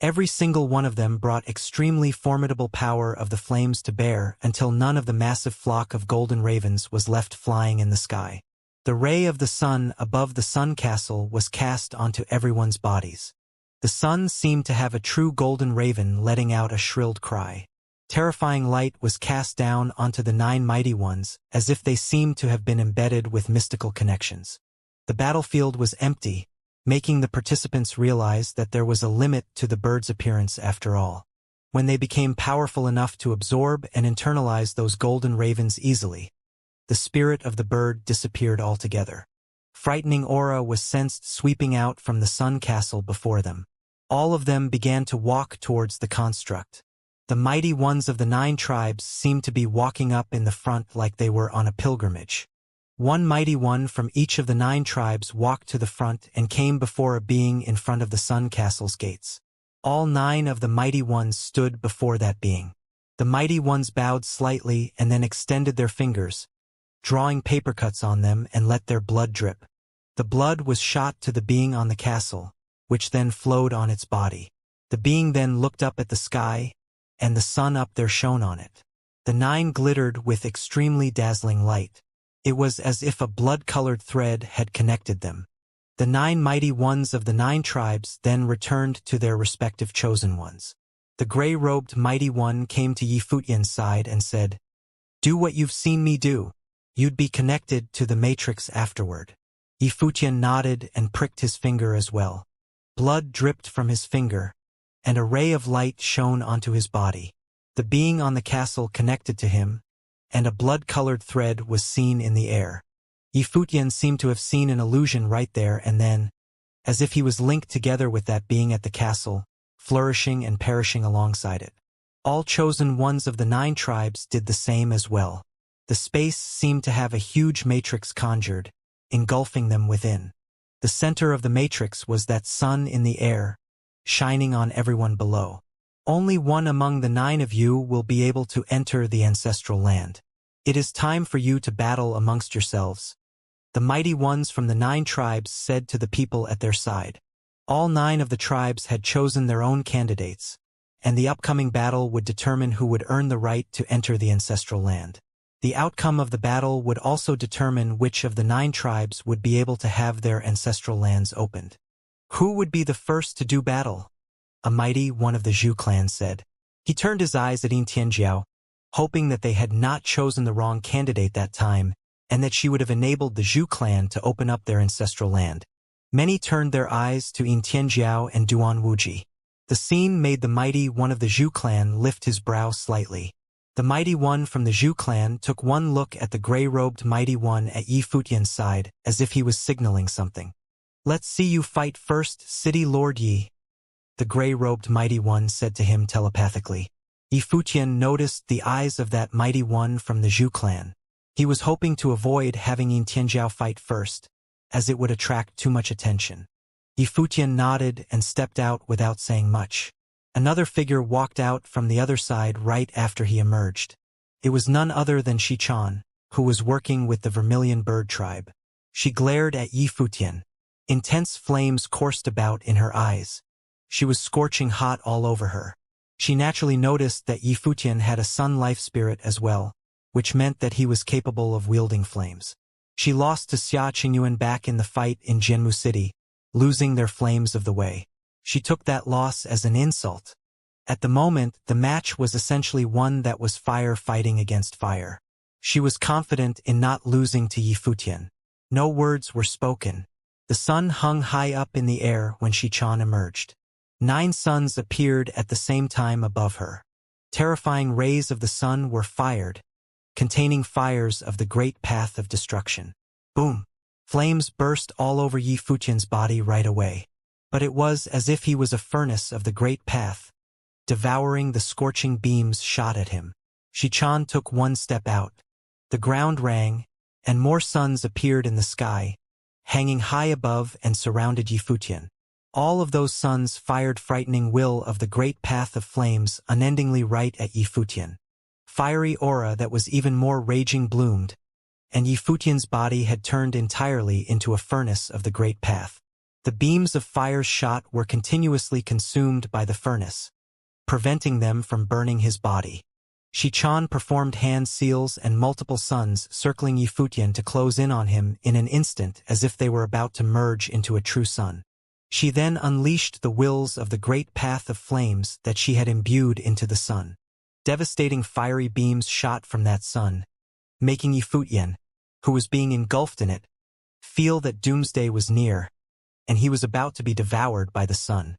Every single one of them brought extremely formidable power of the flames to bear until none of the massive flock of golden ravens was left flying in the sky. The ray of the sun above the sun castle was cast onto everyone's bodies. The sun seemed to have a true golden raven letting out a shrilled cry. Terrifying light was cast down onto the 9 mighty ones, as if they seemed to have been embedded with mystical connections. The battlefield was empty, making the participants realize that there was a limit to the bird's appearance after all. When they became powerful enough to absorb and internalize those golden ravens easily, the spirit of the bird disappeared altogether. Frightening aura was sensed sweeping out from the sun castle before them. All of them began to walk towards the construct. The mighty ones of the 9 tribes seemed to be walking up in the front like they were on a pilgrimage. One mighty one from each of the 9 tribes walked to the front and came before a being in front of the sun castle's gates. All 9 of the mighty ones stood before that being. The mighty ones bowed slightly and then extended their fingers, drawing paper cuts on them, and let their blood drip. The blood was shot to the being on the castle, which then flowed on its body. The being then looked up at the sky, and the sun up there shone on it. The 9 glittered with extremely dazzling light. It was as if a blood-colored thread had connected them. The 9 mighty ones of the 9 tribes then returned to their respective chosen ones. The gray-robed mighty one came to Yifutian's side and said, "Do what you've seen me do. You'd be connected to the matrix afterward." Yifutian nodded and pricked his finger as well. Blood dripped from his finger, and a ray of light shone onto his body. The being on the castle connected to him, and a blood-colored thread was seen in the air. Yifutian seemed to have seen an illusion right there and then, as if he was linked together with that being at the castle, flourishing and perishing alongside it. All chosen ones of the 9 tribes did the same as well. The space seemed to have a huge matrix conjured, engulfing them within. The center of the matrix was that sun in the air, shining on everyone below. Only one among the 9 of you will be able to enter the ancestral land. It is time for you to battle amongst yourselves. The mighty ones from the 9 tribes said to the people at their side. All 9 of the tribes had chosen their own candidates, and the upcoming battle would determine who would earn the right to enter the ancestral land. The outcome of the battle would also determine which of the 9 tribes would be able to have their ancestral lands opened. Who would be the first to do battle? A mighty one of the Zhu clan said. He turned his eyes at Xianxia, hoping that they had not chosen the wrong candidate that time, and that she would have enabled the Zhu clan to open up their ancestral land. Many turned their eyes to Xianxia and Duan Wuji. The scene made the mighty one of the Zhu clan lift his brow slightly. The mighty one from the Zhu clan took one look at the gray-robed mighty one at Yifutian's side, as if he was signaling something. "Let's see you fight first, City Lord Yi," the gray-robed mighty one said to him telepathically. Yifutian noticed the eyes of that mighty one from the Zhu clan. He was hoping to avoid having Xianxiao fight first, as it would attract too much attention. Yifutian nodded and stepped out without saying much. Another figure walked out from the other side right after he emerged. It was none other than Xichan, who was working with the Vermilion Bird tribe. She glared at Yifutian. Intense flames coursed about in her eyes. She was scorching hot all over her. She naturally noticed that Yifutian had a sun life spirit as well, which meant that he was capable of wielding flames. She lost to Xia Qingyuan back in the fight in Jianmu City, losing their flames of the way. She took that loss as an insult. At the moment, the match was essentially one that was fire fighting against fire. She was confident in not losing to Yifutian. No words were spoken. The sun hung high up in the air when Xianxia emerged. 9 suns appeared at the same time above her. Terrifying rays of the sun were fired, containing fires of the great path of destruction. Boom! Flames burst all over Yifutian's body right away. But it was as if he was a furnace of the great path, devouring the scorching beams shot at him. Xianxia took one step out. The ground rang, and more suns appeared in the sky, hanging high above and surrounded Yifutian. All of those suns fired frightening will of the great path of flames unendingly right at Yifutian. Fiery aura that was even more raging bloomed, and Yifutian's body had turned entirely into a furnace of the great path. The beams of fire's shot were continuously consumed by the furnace, preventing them from burning his body. Xianxia performed hand seals and multiple suns circling Yifutian to close in on him in an instant as if they were about to merge into a true sun. She then unleashed the wills of the great path of flames that she had imbued into the sun. Devastating fiery beams shot from that sun, making Yifutian, who was being engulfed in it, feel that doomsday was near, and he was about to be devoured by the sun.